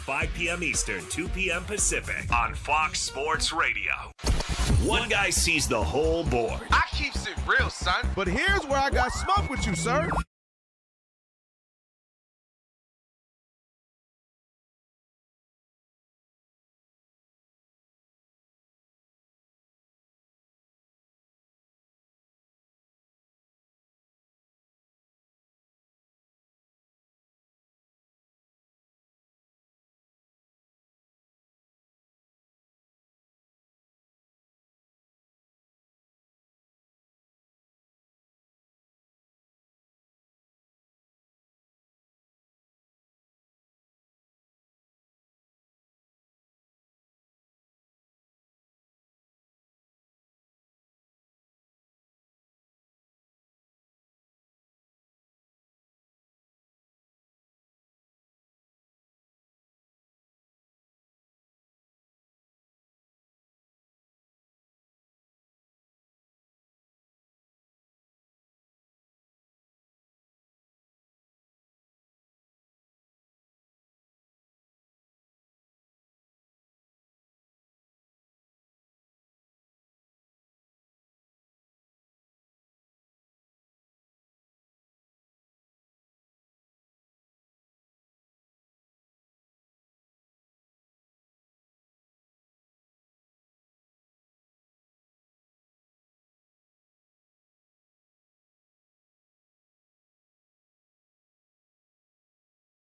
5 p.m. Eastern, 2 p.m. Pacific on Fox Sports Radio. One guy sees the whole board. I keeps it real, son. But here's where I got smoke with you, sir.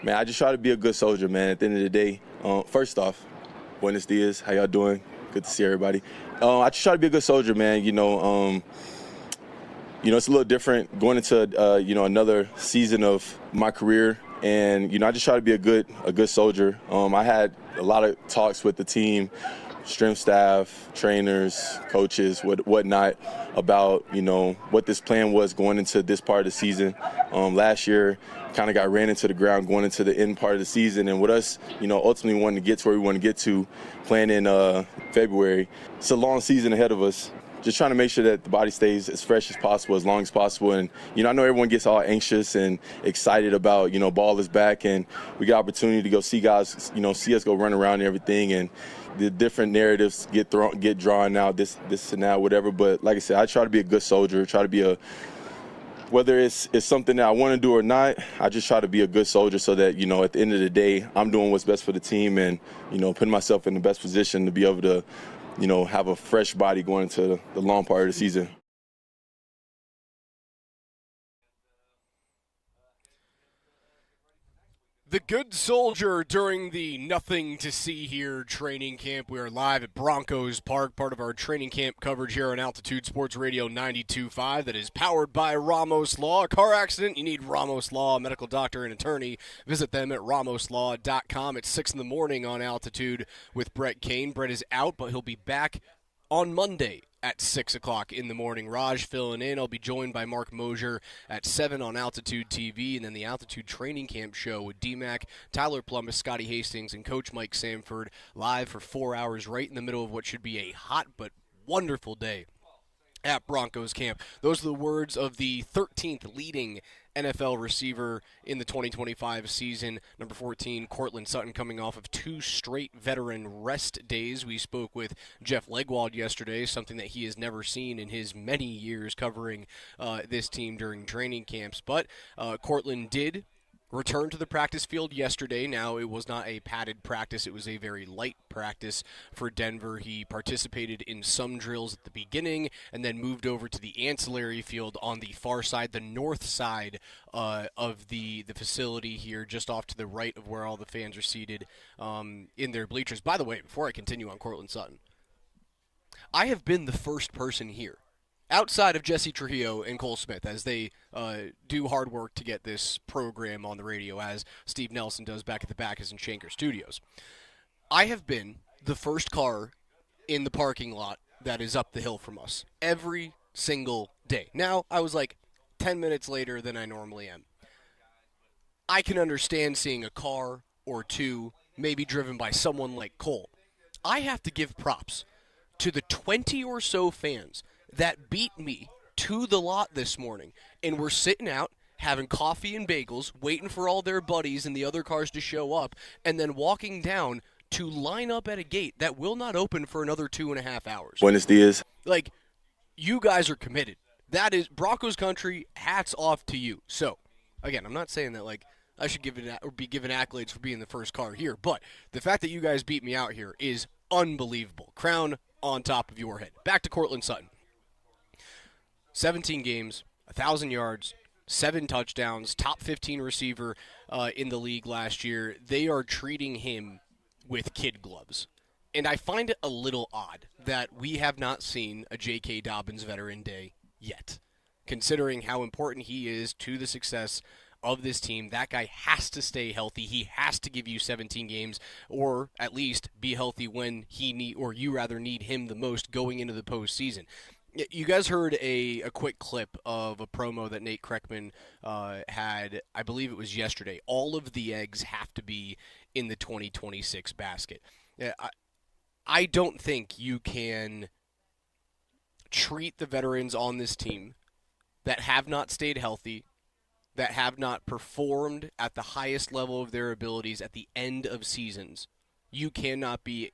Man, I just try to be a good soldier, man. At the end of the day, first off, buenos dias, how y'all doing? Good to see everybody. I just try to be a good soldier, man. It's a little different going into another season of my career, and I just try to be a good soldier. I had a lot of talks with the team, strength staff, trainers, coaches, whatnot, about what this plan was going into this part of the season. Last year, kind of got ran into the ground going into the end part of the season, and with us, ultimately wanting to get to where we want to get to, playing in February. It's a long season ahead of us. Just trying to make sure that the body stays as fresh as possible, as long as possible. And, I know everyone gets all anxious and excited about, ball is back, and we got opportunity to go see guys, see us go run around and everything, and the different narratives get drawn out, this and that, whatever. But like I said, I try to be a good soldier, try to be whether it's something that I want to do or not, I just try to be a good soldier so that, at the end of the day, I'm doing what's best for the team and, putting myself in the best position to be able to, have a fresh body going into the long part of the season. The good soldier during the nothing to see here training camp. We are live at Broncos Park, part of our training camp coverage here on Altitude Sports Radio 92.5 that is powered by Ramos Law. A car accident, you need Ramos Law, a medical doctor and attorney. Visit them at ramoslaw.com. It's 6 in the morning on Altitude with Brett Kane. Brett is out, but he'll be back on Monday at 6 o'clock in the morning. Raj filling in. I'll be joined by Mark Moser at 7 on Altitude TV, and then the Altitude Training Camp show with DMac, Tyler Polumbus, Scotty Hastings, and Coach Mike Sanford live for 4 hours right in the middle of what should be a hot but wonderful day at Broncos Camp. Those are the words of the 13th leading NFL receiver in the 2025 season, number 14, Courtland Sutton, coming off of 2 straight veteran rest days. We spoke with Jeff Legwald yesterday, something that he has never seen in his many years covering this team during training camps. But Courtland did return to the practice field yesterday. Now, it was not a padded practice. It was a very light practice for Denver. He participated in some drills at the beginning and then moved over to the ancillary field on the far side, the north side of the facility here, just off to the right of where all the fans are seated in their bleachers. By the way, before I continue on Courtland Sutton, I have been the first person here, outside of Jesse Trujillo and Cole Smith, as they do hard work to get this program on the radio, as Steve Nelson does back at the Backus and Shanker Studios. I have been the first car in the parking lot that is up the hill from us every single day. Now, I was like 10 minutes later than I normally am. I can understand seeing a car or two maybe driven by someone like Cole. I have to give props to the 20 or so fans that beat me to the lot this morning and were sitting out having coffee and bagels, waiting for all their buddies and the other cars to show up, and then walking down to line up at a gate that will not open for another 2.5 hours. Buenos dias. Like, you guys are committed. That is Broncos country. Hats off to you. So, again, I'm not saying that, like, I should be given accolades for being the first car here, but the fact that you guys beat me out here is unbelievable. Crown on top of your head. Back to Courtland Sutton. 17 games, 1,000 yards, 7 touchdowns, top 15 receiver in the league last year. They are treating him with kid gloves. And I find it a little odd that we have not seen a J.K. Dobbins Veteran Day yet, considering how important he is to the success of this team. That guy has to stay healthy. He has to give you 17 games, or at least be healthy when you rather need him the most going into the postseason. You guys heard a quick clip of a promo that Nate Kreckman had, I believe it was yesterday. All of the eggs have to be in the 2026 basket. I don't think you can treat the veterans on this team that have not stayed healthy, that have not performed at the highest level of their abilities at the end of seasons. You cannot be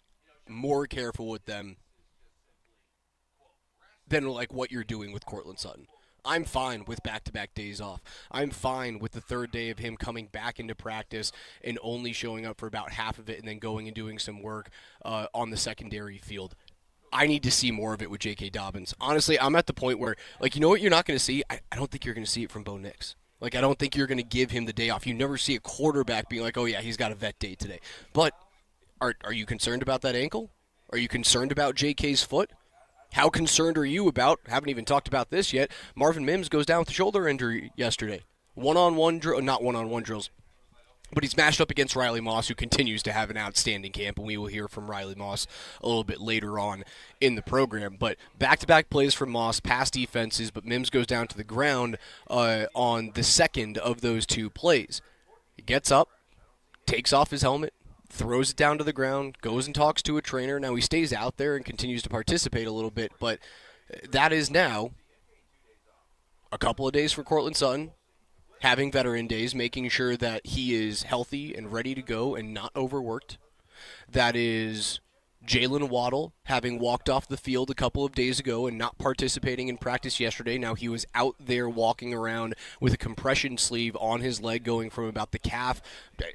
more careful with them than like what you're doing with Courtland Sutton. I'm fine with back-to-back days off. I'm fine with the third day of him coming back into practice and only showing up for about half of it and then going and doing some work on the secondary field. I need to see more of it with J.K. Dobbins. Honestly, I'm at the point where, like, you know what you're not going to see? I don't think you're going to see it from Bo Nix. Like, I don't think you're going to give him the day off. You never see a quarterback being like, oh, yeah, he's got a vet day today. But are you concerned about that ankle? Are you concerned about J.K.'s foot? How concerned are you about, haven't even talked about this yet, Marvin Mims goes down with a shoulder injury yesterday. One-on-one drill, not one-on-one drills, but he's matched up against Riley Moss, who continues to have an outstanding camp, and we will hear from Riley Moss a little bit later on in the program. But back-to-back plays from Moss, pass defenses, but Mims goes down to the ground on the second of those two plays. He gets up, takes off his helmet, throws it down to the ground, goes and talks to a trainer. Now he stays out there and continues to participate a little bit, but that is now a couple of days for Courtland Sutton, having veteran days, making sure that he is healthy and ready to go and not overworked. That is Jalen Waddle, having walked off the field a couple of days ago and not participating in practice yesterday. Now he was out there walking around with a compression sleeve on his leg going from about the calf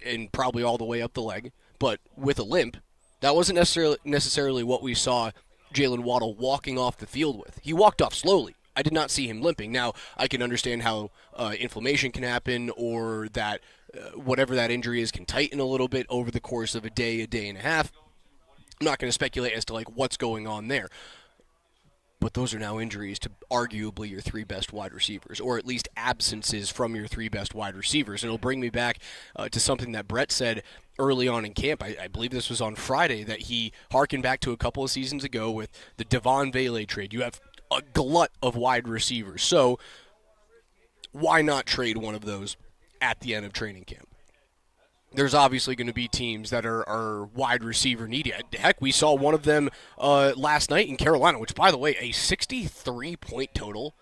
and probably all the way up the leg, but with a limp. That wasn't necessarily what we saw Jalen Waddle walking off the field with. He walked off slowly. I did not see him limping. Now, I can understand how inflammation can happen, or that whatever that injury is can tighten a little bit over the course of a day and a half. I'm not going to speculate as to like what's going on there. But those are now injuries to arguably your three best wide receivers, or at least absences from your three best wide receivers. And it'll bring me back to something that Brett said early on in camp. I believe this was on Friday, that he hearkened back to a couple of seasons ago with the Devon Vele trade. You have a glut of wide receivers, so why not trade one of those at the end of training camp? There's obviously going to be teams that are wide receiver needy. Heck, we saw one of them last night in Carolina, which, by the way, a 63-point total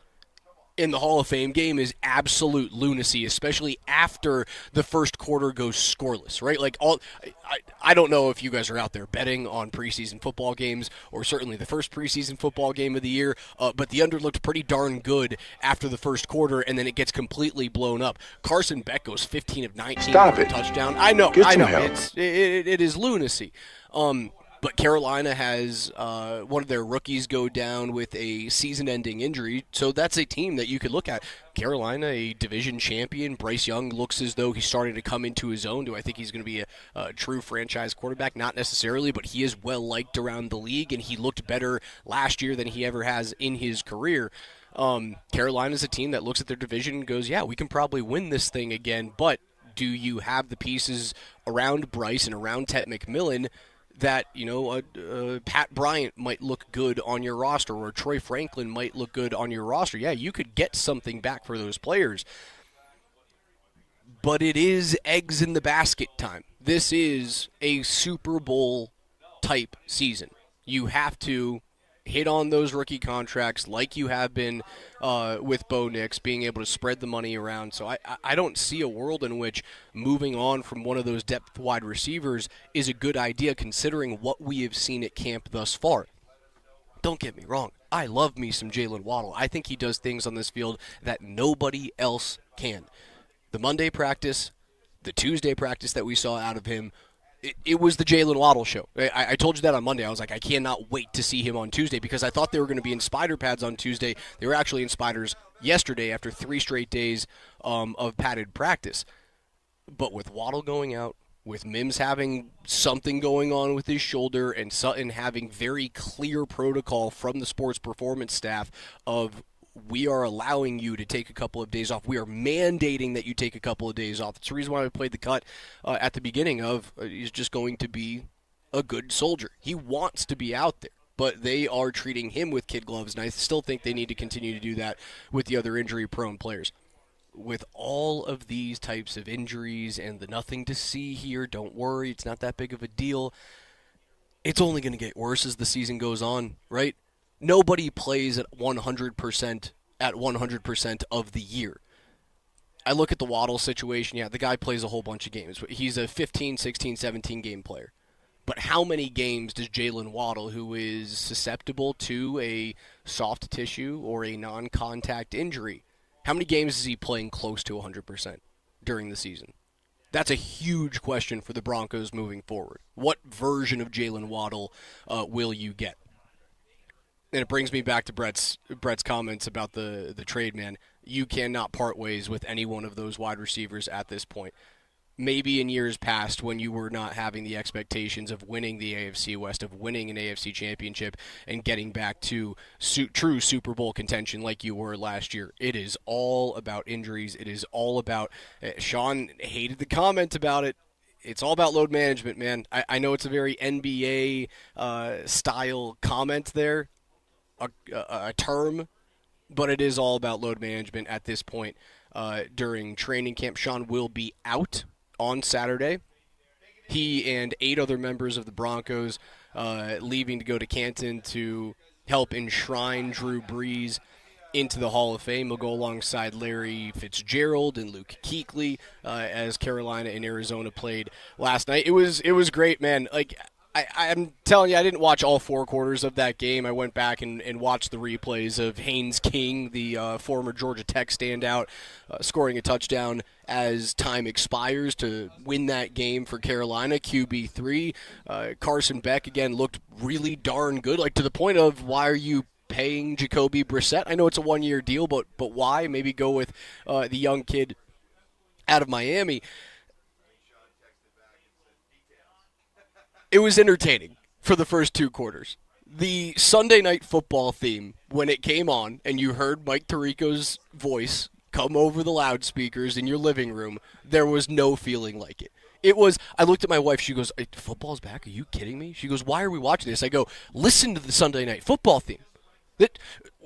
in the Hall of Fame game is absolute lunacy, especially after the first quarter goes scoreless, right? Like, I don't know if you guys are out there betting on preseason football games, or certainly the first preseason football game of the year, but the under looked pretty darn good after the first quarter, and then it gets completely blown up. Carson Beck goes 15 of 19 Stop for a it. touchdown. I know. Help. It is lunacy. But Carolina has one of their rookies go down with a season-ending injury, so that's a team that you could look at. Carolina, a division champion. Bryce Young looks as though he's starting to come into his own. Do I think he's going to be a true franchise quarterback? Not necessarily, but he is well-liked around the league, and he looked better last year than he ever has in his career. Carolina's a team that looks at their division and goes, yeah, we can probably win this thing again, but do you have the pieces around Bryce and around Tet McMillan that, you know, Pat Bryant might look good on your roster, or Troy Franklin might look good on your roster? Yeah, you could get something back for those players. But it is eggs in the basket time. This is a Super Bowl type season. You have to hit on those rookie contracts like you have been with Bo Nix, being able to spread the money around. So I don't see a world in which moving on from one of those depth wide receivers is a good idea considering what we have seen at camp thus far. Don't get me wrong. I love me some Jalen Waddle. I think he does things on this field that nobody else can. The Monday practice, the Tuesday practice that we saw out of him, it was the Jalen Waddle show. I told you that on Monday. I was like, I cannot wait to see him on Tuesday because I thought they were going to be in spider pads on Tuesday. They were actually in spiders yesterday after 3 straight days of padded practice. But with Waddle going out, with Mims having something going on with his shoulder, and Sutton having very clear protocol from the sports performance staff of we are allowing you to take a couple of days off. We are mandating that you take a couple of days off. That's the reason why I played the cut at the beginning of he's just going to be a good soldier. He wants to be out there, but they are treating him with kid gloves, and I still think they need to continue to do that with the other injury-prone players. With all of these types of injuries and the nothing to see here, don't worry, it's not that big of a deal. It's only going to get worse as the season goes on, right? Nobody plays at 100% of the year. I look at the Waddle situation. Yeah, the guy plays a whole bunch of games. He's a 15, 16, 17 game player. But how many games does Jalen Waddle, who is susceptible to a soft tissue or a non-contact injury, how many games is he playing close to 100% during the season? That's a huge question for the Broncos moving forward. What version of Jalen Waddle will you get? And it brings me back to Brett's comments about the trade, man. You cannot part ways with any one of those wide receivers at this point. Maybe in years past when you were not having the expectations of winning the AFC West, of winning an AFC championship, and getting back to true Super Bowl contention like you were last year. It is all about injuries. It is all about Sean hated the comment about it. It's all about load management, man. I know it's a very NBA style comment there, a term, but it is all about load management at this point during training camp. Sean will be out on Saturday. He and 8 other members of the Broncos leaving to go to Canton to help enshrine Drew Brees into the Hall of Fame. He'll go alongside Larry Fitzgerald and Luke Kuechly as Carolina and Arizona played last night. It was great, man. Like I'm telling you, I didn't watch all 4 quarters of that game. I went back and watched the replays of Haynes King, the former Georgia Tech standout, scoring a touchdown as time expires to win that game for Carolina, QB3. Carson Beck, again, looked really darn good, like to the point of why are you paying Jacoby Brissett? I know it's a 1-year deal, but why? Maybe go with the young kid out of Miami. It was entertaining for the first 2 quarters. The Sunday Night Football theme, when it came on and you heard Mike Tirico's voice come over the loudspeakers in your living room, there was no feeling like it. It was, I looked at my wife, she goes, football's back? Are you kidding me? She goes, why are we watching this? I go, listen to the Sunday Night Football theme.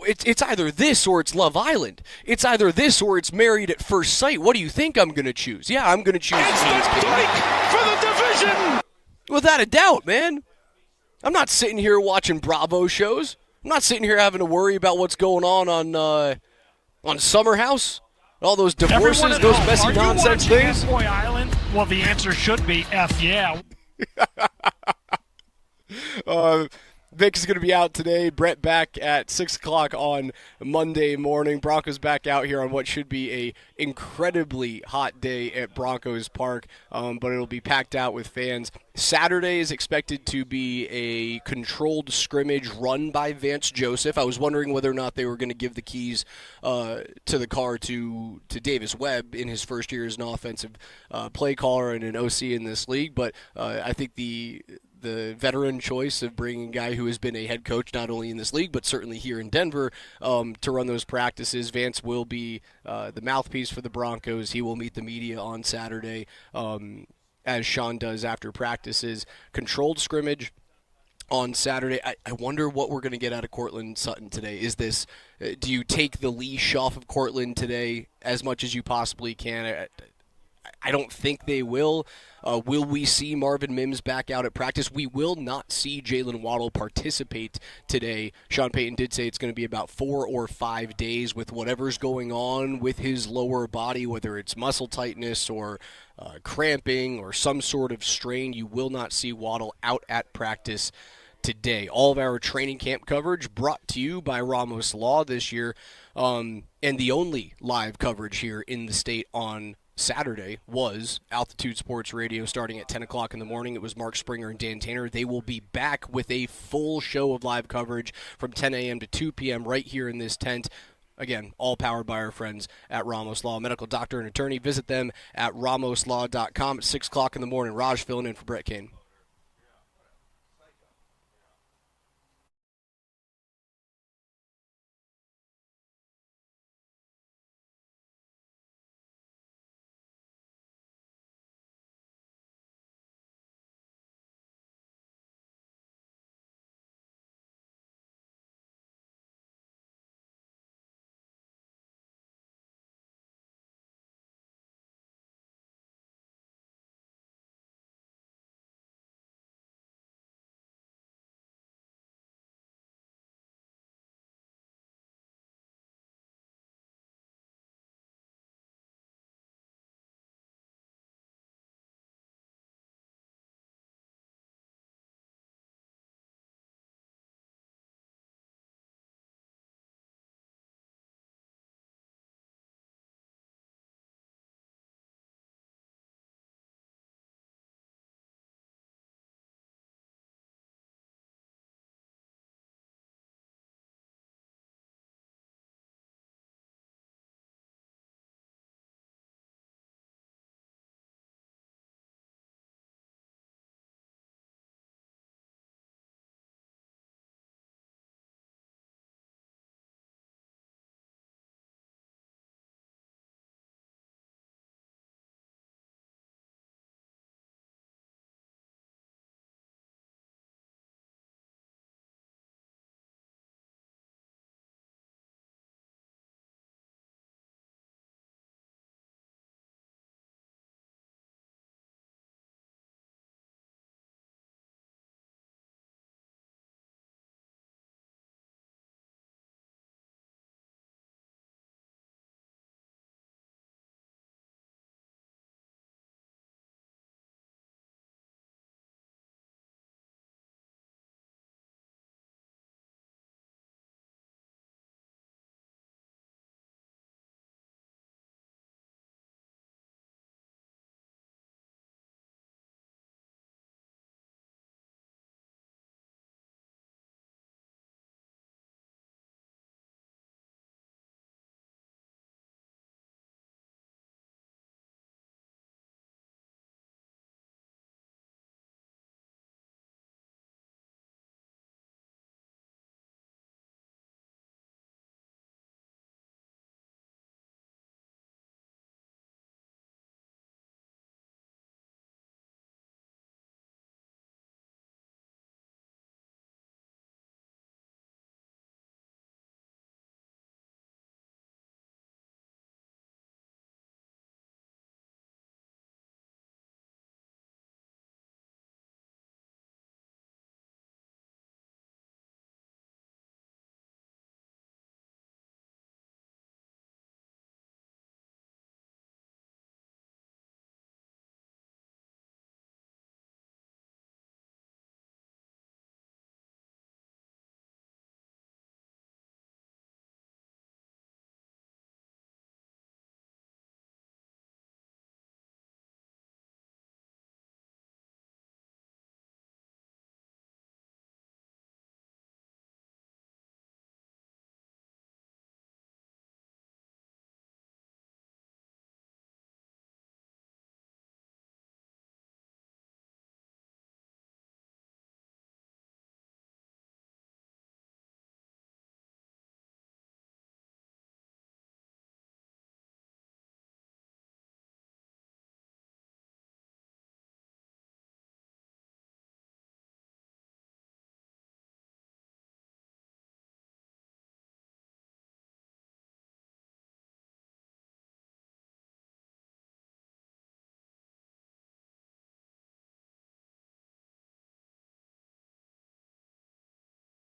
It's either this or it's Love Island. It's either this or it's Married at First Sight. What do you think I'm going to choose? Yeah, I'm going to choose It's the break for the division! Without a doubt, man. I'm not sitting here watching Bravo shows. I'm not sitting here having to worry about what's going on Summer House. All those divorces, those messy nonsense things. Boy Island? Well, the answer should be F yeah. Vic is going to be out today. Brett back at 6 o'clock on Monday morning. Broncos back out here on what should be a incredibly hot day at Broncos Park, but it'll be packed out with fans. Saturday is expected to be a controlled scrimmage run by Vance Joseph. I was wondering whether or not they were going to give the keys to the car to Davis Webb in his first year as an offensive play caller and an OC in this league, but I think the veteran choice of bringing a guy who has been a head coach not only in this league but certainly here in Denver to run those practices. Vance will be the mouthpiece for the Broncos. He will meet the media on Saturday as Sean does after practices. Controlled scrimmage on Saturday. I wonder what we're going to get out of Courtland Sutton today. Is this, do you take the leash off of Courtland today as much as you possibly can? I don't think they will. Will we see Marvin Mims back out at practice? We will not see Jalen Waddle participate today. Sean Payton did say it's going to be about 4 or 5 days with whatever's going on with his lower body, whether it's muscle tightness or cramping or some sort of strain. You will not see Waddle out at practice today. All of our training camp coverage brought to you by Ramos Law this year, and the only live coverage here in the state on Saturday was Altitude Sports Radio starting at 10 o'clock in the morning. It was Mark Springer and Dan Tanner. They will be back with a full show of live coverage from 10 a.m. to 2 p.m. right here in this tent. Again, all powered by our friends at Ramos Law, medical doctor and attorney. Visit them at ramoslaw.com at 6 o'clock in the morning. Raj filling in for Brett Kane.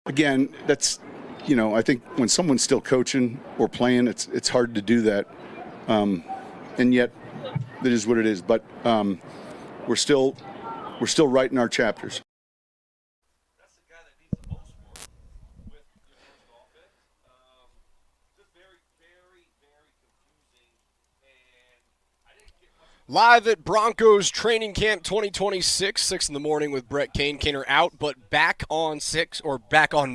Again, that's, I think when someone's still coaching or playing, it's hard to do that. And yet, it is what it is. But we're still writing our chapters. Live at Broncos Training Camp 2026, 6 in the morning with Brett Kane. Kane are out, but back on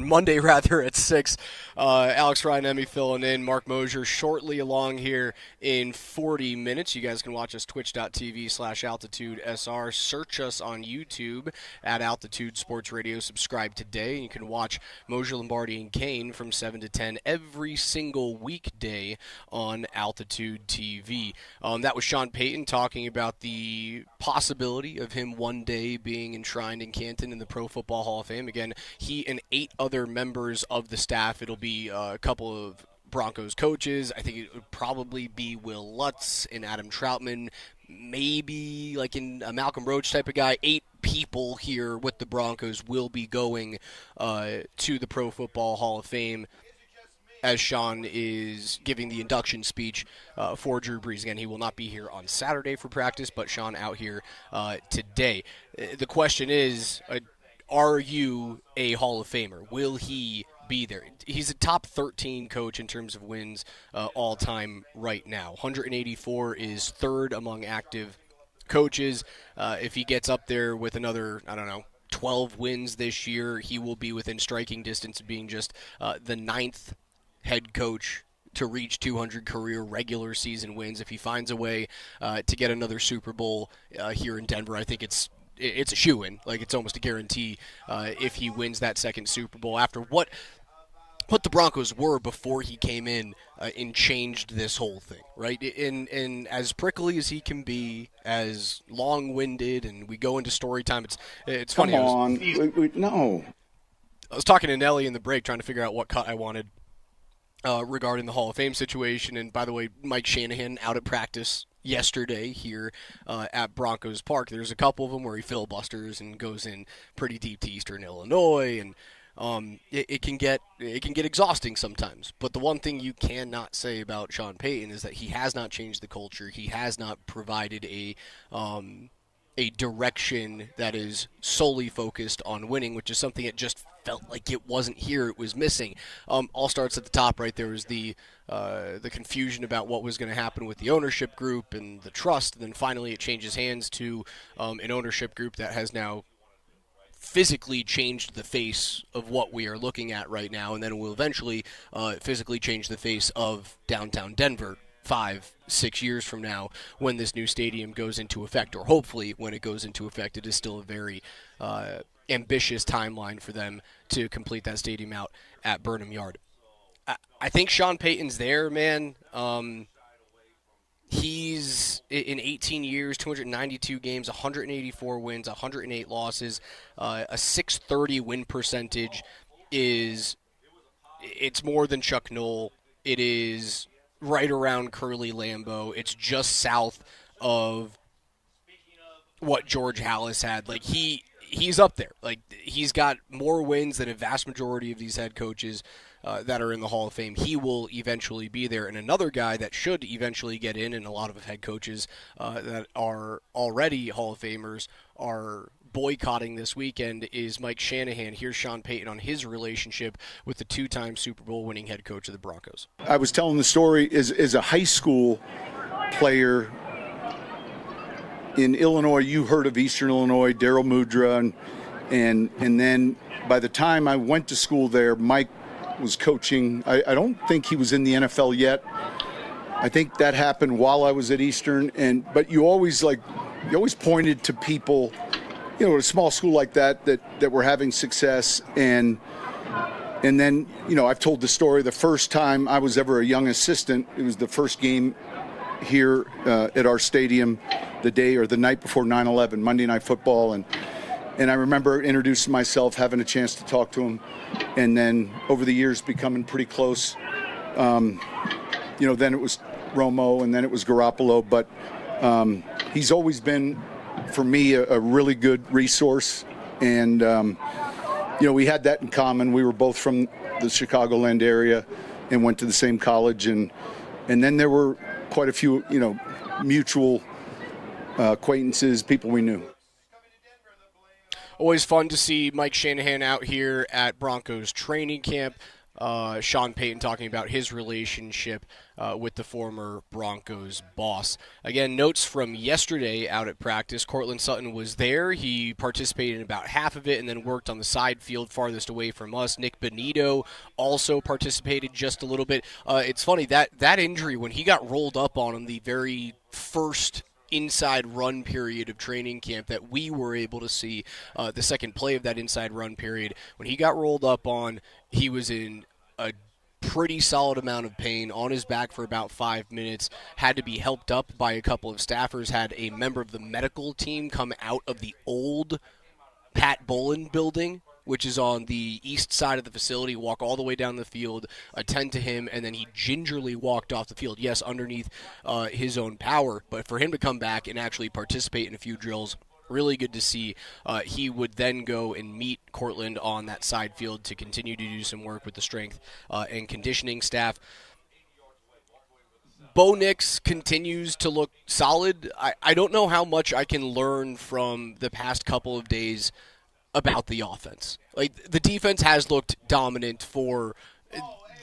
Monday rather at 6. Alex Ryan-Emmy filling in. Mark Moser shortly along here in 40 minutes. You guys can watch us twitch.tv/AltitudeSR. Search us on YouTube at Altitude Sports Radio. Subscribe today. You can watch Moser, Lombardi, and Kane from 7 to 10 every single weekday on Altitude TV. That was Sean Payton talking about the possibility of him one day being enshrined in Canton in the Pro Football Hall of Fame. Again, he and 8 other members of the staff. It'll be a couple of Broncos coaches. I think it would probably be Will Lutz and Adam Troutman, maybe like in a Malcolm Roach type of guy. 8 people here with the Broncos will be going to the Pro Football Hall of Fame as Sean is giving the induction speech for Drew Brees. Again, he will not be here on Saturday for practice, but Sean out here today. The question is, are you a Hall of Famer? Will he be there? He's a top 13 coach in terms of wins all time right now. 184 is third among active coaches. If he gets up there with another, 12 wins this year, he will be within striking distance of being just the 9th head coach to reach 200 career regular season wins. If he finds a way to get another Super Bowl here in Denver, I think it's a shoo-in. Like, it's almost a guarantee if he wins that second Super Bowl after what the Broncos were before he came in and changed this whole thing, right? And as prickly as he can be, as long-winded, and we go into story time, it's funny. Come on. No. I was talking to Nelly in the break trying to figure out what cut I wanted regarding the Hall of Fame situation. And by the way, Mike Shanahan out at practice yesterday here at Broncos Park. There's a couple of them where he filibusters and goes in pretty deep to Eastern Illinois, and it can get exhausting sometimes. But the one thing you cannot say about Sean Payton is that he has not changed the culture. He has not provided a direction that is solely focused on winning, which is something that just felt like it wasn't here. It was missing. All starts at the top, right? There was the confusion about what was going to happen with the ownership group and the trust, and then finally it changes hands to an ownership group that has now physically changed the face of what we are looking at right now, and then will eventually physically change the face of downtown Denver 5-6 years from now when this new stadium goes into effect, or hopefully when it goes into effect. It is still a very ambitious timeline for them to complete that stadium out at Burnham Yard. I think Sean Payton's there, man. He's in 18 years, 292 games, 184 wins, 108 losses, a .630 win percentage. It's more than Chuck Noll. It is right around Curly Lambeau. It's just south of what George Halas had. Like, he's up there. Like, he's got more wins than a vast majority of these head coaches that are in the Hall of Fame. He will eventually be there. And another guy that should eventually get in, and a lot of head coaches that are already Hall of Famers are boycotting this weekend, is Mike Shanahan. Here's Sean Payton on his relationship with the 2-time Super Bowl winning head coach of the Broncos. I was telling the story as a high school player in Illinois. You heard of Eastern Illinois, Darryl Mudra, and then by the time I went to school there, Mike was coaching. I don't think he was in the NFL yet. I think that happened while I was at Eastern. But you always pointed to people, at a small school like that were having success. And then, I've told the story. The first time I was ever a young assistant, it was the first game here at our stadium, the day or the night before 9/11, Monday Night Football, and I remember introducing myself, having a chance to talk to him, and then over the years becoming pretty close. Then it was Romo, and then it was Garoppolo, but he's always been, for me, a really good resource, and we had that in common. We were both from the Chicagoland area and went to the same college, and then there were quite a few, mutual acquaintances, people we knew. Always fun to see Mike Shanahan out here at Broncos training camp. Sean Payton talking about his relationship with the former Broncos boss. Again, notes from yesterday out at practice. Courtland Sutton was there. He participated in about half of it and then worked on the side field farthest away from us. Nick Benito also participated just a little bit. It's funny, that injury, when he got rolled up on the very first inside run period of training camp that we were able to see, the second play of that inside run period, when he got rolled up on, he was in a pretty solid amount of pain, on his back for about 5 minutes, had to be helped up by a couple of staffers, had a member of the medical team come out of the old Pat Bolin building, which is on the east side of the facility, walk all the way down the field, attend to him, and then he gingerly walked off the field. Yes, underneath his own power, but for him to come back and actually participate in a few drills, really good to see. He would then go and meet Courtland on that side field to continue to do some work with the strength and conditioning staff. Bo Nix continues to look solid. I don't know how much I can learn from the past couple of days about the offense. Like, the defense has looked dominant for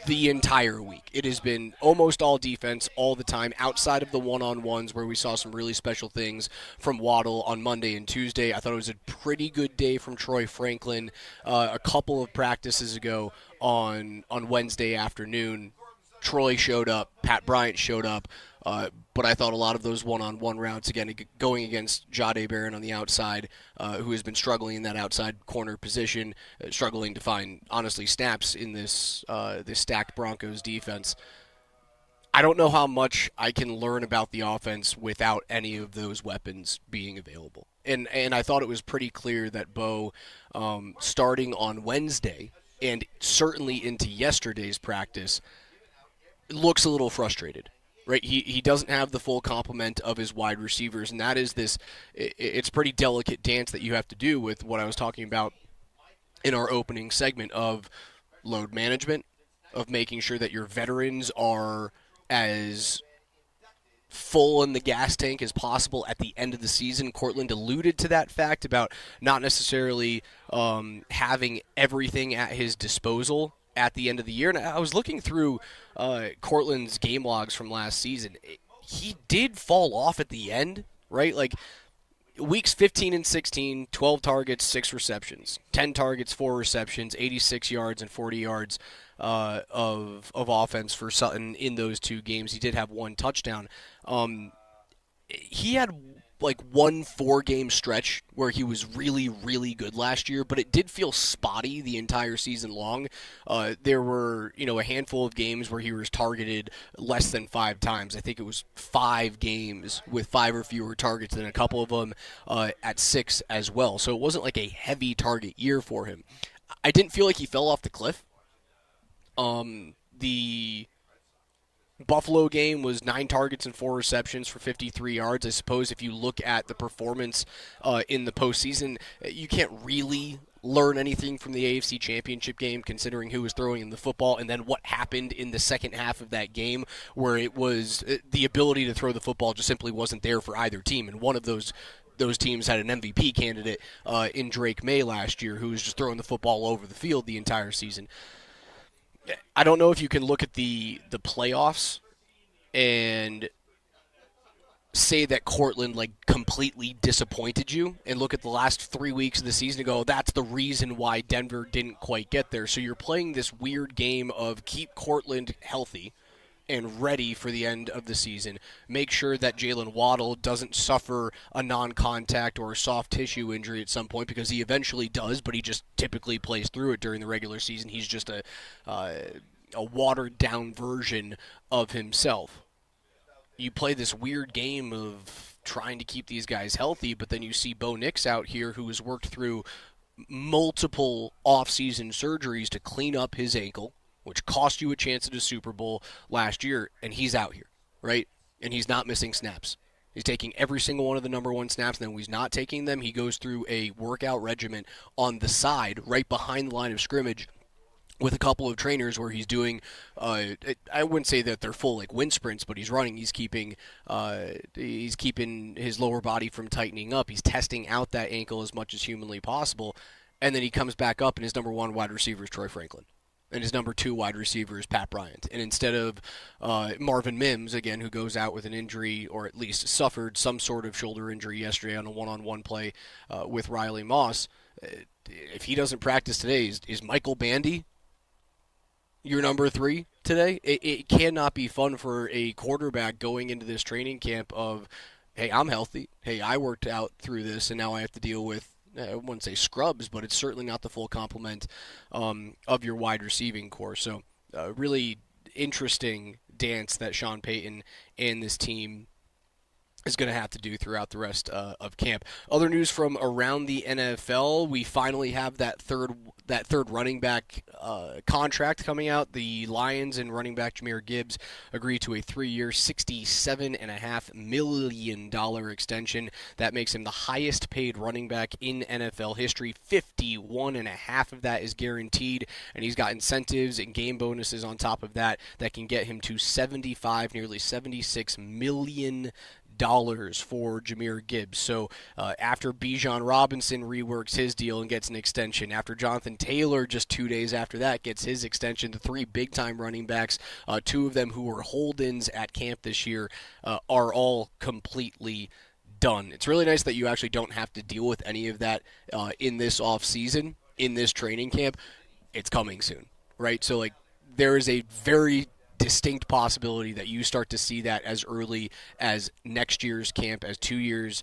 the entire week. It has been almost all defense all the time, outside of the one-on-ones where we saw some really special things from Waddle on Monday and Tuesday. I thought it was a pretty good day from Troy Franklin a couple of practices ago on Wednesday afternoon. Troy showed up, Pat Bryant showed up, but I thought a lot of those one-on-one routes, again, going against Jahdae Barron on the outside, who has been struggling in that outside corner position, struggling to find, honestly, snaps in this stacked Broncos defense. I don't know how much I can learn about the offense without any of those weapons being available. And I thought it was pretty clear that Bo, starting on Wednesday, and certainly into yesterday's practice, looks a little frustrated. Right, he doesn't have the full complement of his wide receivers, and that is it's a pretty delicate dance that you have to do with what I was talking about in our opening segment of load management, of making sure that your veterans are as full in the gas tank as possible at the end of the season. Courtland alluded to that fact about not necessarily having everything at his disposal at the end of the year. And I was looking through Courtland's game logs from last season. He did fall off at the end, right? Like, weeks 15 and 16, 12 targets, 6 receptions, 10 targets, 4 receptions, 86 yards and 40 yards of offense for Sutton in those 2 games. He did have 1 touchdown. He had like 1 4-game stretch where he was really, really good last year, but it did feel spotty the entire season long. There were, a handful of games where he was targeted less than 5 times. I think it was 5 games with 5 or fewer targets, and a couple of them at 6 as well. So it wasn't like a heavy target year for him. I didn't feel like he fell off the cliff. The Buffalo game was 9 targets and 4 receptions for 53 yards. I suppose if you look at the performance in the postseason, you can't really learn anything from the AFC Championship game, considering who was throwing in the football, and then what happened in the second half of that game, where it was the ability to throw the football just simply wasn't there for either team. And one of those teams had an MVP candidate in Drake May last year, who was just throwing the football all over the field the entire season. I don't know if you can look at the playoffs and say that Courtland completely disappointed you, and look at the last 3 weeks of the season and go, that's the reason why Denver didn't quite get there. So you're playing this weird game of keep Courtland healthy and ready for the end of the season. Make sure that Jalen Waddle doesn't suffer a non-contact or a soft tissue injury at some point, because he eventually does, but he just typically plays through it during the regular season. He's just a watered-down version of himself. You play this weird game of trying to keep these guys healthy, but then you see Bo Nix out here, who has worked through multiple off-season surgeries to clean up his ankle, which cost you a chance at a Super Bowl last year, and he's out here, right? And he's not missing snaps. He's taking every single one of the number one snaps, and then when he's not taking them, he goes through a workout regimen on the side, right behind the line of scrimmage, with a couple of trainers where he's doing, I wouldn't say that they're full like wind sprints, but he's running. He's keeping his lower body from tightening up. He's testing out that ankle as much as humanly possible, and then he comes back up, and his number one wide receiver is Troy Franklin. And his number two wide receiver is Pat Bryant. And instead of Marvin Mims, again, who goes out with an injury or at least suffered some sort of shoulder injury yesterday on a one-on-one play with Riley Moss, if he doesn't practice today, is Michael Bandy your number three today? It cannot be fun for a quarterback going into this training camp of, hey, I'm healthy. Hey, I worked out through this, and now I have to deal with, I wouldn't say scrubs, but it's certainly not the full complement of your wide receiving core. So really interesting dance that Sean Payton and this team is going to have to do throughout the rest of camp. Other news from around the NFL, we finally have that third running back contract coming out. The Lions and running back Jahmyr Gibbs agreed to a 3-year, $67.5 million extension. That makes him the highest paid running back in NFL history. 51.5 of that is guaranteed, and he's got incentives and game bonuses on top of that can get him to nearly $76 million for Jahmyr Gibbs. So after Bijan Robinson reworks his deal and gets an extension, after Jonathan Taylor just 2 days after that gets his extension, the three big-time running backs, two of them who were hold-ins at camp this year, are all completely done. It's really nice that you actually don't have to deal with any of that in this off-season, in this training camp. It's coming soon, right? So, there is a very distinct possibility that you start to see that as early as next year's camp, as 2 years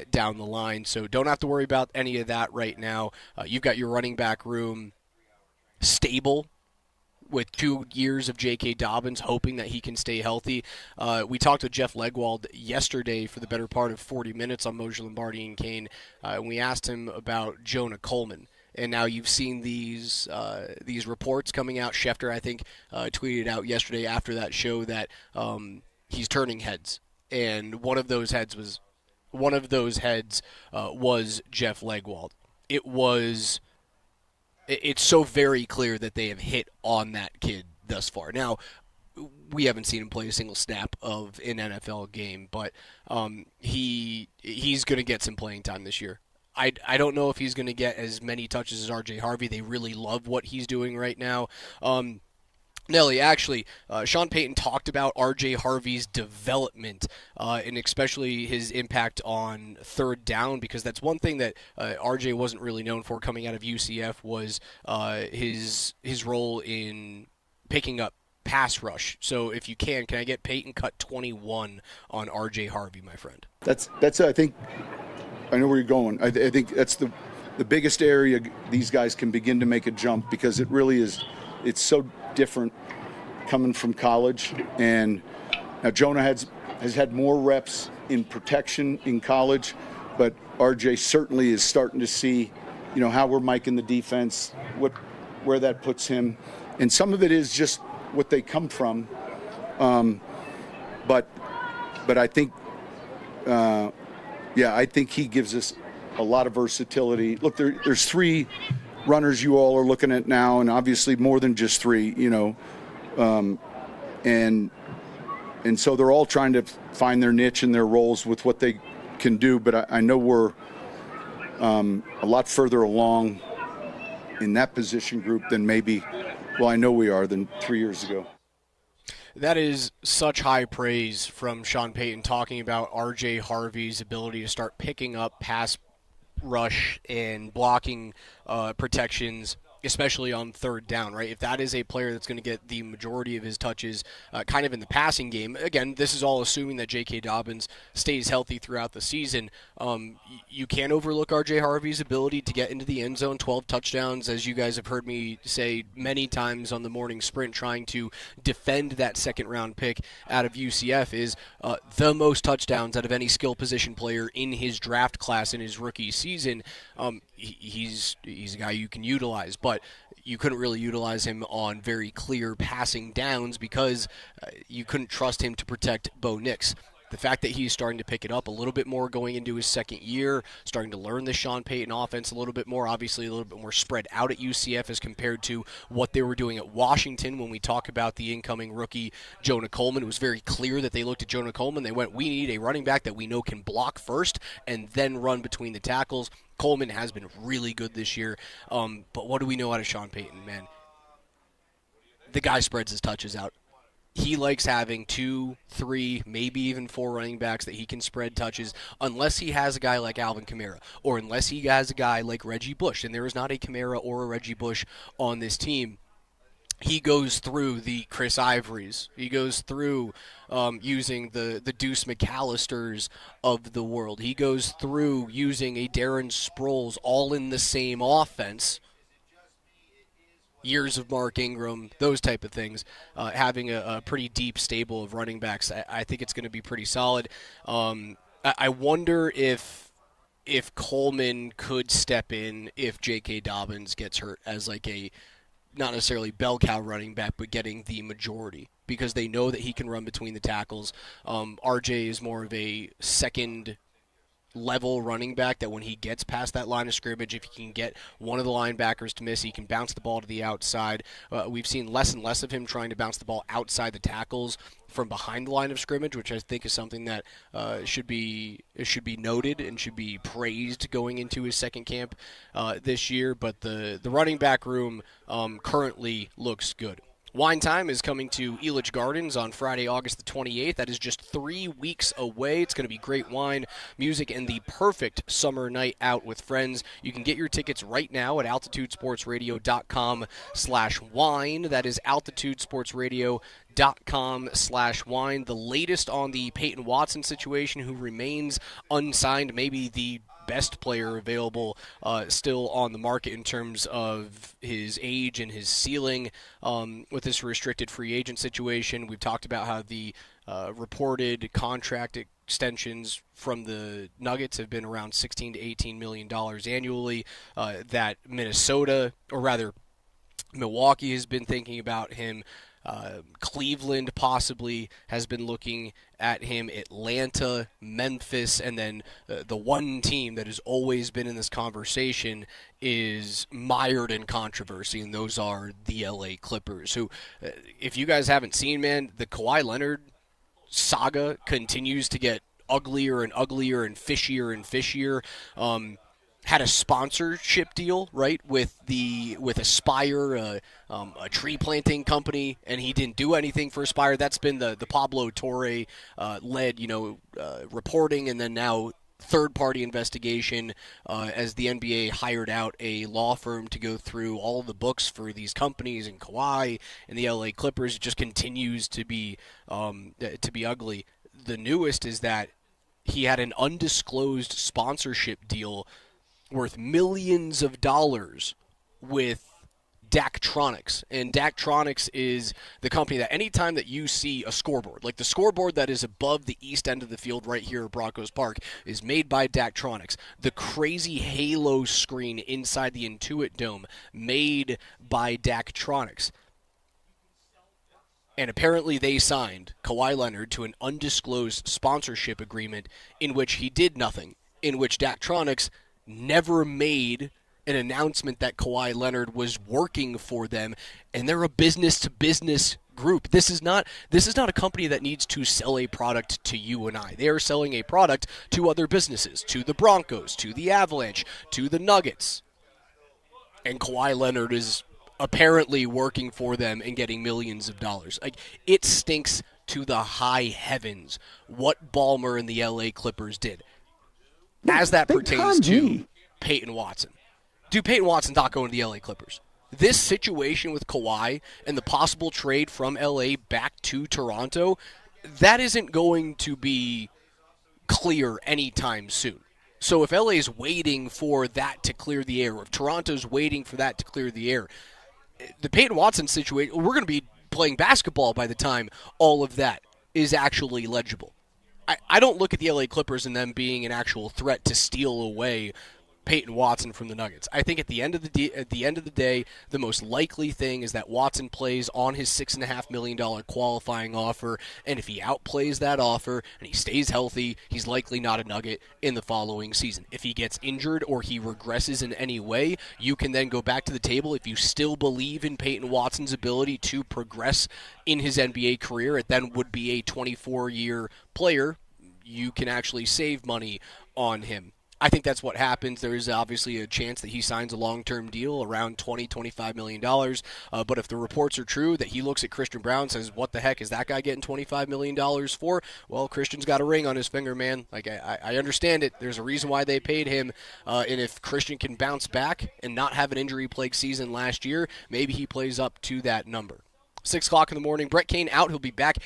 down the line. So don't have to worry about any of that right now. You've got your running back room stable with 2 years of J.K. Dobbins, hoping that he can stay healthy. We talked with Jeff Legwold yesterday for the better part of 40 minutes on Moser, Lombardi, and Kane, and we asked him about Jonah Coleman. And now you've seen these reports coming out. Schefter, I think, tweeted out yesterday after that show that he's turning heads, and one of those heads was Jeff Legwold. It's so very clear that they have hit on that kid thus far. Now, we haven't seen him play a single snap of an NFL game, but he's going to get some playing time this year. I don't know if he's going to get as many touches as R.J. Harvey. They really love what he's doing right now. Nelly, actually, Sean Payton talked about R.J. Harvey's development and especially his impact on third down, because that's one thing that R.J. wasn't really known for coming out of UCF was his role in picking up pass rush. So if you can I get Payton cut 21 on R.J. Harvey, my friend? That's I think I know where you're going. I think that's the biggest area these guys can begin to make a jump, because it really is. It's so different coming from college. And now Jonah has had more reps in protection in college, but RJ certainly is starting to see, how we're miking the defense, where that puts him, and some of it is just what they come from. But I think. I think he gives us a lot of versatility. Look, there's three runners you all are looking at now, and obviously more than just three, and so they're all trying to find their niche and their roles with what they can do. But I know we're a lot further along in that position group than I know we are than 3 years ago. That is such high praise from Sean Payton, talking about R.J. Harvey's ability to start picking up pass rush and blocking protections, especially on third down, right? If that is a player that's going to get the majority of his touches kind of in the passing game, again, this is all assuming that J.K. Dobbins stays healthy throughout the season. You can't overlook R.J. Harvey's ability to get into the end zone. 12 touchdowns, as you guys have heard me say many times on the morning sprint, trying to defend that second-round pick out of UCF, is the most touchdowns out of any skill position player in his draft class in his rookie season. He's a guy you can utilize, but you couldn't really utilize him on very clear passing downs because you couldn't trust him to protect Bo Nix. The fact that he's starting to pick it up a little bit more going into his second year, starting to learn the Sean Payton offense a little bit more, obviously a little bit more spread out at UCF as compared to what they were doing at Washington. When we talk about the incoming rookie Jonah Coleman, it was very clear that they looked at Jonah Coleman. They went, we need a running back that we know can block first and then run between the tackles. Coleman has been really good this year. But what do we know out of Sean Payton, man? The guy spreads his touches out. He likes having 2, 3, maybe even 4 running backs that he can spread touches, unless he has a guy like Alvin Kamara, or unless he has a guy like Reggie Bush. And there is not a Kamara or a Reggie Bush on this team. He goes through the Chris Ivorys. He goes through using the Deuce McAllisters of the world. He goes through using a Darren Sproles, all in the same offense. Years of Mark Ingram, those type of things, having a pretty deep stable of running backs. I think it's going to be pretty solid. I wonder if Coleman could step in if J.K. Dobbins gets hurt as like a, not necessarily bell cow running back, but getting the majority, because they know that he can run between the tackles. RJ is more of a second level running back that when he gets past that line of scrimmage, if he can get one of the linebackers to miss, he can bounce the ball to the outside. We've seen less and less of him trying to bounce the ball outside the tackles from behind the line of scrimmage, which I think is something that should be noted and should be praised going into his second camp this year. But the running back room currently looks good. Wine Time is coming to Elitch Gardens on Friday, August the 28th. That is just 3 weeks away. It's going to be great wine, music, and the perfect summer night out with friends. You can get your tickets right now at altitudesportsradio.com/wine. That is altitudesportsradio.com/wine. The latest on the Peyton Watson situation, who remains unsigned, maybe the best player available still on the market in terms of his age and his ceiling with this restricted free agent situation. We've talked about how the reported contract extensions from the Nuggets have been around $16 to $18 million annually, that Minnesota, or rather Milwaukee, has been thinking about him. Cleveland possibly has been looking at him, Atlanta, Memphis, and then the one team that has always been in this conversation is mired in controversy, and those are the LA Clippers, who, if you guys haven't seen, man, the Kawhi Leonard saga continues to get uglier and uglier and fishier and fishier. Had a sponsorship deal, right, with Aspire, a tree planting company, and he didn't do anything for Aspire. That's been the Pablo Torre led, reporting, and then now third-party investigation as the NBA hired out a law firm to go through all the books for these companies, and Kawhi and the LA Clippers. It just continues to be ugly. The newest is that he had an undisclosed sponsorship deal worth millions of dollars with Daktronics. And Daktronics is the company that anytime that you see a scoreboard, like the scoreboard that is above the east end of the field right here at Broncos Park, is made by Daktronics. The crazy halo screen inside the Intuit Dome, made by Daktronics. And apparently they signed Kawhi Leonard to an undisclosed sponsorship agreement in which he did nothing, in which Daktronics never made an announcement that Kawhi Leonard was working for them, and they're a business-to-business group. This is not a company that needs to sell a product to you and I. They are selling a product to other businesses, to the Broncos, to the Avalanche, to the Nuggets. And Kawhi Leonard is apparently working for them and getting millions of dollars. Like, it stinks to the high heavens what Ballmer and the LA Clippers did. As that pertains to Peyton Watson. Dude, Peyton Watson's not going to the LA Clippers. This situation with Kawhi and the possible trade from LA back to Toronto, that isn't going to be clear anytime soon. So if LA is waiting for that to clear the air, or if Toronto's waiting for that to clear the air, the Peyton Watson situation, we're going to be playing basketball by the time all of that is actually legible. I don't look at the LA Clippers and them being an actual threat to steal away Peyton Watson from the Nuggets. I think at the end of the day, the most likely thing is that Watson plays on his $6.5 million qualifying offer, and if he outplays that offer and he stays healthy, he's likely not a Nugget in the following season. If he gets injured or he regresses in any way, you can then go back to the table. If you still believe in Peyton Watson's ability to progress in his NBA career, it then would be a 24-year player. You can actually save money on him. I think that's what happens. There is obviously a chance that he signs a long-term deal around $20-25 million. But if the reports are true that he looks at Christian Braun and says, what the heck is that guy getting $25 million for? Well, Christian's got a ring on his finger, man. Like, I understand it. There's a reason why they paid him. And if Christian can bounce back and not have an injury-plagued season last year, maybe he plays up to that number. 6 o'clock in the morning. Brett Kane out. He'll be back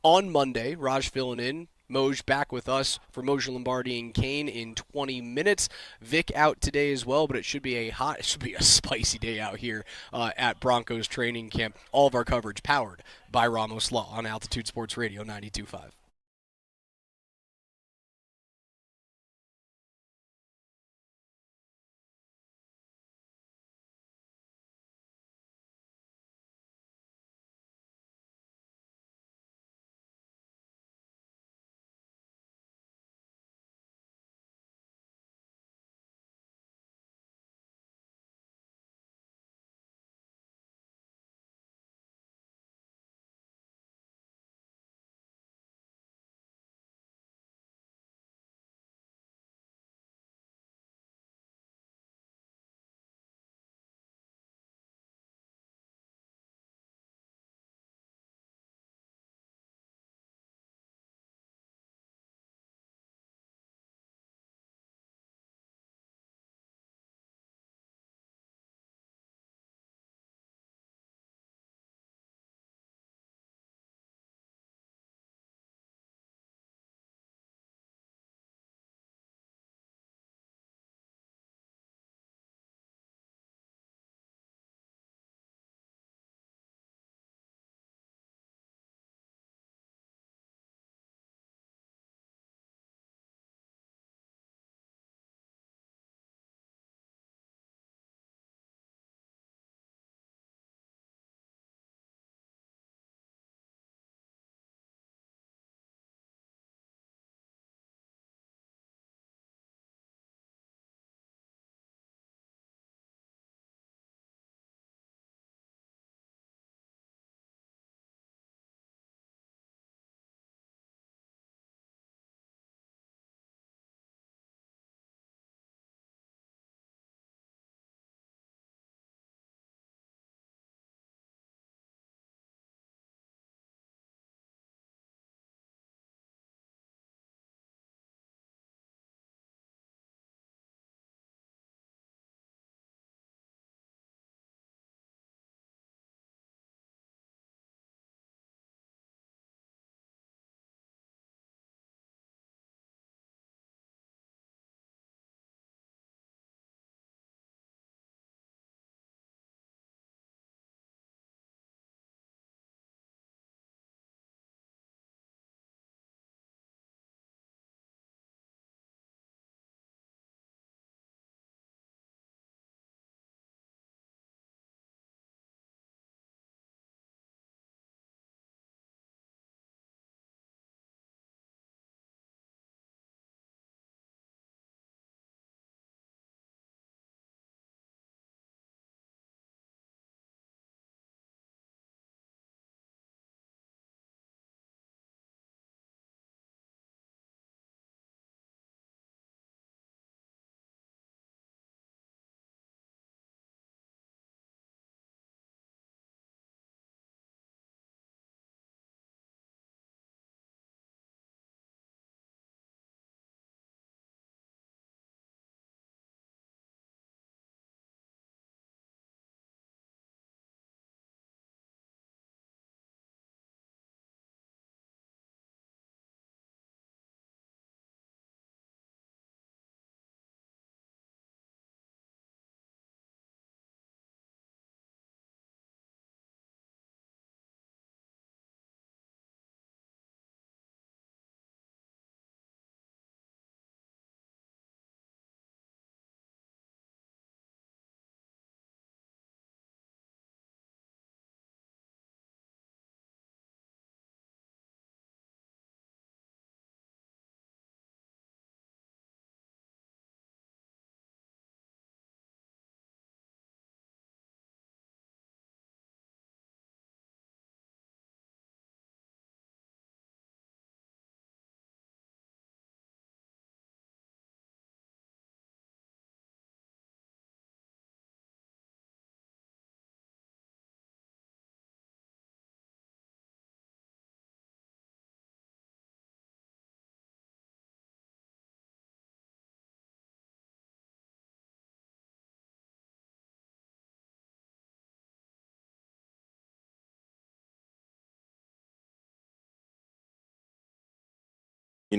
on Monday. Raj filling in. Moj back with us for Moser, Lombardi, and Kane in 20 minutes. Vic out today as well, but it should be a spicy day out here at Broncos training camp. All of our coverage powered by Ramos Law on Altitude Sports Radio 92.5.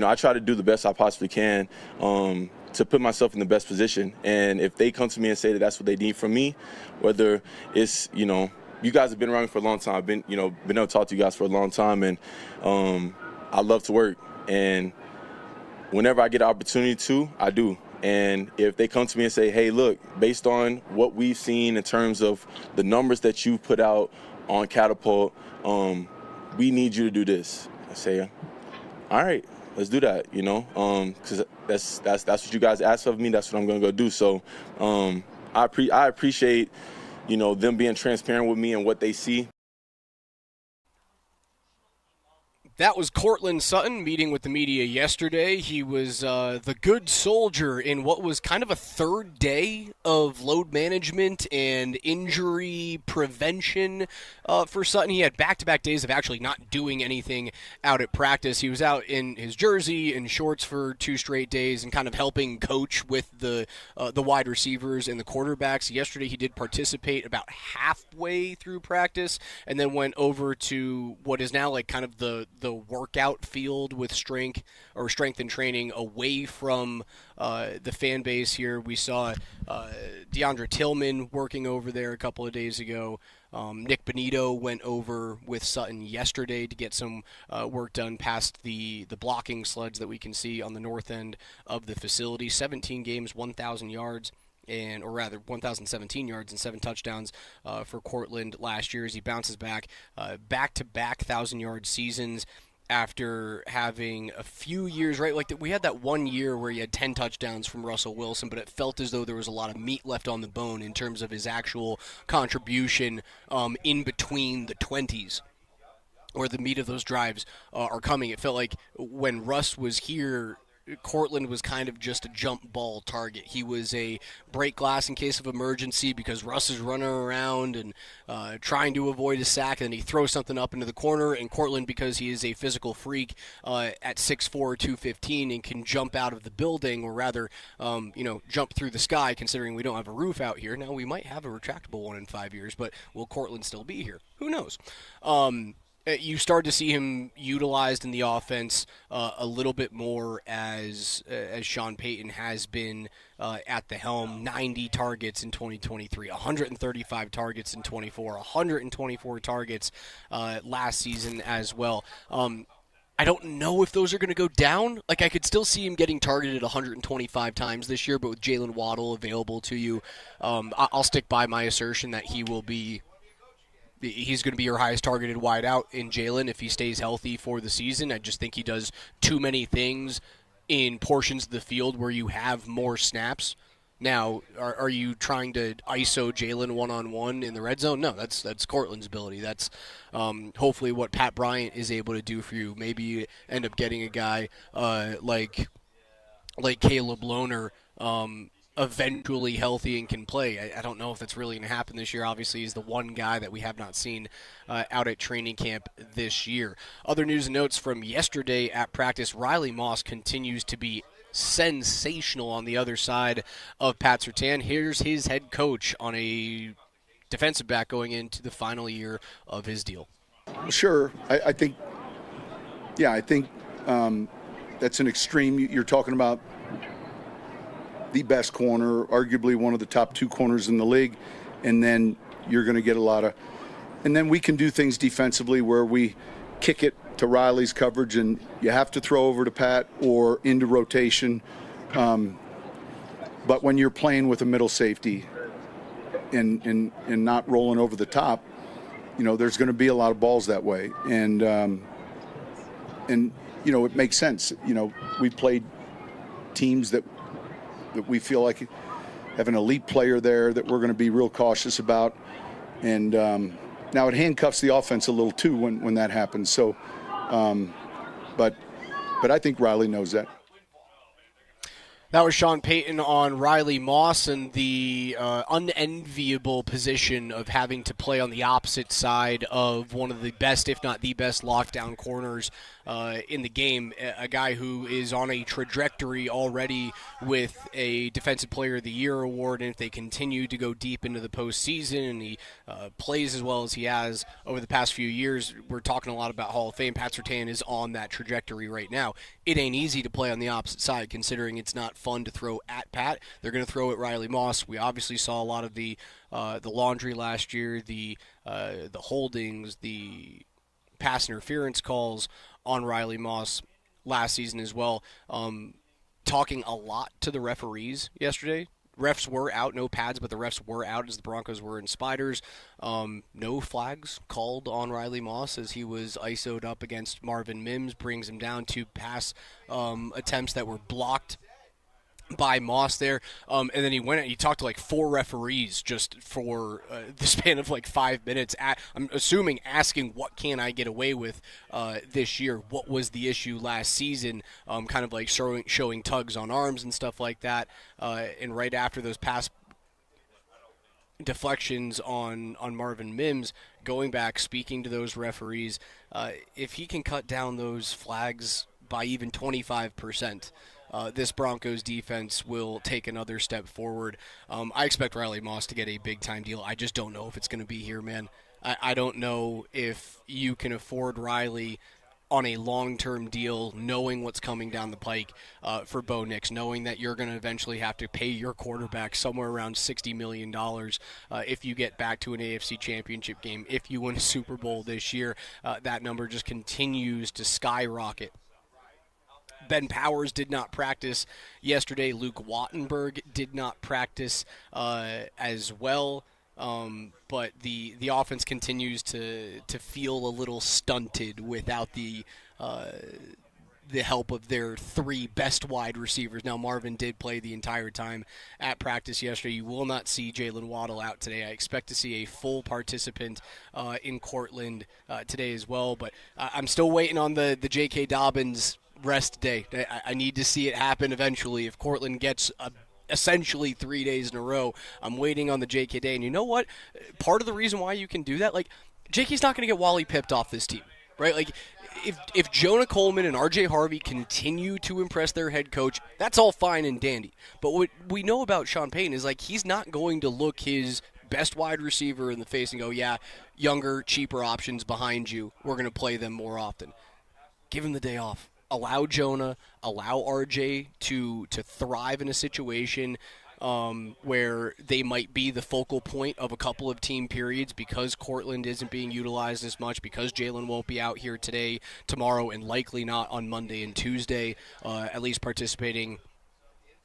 I try to do the best I possibly can to put myself in the best position. And if they come to me and say that that's what they need from me, whether it's, you guys have been around me for a long time. I've been able to talk to you guys for a long time, and I love to work. And whenever I get an opportunity to, I do. And if they come to me and say, hey, look, based on what we've seen in terms of the numbers that you put out on Catapult, we need you to do this. I say, all right, let's do that, because that's what you guys asked of me. That's what I'm going to go do. So I appreciate, them being transparent with me and what they see. That was Courtland Sutton meeting with the media yesterday. He was the good soldier in what was kind of a third day of load management and injury prevention for Sutton. He had back-to-back days of actually not doing anything out at practice. He was out in his jersey and shorts for 2 straight days and kind of helping coach with the wide receivers and the quarterbacks. Yesterday he did participate about halfway through practice and then went over to what is now like kind of the workout field with strength and training away from the fan base here. We saw DeAndre Tillman working over there a couple of days ago. Nick Benito went over with Sutton yesterday to get some work done past the blocking sleds that we can see on the north end of the facility. 17 games, 1,000 yards. 1,017 yards and 7 touchdowns for Courtland last year as he bounces back. Back-to-back 1,000-yard seasons after having a few years, right? Like we had that 1 year where he had 10 touchdowns from Russell Wilson, but it felt as though there was a lot of meat left on the bone in terms of his actual contribution in between the 20s. Or the meat of those drives are coming. It felt like when Russ was here, Courtland was kind of just a jump ball target. He was a break glass in case of emergency because Russ is running around and trying to avoid a sack, and then he throws something up into the corner, and Courtland, because he is a physical freak at 6'4", 215 and can jump out of the building, or rather, jump through the sky, considering we don't have a roof out here. Now, we might have a retractable one in 5 years, but will Courtland still be here? Who knows? You start to see him utilized in the offense a little bit more as Sean Payton has been at the helm. 90 targets in 2023, 135 targets in 24, 124 targets last season as well. I don't know if those are going to go down. Like, I could still see him getting targeted 125 times this year, but with Jalen Waddle available to you, I'll stick by my assertion that he's going to be your highest targeted wideout in Jalen if he stays healthy for the season. I just think he does too many things in portions of the field where you have more snaps. Now, are you trying to ISO Jalen one-on-one in the red zone? No, that's Courtland's ability. That's hopefully what Pat Bryant is able to do for you. Maybe you end up getting a guy like Caleb Lohner, eventually healthy and can play. I don't know if that's really going to happen this year. Obviously, he's the one guy that we have not seen out at training camp this year. Other news and notes from yesterday at practice, Riley Moss continues to be sensational on the other side of Pat Surtain. Here's his head coach on a defensive back going into the final year of his deal. Sure. I think that's an extreme. You're talking about the best corner, arguably one of the top 2 corners in the league, and then you're going to get a lot of – and then we can do things defensively where we kick it to Riley's coverage and you have to throw over to Pat or into rotation. But when you're playing with a middle safety and not rolling over the top, there's going to be a lot of balls that way. And it makes sense. We've played teams that we feel like have an elite player there that we're going to be real cautious about. And now it handcuffs the offense a little too when that happens. So, but I think Riley knows that. That was Sean Payton on Riley Moss and the unenviable position of having to play on the opposite side of one of the best, if not the best, lockdown corners in the game. A guy who is on a trajectory already with a Defensive Player of the Year award, and if they continue to go deep into the postseason and he plays as well as he has over the past few years, we're talking a lot about Hall of Fame. Pat Surtain is on that trajectory right now. It ain't easy to play on the opposite side, considering it's not fun to throw at Pat. They're going to throw at Riley Moss. We obviously saw a lot of the laundry last year, the holdings, the pass interference calls on Riley Moss last season as well. Talking a lot to the referees yesterday. Refs were out, no pads, but the refs were out as the Broncos were in Spiders. No flags called on Riley Moss as he was ISO'd up against Marvin Mims, brings him down to pass attempts that were blocked by Moss there. And then he talked to like 4 referees just for the span of like 5 minutes. I'm assuming asking, what can I get away with this year? What was the issue last season? Kind of like showing tugs on arms and stuff like that. And right after those pass deflections on Marvin Mims, going back, speaking to those referees, if he can cut down those flags by even 25%, this Broncos defense will take another step forward. I expect Riley Moss to get a big-time deal. I just don't know if it's going to be here, man. I don't know if you can afford Riley on a long-term deal, knowing what's coming down the pike for Bo Nix, knowing that you're going to eventually have to pay your quarterback somewhere around $60 million if you get back to an AFC championship game. If you win a Super Bowl this year, that number just continues to skyrocket. Ben Powers did not practice yesterday. Luke Wattenberg did not practice as well. But the offense continues to feel a little stunted without the help of their 3 best wide receivers. Now, Marvin did play the entire time at practice yesterday. You will not see Jalen Waddle out today. I expect to see a full participant in Cortland today as well. But I'm still waiting on the J.K. Dobbins rest day. I need to see it happen eventually. If Cortland gets essentially 3 days in a row, I'm waiting on the J.K. day. And you know what? Part of the reason why you can do that, like, J.K.'s not going to get Wally pipped off this team, right? Like, if Jonah Coleman and R.J. Harvey continue to impress their head coach, that's all fine and dandy. But what we know about Sean Payton is, like, he's not going to look his best wide receiver in the face and go, yeah, younger, cheaper options behind you, we're going to play them more often. Give him the day off. Allow Jonah, allow RJ to thrive in a situation where they might be the focal point of a couple of team periods because Cortland isn't being utilized as much, because Jalen won't be out here today, tomorrow, and likely not on Monday and Tuesday, at least participating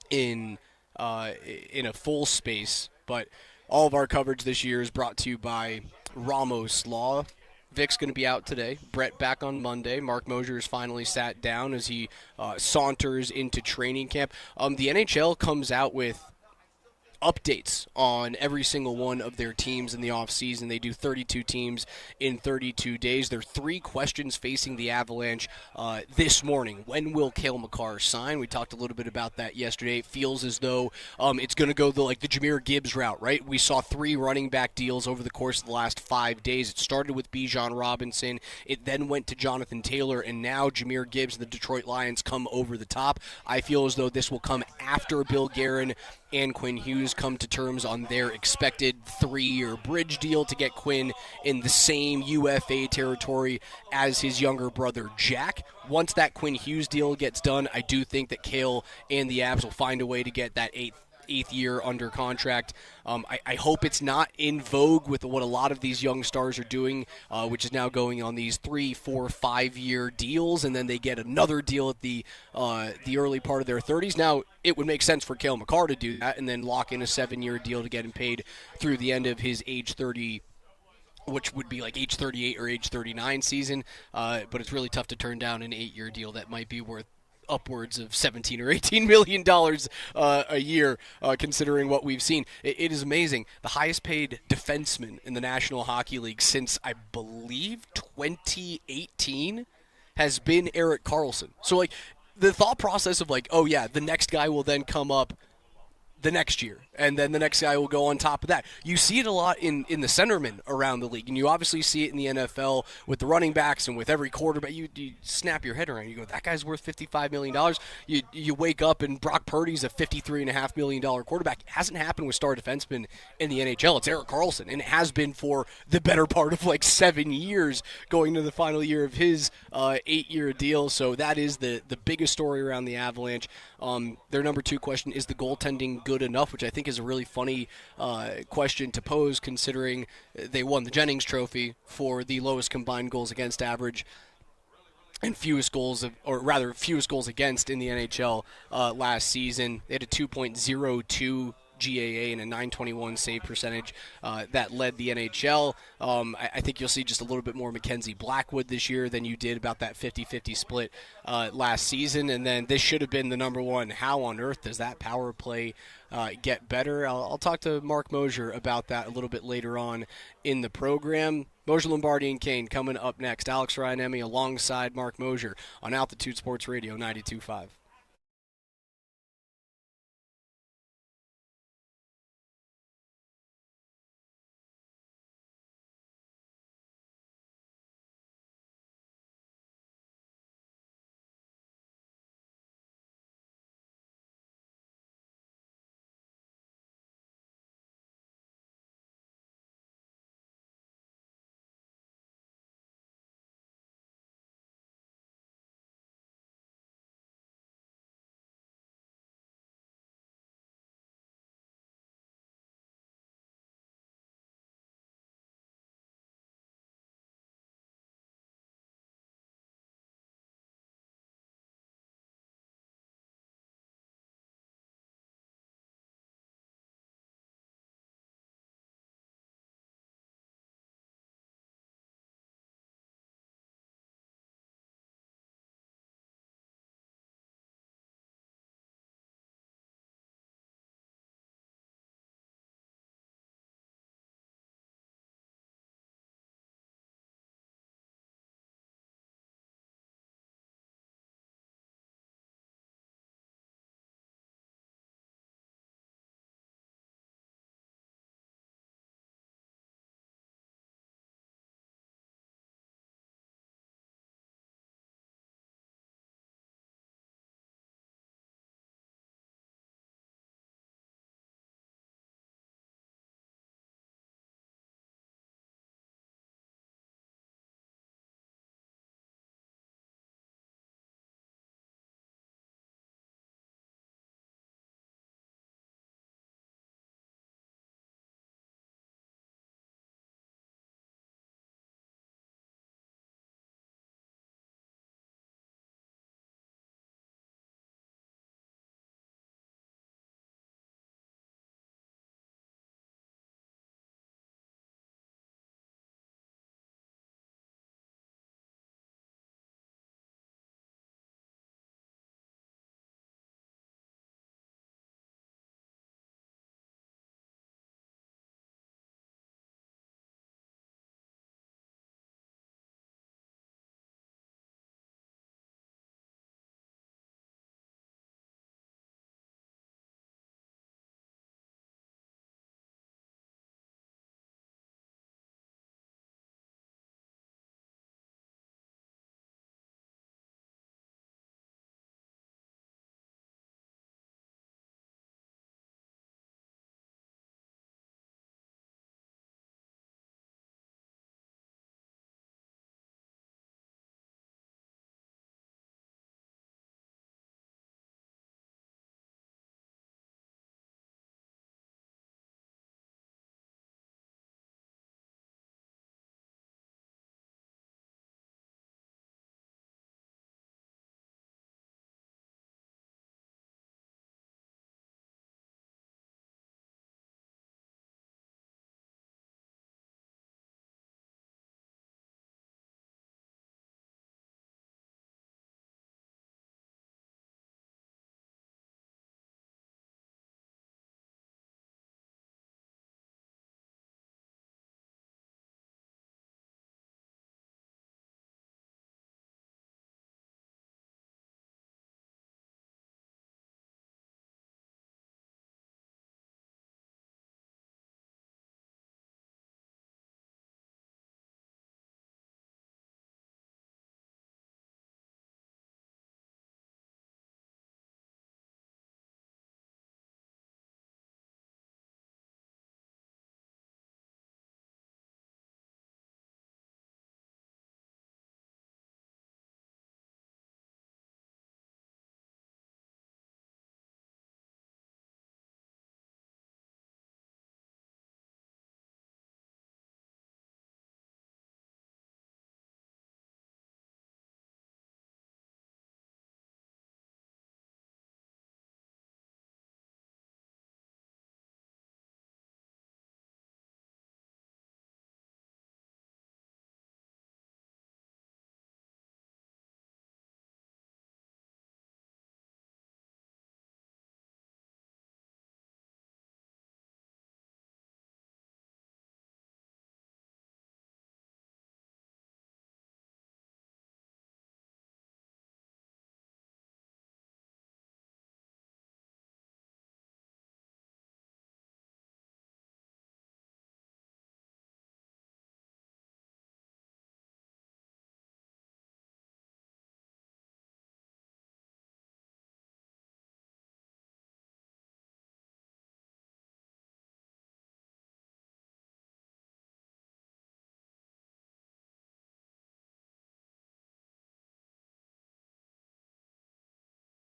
in a full space. But all of our coverage this year is brought to you by Ramos Law. Vic's going to be out today. Brett back on Monday. Mark Moser is finally sat down as he saunters into training camp. The NHL comes out with updates on every single one of their teams in the offseason. They do 32 teams in 32 days. There are 3 questions facing the Avalanche this morning. When will Cale Makar sign? We talked a little bit about that yesterday. It feels as though it's going to go the Jahmyr Gibbs route, right? We saw 3 running back deals over the course of the last 5 days. It started with Bijan Robinson. It then went to Jonathan Taylor, and now Jahmyr Gibbs and the Detroit Lions come over the top. I feel as though this will come after Bill Guerin and Quinn Hughes come to terms on their expected 3-year bridge deal to get Quinn in the same UFA territory as his younger brother Jack. Once that Quinn Hughes deal gets done, I do think that Cale and the Avs will find a way to get that eighth year under contract. I hope it's not in vogue with what a lot of these young stars are doing, which is now going on these 3, 4, 5-year deals, and then they get another deal at the early part of their 30s. Now, it would make sense for Cale Makar to do that and then lock in a 7-year deal to get him paid through the end of his age 30, which would be like age 38 or age 39 season. But it's really tough to turn down an 8-year deal that might be worth upwards of $17 or $18 million a year, considering what we've seen. It is amazing. The highest paid defenseman in the National Hockey League since, I believe, 2018 has been Erik Karlsson. So, the thought process of like, oh yeah, the next guy will then come up the next year, and then the next guy will go on top of that. You see it a lot in the centermen around the league, and you obviously see it in the NFL with the running backs and with every quarterback. You snap your head around. You go, that guy's worth $55 million. You wake up and Brock Purdy's a $53.5 million quarterback. It hasn't happened with star defensemen in the NHL. It's Erik Karlsson, and it has been for the better part of like 7 years going to the final year of his 8-year deal. So that is the biggest story around the Avalanche. Their number 2 question, is the goaltending good enough, which I think is a really funny question to pose, considering they won the Jennings Trophy for the lowest combined goals against average and fewest goals against in the NHL last season. They had a 2.02 GAA and a 921 save percentage that led the NHL. I think you'll see just a little bit more Mackenzie Blackwood this year than you did about that 50-50 split last season. And then this should have been the number one. How on earth does that power play get better? I'll talk to Mark Moser about that a little bit later on in the program. Moser, Lombardi, and Kane coming up next. Alex Ryan-Emmy alongside Mark Moser on Altitude Sports Radio 92.5.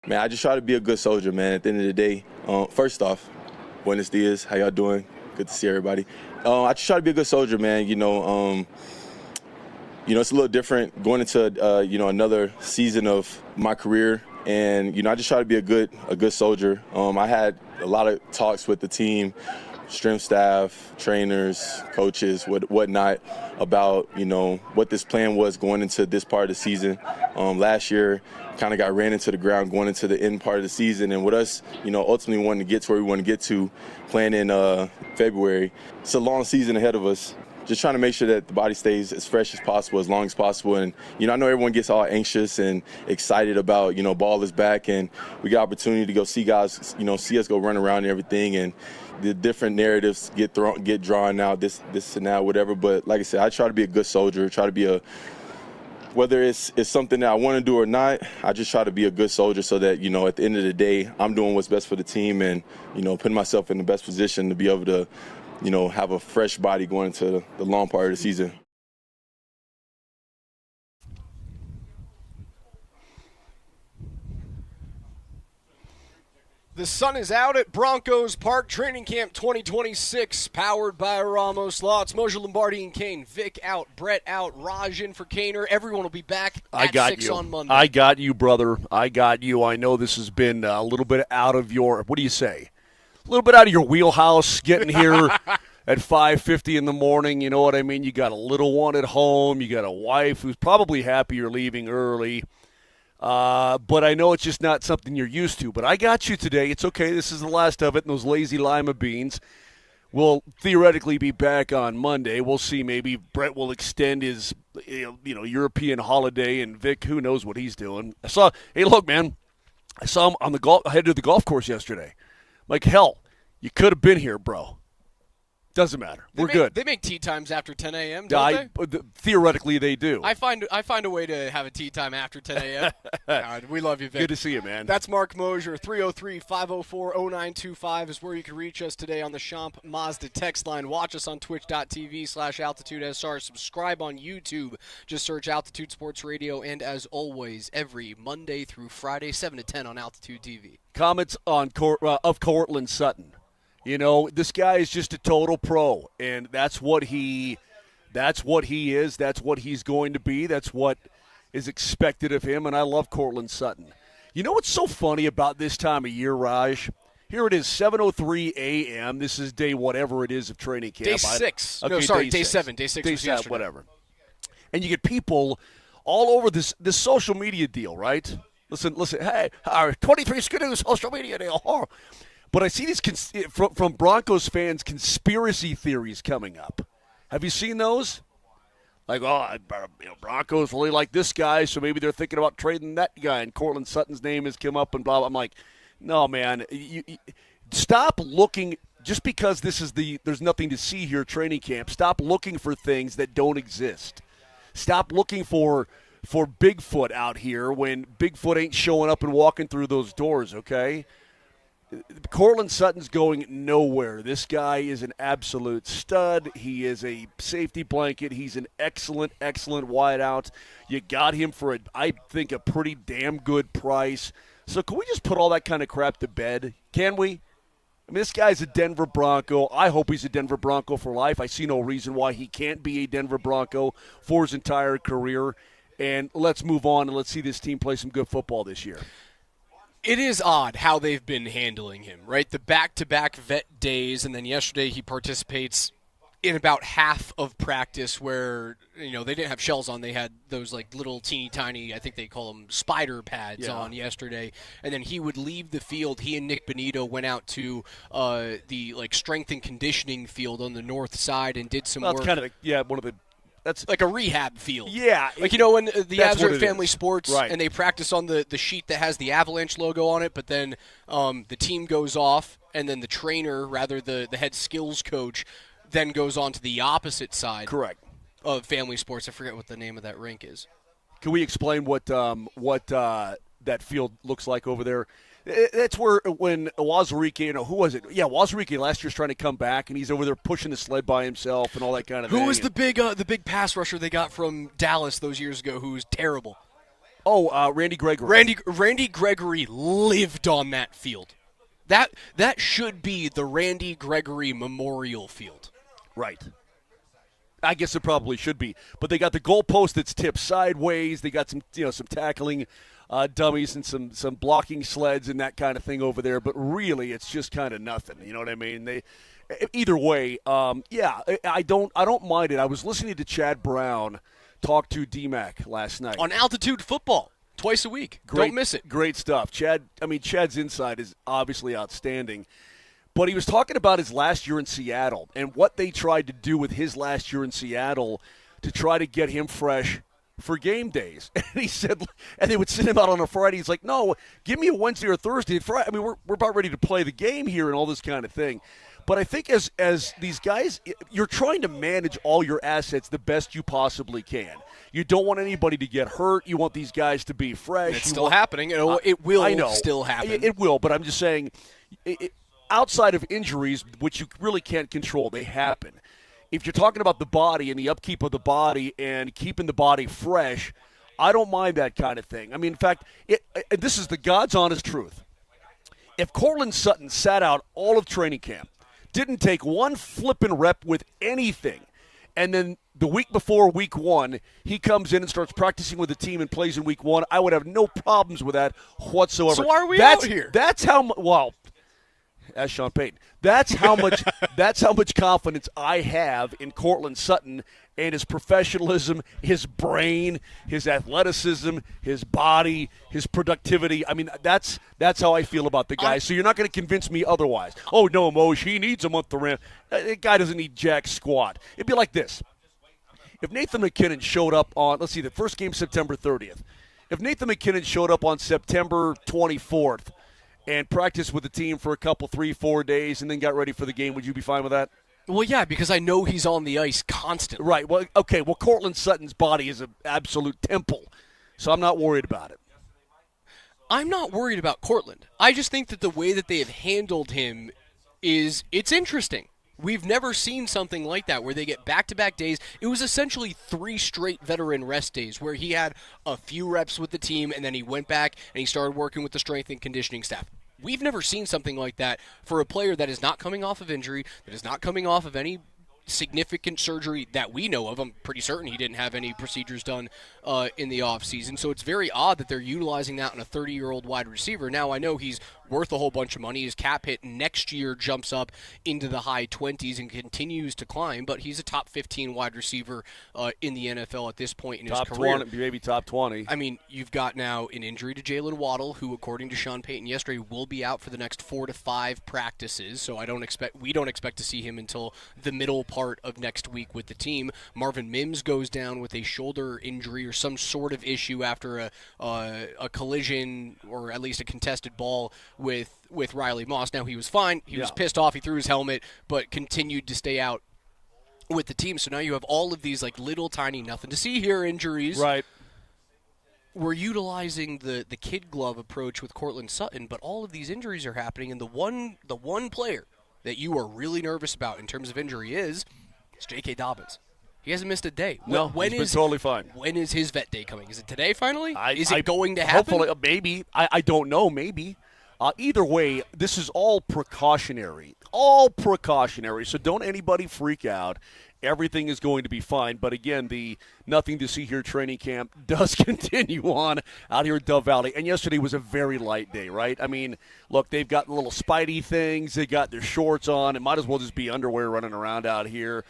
Man, I just try to be a good soldier, man. At the end of the day, first off, buenos dias, how y'all doing? Good to see everybody. I just try to be a good soldier, man. It's a little different going into another season of my career, and I just try to be a good soldier. I had a lot of talks with the team, strength staff, trainers, coaches, whatnot, about what this plan was going into this part of the season. Last year, kind of got ran into the ground going into the end part of the season, and with us, ultimately wanting to get to where we want to get to, playing in February. It's a long season ahead of us. Just trying to make sure that the body stays as fresh as possible, as long as possible. And, I know everyone gets all anxious and excited about, ball is back, and we got opportunity to go see guys, see us go run around and everything. And the different narratives get drawn out, this and that, whatever. But like I said, I try to be a good soldier, try to be whether it's something that I want to do or not, I just try to be a good soldier so that, at the end of the day, I'm doing what's best for the team and, putting myself in the best position to be able to, have a fresh body going into the long part of the season. The sun is out at Broncos Park Training Camp 2026, powered by Ramos Lots. Moser, Lombardi, and Kane. Vic out, Brett out, Raj in for Kaner. Everyone will be back at 6 on Monday. I got you, brother. I got you. I know this has been a little bit out of your, what do you say? A little bit out of your wheelhouse, getting here at 5:50 in the morning. You know what I mean? You got a little one at home. You got a wife who's probably happy you're leaving early. But I know it's just not something you're used to. But I got you today. It's okay. This is the last of it, and those lazy lima beans will theoretically be back on Monday. We'll see. Maybe Brett will extend his European holiday, and Vic, who knows what he's doing. Hey, look, man, I saw him on headed to the golf course yesterday. Like, hell, you could have been here, bro. Doesn't matter. We're good. They make tea times after 10 a.m., don't they? Theoretically, they do. I find a way to have a tea time after 10 a.m. God, we love you, Vic. Good to see you, man. That's Mark Moser. 303-504-0925 is where you can reach us today on the Champ Mazda text line. Watch us on twitch.tv/AltitudeSR. Subscribe on YouTube. Just search Altitude Sports Radio. And as always, every Monday through Friday, 7 to 10 on Altitude TV. Comments of Courtland Sutton. This guy is just a total pro, and that's what he is. That's what he's going to be. That's what is expected of him, and I love Courtland Sutton. You know what's so funny about this time of year, Raj? Here it is, 7:03 a.m. This is day whatever it is of training camp. Day 6. Okay, no, sorry, day 6. 7. Day 6 was yesterday. Whatever. And you get people all over this social media deal, right? Listen, hey, our 23 Skidoo social media deal. But I see these from Broncos fans conspiracy theories coming up. Have you seen those? Like, Broncos really like this guy, so maybe they're thinking about trading that guy, and Courtland Sutton's name has come up and blah, blah. I'm like, no, man. You stop looking just because there's nothing to see here at training camp. Stop looking for things that don't exist. Stop looking for Bigfoot out here when Bigfoot ain't showing up and walking through those doors, okay? Courtland Sutton's going nowhere. This guy is an absolute stud. He is a safety blanket. He's an excellent, excellent wideout. You got him for, I think, a pretty damn good price. So can we just put all that kind of crap to bed? Can we? I mean, this guy's a Denver Bronco. I hope he's a Denver Bronco for life. I see no reason why he can't be a Denver Bronco for his entire career. And let's move on and let's see this team play some good football this year. It is odd how they've been handling him, right? The back-to-back vet days, and then yesterday he participates in about half of practice where, they didn't have shells on. They had those, little teeny tiny, I think they call them spider pads on yesterday. And then he would leave the field. He and Nick Benito went out to the, strength and conditioning field on the north side and did some work. That's kind of, one of the – that's like a rehab field. Yeah. When the Avs are at Family Sports and they practice on the sheet that has the Avalanche logo on it, but then the team goes off and then the trainer, rather the head skills coach, then goes on to the opposite side. Correct. Of Family Sports. I forget what the name of that rink is. Can we explain what that field looks like over there? That's where when Wazirike, who was it? Yeah, Wazirike last year's trying to come back, and he's over there pushing the sled by himself and all that kind of thing. Who was the big pass rusher they got from Dallas those years ago who was terrible? Randy Gregory. Randy Gregory lived on that field. That should be the Randy Gregory Memorial Field. Right. I guess it probably should be. But they got the goalpost that's tipped sideways. They got some tackling dummies and some blocking sleds and that kind of thing over there. But really, it's just kind of nothing. You know what I mean? Either way, I don't mind it. I was listening to Chad Brown talk to DMac last night On Altitude Football. Twice a week. Don't miss it. Great stuff. Chad's insight is obviously outstanding. But he was talking about his last year in Seattle and what they tried to do with his last year in Seattle to try to get him fresh for game days. And he said, and they would send him out on a Friday. He's like, no, give me a Wednesday or Thursday. Friday. I mean, we're about ready to play the game here and all this kind of thing. But I think as these guys, you're trying to manage all your assets the best you possibly can. You don't want anybody to get hurt. You want these guys to be fresh. It's still happening. It will still happen. It will, but I'm just saying, outside of injuries, which you really can't control, they happen. If you're talking about the body and the upkeep of the body and keeping the body fresh, I don't mind that kind of thing. I mean, in fact, this is the God's honest truth. If Cortland Sutton sat out all of training camp, didn't take one flippin' rep with anything, and then the week before week one, he comes in and starts practicing with the team and plays in week one, I would have no problems with that whatsoever. So why are we out here? That's how well, as Sean Payton, that's how much confidence I have in Cortland Sutton and his professionalism, his brain, his athleticism, his body, his productivity. I mean, that's how I feel about the guy. So you're not going to convince me otherwise. Oh, no, Moj, he needs a month to ramp. That guy doesn't need jack squat. It'd be like this. If Nathan McKinnon showed up on, let's see, the first game September 30th. If Nathan McKinnon showed up on September 24th and practiced with the team for a couple, 3-4 days, and then got ready for the game, would you be fine with that? Well, yeah, because I know he's on the ice constantly. Right. Well, okay. Well, Cortland Sutton's body is an absolute temple, so I'm not worried about it. I'm not worried about Cortland. I just think that the way that they have handled him it's interesting. We've never seen something like that where they get back-to-back days. It was essentially 3 straight veteran rest days where he had a few reps with the team, and then he went back and he started working with the strength and conditioning staff. We've never seen something like that for a player that is not coming off of injury, that is not coming off of any significant surgery that we know of. I'm pretty certain he didn't have any procedures done in the offseason. So it's very odd that they're utilizing that on a 30-year-old wide receiver. Now, I know he's worth a whole bunch of money. His cap hit next year jumps up into the high 20s and continues to climb, but he's a top 15 wide receiver in the NFL at this point in his career. Top 20, maybe top 20. I mean, you've got now an injury to Jalen Waddle, who, according to Sean Payton yesterday, will be out for the next 4 to 5 practices. So we don't expect to see him until the middle part of next week with the team. Marvin Mims goes down with a shoulder injury or some sort of issue after a collision or at least a contested ball with Riley Moss. Now, he was fine. He was pissed off. He threw his helmet, but continued to stay out with the team. So now you have all of these like little tiny nothing to see here injuries. Right. We're utilizing the kid glove approach with Cortland Sutton, but all of these injuries are happening, and the one player that you are really nervous about in terms of injury is J.K. Dobbins. He hasn't missed a day. No, he's been totally fine. When is his vet day coming? Is it today finally? Is it going to happen? Hopefully, maybe. I don't know, maybe. Either way, this is all precautionary. All precautionary, so don't anybody freak out. Everything is going to be fine. But again, the nothing to see here training camp does continue on out here in Dove Valley. And yesterday was a very light day, right? I mean, look, they've got little Spidey things. They got their shorts on. It might as well just be underwear running around out here.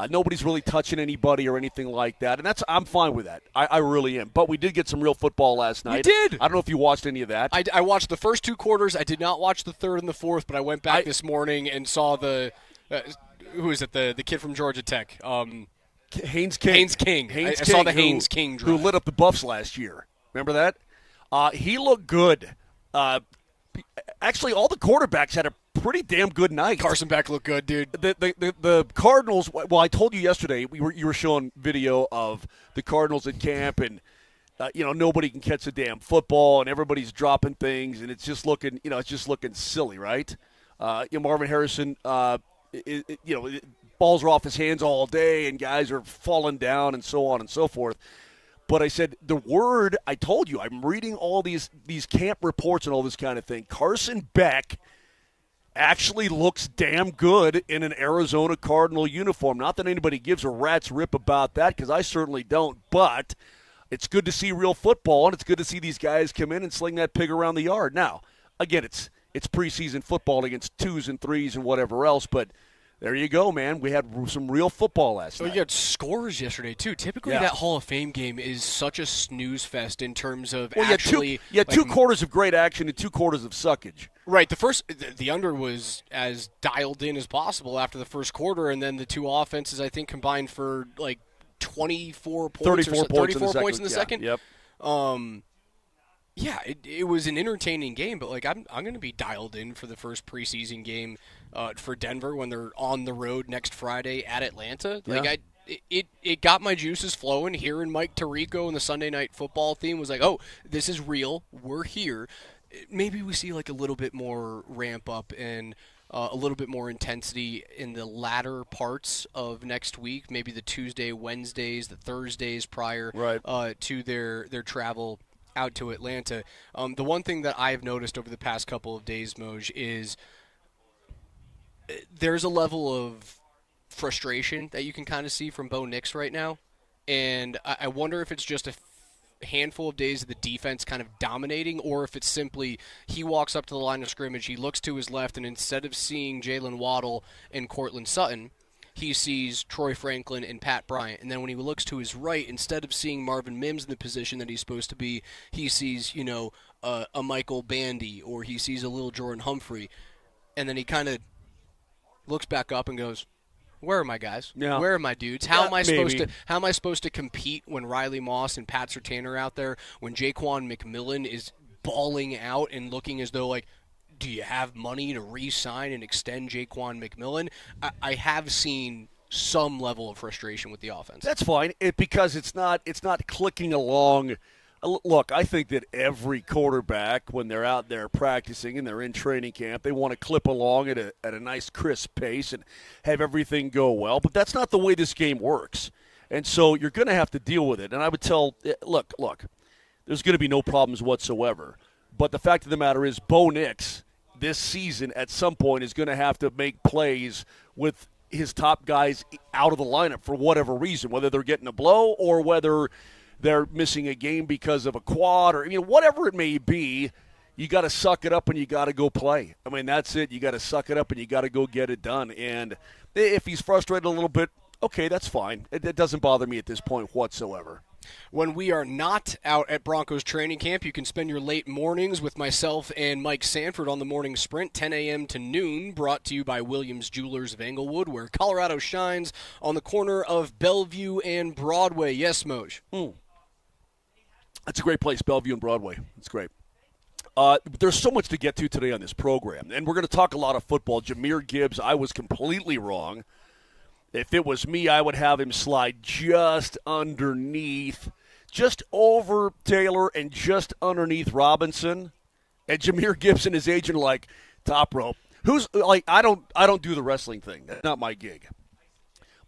Nobody's really touching anybody or anything like that. And I'm fine with that. I really am. But we did get some real football last night. We did. I don't know if you watched any of that. I watched the first 2 quarters. I did not watch the third and the fourth, but I went back this morning and saw the who is it? The kid from Georgia Tech. Haynes King. I saw the Haynes King drive. Who lit up the Buffs last year. Remember that? He looked good. Actually, all the quarterbacks had a pretty damn good night. Carson Beck looked good, dude. The Cardinals, well, I told you yesterday, you were showing video of the Cardinals at camp, and nobody can catch a damn football, and everybody's dropping things, and it's just looking, silly, right? Marvin Harrison, balls are off his hands all day, and guys are falling down, and so on and so forth. But I said, the word, I told you, I'm reading all these camp reports and all this kind of thing. Carson Beck actually looks damn good in an Arizona Cardinal uniform. Not that anybody gives a rat's rip about that, because I certainly don't, but it's good to see real football, and it's good to see these guys come in and sling that pig around the yard. Now, again, it's preseason football against 2s and 3s and whatever else, but there you go, man. We had some real football last night. You had scores yesterday, too. Typically, that Hall of Fame game is such a snooze fest in terms of actually. You had 2 quarters of great action and 2 quarters of suckage. Right. The under was as dialed in as possible after the first quarter, and then the 2 offenses, I think, combined for 24 points. 34 points in the second. Yep. Yeah, it was an entertaining game, but I'm going to be dialed in for the first preseason game for Denver when they're on the road next Friday at Atlanta. It got my juices flowing. Hearing Mike Tirico and the Sunday Night Football theme was like, oh, this is real. We're here. Maybe we see a little bit more ramp up and a little bit more intensity in the latter parts of next week. Maybe the Tuesday, Wednesdays, the Thursdays prior to their travel out to Atlanta. The one thing that I've noticed over the past couple of days, Moj, is there's a level of frustration that you can kind of see from Bo Nix right now, and I wonder if it's just a handful of days of the defense kind of dominating, or if it's simply he walks up to the line of scrimmage, he looks to his left, and instead of seeing Jalen Waddle and Cortland Sutton, he sees Troy Franklin and Pat Bryant. And then when he looks to his right, instead of seeing Marvin Mims in the position that he's supposed to be, he sees, a Michael Bandy, or he sees a little Jordan Humphrey. And then he kind of looks back up and goes, where are my guys? Yeah. Where are my dudes? How am I supposed to compete when Riley Moss and Pat Surtain are out there, when Jaquan McMillan is balling out and looking as though do you have money to re-sign and extend Jaquan McMillan? I have seen some level of frustration with the offense. That's fine, because it's not clicking along. Look, I think that every quarterback, when they're out there practicing and they're in training camp, they want to clip along at a nice, crisp pace and have everything go well. But that's not the way this game works. And so you're going to have to deal with it. And I would tell, look, there's going to be no problems whatsoever. But the fact of the matter is, Bo Nix this season at some point is going to have to make plays with his top guys out of the lineup for whatever reason, whether they're getting a blow or whether they're missing a game because of a quad or whatever it may be. You got to suck it up and you got to go play. I mean, that's it. You got to suck it up and you got to go get it done. And if he's frustrated a little bit, okay, that's fine. It doesn't bother me at this point whatsoever. When we are not out at Broncos training camp, you can spend your late mornings with myself and Mike Sanford on the morning sprint, 10 a.m. to noon, brought to you by Williams Jewelers of Englewood, where Colorado shines, on the corner of Bellevue and Broadway. Yes, Moj. That's a great place, Bellevue and Broadway. It's great. There's so much to get to today on this program, and we're going to talk a lot of football. Jahmyr Gibbs, I was completely wrong. If it was me, I would have him slide just underneath, just over Taylor and just underneath Robinson. And Jahmyr Gibbs and his agent top rope. Who's I don't do the wrestling thing. That's not my gig.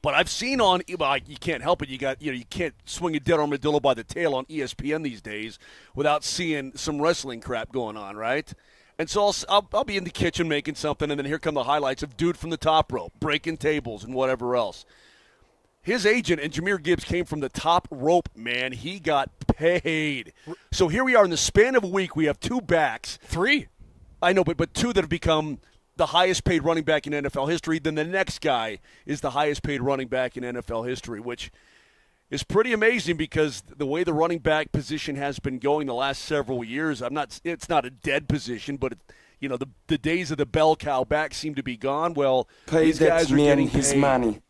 But I've seen you can't help it. You can't swing a dead armadillo by the tail on ESPN these days without seeing some wrestling crap going on, right? And so I'll be in the kitchen making something, and then here come the highlights of dude from the top rope, breaking tables and whatever else. His agent and Jahmyr Gibbs came from the top rope, man. He got paid. So here we are in the span of a week. We have 2 backs. 3. I know, but 2 that have become the highest paid running back in NFL history. Then the next guy is the highest paid running back in NFL history, which is pretty amazing because the way the running back position has been going the last several years, it's not a dead position, but the days of the bell cow back seem to be gone. Well, these guys are getting his money.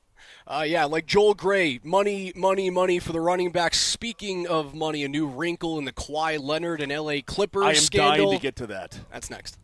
Like Joel Gray, money for the running back. Speaking of money, a new wrinkle in the Kawhi Leonard and LA Clippers scandal. I am dying to get to that. That's next.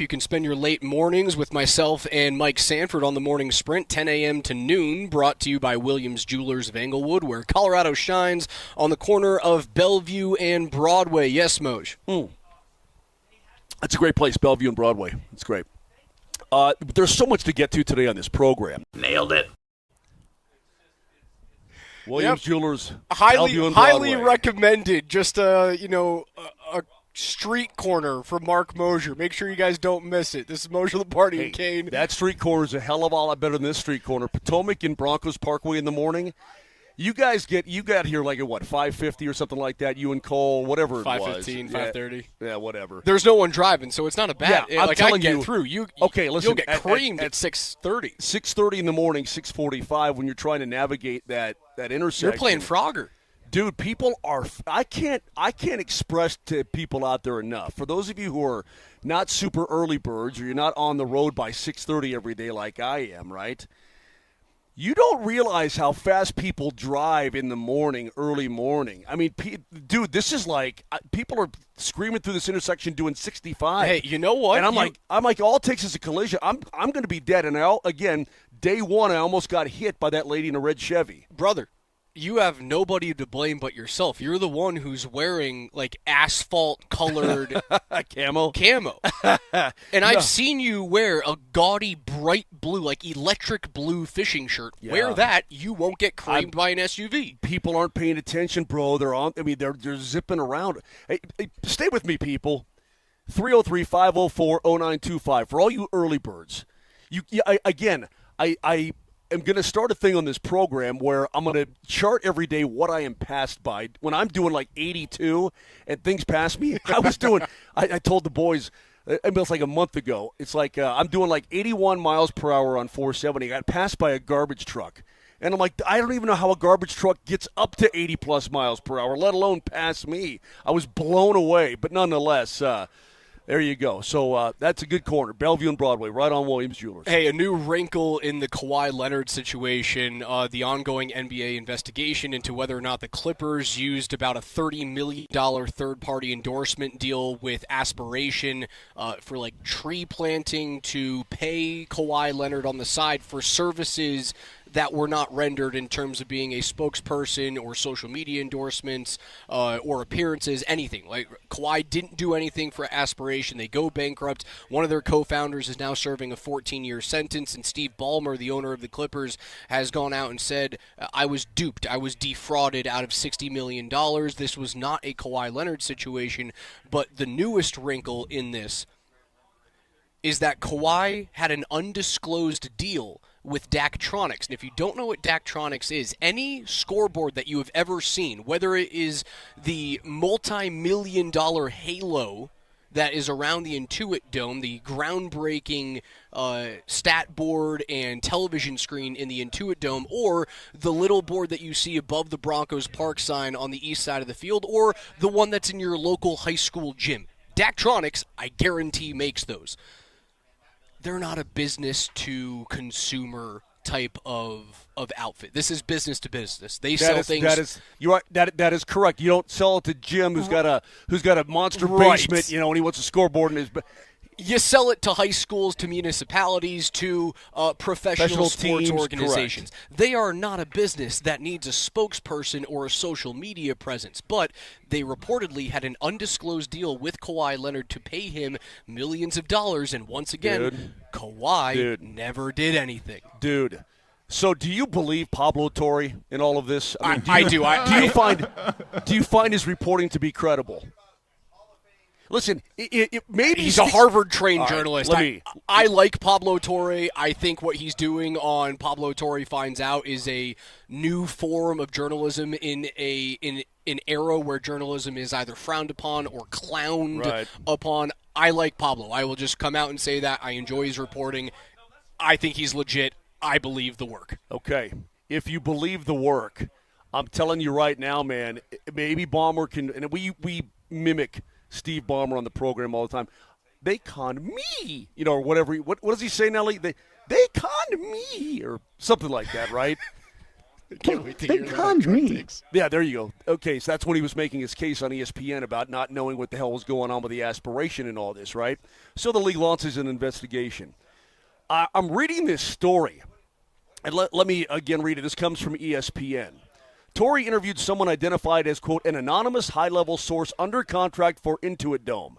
You can spend your late mornings with myself and Mike Sanford on the morning sprint, 10 a.m. to noon, brought to you by Williams Jewelers of Englewood, where Colorado shines on the corner of Bellevue and Broadway. Yes, Moj. That's a great place, Bellevue and Broadway. It's great. There's so much to get to today on this program. Nailed it. Williams Jewelers, Bellevue and Broadway. Highly recommended. Just a street corner for Mark Moser. Make sure you guys don't miss it. This is Moser, Lombardi, and Kane. That street corner is a hell of a lot better than this street corner. Potomac and Broncos Parkway in the morning. You got here like at what, 5:50 or something like that? You and Cole, whatever it was. 5:15, 5:30. Yeah, whatever. There's no one driving, so it's not a bad. Yeah, I'm telling I can you. get through. Okay, listen. You'll get creamed at 6:30. 6:30 in the morning, 6:45 when you're trying to navigate that intersection. You're playing Frogger. Dude, people are – I can't express to people out there enough. For those of you who are not super early birds or you're not on the road by 6:30 every day like I am, right, you don't realize how fast people drive in the morning, early morning. I mean, dude, this is like people are screaming through this intersection doing 65. Hey, you know what? And I'm like, all it takes is a collision. I'm going to be dead. And again, day one, I almost got hit by that lady in a red Chevy. Brother. You have nobody to blame but yourself. You're the one who's wearing, like, asphalt-colored camo. And I've seen you wear a gaudy, bright blue, like electric blue fishing shirt. Yeah. Wear that, you won't get creamed by an SUV. People aren't paying attention, bro. They're zipping around. Hey, stay with me, people. 303-504-0925 for all you early birds. I'm going to start a thing on this program where I'm going to chart every day what I am passed by. When I'm doing like 82 and things pass me, I told the boys, it was like a month ago, it's like I'm doing like 81 miles per hour on 470. I got passed by a garbage truck. And I'm like, I don't even know how a garbage truck gets up to 80-plus miles per hour, let alone pass me. I was blown away. But nonetheless, there you go. So that's a good corner. Bellevue and Broadway, right on Williams Jewelers. Hey, a new wrinkle in the Kawhi Leonard situation, the ongoing NBA investigation into whether or not the Clippers used about a $30 million third-party endorsement deal with Aspiration for, like, tree planting to pay Kawhi Leonard on the side for services that were not rendered in terms of being a spokesperson or social media endorsements or appearances, anything. Like, Kawhi didn't do anything for Aspiration. They go bankrupt. One of their co-founders is now serving a 14-year sentence, and Steve Ballmer, the owner of the Clippers, has gone out and said, I was duped. I was defrauded out of $60 million. This was not a Kawhi Leonard situation, but the newest wrinkle in this is that Kawhi had an undisclosed deal with Daktronics. And if you don't know what Daktronics is, any scoreboard that you have ever seen, whether it is the multi-million-dollar halo that is around the Intuit Dome, the groundbreaking stat board and television screen in the Intuit Dome, or the little board that you see above the Broncos Park sign on the east side of the field, or the one that's in your local high school gym. Daktronics, I guarantee, makes those. They're not a business-to-consumer type of outfit. This is business to business. They sell things. That is correct. You don't sell it to Jim, who's got a monster basement, and he wants a scoreboard in his. You sell it to high schools, to municipalities, to professional sports teams, organizations. Correct. They are not a business that needs a spokesperson or a social media presence, but they reportedly had an undisclosed deal with Kawhi Leonard to pay him millions of dollars, and once again, Kawhi never did anything. Dude. So do you believe Pablo Torre in all of this? I do. Do you find his reporting to be credible? Listen, maybe he's a Harvard-trained journalist. Right, I like Pablo Torre. I think what he's doing on Pablo Torre Finds Out is a new form of journalism in an era where journalism is either frowned upon or clowned upon. I like Pablo. I will just come out and say that. I enjoy his reporting. I think he's legit. I believe the work. Okay. If you believe the work, I'm telling you right now, man, maybe Ballmer can – and we mimic – Steve Ballmer on the program all the time. They conned me, or whatever. What does he say, Nelly? They conned me, or something like that, right? Can't wait to hear They that conned on me. Takes. Yeah, there you go. Okay, so that's when he was making his case on ESPN about not knowing what the hell was going on with the aspiration and all this, right? So the league launches an investigation. I'm reading this story, and let me again read it. This comes from ESPN. Torrey interviewed someone identified as, quote, an anonymous high-level source under contract for Intuit Dome,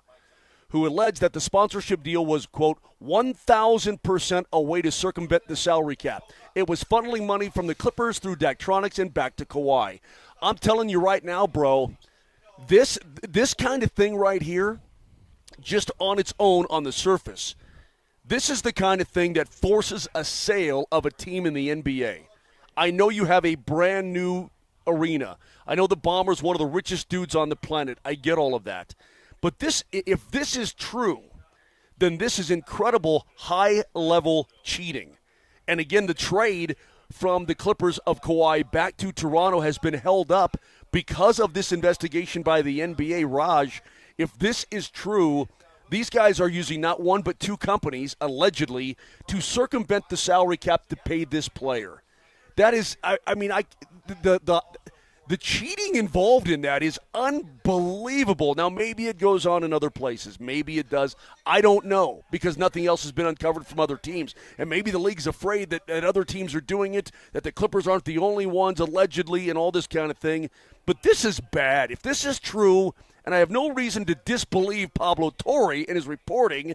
who alleged that the sponsorship deal was, quote, 1,000% a way to circumvent the salary cap. It was funneling money from the Clippers through Daktronics and back to Kawhi. I'm telling you right now, bro, this kind of thing right here, just on its own on the surface, this is the kind of thing that forces a sale of a team in the NBA. I know you have a brand new arena. I know the Bombers one of the richest dudes on the planet. I get all of that. But if this is true, then this is incredible high-level cheating. And again, the trade from the Clippers of Kawhi back to Toronto has been held up because of this investigation by the NBA. Raj, if this is true, these guys are using not one but two companies, allegedly, to circumvent the salary cap to pay this player. That is, the cheating involved in that is unbelievable. Now, maybe it goes on in other places. Maybe it does. I don't know, because nothing else has been uncovered from other teams. And maybe the league's afraid that other teams are doing it, that the Clippers aren't the only ones, allegedly, and all this kind of thing. But this is bad. If this is true, and I have no reason to disbelieve Pablo Torre in his reporting,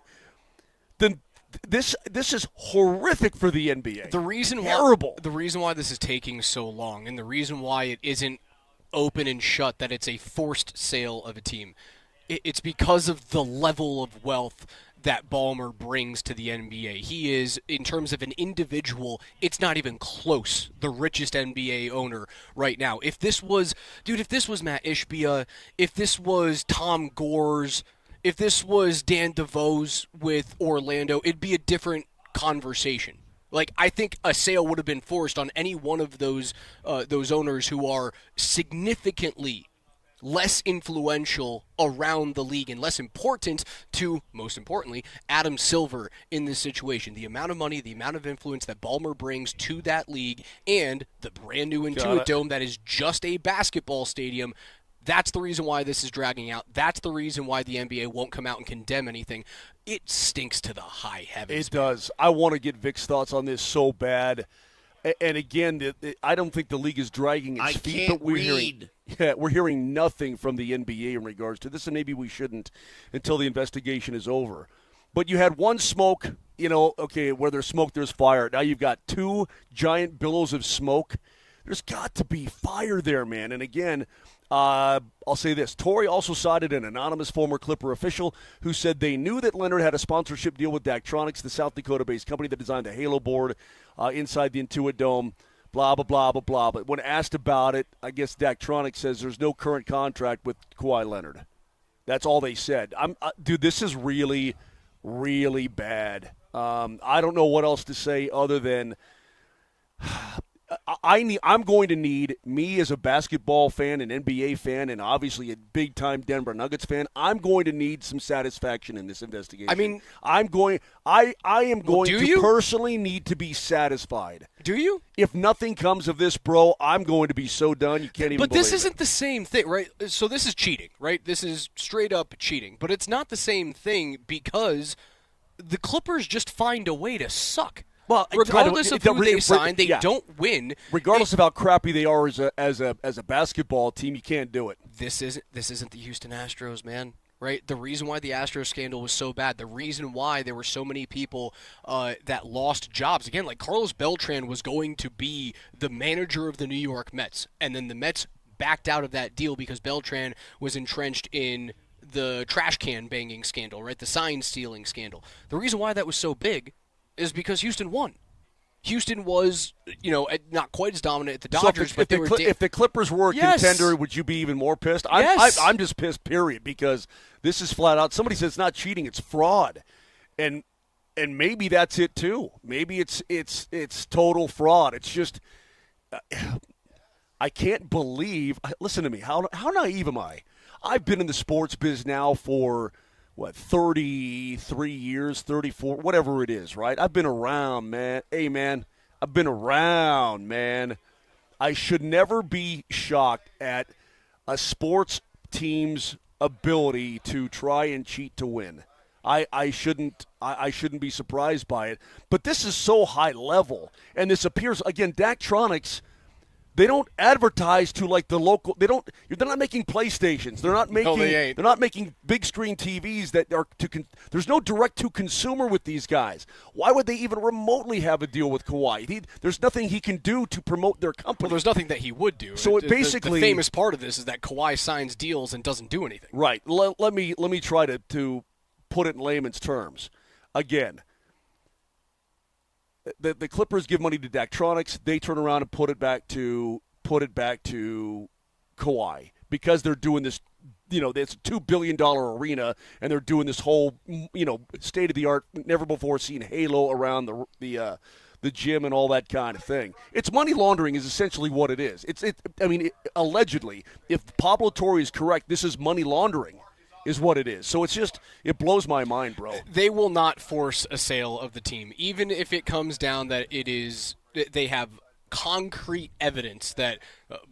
then this is horrific for the NBA. The reason why this is taking so long, and the reason why it isn't open and shut, that it's a forced sale of a team, it's because of the level of wealth that Ballmer brings to the NBA. He is, in terms of an individual, it's not even close, the richest NBA owner right now. If this was Matt Ishbia, if this was Tom Gores, if this was Dan DeVos with Orlando, it'd be a different conversation. Like, I think a sale would have been forced on any one of those owners who are significantly less influential around the league and less important to, most importantly, Adam Silver in this situation. The amount of money, the amount of influence that Ballmer brings to that league, and the brand new Intuit Dome that is just a basketball stadium. That's the reason why this is dragging out. That's the reason why the NBA won't come out and condemn anything. It stinks to the high heavens. It does. I want to get Vic's thoughts on this so bad. And again, I don't think the league is dragging its feet. But we're hearing nothing from the NBA in regards to this, and maybe we shouldn't until the investigation is over. But you had one smoke, where there's smoke, there's fire. Now you've got two giant billows of smoke. There's got to be fire there, man. And again, I'll say this. Torrey also cited an anonymous former Clipper official who said they knew that Leonard had a sponsorship deal with Daktronics, the South Dakota-based company that designed the Halo board inside the Intuit Dome, blah, blah, blah, blah, blah. But when asked about it, I guess Daktronics says there's no current contract with Kawhi Leonard. That's all they said. Dude, this is really, really bad. I don't know what else to say other than I'm going to need, me as a basketball fan, an NBA fan, and obviously a big-time Denver Nuggets fan, I'm going to need some satisfaction in this investigation. I mean, I am going to personally need to be satisfied. Do you? If nothing comes of this, bro, I'm going to be so done you can't even believe it. But this isn't the same thing, right? So this is cheating, right? This is straight-up cheating. But it's not the same thing because the Clippers just find a way to suck. Well, regardless of who they sign, they don't win. Regardless of how crappy they are as a basketball team, you can't do it. This isn't the Houston Astros, man. Right? The reason why the Astros scandal was so bad, the reason why there were so many people that lost jobs, again, like Carlos Beltran was going to be the manager of the New York Mets, and then the Mets backed out of that deal because Beltran was entrenched in the trash can banging scandal, right? The sign stealing scandal. The reason why that was so big is because Houston won. Houston was, not quite as dominant at the Dodgers, but if the Clippers were a contender, would you be even more pissed? I'm just pissed, period, because this is flat out. Somebody says it's not cheating, it's fraud, and maybe that's it too. Maybe it's total fraud. It's just I can't believe. Listen to me. How naive am I? I've been in the sports biz now for 33 years, 34, whatever it is, right? I've been around, man. Hey, man, I've been around, man. I should never be shocked at a sports team's ability to try and cheat to win. I shouldn't be surprised by it. But this is so high level, and this appears again. Daktronics, they don't advertise to like the local. They're not making PlayStations. They're not making. No, they ain't. They're not making big screen TVs that are to. There's no direct to consumer with these guys. Why would they even remotely have a deal with Kawhi? There's nothing he can do to promote their company. Well, there's nothing that he would do. So it basically the famous part of this is that Kawhi signs deals and doesn't do anything. Right. Let me try to put it in layman's terms. Again, the Clippers give money to Daktronics. They turn around and put it back to Kawhi because they're doing this. It's a $2 billion arena, and they're doing this whole state of the art, never before seen halo around the gym and all that kind of thing. It's money laundering is essentially what it is. Allegedly, if Pablo Torre is correct, this is money laundering. Is what it is. So it blows my mind, bro. They will not force a sale of the team, even if it comes down that they have concrete evidence that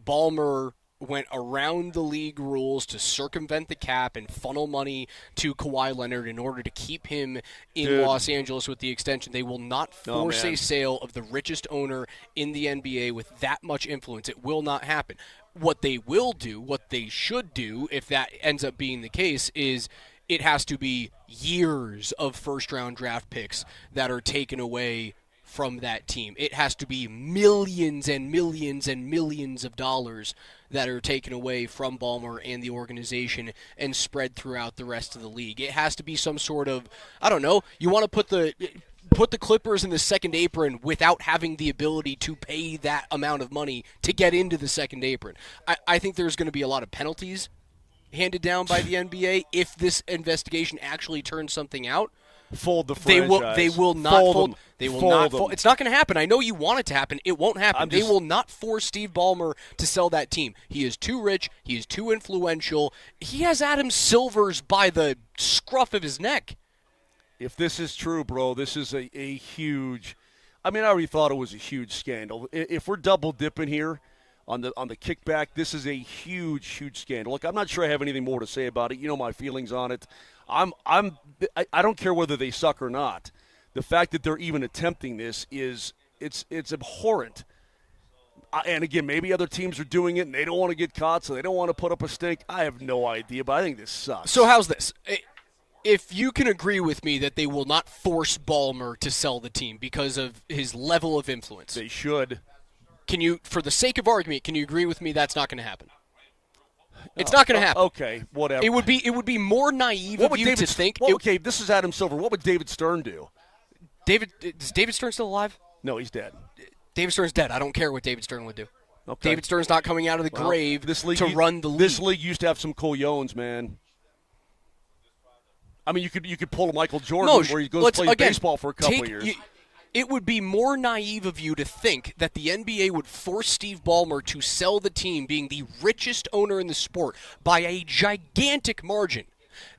Ballmer went around the league rules to circumvent the cap and funnel money to Kawhi Leonard in order to keep him in Los Angeles with the extension. They will not force a sale of the richest owner in the NBA with that much influence. It will not happen. What they will do, what they should do, if that ends up being the case, is it has to be years of first-round draft picks that are taken away from that team. It has to be millions and millions and millions of dollars that are taken away from Ballmer and the organization and spread throughout the rest of the league. It has to be some sort of, I don't know, you want to put the Clippers in the second apron without having the ability to pay that amount of money to get into the second apron. I think there's going to be a lot of penalties handed down by the NBA if this investigation actually turns something out. Fold the franchise. They will not fold. They will not fold. It's not going to happen. I know you want it to happen. It won't happen. They will not force Steve Ballmer to sell that team. He is too rich. He is too influential. He has Adam Silver's by the scruff of his neck. If this is true, bro, this is a huge – I already thought it was a huge scandal. If we're double-dipping here on the kickback, this is a huge, huge scandal. Look, I'm not sure I have anything more to say about it. You know my feelings on it. I don't care whether they suck or not. The fact that they're even attempting this it's abhorrent. And again, maybe other teams are doing it and they don't want to get caught, so they don't want to put up a stink. I have no idea, but I think this sucks. So how's this? If you can agree with me that they will not force Ballmer to sell the team because of his level of influence. They should. Can you, for the sake of argument, can you agree with me that's not going to happen? It's not going to happen. Okay, whatever. It would be more naive of you to think. Okay, this is Adam Silver. What would David Stern do? Is David Stern still alive? No, he's dead. David Stern's dead. I don't care what David Stern would do. Okay. David Stern's not coming out of the grave to run the league. This league used to have some Coyones, man. You could pull a Michael Jordan where he goes play baseball for a couple of years. It would be more naive of you to think that the NBA would force Steve Ballmer to sell the team, being the richest owner in the sport, by a gigantic margin,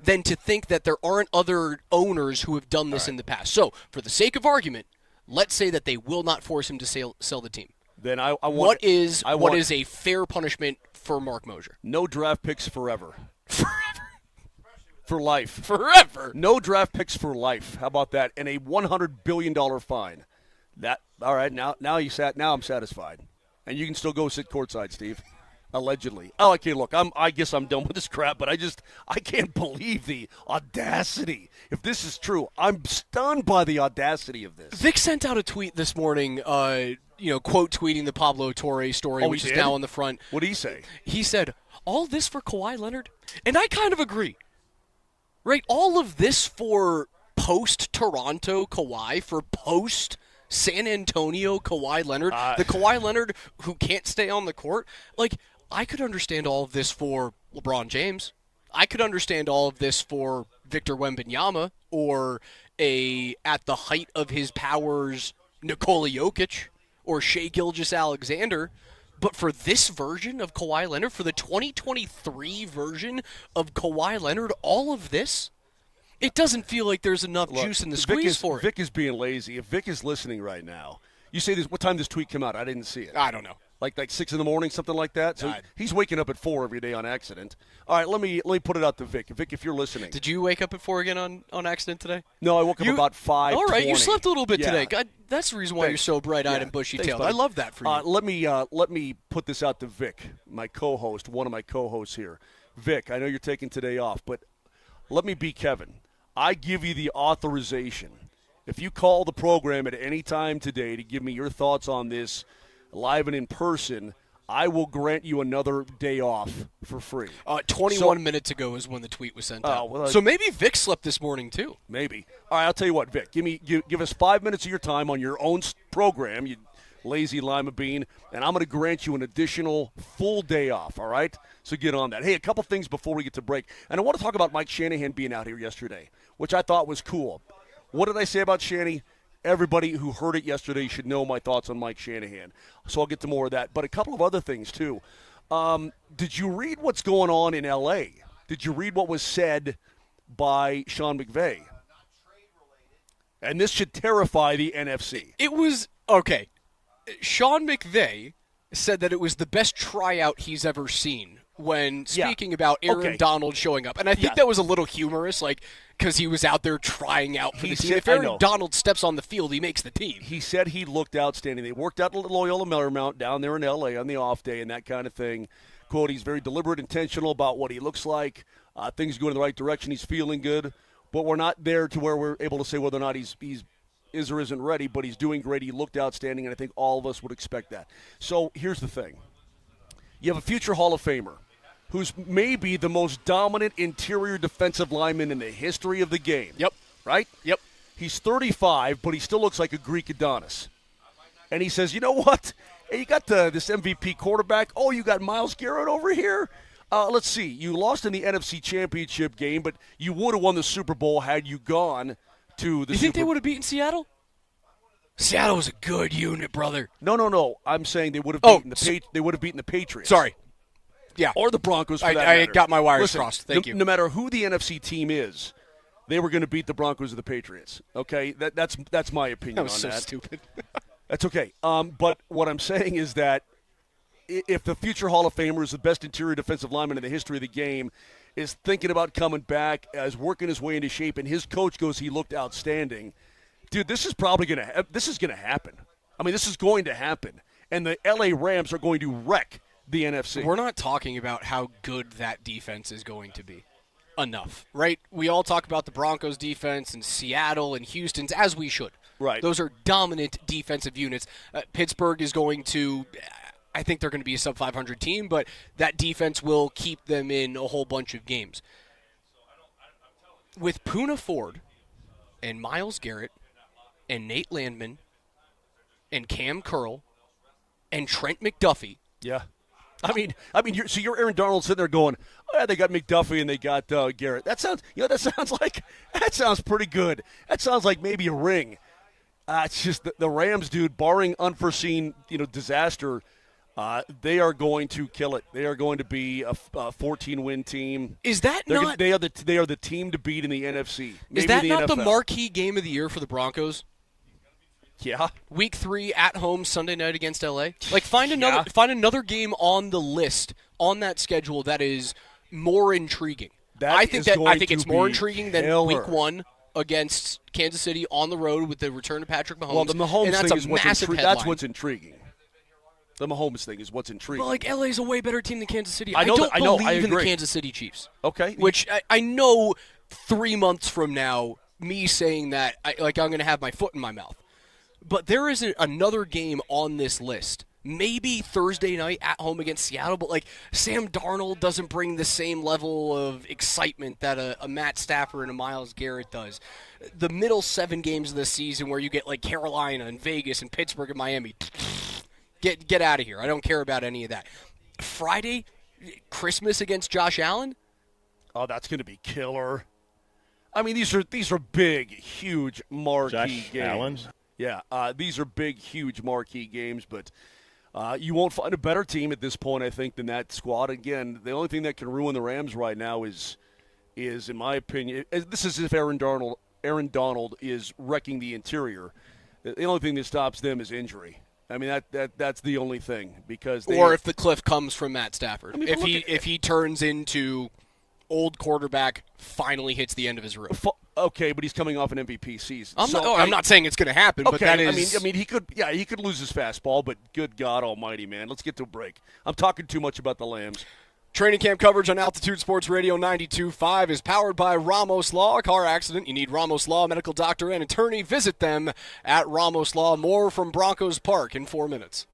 than to think that there aren't other owners who have done this in the past. So, for the sake of argument, let's say that they will not force him to sell the team. Then what is a fair punishment for Mark Moser? No draft picks forever. For life. Forever. No draft picks for life. How about that? And a $100 billion fine. All right, now I'm satisfied. And you can still go sit courtside, Steve. Allegedly. Oh, okay, look, I guess I'm done with this crap, but I can't believe the audacity. If this is true, I'm stunned by the audacity of this. Vic sent out a tweet this morning, quote tweeting the Pablo Torre story, which is now on the front. What did he say? He said, all this for Kawhi Leonard? And I kind of agree. Right, all of this for post-Toronto Kawhi, for post-San Antonio Kawhi Leonard, the Kawhi Leonard who can't stay on the court. I could understand all of this for LeBron James. I could understand all of this for Victor Wembanyama or at the height of his powers, Nikola Jokic or Shai Gilgeous-Alexander. But for this version of Kawhi Leonard, for the 2023 version of Kawhi Leonard, all of this, it doesn't feel like there's enough juice in the squeeze for it. Vic is being lazy. If Vic is listening right now, you say this. What time this tweet came out? I didn't see it. I don't know. Like 6 in the morning, something like that. So he's waking up at 4 every day on accident. All right, let me put it out to Vic. Vic, if you're listening. Did you wake up at 4 again on accident today? No, I woke up about 5:20. All right, you slept a little bit today. Yeah. God, that's the reason why you're so bright-eyed and bushy-tailed. I love that for you. Let me put this out to Vic, my co-host, one of my co-hosts here. Vic, I know you're taking today off, but let me be Kevin. I give you the authorization. If you call the program at any time today to give me your thoughts on this live and in person, I will grant you another day off for free. 21 minutes ago is when the tweet was sent out. Well, so maybe Vic slept this morning too. Maybe. All right, I'll tell you what, Vic. Give us 5 minutes of your time on your own program, you lazy lima bean, and I'm going to grant you an additional full day off, all right? So get on that. Hey, a couple things before we get to break. And I want to talk about Mike Shanahan being out here yesterday, which I thought was cool. What did I say about Shanny? Everybody who heard it yesterday should know my thoughts on Mike Shanahan. So I'll get to more of that. But a couple of other things, too. Did you read what's going on in L.A.? Did you read what was said by Sean McVay? And this should terrify the NFC. It was – okay. Sean McVay said that it was the best tryout he's ever seen when speaking about Aaron Donald showing up. And I think that was a little humorous, because he was out there trying out for the team. If Aaron Donald steps on the field, he makes the team. He said he looked outstanding. They worked out a little Loyola Marymount down there in L.A. on the off day and that kind of thing. Quote, he's very deliberate, intentional about what he looks like. Things going in the right direction. He's feeling good. But we're not there to where we're able to say whether or not he's is or isn't ready, but he's doing great. He looked outstanding, and I think all of us would expect that. So here's the thing. You have a future Hall of Famer who's maybe the most dominant interior defensive lineman in the history of the game. Yep. Right? Yep. He's 35, but he still looks like a Greek Adonis. And he says, you know what? Hey, you got this MVP quarterback. Oh, you got Myles Garrett over here? Let's see. You lost in the NFC Championship game, but you would have won the Super Bowl had you gone to the You think they would have beaten Seattle? Seattle was a good unit, brother. No. I'm saying they would have beaten they would have beaten the Patriots. Sorry. Yeah. Or the Broncos, for that I matter. got my wires Listen, crossed. Thank you. No matter who the NFC team is, they were going to beat the Broncos or the Patriots. Okay? That's my opinion that was on so that. Stupid. That's okay. But what I'm saying is that if the future Hall of Famer is the best interior defensive lineman in the history of the game, is thinking about coming back, is working his way into shape, and his coach goes, he looked outstanding. Dude, this is probably going to happen. This is going to happen. And the L.A. Rams are going to wreck the NFC. We're not talking about how good that defense is going to be enough, right? We all talk about the Broncos defense and Seattle and Houston's, as we should. Right. Those are dominant defensive units. Pittsburgh is going to – I think they're going to be a sub-500 team, but that defense will keep them in a whole bunch of games. With Poona Ford and Myles Garrett and Nate Landman and Cam Curl and Trent McDuffie. Yeah. I mean, you're Aaron Donald sitting there going, oh, yeah, they got McDuffie and they got Garrett. That sounds pretty good. That sounds like maybe a ring. It's just the Rams, dude, barring unforeseen, disaster, they are going to kill it. They are going to be a 14-win team. Is that they are the team to beat in the NFC. Maybe is that the not NFL. the marquee game of the year for the Broncos? Yeah. Week 3 at home Sunday night against LA. Find another game on the list on that schedule that is more intriguing. I think it's more intriguing than Week 1 against Kansas City on the road with the return of Patrick Mahomes. Well, the Mahomes thing is that's what's intriguing. The Mahomes thing is what's intriguing. But LA's a way better team than Kansas City. I don't believe in the Kansas City Chiefs. Okay. Which I know 3 months from now, me saying that, I'm going to have my foot in my mouth. But there isn't another game on this list. Maybe Thursday night at home against Seattle, but Sam Darnold doesn't bring the same level of excitement that a Matt Stafford and a Myles Garrett does. The middle 7 games of the season where you get Carolina and Vegas and Pittsburgh and Miami, get out of here. I don't care about any of that. Friday, Christmas against Josh Allen? Oh, that's going to be killer. I mean, these are big, huge marquee games. Allen? Yeah, these are big, huge marquee games, but you won't find a better team at this point, I think, than that squad. Again, the only thing that can ruin the Rams right now is in my opinion, this is if Aaron Donald is wrecking the interior. The only thing that stops them is injury. I mean, that's the only thing because or if the cliff comes from Matt Stafford. I mean, if he turns into old quarterback, finally hits the end of his rope. Okay, but he's coming off an MVP season. I'm not saying it's going to happen, okay, but that is. I mean, he could lose his fastball, but good God Almighty, man, let's get to a break. I'm talking too much about the Lambs. Training camp coverage on Altitude Sports Radio 92.5 is powered by Ramos Law. Car accident, you need Ramos Law, medical doctor, and attorney. Visit them at Ramos Law. More from Broncos Park in 4 minutes.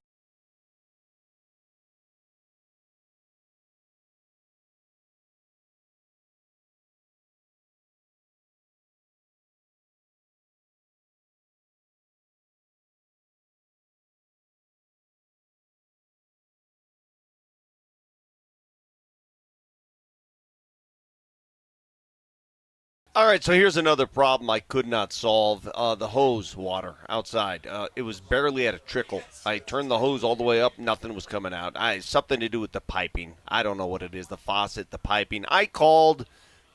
All right, so here's another problem I could not solve. The hose water outside. It was barely at a trickle. I turned the hose all the way up. Nothing was coming out. Something to do with the piping. I don't know what it is, the faucet, the piping. I called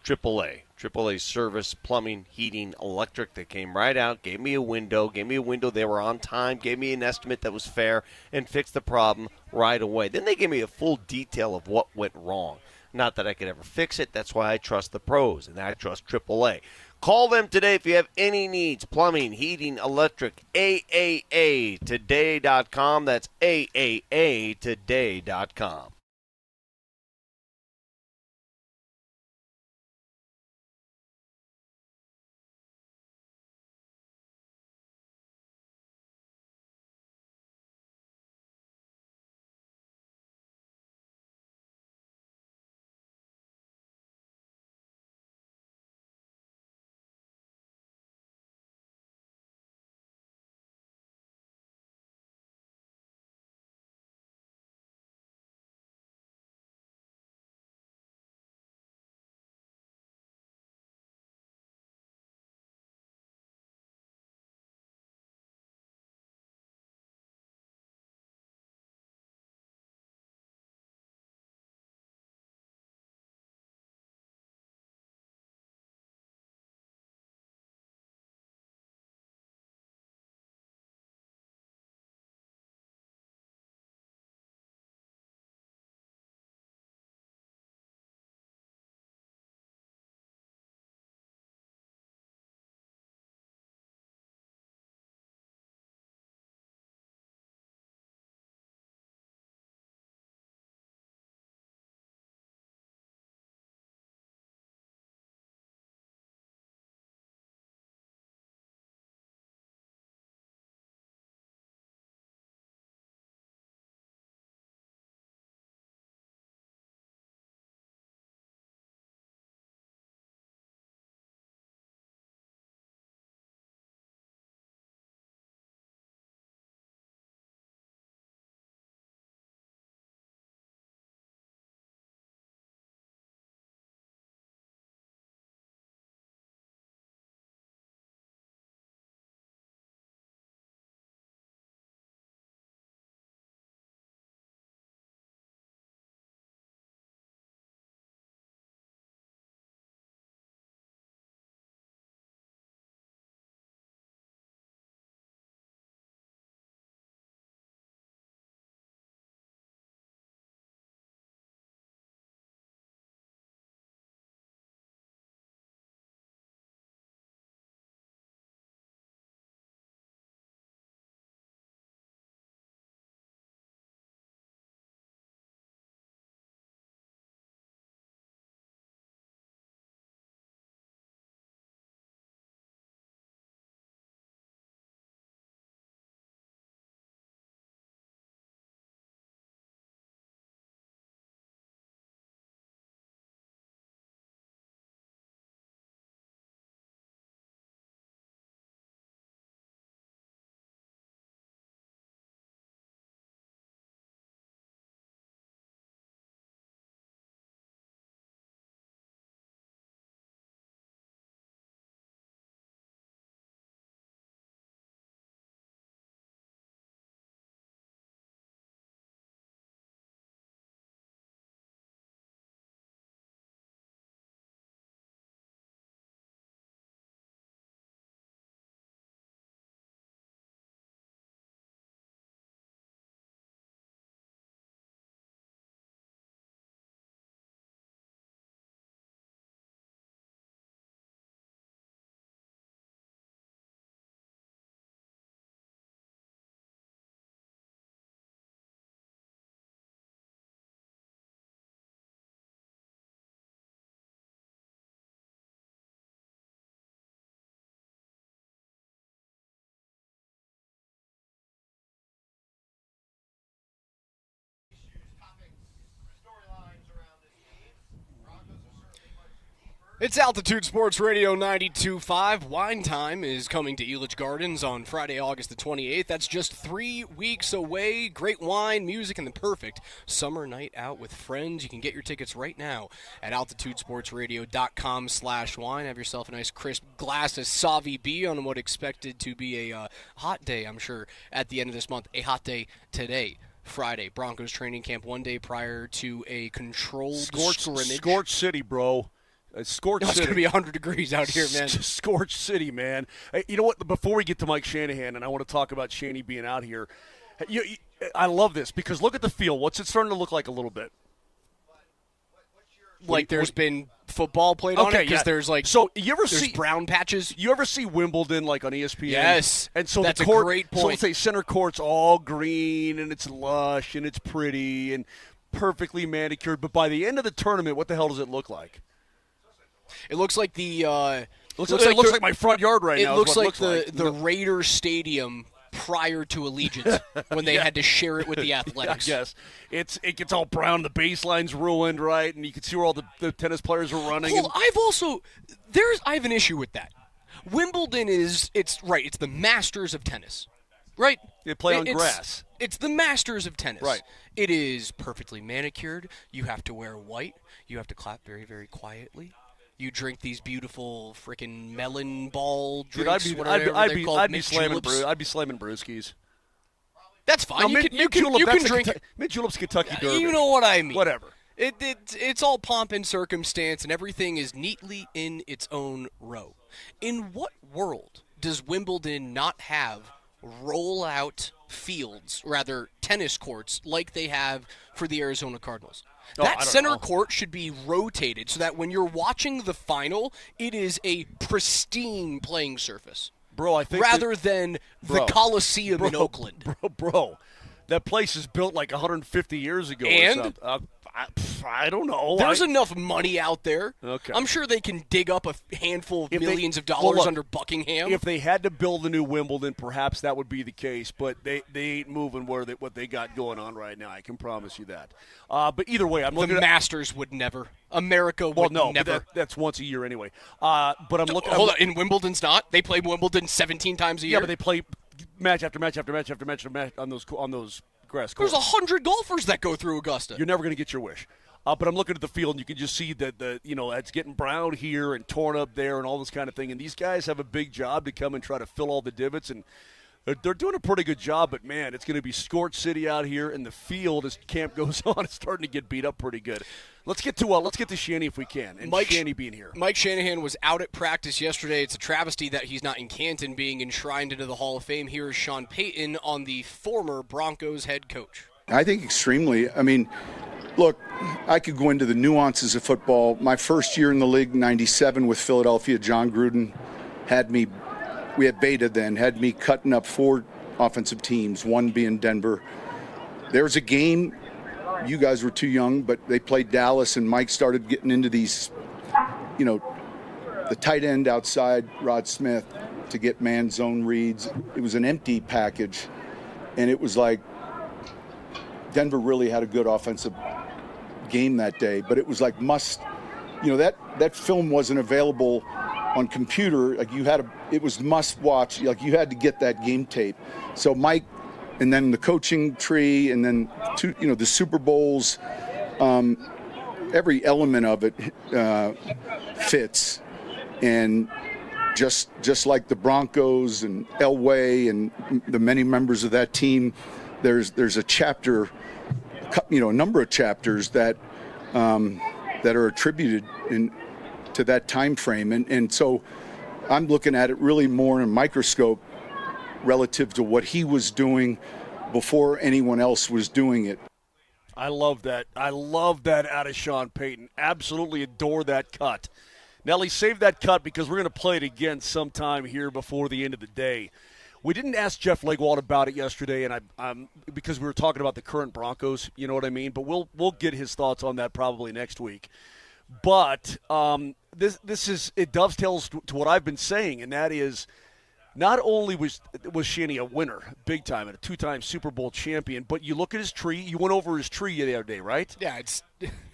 AAA. AAA service, plumbing, heating, electric. They came right out, gave me a window. They were on time, gave me an estimate that was fair, and fixed the problem right away. Then they gave me a full detail of what went wrong. Not that I could ever fix it. That's why I trust the pros, and I trust AAA. Call them today if you have any needs. Plumbing, heating, electric. AAAtoday.com. That's AAAtoday.com. It's Altitude Sports Radio 92.5. Wine Time is coming to Elitch Gardens on Friday, August the 28th. That's just 3 weeks away. Great wine, music, and the perfect summer night out with friends. You can get your tickets right now at altitudesportsradio.com/wine. Have yourself a nice crisp glass of Savi B on what expected to be a hot day, I'm sure, at the end of this month. A hot day today. Friday, Broncos training camp 1 day prior to a controlled scrimmage. Scorch City, bro. Scorch City. It's going to be 100 degrees out here, man. Scorch City, man. Hey, you know what? Before we get to Mike Shanahan, and I want to talk about Shanny being out here, I love this because look at the field. What's it starting to look like a little bit? Like there's been football played on it? Because there's there's brown patches. You ever see Wimbledon like on ESPN? Yes. And so that's the court, a great point. So let's say center court's all green and it's lush and it's pretty and perfectly manicured. But by the end of the tournament, what the hell does it look like? It looks like the it looks like my front yard right now. It looks like the Raiders Stadium prior to Allegiance when they had to share it with the Athletics. Yes, it gets all brown. The baseline's ruined, right? And you can see where all the tennis players are running. I have an issue with that. Wimbledon it's the Masters of tennis, right? They play on grass. It's the Masters of tennis. Right. It is perfectly manicured. You have to wear white. You have to clap very, very quietly. You drink these beautiful freaking melon ball drinks. Dude, I'd be slamming brewskis. That's fine. No, you can drink Mid Julep's Kentucky Derby. You know what I mean. Whatever. It's all pomp and circumstance, and everything is neatly in its own row. In what world does Wimbledon not have roll-out fields, rather tennis courts, like they have for the Arizona Cardinals? That center court should be rotated so that when you're watching the final, it is a pristine playing surface. Bro, I think rather than the Coliseum in Oakland. Bro, that place is built like 150 years ago. And? Or something. I don't know. There's enough money out there. Okay. I'm sure they can dig up a handful of millions of dollars under Buckingham. If they had to build a new Wimbledon, perhaps that would be the case. But they ain't moving what they got going on right now. I can promise you that. But either way, I'm looking. The Masters would never. America would never. That's once a year anyway. But I'm looking. Hold on. In Wimbledon's not. They play Wimbledon 17 times a year. Yeah, but they play match after match after match after match on those grass courts. There's 100 golfers that go through Augusta. You're never going to get your wish. But I'm looking at the field, and you can just see that it's getting brown here and torn up there and all this kind of thing. And these guys have a big job to come and try to fill all the divots, and they're doing a pretty good job. But man, it's going to be Scorch City out here, and the field as camp goes on is starting to get beat up pretty good. Let's get to Shanny if we can, and Shanny being here. Mike Shanahan was out at practice yesterday. It's a travesty that he's not in Canton, being enshrined into the Hall of Fame. Here is Sean Payton on the former Broncos head coach. I think extremely. I mean, look, I could go into the nuances of football. My first year in the league, 97 with Philadelphia, John Gruden we had Beta then, had me cutting up 4 offensive teams, one being Denver. There was a game, you guys were too young, but they played Dallas, and Mike started getting into these, the tight end outside, Rod Smith, to get man zone reads. It was an empty package, and it was like Denver really had a good offensive game that day, but it was like that film wasn't available on computer. Like it was must watch. Like you had to get that game tape. So Mike, and then the coaching tree, and then the Super Bowls, every element of it fits. And just like the Broncos and Elway and the many members of that team, there's a chapter, a number of chapters that are attributed to that time frame, and so I'm looking at it really more in a microscope relative to what he was doing before anyone else was doing it. I love that. I love that out of Sean Payton. Absolutely adore that cut. Nelly, save that cut because we're going to play it again sometime here before the end of the day. We didn't ask Jeff Legwald about it yesterday, and because we were talking about the current Broncos, you know what I mean? But we'll get his thoughts on that probably next week. But it dovetails to what I've been saying, and that is not only was Shanny a winner, big time, and a 2-time Super Bowl champion, but you look at his tree. You went over his tree the other day, right? Yeah,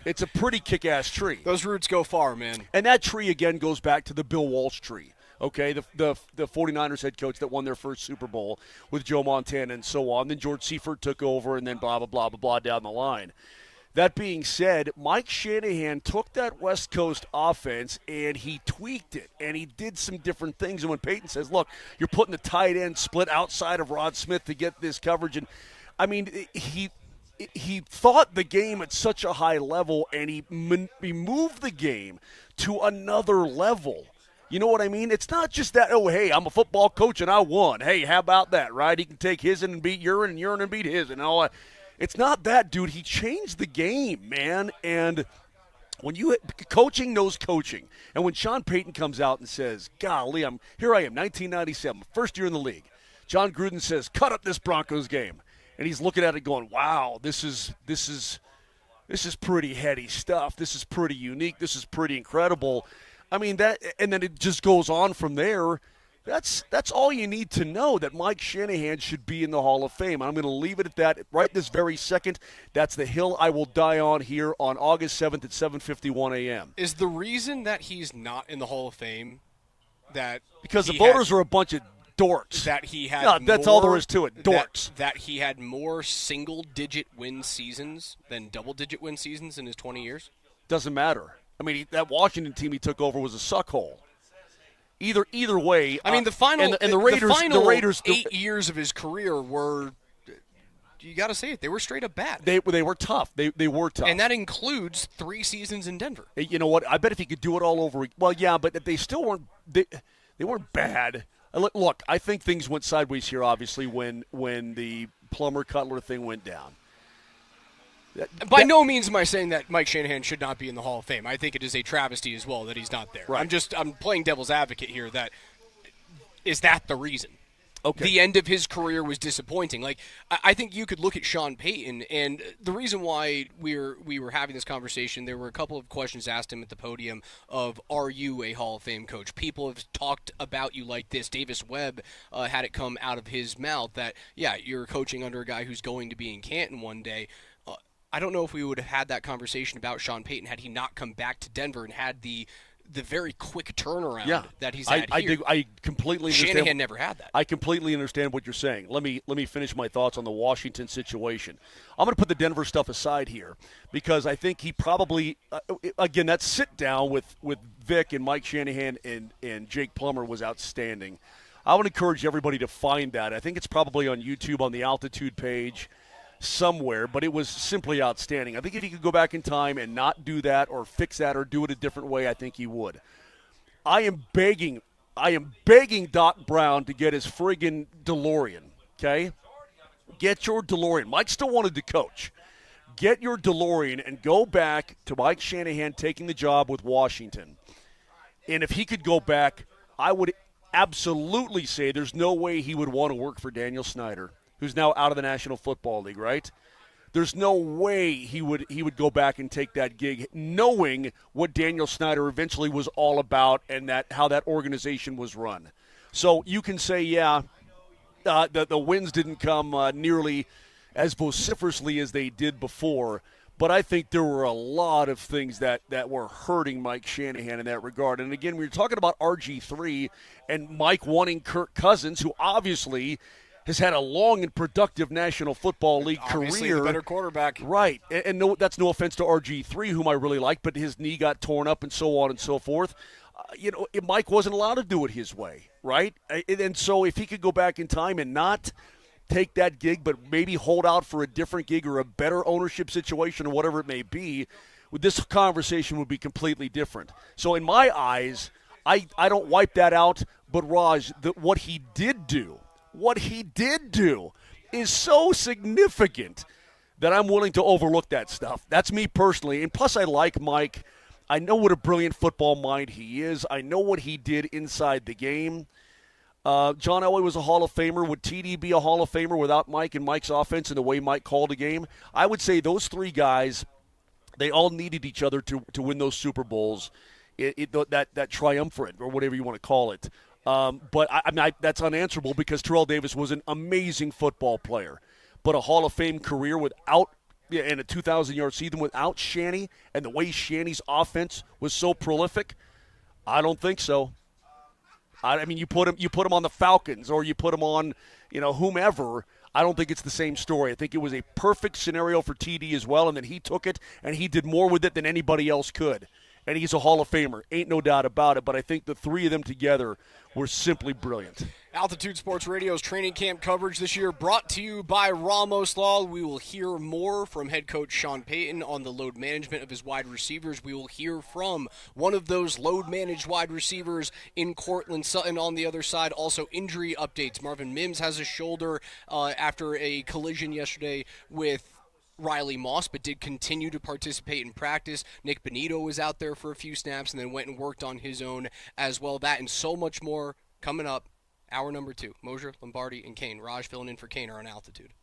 it's a pretty kick-ass tree. Those roots go far, man. And that tree, again, goes back to the Bill Walsh tree, okay, the 49ers head coach that won their first Super Bowl with Joe Montana and so on. Then George Seifert took over, and then blah, blah, blah, blah, blah down the line. That being said, Mike Shanahan took that West Coast offense and he tweaked it, and he did some different things. And when Peyton says, look, you're putting the tight end split outside of Rod Smith to get this coverage, and I mean, he thought the game at such a high level, and he moved the game to another level. You know what I mean? It's not just that, oh, hey, I'm a football coach and I won. Hey, how about that, right? He can take his and beat urine and urine and beat his and all that. It's not that, dude. He changed the game, man. And when coaching knows coaching. And when Sean Payton comes out and says, golly, here I am, 1997, first year in the league. John Gruden says, cut up this Broncos game. And he's looking at it going, wow, this is pretty heady stuff. This is pretty unique. This is pretty incredible. I mean, that, and then it just goes on from there. That's all you need to know, that Mike Shanahan should be in the Hall of Fame. I'm going to leave it at that right this very second. That's the hill I will die on here on August 7th at 7:51 a.m. Is the reason that he's not in the Hall of Fame that because the voters are a bunch of dorks? That he had no, that's all there is to it, dorks. That he had more single-digit win seasons than double-digit win seasons in his 20 years? Doesn't matter. I mean, that Washington team he took over was a suckhole. Either way, I mean, the final and the Raiders 8 years of his career were, you got to say it, they were straight up bad. They were tough. They were tough, and that includes 3 seasons in Denver. You know what? I bet if he could do it all over, well, yeah, but they still weren't. They weren't bad. Look, I think things went sideways here. Obviously, when the Plummer Cutler thing went down. By no means am I saying that Mike Shanahan should not be in the Hall of Fame. I think it is a travesty as well that he's not there. Right. I'm playing devil's advocate here. Is that the reason? Okay. The end of his career was disappointing. Like, I think you could look at Sean Payton, and the reason why we were having this conversation, there were a couple of questions asked him at the podium of, are you a Hall of Fame coach? People have talked about you like this. Davis Webb had it come out of his mouth that, yeah, you're coaching under a guy who's going to be in Canton one day. I don't know if we would have had that conversation about Sean Payton had he not come back to Denver and had the very quick turnaround that he's had here. I completely understand. Shanahan never had that. I completely understand what you're saying. Let me finish my thoughts on the Washington situation. I'm going to put the Denver stuff aside here because I think he probably again, that sit down with Vic and Mike Shanahan and Jake Plummer was outstanding. I would encourage everybody to find that. I think it's probably on YouTube on the Altitude page somewhere, but it was simply outstanding. I think if he could go back in time and not do that or fix that or do it a different way, I think he would. I am begging Doc Brown to get his friggin' DeLorean, okay? Get your DeLorean. Mike still wanted to coach. Get your DeLorean and go back to Mike Shanahan taking the job with Washington. And if he could go back, I would absolutely say there's no way he would want to work for Daniel Snyder, who's now out of the National Football League, right? There's no way he would go back and take that gig, knowing what Daniel Snyder eventually was all about and how that organization was run. So you can say, yeah, the wins didn't come nearly as vociferously as they did before, but I think there were a lot of things that were hurting Mike Shanahan in that regard. And again, we were talking about RG3 and Mike wanting Kirk Cousins, who obviously – has had a long and productive National Football League Obviously career. The better quarterback. Right. And no, that's no offense to RG3, whom I really like, but his knee got torn up and so on and so forth. Mike wasn't allowed to do it his way, right? And so if he could go back in time and not take that gig, but maybe hold out for a different gig or a better ownership situation or whatever it may be, this conversation would be completely different. So in my eyes, I don't wipe that out, but Raj, what he did do is so significant that I'm willing to overlook that stuff. That's me personally. And plus, I like Mike. I know what a brilliant football mind he is. I know what he did inside the game. John Elway was a Hall of Famer. Would TD be a Hall of Famer without Mike and Mike's offense and the way Mike called a game? I would say those three guys, they all needed each other to win those Super Bowls, that triumvirate or whatever you want to call it. But that's unanswerable because Terrell Davis was an amazing football player. But a Hall of Fame career without and a 2,000-yard season without Shanny and the way Shanny's offense was so prolific, I don't think so. I mean, you put him on the Falcons or you put him on, whomever. I don't think it's the same story. I think it was a perfect scenario for TD as well, and then he took it and he did more with it than anybody else could. And he's a Hall of Famer, ain't no doubt about it. But I think the three of them together were simply brilliant. Altitude Sports Radio's training camp coverage this year brought to you by Ramos Law. We will hear more from head coach Sean Payton on the load management of his wide receivers. We will hear from one of those load-managed wide receivers in Cortland Sutton on the other side. Also, injury updates. Marvin Mims has a shoulder after a collision yesterday with Riley Moss, but did continue to participate in practice. Nick Benito was out there for a few snaps and then went and worked on his own as well. That and so much more coming up. Hour number 2. Moser, Lombardi, and Kane. Raj filling in for Kane are on Altitude.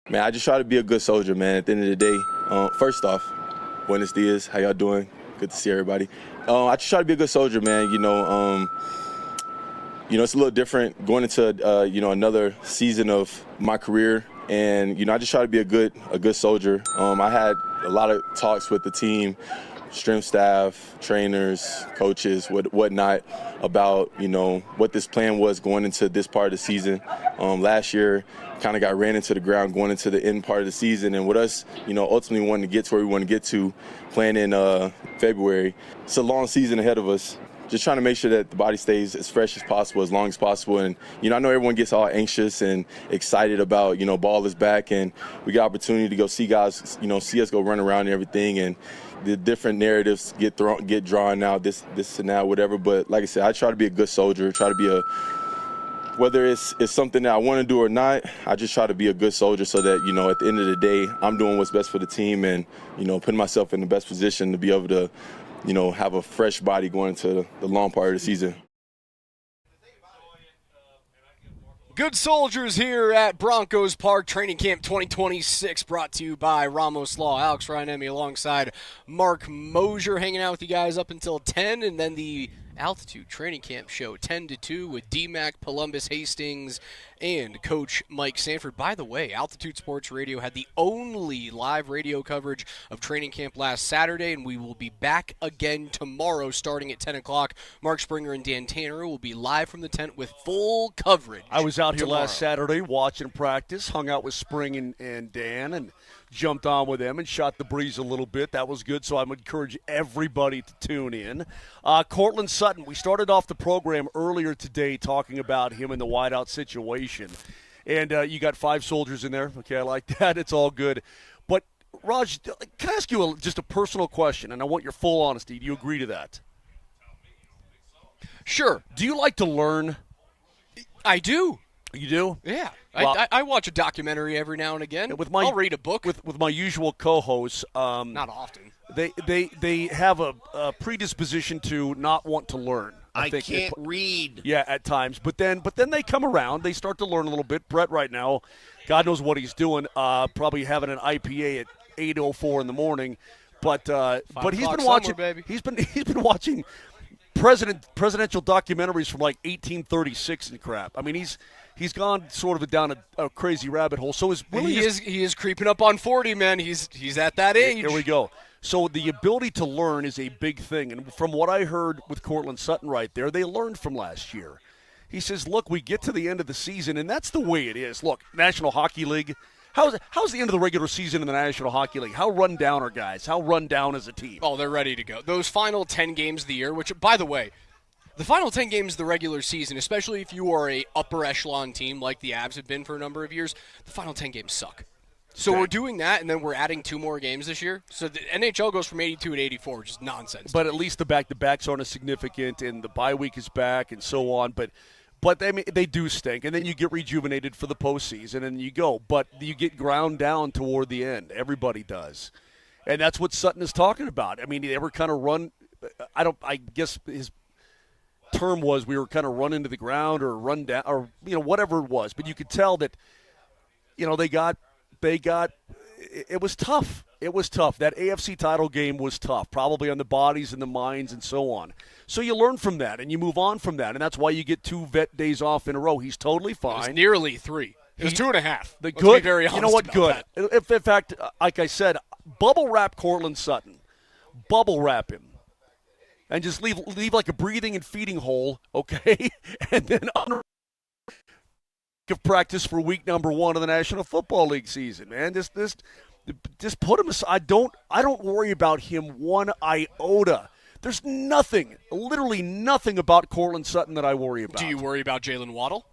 Man, I just try to be a good soldier, man. At the end of the day, first off, buenos dias, how y'all doing? Good to see everybody. I just try to be a good soldier, man. It's a little different going into another season of my career, and I just try to be a good soldier. I had a lot of talks with the team, strength staff, trainers, coaches, whatnot, about what this plan was going into this part of the season. Last year, kind of got ran into the ground going into the end part of the season, and with us, ultimately wanting to get to where we want to get to, playing in February. It's a long season ahead of us. Just trying to make sure that the body stays as fresh as possible, as long as possible. And, I know everyone gets all anxious and excited about, ball is back, and we got opportunity to go see guys, see us go run around and everything. And the different narratives get drawn out, this and that, whatever. But like I said, I try to be a good soldier, try to be whether it's something that I want to do or not, I just try to be a good soldier so that, at the end of the day, I'm doing what's best for the team and, putting myself in the best position to be able to, have a fresh body going into the long part of the season. Good soldiers here at Broncos Park Training Camp 2026, brought to you by Ramos Law. Alex Ryan-Emmy alongside Mark Moser, hanging out with you guys up until 10, and then the Altitude Training Camp show 10 to 2 with DMac, Polumbus, Hastings, and Coach Mike Sanford. By the way, Altitude Sports Radio had the only live radio coverage of training camp last Saturday, and we will be back again tomorrow starting at 10 o'clock. Mark Springer and Dan Tanner will be live from the tent with full coverage. I was out here tomorrow. last Saturday watching practice, hung out with Spring and Dan, and jumped on with them and shot the breeze a little bit. That was good, so I would encourage everybody to tune in. Cortland Sutton, we started off the program earlier today talking about him in the wideout situation. And you got 5 soldiers in there. Okay, I like that. It's all good. But, Raj, can I ask you just a personal question, and I want your full honesty. Do you agree to that? Sure. Do you like to learn? I do. You do? Yeah. Well, I watch a documentary every now and again. I'll read a book. With my usual co-hosts. Not often. They have a predisposition to not want to learn. I can't read. Yeah, at times. But then they come around. They start to learn a little bit. Brett right now, God knows what he's doing. Probably having an IPA at 8:04 in the morning. But he's been watching. Baby. He's been watching presidential documentaries from like 1836 and crap. I mean, he's gone sort of down a crazy rabbit hole. So he is creeping up on 40, man. He's at that age. Here we go. So the ability to learn is a big thing. And from what I heard with Cortland Sutton right there, they learned from last year. He says, look, we get to the end of the season, and that's the way it is. Look, National Hockey League, how's the end of the regular season in the National Hockey League? How run down are guys? How run down is a team? Oh, they're ready to go. Those final 10 games of the year, which, by the way, the final 10 games of the regular season, especially if you are a upper echelon team like the Avs have been for a number of years, the final 10 games suck. So we're doing that, and then we're adding 2 more games this year. So the NHL goes from 82 to 84, which is nonsense. But at least the back-to-backs aren't as significant, and the bye week is back, and so on. But they do stink, and then you get rejuvenated for the postseason, and you go. But you get ground down toward the end. Everybody does, and that's what Sutton is talking about. I mean, they ever kind of run. I guess his term was we were kind of run into the ground or run down or whatever it was. But you could tell that they got it was tough. It was tough. That AFC title game was tough, probably on the bodies and the minds and so on. So you learn from that and you move on from that, and that's why you get 2 vet days off in a row. He's totally fine. It was nearly 3. It was 2.5. The Let's good. be very honest You know what? Good. That. If in fact, like I said, bubble wrap Cortland Sutton, bubble wrap him, and just leave like a breathing and feeding hole, okay, and then of practice for week number 1 of the National Football League season, man. Just put him aside. I don't worry about him one iota. There's nothing, literally nothing about Cortland Sutton that I worry about. Do you worry about Jalen Waddle?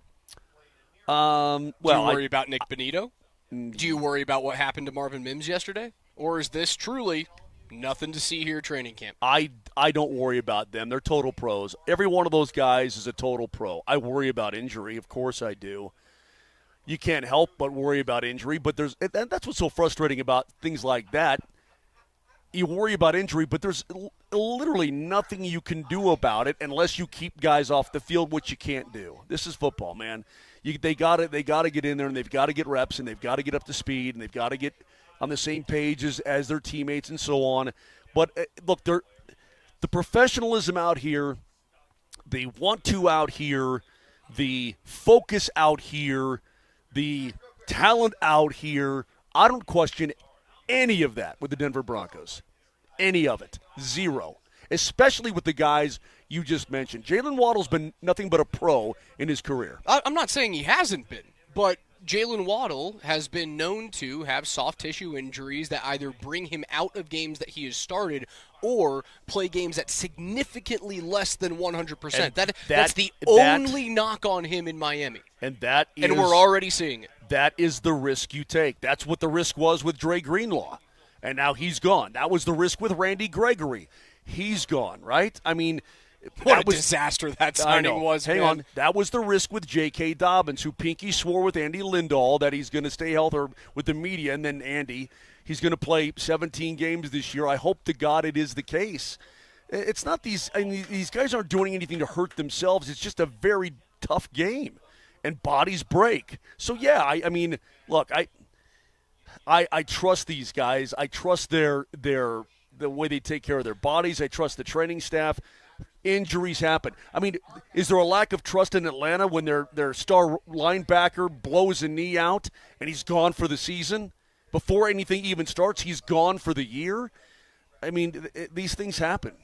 Do you worry about Nick Bonito? Do you worry about what happened to Marvin Mims yesterday? Or is this truly nothing to see here at training camp? I don't worry about them. They're total pros. Every one of those guys is a total pro. I worry about injury. Of course I do. You can't help but worry about injury, but that's what's so frustrating about things like that. you worry about injury, but there's literally nothing you can do about it unless you keep guys off the field, which you can't do. This is football, man. They got to get in there, and they've got to get reps, and they've got to get up to speed, and they've got to get on the same page as their teammates and so on. But look, the professionalism out here, the want-to out here, the focus out here, the talent out here, I don't question any of that with the Denver Broncos. Any of it. Zero. Especially with the guys you just mentioned. Jalen Waddle's been nothing but a pro in his career. I'm not saying he hasn't been, but Jalen Waddle has been known to have soft tissue injuries that either bring him out of games that he has started or play games at significantly less than 100%. That's the only knock on him in Miami. And we're already seeing it. That is the risk you take. That's what the risk was with Dre Greenlaw. And now he's gone. That was the risk with Randy Gregory. He's gone, right? I mean, what a disaster that signing was. Hang on. That was the risk with J.K. Dobbins, who pinky swore with Andy Lindahl that he's going to stay healthy with the media, and then Andy, he's going to play 17 games this year. I hope to God it is the case. It's not these guys aren't doing anything to hurt themselves. It's just a very tough game, and bodies break. So, yeah, I mean, look, I trust these guys. I trust the way they take care of their bodies. I trust the training staff. Injuries happen. I mean, is there a lack of trust in Atlanta when their star linebacker blows a knee out and he's gone for the season? Before anything even starts, he's gone for the year? I mean, these things happen.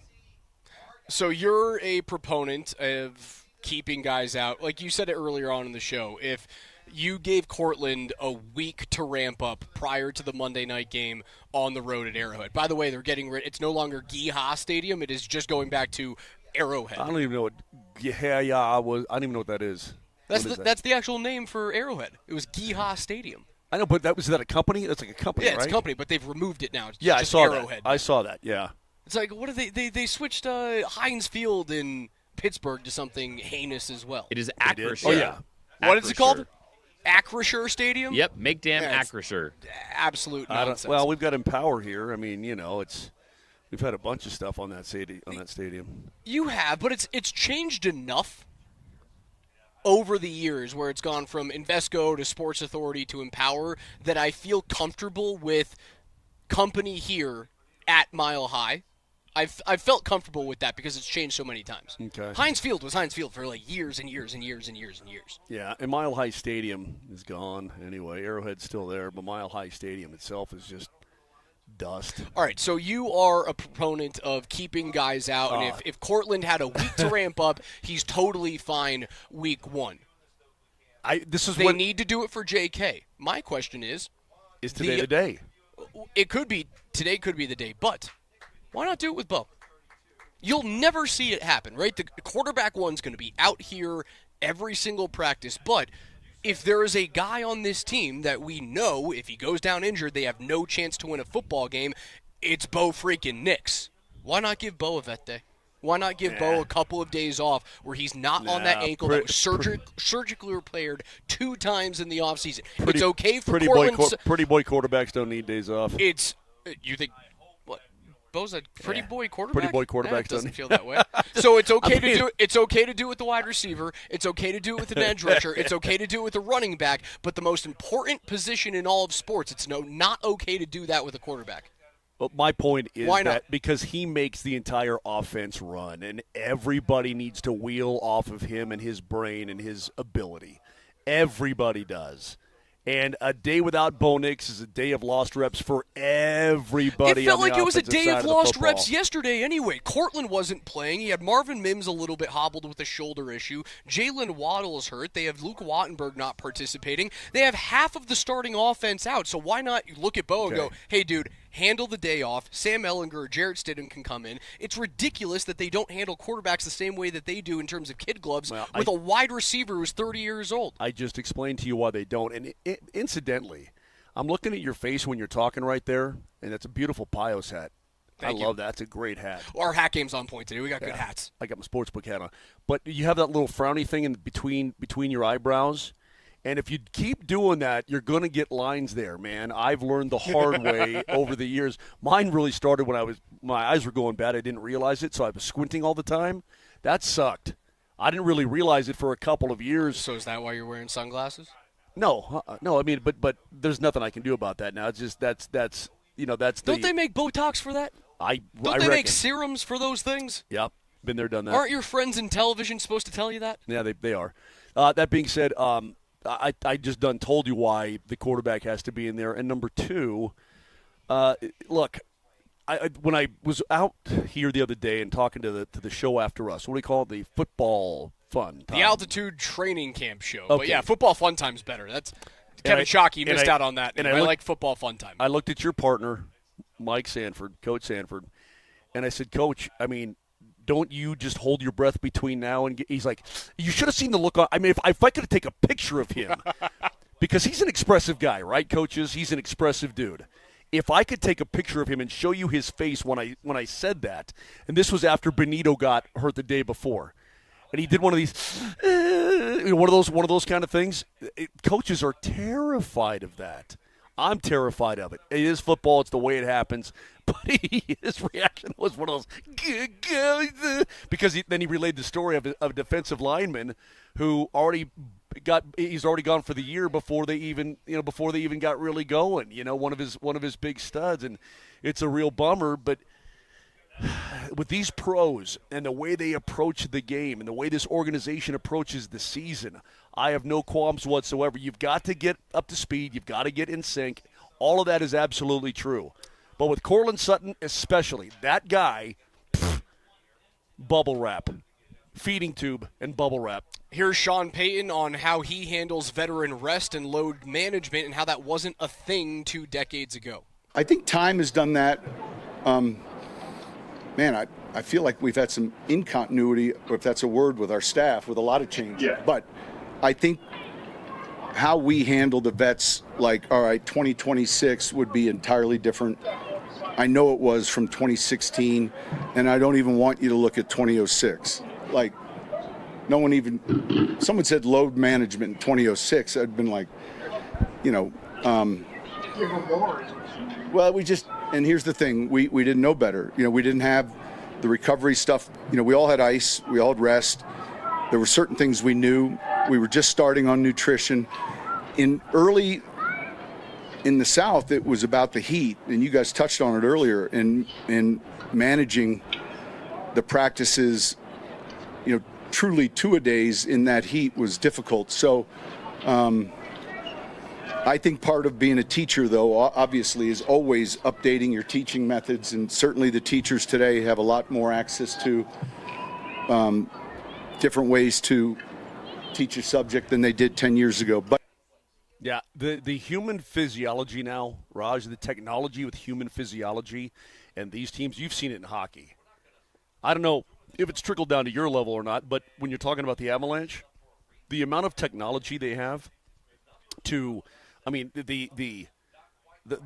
So you're a proponent of keeping guys out. Like you said it earlier on in the show, if you gave Cortland a week to ramp up prior to the Monday night game on the road at Arrowhead. By the way, they're getting rid. It's no longer Gee-Ha Stadium. It is just going back to Arrowhead. I don't even know what I don't even know what that is. That's the actual name for Arrowhead. It was Gee-Ha Stadium. I know, but was that a company? That's like a company, right? Yeah, it's a company, but they've removed it now. It's I just saw Arrowhead. that. I saw that. Yeah. It's like, what are they switched Heinz Field in Pittsburgh to something heinous as well. It is Acrisure. Oh yeah. What is it called? Acrisure Stadium? Yep, make damn Acrisure. Absolute nonsense. Well, we've got Empower here. I mean, we've had a bunch of stuff on that stadium. You have, but it's changed enough over the years where it's gone from Invesco to Sports Authority to Empower that I feel comfortable with company here at Mile High. I've felt comfortable with that because it's changed so many times. Okay. Heinz Field was Heinz Field for like years and years and years and years and years. Yeah, and Mile High Stadium is gone anyway. Arrowhead's still there, but Mile High Stadium itself is just dust. All right, so you are a proponent of keeping guys out, and if Cortland had a week to ramp up, he's totally fine week one. They need to do it for JK. My question is today the day? It could be. Today could be the day, but why not do it with Bo? You'll never see it happen, right? The quarterback one's going to be out here every single practice, but if there is a guy on this team that we know if he goes down injured, they have no chance to win a football game, it's Bo freaking Nix. Why not give Bo a vet day? Why not give Bo a couple of days off where he's not on that ankle that was surgically repaired 2 times in the offseason? It's okay for Portland. Pretty boy quarterbacks don't need days off. You think – Bo's a pretty boy quarterback. Pretty boy quarterback doesn't feel that way. So it's okay to do it. It's okay to do it with the wide receiver. It's okay to do it with an edge rusher. It's okay to do it with a running back. But the most important position in all of sports, it's not okay to do that with a quarterback. Well, my point is that because he makes the entire offense run, and everybody needs to wheel off of him and his brain and his ability. Everybody does. And a day without Bo Nix is a day of lost reps for everybody. It felt like it was a day of lost reps yesterday anyway. Cortland wasn't playing. He had Marvin Mims a little bit hobbled with a shoulder issue. Jalen Waddle is hurt. They have Luke Wattenberg not participating. They have half of the starting offense out. So why not look at Bo and go, hey, dude, handle the day off. Sam Ehlinger or Jarrett Stidham can come in. It's ridiculous that they don't handle quarterbacks the same way that they do in terms of kid gloves with a wide receiver who's 30 years old. I just explained to you why they don't. And incidentally, I'm looking at your face when you're talking right there, and that's a beautiful Pios hat. Thank I love that. It's a great hat. Our hat game's on point today. We got good hats. I got my sportsbook hat on. But you have that little frowny thing in between your eyebrows, And if you keep doing that, you're going to get lines there, man. I've learned the hard way over the years. Mine really started when my eyes were going bad. I didn't realize it, so I was squinting all the time. That sucked. I didn't really realize it for a couple of years. So is that why you're wearing sunglasses? No. I mean, but there's nothing I can do about that now. It's just that's Don't they make Botox for that? Don't they make serums for those things? Yep, been there, done that. Aren't your friends in television supposed to tell you that? Yeah, they are. That being said, I just done told you why the quarterback has to be in there. And number two, look, when I was out here the other day and talking to the show after us, what do we call it? The football fun time. The altitude training camp show. Okay. But yeah, football fun time's better. That's Kevin Shockey missed out on that. And I like football fun time. I looked at your partner, Mike Sanford, Coach Sanford, and I said, Coach, I mean, don't you just hold your breath between now and he's like, you should have seen the look on. I mean, if I could take a picture of him, because he's an expressive guy, right, coaches? He's an expressive dude. If I could take a picture of him and show you his face when I said that, and this was after Benito got hurt the day before, and he did one of these, one of those kind of things. Coaches are terrified of that. I'm terrified of it. It is football. It's the way it happens. But his reaction was one of those, because then he relayed the story of a defensive lineman who he's already gone for the year before they even got really going. One of his big studs, and it's a real bummer. But with these pros and the way they approach the game and the way this organization approaches the season, I have no qualms whatsoever. You've got to get up to speed. You've got to get in sync. All of that is absolutely true. But with Courtland Sutton especially, that guy, bubble wrap, feeding tube, and bubble wrap. Here's Sean Payton on how he handles veteran rest and load management and how that wasn't a thing 2 decades ago. I think time has done that. I feel like we've had some incontinuity, or if that's a word, with our staff, with a lot of change. Yeah. But I think how we handle the vets, like, all right, 2026 would be entirely different. I know it was from 2016, and I don't even want you to look at 2006. Like, someone said load management in 2006. I'd been like, well, and here's the thing, we didn't know better. We didn't have the recovery stuff. We all had ice, we all had rest. There were certain things we knew. We were just starting on nutrition. Early in the South, it was about the heat, and you guys touched on it earlier, in managing the practices, truly two-a-days in that heat was difficult. So I think part of being a teacher, though, obviously, is always updating your teaching methods, and certainly the teachers today have a lot more access to different ways to teach a subject than they did 10 years ago. But yeah, the human physiology now, Raj, the technology with human physiology and these teams, you've seen it in hockey. I don't know if it's trickled down to your level or not, but when you're talking about the Avalanche, the amount of technology they have to, I mean, the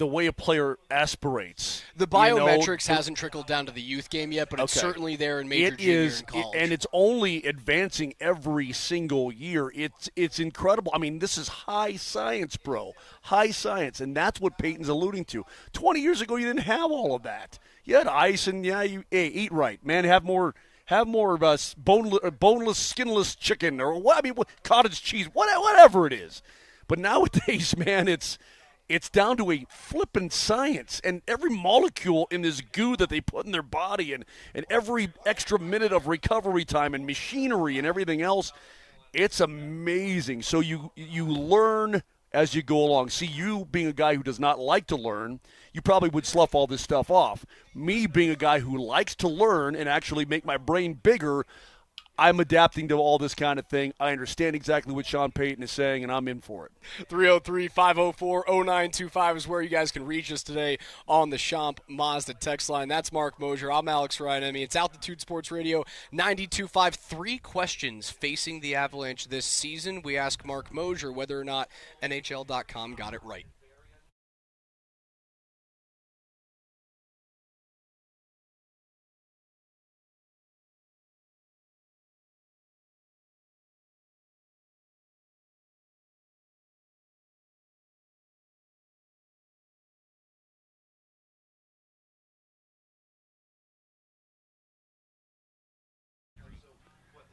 way a player aspirates. The biometrics hasn't trickled down to the youth game yet, but it's certainly there in major junior and college. And it's only advancing every single year. It's incredible. I mean, this is high science, bro. High science, and that's what Peyton's alluding to. 20 years ago, you didn't have all of that. You had ice, and eat right, man. Have more boneless, skinless chicken, or cottage cheese, whatever it is. But nowadays, man, it's down to a flippin' science, and every molecule in this goo that they put in their body, and every extra minute of recovery time and machinery and everything else, it's amazing. So you learn as you go along. See, you being a guy who does not like to learn, you probably would slough all this stuff off. Me being a guy who likes to learn and actually make my brain bigger, I'm adapting to all this kind of thing. I understand exactly what Sean Payton is saying, and I'm in for it. 303-504-0925 is where you guys can reach us today on the Champ Mazda text line. That's Mark Moser. I'm Alex Ryan. It's Altitude Sports Radio 92.5. 3 questions facing the Avalanche this season. We ask Mark Moser whether or not NHL.com got it right.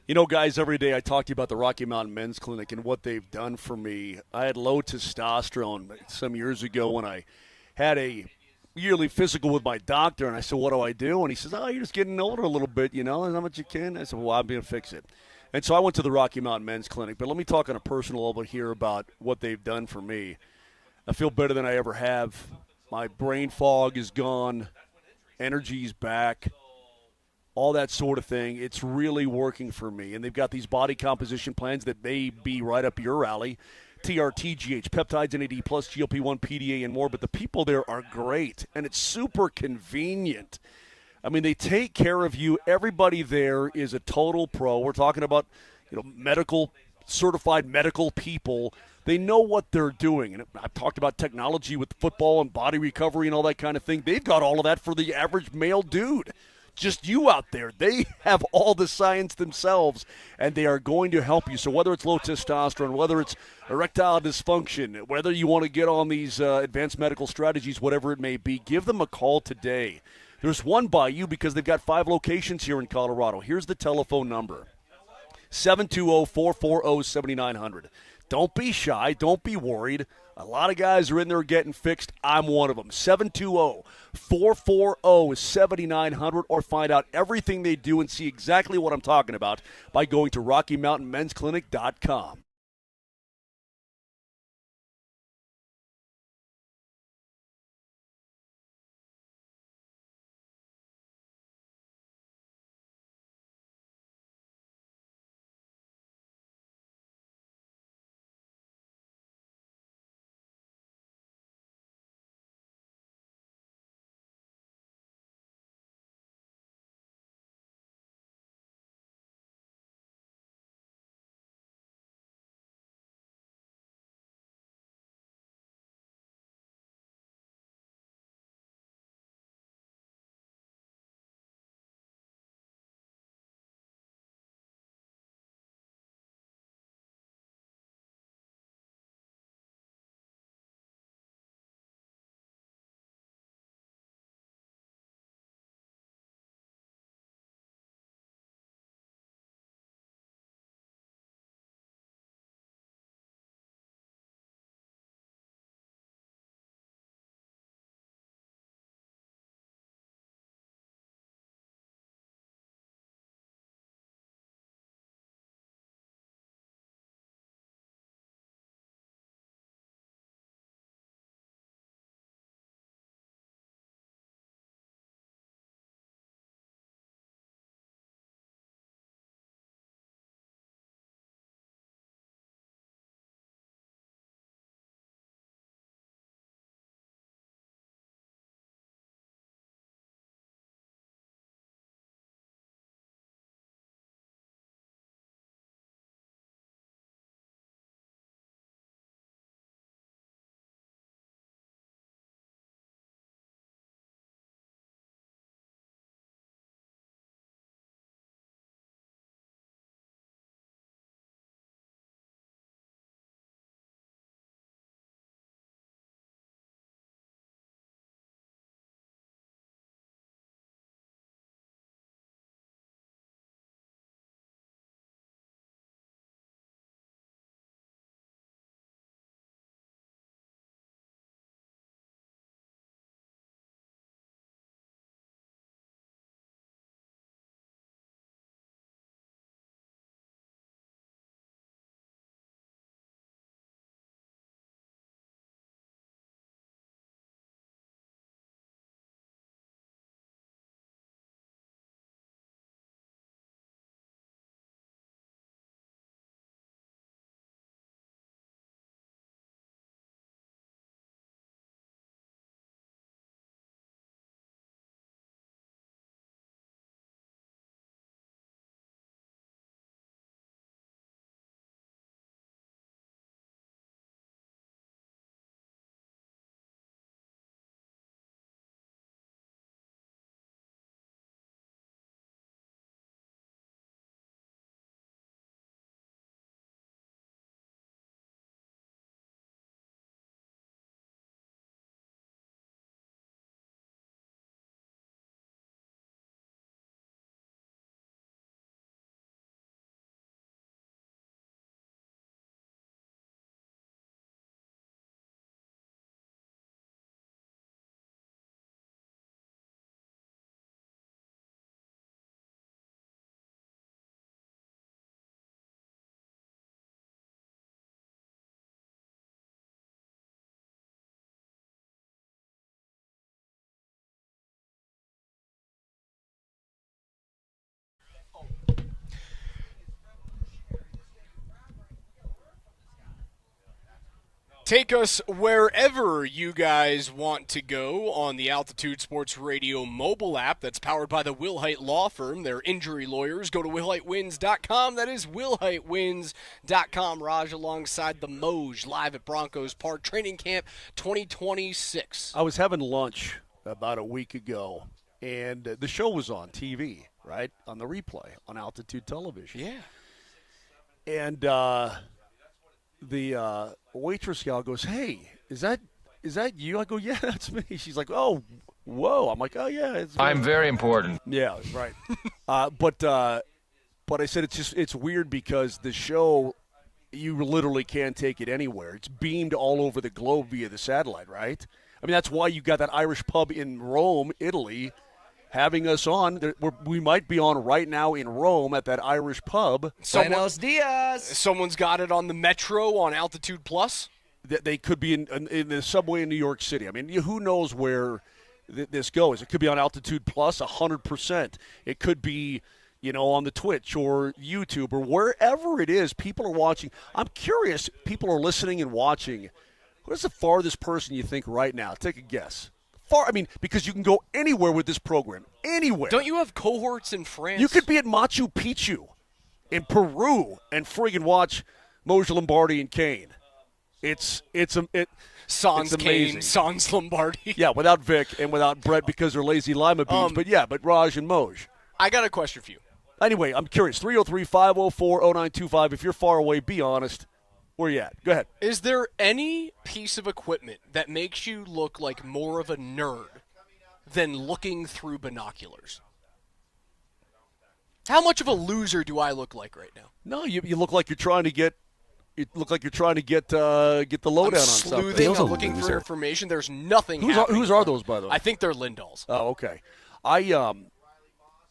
You know, guys, every day I talk to you about the Rocky Mountain Men's Clinic and what they've done for me. I had low testosterone some years ago when I had a yearly physical with my doctor, and I said, what do I do? And he says, you're just getting older a little bit, and how much you can? I said, well, I'm going to fix it. And so I went to the Rocky Mountain Men's Clinic. But let me talk on a personal level here about what they've done for me. I feel better than I ever have. My brain fog is gone. Energy's back. All that sort of thing. It's really working for me. And they've got these body composition plans that may be right up your alley. TRT, GH, peptides, NAD+, GLP-1, PDA, and more. But the people there are great, and it's super convenient. I mean, they take care of you. Everybody there is a total pro. We're talking about, certified medical people. They know what they're doing. And I've talked about technology with football and body recovery and all that kind of thing. They've got all of that for the average male dude. Just you out there. They have all the science themselves, and they are going to help you. So whether it's low testosterone, whether it's erectile dysfunction, whether you want to get on these advanced medical strategies, whatever it may be, give them a call today. There's one by you because they've got 5 locations here in Colorado. Here's the telephone number, 720-440-7900. Don't be shy. Don't be worried. A lot of guys are in there getting fixed. I'm one of them. 720-440-7900, or find out everything they do and see exactly what I'm talking about by going to RockyMountainMen'sClinic.com. Take us wherever you guys want to go on the Altitude Sports Radio mobile app that's powered by the Wilhite Law Firm. They're injury lawyers. Go to WilhiteWins.com. That is WilhiteWins.com. Raj alongside the Moj live at Broncos Park Training Camp 2026. I was having lunch about a week ago, and the show was on TV, right, on the replay on Altitude Television. Yeah. And the waitress gal goes, "Hey, is that you?" I go, "Yeah, that's me." She's like, "Oh, whoa." I'm like, "Oh yeah, it's me." I'm very important. Yeah, right. But I said it's weird because the show, you literally can't take it anywhere. It's beamed all over the globe via the satellite, right? I mean, that's why you got that Irish pub in Rome, Italy, having us on. We might be on right now in Rome at that Irish pub. Buenos dias. Someone's got it on the Metro on Altitude Plus. They could be in the subway in New York City. I mean, who knows where this goes? It could be on Altitude Plus 100%. It could be, on the Twitch or YouTube or wherever it is. People are watching. I'm curious. People are listening and watching. Who's the farthest person you think right now? Take a guess. Because you can go anywhere with this program. Anywhere. Don't you have cohorts in France? You could be at Machu Picchu in Peru and friggin' watch Moser, Lombardi, and Kane. It's Sans amazing. Kane, Sans Lombardi. Yeah, without Vic and without Brett because they're lazy lima beans. But Raj and Moj. I got a question for you. Anyway, I'm curious. 303-504-0925. If you're far away, be honest. Where you at? Go ahead. Is there any piece of equipment that makes you look like more of a nerd than looking through binoculars? How much of a loser do I look like right now? No, you look like you're trying to get. You look like you're trying to get the lowdown on something. Sleuthing, I'm looking for information. There's nothing. Whose are those, by the way? I think they're Lindahl's. Oh, okay.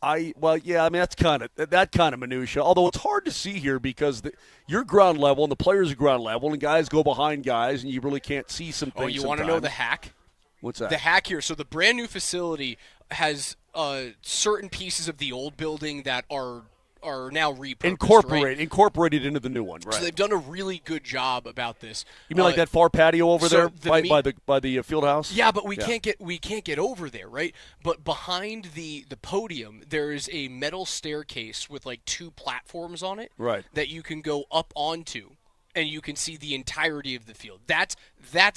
That's kind of minutia. Although it's hard to see here because you're ground level and the players are ground level, and guys go behind guys, and you really can't see some things. Oh, you want to know the hack? What's that? The hack here. So the brand new facility has certain pieces of the old building that are now repurposed. Incorporated into the new one, right? So they've done a really good job about this. You mean like that far patio over there by the field house? Yeah, but we can't get over there, right? But behind the podium, there is a metal staircase with like two platforms on it, right? That you can go up onto, and you can see the entirety of the field. That's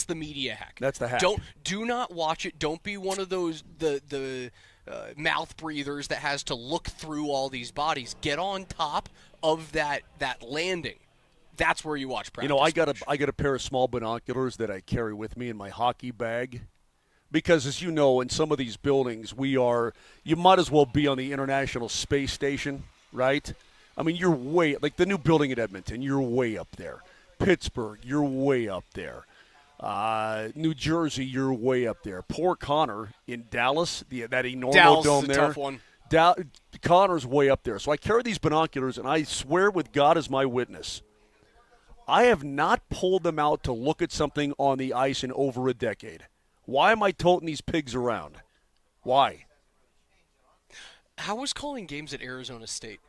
the media hack. That's the hack. Do not watch it. Don't be one of those the mouth breathers that has to look through all these bodies. Get on top of that landing. That's where you watch practice. I got a pair of small binoculars that I carry with me in my hockey bag, because as you know, in some of these buildings, you might as well be on the International Space Station, right? I mean, you're way like the new building at Edmonton. You're way up there. Pittsburgh, you're way up there. New Jersey, you're way up there. Poor Connor in Dallas, that enormous dome there. Tough one. Connor's way up there. So I carry these binoculars, and I swear with God as my witness, I have not pulled them out to look at something on the ice in over a decade. Why am I toting these pigs around? Why? How was calling games at Arizona State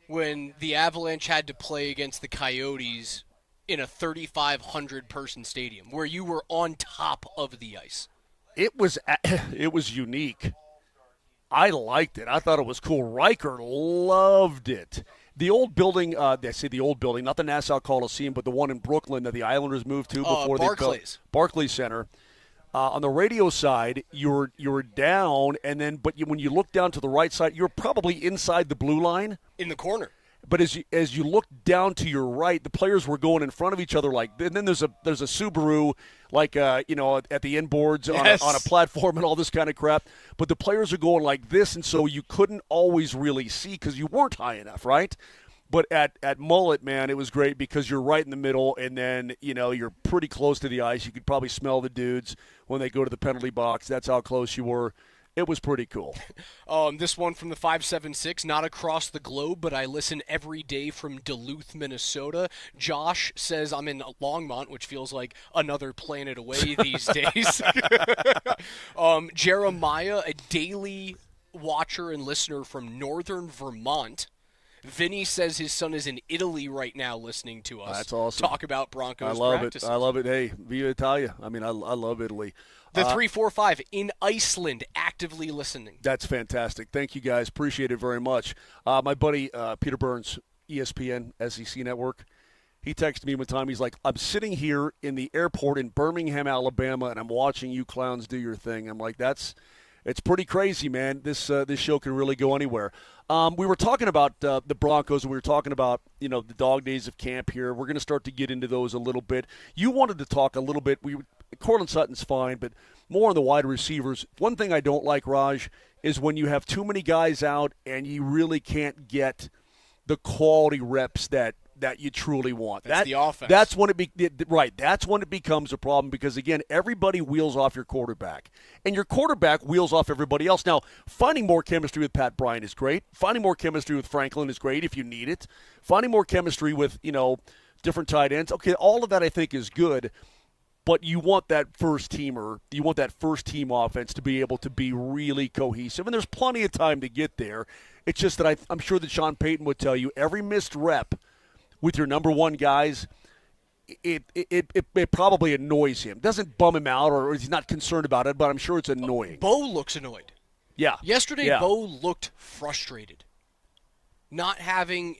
when the Avalanche had to play against the Coyotes in a 3,500-person stadium where you were on top of the ice? It was unique. I liked it. I thought it was cool. Riker loved it. The old building, they say the old building, not the Nassau Coliseum, but the one in Brooklyn that the Islanders moved to before Barclays. Barclays Center. On the radio side, you were down, but when you look down to the right side, you're probably inside the blue line. In the corner. But as you look down to your right, the players were going in front of each other and then there's a Subaru at the end boards on a platform and all this kind of crap. But the players are going like this, and so you couldn't always really see because you weren't high enough, right? But at Mullet, man, it was great because you're right in the middle, and then you're pretty close to the ice. You could probably smell the dudes when they go to the penalty box. That's how close you were. It was pretty cool. This one from the 576, not across the globe, but I listen every day from Duluth, Minnesota. Josh says I'm in Longmont, which feels like another planet away these days. Jeremiah, a daily watcher and listener from northern Vermont, Vinny says his son is in Italy right now listening to us. That's awesome. Talk about Broncos I love practices. it. I love it. Hey, Via Italia. I mean, I love Italy. The 345 in Iceland actively listening. That's fantastic. Thank you, guys. Appreciate it very much. My buddy Peter Burns, ESPN, SEC Network, he texted me one time. He's like, I'm sitting here in the airport in Birmingham, Alabama, and I'm watching you clowns do your thing. I'm like, it's pretty crazy, man. This show can really go anywhere. We were talking about the Broncos, and we were talking about, the dog days of camp here. We're going to start to get into those a little bit. You wanted to talk a little bit. Cortland Sutton's fine, but more on the wide receivers. One thing I don't like, Raj, is when you have too many guys out and you really can't get the quality reps that you truly want. That's the offense. That's when That's when it becomes a problem because, again, everybody wheels off your quarterback. And your quarterback wheels off everybody else. Now, finding more chemistry with Pat Bryant is great. Finding more chemistry with Franklin is great if you need it. Finding more chemistry with, different tight ends. Okay, all of that I think is good. But you want that first team offense to be able to be really cohesive. And there's plenty of time to get there. It's just that I'm sure that Sean Payton would tell you every missed rep with your number one guys, it probably annoys him. Doesn't bum him out or he's not concerned about it, but I'm sure it's annoying. Bo looks annoyed. Yeah. Yesterday, yeah. Bo looked frustrated. Not having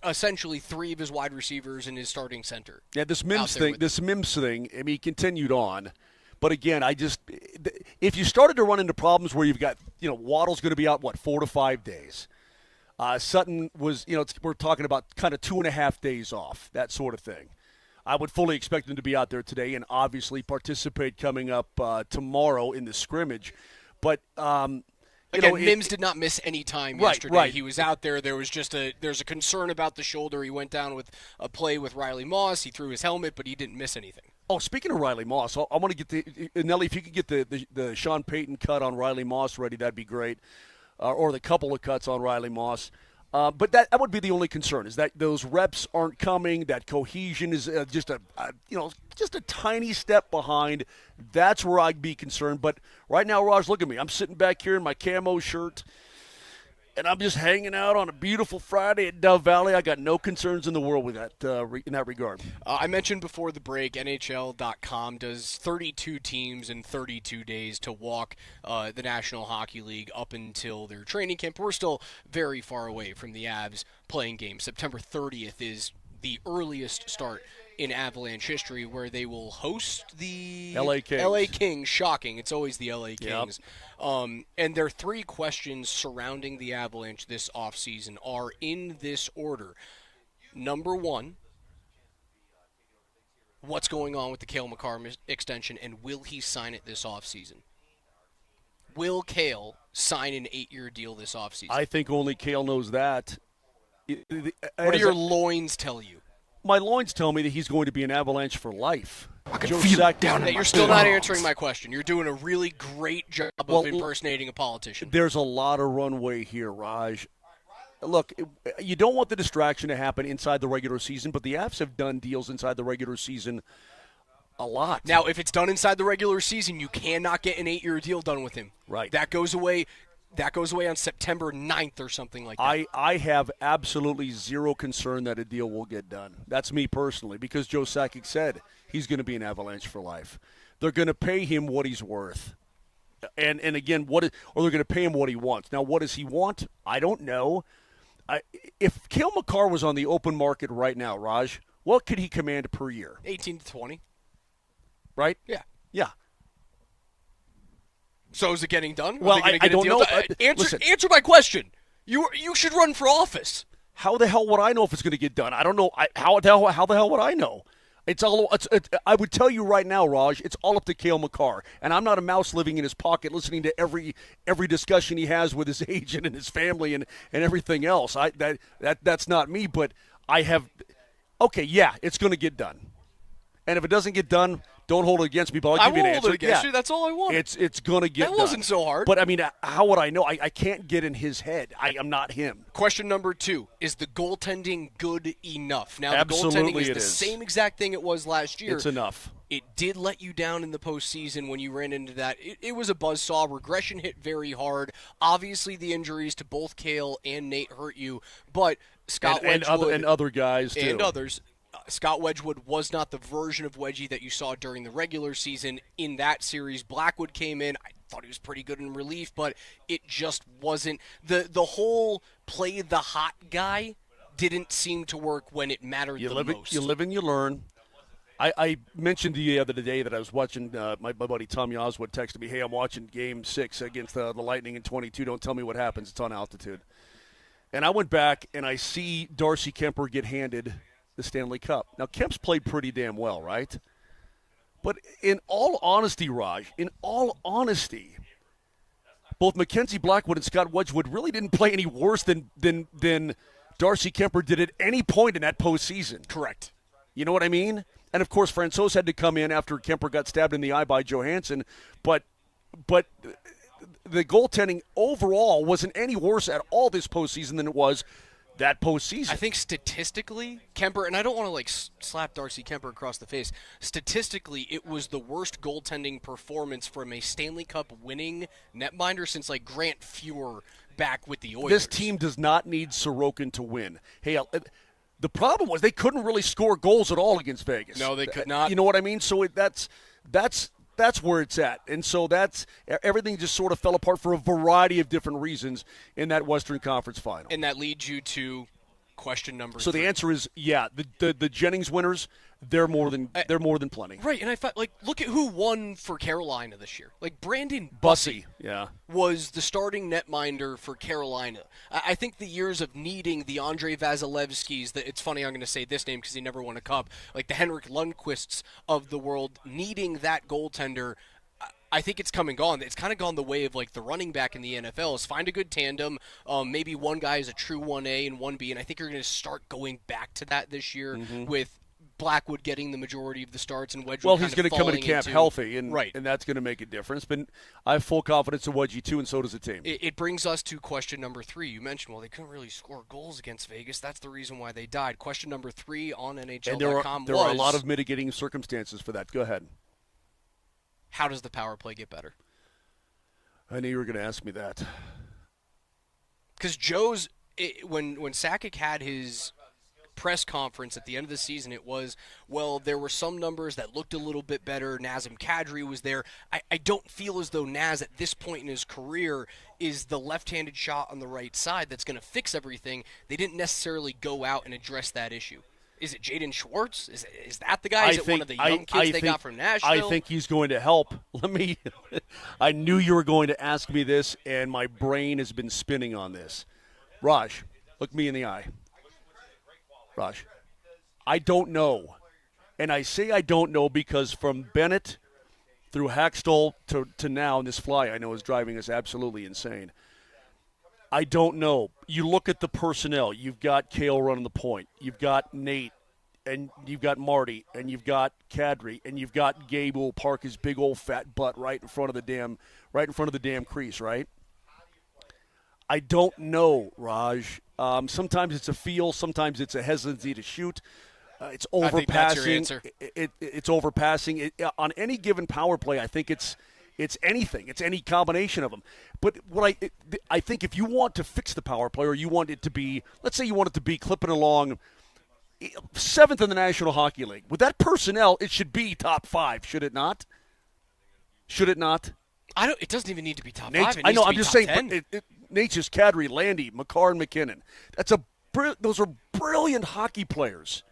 essentially three of his wide receivers in his starting center. Yeah, this Mims thing, I mean, he continued on. But again, if you started to run into problems where you've got, Waddle's going to be out, 4 to 5 days. Sutton was, we're talking about kind of 2.5 days off, that sort of thing. I would fully expect him to be out there today and obviously participate coming up tomorrow in the scrimmage. But, Mims did not miss any time yesterday. Right. He was out there. There's a concern about the shoulder. He went down with a play with Riley Moss. He threw his helmet, but he didn't miss anything. Oh, speaking of Riley Moss, I want to get Nelly, if you could get the Sean Payton cut on Riley Moss ready, that'd be great. Or the couple of cuts on Riley Moss. But that would be the only concern, is that those reps aren't coming, that cohesion is just a tiny step behind. That's where I'd be concerned. But right now, Raj, look at me. I'm sitting back here in my camo shirt, and I'm just hanging out on a beautiful Friday at Dove Valley. I got no concerns in the world with that in that regard. I mentioned before the break, NHL.com does 32 teams in 32 days to walk the National Hockey League up until their training camp. We're still very far away from the Avs playing games. September 30th is the earliest start in Avalanche history, where they will host the LA Kings. LA Kings. Shocking. It's always the LA Kings. Yep. And their three questions surrounding the Avalanche this offseason are in this order. Number one, what's going on with the Cale Makar extension, and will he sign it this offseason? Will Cale sign an 8-year deal this offseason? I think only Cale knows that. What do your loins tell you? My loins tell me that he's going to be an Avalanche for life. I can feel it down in my You're still not bones. answering my question. You're doing a really great job of impersonating a politician. There's a lot of runway here, Raj. Look, you don't want the distraction to happen inside the regular season, but the Avs have done deals inside the regular season a lot. Now, if it's done inside the regular season, you cannot get an 8-year deal done with him. Right. That goes away on September 9th or something like that. I have absolutely zero concern that a deal will get done. That's me personally, because Joe Sakic said he's going to be an Avalanche for life. They're going to pay him what he's worth. And again, or they're going to pay him what he wants. Now, what does he want? I don't know. If Cale Makar was on the open market right now, Raj, what could he command per year? 18 to 20. Right? Yeah. Yeah. So is it getting done? Well, I don't know. Answer my question. You should run for office. How the hell would I know if it's going to get done? I don't know. How the hell would I know? I would tell you right now, Raj, it's all up to Cale Makar. And I'm not a mouse living in his pocket listening to every discussion he has with his agent and his family and everything else. That's not me, but I have – okay, yeah, it's going to get done. And if it doesn't get done, don't hold it against me, but I'll give you an answer. I won't hold it against you. That's all I want. It's going to get done. That wasn't so hard. But, I mean, how would I know? I can't get in his head. I am not him. Question number 2, is the goaltending good enough? Now, Absolutely the goaltending is the same exact thing it was last year. It's enough. It did let you down in the postseason when you ran into that. It was a buzzsaw. Regression hit very hard. Obviously, the injuries to both Kale and Nate hurt you, but Scott Wedgwood and other guys too. And others. Scott Wedgwood was not the version of Wedgie that you saw during the regular season in that series. Blackwood came in. I thought he was pretty good in relief, but it just wasn't. The whole play the hot guy didn't seem to work when it mattered the most. You live and you learn. I mentioned the other day that I was watching, my buddy Tommy Oswald texted me, hey, I'm watching Game 6 against the Lightning in 22. Don't tell me what happens. It's on altitude. And I went back, and I see Darcy Kemper get handed the Stanley Cup. Now, Kemp's played pretty damn well, right? But in all honesty, Raj, both Mackenzie Blackwood and Scott Wedgwood really didn't play any worse than Darcy Kemper did at any point in that postseason. Correct. You know what I mean? And, of course, Francouz had to come in after Kemper got stabbed in the eye by Johansson. But the goaltending overall wasn't any worse at all this postseason than it was that postseason. I think statistically, Kemper, and I don't want to slap Darcy Kemper across the face, statistically it was the worst goaltending performance from a Stanley Cup winning netminder since Grant Fuhr back with the Oilers. This team does not need Sorokin to win. Hey, the problem was they couldn't really score goals at all against Vegas. No, they could not. You know what I mean? So that's where it's at. And so everything just sort of fell apart for a variety of different reasons in that Western Conference final. And that leads you to question number 3. So the answer is, yeah, the Jennings winners, they're more than plenty. Right, and I thought, look at who won for Carolina this year. Brandon Bussey, yeah, was the starting netminder for Carolina. I think the years of needing the Andre Vasilevskis, it's funny I'm going to say this name because he never won a cup, the Henrik Lundqvists of the world, needing that goaltender, I think it's come and gone. It's kind of gone the way of the running back in the NFL is find a good tandem. Maybe one guy is a true 1A and 1B, and I think you're going to start going back to that this year with Blackwood getting the majority of the starts and Wedgwood. Well, he's going to come into camp healthy, and right. and that's going to make a difference. But I have full confidence in Wedgie too, and so does the team. It brings us to question number 3. You mentioned, they couldn't really score goals against Vegas. That's the reason why they died. Question number 3 on NHL.com there are a lot of mitigating circumstances for that. Go ahead. How does the power play get better? I knew you were going to ask me that. Because when Sakic had his press conference at the end of the season, it was, there were some numbers that looked a little bit better. Nazem Kadri was there. I don't feel as though Naz at this point in his career is the left-handed shot on the right side that's going to fix everything. They didn't necessarily go out and address that issue. Is it Jaden Schwartz? Is that the guy? Is it one of the young kids they got from Nashville? I think he's going to help. I knew you were going to ask me this, and my brain has been spinning on this. Raj, look me in the eye. Raj, I don't know. And I say I don't know because from Bennett through Hackstall to now, and this fly I know is driving us absolutely insane. I don't know. You look at the personnel. You've got Kale running the point. You've got Nate, and you've got Marty, and you've got Kadri, and you've got Gabe who will park his big old fat butt right in front of the damn crease, right? I don't know, Raj. Sometimes it's a feel. Sometimes it's a hesitancy to shoot. It's overpassing. I think that's your answer. It's overpassing. On any given power play, I think it's anything. It's any combination of them. But what I think if you want to fix the power play, or you want it to be, let's say you want it to be clipping along 7th in the National Hockey League. With that personnel, it should be top 5, should it not? Should it not? It doesn't even need to be top 5. I know. I'm just saying. Nature's Kadri, Landy, McCarr, and McKinnon. Those are brilliant hockey players.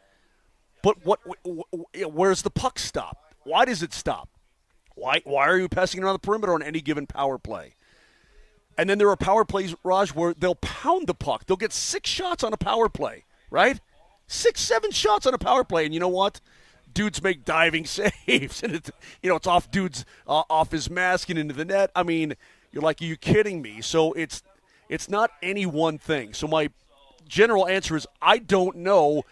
But where's the puck stop? Why does it stop? Why are you passing it on the perimeter on any given power play? And then there are power plays, Raj, where they'll pound the puck. They'll get 6 shots on a power play, right? 6, 7 shots on a power play, and you know what? Dudes make diving saves, and it's off dudes off his mask and into the net. I mean, you're like, are you kidding me? So it's not any one thing. So my general answer is I don't know,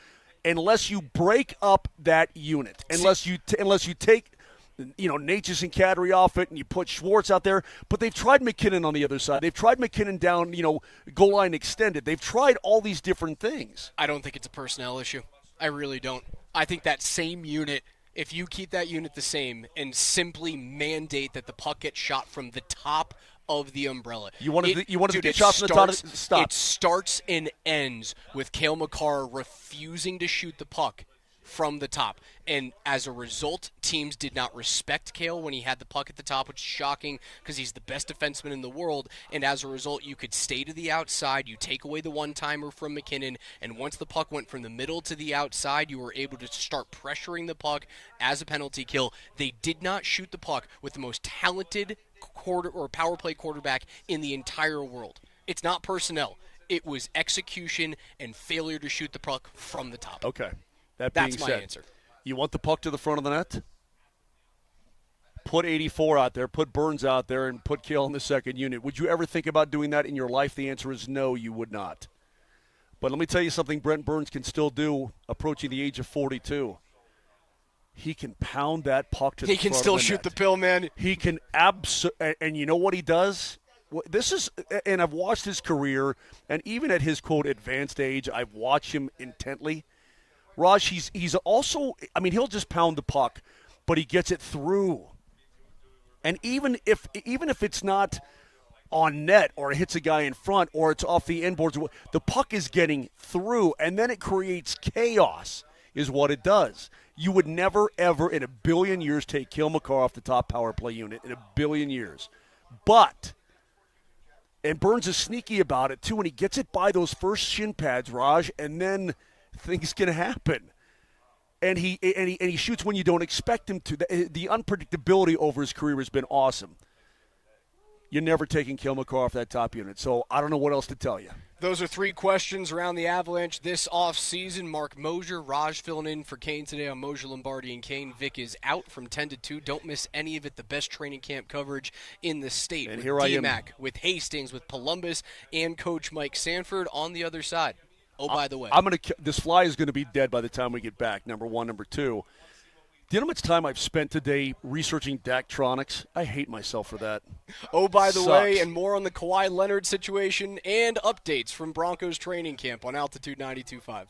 unless you break up that unit, unless you take Natchez and Kadri off it and you put Schwartz out there. But they've tried McKinnon on the other side. They've tried McKinnon down, goal line extended. They've tried all these different things. I don't think it's a personnel issue. I really don't. I think that same unit if you keep that unit the same and simply mandate that the puck gets shot from the top of the umbrella. You wanted to get shot from the top. Stop. It starts and ends with Cale Makar refusing to shoot the puck from the top. And as a result, teams did not respect Cale when he had the puck at the top, which is shocking because he's the best defenseman in the world. And as a result, you could stay to the outside, you take away the one-timer from McKinnon, and once the puck went from the middle to the outside, you were able to start pressuring the puck as a penalty kill. They did not shoot the puck with the most talented power play quarterback in the entire world. It's not personnel. It was execution and failure to shoot the puck from the top. Okay. That's my answer. You want the puck to the front of the net? Put 84 out there, put Burns out there, and put Cale in the second unit. Would you ever think about doing that in your life? The answer is no, you would not. But let me tell you something Brent Burns can still do approaching the age of 42. He can pound that puck to the front of the net. He can still shoot the pill, man. He can and you know what he does? And I've watched his career, and even at his, quote, advanced age, I've watched him intently. Raj, he's also, I mean, he'll just pound the puck, but he gets it through. And even if it's not on net or it hits a guy in front or it's off the end boards, the puck is getting through, and then it creates chaos is what it does. You would never, ever in a billion years take Cale Makar off the top power play unit in a billion years. And Burns is sneaky about it, too, and he gets it by those first shin pads, Raj, and then things can happen. And he shoots when you don't expect him to. The unpredictability over his career has been awesome. You're never taking Cale Makar off that top unit, so I don't know what else to tell you. Those are 3 questions around the Avalanche this offseason. Mark Moser, Raj filling in for Kane today on Moser, Lombardi, and Kane. Vic is out from 10 to 2. Don't miss any of it. The best training camp coverage in the state. And with here I am. DMac, with Hastings, with Polumbus, and Coach Mike Sanford on the other side. Oh, by the way. This fly is going to be dead by the time we get back, number one. Number two, do you know how much time I've spent today researching Daktronics? I hate myself for that. Oh, by the way, and more on the Kawhi Leonard situation and updates from Broncos training camp on Altitude 92.5.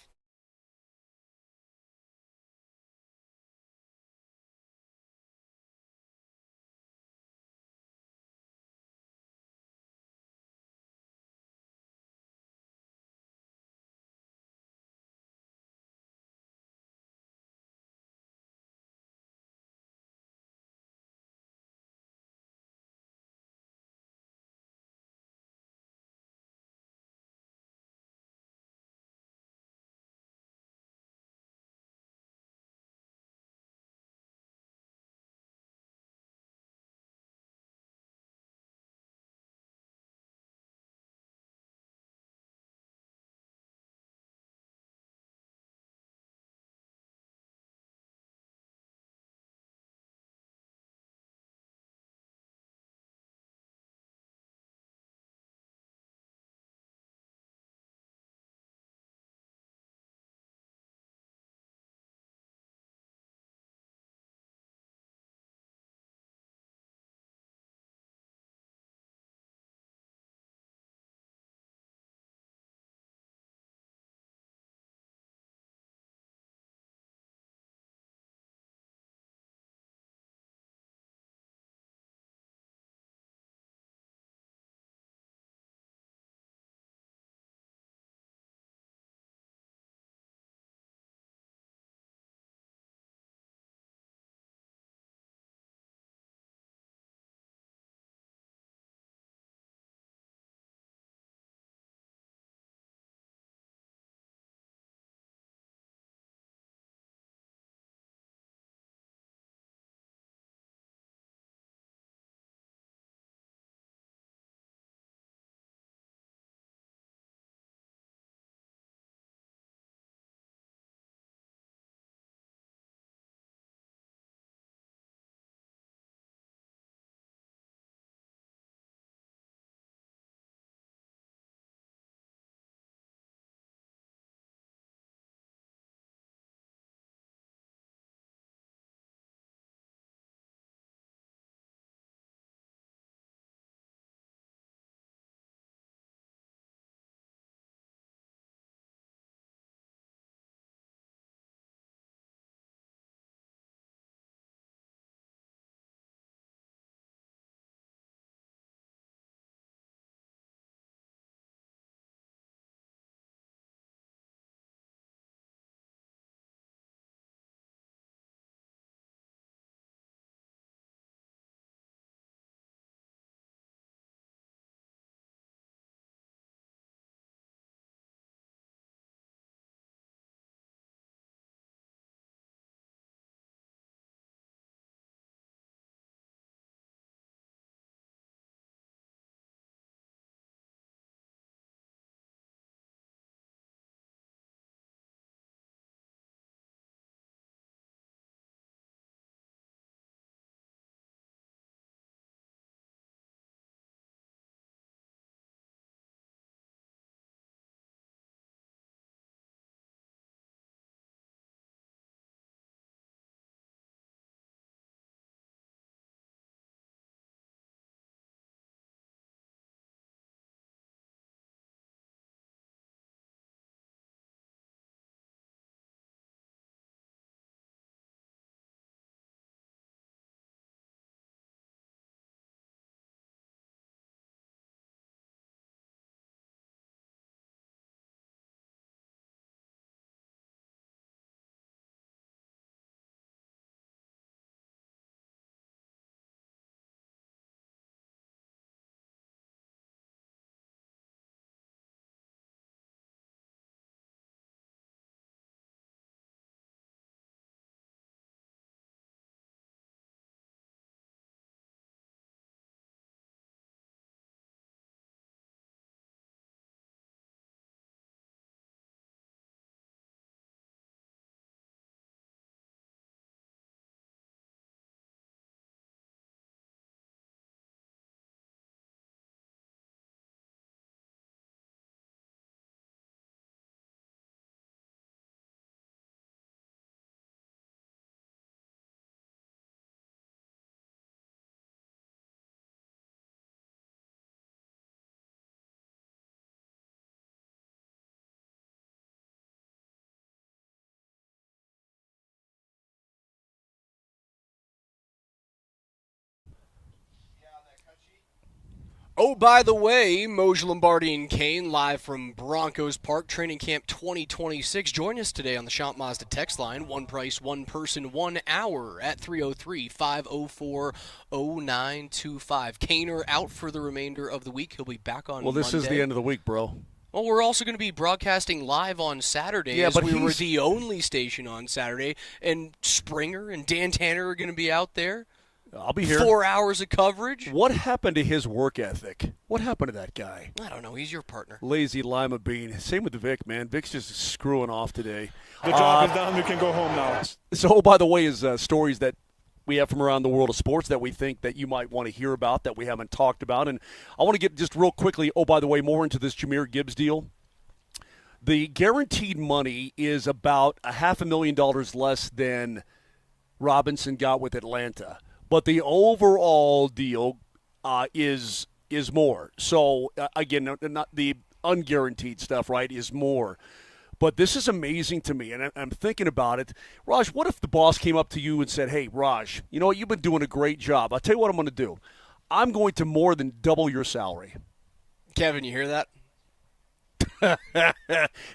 Oh, by the way, Moser, Lombardi, and Kane live from Broncos Park, Training Camp 2026. Join us today on the Shop Mazda text line. One price, one person, 1 hour at 303-504-0925. Kaner out for the remainder of the week. He'll be back on Well, this Monday. is the end of the week, bro. Well, we're also going to be broadcasting live on Saturday, as we were the only station on Saturday. And Springer and Dan Tanner are going to be out there. I'll be here. 4 hours of coverage. What happened to his work ethic? What happened to that guy? I don't know. He's your partner. Lazy lima bean. Same with Vic, man. Vic's just screwing off today. The job is done. We can go home now. So, by the way, is stories that we have from around the world of sports that we think that you might want to hear about that we haven't talked about. And I want to get just real quickly, by the way, more into this Jahmyr Gibbs deal. The guaranteed money is about $500,000 less than Robinson got with Atlanta. But the overall deal is more. So, again, not the unguaranteed stuff, right, is more. But this is amazing to me, and I'm thinking about it. Raj, what if the boss came up to you and said, hey, Raj, you know what, you've been doing a great job. I'll tell you what I'm going to do. I'm going to more than double your salary. Kevin, you hear that?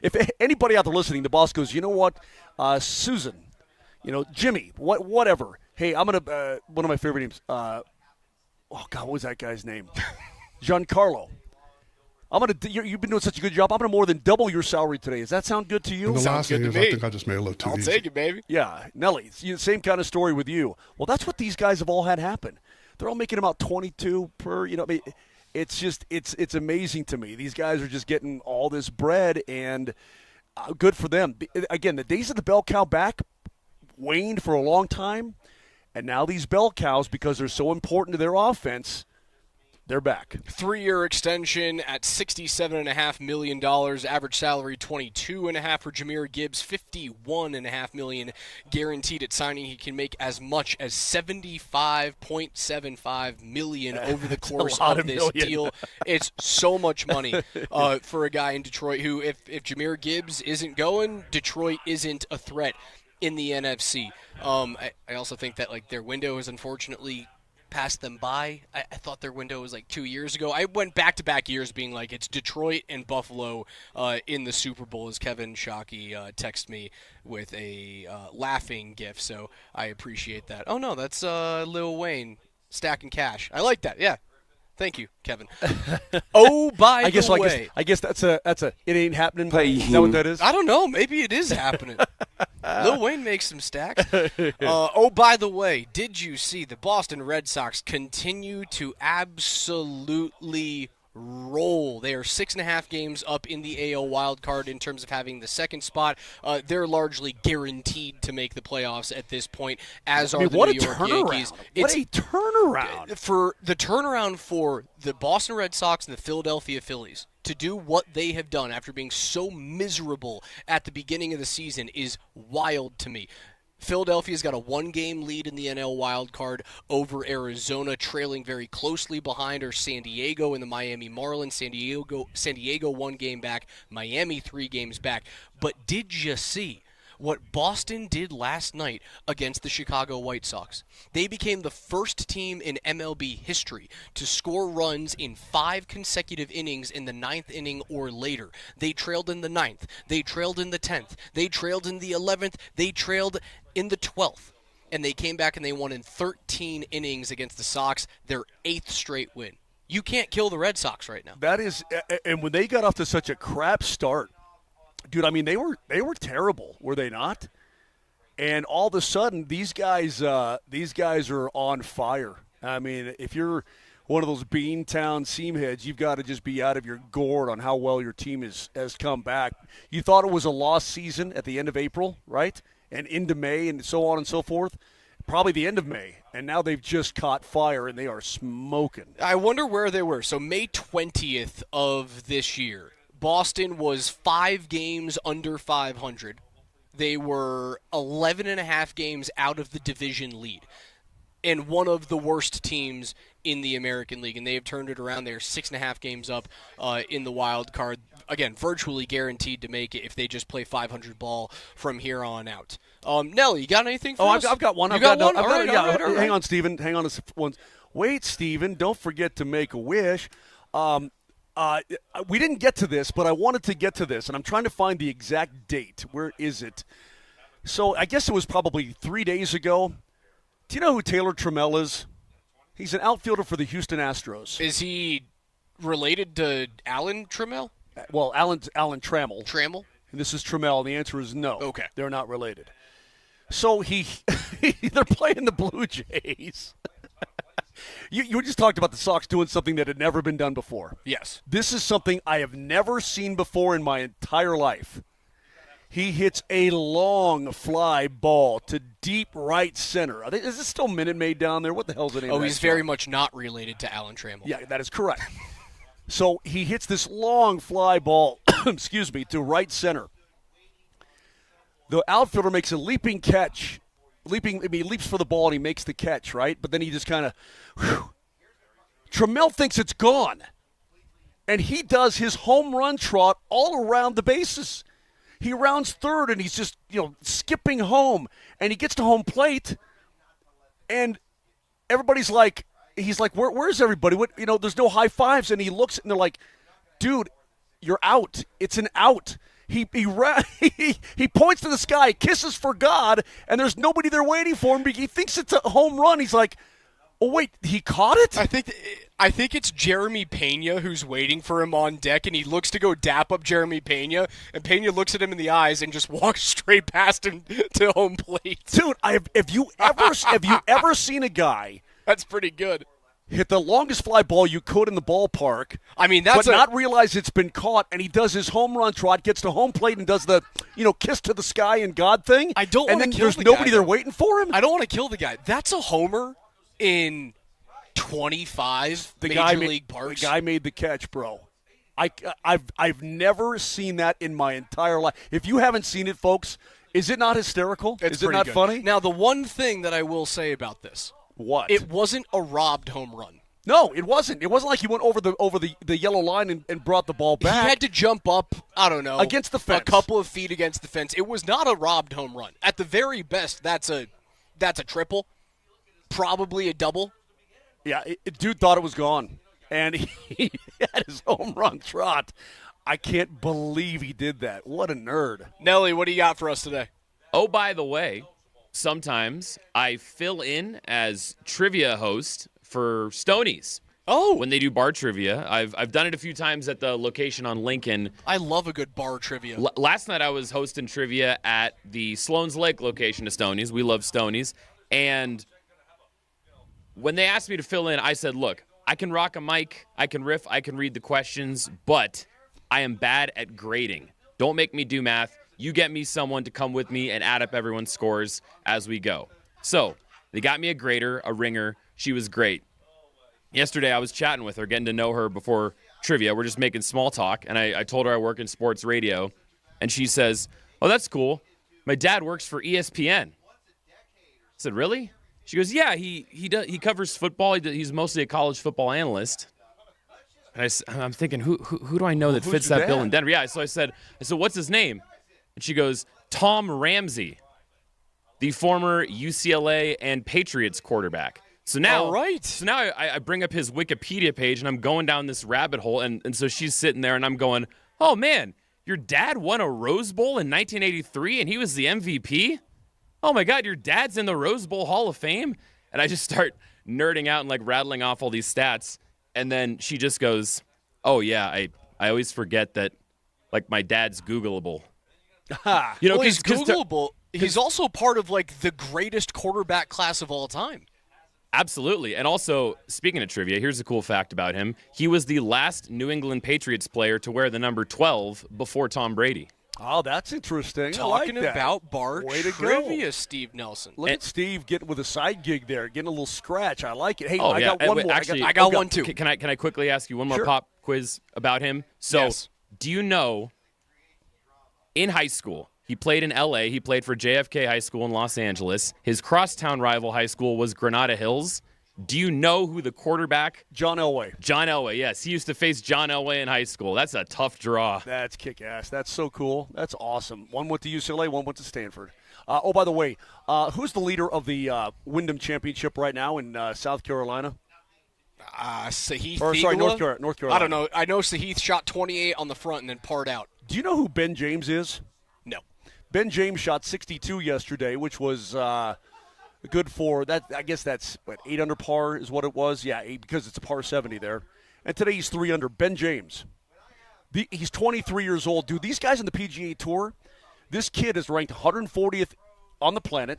If anybody out there listening, the boss goes, you know what, Susan, Jimmy, whatever. Hey, I'm going to one of my favorite names. What was that guy's name? Giancarlo. You've been doing such a good job. I'm going to more than double your salary today. Does that sound good to you? And the Sounds last thing good is to me. I think I just made it look too easy. I'll take it, baby. Yeah, Nelly, same kind of story with you. Well, that's what these guys have all had happen. They're all making about 22 per, it's just, it's amazing to me. These guys are just getting all this bread, and good for them. Again, the days of the bell cow back waned for a long time. And now these bell cows, because they're so important to their offense, they're back. 3-year extension at $67.5 million. Average salary $22.5 million for Jahmyr Gibbs. $51.5 million guaranteed at signing. He can make as much as $75.75 million over the course of this deal. It's so much money for a guy in Detroit who, if Jahmyr Gibbs isn't going, Detroit isn't a threat in the NFC. I also think that their window has unfortunately passed them by. I thought their window was 2 years ago. I went back-to-back years being it's Detroit and Buffalo in the Super Bowl, as Kevin Shockey texted me with a laughing gif, so I appreciate that. Oh, no, that's Lil Wayne stacking cash. I like that, yeah. Thank you, Kevin. Oh, by the way. I guess that's a it ain't happening. Is that what that is? I don't know. Maybe it is happening. Lil Wayne makes some stacks. Oh, by the way, did you see the Boston Red Sox continue to absolutely roll? They are 6.5 games up in the AL wild card in terms of having the second spot. They're largely guaranteed to make the playoffs at this point, as are the New York Yankees. What a turnaround. For the turnaround for the Boston Red Sox and the Philadelphia Phillies to do what they have done after being so miserable at the beginning of the season is wild to me. Philadelphia's got a 1-game lead in the NL wild card over Arizona. Trailing very closely behind are San Diego and the Miami Marlins. San Diego 1 game back, Miami 3 games back. But did you see what Boston did last night against the Chicago White Sox? They became the first team in MLB history to score runs in 5 consecutive innings in the 9th inning or later. They trailed in the 9th. They trailed in the 10th. They trailed in the 11th. They trailed in the 12th. And they came back and they won in 13 innings against the Sox, their 8th straight win. You can't kill the Red Sox right now. That is, and when they got off to such a crap start, dude, I mean, they were terrible, were they not? And all of a sudden, these guys are on fire. I mean, if you're one of those Beantown seam heads, you've got to just be out of your gourd on how well your team has come back. You thought it was a lost season at the end of April, right? And into May and so on and so forth. Probably the end of May. And now they've just caught fire, and they are smoking. I wonder where they were. So May 20th of this year, Boston was 5 games under 500. They were 11.5 games out of the division lead and one of the worst teams in the American League, and they have turned it around. They're 6.5 games up in the wild card. Again, virtually guaranteed to make it if they just play 500 ball from here on out. Nelly, you got anything for us? I've got one. You got one? All right. Hang on, Steven. Hang on a second. Wait, Steven, don't forget to make a wish. We didn't get to this, but I wanted to get to this, and I'm trying to find the exact date. Where is it? So I guess it was probably 3 days ago. Do you know who Taylor Trammell is? He's an outfielder for the Houston Astros. Is he related to Alan Trammell? Well, Alan Trammell. Trammell? And this is Trammell, and the answer is no. Okay. They're not related. So they're playing the Blue Jays. You just talked about the Sox doing something that had never been done before. Yes. This This is something I have never seen before in my entire life. He hits a long fly ball to deep right center. Is this still Minute Maid down there? What the hell's the name of that he's show? very much not related to Alan Trammell. Yeah, that is correct. So he hits this long fly ball, excuse me, to right center. The outfielder makes a leaping catch. He leaps for the ball and he makes the catch, right? But then he just kind of, Trammell thinks it's gone. And he does his home run trot all around the bases. He rounds third and he's just, skipping home. And he gets to home plate and everybody's like, he's like, where's everybody? There's no high fives. And he looks and they're like, dude, you're out. It's an out. He points to the sky, kisses for God, and there's nobody there waiting for him. He thinks it's a home run. He's like, oh, wait, he caught it? I think it's Jeremy Pena who's waiting for him on deck, and he looks to go dap up Jeremy Pena, and Pena looks at him in the eyes and just walks straight past him to home plate. Dude, have you ever seen a guy That's pretty good. hit the longest fly ball you could in the ballpark, not realize it's been caught, and he does his home run trot, gets to home plate, and does the, kiss to the sky and God thing? I don't and want then to kill there's the nobody guy. there waiting for him? I don't want to kill the guy. That's a homer in 25 Major League parks. The guy made the catch, bro. I've never seen that in my entire life. If you haven't seen it, folks, is it not hysterical? Is it not good. funny? Now, the one thing that I will say about this. What? It wasn't a robbed home run. No, it wasn't. It wasn't like he went over the yellow line and brought the ball back. He had to jump up, I don't know, against the fence. A couple of feet against the fence. It was not a robbed home run. At the very best, that's a triple, probably a double. Yeah, dude thought it was gone, and he had his home run trot. I can't believe he did that. What a nerd. Nelly, what do you got for us today? Oh, by the way, sometimes I fill in as trivia host for Stonies. Oh. When they do bar trivia. I've done it a few times at the location on Lincoln. I love a good bar trivia. Last night I was hosting trivia at the Sloan's Lake location of Stonies. We love Stonies. And when they asked me to fill in, I said, look, I can rock a mic, I can riff, I can read the questions, but I am bad at grading. Don't make me do math. You get me someone to come with me and add up everyone's scores as we go. So they got me a grader, a ringer. She was great. Yesterday I was chatting with her, getting to know her before trivia. We're just making small talk, and I told her I work in sports radio, and she says, oh, that's cool. My dad works for ESPN. I said, really? She goes, yeah, he covers football. He's mostly a college football analyst. And I'm thinking, who do I know that fits that bill in Denver? Yeah, so I said, what's his name? And she goes, Tom Ramsey, the former UCLA and Patriots quarterback. So now, all right. So now I bring up his Wikipedia page, and I'm going down this rabbit hole, and so she's sitting there, and I'm going, oh, man, your dad won a Rose Bowl in 1983, and he was the MVP? Oh, my God, your dad's in the Rose Bowl Hall of Fame? And I just start nerding out and, rattling off all these stats, and then she just goes, oh, yeah, I always forget that, my dad's Googleable. He's Googleable. He's also part of, the greatest quarterback class of all time. Absolutely. And also, speaking of trivia, here's a cool fact about him. He was the last New England Patriots player to wear the number 12 before Tom Brady. Oh, that's interesting. Talking I like that. about bar Way trivia, to Steve Nelson. Look at Steve getting with a side gig there, getting a little scratch. I like it. Hey, I got one more. Actually, I got one too. Can I quickly ask you one more Sure. pop quiz about him? So, yes. Do you know, in high school, he played in L.A., he played for JFK High School in Los Angeles. His crosstown rival high school was Granada Hills. Do you know who the quarterback? John Elway. John Elway, yes. He used to face John Elway in high school. That's a tough draw. That's kick-ass. That's so cool. That's awesome. One went to UCLA, one went to Stanford. Oh, by the way, who's the leader of the Wyndham Championship right now in South Carolina? Sahith Or, sorry, North Theegala? Carolina. I don't know. I know Sahith shot 28 on the front and then parred out. Do you know who Ben James is? No. Ben James shot 62 yesterday, which was good for that. I guess that's 8 under par is what it was. Yeah, 8, because it's a par 70 there. And today he's 3 under. Ben James. He's 23 years old, dude. These guys on the PGA Tour, this kid is ranked 140th on the planet.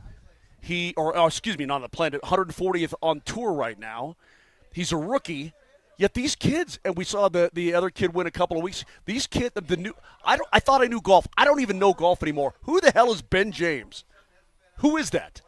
Not on the planet, 140th on tour right now. He's a rookie. Yet these kids, and we saw the other kid win a couple of weeks. These kids, I thought I knew golf. I don't even know golf anymore. Who the hell is Ben James? Who is that?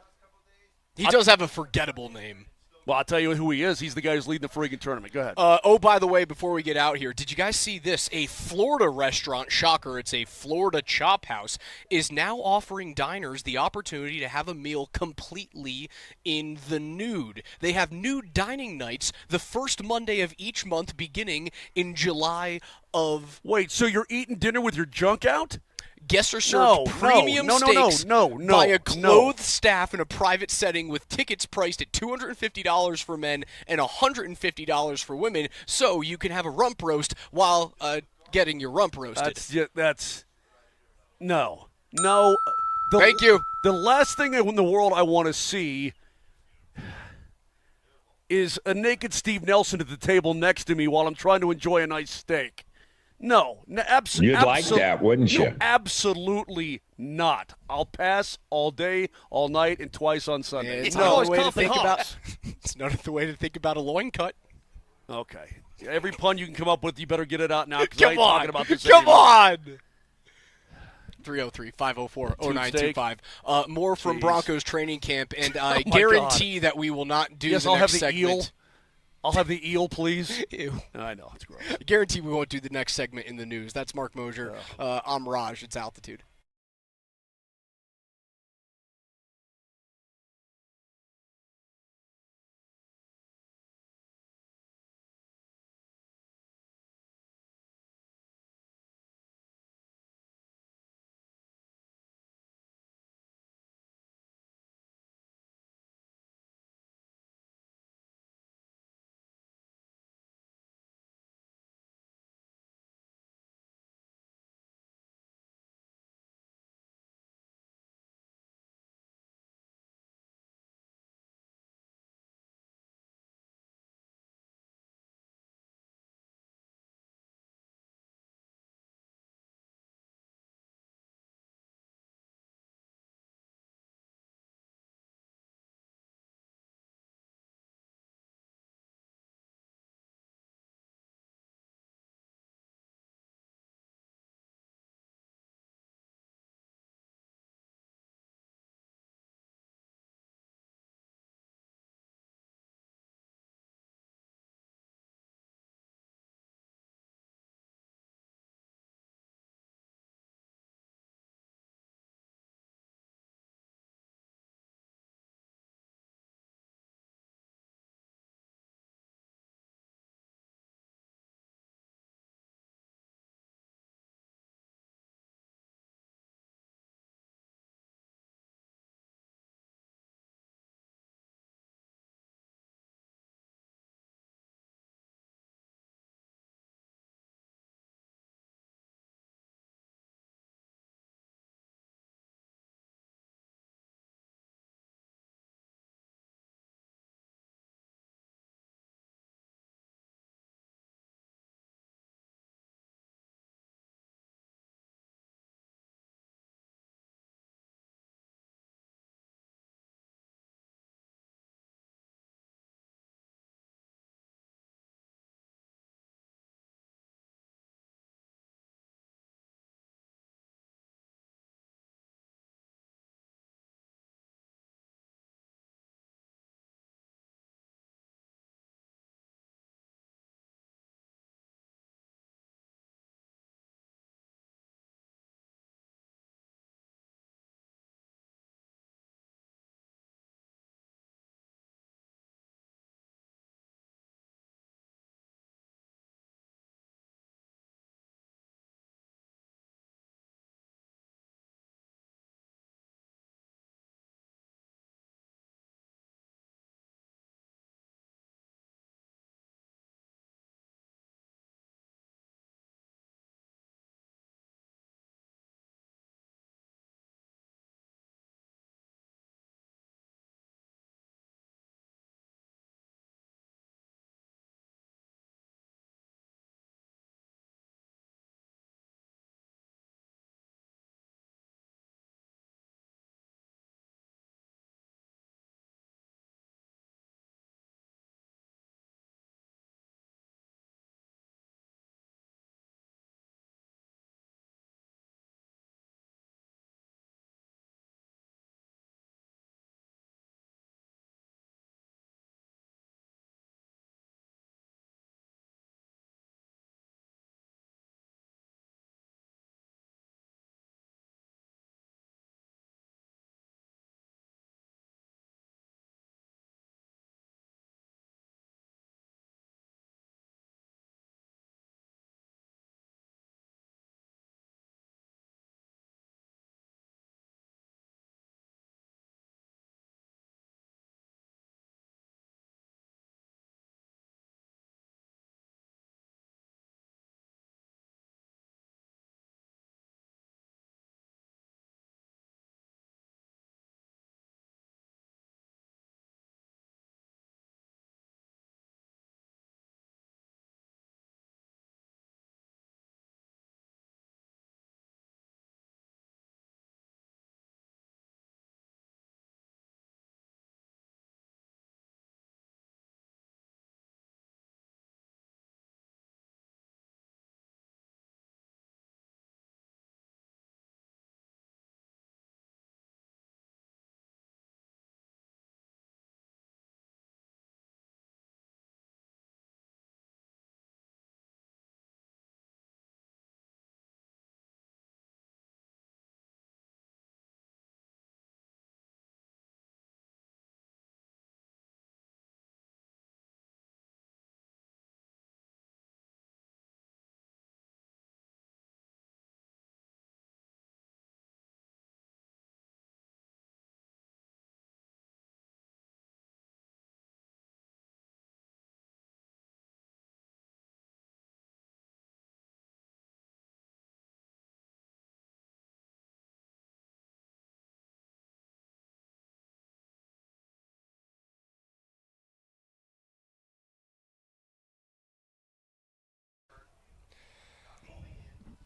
He does have a forgettable name. Well, I'll tell you who he is. He's the guy who's leading the friggin' tournament. Go ahead. By the way, before we get out here, did you guys see this? A Florida restaurant, shocker, it's a Florida chop house, is now offering diners the opportunity to have a meal completely in the nude. They have nude dining nights the first Monday of each month beginning in July of... Wait, so you're eating dinner with your junk out? Guests are served premium steaks by a clothed staff in a private setting with tickets priced at $250 for men and $150 for women, so you can have a rump roast while getting your rump roasted. No. Thank you. The last thing in the world I want to see is a naked Steve Nelson at the table next to me while I'm trying to enjoy a nice steak. No, absolutely. You'd like that, wouldn't you? No, absolutely not. I'll pass all day, all night, and twice on Sunday. It's not the way to think about. It's not the way to think about a loin cut. Okay. Every pun you can come up with, you better get it out now. Come I ain't on, talking about this come anymore. on. 303-504-0925. More from Broncos training camp, and I guarantee that we will not do the next segment. I'll have the eel, please. Ew. I know, it's gross. I guarantee we won't do the next segment in the news. That's Mark Moser. I'm Raj. It's Altitude.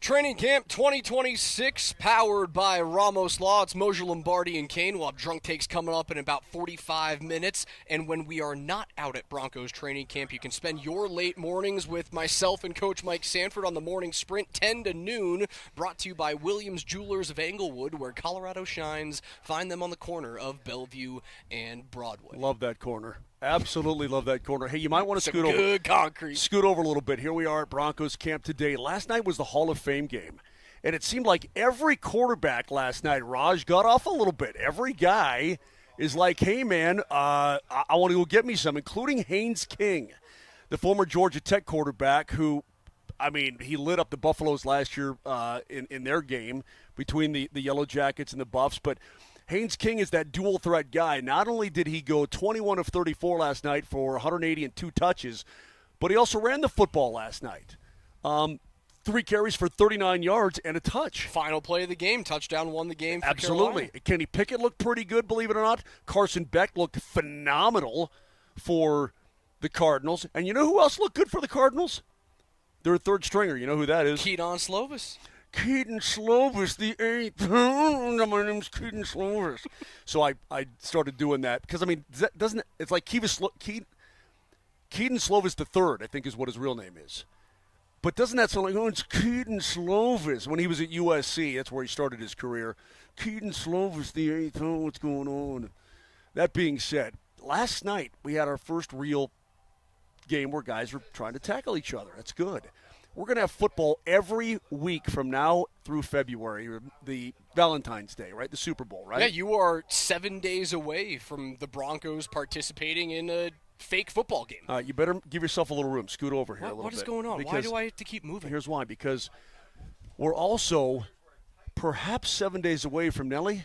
Training Camp 2026, powered by Ramos Law. It's Moser, Lombardi, and Kane. We'll have drunk takes coming up in about 45 minutes. And when we are not out at Broncos Training Camp, you can spend your late mornings with myself and Coach Mike Sanford on the morning sprint, 10 to noon, brought to you by Williams Jewelers of Englewood, where Colorado shines. Find them on the corner of Bellevue and Broadway. Love that corner. Absolutely love that corner. Hey, you might want to scoot over. Good concrete. Scoot over a little bit. Here we are at Broncos Camp today. Last night was the Hall of Fame game, and it seemed like every quarterback last night, Raj, got off a little bit. Every guy is like, hey, man, I want to go get me some, including Haynes King, the former Georgia Tech quarterback who, I mean, he lit up the Buffaloes last year in their game between the Yellow Jackets and the Buffs, but Haynes King is that dual-threat guy. Not only did he go 21 of 34 last night for 180 and 2 touches, but he also ran the football last night. 3 carries for 39 yards and a touch. Final play of the game. Touchdown won the game for Absolutely. Carolina. Kenny Pickett looked pretty good, believe it or not. Carson Beck looked phenomenal for the Cardinals. And you know who else looked good for the Cardinals? Their third stringer. You know who that is? Keaton Slovis. Keaton Slovis, the 8th. My name's Keaton Slovis. So I started doing that because, I mean, doesn't it, it's like Keaton Slovis the third, I think is what his real name is. But doesn't that sound like, oh, it's Keaton Slovis? When he was at USC, that's where he started his career. Keaton Slovis the 8th. Oh, what's going on? That being said, last night we had our first real game where guys were trying to tackle each other. That's good. We're going to have football every week from now through February, the Valentine's Day, right? The Super Bowl, right? Yeah, you are 7 days away from the Broncos participating in a fake football game. You better give yourself a little room. Scoot over here a little bit. What is going on? Why do I have to keep moving? Here's why. Because we're also perhaps 7 days away from Nelly.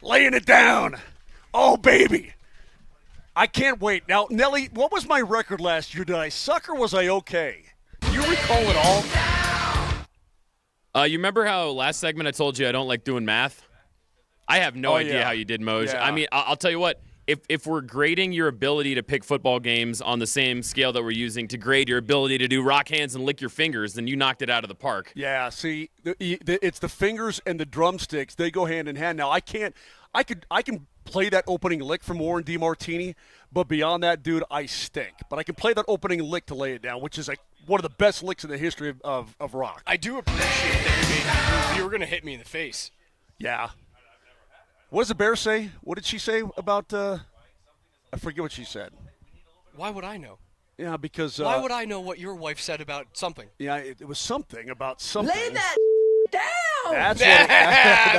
Laying it down. Oh, baby. I can't wait. Now, Nelly, what was my record last year? Did I suck or was I okay? Do you recall it all? You remember how last segment I told you I don't like doing math? I have no idea how you did, Moj. Yeah. I mean, I'll tell you what. If we're grading your ability to pick football games on the same scale that we're using to grade your ability to do rock hands and lick your fingers, then you knocked it out of the park. Yeah, see, it's the fingers and the drumsticks. They go hand in hand. Now, I can play that opening lick from Warren DeMartini, but beyond that, dude, I stink. But I can play that opening lick to lay it down, which is like one of the best licks in the history of rock. I do appreciate that you were going to hit me in the face. Yeah. What does the bear say? What did she say about I forget what she said. Why would I know? Yeah, because why would I know what your wife said about something? Yeah, it was something about something. Lay that down.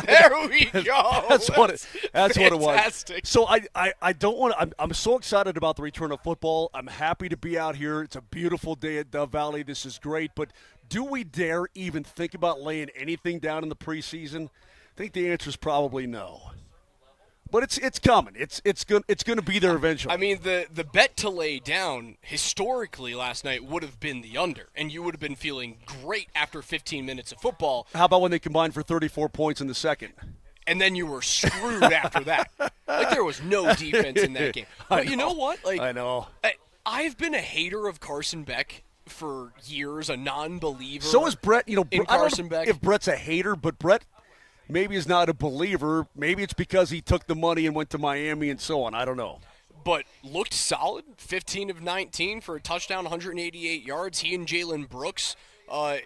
There we go. That's what it was. Fantastic. So I don't want to. I'm so excited about the return of football. I'm happy to be out here. It's a beautiful day at Dove Valley. This is great. But do we dare even think about laying anything down in the preseason? I think the answer is probably no. But it's coming. It's going to be there eventually. I mean, the bet to lay down historically last night would have been the under, and you would have been feeling great after 15 minutes of football. How about when they combined for 34 points in the second? And then you were screwed after that. Like, there was no defense in that game. But you know what? Like, I know. I've been a hater of Carson Beck for years, a non-believer. So is Brett. You know, I don't know if Brett's a hater, but Brett maybe is not a believer. Maybe it's because he took the money and went to Miami and so on. I don't know. But looked solid, 15 of 19 for a touchdown, 188 yards. He and Jalen Brooks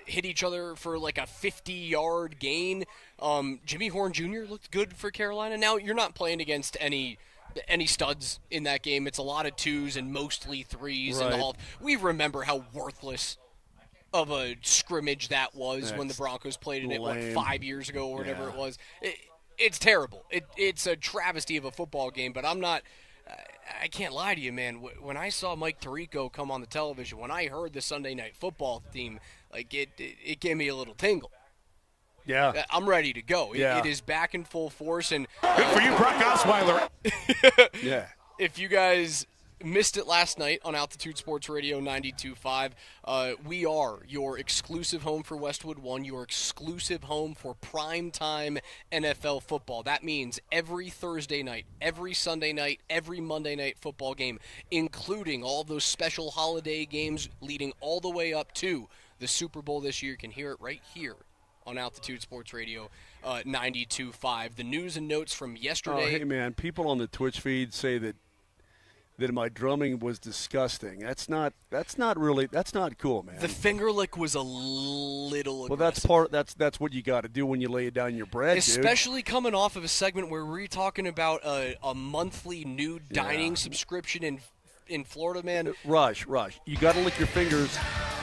hit each other for like a 50-yard gain. Jimmy Horn Jr. looked good for Carolina. Now, you're not playing against any studs in that game. It's a lot of twos and mostly threes. Right. In the hall. We remember how worthless of a scrimmage that was when the Broncos played in it, 5 years ago or whatever it was. It's terrible. It's a travesty of a football game, but I'm not I can't lie to you, man. When I saw Mike Tirico come on the television, when I heard the Sunday Night Football theme, like it gave me a little tingle. Yeah. I'm ready to go. Yeah. It is back in full force. And Good for you, Brock Osweiler. Yeah. If you guys missed it last night on Altitude Sports Radio 92.5. We are your exclusive home for Westwood One, your exclusive home for primetime NFL football. That means every Thursday night, every Sunday night, every Monday night football game, including all those special holiday games leading all the way up to the Super Bowl this year. You can hear it right here on Altitude Sports Radio 92.5. The news and notes from yesterday. Hey, man, people on the Twitch feed say that my drumming was disgusting. That's not cool, man. The finger lick was a little well, aggressive. that's what you got to do when you lay it down your bread, especially coming off of a segment where we're talking about a monthly new dining subscription in Florida, man. Rush. You got to lick your fingers.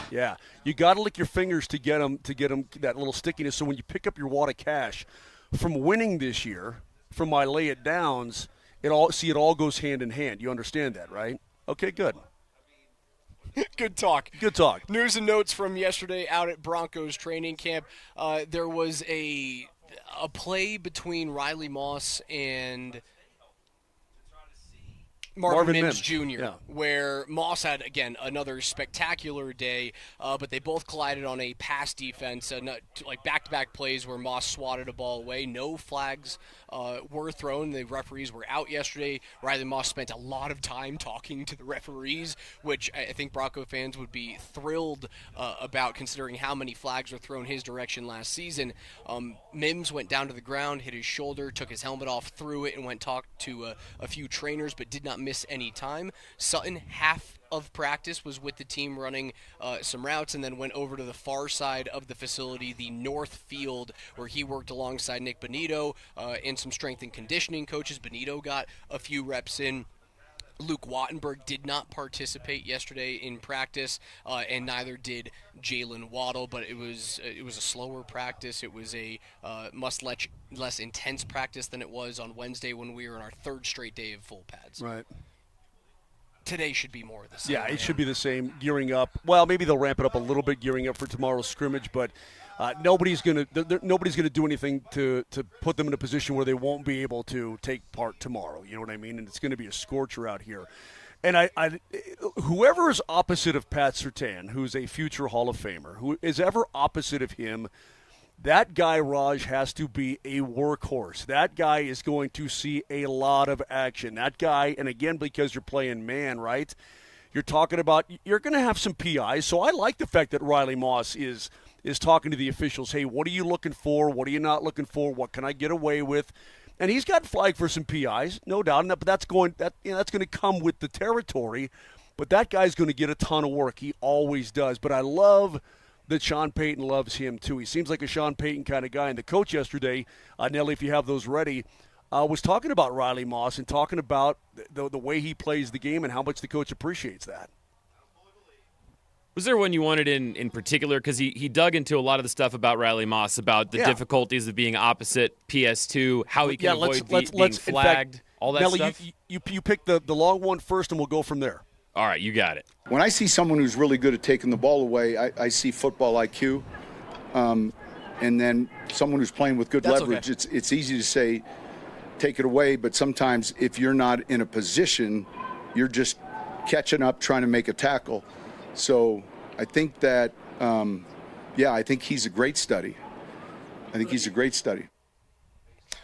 Yeah, you got to lick your fingers to get them that little stickiness. So when you pick up your wad of cash from winning this year, from my lay it downs, it all goes hand in hand. You understand that, right? Okay, good. Good talk. Good talk. News and notes from yesterday out at Broncos training camp. There was a play between Riley Moss and Marvin Mims Jr., where Moss had, again, another spectacular day, but they both collided on a pass defense, like back-to-back plays where Moss swatted a ball away. No flags were thrown. The referees were out yesterday. Riley Moss spent a lot of time talking to the referees, which I think Bronco fans would be thrilled about, considering how many flags were thrown his direction last season. Mims went down to the ground, hit his shoulder, took his helmet off, threw it, and went talked to a few trainers, but did not miss any time. Sutton, half of practice, was with the team running some routes, and then went over to the far side of the facility, the north field, where he worked alongside Nick Bonito and some strength and conditioning coaches. Bonito got a few reps in. Luke Wattenberg did not participate yesterday in practice, and neither did Jalen Waddle. But it was a slower practice. It was a much less intense practice than it was on Wednesday when we were in our third straight day of full pads. Right. Today should be more of the same. Yeah, it should be the same. Gearing up. Well, maybe they'll ramp it up a little bit, gearing up for tomorrow's scrimmage. But nobody's gonna do anything to put them in a position where they won't be able to take part tomorrow. You know what I mean? And it's going to be a scorcher out here. And whoever is opposite of Pat Surtain, who's a future Hall of Famer, who is ever opposite of him, that guy, Raj, has to be a workhorse. That guy is going to see a lot of action. That guy, and again, because you're playing man, right? You're talking about, you're going to have some PIs. So I like the fact that Riley Moss is talking to the officials. Hey, what are you looking for? What are you not looking for? What can I get away with? And he's got flagged for some PIs, no doubt. But that's going to come with the territory. But that guy's going to get a ton of work. He always does. But I love that Sean Payton loves him too. He seems like a Sean Payton kind of guy. And the coach yesterday, Nelly, if you have those ready, was talking about Riley Moss and talking about the way he plays the game and how much the coach appreciates that. Was there one you wanted in particular? Because he dug into a lot of the stuff about Riley Moss, about the difficulties of being opposite PS2, how he can avoid being flagged, fact, all that Nelly, stuff. You pick the long one first, and we'll go from there. All right, you got it. When I see someone who's really good at taking the ball away, I see football IQ. And then someone who's playing with good leverage, okay. It's easy to say, take it away, but sometimes if you're not in a position, you're just catching up, trying to make a tackle. So I think that, I think he's a great study.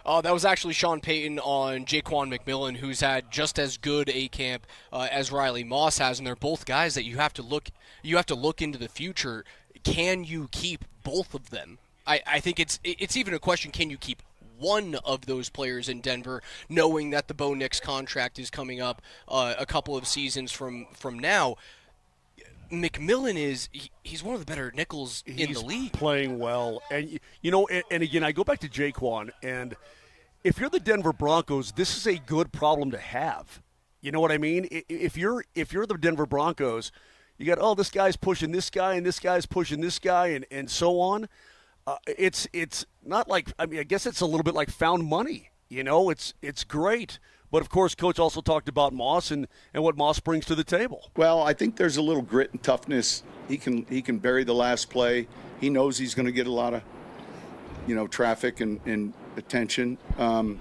That was actually Sean Payton on Jaquan McMillan, who's had just as good a camp as Riley Moss has, and they're both guys that you have to look into the future. Can you keep both of them? I think it's even a question, can you keep one of those players in Denver, knowing that the Bo Nix contract is coming up a couple of seasons from now? McMillan he's one of the better nickels in the league. He's playing well. And, and again, I go back to Jaquan, and if you're the Denver Broncos, this is a good problem to have. You know what I mean? If you're the Denver Broncos, you got, this guy's pushing this guy, and this guy's pushing this guy, and so on. It's not like, I guess it's a little bit like found money. It's great. But, of course, Coach also talked about Moss and what Moss brings to the table. Well, I think there's a little grit and toughness. He can bury the last play. He knows he's going to get a lot of, traffic and attention. I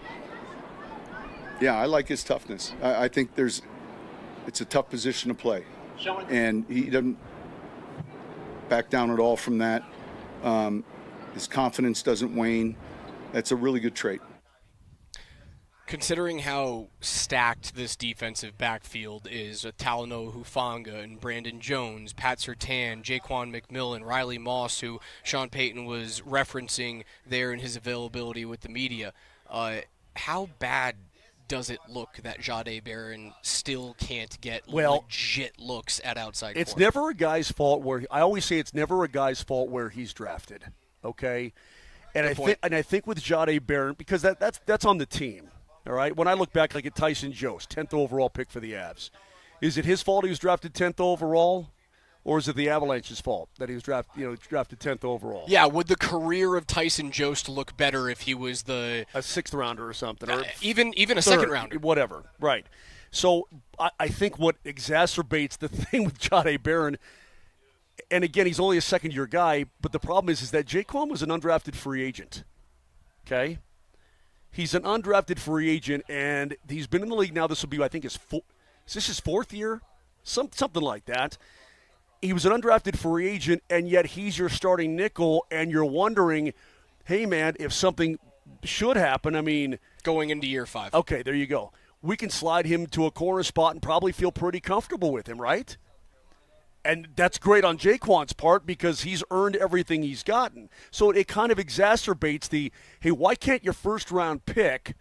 like his toughness. I think there's it's a tough position to play. And he doesn't back down at all from that. His confidence doesn't wane. That's a really good trait. Considering how stacked this defensive backfield is, Talanoa Hufanga and Brandon Jones, Pat Surtain, Jaquan McMillan, Riley Moss, who Sean Payton was referencing there in his availability with the media, how bad does it look that Jahdae Barron still can't get legit looks at outside It's corner? never a guy's fault where – I always say it's never a guy's fault where he's drafted, okay? And I think with Jahdae Barron, because that's on the team. All right. When I look back, like at Tyson Jost, 10th overall pick for the Avs, is it his fault he was drafted 10th overall, or is it the Avalanche's fault that he was drafted 10th overall? Yeah. Would the career of Tyson Jost look better if he was a 6th rounder or something, or even a third, 2nd rounder, whatever? Right. So I think what exacerbates the thing with Jahdae Barron, and again, he's only a second-year guy, but the problem is that Jaquan was an undrafted free agent. Okay. He's an undrafted free agent, and he's been in the league now. This will be, I think, is this his 4th year? Something like that. He was an undrafted free agent, and yet he's your starting nickel, and you're wondering, hey, man, if something should happen, I mean. Going into year 5. Okay, there you go. We can slide him to a corner spot and probably feel pretty comfortable with him, right? And that's great on Jaquan's part because he's earned everything he's gotten. So it kind of exacerbates the, hey, why can't your first-round pick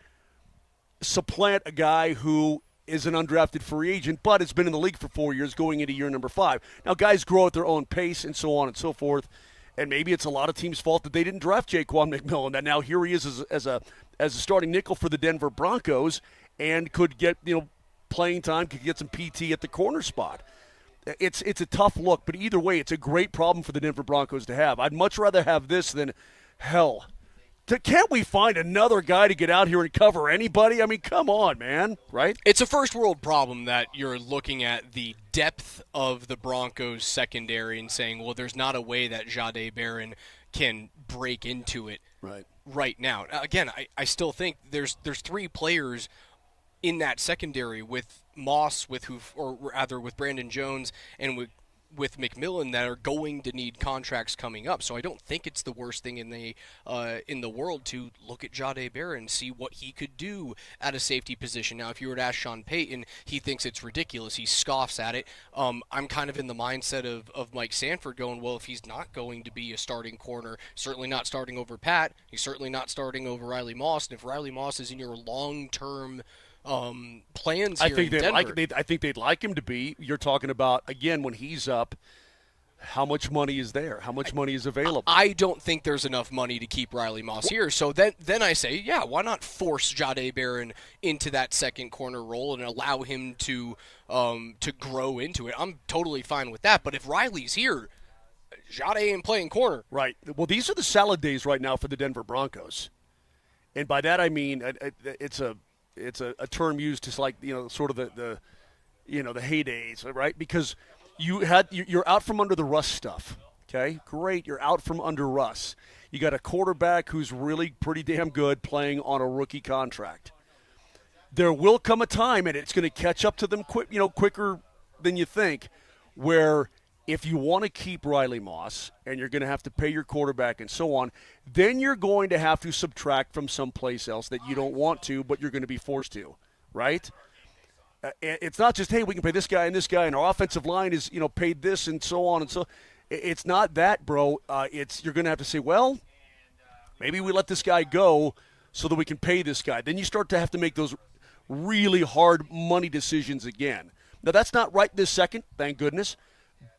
supplant a guy who is an undrafted free agent but has been in the league for 4 years going into year number 5? Now, guys grow at their own pace and so on and so forth, and maybe it's a lot of teams' fault that they didn't draft Jaquan McMillan, that now here he is as a starting nickel for the Denver Broncos and could get playing time, could get some PT at the corner spot. It's a tough look, but either way, it's a great problem for the Denver Broncos to have. I'd much rather have this than, hell, can't we find another guy to get out here and cover anybody? I mean, come on, man, right? It's a first-world problem that you're looking at the depth of the Broncos secondary and saying, well, there's not a way that Jahdae Barron can break into it right now. Again, I still think there's 3 players in that secondary with Moss, with Brandon Jones, and with McMillan that are going to need contracts coming up. So I don't think it's the worst thing in the world to look at Jahdae Barron and see what he could do at a safety position. Now, if you were to ask Sean Payton, he thinks it's ridiculous. He scoffs at it. I'm kind of in the mindset of Mike Sanford going, well, if he's not going to be a starting corner, certainly not starting over Pat, he's certainly not starting over Riley Moss, and if Riley Moss is in your long-term plans here in Denver. I think they'd like him to be. You're talking about, again, when he's up, how much money is there? How much money is available? I don't think there's enough money to keep Riley Moss here. So then I say, yeah, why not force Jahdae Barron into that second corner role and allow him to grow into it? I'm totally fine with that. But if Riley's here, Jahdae ain't playing corner. Right. Well, these are the salad days right now for the Denver Broncos. And by that I mean it's a term used to like, sort of the heydays, right? Because you're out from under the Russ stuff. Okay, great. You're out from under Russ. You got a quarterback who's really pretty damn good playing on a rookie contract. There will come a time, and it's going to catch up to them quicker than you think, where if you want to keep Riley Moss and you're going to have to pay your quarterback and so on, then you're going to have to subtract from someplace else that you don't want to, but you're going to be forced to, right? It's not just, hey, we can pay this guy, and our offensive line is, paid this and so on and so. It's not that, bro. You're going to have to say, well, maybe we let this guy go so that we can pay this guy. Then you start to have to make those really hard money decisions again. Now, that's not right this second, thank goodness.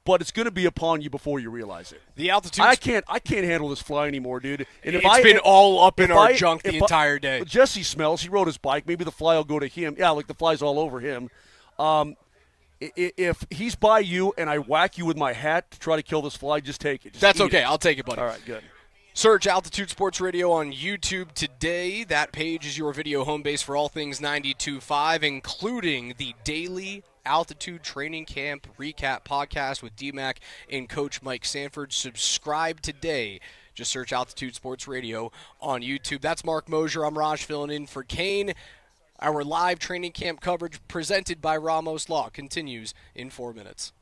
But it's going to be upon you before you realize it. The altitude. I can't handle this fly anymore, dude. And it's been all up in our junk the entire day. Jesse smells. He rode his bike. Maybe the fly will go to him. Yeah, like the fly's all over him. If he's by you and I whack you with my hat to try to kill this fly, just take it. That's okay. I'll take it, buddy. All right, good. Search Altitude Sports Radio on YouTube today. That page is your video home base for all things 92.5, including the daily Altitude Training Camp Recap Podcast with DMac and Coach Mike Sanford. Subscribe today. Just search Altitude Sports Radio on YouTube. That's Mark Moser. I'm Raj filling in for Kane. Our live training camp coverage presented by Ramos Law continues in 4 minutes.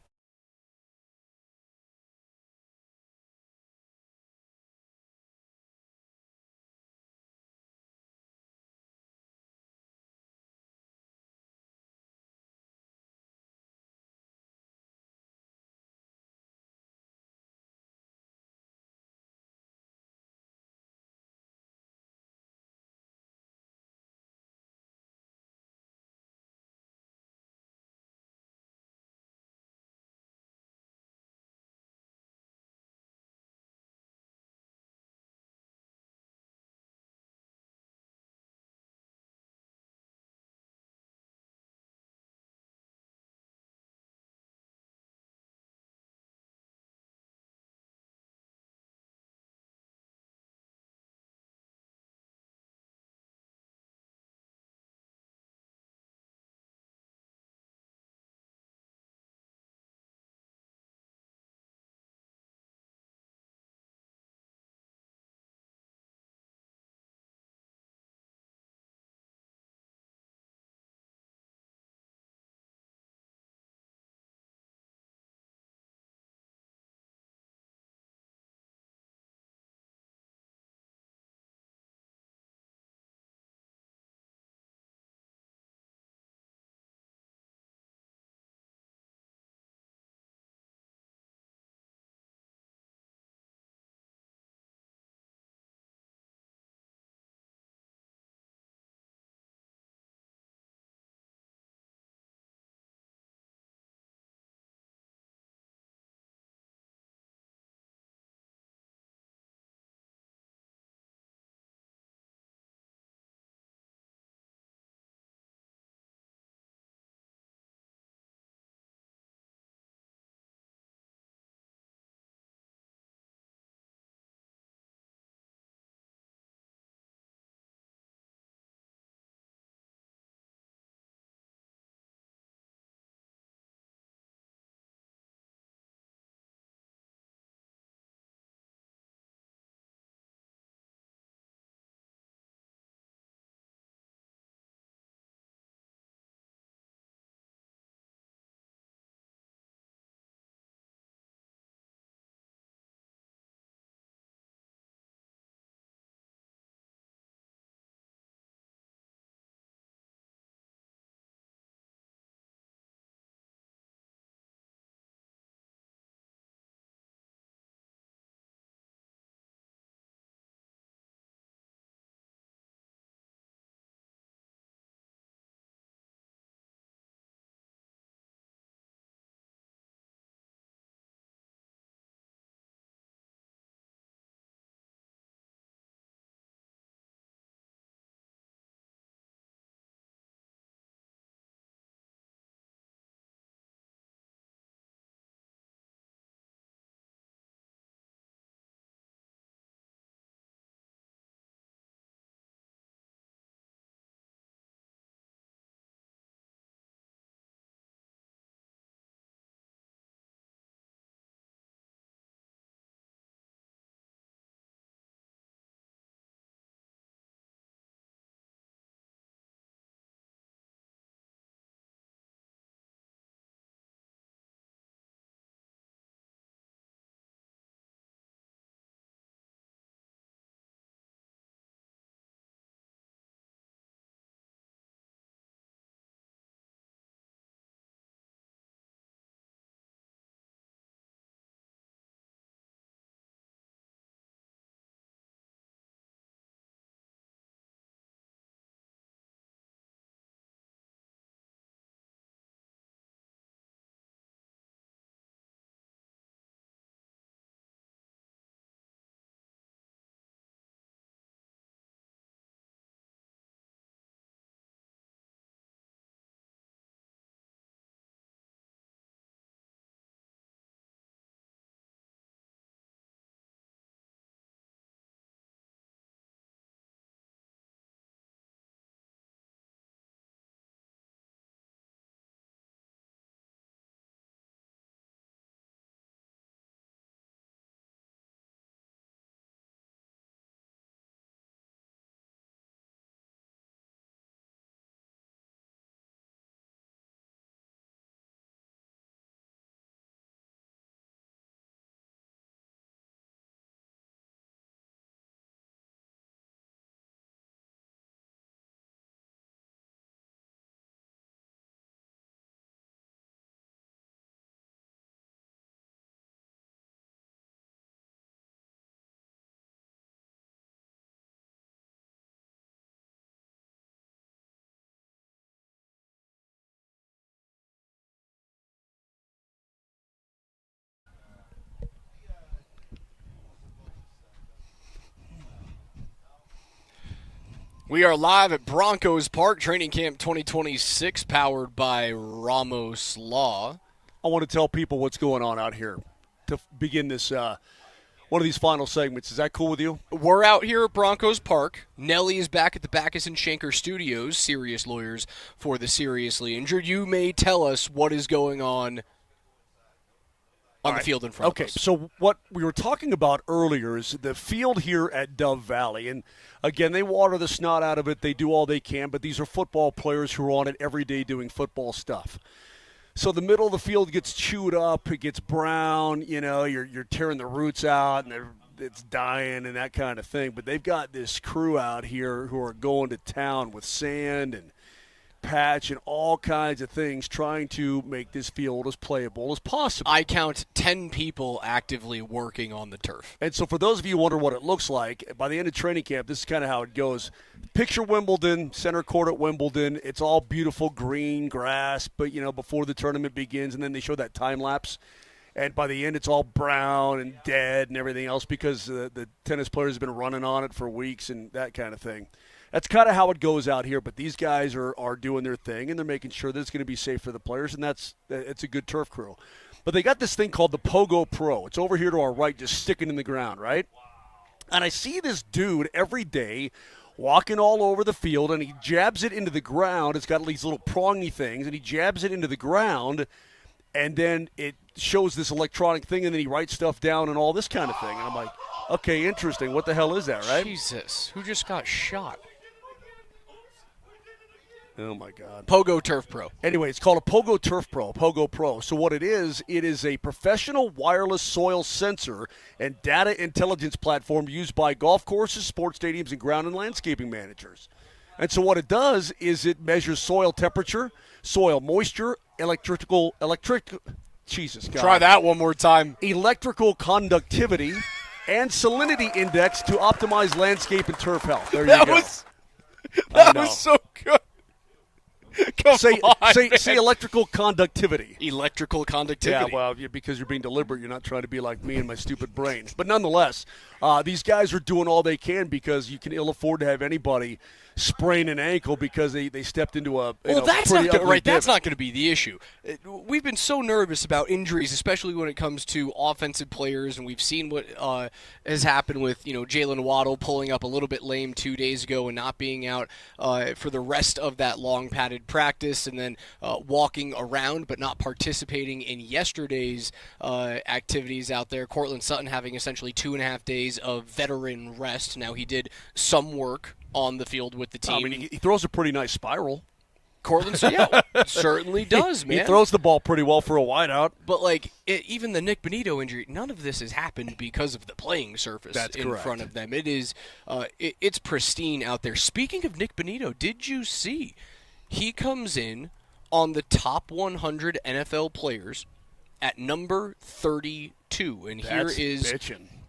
We are live at Broncos Park, Training Camp 2026, powered by Ramos Law. I want to tell people what's going on out here to begin this one of these final segments. Is that cool with you? We're out here at Broncos Park. Nelly is back at the Backus and Schenker Studios, serious lawyers for the seriously injured. You may tell us what is going on the field in front of us. Okay, so what we were talking about earlier is the field here at Dove Valley. And, again, they water the snot out of it. They do all they can, but these are football players who are on it every day doing football stuff. So the middle of the field gets chewed up. It gets brown. You know, you're tearing the roots out, and it's dying and that kind of thing. But they've got this crew out here who are going to town with sand and patch and all kinds of things trying to make this field as playable as possible. I count 10 people actively working on the turf. And so for those of you who wonder what it looks like, by the end of training camp, this is kind of how it goes. Picture Wimbledon, center court at Wimbledon. It's all beautiful green grass, but, you know, before the tournament begins, and then they show that time lapse. And by the end, it's all brown and dead and everything else because the tennis players have been running on it for weeks and that kind of thing. That's kind of how it goes out here, but these guys are doing their thing, and they're making sure that it's going to be safe for the players, and it's a good turf crew. But they got this thing called the Pogo Pro. It's over here to our right, just sticking in the ground, right? And I see this dude every day walking all over the field, and he jabs it into the ground. It's got these little prongy things, and he jabs it into the ground, and then it shows this electronic thing, and then he writes stuff down and all this kind of thing. And I'm like, okay, interesting. What the hell is that, right? Jesus, who just got shot? Oh, my God. Pogo Turf Pro. Anyway, it's called a Pogo Turf Pro, Pogo Pro. So what it is a professional wireless soil sensor and data intelligence platform used by golf courses, sports stadiums, and ground and landscaping managers. And so what it does is it measures soil temperature, soil moisture, Jesus, God. Try that one more time. Electrical conductivity, and salinity index to optimize landscape and turf health. There you that go. That was so good. Say electrical conductivity. Electrical conductivity. Yeah, well, because you're being deliberate. You're not trying to be like me and my stupid brain. But nonetheless, these guys are doing all they can because you can ill afford to have anybody sprain an ankle because they stepped into a that's pretty not ugly dip. That's not going to be the issue. We've been so nervous about injuries, especially when it comes to offensive players, and we've seen what has happened with Jalen Waddle pulling up a little bit lame 2 days ago and not being out for the rest of that long padded practice, and then walking around but not participating in yesterday's activities out there. Cortland Sutton having essentially 2.5 days of veteran rest. Now he did some work on the field with the team. I mean, he throws a pretty nice spiral. Cortland certainly does, man. He throws the ball pretty well for a wideout. But, even the Nick Bonito injury, none of this has happened because of the playing surface front of them. It is, it's pristine out there. Speaking of Nick Bonito, did you see he comes in on the top 100 NFL players at number 32? And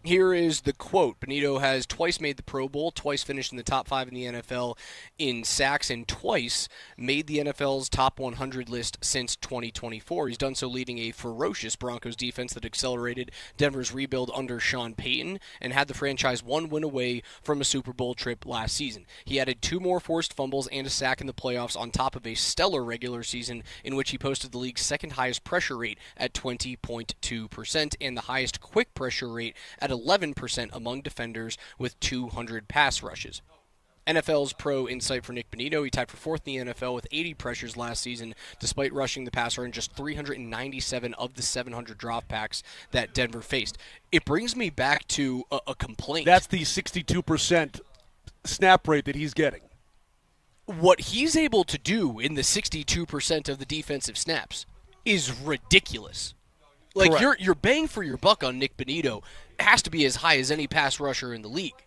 here is the quote. Bonito has twice made the Pro Bowl, twice finished in the top 5 in the NFL in sacks, and twice made the NFL's top 100 list since 2024. He's done so leading a ferocious Broncos defense that accelerated Denver's rebuild under Sean Payton and had the franchise one win away from a Super Bowl trip last season. He added 2 more forced fumbles and a sack in the playoffs on top of a stellar regular season in which he posted the league's second highest pressure rate at 20.2% and the highest quick pressure rate at 11% among defenders with 200 pass rushes. NFL's Pro Insight for Nick Bonito. He tied for 4th in the NFL with 80 pressures last season, despite rushing the passer in just 397 of the 700 dropbacks that Denver faced. It brings me back to a complaint. That's the 62% snap rate that he's getting. What he's able to do in the 62% of the defensive snaps is ridiculous. Your bang for your buck on Nick Bonito has to be as high as any pass rusher in the league.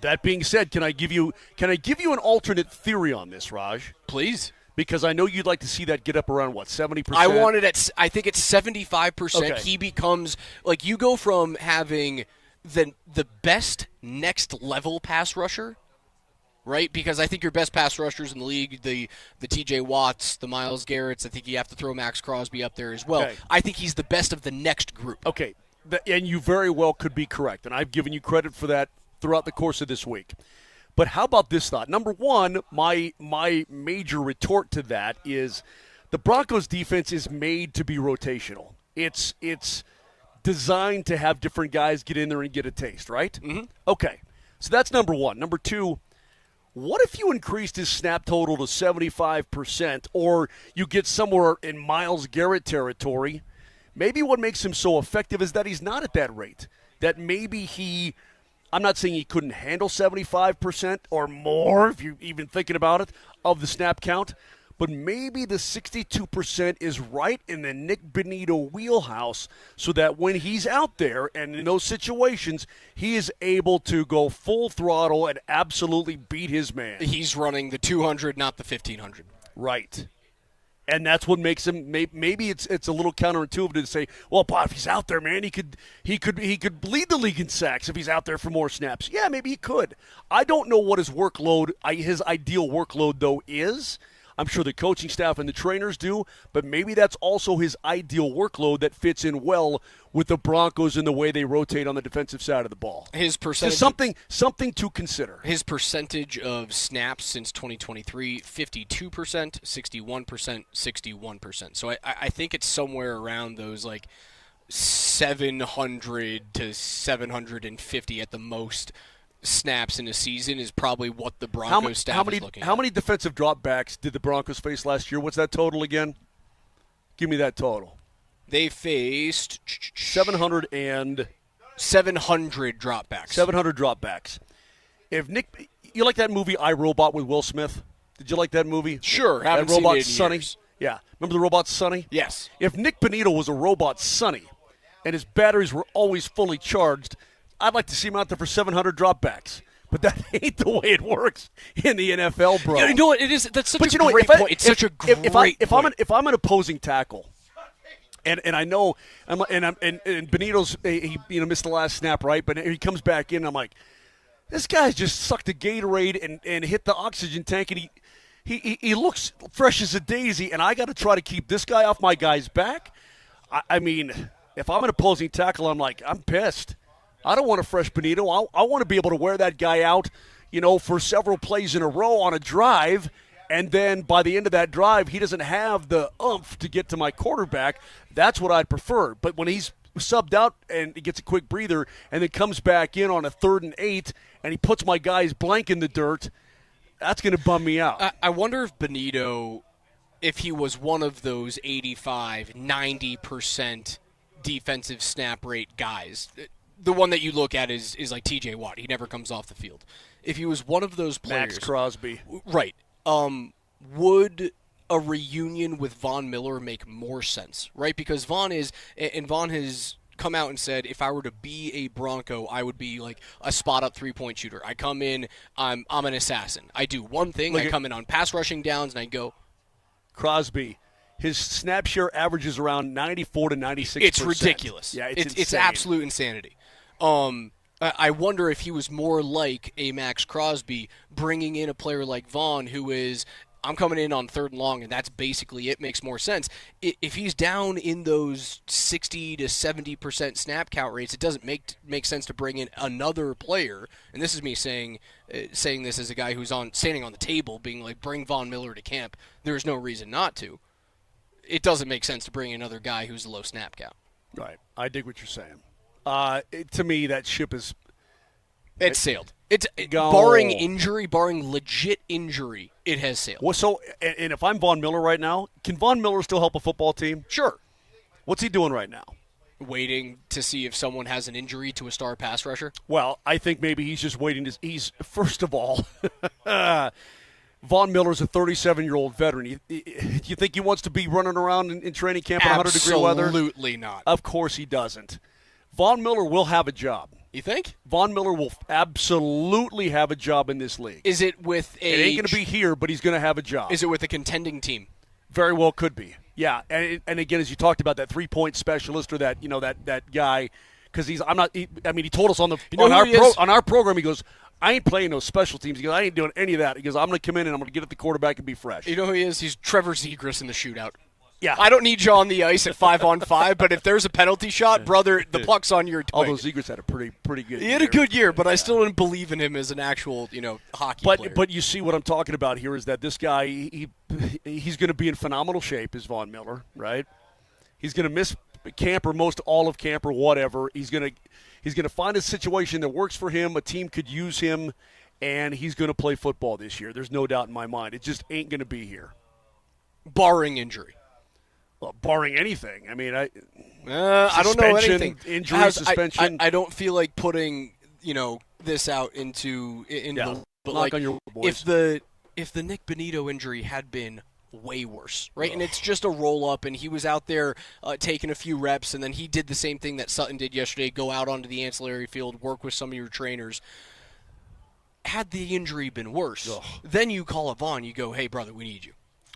That being said, can I give you an alternate theory on this, Raj? Please. Because I know you'd like to see that get up around, 70%? I think it's 75%. Okay. He becomes, you go from having the best next level pass rusher, right? Because I think your best pass rushers in the league, the T.J. Watts, the Myles Garretts, I think you have to throw Max Crosby up there as well. Okay. I think he's the best of the next group. Okay, and you very well could be correct, and I've given you credit for that throughout the course of this week. But how about this thought? Number one, my major retort to that is the Broncos defense is made to be rotational. It's designed to have different guys get in there and get a taste, right? Mm-hmm. Okay, so that's number one. Number two, what if you increased his snap total to 75%, or you get somewhere in Myles Garrett territory? Maybe what makes him so effective is that he's not at that rate. That maybe I'm not saying he couldn't handle 75% or more, if you're even thinking about it, of the snap count, but maybe the 62% is right in the Nick Bonitto wheelhouse so that when he's out there and in those situations, he is able to go full throttle and absolutely beat his man. He's running the 200, not the 1,500. Right. And that's what makes him. Maybe it's a little counterintuitive to say, well, Bob, if he's out there, man, he could lead the league in sacks if he's out there for more snaps. Yeah, maybe he could. I don't know what his ideal workload though is. I'm sure the coaching staff and the trainers do, but maybe that's also his ideal workload that fits in well with the Broncos in the way they rotate on the defensive side of the ball. His percentage, something to consider. His percentage of snaps since 2023, 52%, 61%, 61%. So I think it's somewhere around those like 700 to 750 at the most snaps in a season is probably what the Broncos staff is looking at. How many defensive dropbacks did the Broncos face last year? What's that total again? Give me that total. They faced 700 dropbacks. 700 dropbacks. If Nick, you like that movie I, Robot with Will Smith? Did you like that movie? Sure. That robot Sonny. Yeah. Remember the robot Sonny? Yes. If Nick Bonitto was a robot Sonny and his batteries were always fully charged, I'd like to see him out there for 700 dropbacks. But that ain't the way it works in the NFL, bro. You know what? It is. That's such a great point. It's such a great point. If I'm an opposing tackle, and I know, and Benito's he missed the last snap, right? But he comes back in, and I'm like, this guy's just sucked a Gatorade and hit the oxygen tank, and he looks fresh as a daisy, and I got to try to keep this guy off my guy's back. I mean, if I'm an opposing tackle, I'm like, I'm pissed. I don't want a fresh Bonitto. I want to be able to wear that guy out, for several plays in a row on a drive, and then by the end of that drive, he doesn't have the oomph to get to my quarterback. That's what I'd prefer. But when he's subbed out and he gets a quick breather and then comes back in on a 3rd and 8 and he puts my guy's blank in the dirt, that's going to bum me out. I wonder if Bonitto, if he was one of those 85, 90% defensive snap rate guys – the one that you look at is like T.J. Watt. He never comes off the field. If he was one of those players, Max Crosby, right? Would a reunion with Von Miller make more sense, right? Because Von has come out and said, if I were to be a Bronco, I would be like a spot-up three-point shooter. I come in, I'm an assassin. I do one thing. I come in on pass rushing downs, and I go. Crosby. His snap share averages around 94 to 96%. It's ridiculous. Yeah, it's absolute insanity. I wonder if he was more like a Max Crosby, bringing in a player like Vaughn, who is, I'm coming in on 3rd and long, and that's basically it. Makes more sense. If he's down in those 60 to 70% snap count rates, it doesn't make sense to bring in another player. And this is me saying this as a guy who's standing on the table, being like, bring Von Miller to camp. There's no reason not to. It doesn't make sense to bring another guy who's a low snap count. Right. I dig what you're saying. To me, that ship is... It's sailed. It's barring injury, barring legit injury, it has sailed. Well, so, and if I'm Von Miller right now, can Von Miller still help a football team? Sure. What's he doing right now? Waiting to see if someone has an injury to a star pass rusher? Well, I think maybe he's just waiting to... First of all... Von Miller's a 37-year-old veteran. You think he wants to be running around in training camp in 100-degree weather? Absolutely not. Of course he doesn't. Von Miller will have a job. You think? Von Miller will absolutely have a job in this league. Is it with a... It ain't going to be here, but he's going to have a job. Is it with a contending team? Very well could be. Yeah, and again, as you talked about, that 3-point specialist or that guy, because he told us on our program, he goes, I ain't playing those special teams. He goes, I ain't doing any of that. He goes, I'm going to come in and I'm going to get at the quarterback and be fresh. You know who he is? He's Trevor Zegras in the shootout. Yeah. I don't need you on the ice at 5-on-5, but if there's a penalty shot, brother, the puck's on your Although Zegras had a pretty good year. He had a good year, but I still didn't believe in him as an actual, hockey player. But you see what I'm talking about here is that this guy, he's going to be in phenomenal shape, is Von Miller, right? He's going to miss camp or most all of camp or whatever. He's going to find a situation that works for him. A team could use him, and he's going to play football this year. There's no doubt in my mind. It just ain't going to be here. Barring injury. Well, barring anything. I mean, I don't know anything. Injury, suspension. I don't feel like putting this out into but like on your boys. if the Nick Benito injury had been way worse, right? And it's just a roll up, and he was out there taking a few reps, and then he did the same thing that Sutton did yesterday: go out onto the ancillary field, work with some of your trainers. Had the injury been worse, then you call up Vaughn. You go, hey brother, we need you.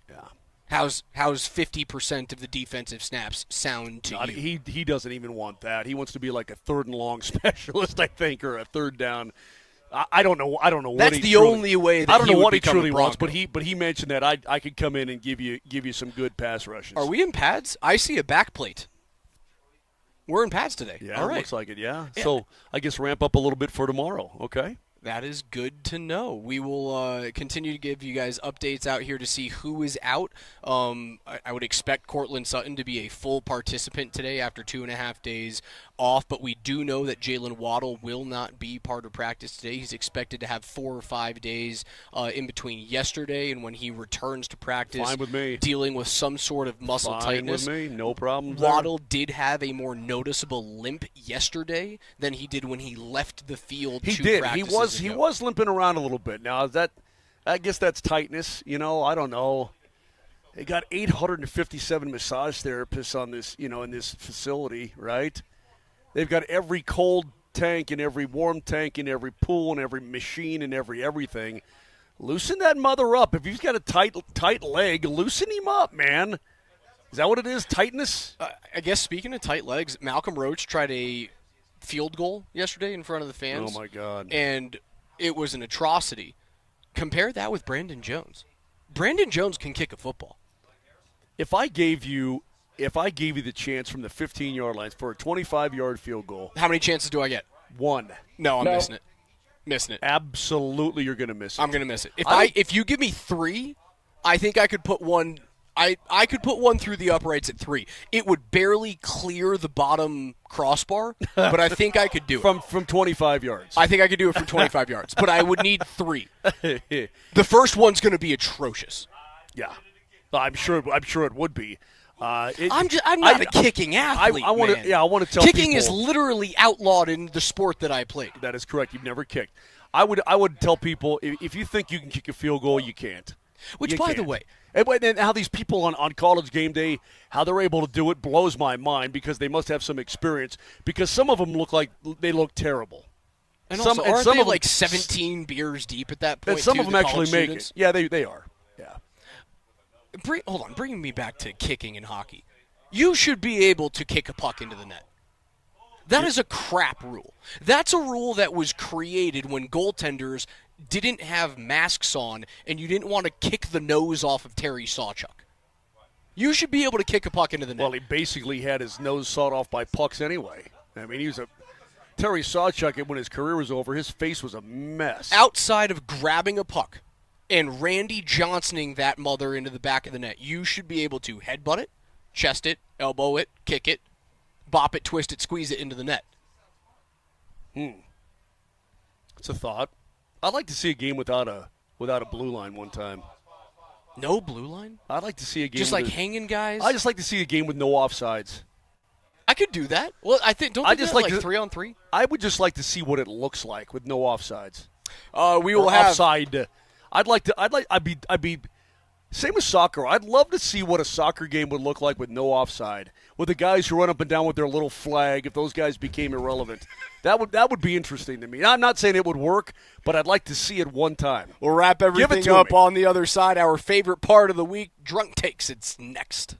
Yeah. How's 50% of the defensive snaps sound to you? He doesn't even want that. He wants to be like a third and long specialist, I think, or a third down. I don't know. I don't know what that's the only way. That I don't know what he truly wants, but he mentioned that I could come in and give you some good pass rushes. Are we in pads? I see a back plate. We're in pads today. Yeah, all right. Looks like it. Yeah. So I guess ramp up a little bit for tomorrow. Okay. That is good to know. We will continue to give you guys updates out here to see who is out. I would expect Cortland Sutton to be a full participant today after 2.5 days off, but we do know that Jalen Waddle will not be part of practice today. He's expected to have 4 or 5 days in between yesterday and when he returns to practice. Fine with me. Dealing with some sort of muscle tightness. Fine with me. No problem. Waddle did have a more noticeable limp yesterday than he did when he left the field. He did. He was limping around a little bit. Now I guess that's tightness. I don't know. They got 857 massage therapists on this, in this facility, right? They've got every cold tank and every warm tank and every pool and every machine and everything. Loosen that mother up. If he's got a tight leg, loosen him up, man. Is that what it is? Tightness? I guess speaking of tight legs, Malcolm Roach tried a field goal yesterday in front of the fans. Oh, my God. And it was an atrocity. Compare that with Brandon Jones. Brandon Jones can kick a football. If I gave you the chance from the 15-yard line for a 25-yard field goal. How many chances do I get? 1. No, I'm missing it. Missing it. Absolutely, you're going to miss it. I'm going to miss it. If you give me 3, I think I could put one. I could put one through the uprights at 3. It would barely clear the bottom crossbar, but I think I could do it. From 25 yards. I think I could do it from 25 yards, but I would need 3. The first one's going to be atrocious. Yeah. I'm sure it would be. I'm not a kicking athlete. I want to tell kicking people, is literally outlawed in the sport that I played. That is correct. You've never kicked. I would tell people if you think you can kick a field goal, you can't. The way, and how these people on college game day, how they're able to do it blows my mind because they must have some experience. Because some of them look terrible. And some of them like 17 beers deep at that point. And some of them actually make students? it. Yeah, they are. Yeah. Hold on, bringing me back to kicking in hockey. You should be able to kick a puck into the net. That is a crap rule. That's a rule that was created when goaltenders didn't have masks on and you didn't want to kick the nose off of Terry Sawchuk. You should be able to kick a puck into the net. Well, he basically had his nose sawed off by pucks anyway. I mean, Terry Sawchuk, when his career was over, his face was a mess. Outside of grabbing a puck and Randy Johnsoning that mother into the back of the net, you should be able to headbutt it, chest it, elbow it, kick it, bop it, twist it, squeeze it into the net. It's a thought. I'd like to see a game without a blue line one time. No blue line? I'd like to see a game just like hanging guys? I just like to see a game with no offsides. I could do that. Well, I think don't just like 3-on-3. I would just like to see what it looks like with no offsides. We will have offside. I'd be same as soccer. I'd love to see what a soccer game would look like with no offside. With the guys who run up and down with their little flag, if those guys became irrelevant. That would be interesting to me. I'm not saying it would work, but I'd like to see it one time. We'll wrap everything up on the other side. Our favorite part of the week, Drunk Takes. It's next.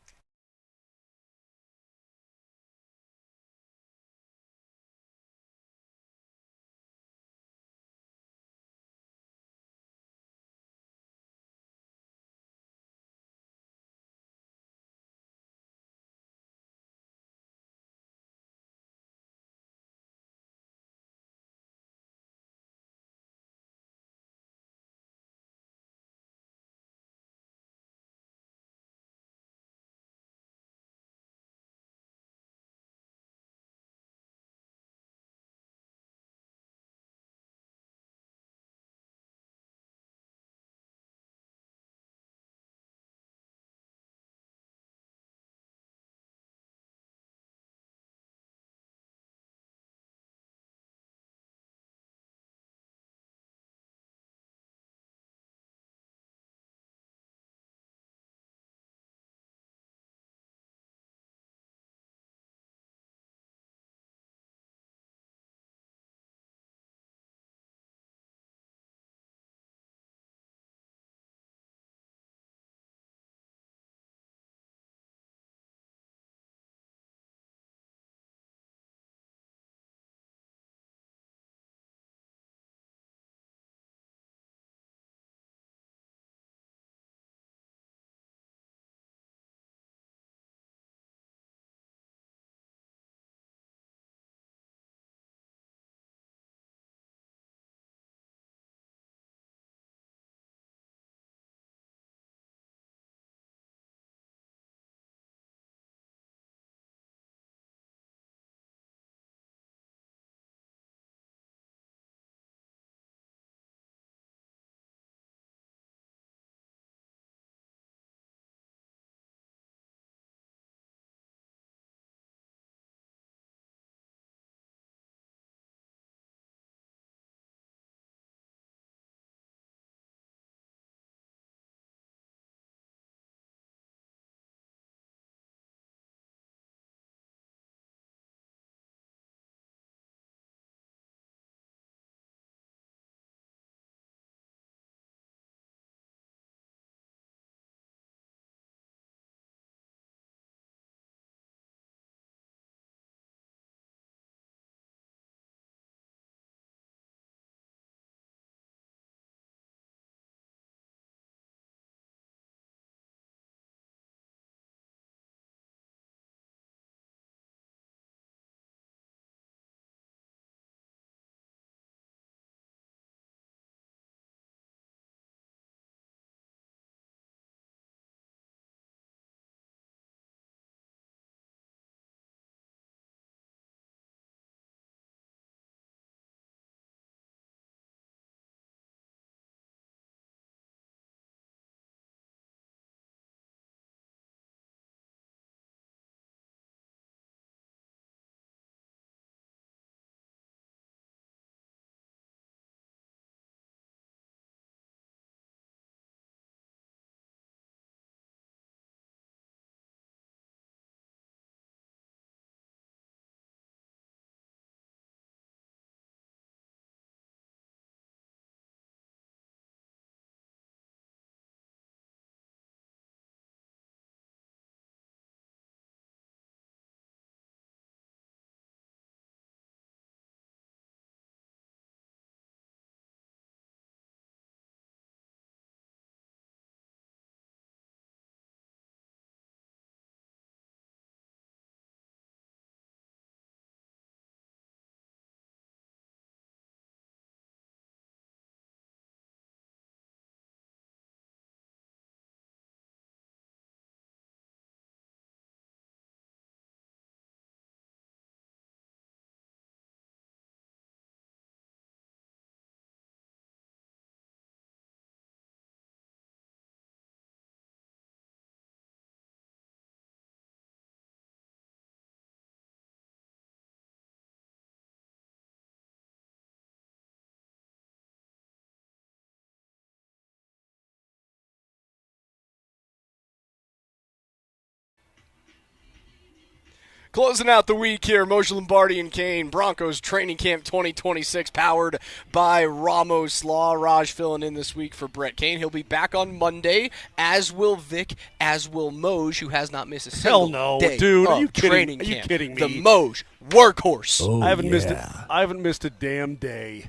Closing out the week here, Moser, Lombardi, and Kane, Broncos Training Camp 2026, powered by Ramos Law. Raj filling in this week for Brett Kane. He'll be back on Monday, as will Vic, as will Moj, who has not missed a single day dude, of are you kidding? training Are you camp. kidding me? The Moj workhorse. I haven't missed a damn day.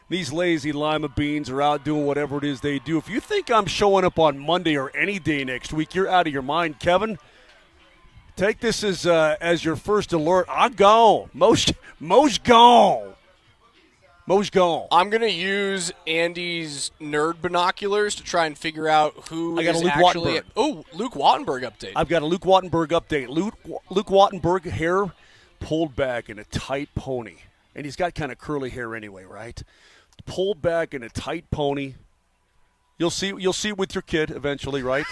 These lazy lima beans are out doing whatever it is they do. If you think I'm showing up on Monday or any day next week, you're out of your mind, Kevin. Take this as your first alert. I'm gone. Mo's gone. Mo's gone. I'm going to use Andy's nerd binoculars to try and figure out who I got is a Luke actually. Wattenberg. Oh, Luke Wattenberg update. I've got a Luke Wattenberg update. Luke Wattenberg, hair pulled back in a tight pony. And he's got kind of curly hair anyway, right? Pulled back in a tight pony. You'll see with your kid eventually, right?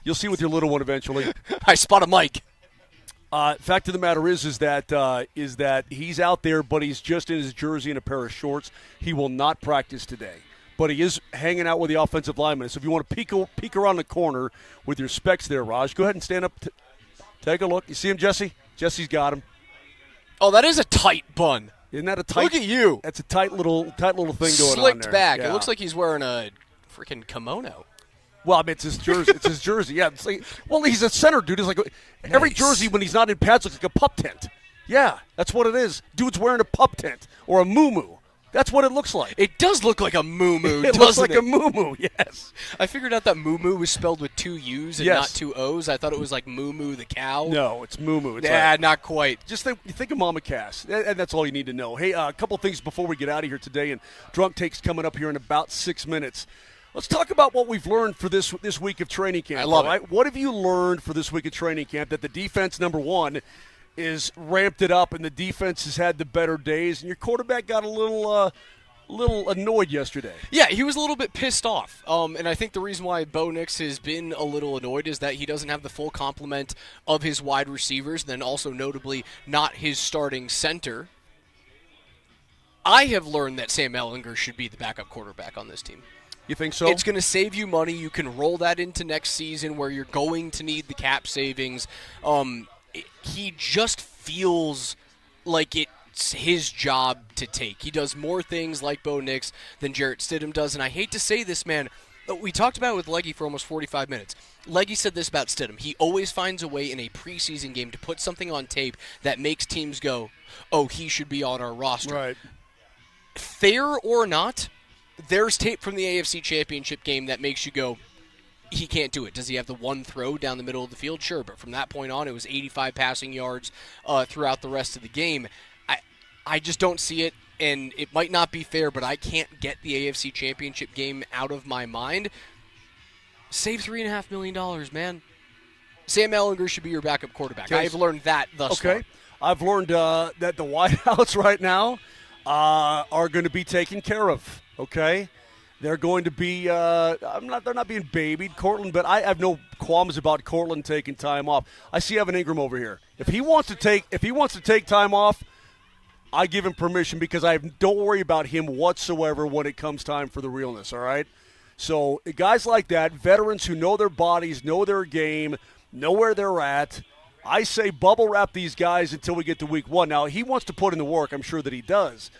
You'll see with your little one eventually. I spot a mic. Fact of the matter is that he's out there, but he's just in his jersey and a pair of shorts. He will not practice today, but he is hanging out with the offensive linemen. So if you want to peek around the corner with your specs there, Raj, go ahead and stand up. Take a look. You see him, Jesse? Jesse's got him. Oh, that is a tight bun. Isn't that a tight? Look at you. That's a tight little thing going on there. Slicked back. Yeah. It looks like he's wearing a freaking kimono. Well, I mean, it's his jersey. It's his jersey. Yeah. It's like, well, he's a center, dude. It's like every jersey when he's not in pads looks like a pup tent. Yeah, that's what it is. Dude's wearing a pup tent or a muumuu. That's what it looks like. It does look like a muumuu. It looks like a muumuu. Yes. I figured out that muumuu was spelled with 2 U's and not 2 O's. I thought it was like Moo the cow. No, it's muumuu. It's not quite. Just think of Mama Cass, and that's all you need to know. Hey, a couple things before we get out of here today, and Drunk Take's coming up here in about 6 minutes. Let's talk about what we've learned for this week of training camp. I love it. What have you learned for this week of training camp? That the defense, number one, is ramped it up, and the defense has had the better days, and your quarterback got a little annoyed yesterday. Yeah, he was a little bit pissed off. And I think the reason why Bo Nix has been a little annoyed is that he doesn't have the full complement of his wide receivers, and then also notably not his starting center. I have learned that Sam Ehlinger should be the backup quarterback on this team. You think so? It's going to save you money. You can roll that into next season where you're going to need the cap savings. He just feels like it's his job to take. He does more things like Bo Nix than Jarrett Stidham does. And I hate to say this, man. We talked about it with Leggy for almost 45 minutes. Leggy said this about Stidham. He always finds a way in a preseason game to put something on tape that makes teams go, oh, he should be on our roster. Right. Fair or not, there's tape from the AFC Championship game that makes you go, he can't do it. Does he have the one throw down the middle of the field? Sure, but from that point on, it was 85 passing yards throughout the rest of the game. I just don't see it, and it might not be fair, but I can't get the AFC Championship game out of my mind. Save $3.5 million, man. Sam Ehlinger should be your backup quarterback. I've learned that thus far. I've learned that the wideouts right now are going to be taken care of. Okay, they're going to be. They're not being babied, Cortland. But I have no qualms about Cortland taking time off. I see Evan Ingram over here. If he wants to take time off, I give him permission because I don't worry about him whatsoever when it comes time for the realness. All right. So guys like that, veterans who know their bodies, know their game, know where they're at. I say bubble wrap these guys until we get to week 1. Now, he wants to put in the work. I'm sure that he does.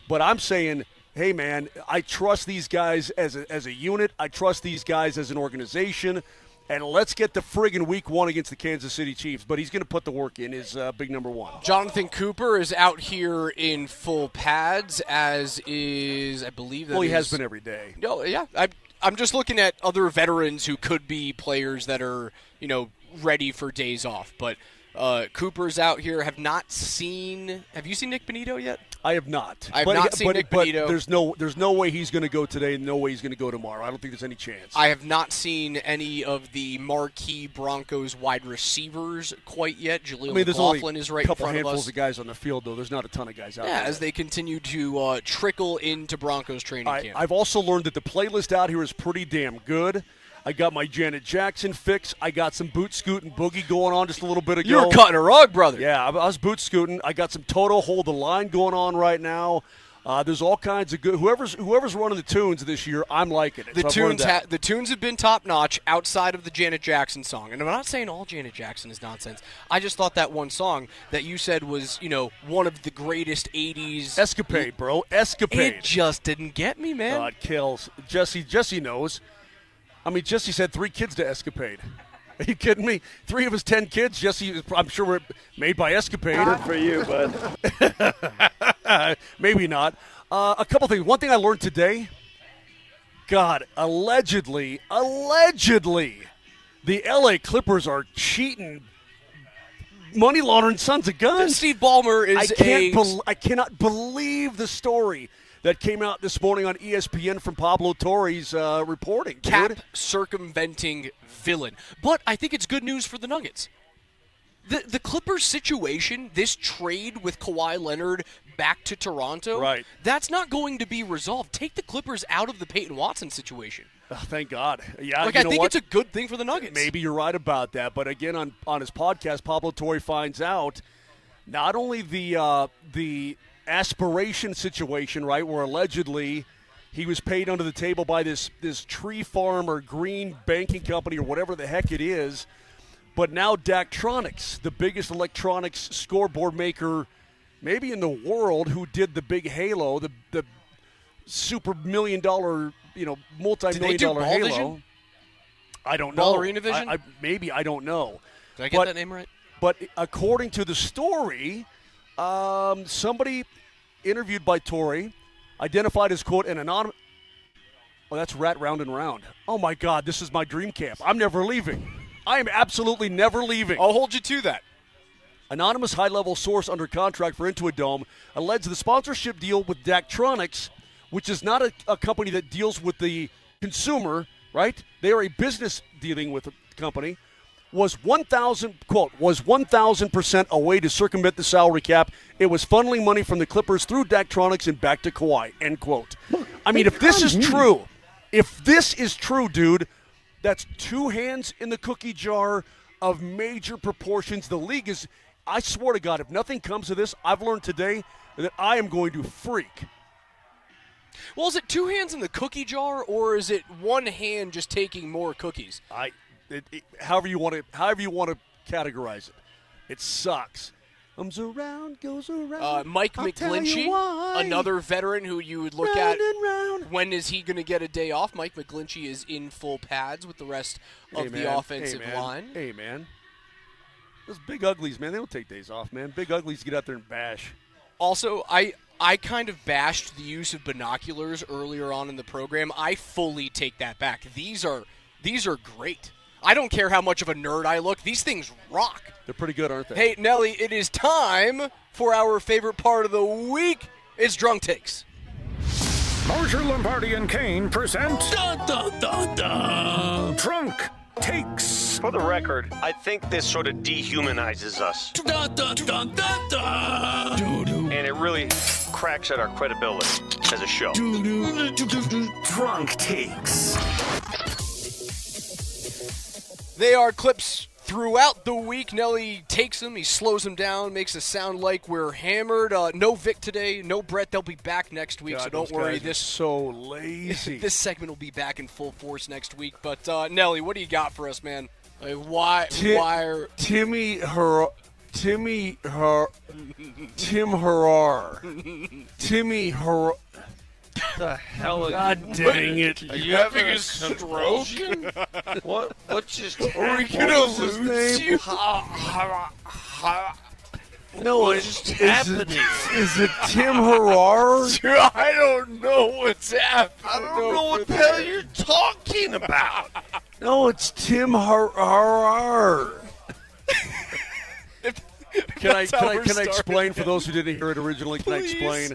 But I'm saying, hey, man, I trust these guys as a unit. I trust these guys as an organization. And let's get the friggin' week 1 against the Kansas City Chiefs. But he's going to put the work in, is big number 1. Jonathan Cooper is out here in full pads, as is, I believe that Well, he has been every day. No, yeah. I'm just looking at other veterans who could be players that are, ready for days off. But Cooper's out here. Have you seen Nick Benito yet? I have not. I have not seen Nick Benito. There's no way he's going to go today, and no way he's going to go tomorrow. I don't think there's any chance. I have not seen any of the marquee Broncos wide receivers quite yet. Jaleel McLaughlin is right in front of us. A couple handfuls of guys on the field, though. There's not a ton of guys out there. Yeah, as they continue to trickle into Broncos training camp. I've also learned that the playlist out here is pretty damn good. I got my Janet Jackson fix. I got some boot scooting boogie going on just a little bit ago. You're cutting a rug, brother. Yeah, I was boot scooting. I got some Toto Hold the Line going on right now. There's all kinds of good. Whoever's running the tunes this year, I'm liking it. The tunes have been top notch outside of the Janet Jackson song, and I'm not saying all Janet Jackson is nonsense. I just thought that one song that you said was, one of the greatest '80s escapade, bro. Escapade. It just didn't get me, man. It kills. Jesse knows. I mean, Jesse's had 3 kids to Escapade. Are you kidding me? 3 of his 10 kids, Jesse, I'm sure, were made by Escapade. Good for you, bud. Maybe not. A couple things. One thing I learned today, God, allegedly, the L.A. Clippers are cheating, money laundering sons of guns. Steve Ballmer is I cannot believe the story that came out this morning on ESPN from Pablo Torre's reporting. Cap circumventing villain. But I think it's good news for the Nuggets. The Clippers situation, this trade with Kawhi Leonard back to Toronto, right? That's not going to be resolved. Take the Clippers out of the Peyton Watson situation. Oh, thank God. Yeah, I think it's a good thing for the Nuggets. Maybe you're right about that. But again, on his podcast, Pablo Torre finds out not only the aspiration situation, right, where allegedly he was paid under the table by this tree farm or green banking company or whatever the heck it is, but now Daktronics, the biggest electronics scoreboard maker maybe in the world, who did the big Halo, the super $1 million, multi-million-dollar Halo. Vision? I don't know. Ballerina Vision? I don't know. Did I get that name right? But according to the story, somebody interviewed by Torre identified as, quote, an anonymous. Oh, that's Rat Round and Round. Oh, my God, this is my dream camp. I'm never leaving. I am absolutely never leaving. I'll hold you to that. Anonymous high-level source under contract for Into a Dome alleged the sponsorship deal with Daktronics, which is not a company that deals with the consumer, right? They are a business dealing with a company, was 1,000% a way to circumvent the salary cap. It was funneling money from the Clippers through Daktronics and back to Kawhi, end quote. I mean, if this is true, dude, that's 2 hands in the cookie jar of major proportions. The league is, I swear to God, if nothing comes of this, I've learned today that I am going to freak. Well, is it 2 hands in the cookie jar, or is it 1 hand just taking more cookies? However you want to categorize it. It sucks. Comes around, goes around. Mike McGlinchey, another veteran who you would look at. When is he going to get a day off? Mike McGlinchey is in full pads with the rest of the offensive line. Hey, man. Those big uglies, man, they don't take days off, man. Big uglies get out there and bash. Also, I kind of bashed the use of binoculars earlier on in the program. I fully take that back. These are great. I don't care how much of a nerd I look. These things rock. They're pretty good, aren't they? Hey, Nelly, it is time for our favorite part of the week. It's Drunk Takes. Moser, Lombardi, and Kane present Drunk Takes. For the record, I think this sort of dehumanizes us. And it really cracks at our credibility as a show. Drunk Takes. They are clips throughout the week. Nelly takes them, he slows them down, makes us sound like we're hammered. No Vic today, no Brett. They'll be back next week, so don't worry. This so lazy. This segment will be back in full force next week. But Nelly, what do you got for us, man? Tim Harar. The hell? God dang it! Are you having a stroke? What just? Are we gonna lose you? No, it's just happening. Is it Tim Harar? I don't know what's happening. I don't know what the hell you're talking about. No, it's Tim Harar. Can I explain for those who didn't hear it originally? Can I explain?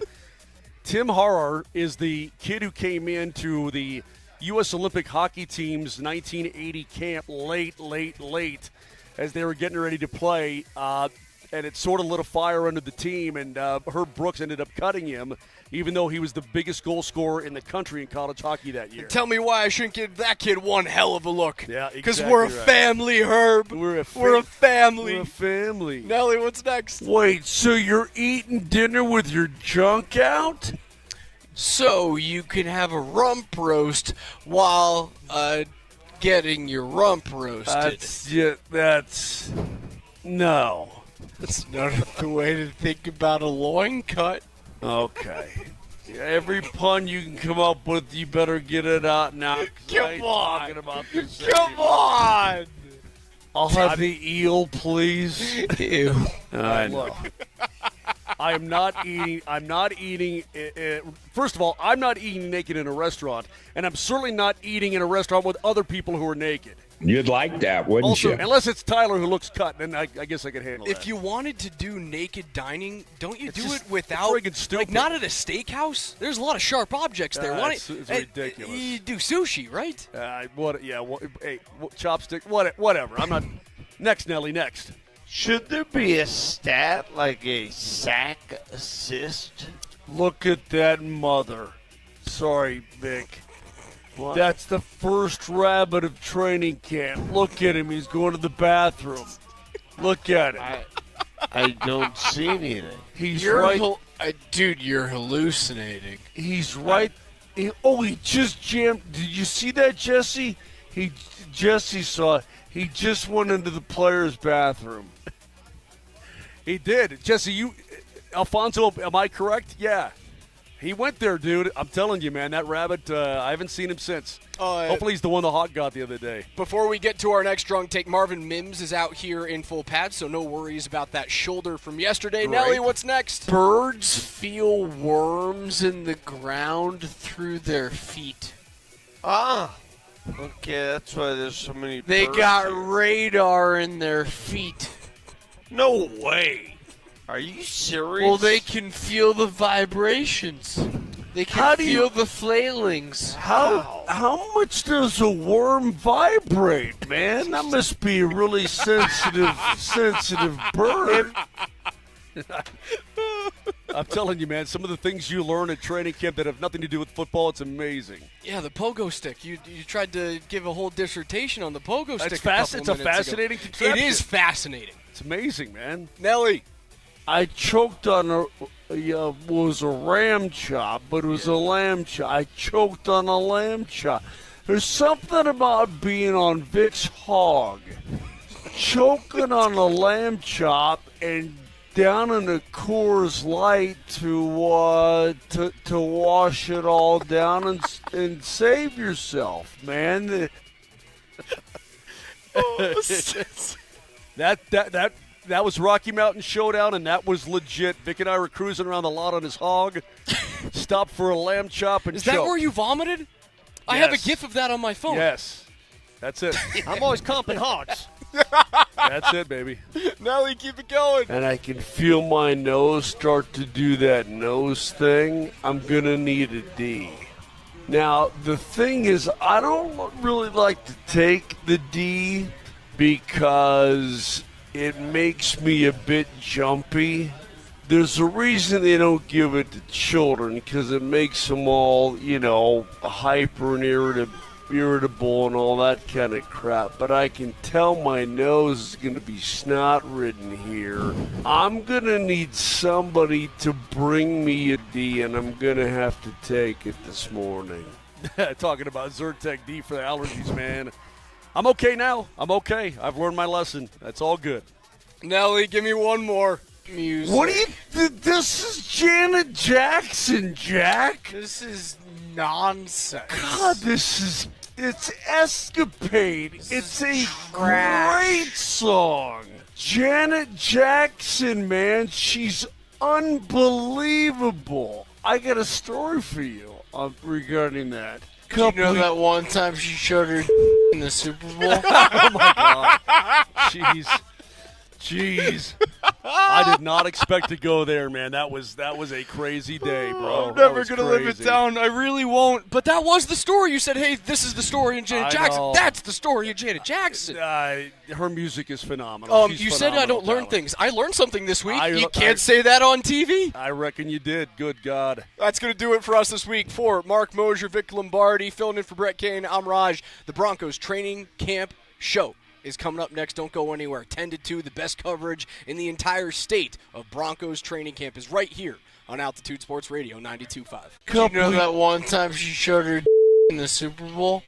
Tim Harar is the kid who came into the U.S. Olympic hockey team's 1980 camp late as they were getting ready to play, and it sort of lit a fire under the team, and Herb Brooks ended up cutting him, even though he was the biggest goal scorer in the country in college hockey that year. Tell me why I shouldn't give that kid one hell of a look. Yeah, exactly. Because we're a family, Herb. We're a family. We're a family. Nelly, what's next? Wait, so you're eating dinner with your junk out? So you can have a rump roast while getting your rump roasted. No. That's not the way to think about a loin cut. Okay. Every pun you can come up with, you better get it out now. Come on. Talking about this Come on. I'll have the eel, please. Ew. I know. I'm not eating. First of all, I'm not eating naked in a restaurant, and I'm certainly not eating in a restaurant with other people who are naked. You'd like that, wouldn't Also, you? unless it's Tyler who looks cut, then I guess I could handle that. If you wanted to do naked dining, don't you It's do just it without, friggin' stupid. like, not at a steakhouse? There's a lot of sharp objects there. It's ridiculous. You do sushi, right? Chopstick, whatever. I'm not. Next, Nelly, next. Should there be a stat like a sack assist? Look at that mother. Sorry, Vic. What? That's the first rabbit of training camp. Look at him. He's going to the bathroom. Look at him. I don't see anything. He's right. Dude, you're hallucinating. He's right. He just jammed. Did you see that, Jesse? Jesse saw it. He just went into the player's bathroom. He did. Jesse, Alfonso, am I correct? Yeah. He went there, dude. I'm telling you, man, that rabbit, I haven't seen him since. Hopefully he's the one the Hawk got the other day. Before we get to our next drunk take, Marvin Mims is out here in full pads, so no worries about that shoulder from yesterday. Great. Nelly, what's next? Birds feel worms in the ground through their feet. Ah. Okay, that's why there's so many They birds got here. radar in their feet. No way. Are you serious? Well, they can feel the vibrations. They can feel the flailings. How much does a worm vibrate, man? That must be a really sensitive bird. I'm telling you, man, some of the things you learn at training camp that have nothing to do with football, it's amazing. Yeah, the pogo stick. You tried to give a whole dissertation on the pogo stick. It's a fascinating contraption. It is fascinating. It's amazing, man. Nelly. I choked on was a ram chop, but it was a lamb chop. I choked on a lamb chop. There's something about being on Vic's hog, choking on a lamb chop and down in a Coors Light to wash it all down and save yourself, man. That was Rocky Mountain Showdown, and that was legit. Vic and I were cruising around the lot on his hog, stopped for a lamb chop and Is that where you vomited? Yes. I have a GIF of that on my phone. Yes. That's it. I'm always comping hogs. That's it, baby. Nelly, keep it going. And I can feel my nose start to do that nose thing. I'm going to need a D. Now, the thing is, I don't really like to take the D because it makes me a bit jumpy. There's a reason they don't give it to children, because it makes them all, hyper and irritable and all that kind of crap. But I can tell my nose is going to be snot-ridden here. I'm going to need somebody to bring me a D, and I'm going to have to take it this morning. Talking about Zyrtec D for the allergies, man. I'm okay now. I'm okay. I've learned my lesson. That's all good. Nelly, give me one more. Music. What do you? This is Janet Jackson, Jack. This is nonsense. God, it's Escapade. It's a great song. Janet Jackson, man, she's unbelievable. I got a story for you regarding that. You know that one time she showed her in the Super Bowl? Oh, my God. Jeez. I did not expect to go there, man. That was a crazy day, bro. I'm never going to live it down. I really won't. But that was the story. You said, hey, this is the story of Janet Jackson. Know. That's the story of Janet Jackson. Her music is phenomenal. You said I don't learn things. I learned something this week. You I can't say that on TV. I reckon you did. Good God. That's going to do it for us this week. For Mark Moser, Vic Lombardi, filling in for Brett Kane, I'm Raj. The Broncos Training Camp Show is coming up next. Don't go anywhere. 10 to 2, the best coverage in the entire state of Broncos training camp is right here on Altitude Sports Radio 92.5. You know that one time she showed her in the Super Bowl?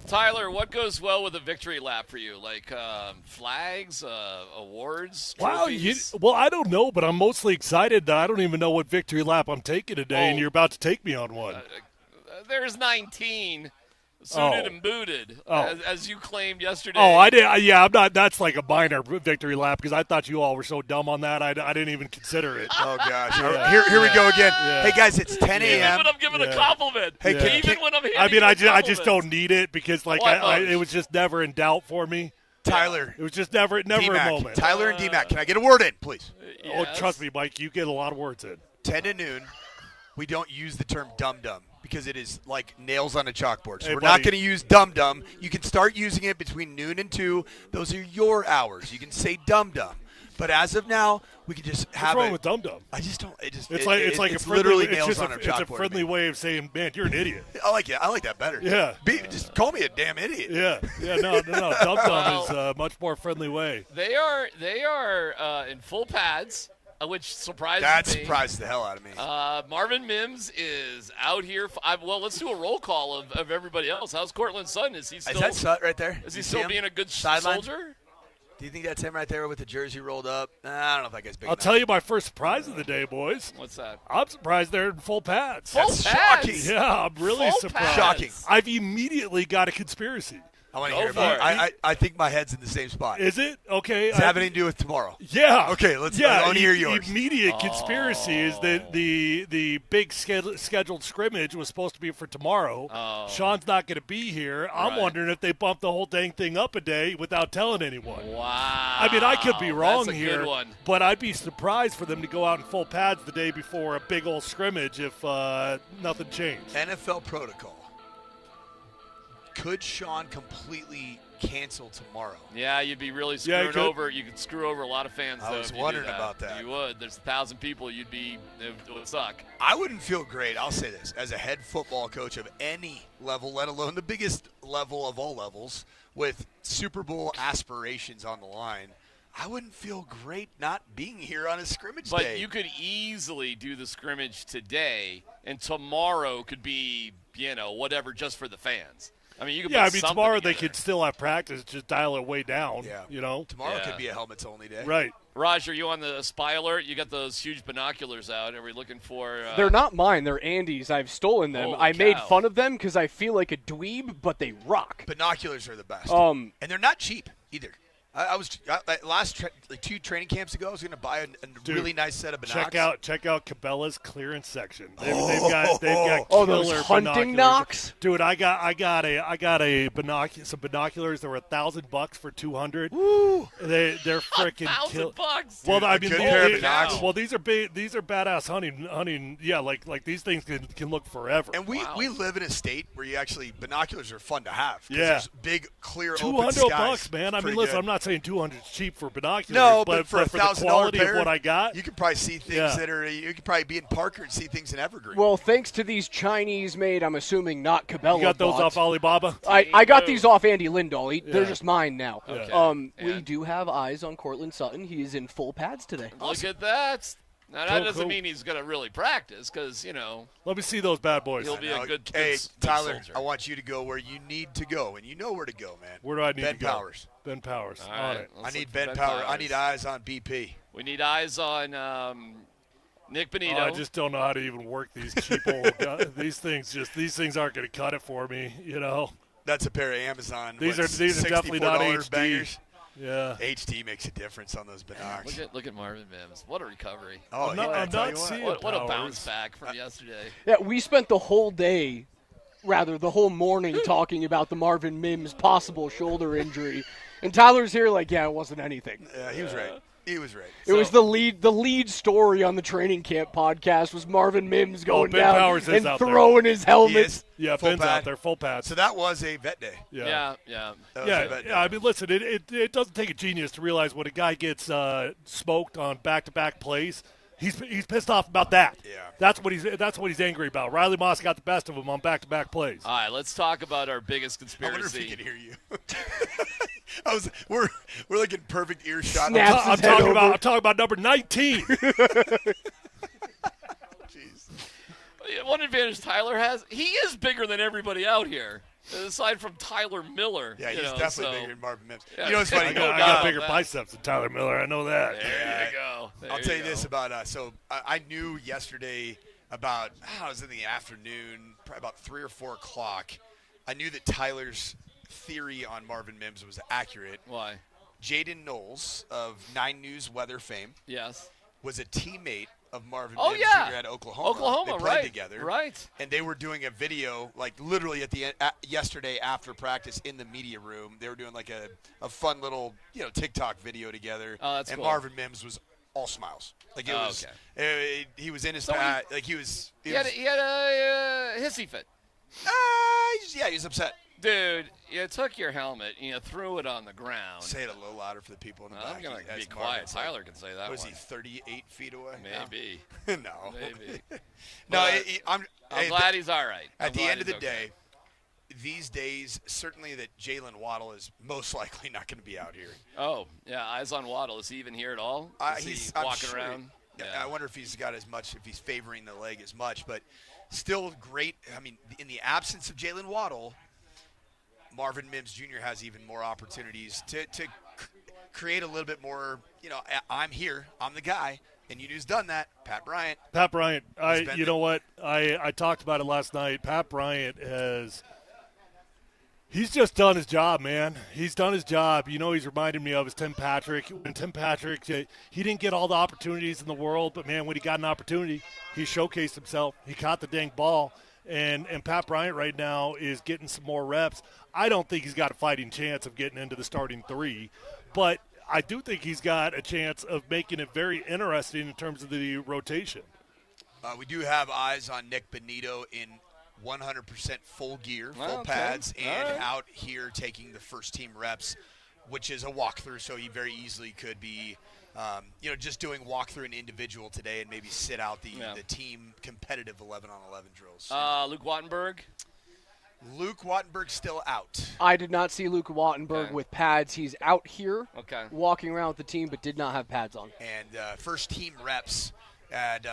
Tyler, what goes well with a victory lap for you? Like flags, awards, trophies? Well, I don't know, but I'm mostly excited that I don't even know what victory lap I'm taking today, and you're about to take me on one. There's 19 suited and booted, as you claimed yesterday. Oh, I did. Yeah, I'm not. That's like a minor victory lap because I thought you all were so dumb on that. I didn't even consider it. Oh gosh, Yeah. here we go again. Yeah. Hey guys, it's 10 a.m. Even when I'm giving a compliment. Hey, even when I'm handing I mean, you I just don't need it because like it was just never in doubt for me. Tyler, it was just never DMac, a moment. Tyler and DMac, can I get a word in, please? Oh, trust me, Mike, you get a lot of words in. 10 to noon, we don't use the term dum-dum because it is like nails on a chalkboard. So we're not going to use dum-dum. You can start using it between noon and 2. Those are your hours. You can say dum-dum. But as of now, we can just have What's wrong with dum-dum? I just don't. It's like a friendly, literally nails on a chalkboard. It's a friendly way of saying, man, you're an idiot. I like it. I like that better. Yeah. Just call me a damn idiot. Yeah. No. Dum-dum is a much more friendly way. They are in full pads, which surprises me. That surprised the hell out of me. Marvin Mims is out here. Well, let's do a roll call of everybody else. How's Cortland Sutton? Is he still? Is that Sut right there? Is he still being a good sideline soldier? Do you think that's him right there with the jersey rolled up? I don't know if that guy's big enough. I'll tell you my first surprise of the day, boys. What's that? I'm surprised they're in full pads. That's shocking. Yeah, I'm really Full surprised. pads. Shocking. I've immediately got a conspiracy. I want to hear about it. I think my head's in the same spot. Is it? Okay. Does it have anything to do with tomorrow? Yeah. Okay, I want to hear yours. Immediate conspiracy is that the big scheduled scrimmage was supposed to be for tomorrow. Sean's not going to be here. I'm wondering if they bumped the whole dang thing up a day without telling anyone. Wow. I mean, I could be wrong That's a here, good one. but I'd be surprised for them to go out in full pads the day before a big old scrimmage if nothing changed. NFL protocol. Could Sean completely cancel tomorrow? Yeah, you'd be really screwing over. You could screw over a lot of fans. I was wondering about that. You would. There's 1,000 people. It would suck. I wouldn't feel great. I'll say this. As a head football coach of any level, let alone the biggest level of all levels, with Super Bowl aspirations on the line, I wouldn't feel great not being here on a scrimmage day. But you could easily do the scrimmage today, and tomorrow could be, whatever, just for the fans. I mean, you could put something tomorrow together. they could still have practice, just dial it way down. Yeah. Tomorrow could be a helmets-only day. Right. Raj, are you on the spy alert? You got those huge binoculars out. Are we looking for They're not mine. They're Andy's. I've stolen them. Holy I made cow. fun of them because I feel like a dweeb, but they rock. Binoculars are the best. And they're not cheap either. Last 2 training camps ago, I was going to buy a really nice set of binoculars. Check out Cabela's clearance section. They've got those killer hunting knocks, dude. I got some binoculars that were $1,000 for 200. Woo! They're freaking $1,000. Well, I mean, these are badass hunting. Yeah, like these things can look forever. And we live in a state where binoculars are fun to have. Yeah, there's big clear open skies. $200, man. I mean, listen, I'm not saying 200 is cheap for binoculars. No, but for the $1,000 quality pair, of what I got, you could probably see things that are. You could probably be in Parker and see things in Evergreen. Well, thanks to these Chinese-made, I'm assuming not Cabela. You got those off Alibaba? I got these off Andy Lindahl. They're just mine now. Okay. We do have eyes on Cortland Sutton. He is in full pads today. Look at that. Now, that doesn't mean he's going to really practice because, Let me see those bad boys. He'll be a good Tyler, soldier. I want you to go where you need to go, and you know where to go, man. Where do I need to go? Powers. Ben Powers. All on right, it. I need Ben Powers. I need eyes on BP. We need eyes on Nick Benito. I just don't know how to even work these cheap old these things aren't going to cut it for me, That's a pair of Amazon. These are definitely not HD. Bangers. Yeah. HD makes a difference on those binoculars. Look at Marvin Mims. What a recovery. Oh, I'm not seeing what a bounce back from yesterday. Yeah, we spent the whole whole morning talking about the Marvin Mims possible shoulder injury. And Tyler's here like, it wasn't anything. Yeah, he was right. He was right. It was the lead story on the training camp podcast was Marvin Mims going Ben down Powers is and there. throwing his helmet. Yeah, Ben's out there, full pads. So that was a vet day. Yeah. I mean, listen, it doesn't take a genius to realize when a guy gets smoked on back-to-back plays, he's pissed off about that. Yeah. That's what he's angry about. Riley Moss got the best of him on back-to-back plays. All right, let's talk about our biggest conspiracy. I wonder if he can hear you. We're like in perfect earshot. I'm talking about number 19. Jeez. One advantage Tyler has, he is bigger than everybody out here. Aside from Tyler Miller. Yeah, he's know, definitely bigger than Marvin Mims. Yeah, You know what's funny? I got bigger biceps than Tyler Miller. I know that. There you go. I'll tell you this about so I knew yesterday about it was in the afternoon, probably about 3 or 4 o'clock. I knew that Tyler's theory on Marvin Mims was accurate. Why? Jaden Knowles of 9 News weather fame. Yes. Was a teammate of Marvin Oh, Mims yeah. Jr. at Oklahoma. Oklahoma, they played right. together. Right. And they were doing a video, like literally at the end, yesterday after practice in the media room. They were doing like a fun little, TikTok video together. Oh, that's and cool. Marvin Mims was all smiles. Like it was, he was in his pad. Like he was. He had a hissy fit. Yeah, he was upset. Dude, you took your helmet, threw it on the ground. Say it a little louder for the people in the back. I'm going to be As quiet. Marvin's Tyler can say that Was one. he 38 feet away? Maybe. No. Maybe. No, I'm glad he's all right. At the end of the day, these days, certainly that Jalen Waddle is most likely not going to be out here. Oh, yeah, eyes on Waddle. Is he even here at all? Is he I'm walking sure around? Yeah. I wonder if he's got as much, if he's favoring the leg as much, but still great. I mean, in the absence of Jalen Waddle, Marvin Mims Jr. has even more opportunities to create a little bit more, I'm here, I'm the guy, and you who's done that, Pat Bryant. Pat Bryant, you know what? I talked about it last night. Pat Bryant he's just done his job, man. He's done his job. He's reminded me of is Tim Patrick. When Tim Patrick, he didn't get all the opportunities in the world, but, man, when he got an opportunity, he showcased himself. He caught the dang ball. And Pat Bryant right now is getting some more reps. I don't think he's got a fighting chance of getting into the starting 3, but I do think he's got a chance of making it very interesting in terms of the rotation. We do have eyes on Nick Benito in 100% full gear, full pads, and out here taking the first team reps, which is a walkthrough, so he very easily could be just doing walkthrough an individual today and maybe sit out the team competitive 11-on-11 drills. Luke Wattenberg? Luke Wattenberg's still out. I did not see Luke Wattenberg with pads. He's out here walking around with the team, but did not have pads on. And first team reps at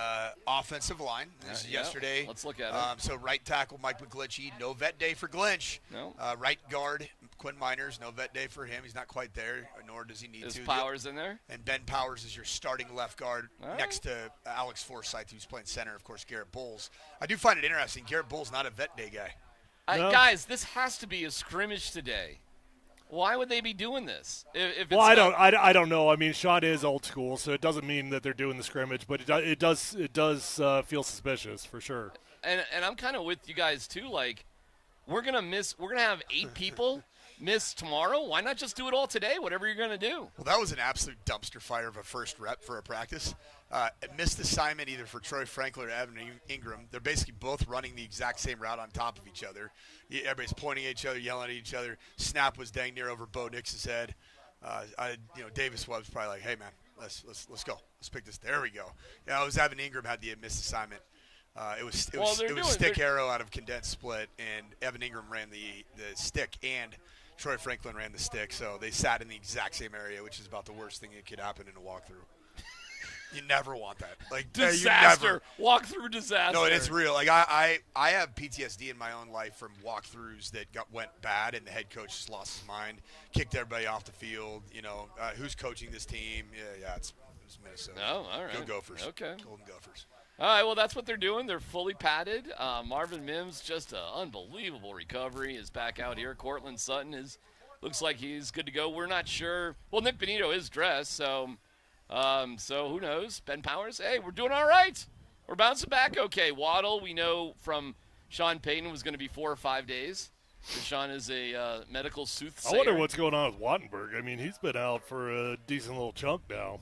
offensive line. This is yesterday. Let's look at it. So right tackle Mike McGlinchey, no vet day for Glinch. No. Right guard Quinn Miners, no vet day for him. He's not quite there, nor does he need to. Is Powers in there? And Ben Powers is your starting left guard next to Alex Forsythe, who's playing center. Of course, Garrett Bowles. I do find it interesting. Garrett Bowles not a vet day guy. Guys, this has to be a scrimmage today. Why would they be doing this? If it's I don't know. I mean, Sean is old school, so it doesn't mean that they're doing the scrimmage, but it does feel suspicious for sure. And I'm kind of with you guys too. Like, we're gonna have 8 people miss tomorrow. Why not just do it all today? Whatever you're gonna do. Well, that was an absolute dumpster fire of a first rep for a practice. Missed assignment either for Troy Franklin or Evan Ingram. They're basically both running the exact same route on top of each other. Everybody's pointing at each other, yelling at each other. Snap was dang near over Bo Nix's head. Davis Webb's probably like, "Hey man, let's go. Let's pick this." There we go. Yeah, it was Evan Ingram had the missed assignment. It was stick arrow out of condensed split, and Evan Ingram ran the stick, and Troy Franklin ran the stick. So they sat in the exact same area, which is about the worst thing that could happen in a walkthrough. You never want that. Like disaster. Walkthrough disaster. No, it's real. Like I have PTSD in my own life from walkthroughs that went bad, and the head coach just lost his mind, kicked everybody off the field. Who's coaching this team? Yeah, it's Minnesota. Oh, all right. Go Gophers. Okay. Golden Gophers. All right, well, that's what they're doing. They're fully padded. Marvin Mims, just an unbelievable recovery, is back out here. Cortland Sutton looks like he's good to go. We're not sure. Well, Nick Benito is dressed, so who knows? Ben Powers, hey, we're doing all right. We're bouncing back okay. Waddle, we know from Sean Payton, was going to be 4 or 5 days. Sean is a medical soothsayer. I wonder what's going on with Wattenberg. I mean, he's been out for a decent little chunk now.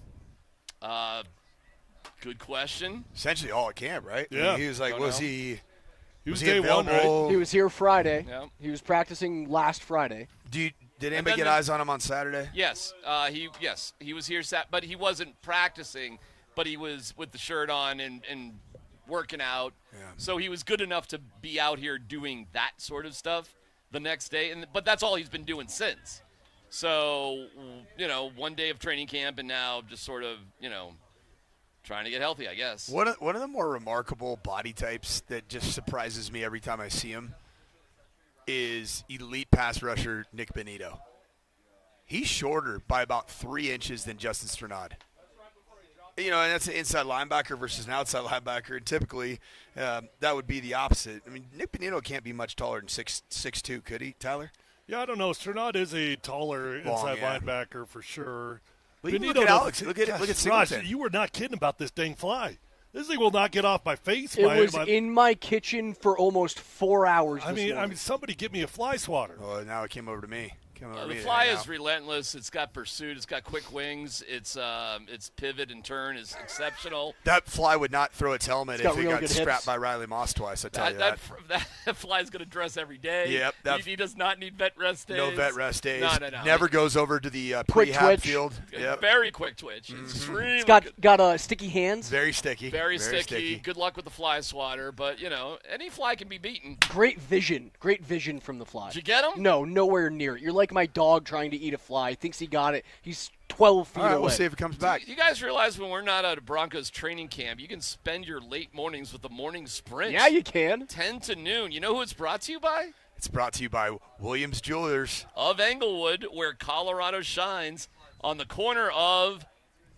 Good question. Essentially all at camp, right? Yeah. I mean, he was like, he was day one, right? He was here Friday. Yep. He was practicing last Friday. Did anybody get eyes on him on Saturday? Yes. He was here, but he wasn't practicing, but he was with the shirt on and working out. Yeah. So he was good enough to be out here doing that sort of stuff the next day. But that's all he's been doing since. So, 1 day of training camp and now just sort of, trying to get healthy, I guess. One of the more remarkable body types that just surprises me every time I see him is elite pass rusher Nick Benito. He's shorter by about 3 inches than Justin Strnad. And that's an inside linebacker versus an outside linebacker. And typically, that would be the opposite. I mean, Nick Benito can't be much taller than 6'2", could he, Tyler? Yeah, I don't know. Strnad is a taller inside linebacker for sure. Well, look at Alex. Look at Singleton. Raj, you were not kidding about this dang fly. This thing will not get off my face. It was in my kitchen for almost 4 hours. I mean, somebody give me a fly swatter. Oh, now it came over to me. The fly is relentless. It's got pursuit. It's got quick wings. Its pivot and turn is exceptional. That fly would not throw its helmet if it got strapped by Riley Moss twice. I tell you that. That fly is going to dress every day. Yep. He does not need vet rest days. No vet rest days. No. Never goes over to the quick prehab twitch. field. Yep. Very quick twitch. Extremely. It's got sticky hands. Very sticky. Very sticky. Good luck with the fly swatter, but any fly can be beaten. Great vision from the fly. Did you get him? No, nowhere near it. You're like my dog trying to eat a fly. Thinks he got it. He's 12 feet away. We'll see if it comes back. You guys realize when we're not out of Broncos training camp, you can spend your late mornings with the morning sprint. Yeah, you can. 10 to noon. You know who it's brought to you by? It's brought to you by Williams Jewelers of Englewood, where Colorado shines, on the corner of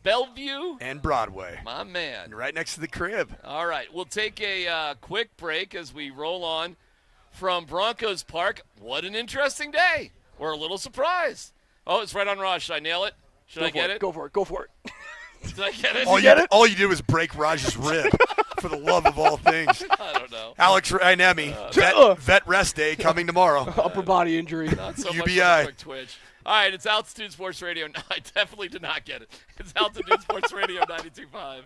Bellevue and Broadway. My man. And right next to the crib. All right. We'll take a quick break as we roll on from Broncos Park. What an interesting day. We're a little surprised. Oh, it's right on Raj. Should I nail it? Should I get it? Go for it. Did I get it? All you did was break Raj's rib, for the love of all things. I don't know. Alex Rainemi, vet rest day coming tomorrow. Upper body injury. Not so UBI. much of a quick twitch. All right, it's Altitude Sports Radio. No, I definitely did not get it. It's Altitude Sports Radio 92.5.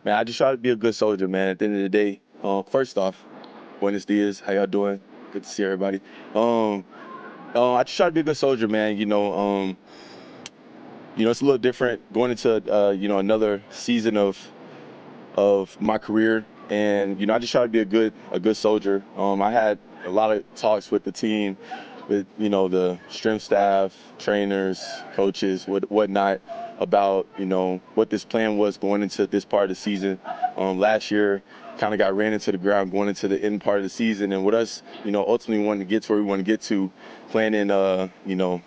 Man, I just try to be a good soldier, man. At the end of the day, first off, Buenos dias, how y'all doing? Good to see everybody. I just try to be a good soldier, man. It's a little different going into another season of my career, and I just try to be a good soldier. I had a lot of talks with the team, with the strength staff, trainers, coaches, whatnot, about what this plan was going into this part of the season. Last year kind of got ran into the ground going into the end part of the season, and with us ultimately wanting to get to where we want to get to, playing in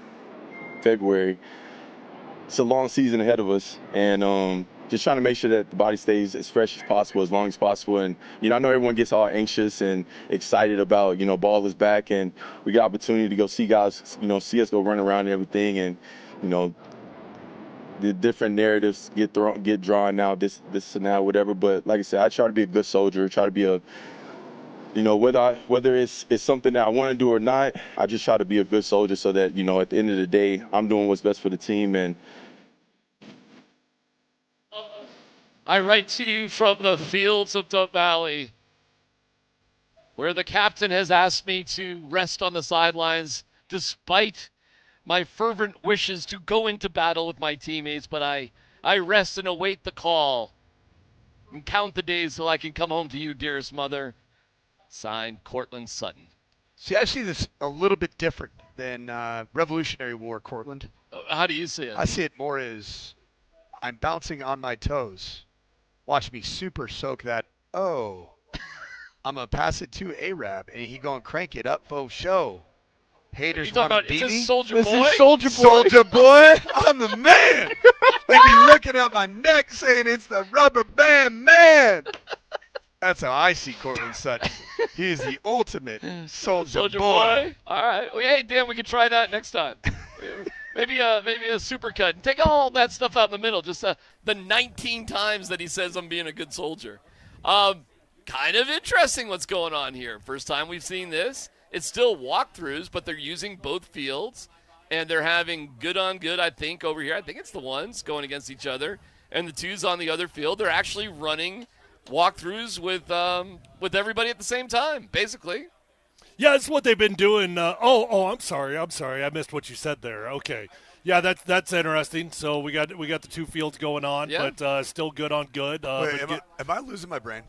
February. It's a long season ahead of us, and just trying to make sure that the body stays as fresh as possible, as long as possible. And I know everyone gets all anxious and excited about ball is back, and we get opportunity to go see guys, see us go run around and everything, and the different narratives get drawn now, this and that, whatever. But like I said, I try to be a good soldier, try to be whether it's something that I want to do or not, I just try to be a good soldier so that at the end of the day, I'm doing what's best for the team. And I write to you from the fields of Dove Valley, where the captain has asked me to rest on the sidelines despite my fervent wishes to go into battle with my teammates, but I rest and await the call and count the days till I can come home to you, dearest mother. Signed, Cortland Sutton. See, I see this a little bit different than Revolutionary War, Cortland. How do you see it? I see it more as I'm bouncing on my toes. Watch me super soak that. Oh, I'm going to pass it to Arab, and he going to crank it up for show. Haters want to beat me. Is this Soldier Boy? This is Soldier Boy. Soldier Boy, I'm the man. They be looking at my neck saying it's the rubber band man. That's how I see Cortland Sutton. He is the ultimate soldier boy. All right. Well, hey, Dan, we can try that next time. Maybe a super cut. And take all that stuff out in the middle. Just the 19 times that he says I'm being a good soldier. Kind of interesting what's going on here. First time we've seen this. It's still walkthroughs, but they're using both fields. And they're having good on good, I think, over here. I think it's the ones going against each other. And the twos on the other field. They're actually running walkthroughs with everybody at the same time, basically. Yeah, that's what they've been doing. I'm sorry. I missed what you said there. Okay. Yeah, that's interesting. So we got the two fields going on, but still good on good. Wait, am I losing my brain?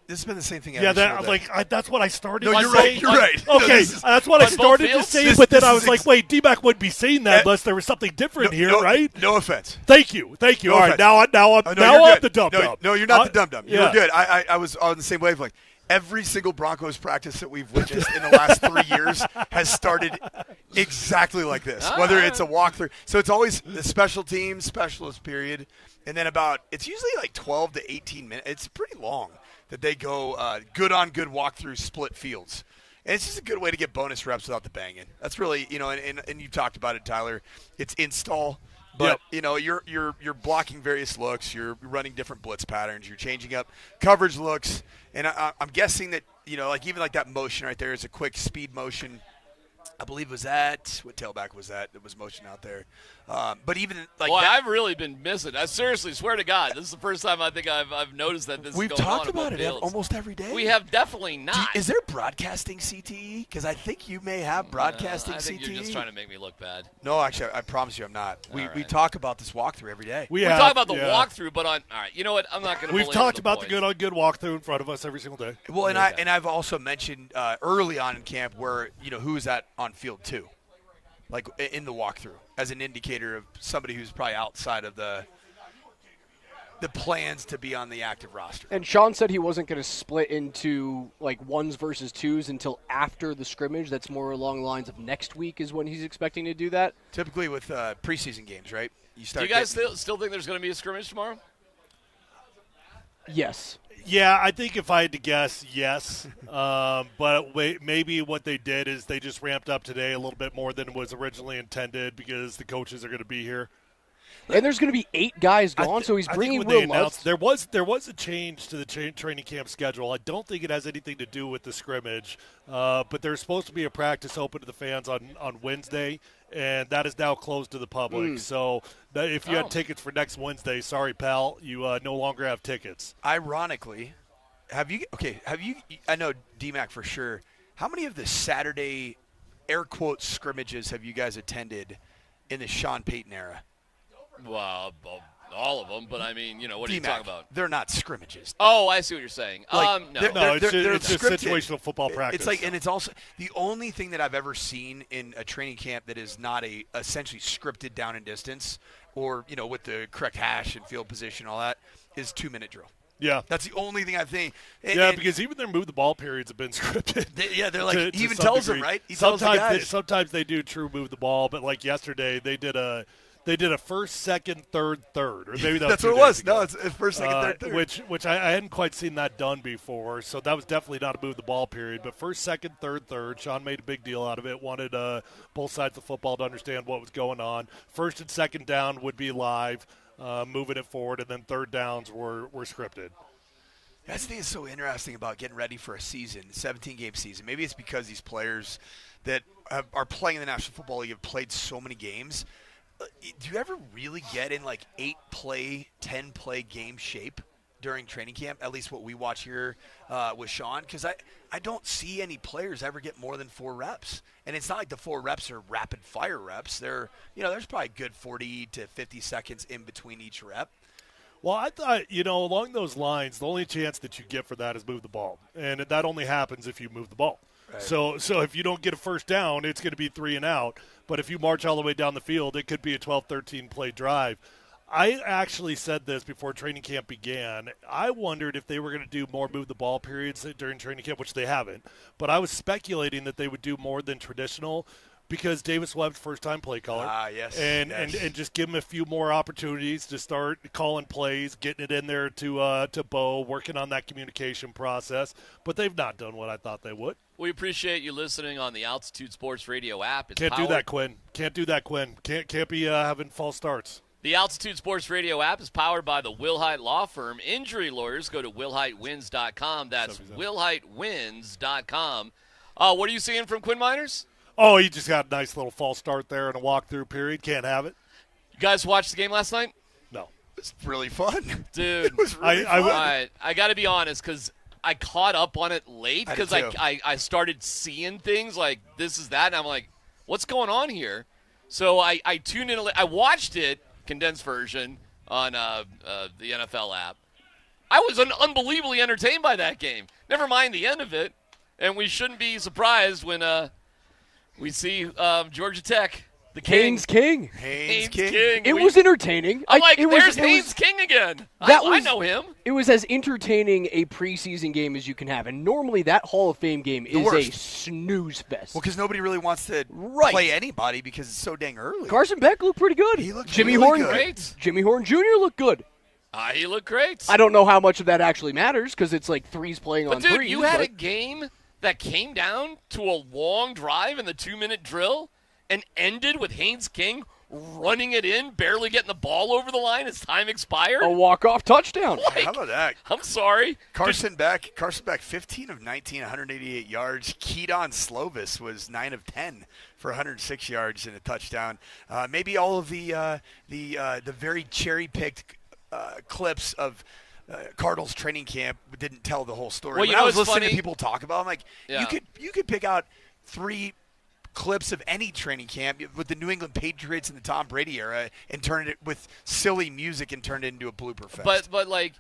This has been the same thing. That's what I started. No, to you're say. right. You're right. Okay, that's what I started to say. But then I was like, wait, DMac wouldn't be saying that unless there was something different here, right? No offense. Thank you. No All right, offense. now I'm the dum-dum. No, you're not the dum-dum. Yeah. You're good. I was on the same wavelength. Every single Broncos practice that we've witnessed in the last 3 years has started exactly like this, whether it's a walkthrough. So it's always the special teams, specialist period, and then it's usually like 12 to 18 minutes. It's pretty long that they go good on good walkthrough split fields. And it's just a good way to get bonus reps without the banging. That's really, and you talked about it, Tyler. It's install. But you're blocking various looks. You're running different blitz patterns. You're changing up coverage looks. And I'm guessing that even that motion right there is a quick speed motion. I believe it was what tailback was that? There was motion out there. But even I've really been missing. I seriously swear to God, this is the first time I think I've noticed that this. We've is going talked on about it fields. almost every day. We have definitely not. Is there broadcasting CTE? Because I think you may have broadcasting CTE. I think you're just trying to make me look bad. No, actually, I promise you, I'm not. We talk about this walkthrough every day. We talk about the walkthrough, but all right, you know what? I'm not going to. We've talked about the good on good walkthrough in front of us every single day. Well, and I've also mentioned early on in camp where who is that on field too. Like in the walkthrough, as an indicator of somebody who's probably outside of the plans to be on the active roster. And Sean said he wasn't going to split into ones versus twos until after the scrimmage. That's more along the lines of next week is when he's expecting to do that. Typically with preseason games, right? Do you guys still think there's going to be a scrimmage tomorrow? Yes. Yeah, I think if I had to guess, yes. But maybe what they did is they just ramped up today a little bit more than was originally intended because the coaches are going to be here. And there's going to be 8 guys gone, so he's bringing Will Lutz. There was a change to the training camp schedule. I don't think it has anything to do with the scrimmage, but there's supposed to be a practice open to the fans on Wednesday, and that is now closed to the public. So if you had tickets for next Wednesday, sorry, pal, you no longer have tickets. Ironically, have you? I know DMac for sure. How many of the Saturday air quote scrimmages have you guys attended in the Sean Payton era? Well, all of them, but I mean, what are you talking about? They're not scrimmages. Oh, I see what you're saying. No. They're It's just situational football practice. And it's also the only thing that I've ever seen in a training camp that is not essentially scripted down and distance, or with the correct hash and field position, all that, is 2-minute drill. Yeah, that's the only thing I think. Because even their move the ball periods have been scripted. They're like he even tells them, right? He tells the guys. Sometimes they do true move the ball, but like yesterday they did a first, second, third, or maybe that's what it was. No, it's first, second, third. Which I hadn't quite seen that done before, so that was definitely not a move the ball period. But first, second, third. Sean made a big deal out of it. Wanted both sides of football to understand what was going on. First and second down would be live. Moving it forward, and then third downs were scripted. That's the thing that's so interesting about getting ready for a season, 17-game season. Maybe it's because these players that are playing in the National Football League have played so many games. Do you ever really get in like 8-play, 10-play game shape during training camp? At least what we watch here with Sean, because I don't see any players ever get more than 4 reps. And it's not like the 4 reps are rapid fire reps. They're, there's probably a good 40 to 50 seconds in between each rep. Well, I thought, along those lines, the only chance that you get for that is move the ball. And that only happens if you move the ball. Right. So if you don't get a first down, it's going to be 3 and out. But if you march all the way down the field, it could be a 12, 13-play drive. I actually said this before training camp began. I wondered if they were going to do more move the ball periods during training camp, which they haven't. But I was speculating that they would do more than traditional because Davis Webb's first-time play caller. Yes. And just give him a few more opportunities to start calling plays, getting it in there to Bo, working on that communication process. But they've not done what I thought they would. We appreciate you listening on the Altitude Sports Radio app. Can't do that, Quinn. Can't be having false starts. The Altitude Sports Radio app is powered by the Wilhite Law Firm. Injury lawyers, go to WilhiteWins.com. That's WilhiteWins.com. What are you seeing from Quinn Miners? Oh, he just got a nice little false start there in a walkthrough period. Can't have it. You guys watched the game last night? No. It's really fun. Dude. It was really fun. All right. I got to be honest because I caught up on it late because I started seeing things like this is that, and I'm like, what's going on here? So I tuned in. I watched it. Condensed version on the NFL app. I was unbelievably entertained by that game. Never mind the end of it. And we shouldn't be surprised when we see Georgia Tech, the Haynes King. Haynes King. It was entertaining. I'm like, there's Haynes King again. I know him. It was as entertaining a preseason game as you can have. And normally that Hall of Fame game is a snooze fest. Well, because nobody really wants to play anybody because it's so dang early. Carson Beck looked pretty good. He looked Jimmy really Horn, good. Great. Jimmy Horn Jr. looked good. He looked great. I don't know how much of that actually matters because it's like threes playing on threes. But, dude, threes. you had a game that came down to a long drive in the 2-minute drill and ended with Haynes King running it in, barely getting the ball over the line as time expired. A walk-off touchdown. How about that? I'm sorry. Carson Beck, 15 of 19, 188 yards. Keaton Slovis was 9 of 10 for 106 yards and a touchdown. Maybe all of the very cherry-picked clips of Cardinals training camp didn't tell the whole story. Well, when I was listening to people talk about it, I'm like, you could pick out 3 clips of any training camp with the New England Patriots in the Tom Brady era and turn it with silly music and turn it into a blooper fest. But like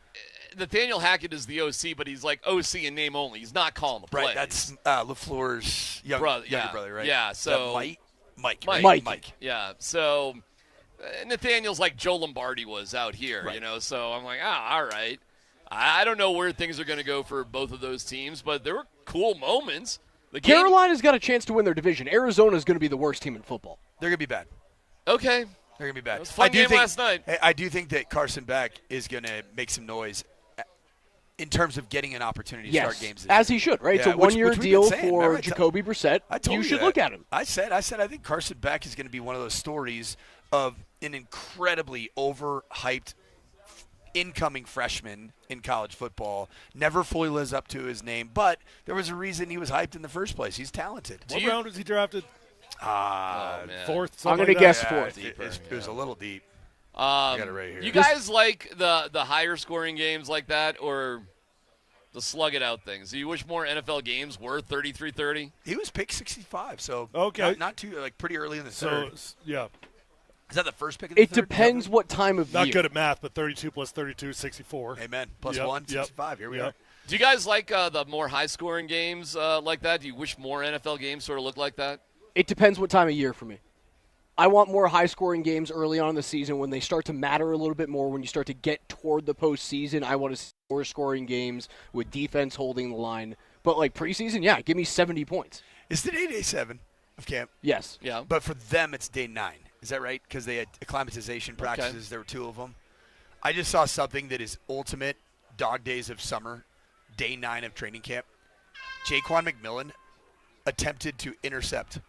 Nathaniel Hackett is the OC, but he's like OC in name only. He's not calling the plays. Right, that's LaFleur's younger brother, right? Yeah, so Mike. Yeah, so Nathaniel's like Joe Lombardi was out here, right. So I'm like, all right. I don't know where things are going to go for both of those teams, but there were cool moments. Carolina's got a chance to win their division. Arizona's going to be the worst team in football. They're going to be bad. Okay. They're going to be bad. It was a fun game last night. I do think that Carson Beck is going to make some noise in terms of getting an opportunity to Yes, start games. as he should, right? It's a one-year deal for Jacoby Brissett. You should look at him. I said I think Carson Beck is going to be one of those stories of an incredibly overhyped incoming freshman in college football. Never fully lives up to his name, but there was a reason he was hyped in the first place. He's talented. What round was he drafted? Fourth. I'm going to guess fourth. It was a little deep. I got it right here. You guys like the higher scoring games like that, or the slug it out things? Do you wish more NFL games were 33-30? He was pick 65, so not too pretty early in the third. Yeah. Is that the first pick of the It third? depends what time of year. Not good at math, but 32 plus 32 is 64. Amen. Plus 1, 65. Here we are. Do you guys like the more high scoring games like that? Do you wish more NFL games sort of look like that? It depends what time of year for me. I want more high-scoring games early on in the season when they start to matter a little bit more. When you start to get toward the postseason, I want to see more scoring games with defense holding the line. But like preseason, yeah, give me 70 points. Is today day 7 of camp? Yes. Yeah. But for them, it's day 9. Is that right? Because they had acclimatization practices. Okay. There were 2 of them. I just saw something that is ultimate dog days of summer, day 9 of training camp. Jaquan McMillan attempted to intercept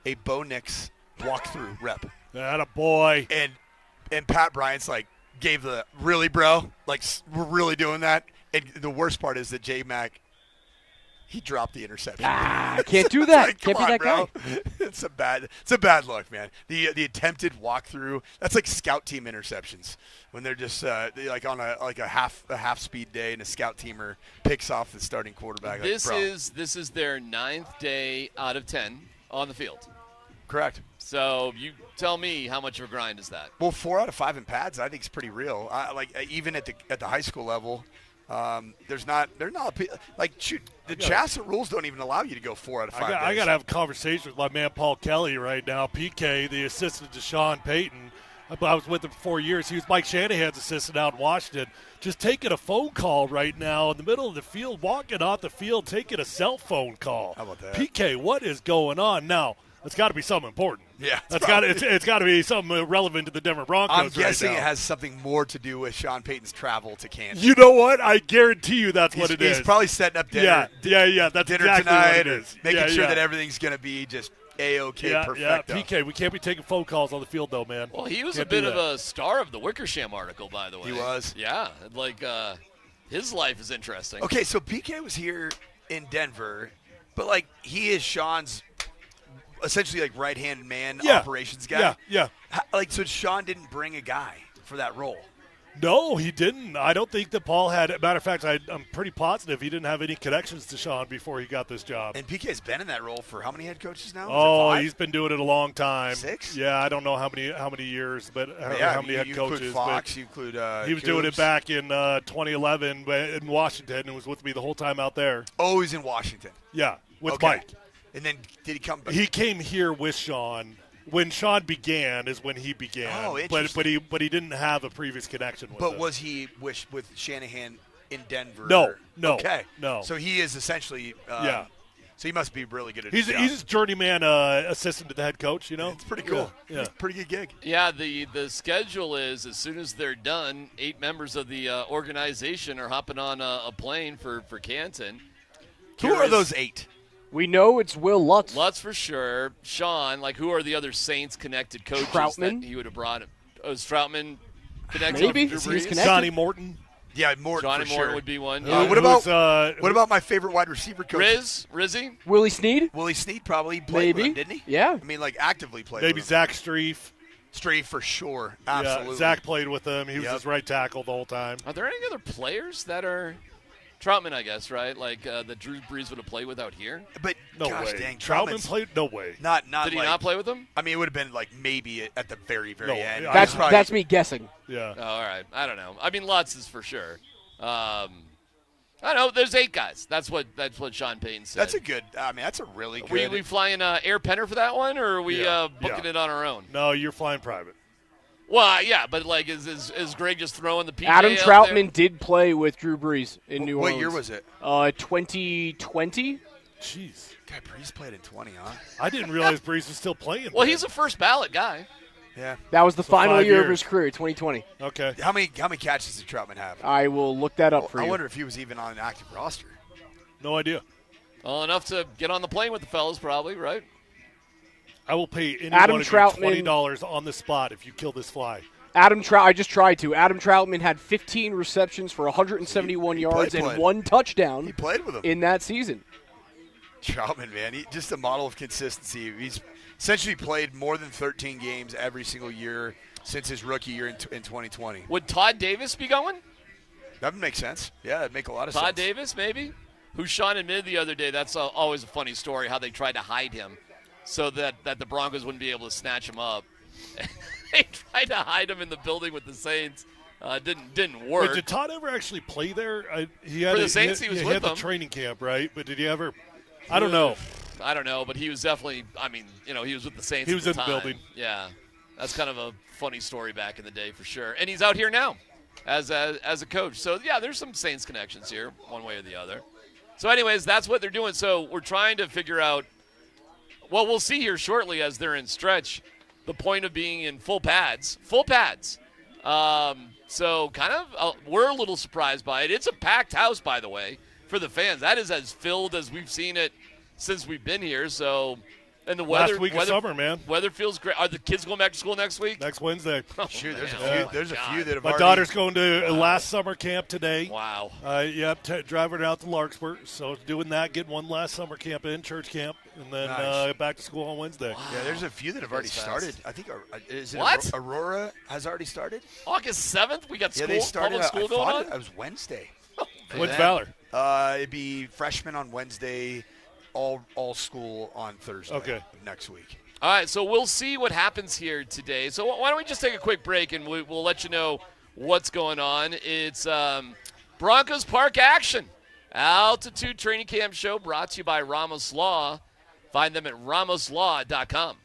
a Bo Nix walk-through rep. That a boy. And Pat Bryant's gave the, really, bro? We're really doing that? And the worst part is that DMac, he dropped the interception. Can't do that. Can't be that bro. guy. It's a bad look, man. The attempted walk-through, that's like scout team interceptions. When they're just on a half speed day and a scout teamer picks off the starting quarterback. This is their 9th day out of 10 on the field. Correct. So you tell me, how much of a grind is that? Well, 4 out of 5 in pads, I think is pretty real. Even at the high school level, the Chassa rules don't even allow you to go 4 out of 5 days. I got to have a conversation with my man Paul Kelly right now. PK, the assistant to Sean Payton. I was with him for 4 years. He was Mike Shanahan's assistant out in Washington. Just taking a phone call right now in the middle of the field, walking off the field, taking a cell phone call. How about that? PK, what is going on now? It's got to be something important. Yeah, it's got to be something relevant to the Denver Broncos. I'm guessing right now. It has something more to do with Sean Payton's travel to Kansas. You know what? I guarantee you that's what it is. He's probably setting up dinner. Yeah. That's dinner exactly tonight, what it is. Making sure that everything's going to be just perfecto. Yeah, PK, we can't be taking phone calls on the field, though, man. Well, he was a bit of a star of the Wickersham article, by the way. He was. Yeah, his life is interesting. Okay, so PK was here in Denver, but he is Sean's essentially right-hand man operations guy. Yeah. So Sean didn't bring a guy for that role. No, he didn't. I don't think that Paul had. Matter of fact, I'm pretty positive he didn't have any connections to Sean before he got this job. And PK's been in that role for how many head coaches now? Oh, he's been doing it a long time. 6? Yeah, I don't know how many years, but how many head coaches. Include Fox, you include he was doing it back in 2011 in Washington and was with me the whole time out there. Oh, he's in Washington. Yeah, with Mike. And then did he come back? He came here with Sean. When Sean began is when he began. Oh, interesting. But he didn't have a previous connection with him. But was he with Shanahan in Denver? No. Okay. No. So he is essentially yeah. So he must be really good at his his job. He's a journeyman assistant to the head coach, you know? It's pretty cool. Yeah. Pretty good gig. Yeah, the schedule is as soon as they're done, 8 members of the organization are hopping on a plane for Canton. Who are those 8? We know it's Will Lutz. Lutz for sure. Sean, who are the other Saints-connected coaches Troutman? that he would have brought him? Oh, is Troutman connected Maybe. with Is Drew he Brees? connected? Johnny Morton. Yeah, Morton Johnny for Morton sure. would be one. What about my favorite wide receiver coach? Rizzy? Willie Snead? Willie Snead probably played with him, didn't he? Yeah. I mean, actively played Maybe with him. Zach Streif. Streif for sure. Absolutely. Yeah, Zach played with him. He was his right tackle the whole time. Are there any other players that are Troutman, I guess, right? That Drew Brees would have played without here? But no gosh way. dang, Troutman played? No way. Not Did he not play with them? I mean, it would have been maybe at the very, very end. That's me guessing. Yeah. Oh, all right. I don't know. I mean, Lutz is for sure. I don't know. There's 8 guys. That's what Sean Payton said. That's a good. I mean, that's a really good. We flying Air Penner for that one, or are we booking it on our own? No, you're flying private. Well, yeah, but is Greg just throwing the PK Adam out Troutman there? did play with Drew Brees in New Orleans. What year was it? 2020. Jeez. God, Brees played in 20, huh? I didn't realize Brees was still playing. Well, he's a first ballot guy. Yeah. That was the So final 5 year of years. his career, 2020. Okay. How many catches did Troutman have? I will look that up for I you. wonder if he was even on an active roster. No idea. Well, enough to get on the plane with the fellas, probably, right? I will pay any Adam one of you Troutman- $20 on the spot if you kill this fly. I just tried to. Adam Troutman had 15 receptions for 171 yards and 1 touchdown. He played with him in that season. Troutman, man, just a model of consistency. He's essentially played more than 13 games every single year since his rookie year in 2020. Would Todd Davis be going? That would make sense. Yeah, that'd make a lot of Todd sense. Davis, maybe? Who Sean admitted the other day, that's always a funny story, how they tried to hide him so that the Broncos wouldn't be able to snatch him up. They tried to hide him in the building with the Saints. Didn't work. Wait, did Todd ever actually play there? He For the Saints, he was he with had them. the training camp, right? But did he ever? I don't know. I don't know, but he was definitely. I mean, he was with the Saints. He was at in the time. building. Yeah, that's kind of a funny story back in the day for sure. And he's out here now, as a coach. So yeah, there's some Saints connections here, one way or the other. So, anyways, that's what they're doing. So we're trying to figure out. Well, we'll see here shortly as they're in stretch. The point of being in full pads. So kind of, we're a little surprised by it. It's a packed house, by the way, for the fans. That is as filled as we've seen it since we've been here. So, and the weather. Last week of summer, man. Weather feels great. Are the kids going back to school next week? Next Wednesday. Oh, Shoot, man. there's a few that have My already. daughter's going to last summer camp today. Wow. Driving her out to Larkspur. So doing that, getting one last summer camp in, church camp, and then Nice. back to school on Wednesday. Yeah, there's a few that have already That's started. fast. I think is it What? Aurora has already started. August 7th, we got Yeah, school, they started. public school I going thought on? it was Wednesday. When's Valor? It'd be freshmen on Wednesday, all school on Thursday. Okay. Of next week. All right, so we'll see what happens here today. So why don't we just take a quick break, and we'll let you know what's going on. It's Broncos Park action. Altitude Training Camp Show brought to you by Ramos Law. Find them at ramoslaw.com.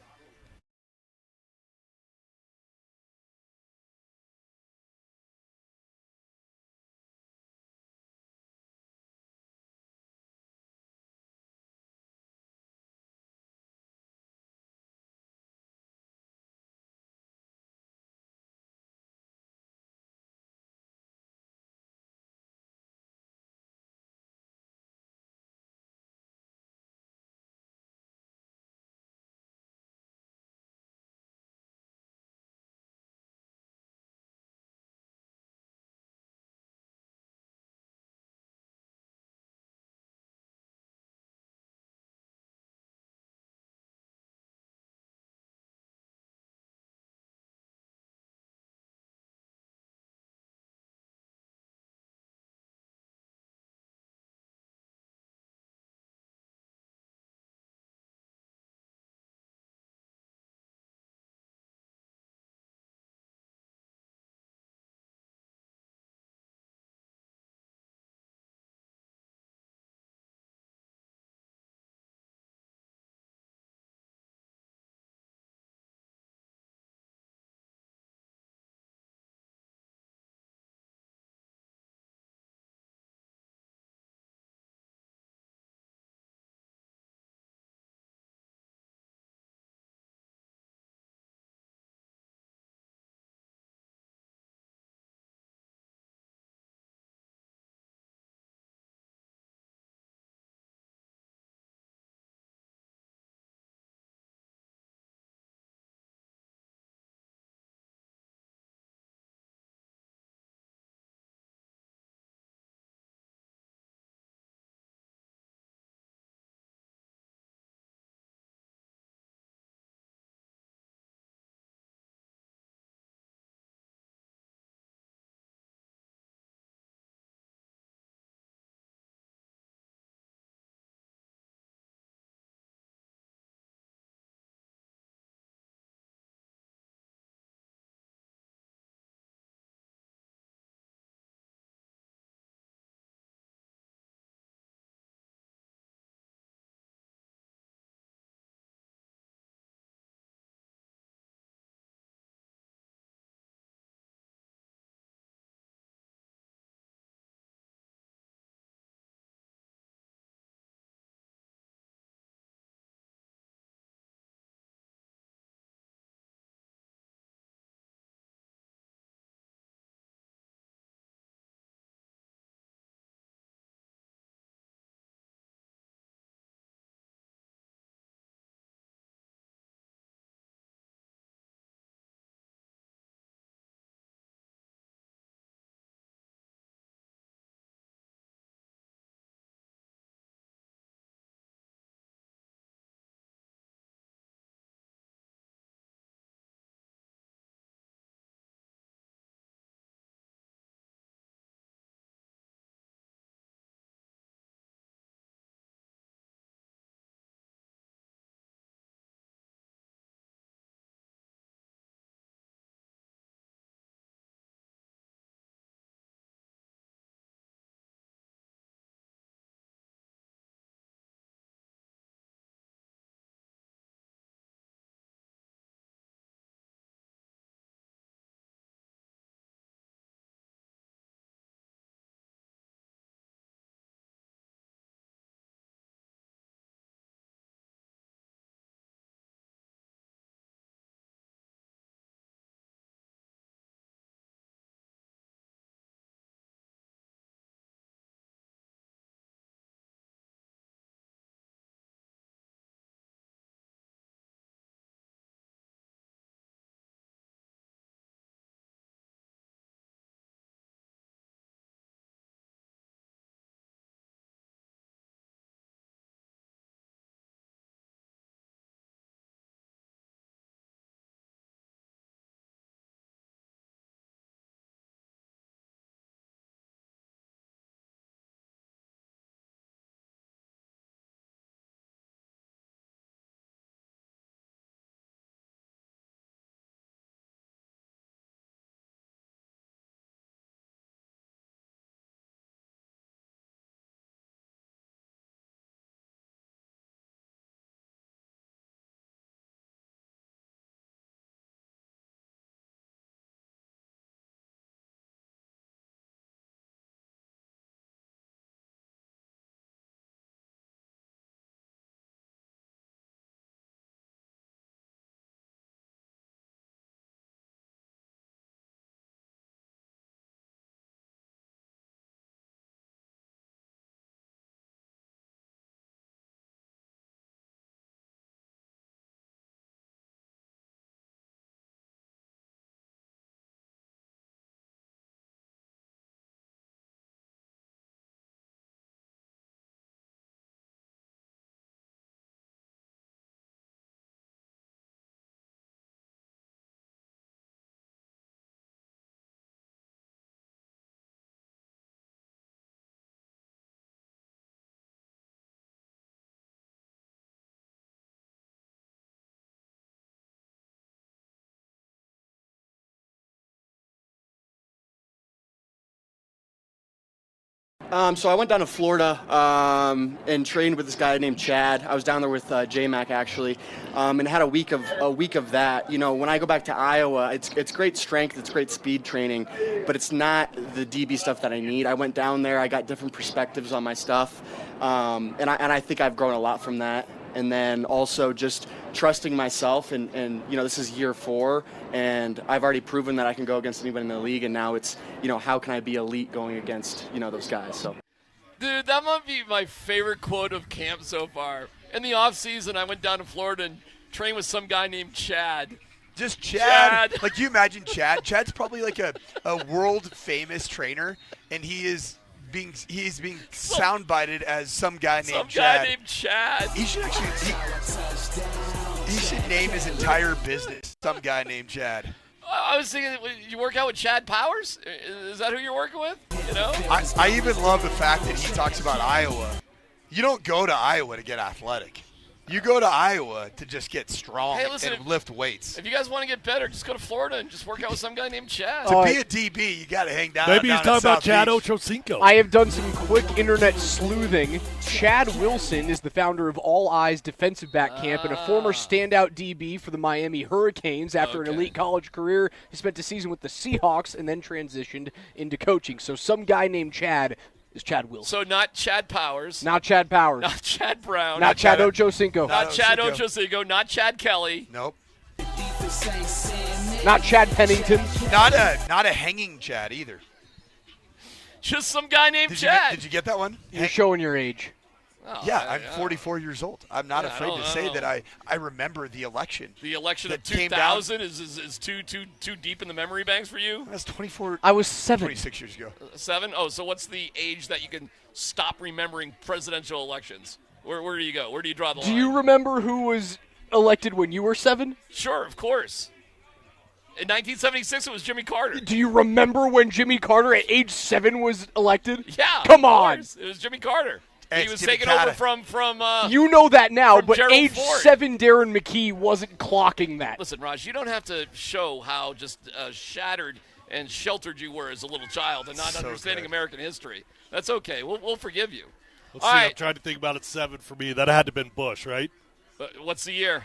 So I went down to Florida and trained with this guy named Chad. I was down there with DMac actually, and had a week of that. You know, when I go back to Iowa, it's great strength, it's great speed training, but it's not the DB stuff that I need. I went down there, I got different perspectives on my stuff, and I think I've grown a lot from that. And then also just trusting myself, and you know, this is year 4, and I've already proven that I can go against anybody in the league, and now it's, you know, how can I be elite going against, you know, those guys. So, dude, that might be my favorite quote of camp so far. In the off season, I went down to Florida and trained with some guy named Chad. Just Chad. Like, you imagine Chad? Chad's probably like a world famous trainer, and he's being soundbited as some guy named Chad. He should actually he should name his entire business some guy named Chad. I was thinking, you work out with Chad Powers? Is that who you're working with? You know? I even love the fact that he talks about Iowa. You don't go to Iowa to get athletic. You go to Iowa to just get strong and lift weights. If you guys want to get better, just go to Florida and just work out with some guy named Chad. To be a DB, you got to hang down. Maybe he's talking about Chad Beach. Ochocinco. I have done some quick internet sleuthing. Chad Wilson is the founder of All Eyes Defensive Back Camp and a former standout DB for the Miami Hurricanes. After an elite college career, he spent a season with the Seahawks and then transitioned into coaching. So some guy named Chad is Chad Wilson. So not Chad Powers. Not Chad Powers. Not Chad Brown. Not Chad Ochocinco. Not Chad Ochocinco. Not Chad Kelly. Nope. Not Chad Pennington. Not a hanging Chad either. Just some guy named Chad. Did you get that one? You're showing your age. Oh, yeah, I'm 44 years old. I'm not afraid to say that I remember the election. The election of 2000 is too deep in the memory banks for you? That's 24. I was 7. 26 years ago. 7? Oh, so what's the age that you can stop remembering presidential elections? Where do you go? Where do you draw the line? Do you remember who was elected when you were 7? Sure, of course. In 1976, it was Jimmy Carter. Do you remember when Jimmy Carter at age 7 was elected? Yeah. Come on. It was Jimmy Carter. Hey, he was taken over from you know that now, but Gerald age Ford. 7 Darren McKee wasn't clocking that. Listen, Raj, you don't have to show how just shattered and sheltered you were as a little child and not understanding American history. That's okay. We'll forgive you. Let's see. I'm trying to think about it. 7 for me. That had to have been Bush, right? What's the year?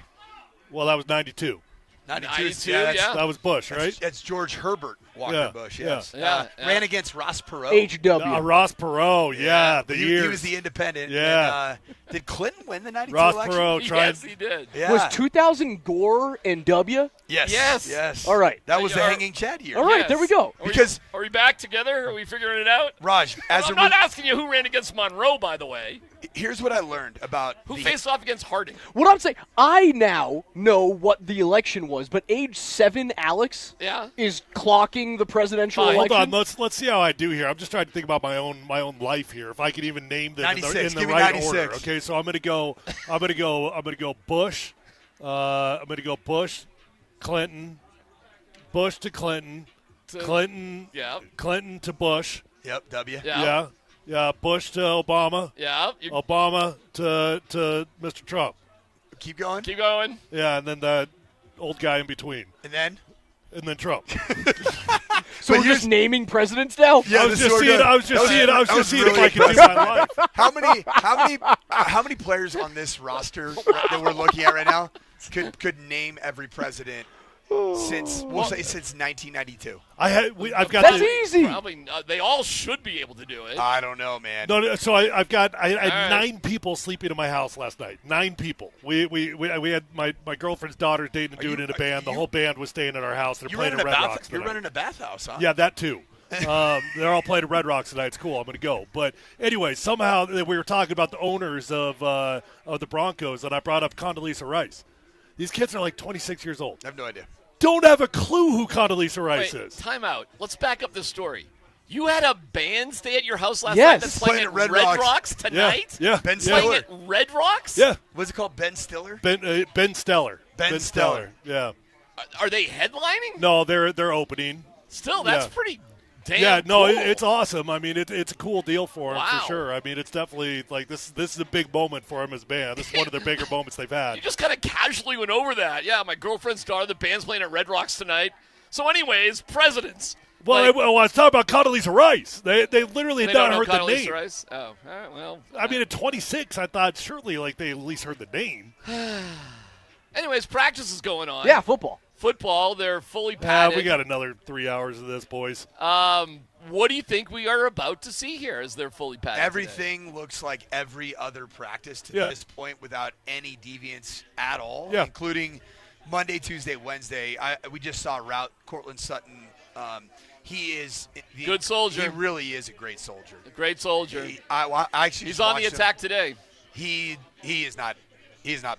Well, that was 92. 92, yeah. That was Bush, right? That's George Herbert Walker Bush, yes. Yeah. Ran against Ross Perot. HW. Ross Perot, He was the independent. Yeah. And, did Clinton win the 92 Ross election? Perot tried. Yes, he did. Yeah. Was 2000 Gore and W? Yes. All right. That was the hanging Chad year. All right, there we go. Are we back together? Are we figuring it out? Raj, I'm not asking you who ran against Monroe, by the way. Here's what I learned about who faced off against Harding. What I'm saying, I now know what the election was, but age 7 Alex is clocking the presidential election. Hold on, let's see how I do here. I'm just trying to think about my own life here. If I could even name them in the right 96. order. Okay, so I'm gonna go Bush. I'm gonna go Bush, Clinton, Bush to Clinton, Clinton, Clinton to Bush. Yep, W. Yeah, Bush to Obama. Yeah. Obama to Mr. Trump. Keep going. Keep going. Yeah, and then the old guy in between. And then Trump. So we're just naming presidents now? Yeah, I was just seeing if I could do my life. How many players on this roster that we're looking at right now could name every president since 1992? I've got. That's easy. Probably they all should be able to do it. I don't know, man. No, so I had 9 people sleeping in my house last night. 9 people. We had my girlfriend's daughter dating a dude in a band. The whole band was staying at our house. They're playing at Red Rocks tonight. You're running a bathhouse, huh? Yeah, that too. They're all playing at Red Rocks tonight. It's cool. I'm going to go. But anyway, somehow we were talking about the owners of the Broncos, and I brought up Condoleezza Rice. These kids are like 26 years old. I have no idea. Don't have a clue who Condoleezza Rice is. Time out. Let's back up this story. You had a band stay at your house last night that's playing at Red Rocks tonight? Yeah. Ben Playing Stiller. at Red Rocks? Yeah. What's it called? Ben Stiller? Ben Stellar. Ben Stellar. Yeah. Are they headlining? No, they're opening. Still, that's pretty damn no, cool. it's awesome. I mean, it's a cool deal for them Wow. for sure. I mean, it's definitely like this is a big moment for them as a band. This is one of their bigger moments they've had. You just kind of casually went over that. Yeah, my girlfriend's daughter, the band's playing at Red Rocks tonight. So anyways, presidents. Well, I was talking about Condoleezza Rice. They literally had not heard the Condoleezza name. Rice? Oh, all right, well. I mean, at 26, I thought surely they at least heard the name. Anyways, practice is going on. Yeah, football. Football, they're fully padded. We got another 3 hours of this, boys. What do you think we are about to see here as they're fully padded? Everything looks like every other practice to this point without any deviance at all, including Monday, Tuesday, Wednesday. We just saw route Cortland Sutton. He is good soldier. He really is a great soldier. A great soldier. He's on the attack today. He is not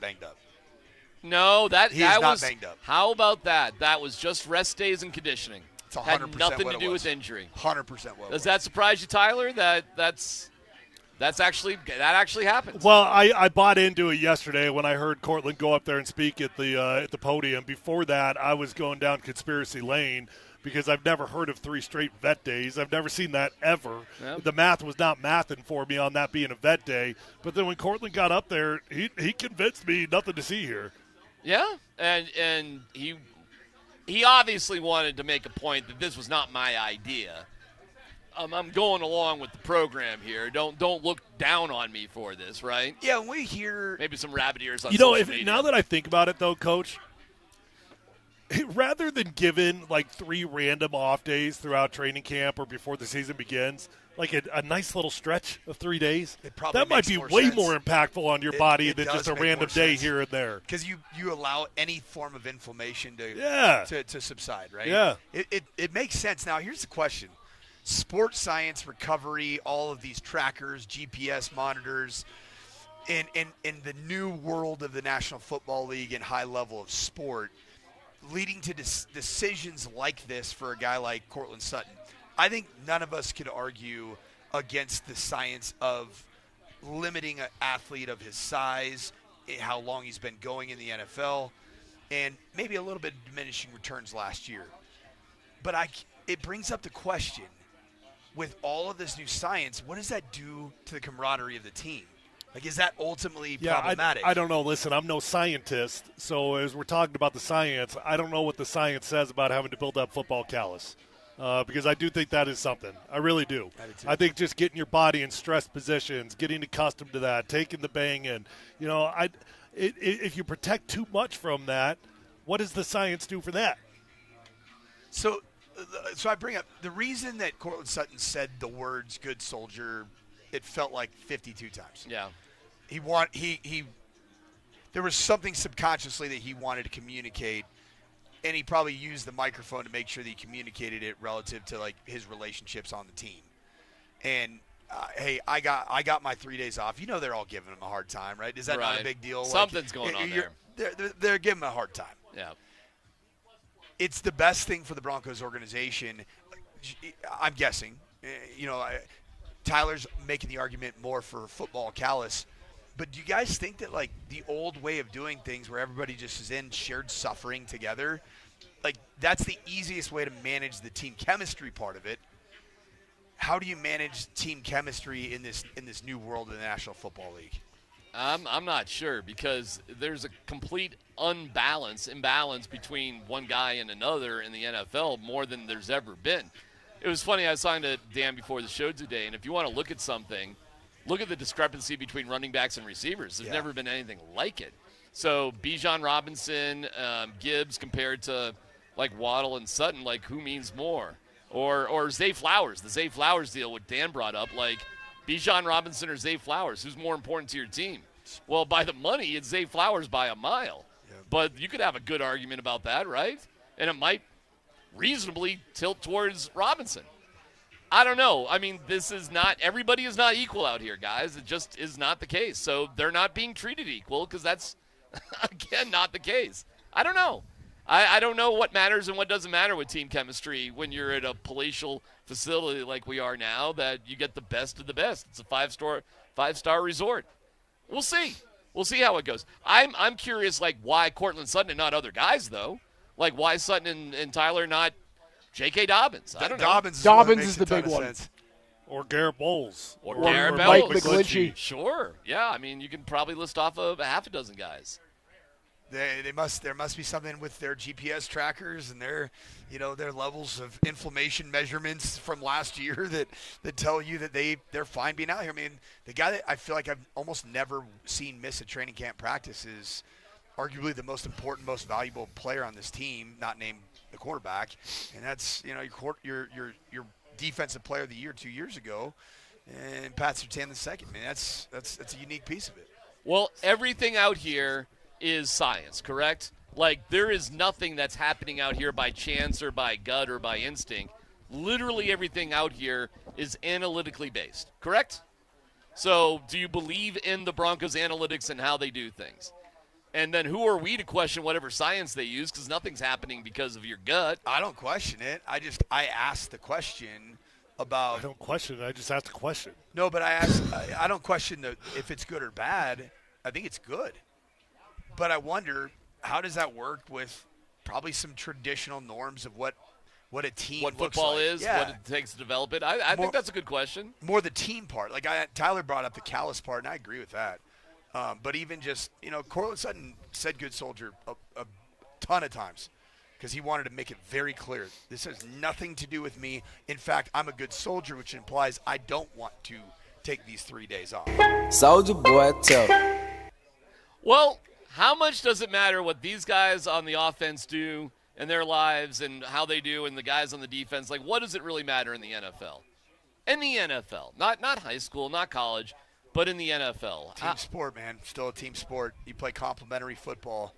banged up. No, that was not was banged up. How about that? That was just rest days and conditioning. It's 100% had nothing what to it do was. with injury. 100% what. Does that surprise you, Tyler? That actually happened. Well, I bought into it yesterday when I heard Cortland go up there and speak at the podium. Before that, I was going down conspiracy lane because I've never heard of 3 straight vet days. I've never seen that ever. Yep. The math was not mathing for me on that being a vet day. But then when Cortland got up there, he convinced me nothing to see here. Yeah, and he obviously wanted to make a point that this was not my idea. I'm going along with the program here. Don't look down on me for this, right? Yeah, when we hear maybe some rabbit ears on social media. Now that I think about it, though, Coach, rather than giving like 3 random off days throughout training camp or before the season begins, like a nice little stretch of 3 days, that might be way more impactful on your body than just a random day here and there. Because you allow any form of inflammation to subside, right? Yeah. It makes sense. Now, here's the question. Sports science, recovery, all of these trackers, GPS monitors, in the new world of the National Football League and high level of sport, leading to decisions like this for a guy like Cortland Sutton. I think none of us could argue against the science of limiting an athlete of his size, how long he's been going in the NFL, and maybe a little bit of diminishing returns last year. But it brings up the question, with all of this new science, what does that do to the camaraderie of the team? Like, is that ultimately problematic? I don't know. Listen, I'm no scientist, so as we're talking about the science, I don't know what the science says about having to build up football callus. Because I do think that is something. I really do. I think just getting your body in stress positions, getting accustomed to that, taking the bang in. You know, if you protect too much from that, what does the science do for that? So I bring up the reason that Cortland Sutton said the words "good soldier," it felt like 52 times. Yeah. There was something subconsciously that he wanted to communicate. And he probably used the microphone to make sure that he communicated it relative to like his relationships on the team. And hey, I got my 3 days off. You know they're all giving him a hard time, right? Is that not a big deal? Something's going on there. They're giving him a hard time. Yeah. It's the best thing for the Broncos organization. I'm guessing. Tyler's making the argument more for football callus. But do you guys think that, like, the old way of doing things where everybody just is in shared suffering together, like, that's the easiest way to manage the team chemistry part of it? How do you manage team chemistry in this new world of the National Football League? I'm not sure because there's a complete imbalance between one guy and another in the NFL more than there's ever been. It was funny. I was talking to Dan before the show today, and if you want to look at something, look at the discrepancy between running backs and receivers. There's never been anything like it. So Bijan Robinson, Gibbs compared to like Waddle and Sutton, like who means more? Or Zay Flowers, the Zay Flowers deal, what Dan brought up, like Bijan Robinson or Zay Flowers, who's more important to your team? Well, by the money, it's Zay Flowers by a mile. Yeah. But you could have a good argument about that, right? And it might reasonably tilt towards Robinson. I don't know. I mean, everybody is not equal out here, guys. It just is not the case. So they're not being treated equal because that's, again, not the case. I don't know. I don't know what matters and what doesn't matter with team chemistry when you're at a palatial facility like we are now, that you get the best of the best. It's a five-star resort. We'll see. We'll see how it goes. I'm curious, like, why Cortland Sutton and not other guys, though. Like, why Sutton and Tyler, not J.K. Dobbins? I don't know. Dobbins is the big one. Sense. Or Garrett Bowles. Or Garrett Mike Bowles. McGlinchey. Sure. Yeah, I mean, you can probably list off a half a dozen guys. There must be something with their GPS trackers and their levels of inflammation measurements from last year that tell you that they're fine being out here. I mean, the guy that I feel like I've almost never seen miss a training camp practice is arguably the most important, most valuable player on this team, not named the quarterback, and that's your defensive player of the year 2 years ago, and Pat Surtain the second. Man, that's a unique piece of it. Well, everything out here is science, correct? Like, there is nothing that's happening out here by chance or by gut or by instinct. Literally everything out here is analytically based, correct? So do you believe in the Broncos' analytics and how they do things? And then who are we to question whatever science they use, because nothing's happening because of your gut? I don't question it. I asked the question about. I don't question it. I just asked the question. No, but I don't question if it's good or bad. I think it's good. But I wonder, how does that work with probably some traditional norms of what a team what looks football like? is, what it takes to develop it? I think that's a good question. More the team part. Like Tyler brought up the callous part, and I agree with that. But even just, Cortland Sutton said good soldier a ton of times because he wanted to make it very clear. This has nothing to do with me. In fact, I'm a good soldier, which implies I don't want to take these 3 days off. Soldier boy, tell. Well, how much does it matter what these guys on the offense do in their lives and how they do and the guys on the defense? Like, what does it really matter in the NFL? In the NFL. Not high school, not college, but in the NFL. Team sport, man. Still a team sport. You play complementary football.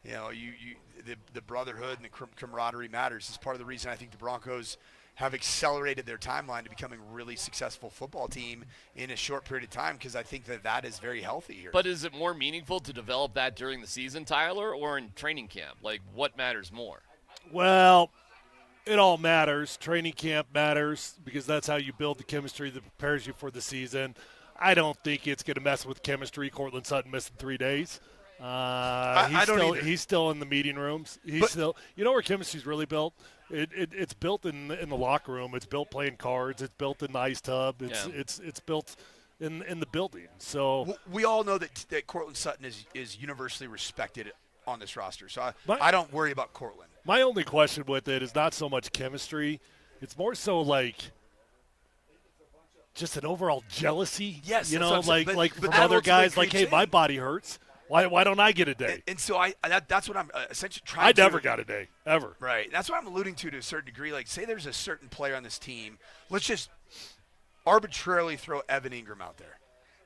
The brotherhood and the camaraderie matters. It's part of the reason I think the Broncos have accelerated their timeline to becoming a really successful football team in a short period of time, because I think that is very healthy here. But is it more meaningful to develop that during the season, Tyler, or in training camp? Like, what matters more? Well, it all matters. Training camp matters because that's how you build the chemistry that prepares you for the season. I don't think it's going to mess with chemistry. Cortland Sutton missing 3 days. He's still in the meeting rooms. You know where chemistry's really built? It's built in the locker room. It's built playing cards. It's built in the ice tub. It's built in the building. So we all know that Cortland Sutton is universally respected on this roster. So I don't worry about Cortland. My only question with it is not so much chemistry. It's more so like just an overall jealousy. Yes, from but other guys, like, hey, my body hurts. Why don't I get a day? And so that's what I'm essentially trying I to. never got a day, ever. Right. That's what I'm alluding to a certain degree. Like, say there's a certain player on this team. Let's just arbitrarily throw Evan Ingram out there.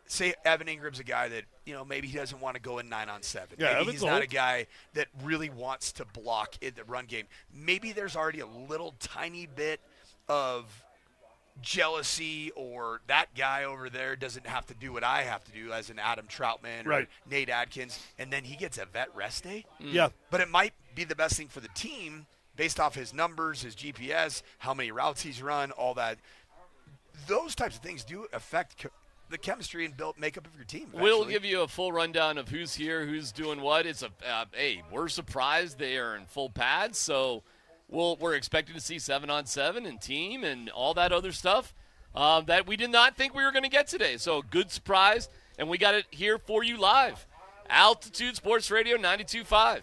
Say Evan Ingram's a guy that, maybe he doesn't want to go in 9-on-7. Yeah, maybe he's not a guy that really wants to block in the run game. Maybe there's already a little tiny bit of jealousy, or that guy over there doesn't have to do what I have to do as an Adam Troutman or Nate Adkins, and then he gets a vet rest day. Yeah. But it might be the best thing for the team based off his numbers, his GPS, how many routes he's run, all that. Those types of things do affect the chemistry and makeup of your team. We'll give you a full rundown of who's here, who's doing what. It's we're surprised they are in full pads, so we're expecting to see 7-on-7 and team and all that other stuff that we did not think we were going to get today. So good surprise, and we got it here for you live. Altitude Sports Radio 92.5.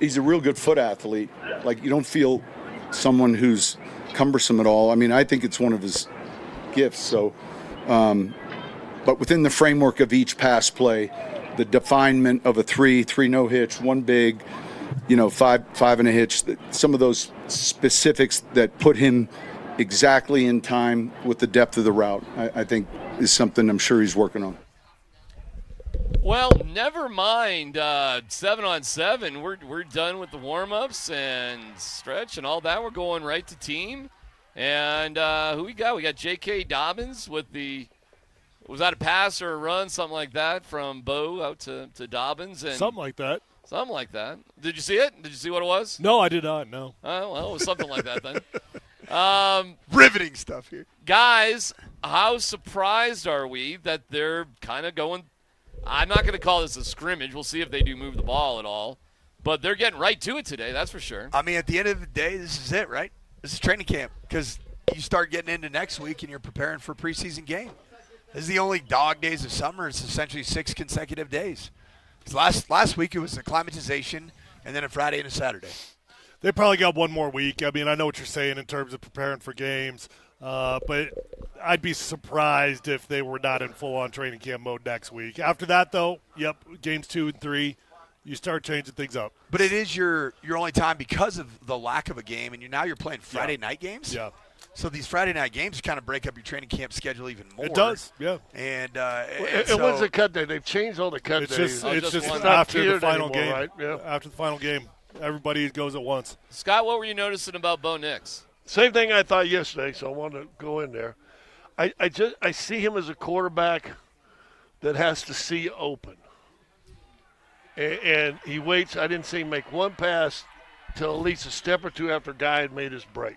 he's a real good foot athlete. Like, you don't feel someone who's cumbersome at all. I mean, I think it's one of his gifts. So, but within the framework of each pass play, the definement of a three no hitch, one big, five and a hitch, some of those specifics that put him exactly in time with the depth of the route, I think is something I'm sure he's working on. Well, never mind 7-on-7. We're done with the warm-ups and stretch and all that. We're going right to team. And who we got? We got J.K. Dobbins with was that a pass or a run, something like that, from Bo out to Dobbins? And something like that. Something like that. Did you see it? Did you see what it was? No, I did not, no. Well, it was something like that then. Riveting stuff here. Guys, how surprised are we that they're kind of going – I'm not going to call this a scrimmage. We'll see if they do move the ball at all. But they're getting right to it today, that's for sure. I mean, at the end of the day, this is it, right? This is training camp because you start getting into next week and you're preparing for a preseason game. This is the only dog days of summer. It's essentially 6 consecutive days. Last week it was acclimatization and then a Friday and a Saturday. They probably got one more week. I mean, I know what you're saying in terms of preparing for games. But I'd be surprised if they were not in full-on training camp mode next week. After that, though, games 2 and 3, you start changing things up. But it is your only time because of the lack of a game, and now you're playing Friday night games? Yeah. So these Friday night games kind of break up your training camp schedule even more. It does, yeah. And when's the cut day? They've changed all the cut days. It's just not after the final anymore, game. right? Yeah. After the final game, everybody goes at once. Scott, what were you noticing about Bo Nix? Same thing I thought yesterday, so I wanted to go in there. I see him as a quarterback that has to see open. And he waits. I didn't see him make one pass till at least a step or two after a guy had made his break.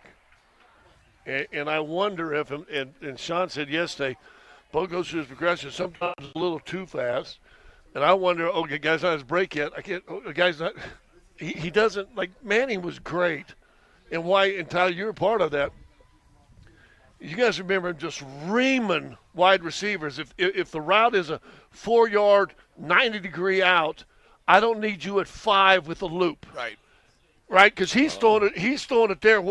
And I wonder if, and Sean said yesterday, Bo goes through his progression sometimes a little too fast. And I wonder, okay, guy's not his break yet. Guy's not, he doesn't, like Manning was great. And why, and Tyler, you're a part of that. You guys remember just reaming wide receivers. If the route is a 4-yard, 90-degree out, I don't need you at 5 with a loop. Right, because he's throwing it there.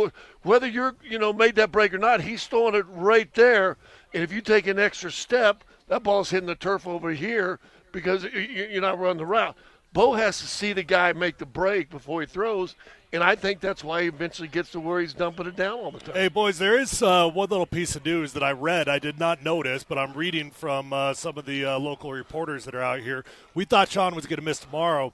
Whether you're made that break or not, he's throwing it right there. And if you take an extra step, that ball's hitting the turf over here because you're not running the route. Bo has to see the guy make the break before he throws, and I think that's why he eventually gets to where he's dumping it down all the time. Hey, boys, there is one little piece of news that I read. I did not notice, but I'm reading from some of the local reporters that are out here. We thought Sean was going to miss tomorrow.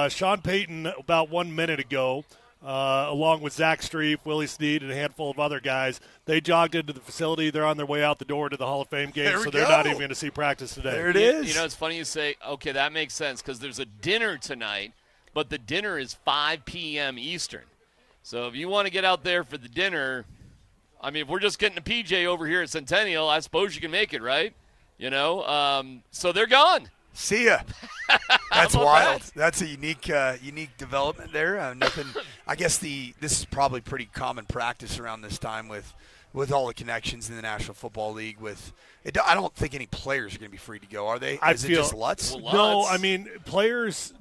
Sean Payton, about 1 minute ago, along with Zach Streif, Willie Snead, and a handful of other guys, they jogged into the facility. They're on their way out the door to the Hall of Fame game, so they're not even going to see practice today. There it is. You know, it's funny you say, okay, that makes sense because there's a dinner tonight, but the dinner is 5 p.m. Eastern. So if you want to get out there for the dinner, I mean, if we're just getting a PJ over here at Centennial, I suppose you can make it, right? So they're gone. See ya. That's wild. That's a unique development there. Nothing. I guess this is probably pretty common practice around this time with all the connections in the National Football League. I don't think any players are going to be free to go, are they? Is it just Lutz? No, I mean players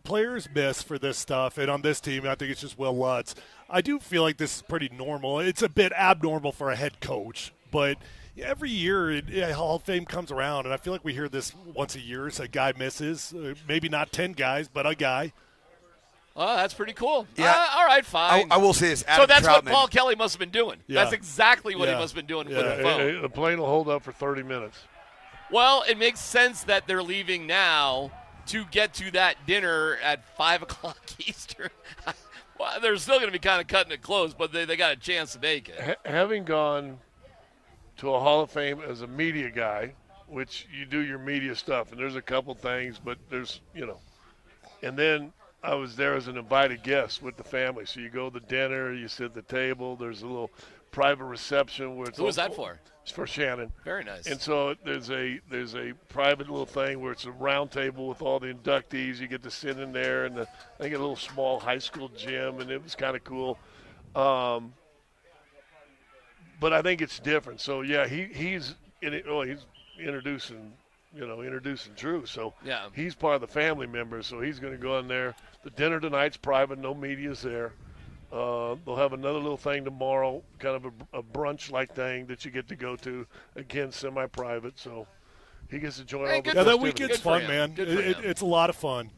miss for this stuff, and on this team, I think it's just Will Lutz. I do feel like this is pretty normal. It's a bit abnormal for a head coach, but every year Hall of Fame comes around, and I feel like we hear this once a year. So a guy misses, maybe not 10 guys, but a guy. Oh, that's pretty cool. Yeah. All right, fine. I will say this. So that's Troutman. what Paul Kelly must have been doing. Yeah. That's exactly what he must have been doing with the phone. The plane will hold up for 30 minutes. Well, it makes sense that they're leaving now to get to that dinner at 5 o'clock Eastern. Well, they're still going to be kind of cutting it close, but they got a chance to make it. Having gone to a Hall of Fame as a media guy, which you do your media stuff, and there's a couple things, but there's, and then I was there as an invited guest with the family. So you go to the dinner, you sit at the table, there's a little private reception where it's Who was that for? It's for Shannon. Very nice. And so there's a private little thing where it's a round table with all the inductees. You get to sit in there, and I think a little small high school gym, and it was kind of cool. But I think it's different. So yeah, he's introducing introducing Drew. So yeah. He's part of the family members, so he's going to go in there. The dinner tonight's private, no media's there. They'll have another little thing tomorrow, kind of a brunch-like thing that you get to go to, again, semi-private. So he gets to join all the festivities. That weekend's fun, man. It's a lot of fun.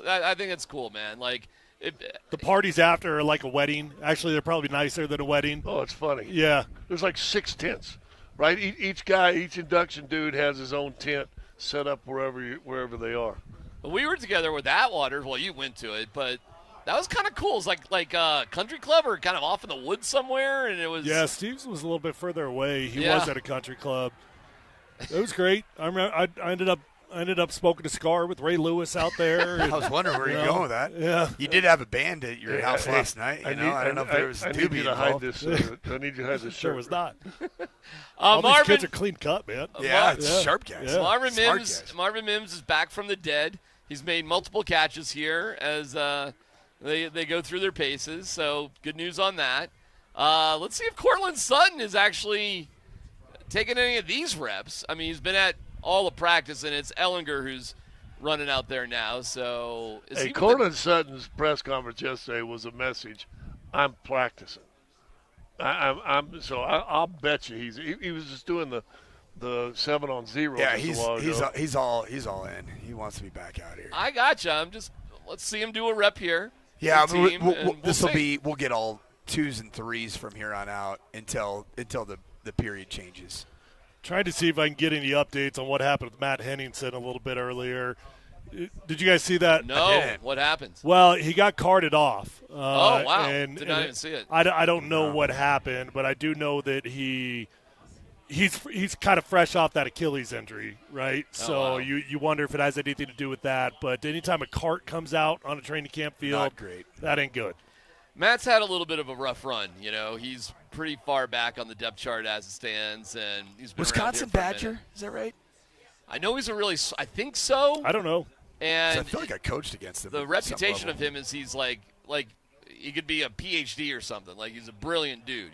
I think it's cool, man. The parties after are like a wedding. Actually, they're probably nicer than a wedding. Oh, it's funny. Yeah. There's like 6 tents, right? Each induction dude has his own tent set up wherever they are. We were together with Atwater. Well, you went to it, but that was kind of cool. It's like country club or kind of off in the woods somewhere, and it was. Yeah, Steve's was a little bit further away. He was at a country club. It was great. I remember I ended up smoking a cigar with Ray Lewis out there. I was wondering where you're going with that. Yeah, you did have a band at your house last night. I don't know if there was doobie involved. I need you to hide this. Sure was not. Marvin, these kids are clean cut, man. It's sharp guys. Yeah. Marvin Mims is back from the dead. He's made multiple catches here as they go through their paces. So good news on that. Let's see if Cortland Sutton is actually taking any of these reps. I mean, he's been at all the practice, and it's Ellinger who's running out there now. So Cortland Sutton's press conference yesterday was a message. I'm practicing. I'll bet you he was just doing the 7-on-0. Yeah, he's all in. He wants to be back out here. I gotcha. Let's see him do a rep here. Yeah, we'll get all 2s and 3s from here on out until the period changes. Trying to see if I can get any updates on what happened with Matt Henningsen a little bit earlier. Did you guys see that? No. What happened? Well, he got carted off. Oh, wow. And, Did not even see it. I don't know what happened, but I do know that he's kind of fresh off that Achilles injury, right? So you wonder if it has anything to do with that. But anytime a cart comes out on a training camp field, not great. That ain't good. Matt's had a little bit of a rough run. He's pretty far back on the depth chart as it stands, and he's been Wisconsin Badger. Is that right? I know he's I think so. I don't know. And I feel like I coached against him. The reputation of him is he's like he could be a PhD or something. Like he's a brilliant dude.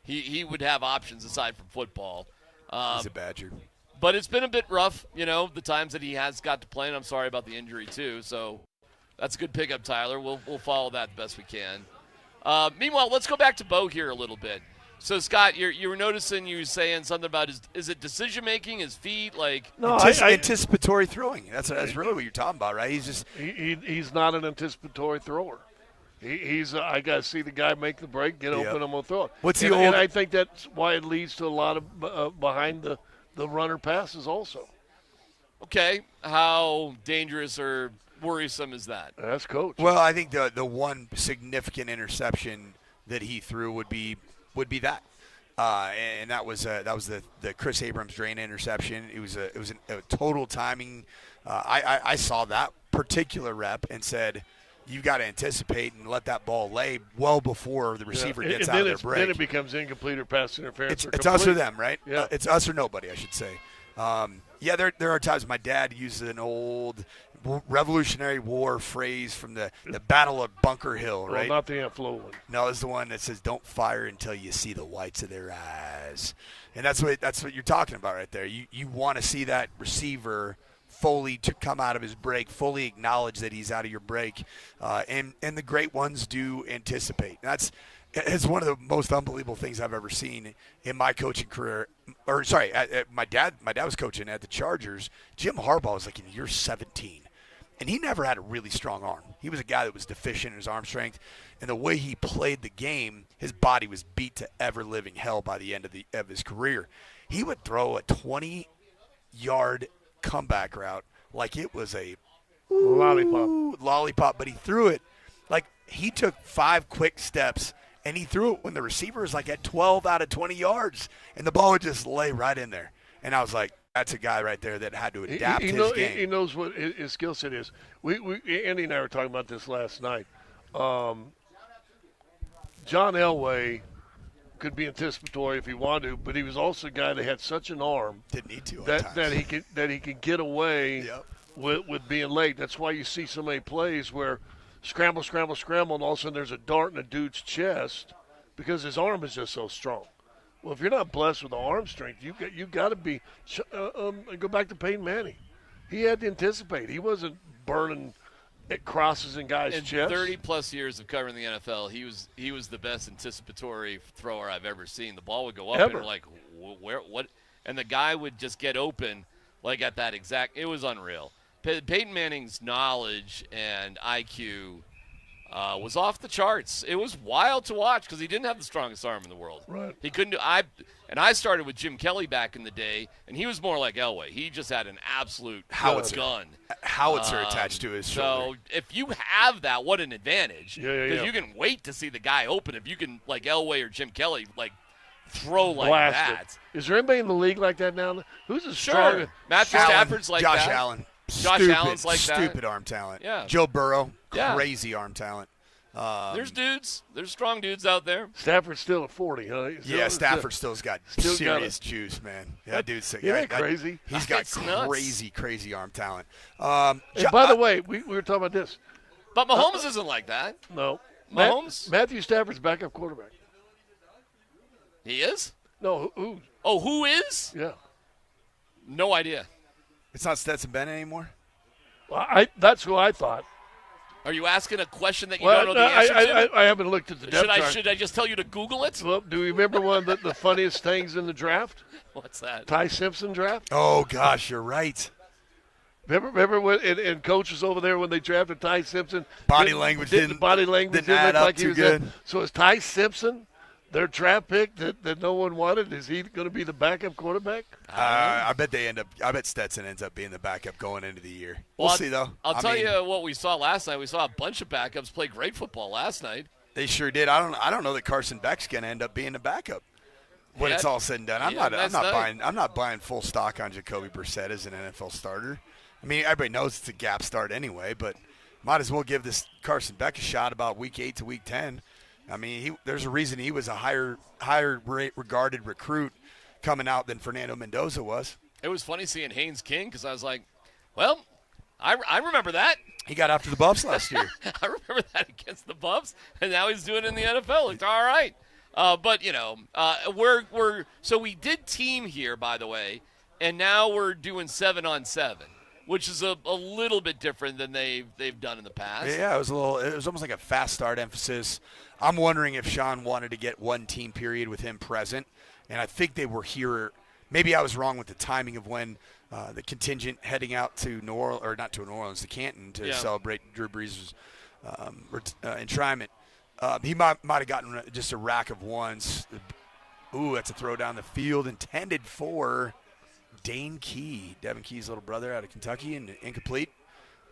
He would have options aside from football. He's a Badger. But it's been a bit rough. The times that he has got to play, and I'm sorry about the injury too. So. That's a good pickup, Tyler. We'll follow that the best we can. Meanwhile, let's go back to Bo here a little bit. So, Scott, you were noticing you were saying something about is it decision-making, his feet? No, anticipatory throwing. That's really what you're talking about, right? He's just he's not an anticipatory thrower. He's I got to see the guy make the break, get open, I'm going to throw it. And I think that's why it leads to a lot of behind the runner passes also. Okay. How dangerous or worrisome is that? That's coach. Well, I think the one significant interception that he threw would be that, and that was the Chris Abrams drain interception. It was a total timing. I saw that particular rep and said, you've got to anticipate and let that ball lay well before the receiver gets out of their break. Then it becomes incomplete or pass interference. It's us or them, right? Yeah. It's us or nobody, I should say. There are times my dad uses an old Revolutionary War phrase from the Battle of Bunker Hill, right? Well, not the Aunt Flo one. No, it's the one that says, "Don't fire until you see the whites of their eyes," and that's what you're talking about right there. You want to see that receiver fully to come out of his break, fully acknowledge that he's out of your break, and the great ones do anticipate. It's one of the most unbelievable things I've ever seen in my coaching career. My dad was coaching at the Chargers. Jim Harbaugh was like in year 17, and he never had a really strong arm. He was a guy that was deficient in his arm strength, and the way he played the game, his body was beat to ever-living hell by the end of his career. He would throw a 20-yard comeback route like it was a lollipop, but he threw it like he took 5 quick steps. And he threw it when the receiver was like at 12 out of 20 yards, and the ball would just lay right in there. And I was like, that's a guy right there that had to adapt his game. He knows what his skill set is. Andy and I were talking about this last night. John Elway could be anticipatory if he wanted to, but he was also a guy that had such an arm didn't need to that he could get away with being late. That's why you see so many plays where scramble, and all of a sudden there's a dart in a dude's chest because his arm is just so strong. Well, if you're not blessed with the arm strength, you got to be. Go back to Peyton Manning. He had to anticipate. He wasn't burning at crosses in guys' In chests. 30-plus years of covering the NFL, he was the best anticipatory thrower I've ever seen. The ball would go up and you're like, where, what? And the guy would just get open like at that exact – it was unreal. Peyton Manning's knowledge and IQ was off the charts. It was wild to watch because he didn't have the strongest arm in the world. Right. He couldn't do – I started with Jim Kelly back in the day, and he was more like Elway. He just had an absolute gun. Howitzer attached to his shoulder. So if you have that, what an advantage. Because you can wait to see the guy open. If you can, like Elway or Jim Kelly, like throw like Blast that. It. Is there anybody in the league like that now? Who's as strong? Matthew Stafford's like Josh that. Allen. Josh Allen's like that. Stupid arm talent. Yeah. Joe Burrow, Yeah. crazy arm talent. There's dudes. There's strong dudes out there. Stafford's still at 40, huh? Stafford still's got serious juice, man. That dude's sick. Crazy. He's got nuts. crazy arm talent. Hey, by the way, we were talking about this. But Mahomes isn't like that. No. Mahomes? Matthew Stafford's backup quarterback. He is? No, who? Oh, who is? Yeah. No idea. It's not Stetson Bennett anymore? Well, that's who I thought. Are you asking a question that you don't know the answer to? I haven't looked at the depth chart. Should I just tell you to Google it? Well, do you remember one of the funniest things in the draft? What's that? Ty Simpson draft? Oh, gosh, you're right. Remember when and coach was over there when they drafted Ty Simpson? Body language didn't look add up like he too was good. there. So is Ty Simpson their draft pick that no one wanted? Is he going to be the backup quarterback? I bet Stetson ends up being the backup going into the year. We'll see, though. I'll tell you what we saw last night. We saw a bunch of backups play great football last night. They sure did. I don't know that Carson Beck's going to end up being the backup when it's all said and done. I'm not buying full stock on Jacoby Brissett as an NFL starter. I mean, everybody knows it's a gap start anyway, but might as well give this Carson Beck a shot about week 8 to week 10. I mean, there's a reason he was a higher regarded recruit coming out than Fernando Mendoza was. It was funny seeing Haynes King because I was like, well, I remember that. He got after the Buffs last year. I remember that against the Buffs, and now he's doing it in the NFL. Looked all right. But, so we did team here, by the way, and now we're doing 7-on-7. Which is a little bit different than they've done in the past. Yeah, it was almost like a fast start emphasis. I'm wondering if Sean wanted to get one team period with him present, and I think they were here. Maybe I was wrong with the timing of when the contingent heading out to New Orleans, or not to New Orleans, to Canton to celebrate Drew Brees' enshrinement. He might have gotten just a rack of ones. Ooh, that's a throw down the field intended for Dane Key, Devin Key's little brother out of Kentucky, and incomplete.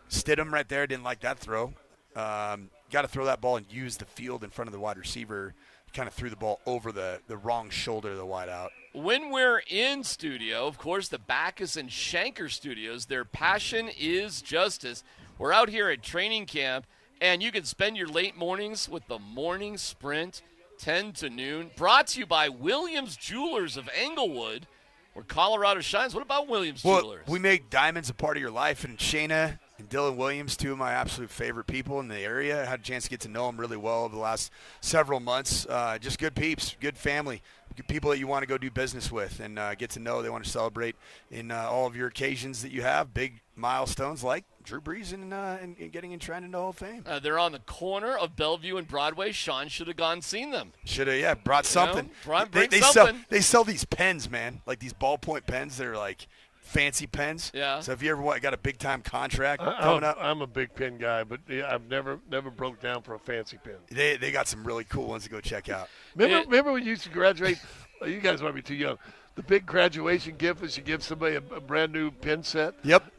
Stidham right there, didn't like that throw. Got to throw that ball and use the field in front of the wide receiver. Kind of threw the ball over the wrong shoulder of the wideout. When we're in studio, of course, the Backus and Shanker studios, their passion is justice. We're out here at training camp, and you can spend your late mornings with the Morning Sprint, 10 to noon, brought to you by Williams Jewelers of Englewood, where Colorado shines. What about Williams Jewelers? We make diamonds a part of your life, and Shayna and Dylan Williams, two of my absolute favorite people in the area. I had a chance to get to know them really well over the last several months. Just good peeps, good family, good people that you want to go do business with and get to know. They want to celebrate in all of your occasions that you have, big milestones like Drew Brees and getting enshrined into Hall of Fame. They're on the corner of Bellevue and Broadway. Sean should have gone and seen them. Should have, brought something. Bring something. They sell these pens, man, like these ballpoint pens. They're like fancy pens. Yeah. So if you ever got a big time contract coming up, I'm a big pen guy, but I've never broke down for a fancy pen. They got some really cool ones to go check out. Remember when you used to graduate? You guys might be too young. The big graduation gift is you give somebody a brand new pen set. Yep.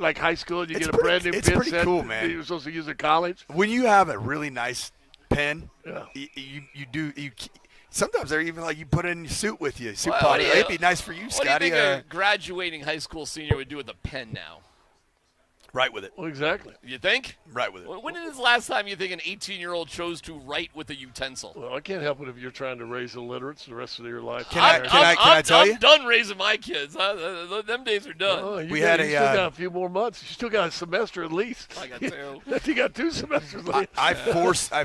Like high school, you get a brand new pen set. It's pretty cool, man. You're supposed to use at college. When you have a really nice pen, yeah. you sometimes they're even like you put it in your suit with you. Suit pocket. It'd be nice for you, Scotty. What do you think a graduating high school senior would do with a pen now? Right with it. Well, exactly. You think? Right with it. When is the last time you think an 18-year-old chose to write with a utensil? Well, I can't help it if you're trying to raise illiterates the rest of your life. Can I tell you? I'm done raising my kids. Them days are done. Oh, you still got a few more months. You still got a semester at least. I got 2. You got 2 semesters left. I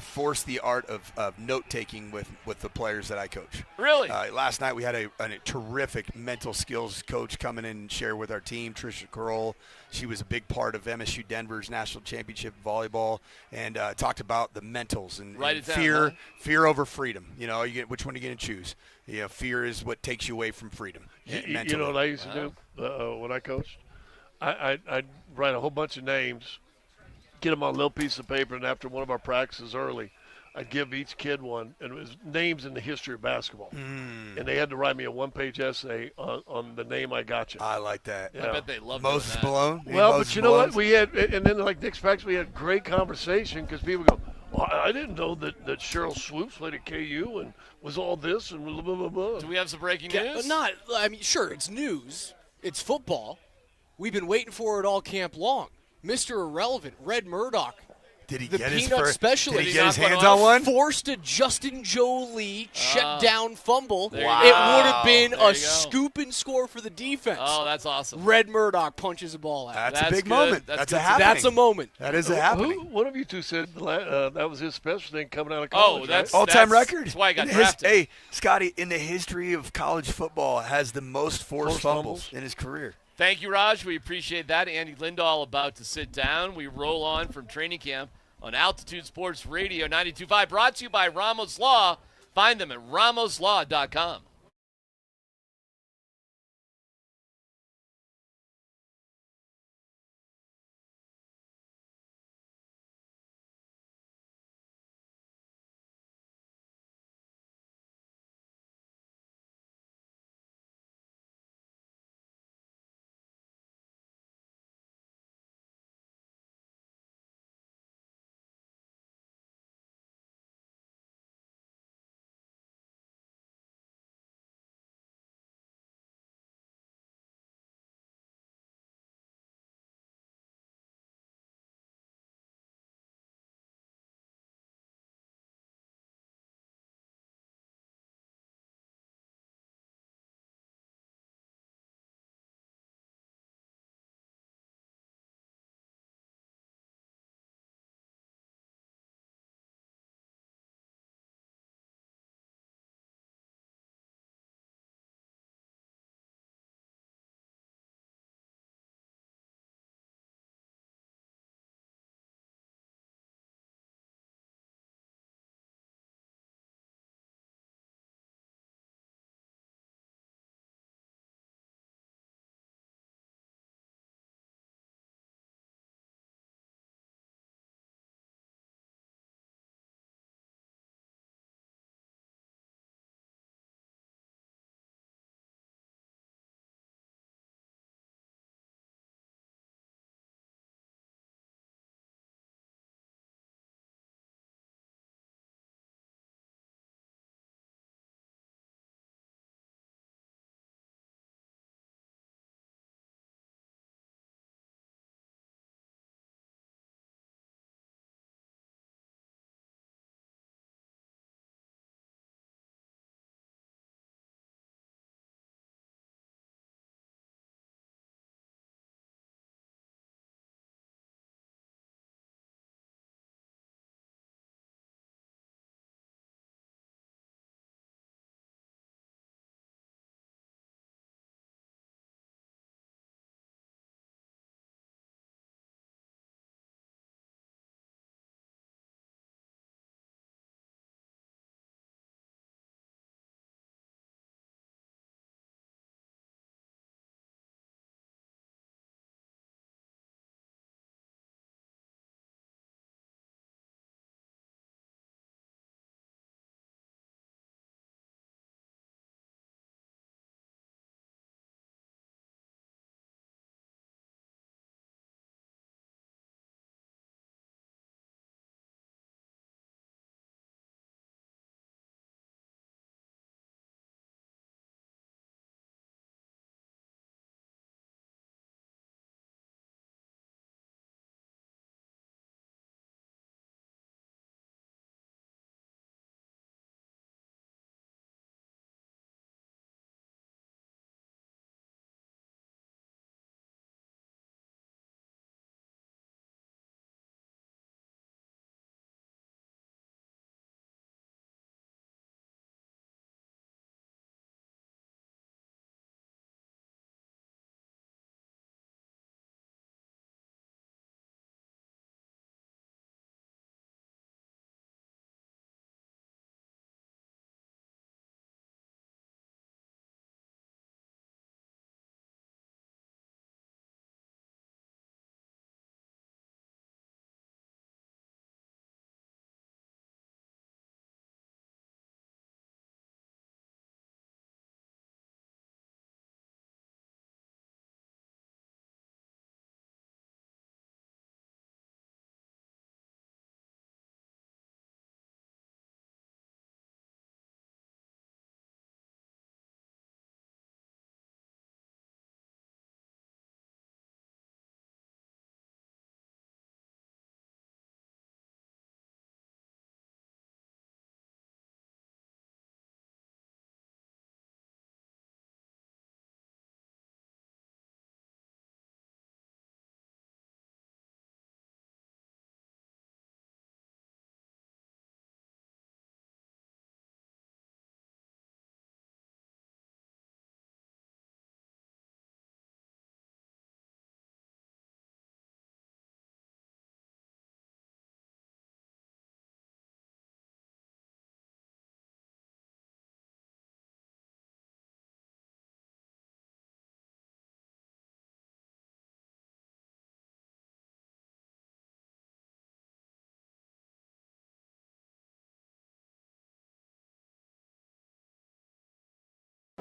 force the art of note taking with the players that I coach. Really? Last night we had a terrific mental skills coach come in and share with our team, Trisha Curl. She was a big part of MSU Denver's national championship volleyball, and talked about the mentals and fear, fear over freedom. You know, which one are you going to choose? You know, fear is what takes you away from freedom. You know what I used to do when I coached? I'd write a whole bunch of names, get them on a little piece of paper, and after one of our practices early, I'd give each kid one, and it was names in the history of basketball. And they had to write me a 1-page essay on the name I got you. I like that. Yeah. I bet they loved Moses Malone. Well, but you know what? We had, and then like next practice, we had great conversation because people go, well, I didn't know that Cheryl Swoops played at KU and was all this and blah, blah, blah, blah. Do we have some breaking news? Sure, it's news. It's football. We've been waiting for it all camp long. Mr. Irrelevant, Red Murdoch. Did he the get his peanut first? specialist? Did he get his hands on one? Forced a Justin Jolie check down fumble. It would Wow. have been There a you go. scoop and score for the defense. Oh, that's awesome. Red Murdoch punches the ball out. That's a big moment. That's a happening. That's a moment. That is a happening. One of you two said that was his special thing coming out of college. Oh, that's all-time record. That's why I got In drafted. Hey, Scotty, in the history of college football, has the most forced fumbles in his career. Thank you, Raj. We appreciate that. Andy Lindahl about to sit down. We roll on from training camp on Altitude Sports Radio 92.5, brought to you by Ramos Law. Find them at ramoslaw.com.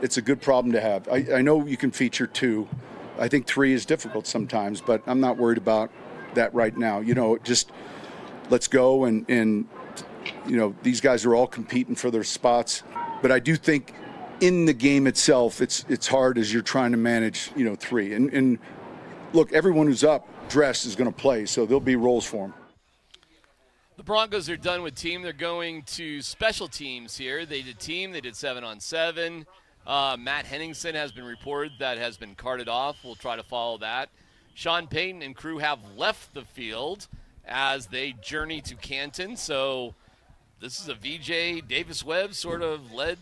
it's a good problem to have. I know you can feature 2. I think 3 is difficult sometimes, but I'm not worried about that right now. Just let's go and these guys are all competing for their spots. But I do think in the game itself, it's hard as you're trying to manage 3. And look, everyone who's up dressed is going to play, so there'll be roles for them. The Broncos are done with team. They're going to special teams here. They did team. They did 7-on-7. Matt Henningsen has been reported that has been carted off. We'll try to follow that. Sean Payton and crew have left the field as they journey to Canton. So this is a VJ Davis-Webb led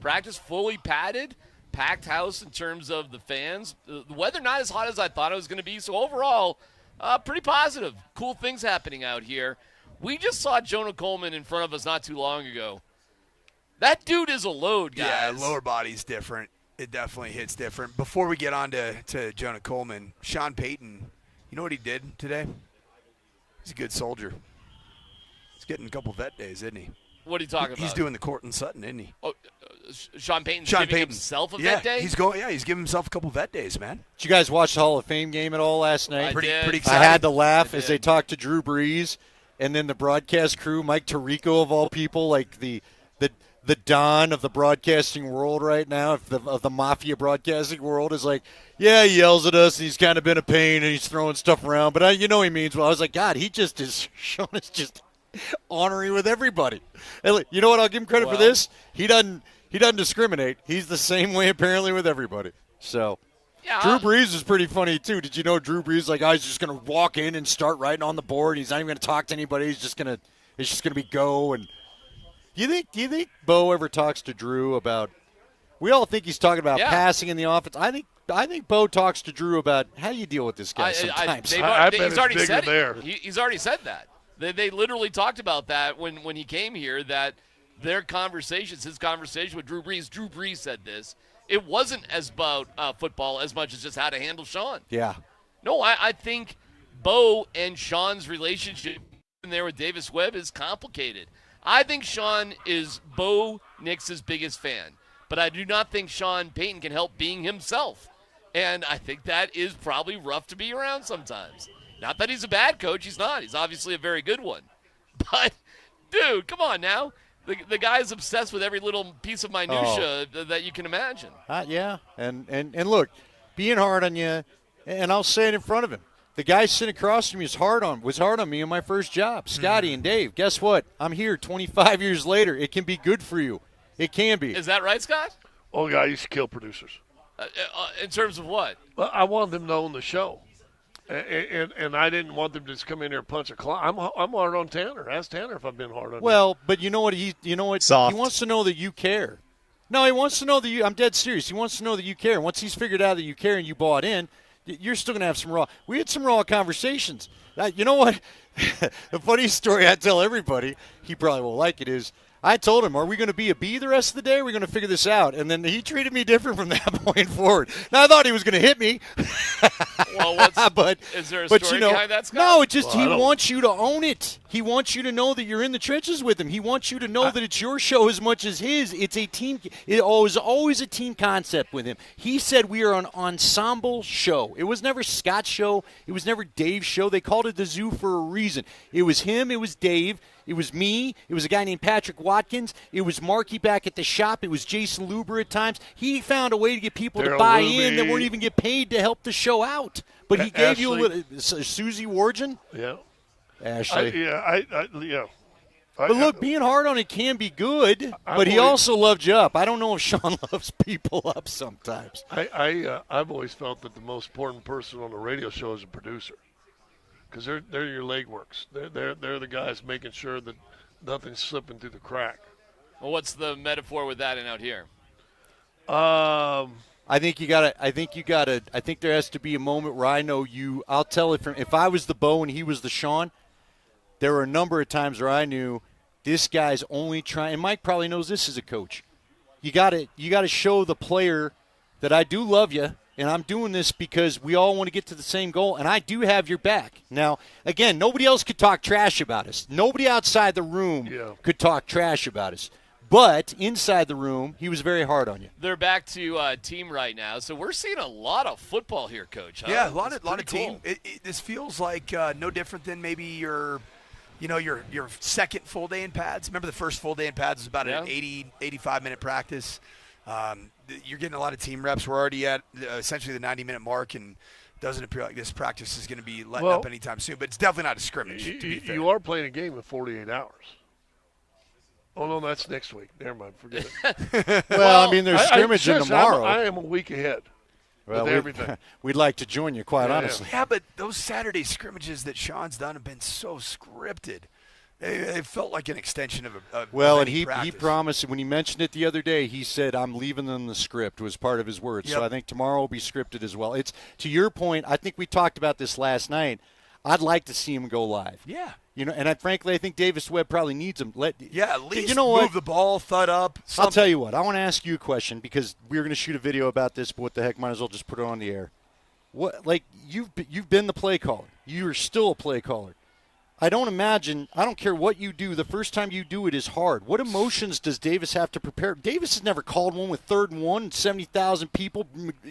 practice, fully padded, packed house in terms of the fans. The weather not as hot as I thought it was going to be. So overall, pretty positive. Cool things happening out here. We just saw Jonah Coleman in front of us not too long ago. That dude is a load, guys. Yeah, lower body's different. It definitely hits different. Before we get on to Jonah Coleman, Sean Payton, you know what he did today? He's a good soldier. He's getting a couple vet days, isn't he? What are you talking about? He's doing the Cortland Sutton, isn't he? Oh, Sean Payton's giving himself a vet day? He's giving himself a couple vet days, man. Did you guys watch the Hall of Fame game at all last night? Pretty exciting. I had to laugh as they talked to Drew Brees, and then the broadcast crew, Mike Tirico of all people, like the Don of the broadcasting world right now, of the mafia broadcasting world, is like, yeah, he yells at us, and he's kind of been a pain, and he's throwing stuff around, but he means well. I was like, God, Sean is just ornery with everybody. And you know what? I'll give him credit for this. He doesn't discriminate. He's the same way apparently with everybody. So Drew Brees is pretty funny too. Did you know Drew Brees he's just going to walk in and start writing on the board? He's not even going to talk to anybody. It's just going to be go. And do you think Bo ever talks to Drew about? We all think he's talking about passing in the offense. I think Bo talks to Drew about how do you deal with this guy sometimes. He's already said there. He's already said that. They literally talked about that when he came here, that their conversations, his conversation with Drew Brees said this. It wasn't as about football as much as just how to handle Sean. Yeah. No, I think Bo and Sean's relationship in there with Davis-Webb is complicated. I think Sean is Bo Nix's biggest fan, but I do not think Sean Payton can help being himself. And I think that is probably rough to be around sometimes. Not that he's a bad coach. He's not. He's obviously a very good one. But, dude, come on now. The guy's obsessed with every little piece of minutia that you can imagine. Yeah. And look, being hard on you, and I'll say it in front of him. The guy sitting across from me was hard on me in my first job. Scotty and Dave, guess what? I'm here 25 years later. It can be good for you. It can be. Is that right, Scott? Oh, God, I used to kill producers. In terms of what? Well, I wanted them to own the show. And I didn't want them to just come in here and punch a clock. I'm hard on Tanner. Ask Tanner if I've been hard on him. Well, but you know what? Soft. He wants to know that you care. No, he wants to know that you – I'm dead serious. He wants to know that you care. Once he's figured out that you care and you bought in, you're still going to have some raw – we had some raw conversations. You know what? The funniest story I tell everybody, he probably won't like it, is I told him, are we going to be a B the rest of the day? Or are we going to figure this out? And then he treated me different from that point forward. Now, I thought he was going to hit me. Well, is there a story behind that, Scott? No, he wants you to own it. He wants you to know that you're in the trenches with him. He wants you to know that it's your show as much as his. It's a team. It was always a team concept with him. He said we are an ensemble show. It was never Scott's show. It was never Dave's show. They called it the Zoo for a reason. It was him. It was Dave. It was me. It was a guy named Patrick Watkins. It was Marky back at the shop. It was Jason Luber at times. He found a way to get people to buy in that weren't even get paid to help the show out. But he gave you a little – Susie Wargen? Yeah. Ashley. Yeah. But look, being hard on it can be good, but he also loved you up. I don't know if Sean loves people up sometimes. I've always felt that the most important person on the radio show is a producer. Because they're your legworks. They're the guys making sure that nothing's slipping through the crack. Well, what's the metaphor with that and out here? I think there has to be a moment where I know you. I'll tell it from if I was the Bo and he was the Sean. There were a number of times where I knew this guy's only trying. And Mike probably knows this as a coach. You got to show the player that I do love you. And I'm doing this because we all want to get to the same goal, and I do have your back. Now, again, nobody else could talk trash about us. Nobody outside the room could talk trash about us. But inside the room, he was very hard on you. They're back to team right now, so we're seeing a lot of football here, Coach. Huh? Yeah, a lot of cool. team. This feels like no different than maybe your second full day in pads. Remember the first full day in pads was about an 85-minute practice. You're getting a lot of team reps. We're already at essentially the 90-minute mark, and doesn't appear like this practice is going to be letting up anytime soon. But it's definitely not a scrimmage, to be fair. You are playing a game in 48 hours. Oh, no, that's next week. Never mind. Forget it. Well, I mean, there's scrimmaging tomorrow. I am a week ahead with everything. We'd like to join you, quite honestly. Yeah, but those Saturday scrimmages that Sean's done have been so scripted. They felt like an extension of a well, of and he practice. promised, when he mentioned it the other day, he said, I'm leaving them the script, was part of his words. Yep. So I think tomorrow will be scripted as well. It's to your point, I think we talked about this last night. I'd like to see him go live. Yeah. And frankly, I think Davis Webb probably needs him. At least what? Move the ball, thud up. Something. I'll tell you what. I want to ask you a question because we were going to shoot a video about this, but what the heck, might as well just put it on the air. You've been the play caller. You are still a play caller. I don't care what you do, the first time you do it is hard. What emotions does Davis have to prepare? Davis has never called one with 3rd and 1 and 70,000 people,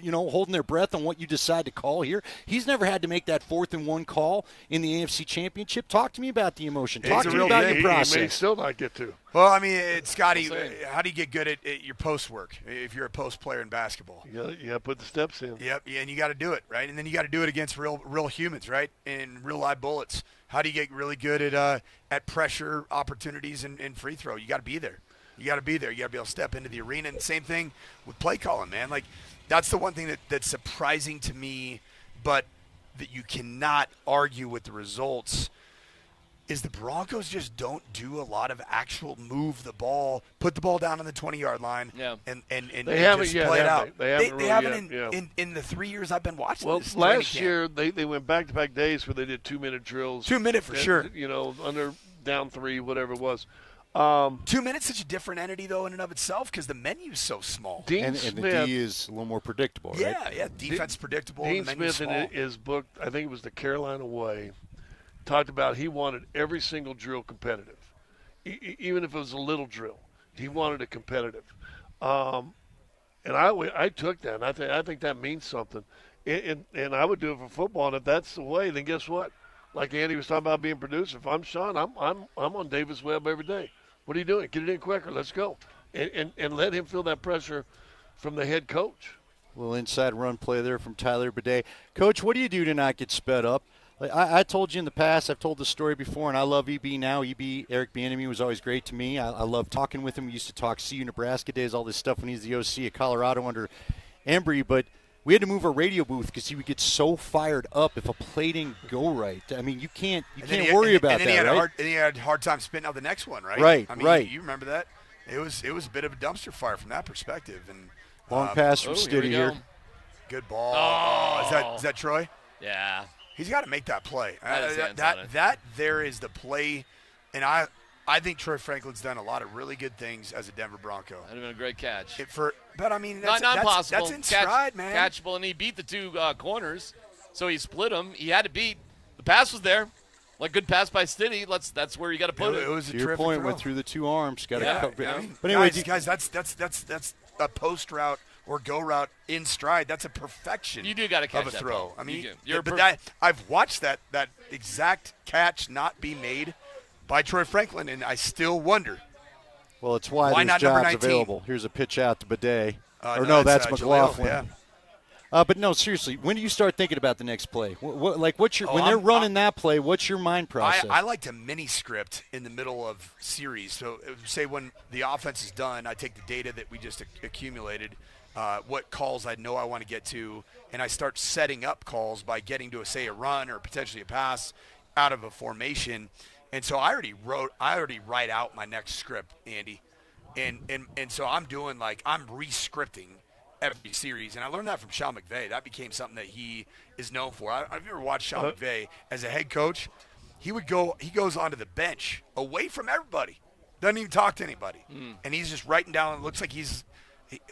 holding their breath on what you decide to call here. He's never had to make that 4th and 1 call in the AFC Championship. Talk to me about the emotion. Talk to me about your process. He may still not get to. Well, I mean, Scotty, how do you get good at your post work if you're a post player in basketball? You got to put the steps in. Yep, and you got to do it, right? And then you got to do it against real humans, right? And real live bullets. How do you get really good at pressure opportunities and free throw? You got to be there. You got to be there. You got to be able to step into the arena. And same thing with play calling, man. Like, that's the one thing that's surprising to me, but that you cannot argue with the results, is the Broncos just don't do a lot of actual move the ball, put the ball down on the 20-yard line, and they haven't just yet, play it have out. They haven't in the 3 years I've been watching this. Well, last year they went back-to-back days where they did 2-minute drills. 2 minute for sure. Under down 3, whatever it was. 2 minutes such a different entity, though, in and of itself, because the menu's so small. And the D is a little more predictable, right? Yeah, defense predictable. Dean the menu's Smith small. in his book, I think it was The Carolina Way, talked about he wanted every single drill competitive, even if it was a little drill. He wanted it competitive, and I took that. And I think that means something, and I would do it for football. And if that's the way, then guess what? Like Andy was talking about being producer. If I'm Sean, I'm on Davis Webb every day. What are you doing? Get it in quicker. Let's go, and let him feel that pressure from the head coach. A little inside run play there from Tyler Bidet. Coach, what do you do to not get sped up? I told you in the past, I've told this story before, and I love EB now. EB, Eric Bieniemy, was always great to me. I love talking with him. We used to talk CU Nebraska days, all this stuff when he was the OC at Colorado under Embry. But we had to move our radio booth because he would get so fired up if a play didn't go right. I mean, you can't worry about that, right? And he had a hard time spitting out the next one, right? Right, I mean, right. You remember that? It was a bit of a dumpster fire from that perspective. And long pass from Stiddy here. Good ball. Is that Troy? Yeah. He's got to make that play. That there is the play, and I think Troy Franklin's done a lot of really good things as a Denver Bronco. That'd have been a great catch. But I mean, that's not impossible. That's in stride, man. Catchable, and he beat the two corners, so he split them. He had to beat. The pass was there, like good pass by Stiddy. That's where you got to put it. It was a to your terrific point, throw. went through the two arms. Got to cover. Yeah. But anyway, guys, that's a post route or go route in stride. That's a perfection. You do got to catch of a that throw. ball. I mean, You're I've watched that exact catch not be made by Troy Franklin, and I still wonder. Well, it's why there's not number jobs 19? available. Here's a pitch out to Bidet. No, that's Jaleel, McLaughlin. yeah. But no, seriously, when do you start thinking about the next play? What's your when Oh, they're running that play? What's your mind process? I like to mini script in the middle of series. So say when the offense is done, I take the data that we just accumulated, what calls I know I want to get to, and I start setting up calls by getting to a run or potentially a pass out of a formation. And so I already write out my next script, Andy. And so I'm re-scripting every series. And I learned that from Sean McVay. That became something that he is known for. I've ever watched Sean McVay as a head coach. He goes onto the bench away from everybody. Doesn't even talk to anybody. And he's just writing down. It looks like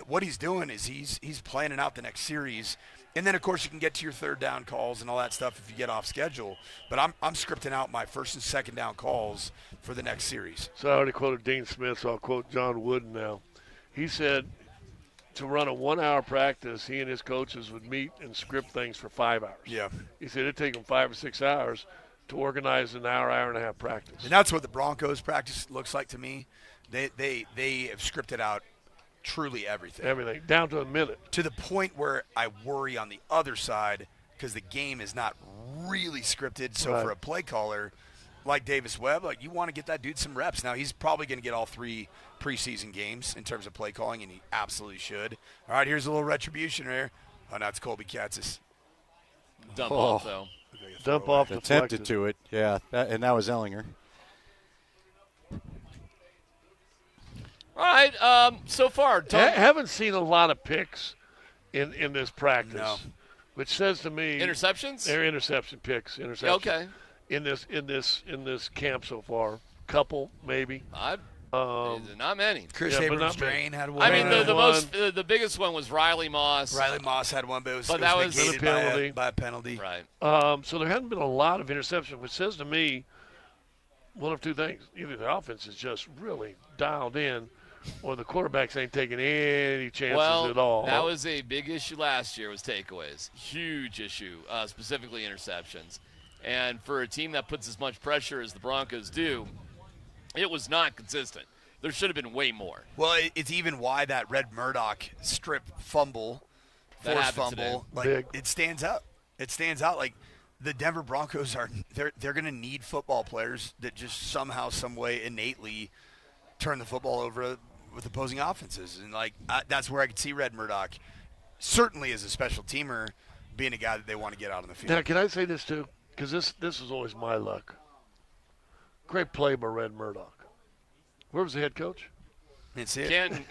what he's doing is he's planning out the next series. And then, of course, you can get to your third down calls and all that stuff if you get off schedule. But I'm scripting out my first and second down calls for the next series. So I already quoted Dean Smith, so I'll quote John Wooden now. He said to run a 1-hour practice, he and his coaches would meet and script things for 5 hours. Yeah. He said it'd take them 5 or 6 hours to organize an hour and a half practice. And that's what the Broncos practice looks like to me. They have scripted out truly everything. Everything, down to a minute. To the point where I worry on the other side because the game is not really scripted. So Right. for a play caller like Davis Webb, like you want to get that dude some reps. Now, he's probably going to get all 3 preseason games in terms of play calling, and he absolutely should. All right, here's a little retribution here. Oh, no, it's Colby Katzis. Dump off, though. Dump off. Attempted to it, yeah, and that was Ellinger. All right, so far. Haven't seen a lot of picks in this practice, No. which says to me Interceptions? They're interception picks. Interceptions. Okay. In this camp so far, couple maybe. Not many. Chris Yeah, but Abrams not many. Drain had one. I mean, the biggest one was Riley Moss. Riley Moss had one, but it was a negated penalty. by a penalty. Right. So there hasn't been a lot of interception, which says to me one of two things: either the offense is just really dialed in, or the quarterbacks ain't taking any chances at all. That was a big issue last year, was takeaways. Huge issue, specifically interceptions. And for a team that puts as much pressure as the Broncos do, it was not consistent. There should have been way more. Well, it's even why that Red Murdoch strip fumble, That forced happened fumble, today. like it stands out. It stands out. Like the Denver Broncos they're going to need football players that just somehow, some way, innately turn the football over with opposing offenses, and that's where I could see Red Murdoch, certainly as a special teamer, being a guy that they want to get out on the field. Now, can I say this too? Because this is always my luck. Great play by Red Murdoch. Where was the head coach? Didn't see it. Canton.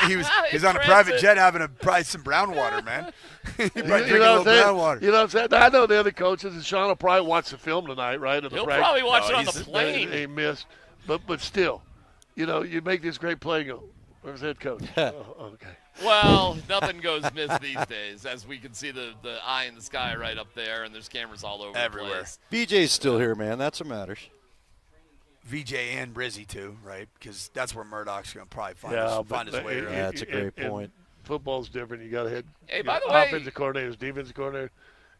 he was on a private jet having probably some brown water, man. He probably drinking a little brown water. You know what I'm saying? I know the other coaches, and Sean will probably watch the film tonight, right? He'll probably watch it on the plane. He missed. But still, you make this great play and go, where's the head coach? Okay. Well, nothing goes missed these days, as we can see the eye in the sky right up there, and there's cameras all over Everywhere. the place. BJ's still here, man. That's what matters. VJ and Brizzy too, right? Because that's where Murdoch's going to probably find his way around. Yeah, that's a great point. Football's different. You got a head. Hey, by the way, offensive coordinators, defensive coordinator.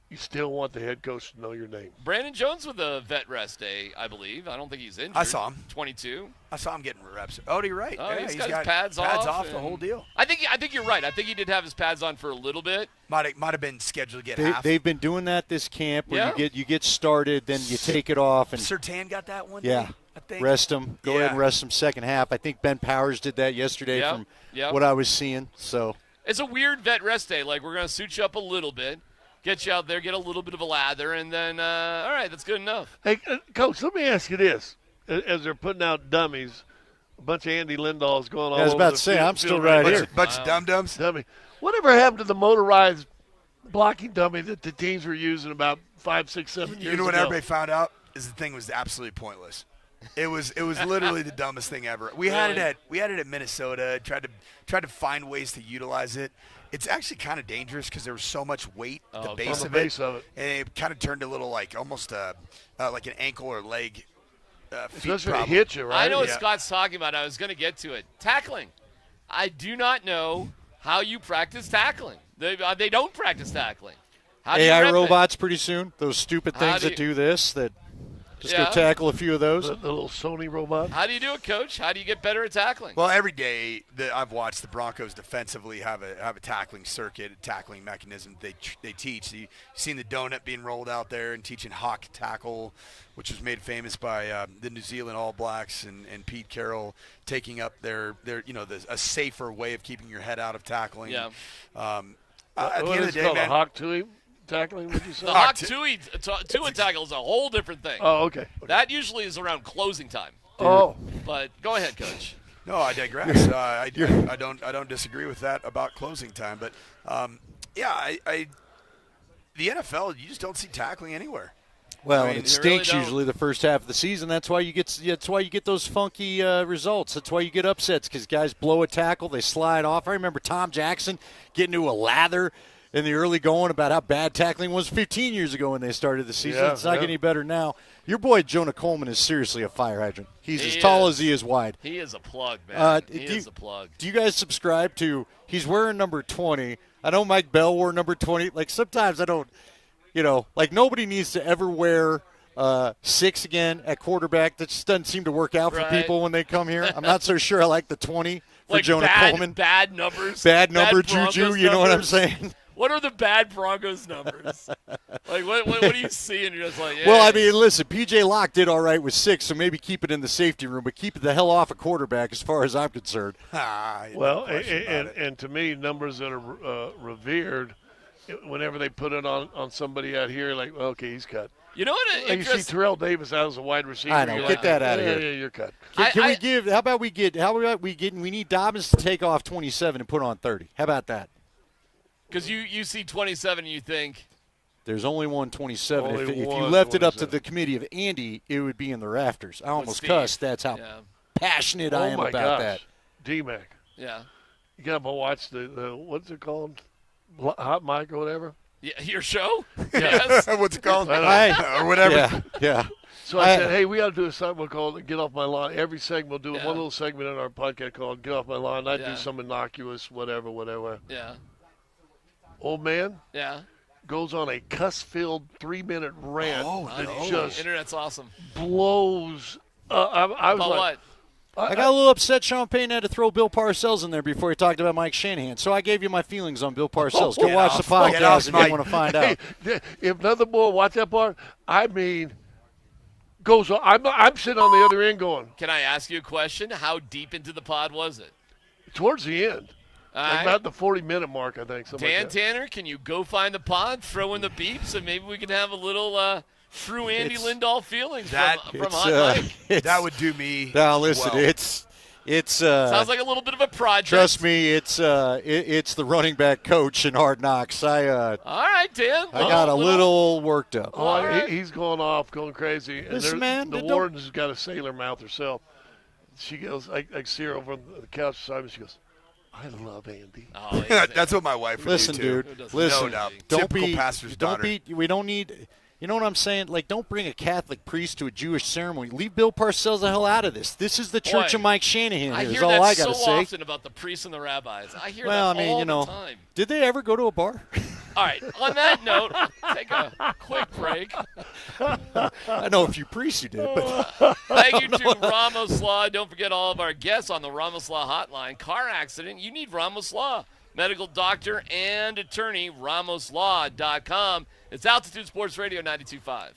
You still want the head coach to know your name. Brandon Jones with a vet rest day, I believe. I don't think he's injured. I saw him. 22. I saw him getting reps. Oh, you're right. Oh, yeah, he's got his pads off the whole deal. I think you're right. I think he did have his pads on for a little bit. Might have been scheduled to get half. They've been doing that this camp where Yeah. you get started, then you take it off and Surtain got that one. yeah, day, I think. rest them. Go ahead and rest them second half. I think Ben Powers did that yesterday from what I was seeing. So it's a weird vet rest day. Like, we're going to suit you up a little bit, get you out there, get a little bit of a lather, and then, all right, that's good enough. Hey, Coach, let me ask you this. As they're putting out dummies, a bunch of Andy Lindahls going all over I was about the to say, field, I'm still right here. Bunch of dum-dums. Dummy. Whatever happened to the motorized blocking dummy that the teams were using about 5, 6, 7 years ago? You know what everybody found out is the thing was absolutely pointless. It was literally the dumbest thing ever. We had it at Minnesota. Tried to find ways to utilize it. It's actually kind of dangerous because there was so much weight at the base of it, and it kind of turned a little like almost like an ankle or leg feet Especially problem. to hit you, right? I know what Scott's talking about. I was going to get to it. Tackling. I do not know how you practice tackling. They don't practice tackling. How do you AI rep robots pretty soon. Those stupid things that do this that just go tackle a few of those. The little Sony robot. How do you do it, Coach? How do you get better at tackling? Well, every day that I've watched the Broncos defensively have a tackling circuit, a tackling mechanism they teach. You've seen the donut being rolled out there and teaching hawk tackle, which was made famous by the New Zealand All Blacks and Pete Carroll taking up their a safer way of keeping your head out of tackling. Yeah. At the end of the day, called man, a hawk tui tackling, would you say? The hawk Tui tackle is a whole different thing. Oh, okay. That usually is around closing time. Oh. But go ahead, Coach. No, I digress. I don't disagree with that about closing time, but the NFL, you just don't see tackling anywhere. Well, I mean, it stinks usually the first half of the season. That's why you get those funky results. That's why you get upsets because guys blow a tackle, they slide off. I remember Tom Jackson getting into a lather in the early going about how bad tackling was 15 years ago when they started the season. It's not getting any better now. Your boy Jonah Coleman is seriously a fire hydrant. He's as tall as he is wide. He is a plug, man. He is a plug. Do you guys subscribe to – he's wearing number 20. I know Mike Bell wore number 20. Like, sometimes I don't – like nobody needs to ever wear 6 again at quarterback. That just doesn't seem to work out for people when they come here. I'm not so sure I like the 20 for like Jonah Coleman. Bad numbers. Bad number juju, you know what I'm saying? What are the bad Broncos numbers? Like, what do you see and you're just like, yeah. Well, I mean, listen, P.J. Locke did all right with 6, so maybe keep it in the safety room, but keep it the hell off a quarterback as far as I'm concerned. Well, and to me, numbers that are revered, whenever they put it on somebody out here, like, okay, he's cut. You know what? Like you see Terrell Davis out as a wide receiver. I know. Get that out of here. Yeah, you're cut. How about we need Dobbins to take off 27 and put on 30. How about that? Because you see 27 and you think. There's only one 27. If you one left it up to the committee of Andy, it would be in the rafters. I almost cussed. That's how passionate I am about that. DMac. Yeah. You got to watch the what's it called? Hot mic or whatever? Yeah, your show? Yes. What's it called? Or whatever. Yeah. So I said, hey, we got to do a segment called Get Off My Lawn. Every segment, we'll do one little segment in our podcast called Get Off My Lawn. I do some innocuous, whatever. Yeah. Old man goes on a cuss-filled 3-minute rant that just Internet's awesome. blows. I was About like, what? I got a little upset Sean Payton had to throw Bill Parcells in there before he talked about Mike Shanahan. So I gave you my feelings on Bill Parcells. Go watch the podcast if you want to find out. If nothing more, watch that part. I mean, goes on. I'm sitting on the other end going. Can I ask you a question? How deep into the pod was it? Towards the end. Like about the 40-minute mark, I think. Dan Tanner, can you go find the pod, throw in the beeps, and maybe we can have a little true Andy Lindahl feelings from Hot Mike? That would do me. Now listen, well. it's sounds like a little bit of a project. Trust me, it's the running back coach in Hard Knocks. All right, Dan. I got a little worked up. He's going off, going crazy. And Listen, man, the warden's got a sailor mouth herself. She goes, I see her over on the couch beside me. She goes, I love Andy. Oh, that's what my wife would listen, do, dude. too. Listen, No doubt. don't Typical be. pastor's Don't daughter. be. We don't need. You know what I'm saying? Like, don't bring a Catholic priest to a Jewish ceremony. Leave Bill Parcells the hell out of this. This is the Church of Mike Shanahan. I Is hear all that I gotta so say. often about the priests and the rabbis. I hear Well, that I mean, all the time. Did they ever go to a bar? All right. On that note, take a quick break. I know a few priests who did, but Thank you to Ramos Law. Don't forget all of our guests on the Ramos Law hotline. Car accident, you need Ramos Law. Medical doctor and attorney, ramoslaw.com. It's Altitude Sports Radio 92.5.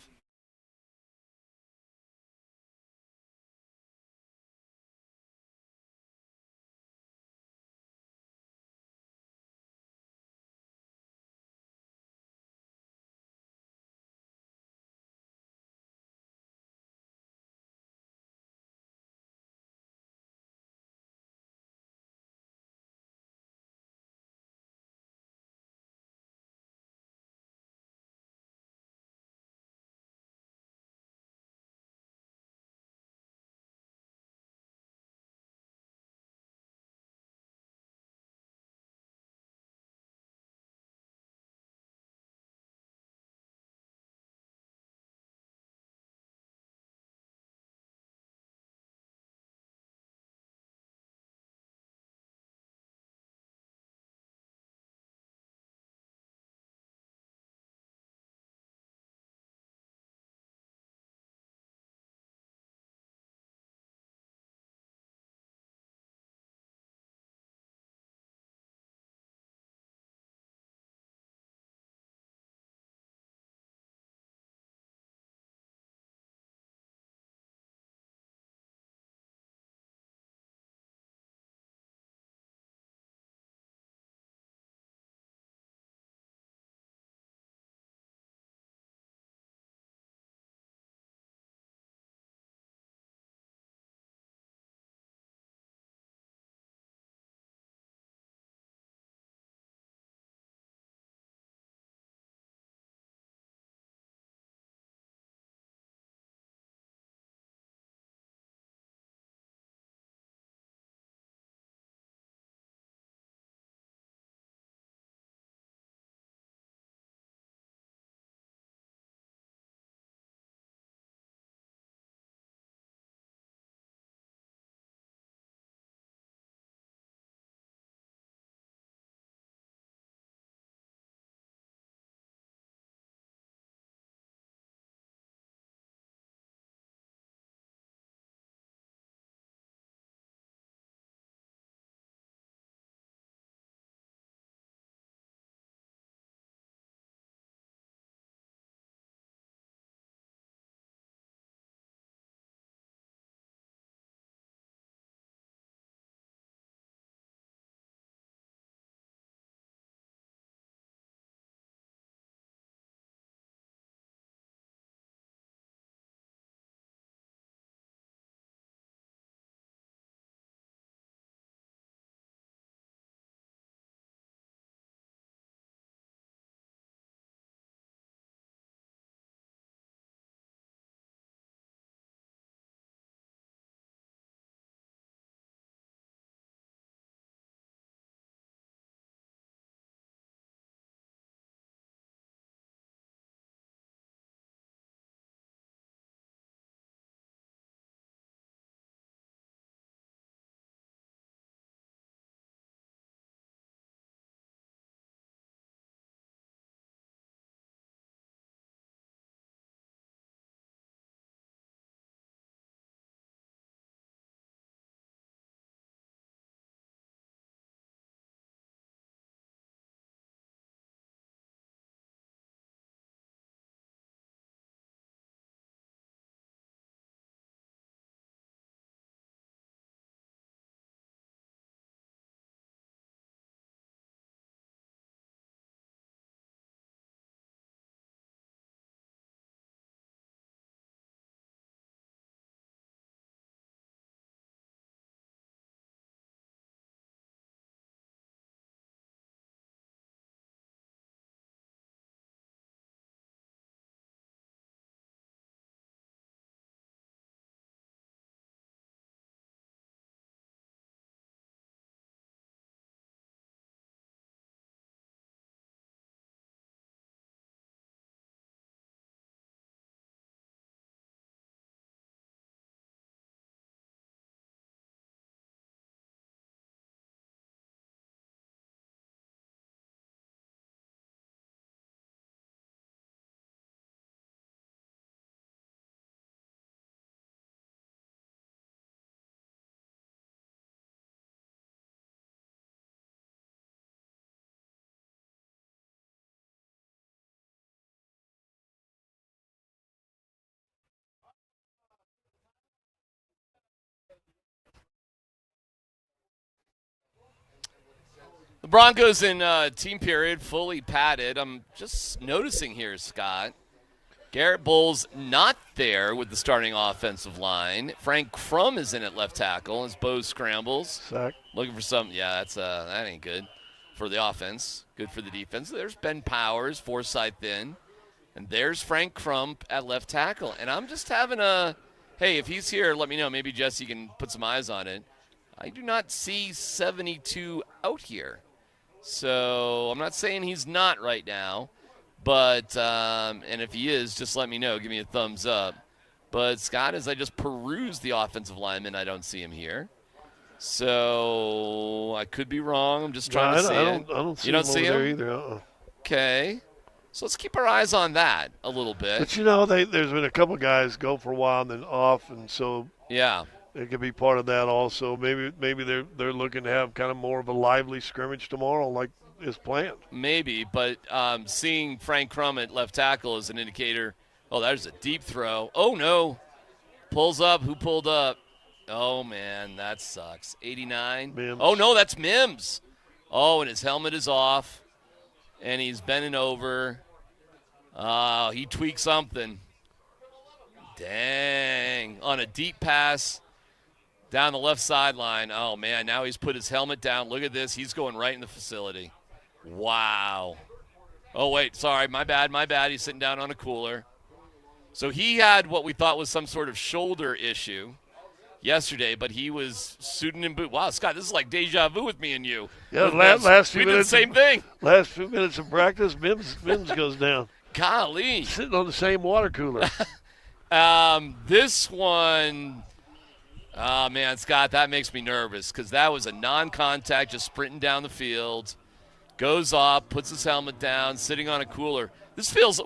Broncos in team period, fully padded. I'm just noticing here, Scott. Garrett Bowles not there with the starting offensive line. Frank Crum is in at left tackle as Bo scrambles. Sack. Looking for something. Yeah, that ain't good for the offense. Good for the defense. There's Ben Powers, Forsythe in. And there's Frank Crum at left tackle. And I'm just having hey, if he's here, let me know. Maybe Jesse can put some eyes on it. I do not see 72 out here. So I'm not saying he's not right now. But, and if he is, just let me know. Give me a thumbs up. But, Scott, as I just peruse the offensive lineman, I don't see him here. So I could be wrong. I'm just trying to see it. I don't see you don't him see over him? there either. Okay. So let's keep our eyes on that a little bit. But, there's been a couple guys go for a while and then off, and so yeah, it could be part of that also. Maybe they're looking to have kind of more of a lively scrimmage tomorrow like is planned. Maybe, but seeing Frank Crum at left tackle is an indicator. Oh, there's a deep throw. Oh, no. Pulls up. Who pulled up? Oh, man, that sucks. 89. Mims. Oh, no, that's Mims. Oh, and his helmet is off, and he's bending over. Oh, he tweaked something. Dang. On a deep pass down the left sideline. Oh, man, now he's put his helmet down. Look at this. He's going right in the facility. Wow. Oh, wait, sorry, my bad. He's sitting down on a cooler. So he had what we thought was some sort of shoulder issue yesterday, but he was suited and boot. Wow, Scott, this is like deja vu with me and you. Yeah, last few we minutes. did the same thing. Last few minutes of practice, Mims goes down. Golly. Sitting on the same water cooler. This one, oh, man, Scott, that makes me nervous because that was a non-contact, just sprinting down the field. Goes off, puts his helmet down, sitting on a cooler.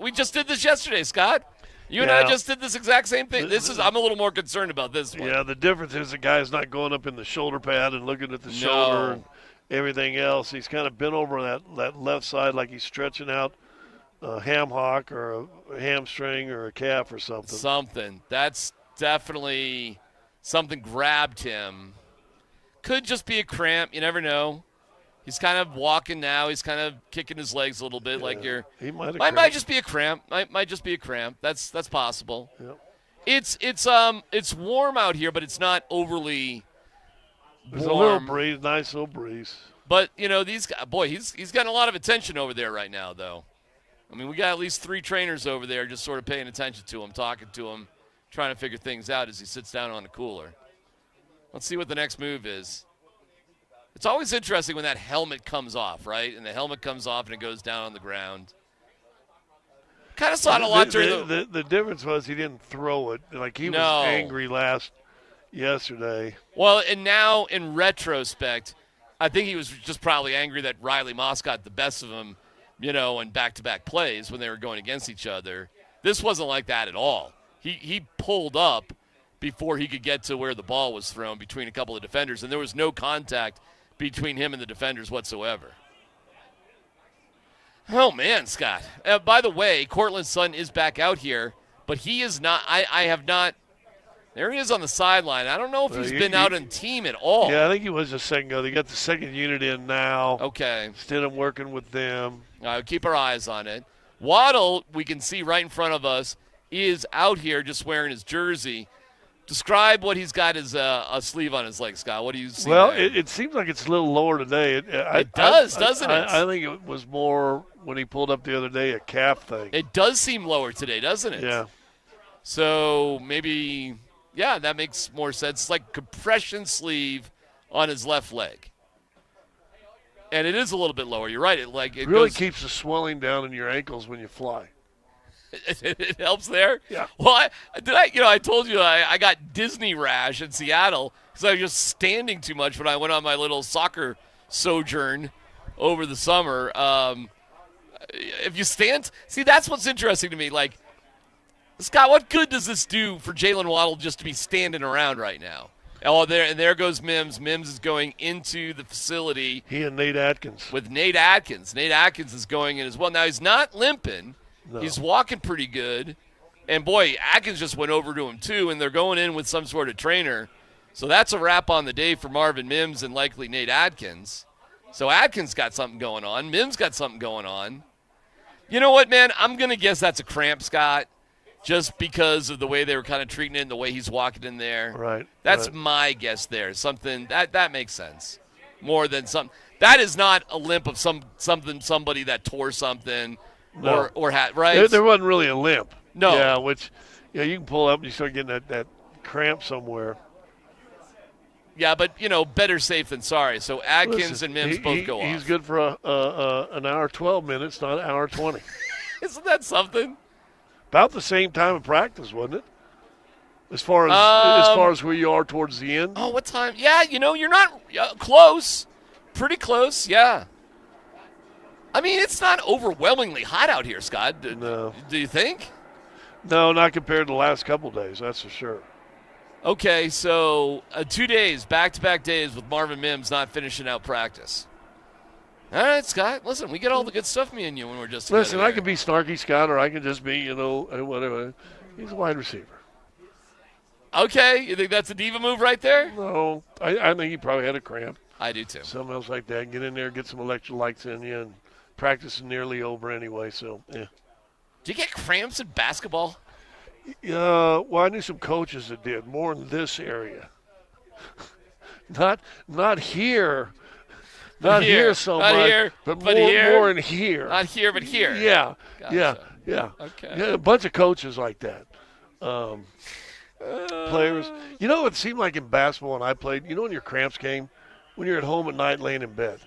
We just did this yesterday, Scott. You and I just did this exact same thing. I'm a little more concerned about this one. Yeah, the difference is the guy's not going up in the shoulder pad and looking at the shoulder and everything else. He's kind of bent over that left side like he's stretching out a ham hock or a hamstring or a calf or something. Something. That's definitely something grabbed him. Could just be a cramp. You never know. He's kind of walking now. He's kind of kicking his legs a little bit, like you're. He might just be a cramp. Might just be a cramp. That's possible. Yep. It's warm out here, but it's not overly. There's a little breeze, nice little breeze. But these guys, boy, he's getting a lot of attention over there right now, though. I mean, we got at least 3 trainers over there, just sort of paying attention to him, talking to him, trying to figure things out as he sits down on the cooler. Let's see what the next move is. It's always interesting when that helmet comes off, right? And the helmet comes off and it goes down on the ground. Kind of saw it a lot during the difference was he didn't throw it. Like he was angry yesterday. Well, and now in retrospect, I think he was just probably angry that Riley Moss got the best of him, in back-to-back plays when they were going against each other. This wasn't like that at all. He pulled up before he could get to where the ball was thrown between a couple of defenders, and there was no contact between him and the defenders whatsoever. Oh, man, Scott. By the way, Cortland Sutton is back out here, but he is not – I have not – there he is on the sideline. I don't know if he's been out on team at all. Yeah, I think he was a second ago. They got the second unit in now. Okay. Instead of working with them. All right, keep our eyes on it. Waddle, we can see right in front of us, is out here just wearing his jersey. Describe what he's got as a sleeve on his leg, Scott. What do you see? Well, there? It seems like it's a little lower today. It does, doesn't it? I think it was more when he pulled up the other day a calf thing. It does seem lower today, doesn't it? Yeah. So maybe, that makes more sense. It's like compression sleeve on his left leg. And it is a little bit lower. You're right. It really keeps the swelling down in your ankles when you fly. It helps there? Yeah. Well, I told you I got Disney rash in Seattle because I was just standing too much when I went on my little soccer sojourn over the summer. If you stand, see, that's what's interesting to me. Like, Scott, what good does this do for Jalen Waddle just to be standing around right now? Oh, there goes Mims. Mims is going into the facility. He and Nate Atkins. With Nate Atkins. Nate Atkins is going in as well. Now, he's not limping. No. He's walking pretty good. And, boy, Atkins just went over to him, too, and they're going in with some sort of trainer. So that's a wrap on the day for Marvin Mims and likely Nate Atkins. So Atkins got something going on. Mims got something going on. You know what, man? I'm going to guess that's a cramp, Scott, just because of the way they were kind of treating it and the way he's walking in there. Right. That's my guess there. Something that makes sense. More than something. That is not a limp of somebody that tore something or had, right? There wasn't really a limp. No. Yeah, which you can pull up and you start getting that cramp somewhere. Yeah, but, better safe than sorry. So Atkins and Mims both go off. He's good for an hour 12 minutes, not an hour 20. Isn't that something? About the same time of practice, wasn't it? As far as where you are towards the end. Oh, what time? Yeah, you're not close. Pretty close, yeah. I mean, it's not overwhelmingly hot out here, Scott. No. Do you think? No, not compared to the last couple of days, that's for sure. Okay, so 2 days, back-to-back days with Marvin Mims not finishing out practice. All right, Scott, listen, we get all the good stuff, me and you, when we're just together. Listen, I can be snarky, Scott, or I can just be, whatever. He's a wide receiver. Okay, you think that's a diva move right there? No, I think he probably had a cramp. I do, too. Something else like that. Get in there, get some electrolytes in you, and practice is nearly over anyway, so, yeah. Do you get cramps in basketball? Well, I knew some coaches that did, more in this area. Not here. Not here so not much, here, but here. more in here. Not here, but here. Yeah, Gotcha. yeah. Okay. Yeah, a bunch of coaches like that. Players. It seemed like in basketball when I played, when your cramps came, when you're at home at night laying in bed.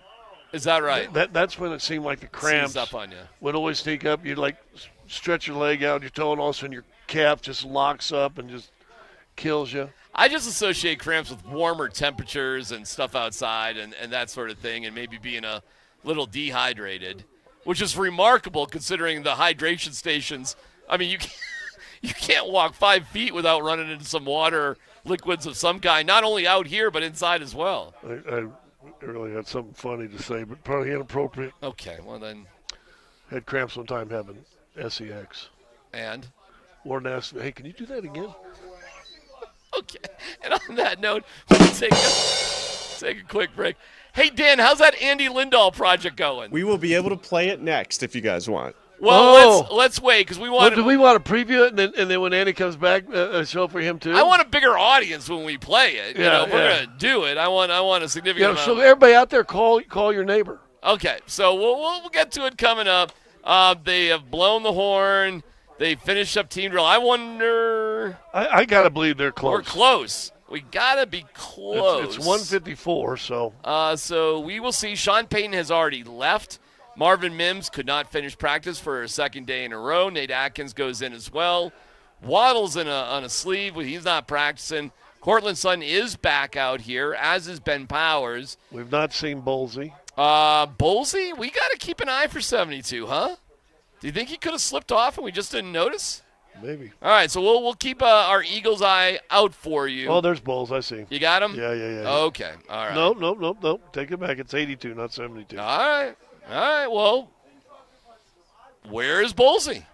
Is that right? That's when it seemed like the cramps up on you. would always sneak up. You'd stretch your leg out, your toe, and all of a sudden your calf just locks up and just kills you. I just associate cramps with warmer temperatures and stuff outside and that sort of thing, and maybe being a little dehydrated, which is remarkable considering the hydration stations. I mean, you can't walk 5 feet without running into some water liquids of some kind, not only out here but inside as well. I really had something funny to say, but probably inappropriate. Okay, well then. Had cramps one time having SEX. And? Warden asked me, hey, can you do that again? Okay. And on that note, we'll take a quick break. Hey, Dan, how's that Andy Lindahl project going? We will be able to play it next if you guys want. Well, let's wait because we want. Do we want to preview it and then when Andy comes back, a show for him too? I want a bigger audience when we play it. Yeah, if we're gonna do it, I want a significant. Yeah, amount. so everybody out there, call your neighbor. Okay, so we'll get to it coming up. They have blown the horn. They finished up team drill. I wonder. I gotta believe they're close. We're close. We gotta be close. It's 154. So. So we will see. Sean Payton has already left. Marvin Mims could not finish practice for a second day in a row. Nate Atkins goes in as well. Waddle's on a sleeve. He's not practicing. Cortland Sutton is back out here, as is Ben Powers. We've not seen Bolsey. Bolsey, we got to keep an eye for 72, huh? Do you think he could have slipped off and we just didn't notice? Maybe. All right, so we'll keep our Eagle's eye out for you. Oh, there's Bowles. I see. You got him? Yeah. Okay, all right. Nope. Take it back. It's 82, not 72. All right, well, where is Bolsey?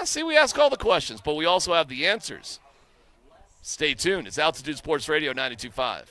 See, we ask all the questions, but we also have the answers. Stay tuned. It's Altitude Sports Radio 92.5.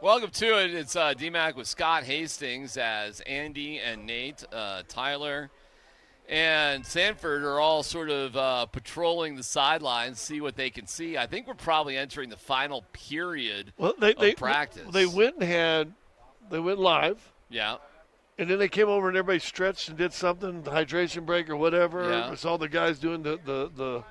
Welcome to it. It's DMac with Scott Hastings as Andy and Nate, Tyler, and Sanford are all sort of patrolling the sidelines, see what they can see. I think we're probably entering the final period of practice. They went live. Yeah. And then they came over and everybody stretched and did something, the hydration break or whatever. Yeah. I saw the guys doing the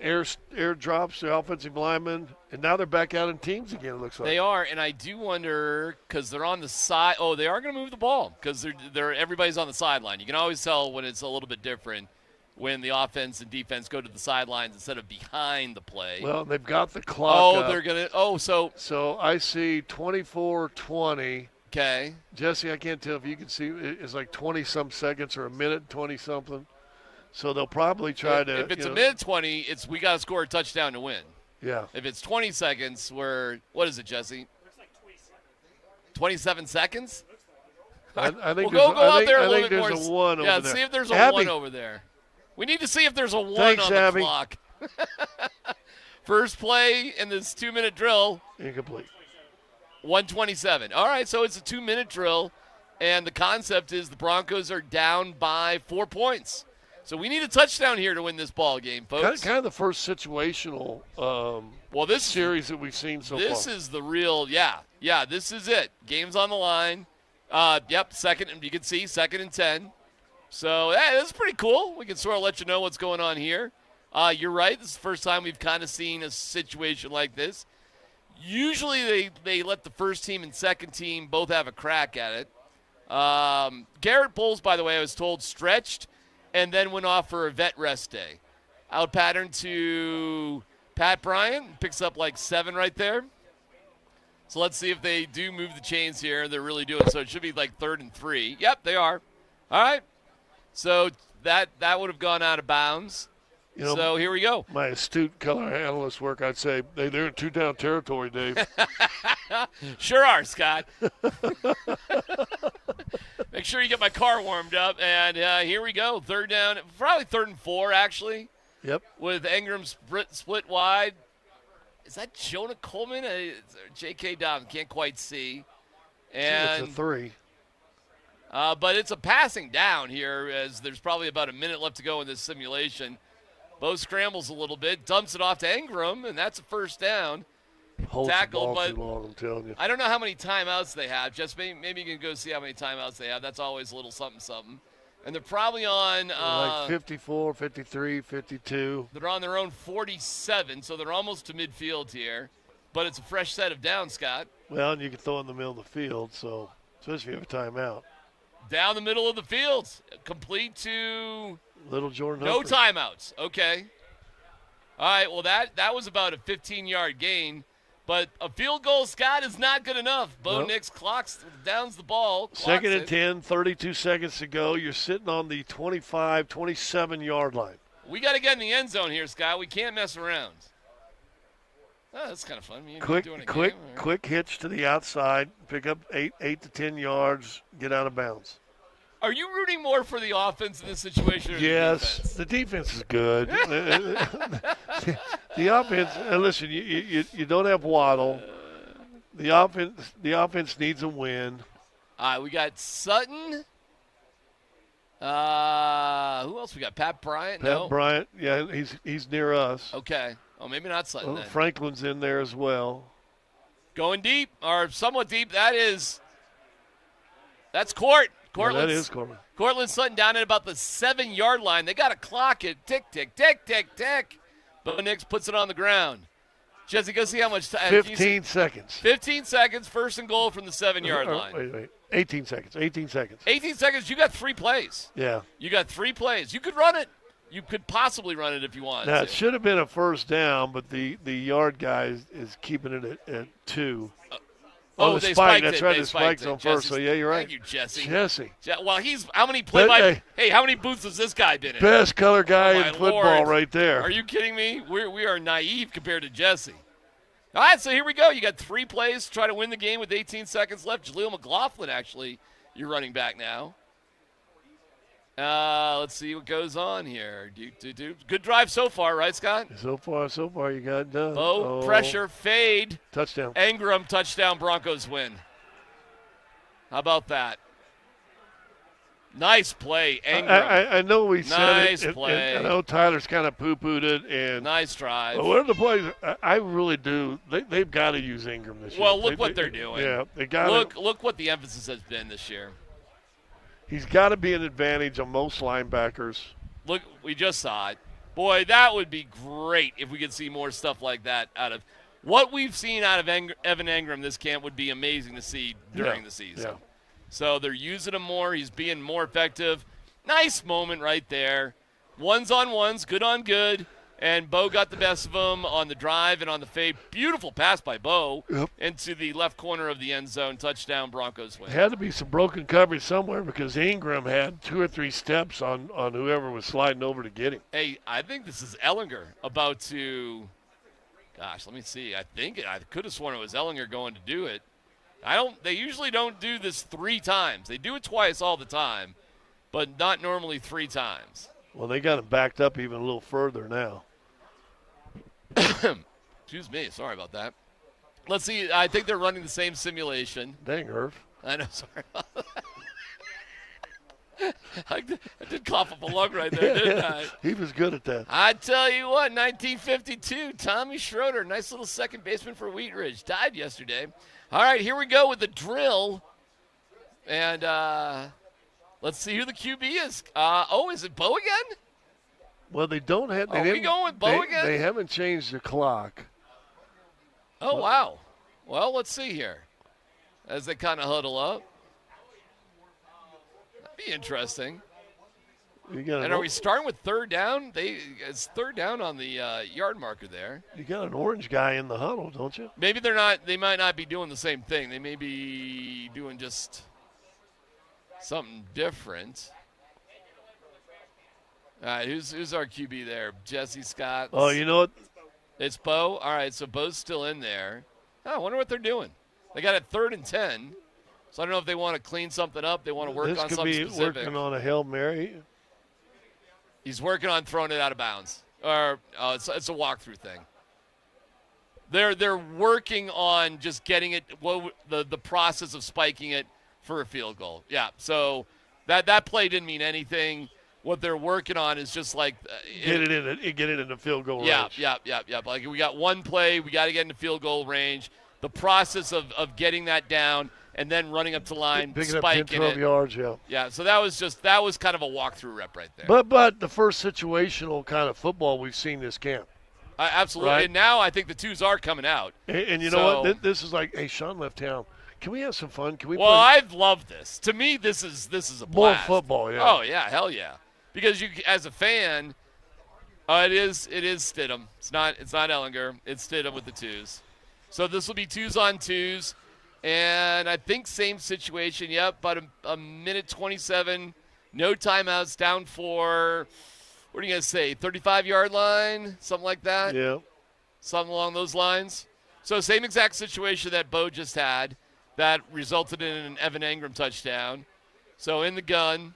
air drops, the offensive linemen, and now they're back out in teams again, it looks like. They are, and I do wonder because they're on the side. Oh, they are going to move the ball because everybody's on the sideline. You can always tell when it's a little bit different when the offense and defense go to the sidelines instead of behind the play. Well, they've got the clock up. They're going to – So I see 24-20. Okay. Jesse, I can't tell if you can see. It's like 20-some seconds or a minute, 20-something. So they'll probably try to. If it's a minute 20, we got to score a touchdown to win. Yeah. If it's 20 seconds, what is it, Jesse? 27 seconds? I think we'll go out there a little bit more. There's a one over there. Yeah, see if there's a one over there. We need to see if there's a one Thanks, on the Abby. clock. First play in this 2-minute drill. Incomplete. 127. All right, so it's a 2-minute drill, and the concept is the Broncos are down by 4 points. So we need a touchdown here to win this ball game, folks. Kind of the first situational series that we've seen so far. This is the real, this is it. Game's on the line. Second, you can see, 2nd and 10. So, hey, this is pretty cool. We can sort of let you know what's going on here. You're right. This is the first time we've kind of seen a situation like this. Usually they let the first team and second team both have a crack at it. Garrett Bowles, by the way, I was told, stretched and then went off for a vet rest day. Out pattern to Pat Bryant. Picks up like 7 right there. So let's see if they do move the chains here. They're really doing so. It should be like 3rd and 3. Yep, they are. All right. So that would have gone out of bounds. So here we go. My astute color analyst work, I'd say they're in 2-down territory, Dave. Sure are, Scott. Make sure you get my car warmed up. And here we go. 3rd down, probably 3rd and 4, actually. Yep. With Ingram split wide. Is that Jonah Coleman? J.K. Dobbins, can't quite see. And it's a 3. But it's a passing down here as there's probably about a minute left to go in this simulation. Bo scrambles a little bit, dumps it off to Ingram, and that's a first down. Holds Tackle, the ball but too long, I'm telling you. I don't know how many timeouts they have. Just maybe you can go see how many timeouts they have. That's always a little something. And they're probably on like 54, 53, 52. They're on their own 47, so they're almost to midfield here. But it's a fresh set of downs, Scott. Well, and you can throw in the middle of the field, so especially if you have a timeout. Down the middle of the field, complete to Little Jordan no Humphrey. timeouts. Okay. All right, well, that was about a 15-yard gain. But a field goal, Scott, is not good enough. Bo Nix downs the ball. 2nd and 10, 32 seconds to go. You're sitting on the 25, 27-yard line. We got to get in the end zone here, Scott. We can't mess around. Oh, that's kind of fun. Quick hitch to the outside. Pick up 8 to 10 yards. Get out of bounds. Are you rooting more for the offense in this situation or yes, the defense is good. The offense, listen, you don't have Waddle. The offense needs a win. All right, we got Sutton. Who else we got? Pat Bryant? Pat Bryant, yeah, he's near us. Okay. Oh, maybe not Sutton then. Franklin's in there as well. Going deep, or somewhat deep. That's Court. That is Courtland. Courtland Sutton down at about the 7-yard line. They got to clock it. Tick, tick, tick, tick, tick. Bo Nix puts it on the ground. Jesse, go see how much time. 15 seconds. 15 seconds, 1st and goal from the 7-yard line. Wait. 18 seconds. 18 seconds. 18 seconds. You got 3 plays. Yeah. You got 3 plays. You could run it. You could possibly run it if you wanted Now, to. it should have been a first down, but the yard guy is keeping it at 2. Oh, the they spike. spiked That's it. right. They The spike's spiked on it. first. So, yeah, you're right. Thank you, Jesse. Jesse. Well, how many how many booths has this guy been in? Best color guy Oh, in football Lord. right there. Are you kidding me? We are naive compared to Jesse. All right, so here we go. You got 3 plays to try to win the game with 18 seconds left. Jaleel McLaughlin, actually, you're running back now. Let's see what goes on here. Good drive so far, right, Scott? So far, you got it done. Low pressure, fade. Touchdown. Ingram, touchdown, Broncos win. How about that? Nice play, Ingram. I know we said nice it. Play. I know Tyler's kind of poo-pooed it. And nice drive. But what are the plays? I really do. They've got to use Ingram this year. Well, look what they're doing. Yeah, they got Look what the emphasis has been this year. He's got to be an advantage on most linebackers. Look, we just saw it. Boy, that would be great if we could see more stuff like that out of what we've seen out of Evan Ingram this camp would be amazing to see during the season. Yeah. So they're using him more. He's being more effective. Nice moment right there. Ones on ones, good on good. And Bo got the best of him on the drive and on the fade. Beautiful pass by Bo into the left corner of the end zone. Touchdown, Broncos win. Had to be some broken coverage somewhere because Ingram had 2 or 3 steps on whoever was sliding over to get him. Hey, I think this is Ellinger about to – gosh, let me see. I could have sworn it was Ellinger going to do it. They usually don't do this 3 times. They do it twice all the time, but not normally 3 times. Well, they got him backed up even a little further now. Excuse me. Sorry about that. Let's see. I think they're running the same simulation. Dang, Irv. I know. Sorry about that. I did cough up a lung right there, didn't I? He was good at that. I tell you what, 1952, Tommy Schroeder, nice little second baseman for Wheat Ridge, died yesterday. All right, here we go with the drill. And let's see who the QB is. Is it Bo again? Well, they don't have. Are we going with Bo again? They haven't changed the clock. Oh, wow. Well, let's see here as they kind of huddle up. That'd be interesting. And are we starting with third down? It's third down on the yard marker there. You got an orange guy in the huddle, don't you? Maybe they're not. They might not be doing the same thing. They may be doing just something different. All right, who's our QB there? Jesse Scott. Oh, you know what? It's Bo. All right, so Bo's still in there. Oh, I wonder what they're doing. They got it 3rd and 10. So I don't know if they want to clean something up. They want to work on something specific. This could be working on a Hail Mary. He's working on throwing it out of bounds. Or it's a walkthrough thing. They're working on just getting it, the process of spiking it for a field goal. Yeah, so that play didn't mean anything. What they're working on is just like get it in the field goal range. Yeah. Like we got one play, we got to get in the field goal range. The process of getting that down and then running up to line, picking spiking up 10, 12 yards, yeah. Yeah, so that was kind of a walkthrough rep right there. But the first situational kind of football we've seen this camp. Absolutely, right? And now I think the twos are coming out. And you know what? This is like, hey, Sean left town. Can we have some fun? Can we? Well, I've loved this. To me, this is a blast. More football, yeah. Oh yeah, hell yeah. Because you, as a fan, it is Stidham. It's not Ellinger. It's Stidham with the twos. So this will be 2s on 2s, and I think same situation. Yep, about a minute 27, no timeouts, down for. What are you gonna say? 35-yard line, something like that. Yeah. Something along those lines. So same exact situation that Bo just had, that resulted in an Evan Ingram touchdown. So in the gun.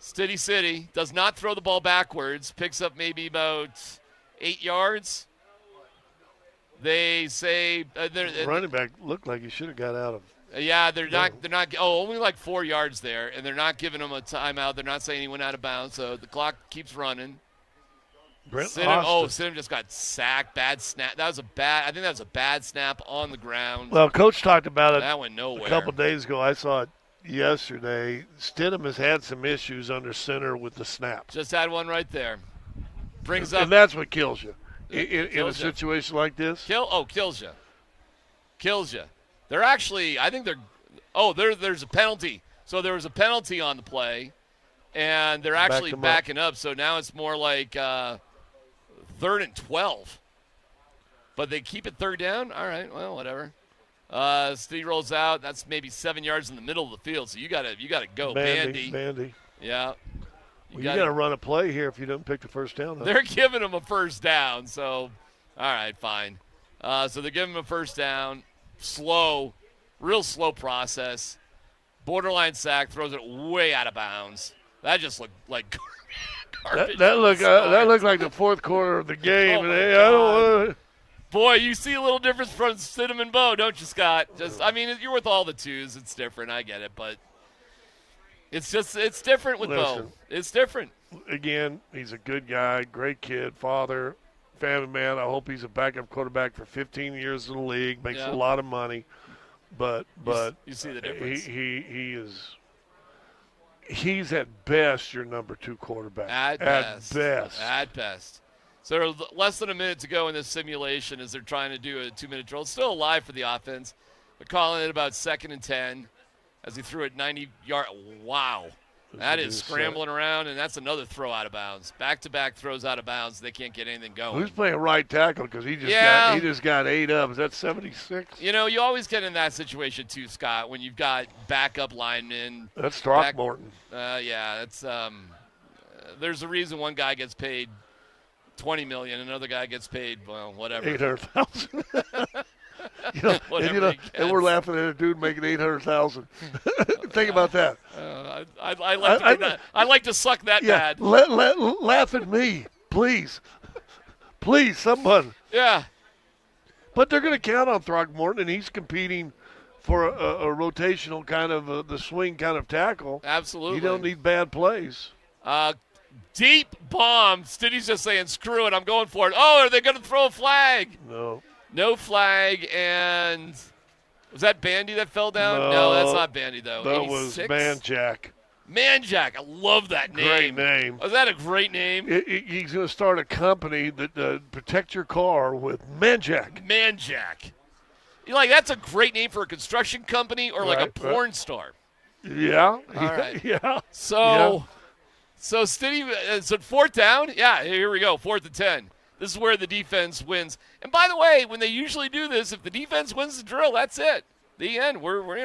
Stiddy City does not throw the ball backwards, picks up maybe about 8 yards. They say running back looked like he should have got out of. Yeah, they're not. Only like 4 yards there, and they're not giving him a timeout. They're not saying he went out of bounds, so the clock keeps running. Stidham just got sacked. Bad snap. I think that was a bad snap on the ground. Well, Coach talked about it. That went nowhere. A couple days ago. I saw it yesterday. Stidham has had some issues under center with the snap. Just had one right there. Brings up, and that's what kills you in a situation like this. Kills you. They're actually, I think there's a penalty. So there was a penalty on the play, and they're actually backing up. So now it's more like 3rd and 12. But they keep it 3rd down. All right, well, whatever. Steve rolls out. That's maybe 7 yards in the middle of the field. So you gotta go, Bandy. Yeah. You got to run a play here if you don't pick the first down. Huh? They're giving him a first down. So, all right, fine. So they're giving him a first down. Real slow process. Borderline sack, throws it way out of bounds. That just looked like garbage. That looked like the fourth quarter of the game. Oh, my I God. don't want to. Boy, you see a little difference from Stidham and Bo, don't you, Scott? You're with all the twos. It's different. I get it, but it's different with Bo. It's different. Again, he's a good guy, great kid, father, family man. I hope he's a backup quarterback for 15 years in the league. Makes a lot of money, but you see the difference. He's at best your number 2 quarterback. At best. So there's less than a minute to go in this simulation as they're trying to do a 2-minute drill. It's still alive for the offense. They're calling it about 2nd and 10 as he threw it 90 yards. Wow. That is scrambling around, and that's another throw out of bounds. Back-to-back throws out of bounds. They can't get anything going. Who's playing right tackle? Because he just got 8 up. Is that 76? You know, you always get in that situation too, Scott, when you've got backup linemen. That's Throckmorton. That's there's a reason one guy gets paid $20 million, another guy gets paid, well, whatever. 800,000. And we're laughing at a dude making 800,000. Think about that. I like to suck that bad. Laugh at me, please, someone. Yeah. But they're going to count on Throckmorton, and he's competing for a rotational kind of the swing kind of tackle. Absolutely. You don't need bad plays. Deep bomb. Stiddy's just saying, screw it, I'm going for it. Oh, are they going to throw a flag? No flag, and was that Bandy that fell down? No, that's not Bandy, though. That was Manjack. Manjack, I love that name. Great name. Was that a great name? He's going to start a company that protect your car with Manjack. Manjack. That's a great name for a construction company or like a porn star. Yeah. All right. Yeah. So Stiddy, so 4th down? Yeah, here we go, 4th and 10. This is where the defense wins. And by the way, when they usually do this, if the defense wins the drill, that's it. The end. We're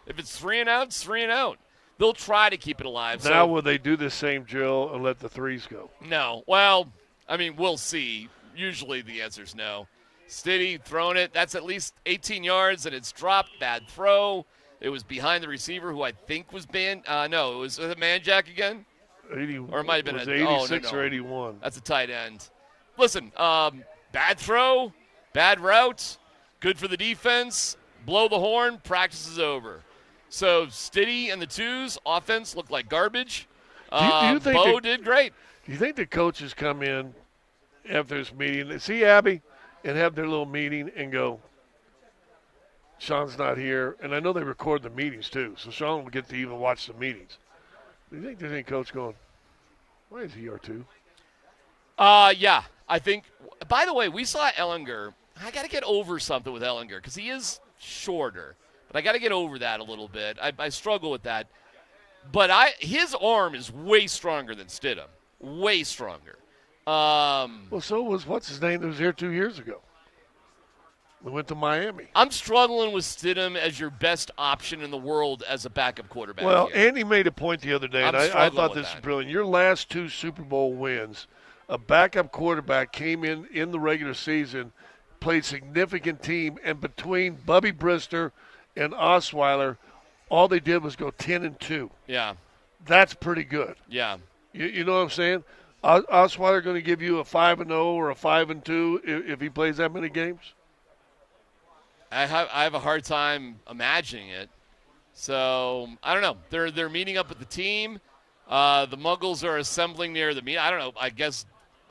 if it's 3 and out, it's 3 and out. They'll try to keep it alive. Now will they do the same drill and let the threes go? No. Well, we'll see. Usually the answer is no. Stiddy throwing it. That's at least 18 yards, and it's dropped. Bad throw. It was behind the receiver, who I think was no, was it Manjack again? 80, or it might have been 86 or 81. That's a tight end. Listen, bad throw, bad route, good for the defense, blow the horn, practice is over. So Stiddy and the twos, offense looked like garbage. Do you think Bo did great. Do you think the coaches come in after this meeting, see Abby, and have their little meeting and go, Sean's not here? And I know they record the meetings too, so Sean will get to even watch the meetings. Do you think there's any coach going, why is he here too? Yeah. I think, by the way, we saw Ellinger. I got to get over something with Ellinger because he is shorter. But I got to get over that a little bit. I struggle with that. But his arm is way stronger than Stidham. Way stronger. Well, so was what's his name that was here 2 years ago. We went to Miami. I'm struggling with Stidham as your best option in the world as a backup quarterback. Well, here. Andy made a point the other day, and I thought this is brilliant. Your last 2 Super Bowl wins, a backup quarterback came in the regular season, played significant team, and between Bubby Brister and Osweiler, all they did was go 10-2. Yeah. That's pretty good. Yeah. You know what I'm saying? Osweiler going to give you a 5-0 or a 5-2 if he plays that many games? I have a hard time imagining it. So, I don't know. They're meeting up with the team. The Muggles are assembling near the meet. I don't know.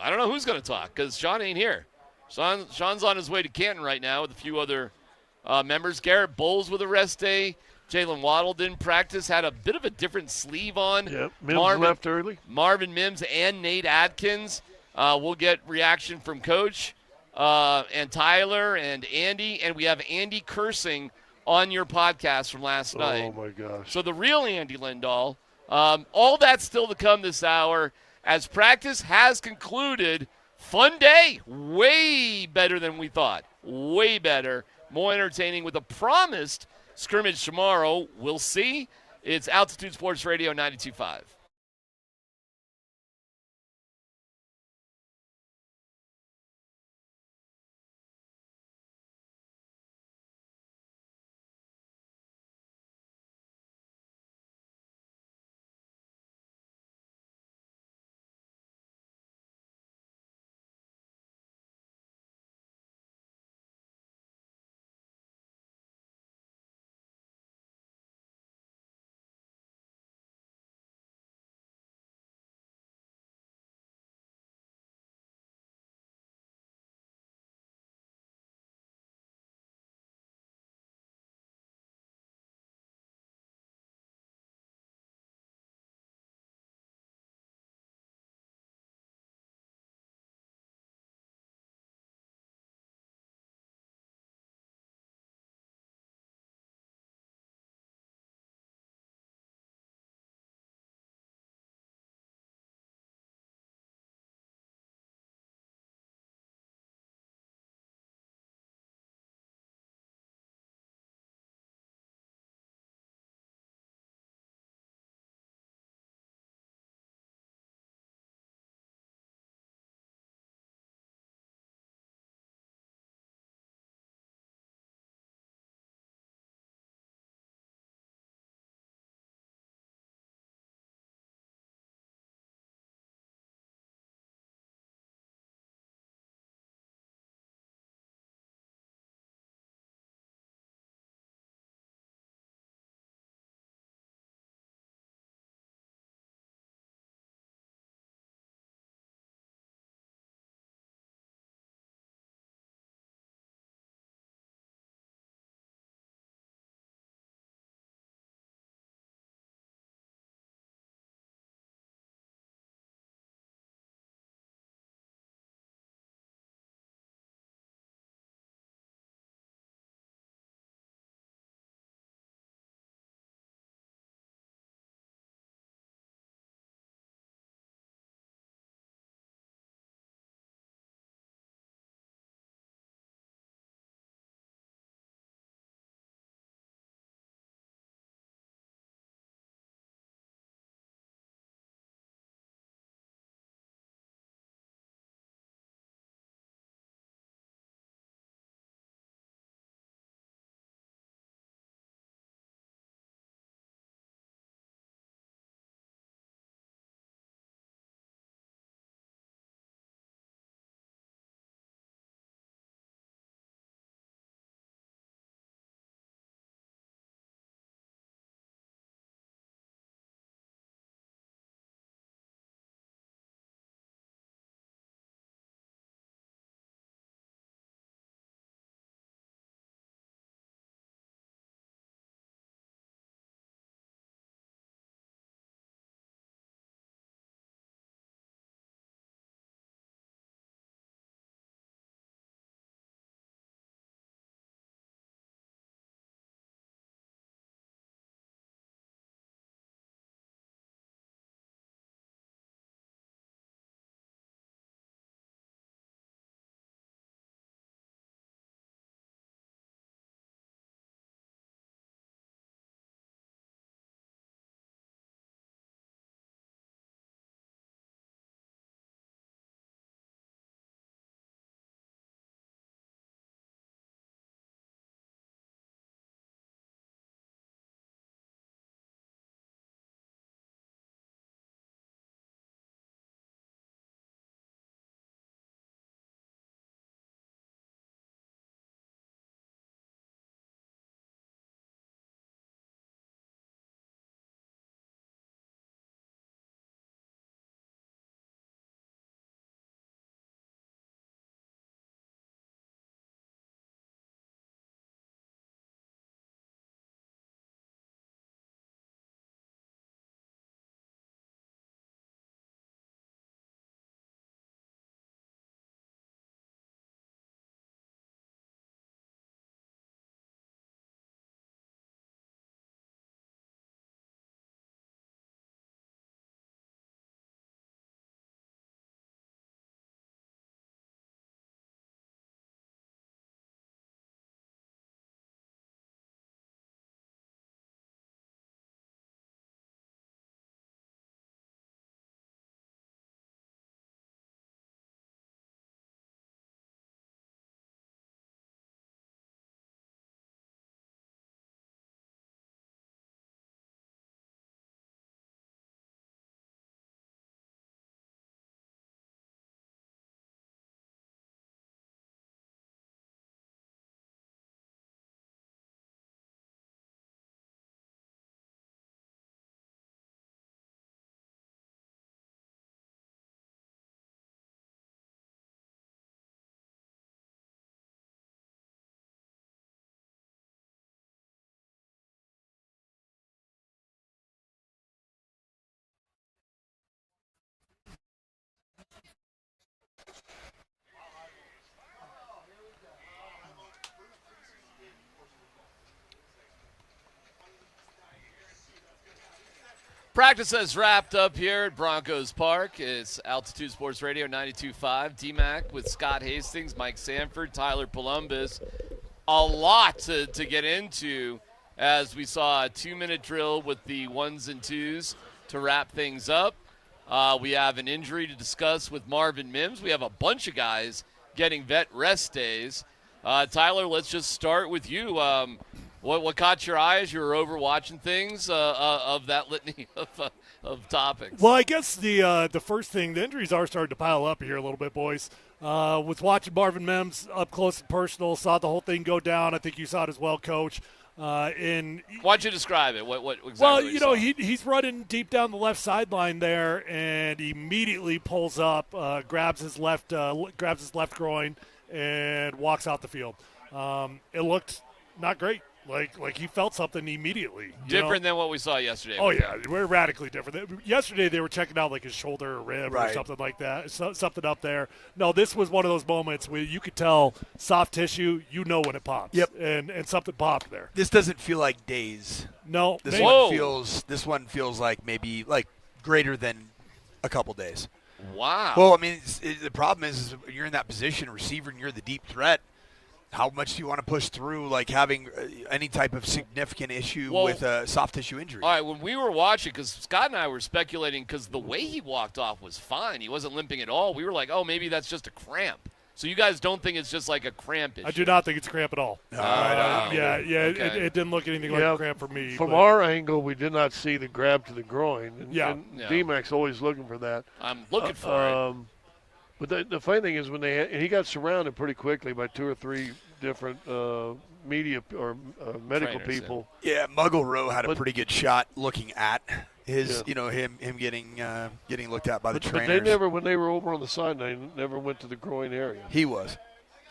I don't know who's going to talk because Sean ain't here. Sean's on his way to Canton right now with a few other members. Garrett Bowles with a rest day. Jalen Waddle didn't practice, had a bit of a different sleeve on. Yep, Mims left early. Marvin Mims and Nate Adkins. We'll get reaction from Coach and Tyler and Andy. And we have Andy cursing on your podcast from last night. Oh, my gosh. So the real Andy Lindahl. All that's still to come this hour as practice has concluded. Fun day. Way better than we thought. Way better. More entertaining with a promised scrimmage tomorrow. We'll see. It's Altitude Sports Radio 92.5. practice has wrapped up here at Broncos Park. It's Altitude Sports Radio 92.5. DMac with Scott Hastings, Mike Sanford, Tyler Polumbus. A lot to get into as we saw a 2-minute drill with the ones and twos to wrap things up. We have an injury to discuss with Marvin Mims. We have a bunch of guys getting vet rest days. Tyler, let's just start with you. What caught your eye as you were over watching things of that litany of topics? Well, I guess the first thing, the injuries are starting to pile up here a little bit, boys. Was watching Marvin Mims up close and personal, saw the whole thing go down. I think you saw it as well, Coach. Why don't you describe it? What exactly? Well, you know, he's running deep down the left sideline there, and immediately pulls up, grabs his left groin, and walks out the field. It looked not great. Like he felt something immediately. Different than what we saw yesterday. Oh, yeah. We're radically different. Yesterday they were checking out like his shoulder or rib or something like that. Something up there. No, this was one of those moments where you could tell soft tissue, when it pops. Yep. And something popped there. This doesn't feel like days. No. This one feels like maybe like greater than a couple days. Wow. Well, I mean, the problem is you're in that position, receiver, and you're the deep threat. How much do you want to push through, like having any type of significant issue with a soft tissue injury? All right, when we were watching, because Scott and I were speculating, because the way he walked off was fine. He wasn't limping at all. We were like, oh, maybe that's just a cramp. So you guys don't think it's just like a cramp issue? I do not think it's a cramp at all. Okay. It didn't look anything like a cramp for me. From our angle, we did not see the grab to the groin. And DMac's always looking for that. I'm looking for it. But the funny thing is when he got surrounded pretty quickly by 2 or 3 different media or medical trainers, people. Yeah, Muggle Rowe had a pretty good shot looking at his, him getting looked at by the trainers. But they never, when they were over on the sideline, never went to the groin area. He was.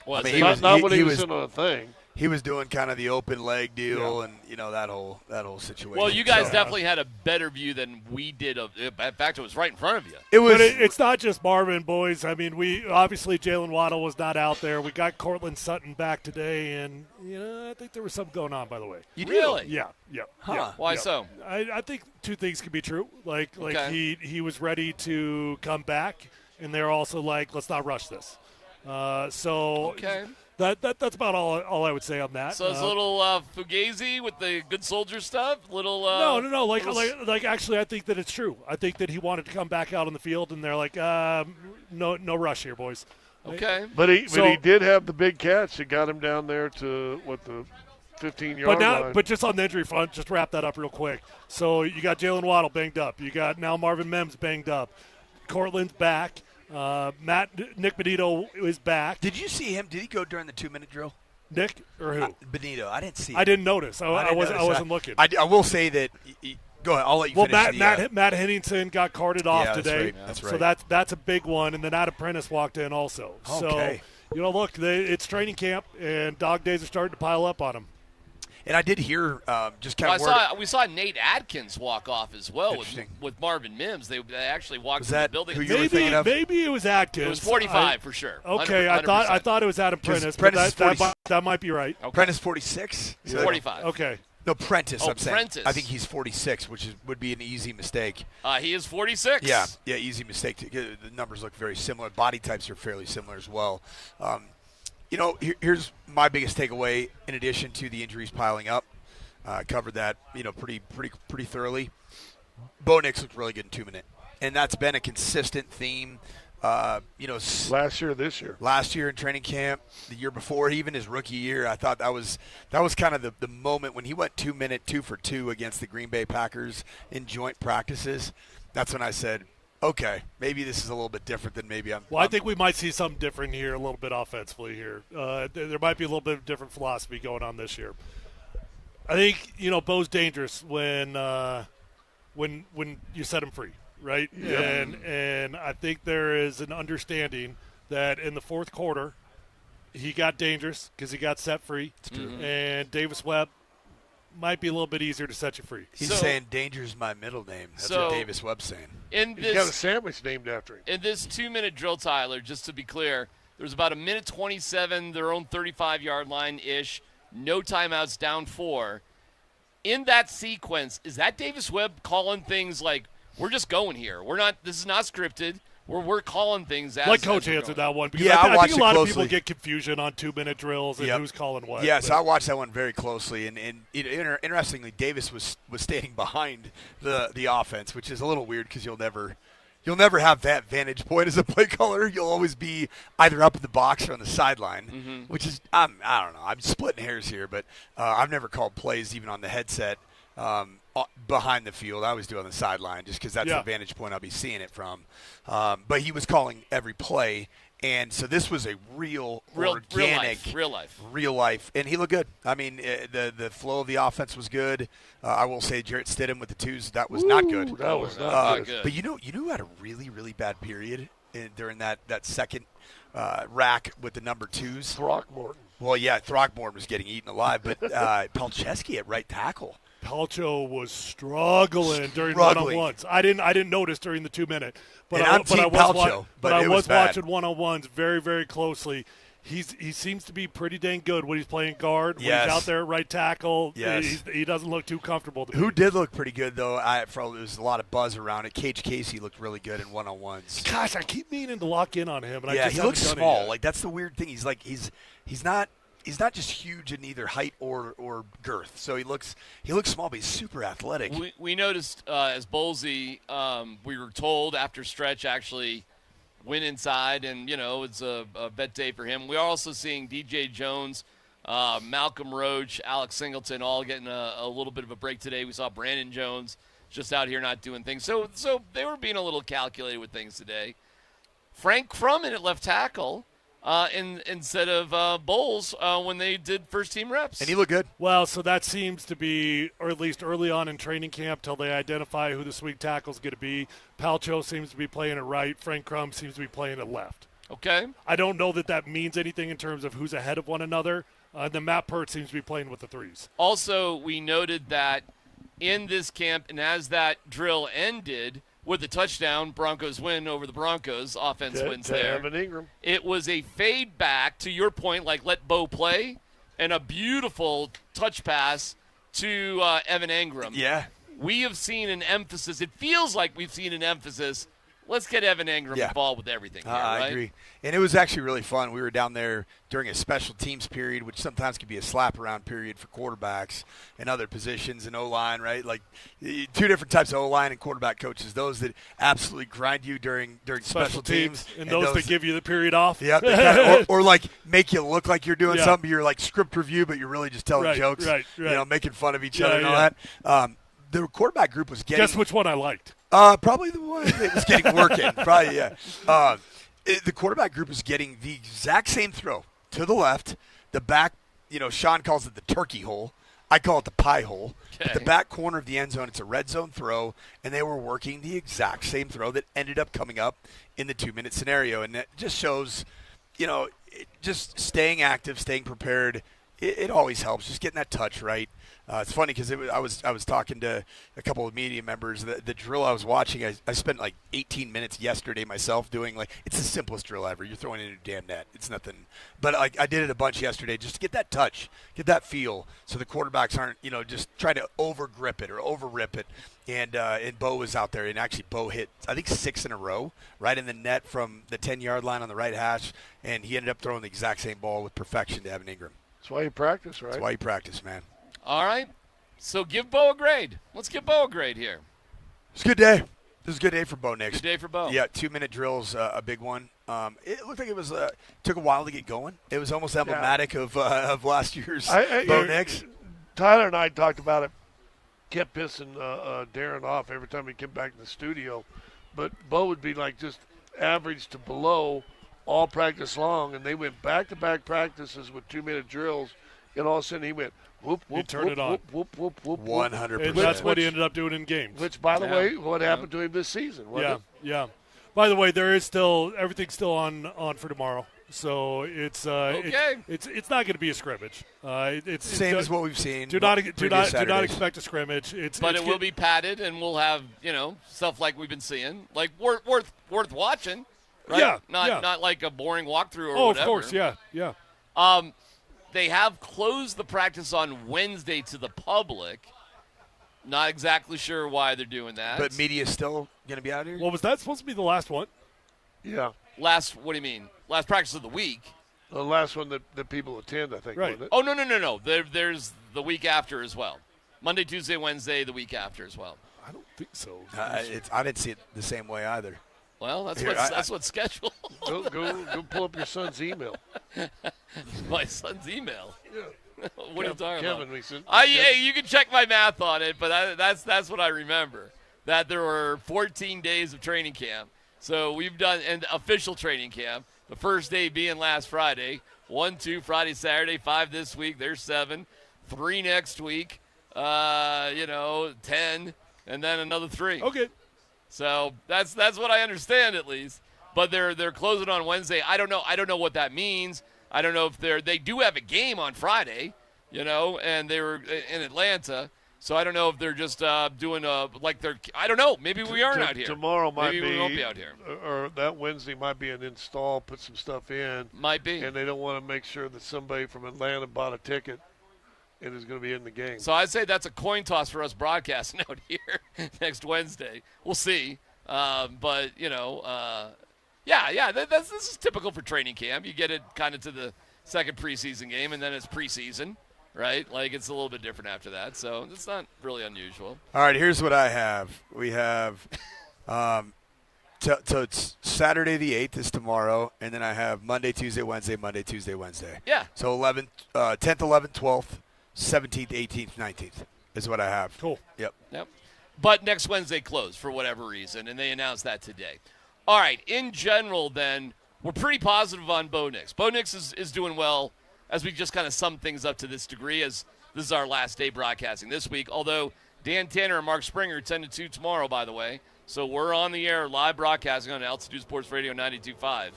Well, I mean, not when he was sitting on a thing. He was doing kind of the open leg deal, and that whole situation. Well, you guys definitely had a better view than we did. In fact, it was right in front of you. It's not just Marvin, boys. I mean, obviously Jalen Waddle was not out there. We got Cortland Sutton back today, and I think there was something going on. By the way, you really? Yeah. Huh? Yeah. Why so? I think 2 things could be true. Like he was ready to come back, and they're also like, let's not rush this. Okay. That's about all I would say on that. So it's a little fugazi with the good soldier stuff. No. Like actually, I think that it's true. I think that he wanted to come back out on the field, and they're like, no rush here, boys. Okay. But he did have the big catch that got him down there to the 15-yard line. But just on the injury front, just wrap that up real quick. So you got Jalen Waddle banged up. You got now Marvin Mims banged up. Cortland's back. Nick Benito is back. Did you see him? Did he go during the 2-minute drill? Nick or who? Benito. I didn't see it. I didn't notice. I wasn't looking. I will say that. Go ahead. I'll let you finish. Matt Henningsen got carted off today. That's right. So that's a big one. And then Adam Prentice walked in also. Okay. So, look, it's training camp, and dog days are starting to pile up on him. And I did hear just kind of we saw Nate Adkins walk off as well with Marvin Mims. They actually walked in the building. Who you were thinking of? Maybe it was Adkins. It was 45 for sure. Okay, 100%. I thought it was Adam Prentice, but that might be right. Okay. Prentice 46? 45. Okay. No, Prentice, I'm saying. Prentice. I think he's 46, which would be an easy mistake. He is 46. Yeah, easy mistake. The numbers look very similar. Body types are fairly similar as well. Here's my biggest takeaway in addition to the injuries piling up. Covered that, pretty thoroughly. Bo Nix looked really good in 2-minute, and that's been a consistent theme. Last year, this year, last year in training camp, the year before, even his rookie year, I thought that was kind of the moment when he went 2-minute 2 for 2 against the Green Bay Packers in joint practices. That's when I said, okay, maybe this is a little bit different than maybe I'm. Well, I think we might see something different here, a little bit offensively here. There might be a little bit of different philosophy going on this year. I think Bo's dangerous when you set him free, right? Yep. And I think there is an understanding that in the fourth quarter he got dangerous because he got set free, and Davis Webb might be a little bit easier to set you free. He's saying danger's my middle name. That's what Davis Webb's saying. He's got a sandwich named after him. In this 2-minute drill, Tyler, just to be clear, there was about 1:27, their own 35-yard line-ish. No timeouts, down 4. in that sequence, is that Davis Webb calling things like, we're just going here? This is not scripted. We're calling things as like Coach answered that one. Because Yeah, I I watched think a lot it of closely. people get confusion on 2-minute drills and who's calling what. Yeah, so I watched that one very closely, and interestingly, Davis was standing behind the offense, which is a little weird because you'll never have that vantage point as a play caller. You'll always be either up in the box or on the sideline, which is I don't know. I'm splitting hairs here, but I've never called plays even on the headset behind the field. I always do on the sideline just because that's the vantage point I'll be seeing it from. But he was calling every play, and so this was a real organic, real life, and he looked good. I mean, the flow of the offense was good. I will say Jarrett Stidham with the twos, that was not good. That was not good. But you know who had a really, really bad period during that second rack with the number twos? Throckmorton. Well, yeah, Throckmorton was getting eaten alive, but Palczewski at right tackle. Palcho was struggling during one-on-ones. I didn't notice during the 2-minute, but I was watching one-on-ones very, very closly. He seems to be pretty dang good when he's playing guard. When he's out there at right tackle, he doesn't look too comfortable to me. Who did look pretty good, though, there was a lot of buzz around it. Cage Casey looked really good in one-on-ones. Gosh, I keep meaning to lock in on him. And he looks small. Like, that's the weird thing. He's not just huge in either height or girth. So he looks small, but he's super athletic. We noticed as Bolsey, we were told after Stretch actually went inside, and it's a bet day for him. We're also seeing DJ Jones, Malcolm Roach, Alex Singleton all getting a little bit of a break today. We saw Brandon Jones just out here not doing things. So they were being a little calculated with things today. Frank Crumman at left tackle. Instead of Bowles when they did first-team reps. And he looked good. Well, so that seems to be, or at least early on in training camp, till they identify who the swing tackle is going to be. Palcho seems to be playing it right. Frank Crum seems to be playing it left. Okay. I don't know that means anything in terms of who's ahead of one another. Then Matt Pert seems to be playing with the threes. Also, we noted that in this camp, and as that drill ended, with the touchdown, Broncos win over the Broncos. Offense wins there. Evan Ingram. It was a fade back, to your point, like let Bo play, and a beautiful touch pass to Evan Ingram. Yeah. We have seen an emphasis. It feels like we've seen an emphasis. Let's get Evan Ingram involved with everything here, right? I agree. And it was actually really fun. We were down there during a special teams period, which sometimes can be a slap-around period for quarterbacks and other positions in O-line, right? Like two different types of O-line and quarterback coaches, those that absolutely grind you during special teams. And those that give you the period off. Yeah, or like make you look like you're doing something. You're like script review, but you're really just telling jokes, making fun of each other and all that. The quarterback group was getting – guess which one I liked? Probably the one that was getting working. Probably, yeah. The quarterback group was getting the exact same throw to the left. The back, Sean calls it the turkey hole. I call it the pie hole. Okay. At the back corner of the end zone, it's a red zone throw, and they were working the exact same throw that ended up coming up in the 2-minute scenario. And that just shows, just staying active, staying prepared. It always helps, just getting that touch right. It's funny because I was talking to a couple of media members. The drill I was watching, I spent like 18 minutes yesterday myself doing it's the simplest drill ever. You're throwing it in a damn net. It's nothing. But I did it a bunch yesterday just to get that touch, get that feel, so the quarterbacks aren't just trying to over grip it or over rip it. And Bo was out there, and actually Bo hit I think 6 in a row right in the net from the 10-yard line on the right hash, and he ended up throwing the exact same ball with perfection to Evan Ingram. That's why you practice, right? That's why you practice, man. All right. So give Bo a grade. Let's give Bo a grade here. It's a good day. This is a good day for Bo Nix. Good day for Bo. Yeah, 2-minute drills, a big one. It looked like it was took a while to get going. It was almost emblematic of last year's Bo Nix. Tyler and I talked about it. Kept pissing Darren off every time he came back to the studio. But Bo would be just average to below all practice long, and they went back-to-back practices with 2-minute drills, and all of a sudden he went whoop, whoop, turn it on. Whoop, whoop, whoop, 100%. And that's what he ended up doing in games. Which, by the way, what happened to him this season? Yeah. By the way, there is still everything's still on for tomorrow, so it's okay. It's not going to be a scrimmage. It's same as what we've seen. Do not expect a scrimmage. But it will be padded, and we'll have stuff like we've been seeing, like worth watching. Right? Yeah, not like a boring walkthrough or whatever. Of course, yeah. They have closed the practice on Wednesday to the public, Not exactly sure why they're doing that. But media's still going to be out here? Well, was that supposed to be the last one? Yeah. What do you mean? Last practice of the week? The last one that people attend, I think. Right. Wasn't it? Oh, no. There's the week after as well. Monday, Tuesday, Wednesday, the week after as well. I don't think so. I didn't see it the same way either. Well, that's what's scheduled. Go pull up your son's email. My son's email? Yeah. What are you talking about? Kevin, Yeah, you can check my math on it, but that's what I remember. That there were 14 days of training camp. So we've done an official training camp. The first day being last Friday. 1, 2, Friday, Saturday, 5 this week. There's 7. 3 next week. 10, and then another 3. Okay. So that's what I understand at least. But they're closing on Wednesday. I don't know what that means. I don't know if they do have a game on Friday, and they were in Atlanta. So I don't know if they're just doing I don't know. Maybe we aren't out here. Tomorrow might Maybe be. we won't be out here. Or that Wednesday might be an install, put some stuff in. Might be. And they don't want to make sure that somebody from Atlanta bought a ticket and is going to be in the game. So I'd say that's a coin toss for us broadcasting out here next Wednesday. We'll see. This is typical for training camp. You get it kind of to the second preseason game, and then it's preseason, right? Like it's a little bit different after that. So it's not really unusual. All right, here's what I have. We have so it's Saturday the 8th is tomorrow, and then I have Monday, Tuesday, Wednesday, Monday, Tuesday, Wednesday. Yeah. So 10th, 11th, 12th, 17th, 18th, 19th is what I have. Cool. Yep. But next Wednesday closed for whatever reason, and they announced that today. All right, in general then, we're pretty positive on Bo Nix. Bo Nix is doing well as we just kind of sum things up to this degree, as this is our last day broadcasting this week, although Dan Tanner and Mark Springer 10 to 2 tomorrow, by the way. So we're on the air live broadcasting on Altitude Sports Radio 92.5.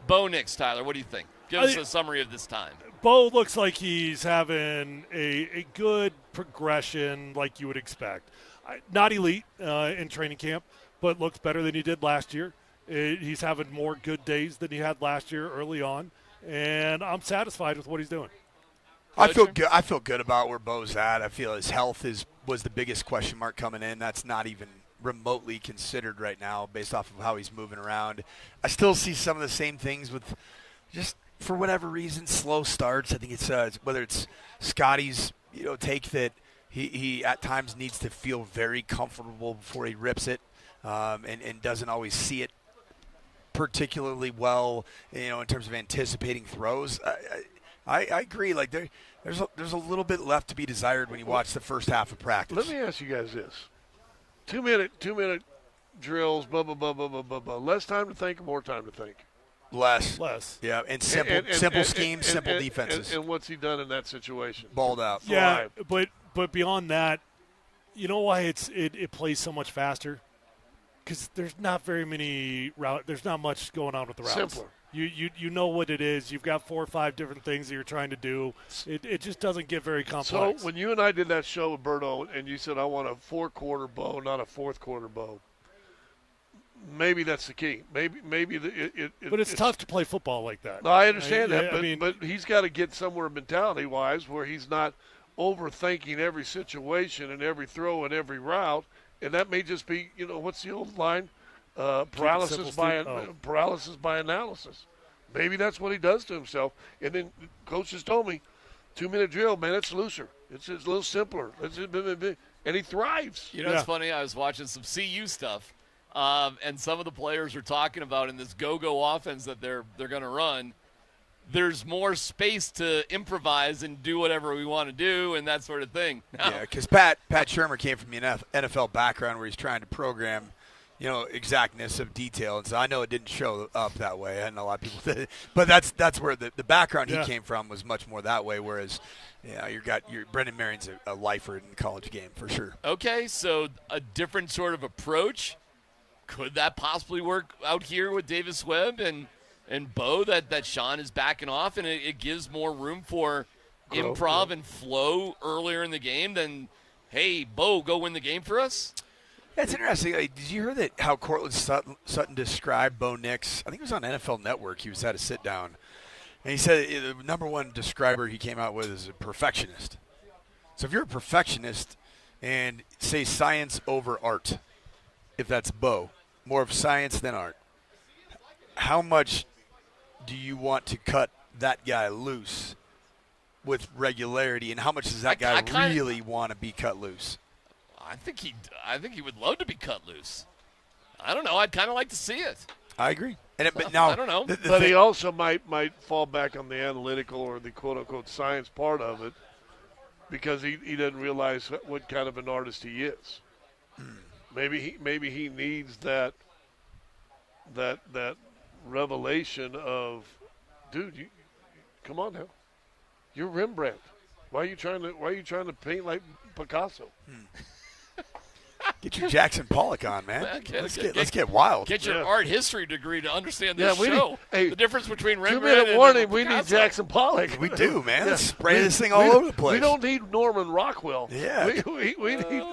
Bo Nix, Tyler, what do you think? Give us a summary of this time. Bo looks like he's having a good progression like you would expect. Not elite in training camp, but looks better than he did last year. He's having more good days than he had last year early on, and I'm satisfied with what he's doing. I feel good. I feel good about where Bo's at. I feel his health was the biggest question mark coming in. That's not even remotely considered right now based off of how he's moving around. I still see some of the same things with just for whatever reason slow starts. I think it's whether it's Scotty's take that he at times needs to feel very comfortable before he rips it and doesn't always see it particularly well in terms of anticipating throws. I agree. Like there's a little bit left to be desired when you watch the first half of practice. Let me ask you guys this: 2 minute drills, blah blah blah blah blah blah blah. Less time to think, more time to think. Less. Yeah, and simple schemes, simple defenses. And what's he done in that situation? Balled out. Yeah, but beyond that, you know why it plays so much faster? Because there's not very many routes. There's not much going on with the routes. Simpler. You know what it is. You've got 4 or 5 different things that you're trying to do. It just doesn't get very complex. So when you and I did that show with Berto, and you said I want a 4-quarter bow, not a 4th-quarter bow. Maybe that's the key. Maybe but it's tough to play football like that. No, I understand that, but he's got to get somewhere mentality-wise where he's not overthinking every situation and every throw and every route, and that may just be, what's the old line? Paralysis by analysis. Maybe that's what he does to himself. And then coaches told me, 2-minute drill, man, it's looser. It's a little simpler. And he thrives. It's funny. I was watching some CU stuff. And some of the players are talking about in this go-go offense that they're going to run, there's more space to improvise and do whatever we want to do and that sort of thing. Yeah, because Pat Shermer came from the NFL background where he's trying to program, exactness of detail. And so I know it didn't show up that way. I know a lot of people did. But that's where the background he came from was much more that way, whereas Brendan Marion's a lifer in the college game for sure. Okay, so a different sort of approach. Could that possibly work out here with Davis Webb and Bo that Sean is backing off, and it gives more room for improv and flow earlier in the game than, hey, Bo, go win the game for us? Yeah, it's interesting. Did you hear that how Cortland Sutton described Bo Nix? I think it was on NFL Network. He had a sit down, and he said the number one describer he came out with is a perfectionist. So if you're a perfectionist and say science over art, if that's Bo, more of science than art, how much do you want to cut that guy loose with regularity, and how much does that guy really want to be cut loose? I think he would love to be cut loose. I don't know. I'd kind of like to see it. I agree. But now, I don't know. But he also might fall back on the analytical or the quote-unquote science part of it because he doesn't realize what kind of an artist he is. Maybe he needs that revelation of, dude, come on now, you're Rembrandt. Why are you trying to paint like Picasso? Get your Jackson Pollock on, man. Let's get wild. Get your art history degree to understand this show. The difference between Rembrandt 2-minute warning, we need Jackson Pollock. We do, man. Let's spray this thing all over the place. We don't need Norman Rockwell. Yeah. We need.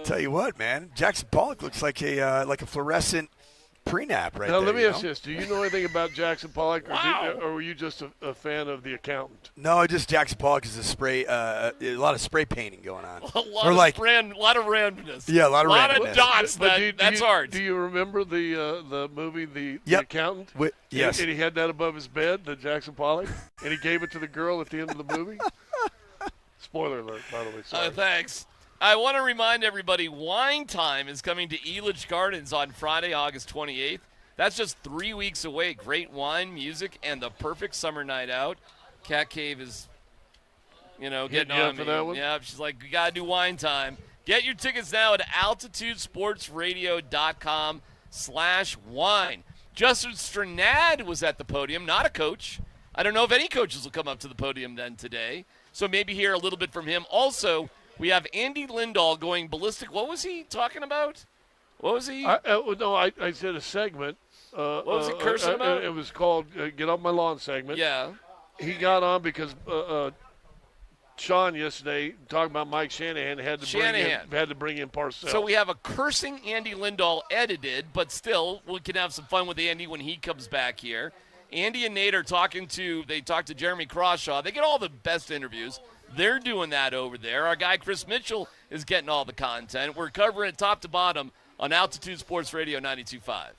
Tell you what, man. Jackson Pollock looks like a fluorescent prenup right now, there. Let me ask you this. Do you know anything about Jackson Pollock, or were you just a fan of The Accountant? No, just Jackson Pollock is a lot of spray painting going on. A lot of randomness. Yeah, a lot of randomness. Dots. That's art. Do you remember the movie The Accountant? Yes. And he had that above his bed, the Jackson Pollock, and he gave it to the girl at the end of the movie. Spoiler alert, by the way. Sorry. Thanks. I want to remind everybody, Wine Time is coming to Elitch Gardens on Friday, August 28th. That's just 3 weeks away. Great wine, music, and the perfect summer night out. Cat Cave is, getting on me. That one? Yeah, she's like, we got to do Wine Time. Get your tickets now at altitudesportsradio.com/wine. Justin Stranad was at the podium, not a coach. I don't know if any coaches will come up to the podium then today. So maybe hear a little bit from him. Also, we have Andy Lindahl going ballistic. What was he talking about? What was he? I said a segment. What was he cursing about? It was called Get Off My Lawn segment. Yeah. He got on because Sean yesterday talking about Mike Shanahan had to bring in Parcells. So we have a cursing Andy Lindahl edited, but still we can have some fun with Andy when he comes back here. Andy and Nate are talking to Jeremy Crawshaw. They get all the best interviews. They're doing that over there. Our guy Chris Mitchell is getting all the content. We're covering it top to bottom on Altitude Sports Radio 92.5.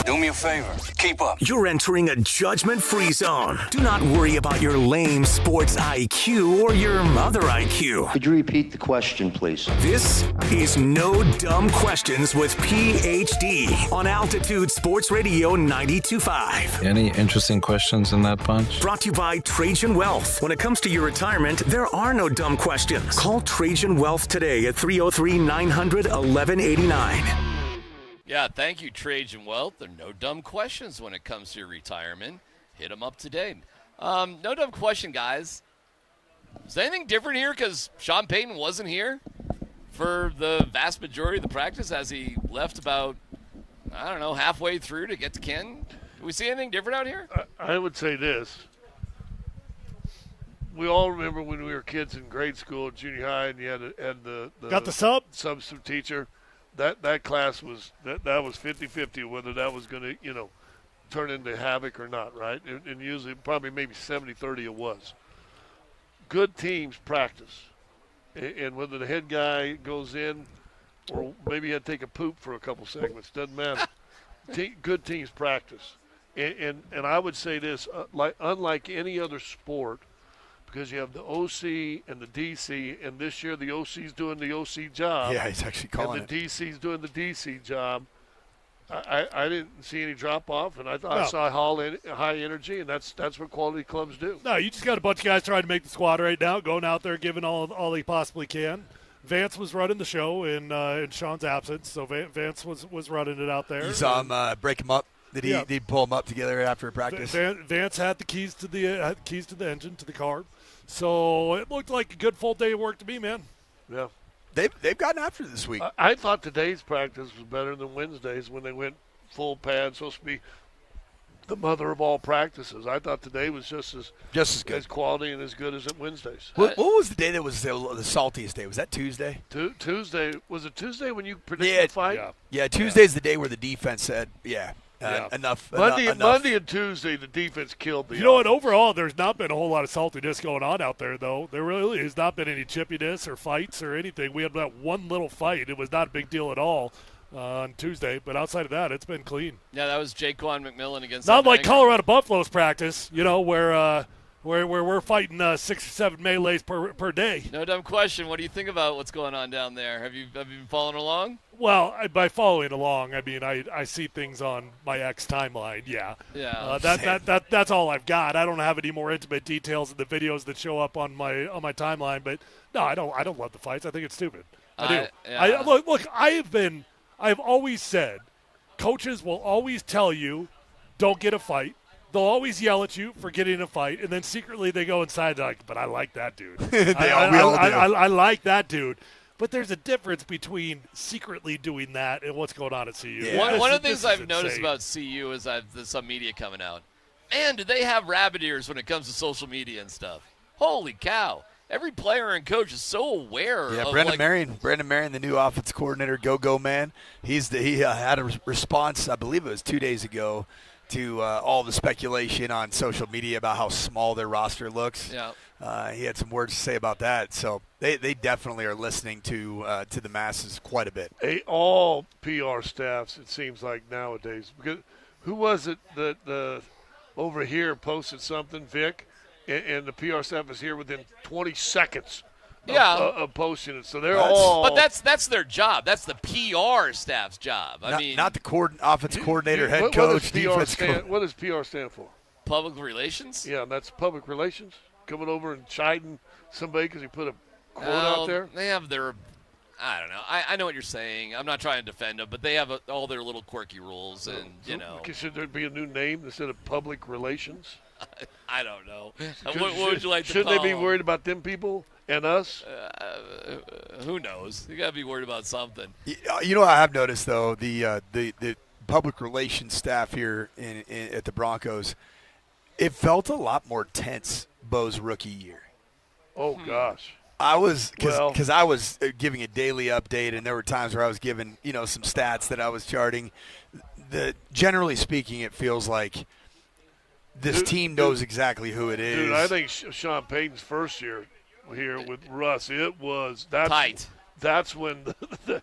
Do me a favor. Keep up. You're entering a judgment-free zone. Do not worry about your lame sports IQ or your other IQ. Could you repeat the question, please? This is No Dumb Questions with PhD on Altitude Sports Radio 92.5. Any interesting questions in that bunch? Brought to you by Trajan Wealth. When it comes to your retirement, there are no dumb questions. Call Trajan Wealth today at 303-900-1189. Yeah, thank you, Trajan Wealth. There are no dumb questions when it comes to your retirement. Hit them up today. No dumb question, guys. Is there anything different here because Sean Payton wasn't here for the vast majority of the practice as he left about, I don't know, halfway through to get to Ken? Do we see anything different out here? I would say this. We all remember when we were kids in grade school, junior high, and you had the got the substitute teacher. That class was that was 50-50 whether that was going to turn into havoc or not, right? And usually probably maybe 70-30 it was. Good teams practice, and whether the head guy goes in or maybe he had to take a poop for a couple segments, doesn't matter. Good teams practice, and I would say this: unlike any other sport. Because you have the OC and the DC, and this year the OC's doing the OC job. Yeah, he's actually calling and the DC's doing the DC job. I didn't see any drop-off, and I thought I saw high energy, and that's what quality clubs do. No, you just got a bunch of guys trying to make the squad right now, going out there giving all he possibly can. Vance was running the show in Sean's absence, so Vance was running it out there. You saw him break him up. Did he pull him up together after practice? Vance had the keys to the engine, to the car. So it looked like a good full day of work to me, man. Yeah. They've gotten after it this week. I thought today's practice was better than Wednesday's when they went full pad, supposed to be the mother of all practices. I thought today was just as good, as quality and as good as at Wednesday's. What was the day that was the saltiest day? Was that Tuesday? Tuesday. Was it Tuesday when you predicted the fight? Yeah, Tuesday's the day where the defense said, enough. Monday enough. and Tuesday, the defense killed the You know what? Overall, there's not been a whole lot of saltiness going on out there, though. There really has not been any chippiness or fights or anything. We had that one little fight. It was not a big deal at all on Tuesday. But outside of that, it's been clean. Yeah, that was Jaquan McMillan against. Not like Colorado Buffalo's practice, where we're fighting 6 or 7 melees per day. No dumb question. What do you think about what's going on down there? Have you been following along? Well, by following along, I mean I see things on my X timeline. Yeah. Yeah. That's all I've got. I don't have any more intimate details in the videos that show up on my timeline. But no, I don't love the fights. I think it's stupid. I do. Yeah. Look. I've always said, coaches will always tell you, don't get a fight. They'll always yell at you for getting in a fight, and then secretly they go inside like, but I like that dude. I like that dude. But there's a difference between secretly doing that and what's going on at CU. Yeah. One of the things I've noticed about CU is there's some media coming out. Man, do they have rabbit ears when it comes to social media and stuff. Holy cow. Every player and coach is so aware of Brandon Marion, the new offense coordinator, go man. He had a response, I believe it was 2 days ago, to all the speculation on social media about how small their roster looks. Yeah. He had some words to say about that. So they definitely are listening to the masses quite a bit. All PR staffs, it seems like nowadays. Because who was it that over here posted something, Vic, and the PR staff is here within 20 seconds of posting it. So they're all. But that's their job. That's the PR staff's job. Not the offense coordinator, head coach, defense coach. What does PR stand for? Public relations? Yeah, that's public relations. Coming over and chiding somebody because he put a quote out there. They have their. I don't know. I know what you're saying. I'm not trying to defend them, but they have all their little quirky rules, and Should there be a new name instead of public relations? I don't know. What would you like to Shouldn't call they be worried about them people and us? Who knows? You got to be worried about something. You know what I have noticed, though? The public relations staff here at the Broncos, it felt a lot more tense Bo's rookie year. Oh, gosh. I was because I was giving a daily update, and there were times where I was giving some stats that I was charting. Generally speaking, it feels like this team knows exactly who it is. Dude, I think Sean Payton's first year here with Russ, it was tight. that's when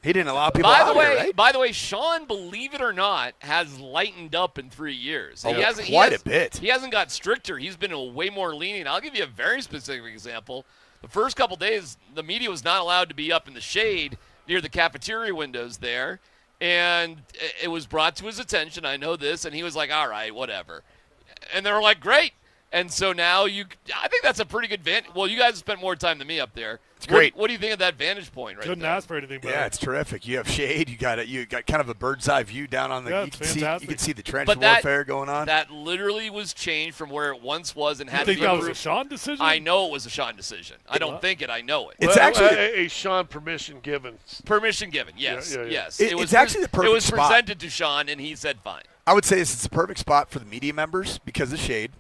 he didn't allow people By out the way, here, right? by the way, Sean, believe it or not, has lightened up in 3 years. Oh, quite a bit. He hasn't got stricter. He's been way more lenient. I'll give you a very specific example. The first couple days, the media was not allowed to be up in the shade near the cafeteria windows there, and it was brought to his attention. I know this, and he was like, "All right, whatever," and they were like, "Great." And so now I think that's a pretty good vantage. Well, you guys have spent more time than me up there. It's great. What do you think of that vantage point right Couldn't there? ask for anything better. Yeah, it's terrific. You have shade. You got kind of a bird's eye view down on the. Yeah, you can see the trench But warfare going on. That literally was changed from where it once was and had You think to be that was a approved. Sean decision? I know it was a Sean decision. I don't think it. I know it. It's actually a Sean permission given. Permission given. Yes, Yeah. yes. It's actually the perfect It was spot. presented to Sean, and he said fine. I would say it's the perfect spot for the media members because of shade.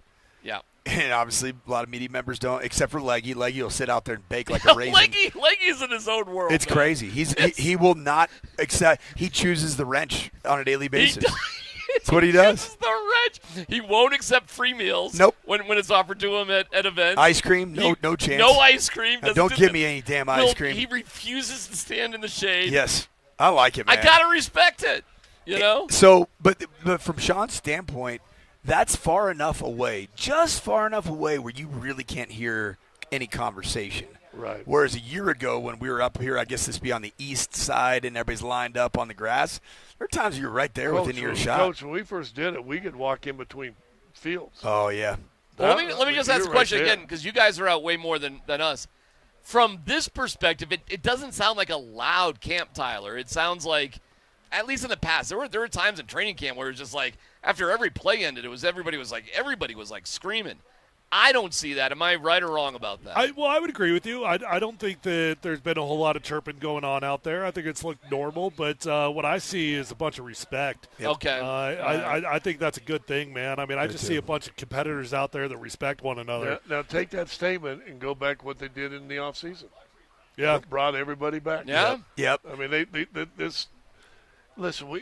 Yeah. And obviously, a lot of media members don't, except for Leggy. Leggy will sit out there and bake like a raisin. Leggy's in his own world. It's man. crazy. He will not accept. He chooses the wrench on a daily basis. That's what he does. The wrench. He won't accept free meals. Nope. When it's offered to him at events. Ice cream? No chance. No ice cream. Now, don't give me any damn ice cream. He refuses to stand in the shade. Yes, I like it, man. I gotta respect it. You know. So, but from Sean's standpoint, that's far enough away, just far enough away where you really can't hear any conversation. Right. Whereas a year ago when we were up here, I guess this be on the east side and everybody's lined up on the grass, there are times you're right there within earshot. Coach, when we first did it, we could walk in between fields. Oh, yeah. Well, let me just ask the You're question right there. again, because you guys are out way more than us. From this perspective, it doesn't sound like a loud camp, Tyler. It sounds like, at least in the past, there were times in training camp where it was just like after every play ended, everybody was like screaming. I don't see that. Am I right or wrong about that? I would agree with you. I don't think that there's been a whole lot of chirping going on out there. I think it's looked normal, but what I see is a bunch of respect. Okay. I think that's a good thing, man. I mean, I just see a bunch of competitors out there that respect one another. Now take that statement and go back what they did in the offseason. Yeah. Brought everybody back. Yeah. Yep. I mean, this. Listen,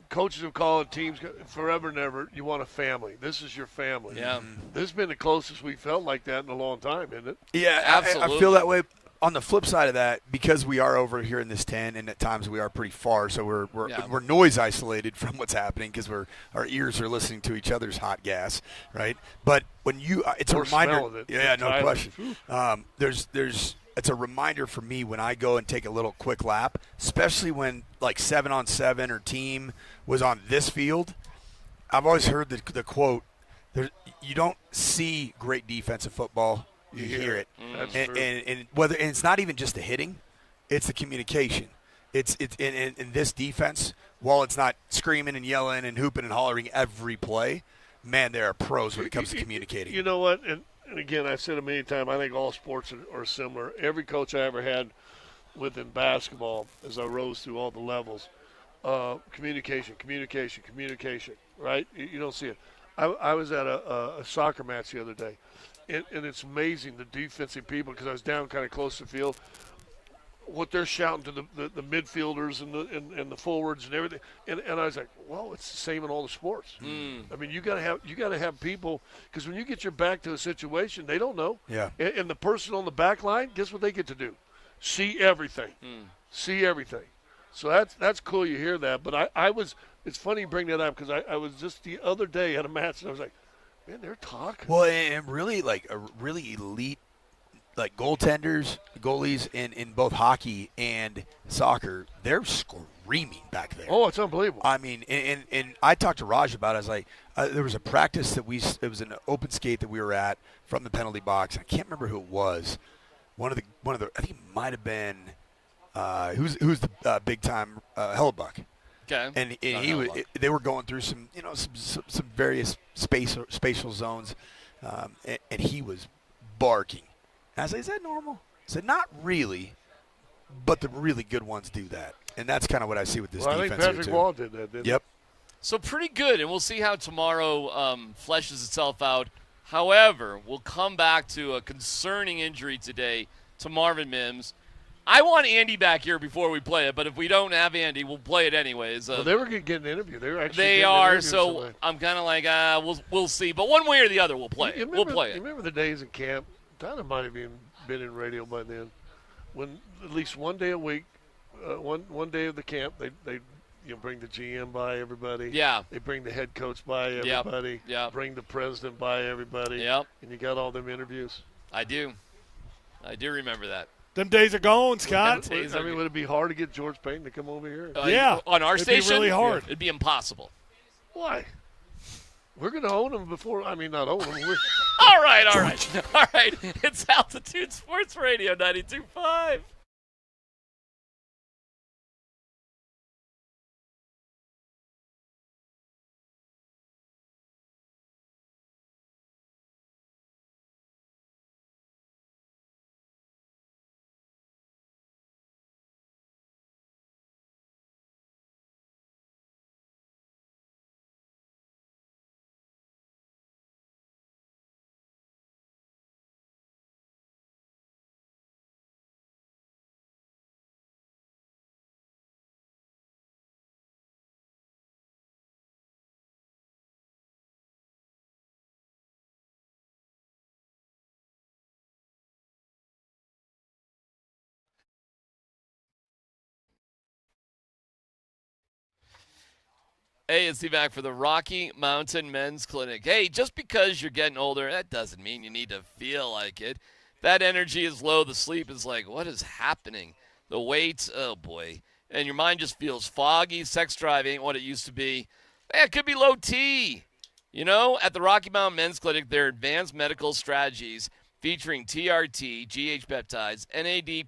coaches have called teams forever and ever. You want a family. This is your family. Yeah. This has been the closest we felt like that in a long time, isn't it? Yeah, Absolutely. I feel that way. On the flip side of that, because we are over here in this tent, and at times we are pretty far, so we're noise isolated from what's happening because our ears are listening to each other's hot gas, right? But when it's a reminder. Smelling it. Yeah, no Tyler. question. It's a reminder for me when I go and take a little quick lap, especially when like 7-on-7 or team was on this field. I've always heard the quote: "You don't see great defensive football, you hear it." That's And true. and it's not even just the hitting; it's the communication. It's in this defense. While it's not screaming and yelling and hooping and hollering every play, man, there are pros when it comes to communicating. You know what? And again, I've said it many times, I think all sports are similar. Every coach I ever had within basketball, as I rose through all the levels, communication, right? You don't see it. I was at a soccer match the other day, and it's amazing the defensive people, because I was down kind of close to the field, what they're shouting to the midfielders and the forwards and everything, and I was like, well, it's the same in all the sports. I mean, you gotta have people, because when you get your back to a situation, they don't know. Yeah. And the person on the back line, guess what they get to do? See everything. See everything. So that's cool. You hear that, but I was. It's funny you bring that up, because I was just the other day at a match, and I was like, man, they're talking. Well, and really like a really elite. Like goaltenders, goalies in both hockey and soccer, they're screaming back there. Oh, it's unbelievable. I mean, and I talked to Raj about it. I was like, there was a practice it was an open skate that we were at from the penalty box. I can't remember who it was. One of the I think it might have been who's the big time Hellebuck. Okay. And they were going through some some various spatial zones, and he was barking. I said, is that normal? I said, not really, but the really good ones do that. And that's kind of what I see with this defense. I think Patrick here, Wall did that, didn't he? Yep. So pretty good, and we'll see how tomorrow fleshes itself out. However, we'll come back to a concerning injury today to Marvin Mims. I want Andy back here before we play it, but if we don't have Andy, we'll play it anyways. Well, they were getting an interview. They were actually. They are, so I'm kind of like, we'll see. But one way or the other, we'll play it. We'll play it. You remember the days in camp? Tyler might have even been in radio by then, when at least one day a week one day of the camp, they bring the GM by everybody. Yeah. They bring the head coach by everybody. Yep. Bring the president by everybody. Yep. And you got all them interviews. I do remember that. Them days are gone, Scott. Would it be hard to get George Payton to come over here? Yeah. On our it'd station? be really hard. It'd be impossible. Why? We're going to own them before. I mean, not own them. All right. It's Altitude Sports Radio 92.5. Hey, it's DMac for the Rocky Mountain Men's Clinic. Hey, just because you're getting older, that doesn't mean you need to feel like it. That energy is low. The sleep is like, what is happening? The weight, oh boy. And your mind just feels foggy. Sex drive ain't what it used to be. It could be low T. At the Rocky Mountain Men's Clinic, there are advanced medical strategies featuring TRT, GH peptides, NAD+,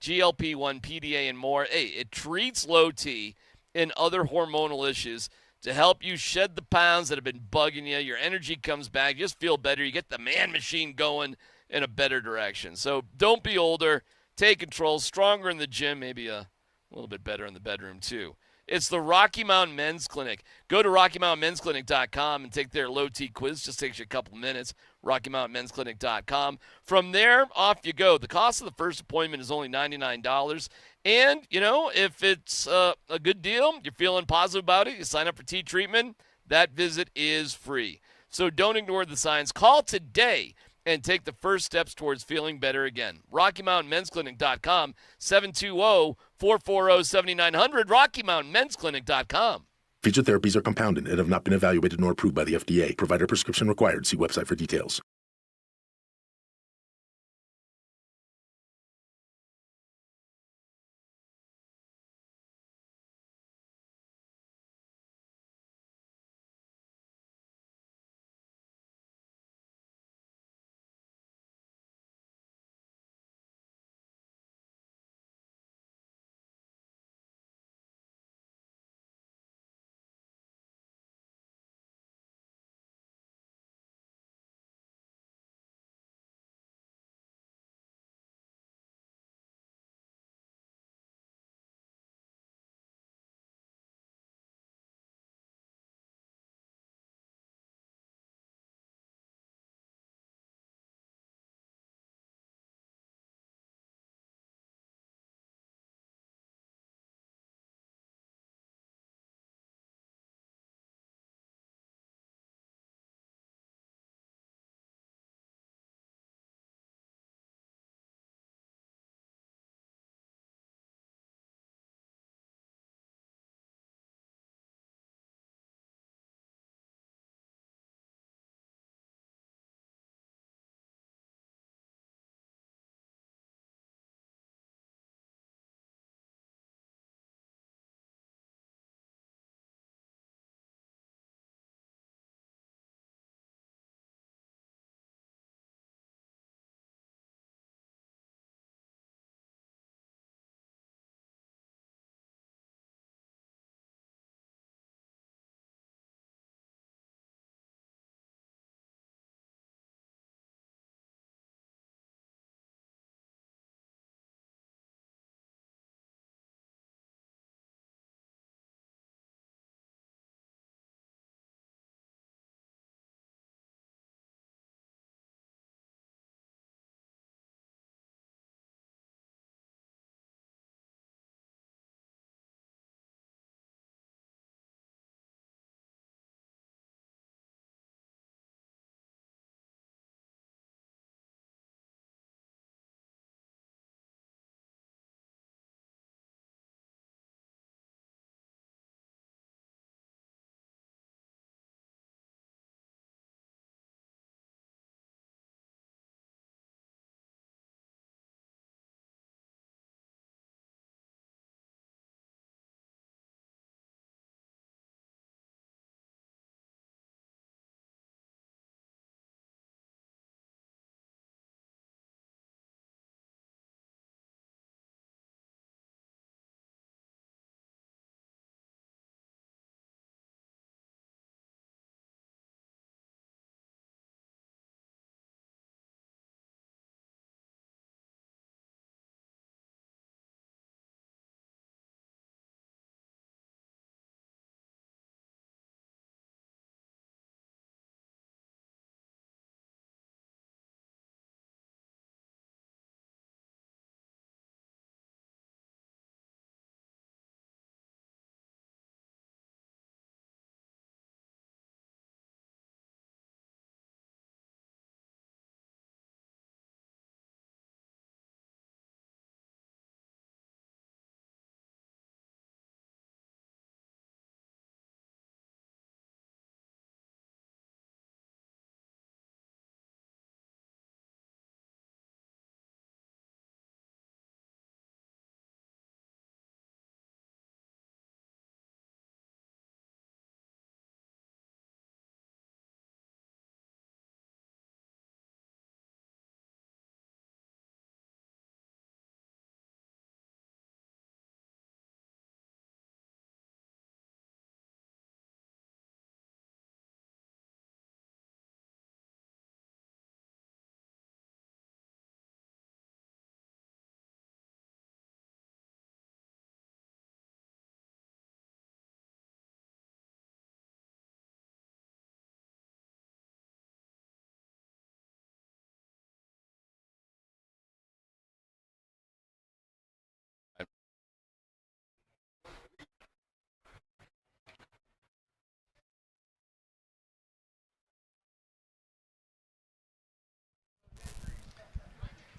GLP-1, PDA, and more. Hey, it treats low T and other hormonal issues to help you shed the pounds that have been bugging you. Your energy comes back. You just feel better. You get the man machine going in a better direction. So don't be older. Take control. Stronger in the gym. Maybe a little bit better in the bedroom too. It's the Rocky Mountain Men's Clinic. Go to RockyMountainMen'sClinic.com and take their low T quiz. Just takes you a couple minutes. RockyMountainMen'sClinic.com. From there, off you go. The cost of the first appointment is only $99. And, if it's a good deal, you're feeling positive about it, you sign up for T treatment, that visit is free. So don't ignore the signs. Call today and take the first steps towards feeling better again. RockyMountainMen'sClinic.com, 720-440-7900, RockyMountainMen'sClinic.com. Featured therapies are compounded and have not been evaluated nor approved by the FDA. Provider prescription required. See website for details.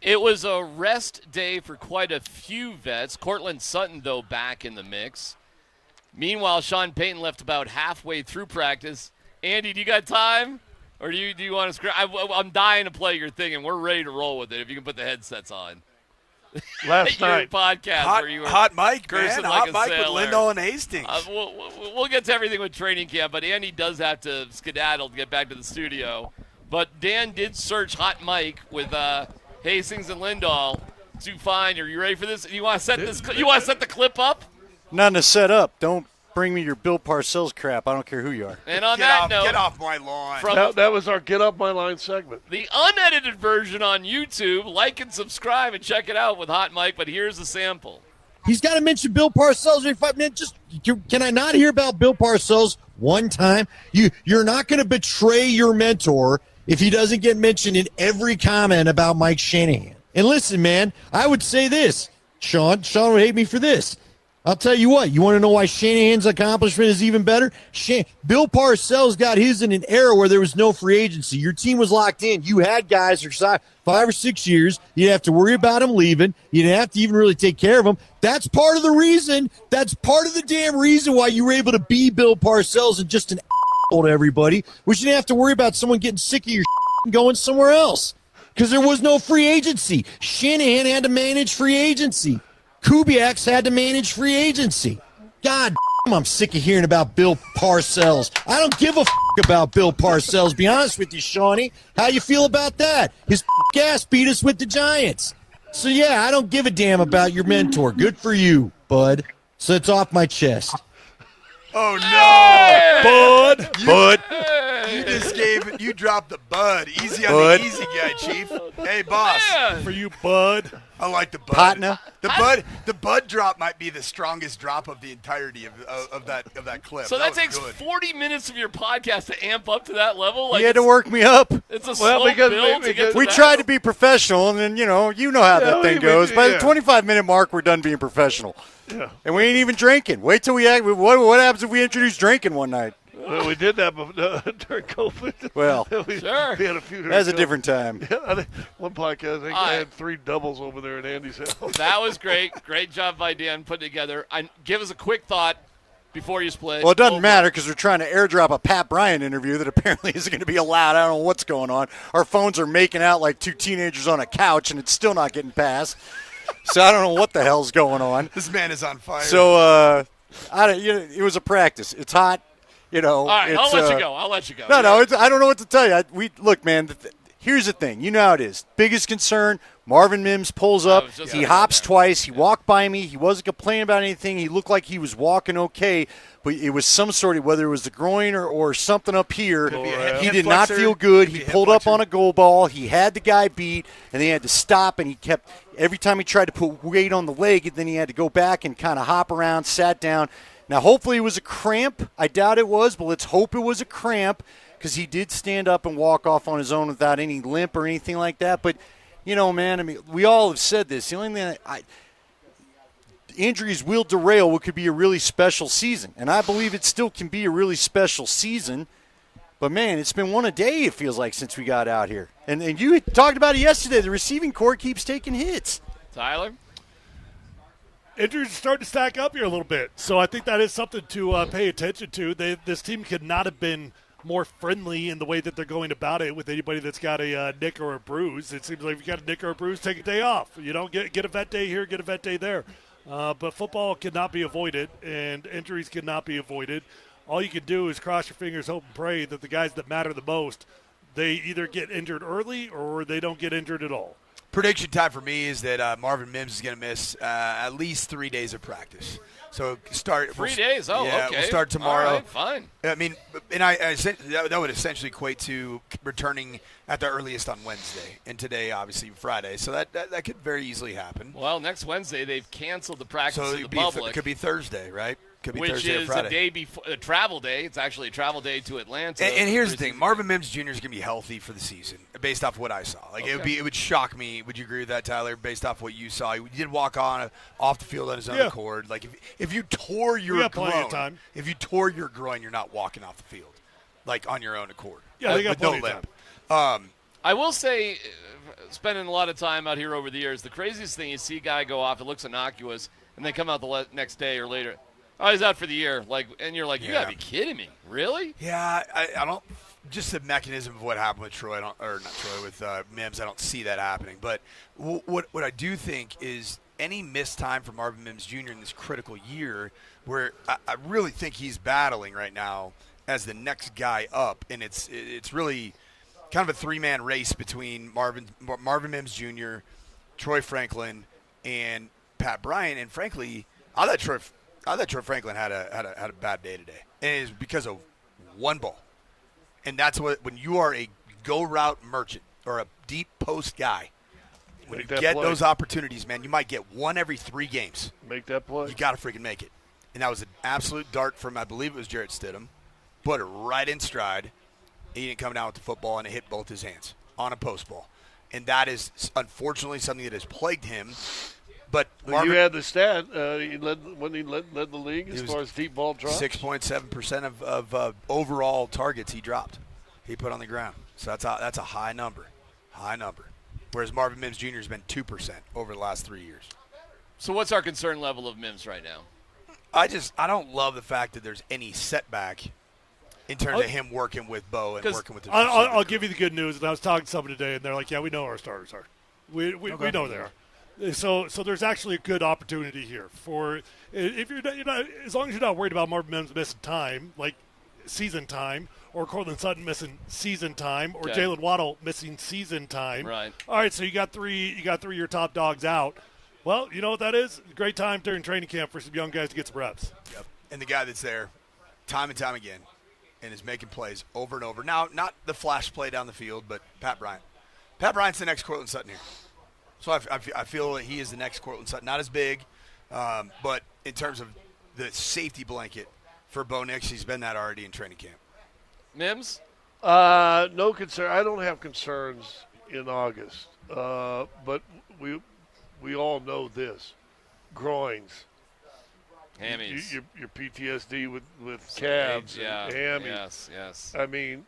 It was a rest day for quite a few vets. Cortland Sutton, though, back in the mix. Meanwhile, Sean Payton left about halfway through practice. Andy, do you got time? Or do you want to I'm dying to play your thing, and we're ready to roll with it if you can put the headsets on. Last night. Podcast where you were hot mic, cursing man. like Hot a mic with sailor. Lindahl and Hastings. We'll get to everything with training camp, but Andy does have to skedaddle to get back to the studio. But Dan did search hot mic with Hastings and Lindahl to find. Are you ready for this? You want to set this? You want to set the clip up? Nothing to set up. Don't bring me your Bill Parcells crap. I don't care who you are. And on that note, get off my lawn. That was our Get Off My Line segment. The unedited version on YouTube. Like and subscribe and check it out with Hot Mike. But here's a sample. He's got to mention Bill Parcells every 5 minutes. Can I not hear about Bill Parcells one time? You're not going to betray your mentor if he doesn't get mentioned in every comment about Mike Shanahan. And listen, man, I would say this. Sean would hate me for this. I'll tell you what, you want to know why Shanahan's accomplishment is even better? Bill Parcells got his in an era where there was no free agency. Your team was locked in. You had guys for 5 or 6 years. You didn't have to worry about them leaving. You didn't have to even really take care of them. That's part of the reason. That's part of the damn reason why you were able to be Bill Parcells and just an asshole to everybody, which you didn't have to worry about someone getting sick of your and going somewhere else because there was no free agency. Shanahan had to manage free agency. Kubiak's had to manage free agency. God damn, I'm sick of hearing about Bill Parcells. I don't give a about Bill Parcells, be honest with you, Shawnee. How you feel about that? His ass beat us with the Giants. So, yeah, I don't give a damn about your mentor. Good for you, bud. So it's off my chest. Oh, no. Bud. Bud. You dropped the bud. Easy on Bud. the easy guy, Chief. Hey, boss. For you, bud. I like the bud. Partner. The bud drop might be the strongest drop of the entirety of that clip. So that takes good. 40 minutes of your podcast to amp up to that level? He had to work me up. It's a slow build to get to we that. tried to be professional, and then, you know how that thing goes. By the 25-minute mark, we're done being professional. Yeah. And we ain't even drinking. Wait till what happens if we introduce drinking one night? Well, we did that during COVID. Well, we sure. had a few. That's a different time. Yeah, one podcast, I think I had 3 doubles over there at Andy's house. That was great. Great job by Dan putting together. Give us a quick thought before you split. Well, it doesn't matter because we're trying to airdrop a Pat Bryant interview that apparently isn't going to be allowed. I don't know what's going on. Our phones are making out like 2 teenagers on a couch, and it's still not getting passed. So I don't know what the hell's going on. This man is on fire. So it was a practice. It's hot. All right, I'll let you go. I'll let you go. No, I don't know what to tell you. Look, man, here's the thing. You know how it is. Biggest concern, Marvin Mims pulls up. He hops twice. He walked by me. He wasn't complaining about anything. He looked like he was walking okay, but it was some sort of, whether it was the groin or something up here, he did not feel good. He pulled up on a goal ball. He had the guy beat, and they had to stop, and he kept, every time he tried to put weight on the leg, then he had to go back and kind of hop around, sat down. Now, hopefully it was a cramp. I doubt it was, but let's hope it was a cramp because he did stand up and walk off on his own without any limp or anything like that. But, man, I mean, we all have said this. The only thing injuries will derail what could be a really special season, and I believe it still can be a really special season. But, man, it's been one a day, it feels like, since we got out here. And you talked about it yesterday. The receiving corps keeps taking hits. Tyler? Injuries are starting to stack up here a little bit, so I think that is something to pay attention to. This team could not have been more friendly in the way that they're going about it with anybody that's got a nick or a bruise. It seems like if you got a nick or a bruise, take a day off. You don't get a vet day here, get a vet day there. But football cannot be avoided, and injuries cannot be avoided. All you can do is cross your fingers, hope and pray that the guys that matter the most, they either get injured early or they don't get injured at all. Prediction time for me is that Marvin Mims is going to miss at least 3 days of practice. So start 3 days. Oh, yeah, okay. We'll start tomorrow. All right, fine. I mean, and that would essentially equate to returning at the earliest on Wednesday, and today obviously Friday. So that could very easily happen. Well, next Wednesday they've canceled the practice so to the public. It could be Thursday, right? Could be which Thursday or is Friday. a day before a travel day. It's actually a travel day to Atlanta. And here's the thing: Marvin Mims Jr. is going to be healthy for the season, based off what I saw. Like it would shock me. Would you agree with that, Tyler? Based off what you saw, he did walk off the field on his own accord. Like if you tore your groin, you're not walking off the field, like on your own accord. Yeah, they got with no plenty of limp. I will say, spending a lot of time out here over the years, the craziest thing is see a guy go off, it looks innocuous, and then come out the next day or later. Oh, he's out for the year. And you're like, you got to be kidding me. Really? Yeah, I don't – just the mechanism of what happened with Troy, with Mims, I don't see that happening. But what I do think is any missed time for Marvin Mims Jr. in this critical year where I really think he's battling right now as the next guy up, and it's really kind of a three-man race between Marvin Mims Jr., Troy Franklin, and Pat Bryant. And frankly, I thought Troy Franklin had a bad day today, and it is because of one ball. And that's when you are a go route merchant or a deep post guy, when you get those opportunities, man, you might get one every 3 games. Make that play. You got to freaking make it. And that was an absolute dart from, I believe it was Jarrett Stidham. Put it right in stride. He didn't come down with the football, and it hit both his hands on a post ball. And that is, unfortunately, something that has plagued him. But you had the stat. He led the league as far as deep ball drops. 6.7% of overall targets he dropped. He put on the ground. So that's a high number. High number. Whereas Marvin Mims Jr. has been 2% over the last 3 years. So what's our concern level of Mims right now? I don't love the fact that there's any setback in terms of him working with Bo and working with the I'll give you the good news. And I was talking to somebody today, and they're like, yeah, we know our starters are. We know they are. So there's actually a good opportunity here for if you're not as long as you're not worried about Marvin Mims missing time, like season time, or Cortland Sutton missing season time, or Jalen Waddle missing season time. Right. All right. So you got three of your top dogs out. Well, you know what that is? A great time during training camp for some young guys to get some reps. Yep. And the guy that's there, time and time again, and is making plays over and over. Now, not the flash play down the field, but Pat Bryant. Pat Bryant's the next Cortland Sutton here. So I feel that he is the next Cortland Sutton. Not as big, but in terms of the safety blanket for Bo Nix, he's been that already in training camp. Mims? No concern. I don't have concerns in August, but we all know this: groins, hammies, your PTSD with calves, and hammies. Yes. I mean.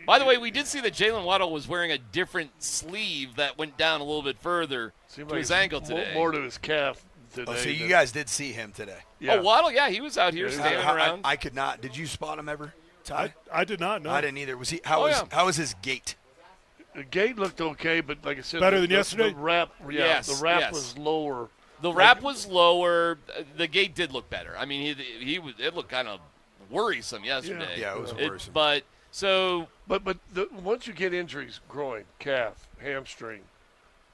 By the way, we did see that Jalen Waddle was wearing a different sleeve that went down a little bit further to his ankle today. More to his calf today. Oh, so you guys did see him today? Yeah. Oh, Waddle, yeah, he was out here standing around. I could not. Did you spot him ever, Ty? I did not know. I didn't either. Was he? How was his gait? The gait looked okay, but like I said, better than yesterday. The wrap, the wrap was lower. The wrap was lower. The gait did look better. I mean, it looked kind of worrisome yesterday. Yeah, it was worrisome. But once you get injuries, groin, calf, hamstring,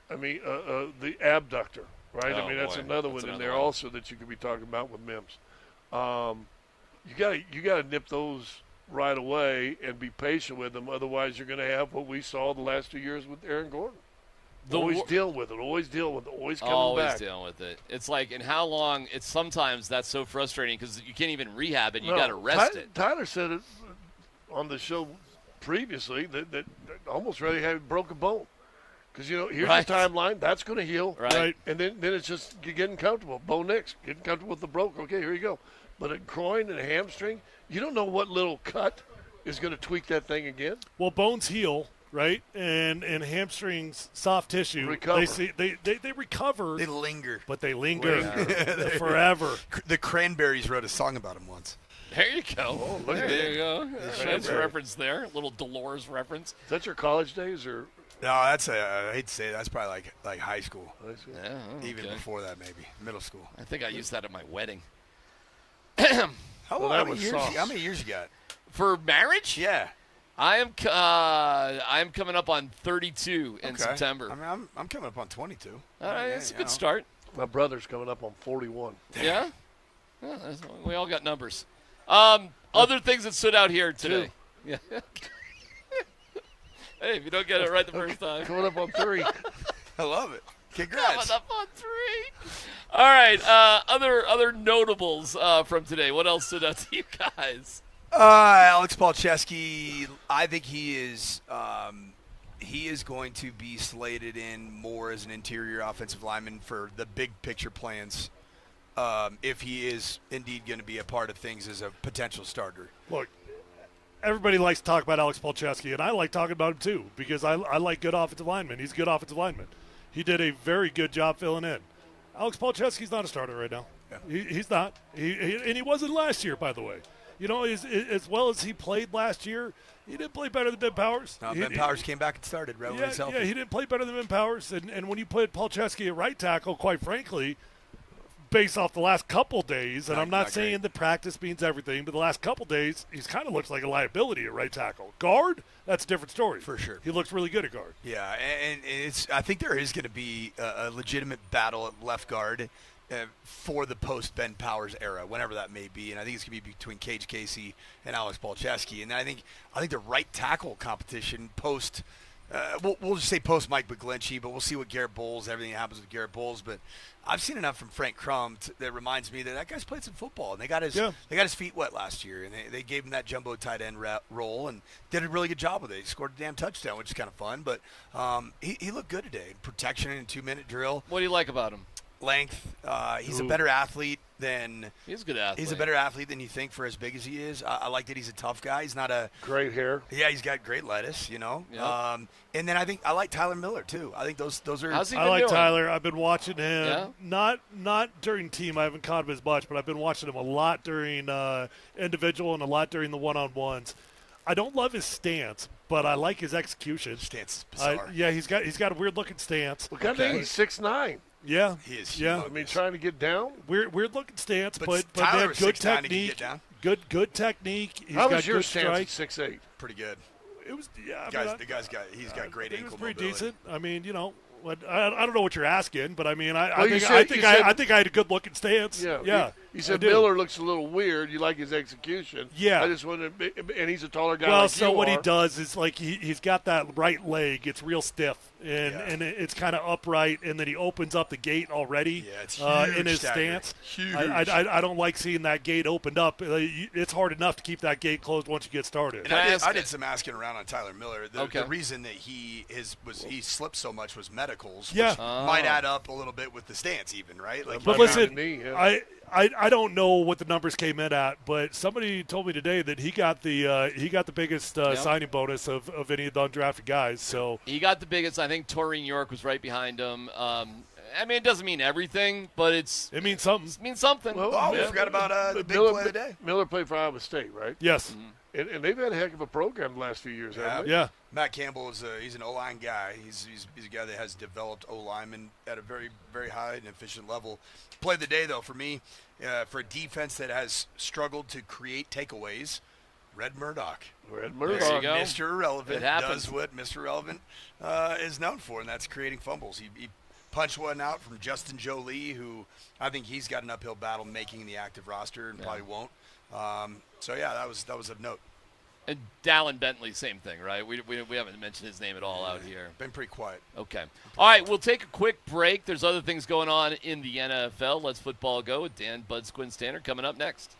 I mean, the abductor, right? Oh, I mean, that's another one in there also that you could be talking about with Mims. You got to nip those right away and be patient with them. Otherwise, you're going to have what we saw the last 2 years with Aaron Gordon. Always deal with it. Always deal with it. Always coming back. Always dealing with it. It's like, and how long? It's sometimes that's so frustrating because you can't even rehab it. You got to rest it. Tyler said it on the show previously that almost ready to have broke a bone because here's the timeline that's going to heal, right? And then it's just getting comfortable. Bo Nix getting comfortable with the broke. Okay, here you go. But a groin and a hamstring, you don't know what little cut is going to tweak that thing again. Well, bones heal, right? And hamstrings, soft tissue, recover. They recover. They linger, but they linger forever. The Cranberries wrote a song about him once. There you go. Oh, look there you go. Nice reference there. A little Dolores reference. Is that your college days or? No, that's I hate to say it, that's probably like high school. Yeah, even before that, maybe middle school. I think I used that at my wedding. How many years you got for marriage? Yeah, I am coming up on 32 in September. I mean, I'm coming up on 22. All right, it's a good start. My brother's coming up on 41. Yeah, we all got numbers. Other things that stood out here today. Yeah. Hey, if you don't get it right the first time. Coming up on 3. I love it. Congrats. Coming up on 3. All right. Other notables from today. What else stood out to you guys? Alex Palczewski, I think he is going to be slated in more as an interior offensive lineman for the big picture plans. If he is indeed going to be a part of things as a potential starter. Look, everybody likes to talk about Alex Polcheski, and I like talking about him too because I like good offensive linemen. He's a good offensive lineman. He did a very good job filling in. Alex Polcheski's not a starter right now. Yeah. He's not. And he wasn't last year, by the way. As well as he played last year, he didn't play better than Ben Powers. No, Ben Powers came back and started right when he's healthy. Yeah, he didn't play better than Ben Powers. And when you put Polcheski at right tackle, quite frankly, based off the last couple days, and I'm not saying that practice means everything, but the last couple days, he's kind of looks like a liability at right tackle. Guard, that's a different story. For sure. He looks really good at guard. Yeah, and I think there is going to be a legitimate battle at left guard for the post-Ben Powers era, whenever that may be. And I think it's going to be between Cage Casey and Alex Polcheski. And then I think the right tackle competition post we'll just say post Mike McGlinchey, but we'll see what Garrett Bowles, everything that happens with Garrett Bowles. But I've seen enough from Frank Crum that reminds me that guy's played some football, and they got his feet wet last year, and they gave him that jumbo tight end role and did a really good job with it. He scored a damn touchdown, which is kind of fun. But he looked good today. Protection in a 2-minute drill. What do you like about him? Length. He's a better athlete than he's a good athlete. He's a better athlete than you think for as big as he is. I like that he's a tough guy. He's not a great hair. Yeah, he's got great lettuce. Yep. And then I like Tyler Miller too. I think those are. How's he been doing? Tyler. I've been watching him. Yeah? Not during team. I haven't caught him as much, but I've been watching him a lot during individual and a lot during the one-on-ones. I don't love his stance, but I like his execution. Stance is bizarre. He's got a weird looking stance. Well, he's 6'9". Yeah, he is. Yeah, I mean, trying to get down. Weird looking stance, but Tyler they have good 6'9" to technique. get down. Good technique. He's How got was your good stance strike. at 6'8"? Pretty good. It was The guy's got great ankle pretty mobility. decent. I mean, I don't know what you're asking, but I mean, I think I had a good looking stance. Yeah. You said Miller looks a little weird. You like his execution. Yeah. I just wanted to, and he's a taller guy. Well, like so you what are. he does is like he's got that right leg. It's real stiff and it's kind of upright, and then he opens up the gate already. Yeah, it's huge in his staggering. stance. Huge. I don't like seeing that gate opened up. It's hard enough to keep that gate closed once you get started. And I did some asking around on Tyler Miller. The reason that he slipped so much was medicals. Yeah. Which might add up a little bit with the stance, even, right? Like, but listen, I don't know what the numbers came in at, but somebody told me today that he got the biggest signing bonus of any of the undrafted guys. So he got the biggest. I think Taurine York was right behind him. I mean, it doesn't mean everything, but it means something. It means something. Well, we forgot about the big Miller, play of the day. Miller played for Iowa State, right? Yes. Mm-hmm. And they've had a heck of a program the last few years, haven't they? Yeah. Matt Campbell he's an O-line guy. He's a guy that has developed O-linemen at a very, very high and efficient level. Play of the day, though, for me, for a defense that has struggled to create takeaways, Red Murdoch. Red Murdoch. There you go. Mr. Irrelevant It happens. does what Mr. Irrelevant is known for, and that's creating fumbles. He punched one out from Justin Jolie, who I think he's got an uphill battle making the active roster and probably won't. That was of note. And Dallin Bentley, same thing, right? We haven't mentioned his name at all out here. Been pretty quiet. Okay. All right, we'll take a quick break. There's other things going on in the NFL. Let's football go with Dan Bud Squint Standard coming up next.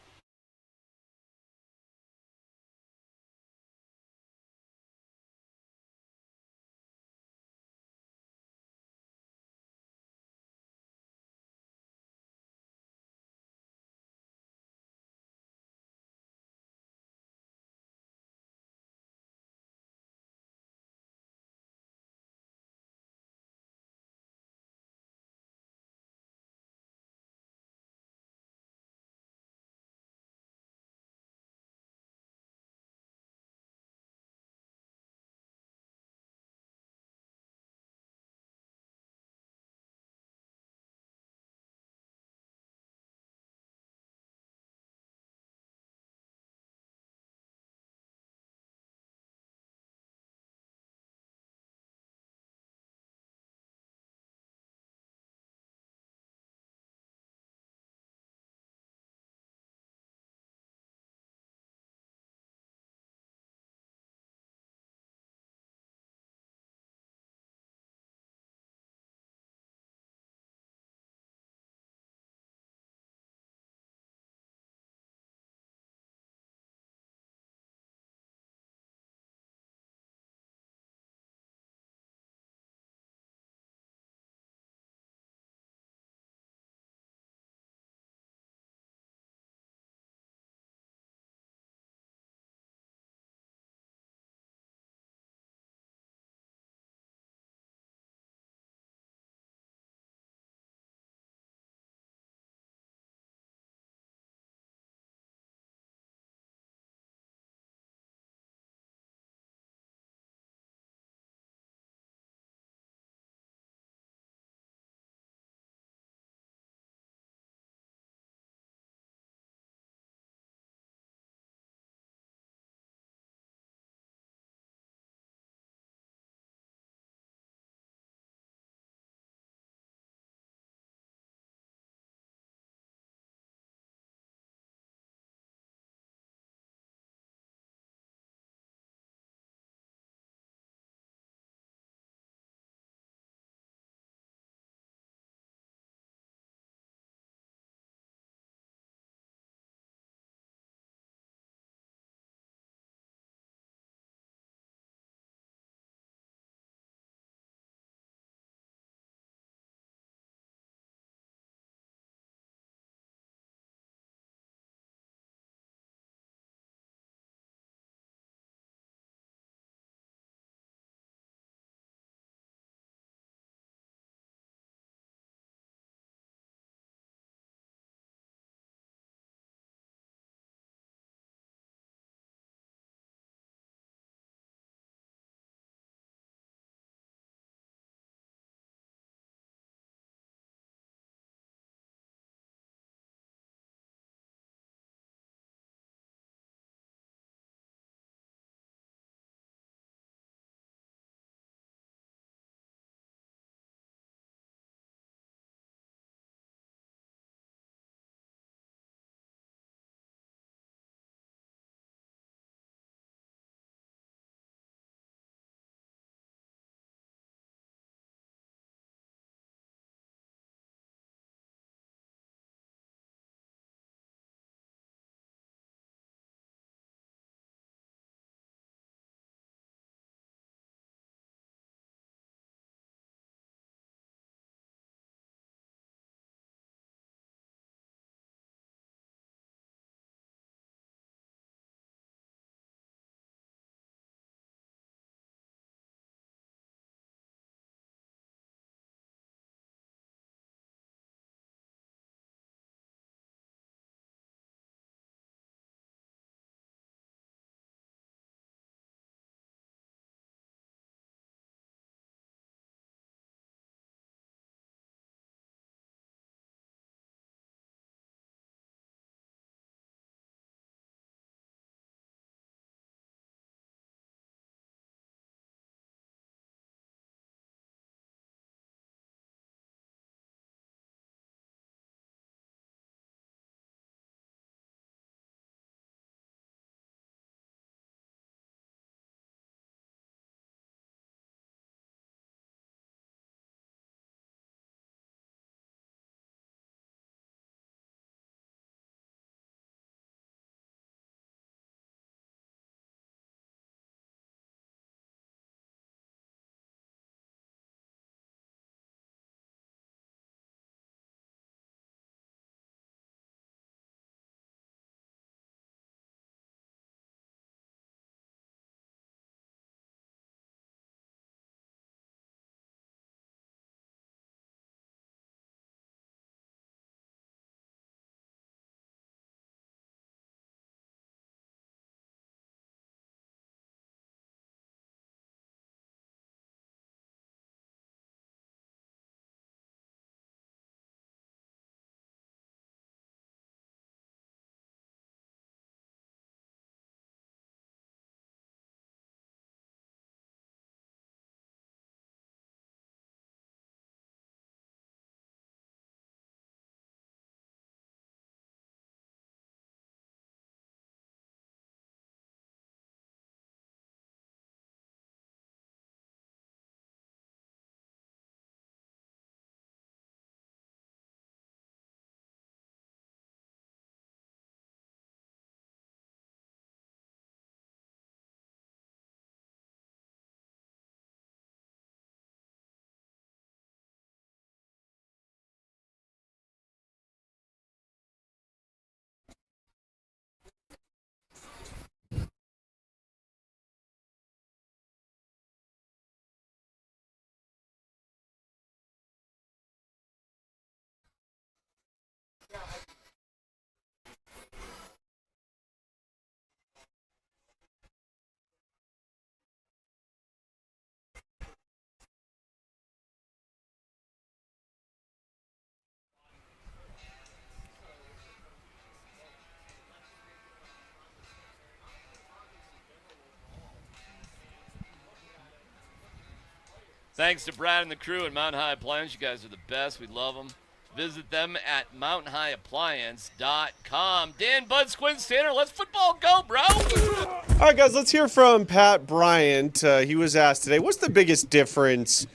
Thanks to Brad and the crew at Mountain High Appliance. You guys are the best. We love them. Visit them at mountainhighappliance.com. Dan, Bud, Squints, Tanner, let's football go, bro. All right, guys, let's hear from Pat Bryant. He was asked today, what's the biggest difference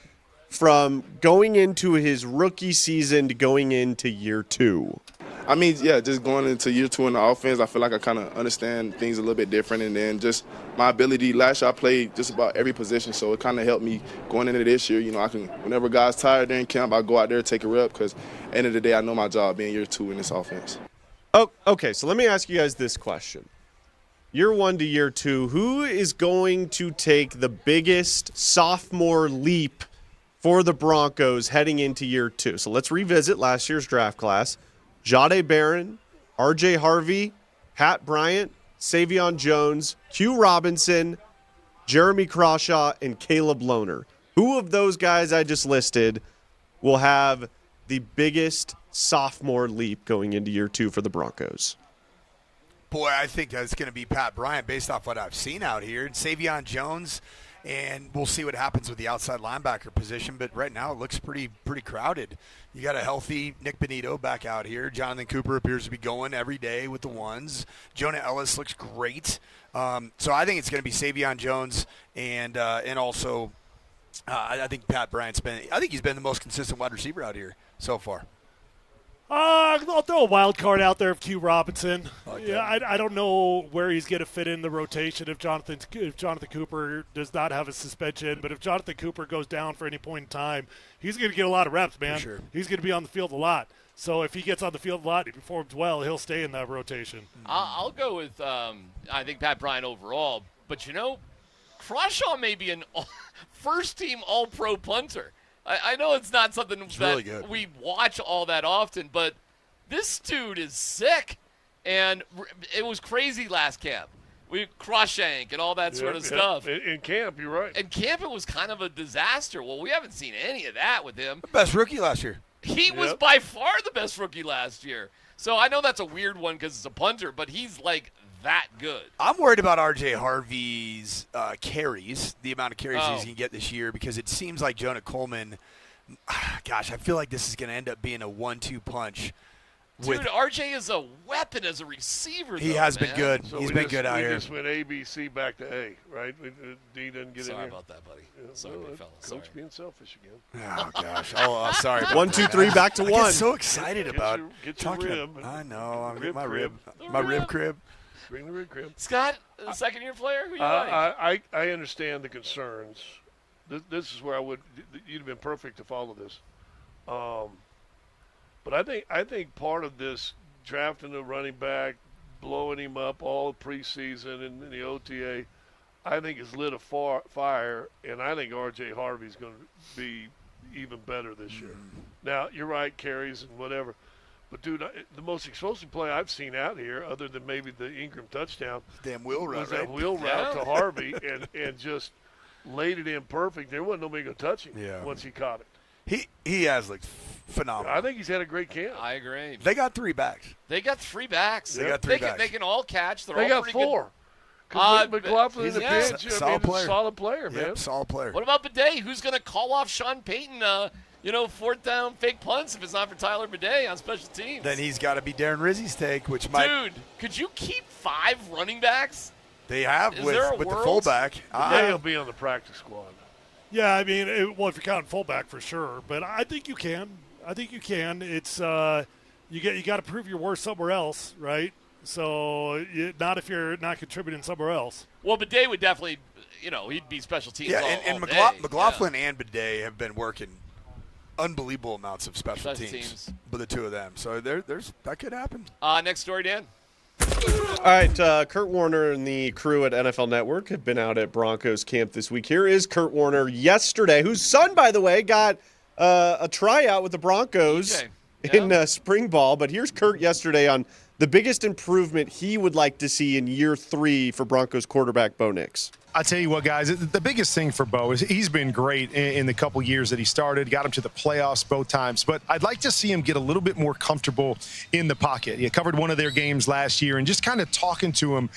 from going into his rookie season to going into year 2? I mean, yeah, just going into year 2 in the offense, I feel like I kind of understand things a little bit different. And then just my ability, last year I played just about every position, so it kind of helped me going into this year. You know, I can, whenever guys tired during camp, I go out there, take a rep, because at the end of the day, I know my job being year 2 in this offense. Oh, okay, so let me ask you guys this question. Year 1 to year 2, who is going to take the biggest sophomore leap for the Broncos heading into year 2? So let's revisit last year's draft class. Jahdae Barron, R.J. Harvey, Pat Bryant, Savion Jones, Q Robinson, Jeremy Crawshaw, and Caleb Lohner. Who of those guys I just listed will have the biggest sophomore leap going into year 2 for the Broncos? Boy, I think that's going to be Pat Bryant based off what I've seen out here. Savion Jones, and we'll see what happens with the outside linebacker position, but right now it looks pretty crowded. You got a healthy Nick Benito back out here. Jonathan Cooper appears to be going every day with the ones. Jonah Ellis looks great. So I think it's going to be Savion Jones and also I think Pat Bryant's he's been the most consistent wide receiver out here so far. I'll throw a wild card out there of Q Robinson. I don't know where he's going to fit in the rotation if Jonathan Cooper does not have a suspension. But if Jonathan Cooper goes down for any point in time, he's going to get a lot of reps, man. For sure. He's going to be on the field a lot. So if he gets on the field a lot, he performs well, he'll stay in that rotation. I'll go with I think Pat Bryant overall. But, Crawshaw may be an first-team All-Pro punter. I know it's not something that we watch all that often, but this dude is sick. And it was crazy last camp. We cross-shank and all that sort of stuff. In camp, you're right. In camp, it was kind of a disaster. Well, we haven't seen any of that with him. Best rookie last year. He was by far the best rookie last year. So I know that's a weird one because it's a punter, but he's like that good. I'm worried about R.J. Harvey's carries, the amount of carries he's going to get this year, because it seems like Jonah Coleman, I feel like this is going to end up being a 1-2 punch. Dude, R.J. is a weapon as a receiver. He has been good. So he's been good out here. We just went A, B, C back to A, right? D didn't get in here. Sorry about that, buddy. Sorry, big fella. Coach being selfish again. Oh, gosh. Sorry. 1, 2, 3, back to 1. I get so excited about get your rib. I know. I'm getting my rib crib. Bring the rib crib. Scott, the second-year player, who you like? I understand the concerns. This is where you'd have been perfect to follow this. But I think part of this drafting the running back, blowing him up all preseason and in the OTA, I think has lit a fire, and I think R.J. Harvey's going to be even better this year. Now, you're right, carries and whatever. But, dude, the most explosive play I've seen out here, other than maybe the Ingram touchdown, damn wheel route, was that wheel route to Harvey and just laid it in perfect. There wasn't nobody going to touch him once he caught it. He has looked phenomenal. I think he's had a great camp. I agree. They got 3 backs. They got 3 backs. They can all catch. They got 4. McLaughlin in the bench. Solid player, man. Yep, solid player. What about Bidet? Who's going to call off Sean Payton, fourth down fake punts if it's not for Tyler Bidet on special teams? Then he's got to be Darren Rizzi's take, which Dude, could you keep 5 running backs? They have with the fullback. He'll be on the practice squad. Yeah, I mean, if you're counting fullback for sure, but I think you can. It's you got to prove your worth somewhere else, right? So not if you're not contributing somewhere else. Well, Bidet would definitely, he'd be special teams. Yeah, all McLaughlin and Bidet have been working unbelievable amounts of special teams with the two of them. So there's that could happen. Next story, Dan. All right, Kurt Warner and the crew at NFL Network have been out at Broncos Camp this week. Here is Kurt Warner yesterday, whose son, by the way, got a tryout with the Broncos in spring ball. But here's Kurt yesterday on the biggest improvement he would like to see in year 3 for Broncos quarterback Bo Nix. I tell you what, guys, the biggest thing for Bo is he's been great in the couple years that he started, got him to the playoffs both times. But I'd like to see him get a little bit more comfortable in the pocket. He covered one of their games last year, and just kind of talking to him,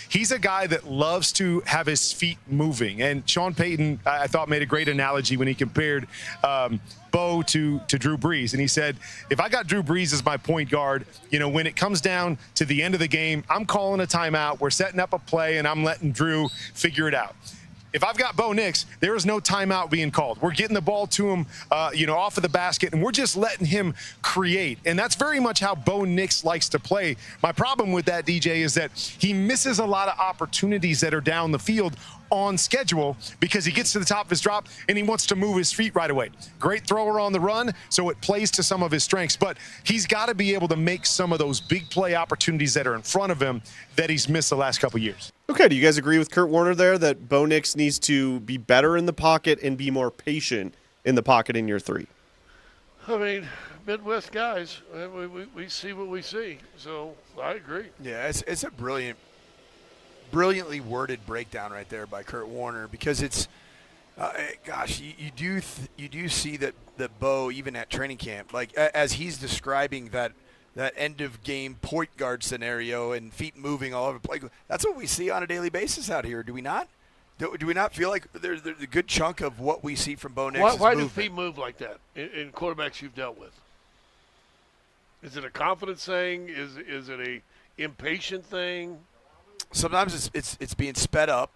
he's a guy that loves to have his feet moving. And Sean Payton, I thought, made a great analogy when he compared Bo to Drew Brees. And he said, if I got Drew Brees as my point guard, when it comes down to the end of the game, I'm calling a timeout. We're setting up a play, and I'm letting Drew figure it out. If I've got Bo Nix, there is no timeout being called. We're getting the ball to him, off of the basket, and we're just letting him create. And that's very much how Bo Nix likes to play. My problem with that, DJ, is that he misses a lot of opportunities that are down the field on schedule because he gets to the top of his drop and he wants to move his feet right away. Great thrower on the run, so it plays to some of his strengths. But he's got to be able to make some of those big play opportunities that are in front of him that he's missed the last couple years. Okay, do you guys agree with Kurt Warner there that Bo Nix needs to be better in the pocket and be more patient in the pocket in year 3? I mean, Midwest guys, we see what we see, so I agree. Yeah, it's a brilliantly worded breakdown right there by Kurt Warner, because it's, you do see that Bo, even at training camp, like as he's describing that end of game point guard scenario and feet moving all over the place. That's what we see on a daily basis out here, do we not? Do we not feel like there's a good chunk of what we see from Bo Nix? Why do feet move like that in quarterbacks you've dealt with? Is it a confidence thing? Is it a impatient thing? Sometimes it's being sped up.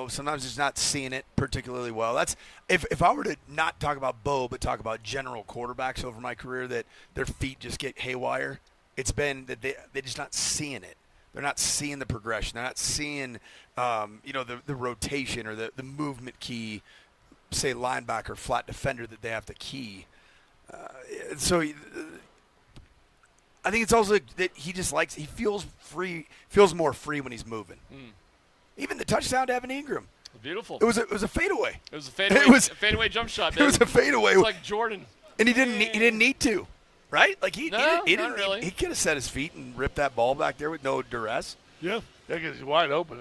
Sometimes it's not seeing it particularly well. That's if I were to not talk about Bo, but talk about general quarterbacks over my career that their feet just get haywire, it's been that they're just not seeing it. They're not seeing the progression. They're not seeing, the rotation or the movement key, say linebacker, flat defender that they have to key. So I think it's also that he feels more free when he's moving. Even the touchdown to Evan Ingram. Beautiful. It was a fadeaway. It was a fadeaway jump shot. Man. It was a fadeaway. It was like Jordan. And he didn't need to, right? Like he didn't really. He could have set his feet and ripped that ball back there with no duress. Yeah, because he's wide open.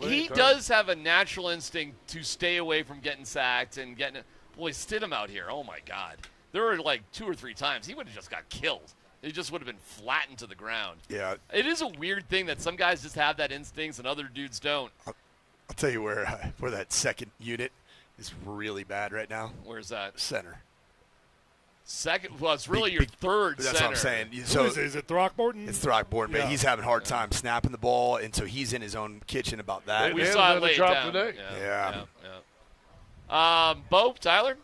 He does have a natural instinct to stay away from getting sacked and getting. Boy, Stidham out here. Oh my God, there were like 2 or 3 times he would have just got killed. He just would have been flattened to the ground. Yeah. It is a weird thing that some guys just have that instincts and other dudes don't. I'll tell you where that second unit is really bad right now. Where's that? Center. Second? Well, it's really your third That's center. what I'm saying. So is it Throckmorton? It's Throckmorton, but he's having a hard time snapping the ball, and so he's in his own kitchen about that. We saw it late down. Today. Yeah. Bo, Tyler?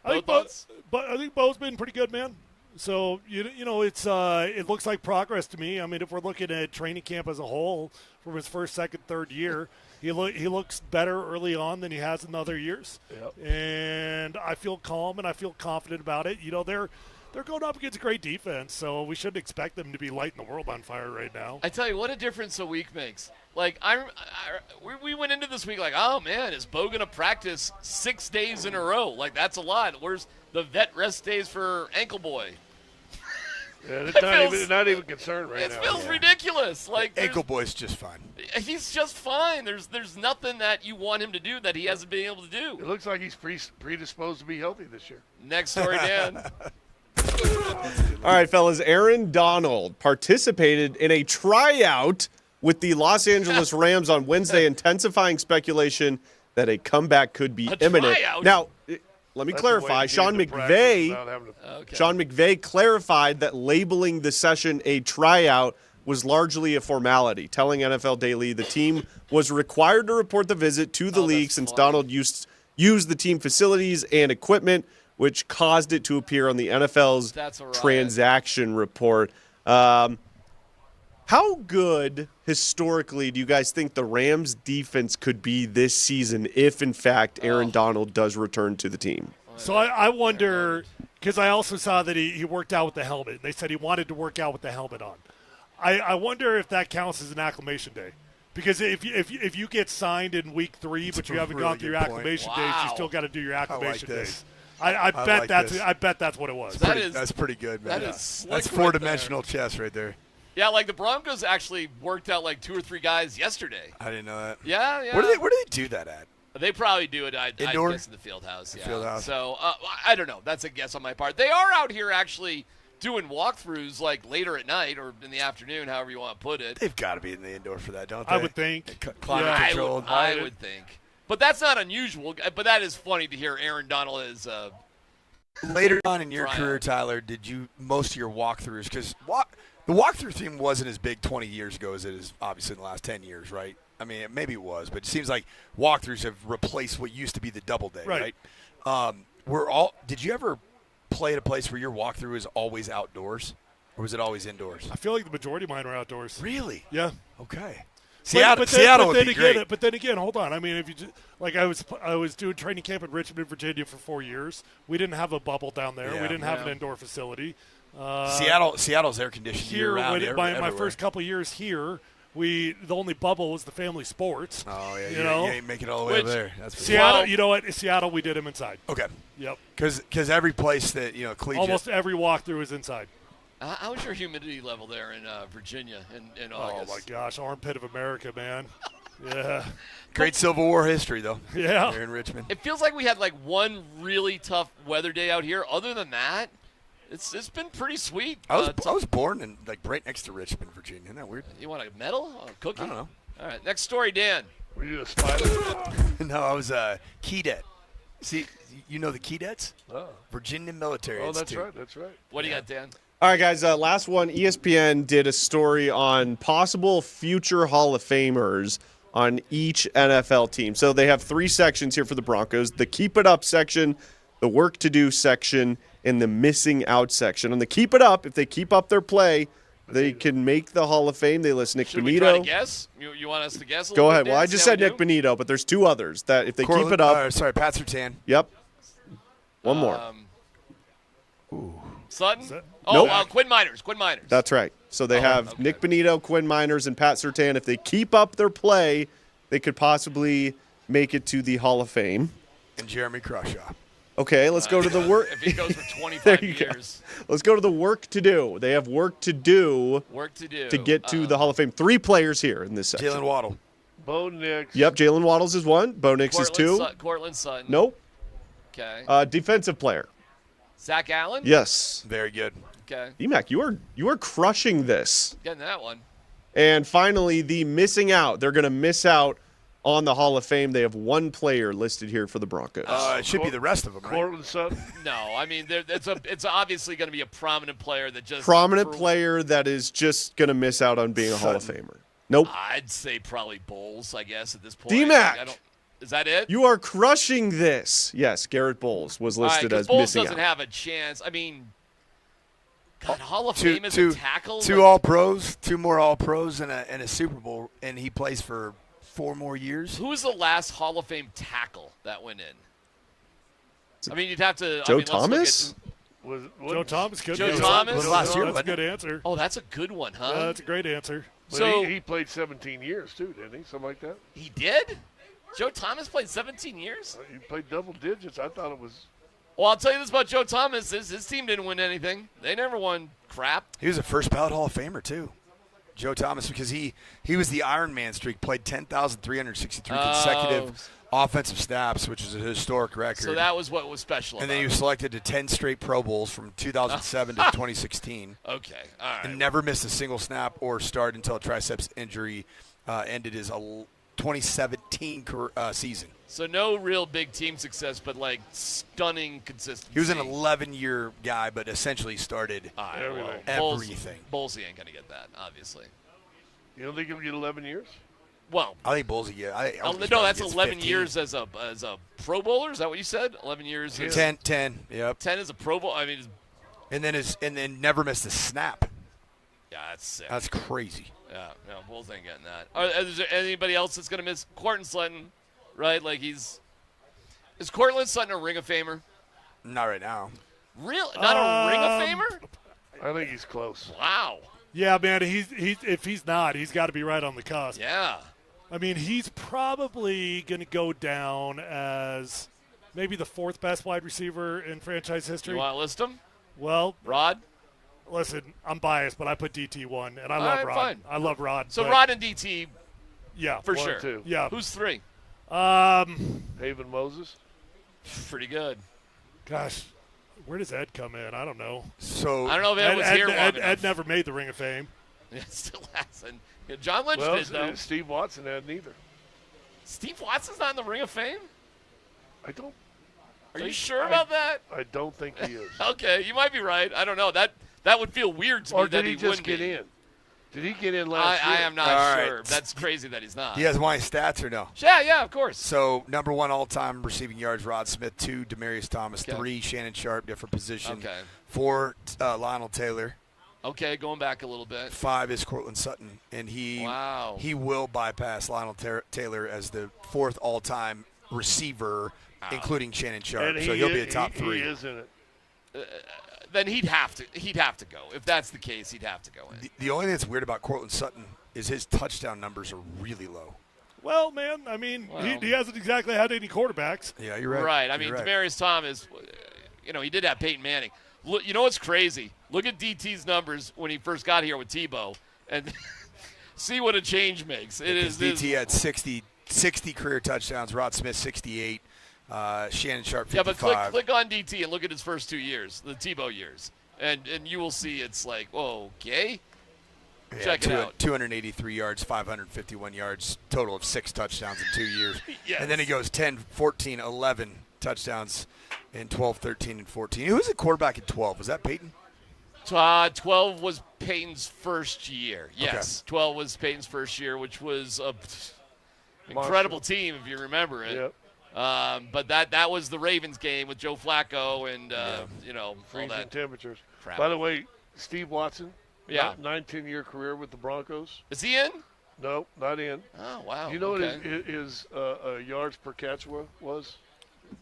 I think Bo's been pretty good, man. So it looks like progress to me. I mean, if we're looking at training camp as a whole from his first, second, third year, he looks better early on than he has in other years. Yep. And I feel calm and I feel confident about it. They're going up against a great defense, so we shouldn't expect them to be lighting the world on fire right now. I tell you, what a difference a week makes. Like we went into this week like, oh man, is Bo going to practice 6 days in a row? Like that's a lot. Where's the vet rest days for Ankle Boy? Yeah, they're not even concerned right now. It feels ridiculous. Like Ankle Boy's just fine. He's just fine. There's nothing that you want him to do that he hasn't been able to do. It looks like he's predisposed to be healthy this year. Next story, Dan. All right, fellas. Aaron Donald participated in a tryout with the Los Angeles Rams on Wednesday, intensifying speculation that a comeback could be imminent. Tryout? Now, let me clarify. Sean McVay clarified that labeling the session a tryout was largely a formality, telling NFL Daily the team was required to report the visit to the league since Donald used the team facilities and equipment, which caused it to appear on the NFL's transaction report. How good, historically, do you guys think the Rams' defense could be this season if, in fact, Aaron Donald does return to the team? So I wonder, because I also saw that he worked out with the helmet. They said he wanted to work out with the helmet on. I wonder if that counts as an acclimation day. Because if you get signed in week 3, but you haven't gone through your acclimation days, you still got to do your acclimation days. I bet that's what it was. That's pretty good, man. That is That's 4-dimensional chess right there. Yeah, like the Broncos actually worked out like 2 or 3 guys yesterday. I didn't know that. Yeah. Where do they do that at? They probably do it, I Indoor? guess, in the field house. Yeah. Field house. So, I don't know. That's a guess on my part. They are out here actually doing walkthroughs like later at night or in the afternoon, however you want to put it. They've got to be in the indoor for that, don't they? I would think. Climate controlled. I would think. But that's not unusual. But that is funny to hear Aaron Donald is Later on in your career, Tyler, did you most of your walkthroughs, because the walkthrough theme wasn't as big 20 years ago as it is obviously in the last 10 years, right? I mean, maybe it was, but it seems like walkthroughs have replaced what used to be the double day, right? Did you ever play at a place where your walkthrough is always outdoors, or was it always indoors? I feel like the majority of mine are outdoors. Really? Yeah. Okay. Seattle would be great. But then again, hold on. I mean, if you I was doing training camp in Richmond, Virginia for 4 years. We didn't have a bubble down there. Yeah, we didn't have an indoor facility. Seattle's air conditioned year round. My first couple years here, the only bubble was the family sports. Oh yeah, you ain't making it all the way over there. That's for Seattle. sure. You know what? Seattle, we did them inside. Okay. Yep. Because every place that collegiate, almost every walkthrough is inside. how was your humidity level there in Virginia in August? Oh my gosh, armpit of America, man. Yeah. Great Civil War history, though. Yeah. Here in Richmond. It feels like we had like one really tough weather day out here. Other than that, it's been pretty sweet. I was born in right next to Richmond, Virginia. Isn't that weird? You want a medal? A cookie? I don't know. All right, next story, Dan. Were you a spider? No, I was a Kedet. See, you know the Kedets? Oh. Virginia Military Institute. That's right. What do you got, Dan? All right, guys, last one. ESPN did a story on possible future Hall of Famers on each NFL team. So they have 3 sections here for the Broncos: the Keep It Up section, the Work to Do section, and the Missing Out section. On the Keep It Up, if they keep up their play, they can make the Hall of Fame. They list Nick Should Bonito. we try to guess? You want us to guess a Go little ahead. bit, Well, Dan? I just See how said we Nick do? Bonito, but there's 2 others that if they keep it up. Pat Surtain. Yep. One more. Sutton? Nope. Quinn Miners. That's right. So they have Nick Bonito, Quinn Miners, and Pat Surtain. If they keep up their play, they could possibly make it to the Hall of Fame. And Jeremy Crushaw. Okay, let's go to the work. If he goes for 25 There you years. go. Let's go to the work to do. They have work to do. To get to the Hall of Fame. 3 players here in this section. Jalen Waddle. Bo Nix. Yep, Jalen Waddles is 1. Bo Nix is 2. Cortland Sutton. Nope. Okay. Defensive player. Zach Allen? Yes. Very good. Okay. DMac, you are crushing this. Getting that one. And finally, the missing out. They're going to miss out on the Hall of Fame. They have 1 player listed here for the Broncos. It should be the rest of them, right? Cortland Sutton. No, I mean it's obviously going to be a prominent player that just Player that is just going to miss out on being a Hall of Famer. Nope. I'd say probably Bowles, I guess, at this point. DMac. Is that it? You are crushing this. Yes, Garrett Bowles was listed as Bowles missing doesn't out. have a chance. I mean, God, Hall of Fame as a tackle. 2 All-Pros, 2 more All-Pros, and a Super Bowl, and he plays for 4 more years. Who was the last Hall of Fame tackle that went in? I mean, you'd have to. Joe I mean, Thomas? Joe Thomas could Joe be. Thomas? That's last year, a good answer. Oh, that's a good one, huh? Yeah, that's a great answer. But So he played 17 years, too, didn't he? Something like that? he did? Joe Thomas played 17 years? He played double digits. I thought it was. Well, I'll tell you this about Joe Thomas. His team didn't win anything. They never won crap. He was a first ballot Hall of Famer, too. Joe Thomas, because he was the Iron Man streak, played 10,363 consecutive offensive snaps, which is a historic record. So that was what was special And about then he was selected to 10 straight Pro Bowls from 2007 to 2016. Okay, all right. And never missed a single snap or start until a triceps injury ended his 2017 season. So no real big team success, but like stunning consistency. He was an 11-year guy, but essentially started everything. Bowlesy ain't going to get that, obviously. You don't think he'll get 11 years? Well, I think Bowlesy, yeah. No, that's 11 years as a Pro Bowler. Is that what you said? 11 years. 10. Yep. 10 as a Pro Bowl. I mean, and then never missed a snap. yeah, that's sick. That's crazy. Yeah, no, Bulls ain't getting that. Is there anybody else that's going to miss? Cortland Sutton, right? Like is Cortland Sutton a Ring of Famer? Not right now. Really? Not a Ring of Famer? I think he's close. Wow. Yeah, man. If he's not, he's got to be right on the cusp. Yeah. I mean, he's probably going to go down as maybe the 4th best wide receiver in franchise history. You want to list him? Well, Rod? Listen, I'm biased, but I put DT 1, and I All love right, Rod. fine. I love Rod. So but- Rod and DT, yeah, for 1, sure. 2. Yeah. Who's 3? Haven Moses. Pretty good. Gosh, where does Ed come in? I don't know. So I don't know if Ed was here long enough. Ed never made the Ring of Fame. Yeah, still hasn't. Yeah, John Lynch Well, did, though. Steve Watson had neither. Steve Watson's not in the Ring of Fame? I don't. Are you sure about that? I don't think he is. Okay, you might be right. I don't know. That would feel weird to me Or that did he just wouldn't get be. in? Did he get in last year? I am not All sure. right. That's crazy that he's not. He has my stats or no? Yeah, of course. So, number 1 all-time receiving yards, Rod Smith. 2, Demaryius Thomas. Okay. 3, Shannon Sharp, different position. Okay. 4, Lionel Taylor. Okay, going back a little bit. 5 is Cortland Sutton, and he will bypass Lionel Taylor as the 4th all-time receiver, including Shannon Sharp. And So he'll be a top 3. He is in it. Then he'd have to go. If that's the case, he'd have to go in. The only thing that's weird about Cortland Sutton is his touchdown numbers are really low. Well, man, I mean, he hasn't exactly had any quarterbacks. Yeah, you're right. Right. I mean, You're right. Demaryius Thomas, he did have Peyton Manning. Look, you know what's crazy? Look at DT's numbers when he first got here with Tebow, and see what a change makes. It is. DT had 60 career touchdowns. Rod Smith 68. Shannon Sharp 55. Yeah, but click on DT and look at his first 2 years, the Tebow years, and you will see it's like, whoa, okay. Yeah, Check it out. 283 yards, 551 yards, total of 6 touchdowns in 2 years. Yes. And then he goes 10, 14, 11 touchdowns in 12, 13, and 14. Who was the quarterback in 12? Was that Peyton? 12 was Peyton's first year. Yes, Okay. 12 was Peyton's first year, which was an incredible team, if you remember it. Yep. But that was the Ravens game with Joe Flacco and, all Freezing that temperatures. crap. By the way, Steve Watson, Yeah. 9-10-year career with the Broncos. Is he in? No, not in. Oh, wow. Do you know okay. what his yards per catch was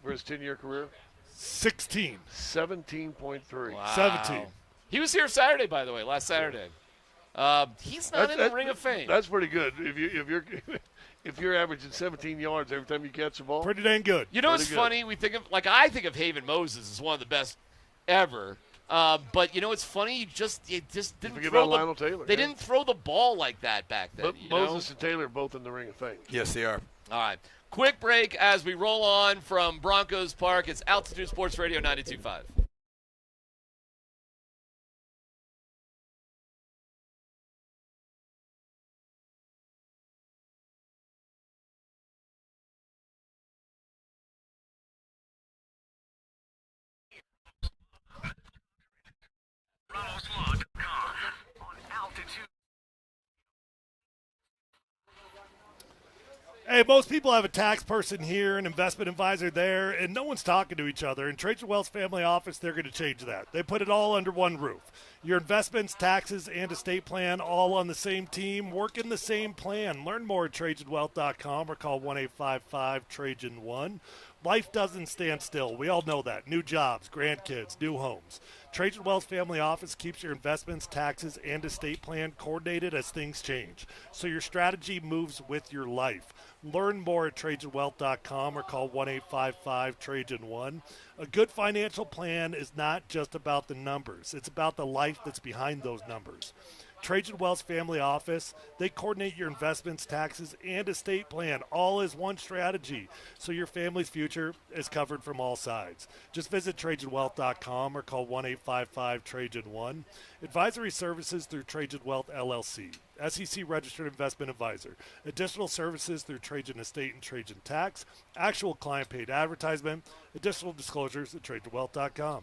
for his 10-year career? 16. 17.3. Wow. 17. He was here Saturday, by the way, last Saturday. He's not in the Ring of Fame. That's pretty good. If you're averaging 17 yards every time you catch the ball, Pretty dang good. You know what's Pretty funny? good. I think of Haven Moses as one of the best ever. But you know what's funny? You just didn't forget throw about Lionel Taylor, They yeah. didn't throw the ball like that back then. but Moses and Taylor are both in the Ring of Fame. Yes, they are. All right. Quick break as we roll on from Broncos Park. It's Altitude Sports Radio 92.5. Hey, most people have a tax person here, an investment advisor there, and no one's talking to each other. In Trajan Wealth's family office, they're going to change that. They put it all under one roof. Your investments, taxes, and estate plan all on the same team, working the same plan. Learn more at TrajanWealth.com or call 1-855-TRAJAN-1. Life doesn't stand still. We all know that. New jobs, grandkids, new homes. Trajan Wealth Family Office keeps your investments, taxes, and estate plan coordinated as things change, so your strategy moves with your life. Learn more at TrajanWealth.com or call 1-855-TRAJAN-1. A good financial plan is not just about the numbers. It's about the life that's behind those numbers. Trajan Wealth's family office, they coordinate your investments, taxes, and estate plan all as one strategy, so your family's future is covered from all sides. Just visit TrajanWealth.com or call 1-855-TRAJAN-1. Advisory services through Trajan Wealth, LLC. SEC Registered Investment Advisor. Additional services through Trajan Estate and Trajan Tax. Actual client paid advertisement. Additional disclosures at TrajanWealth.com.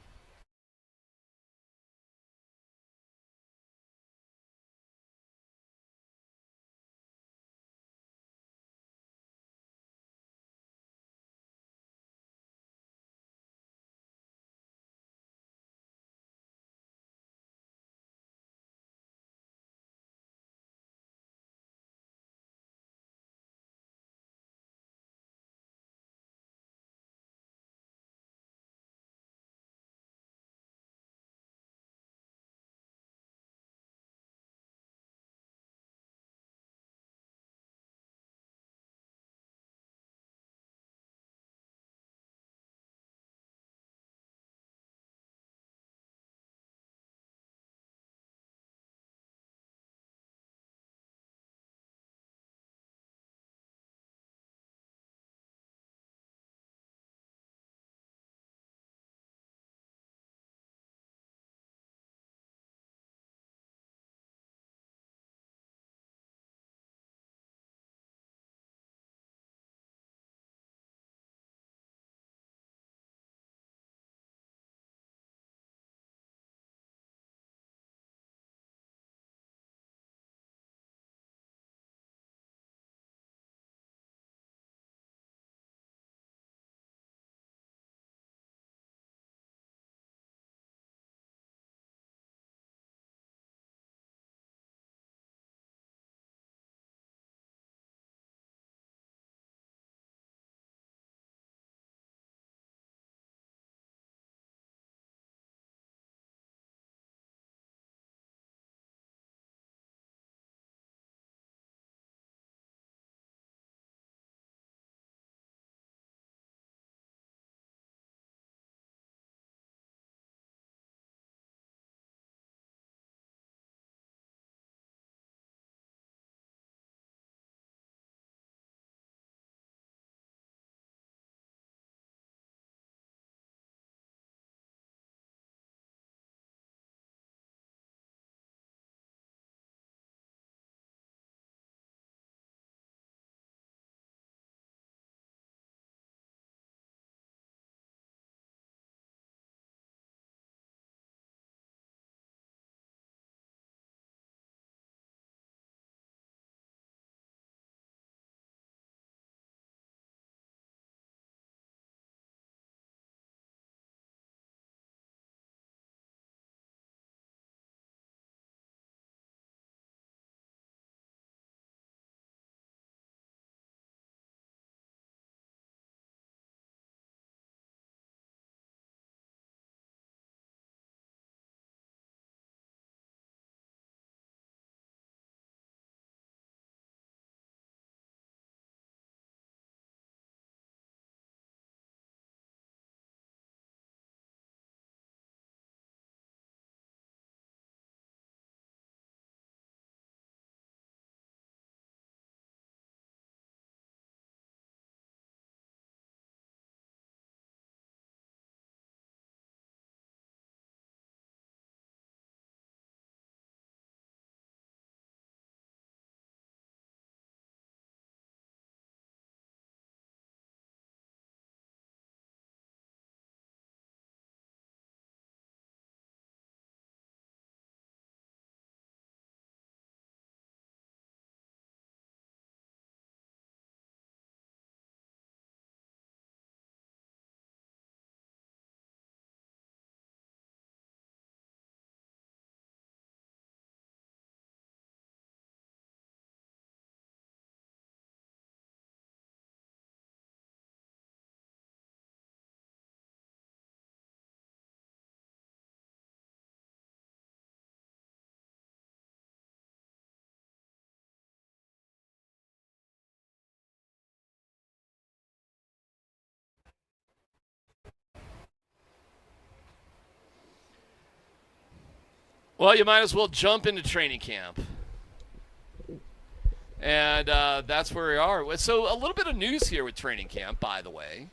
Well, you might as well jump into training camp. And that's where we are. So a little bit of news here with training camp, by the way,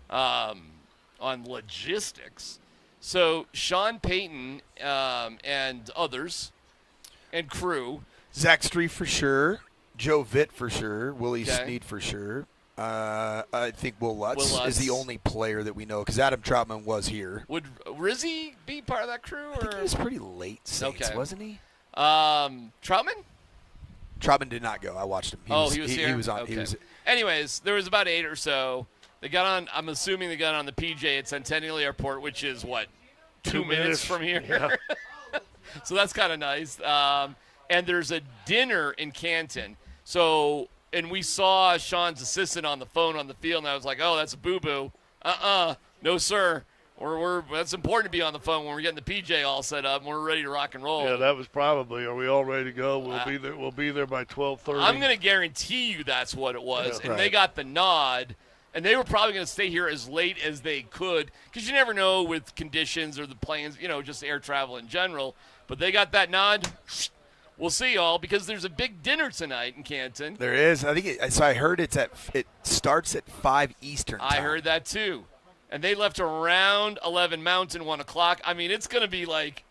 on logistics. So Sean Payton and others and crew. Zach Street for sure. Joe Vitt for sure. Willie Snead for sure. I think Will Lutz is the only player that we know because Adam Troutman was here. Would Rizzy be part of that crew? I think he was pretty late Saints, wasn't he? Troutman? Troutman did not go. I watched him. He was here? He was on. Okay. He was. Anyways, there was about 8 or so. They got on, I'm assuming they got on the PJ at Centennial Airport, which is, what, 2 minutes from here? Yeah. So that's kind of nice. And there's a dinner in Canton. So, and we saw Sean's assistant on the phone on the field, and I was like, oh, that's a boo-boo. No, sir. That's important to be on the phone when we're getting the PJ all set up and we're ready to rock and roll. Yeah, that was probably, are we all ready to go? We'll be there by 12:30. I'm going to guarantee you that's what it was. Yeah, and they got the nod, and they were probably going to stay here as late as they could because you never know with conditions or the planes, just air travel in general. But they got that nod. We'll see y'all because there's a big dinner tonight in Canton. There is. I think so. I heard it starts at 5 Eastern time. I heard that too. And they left around 11 Mountain, 1 o'clock. I mean, it's going to be like,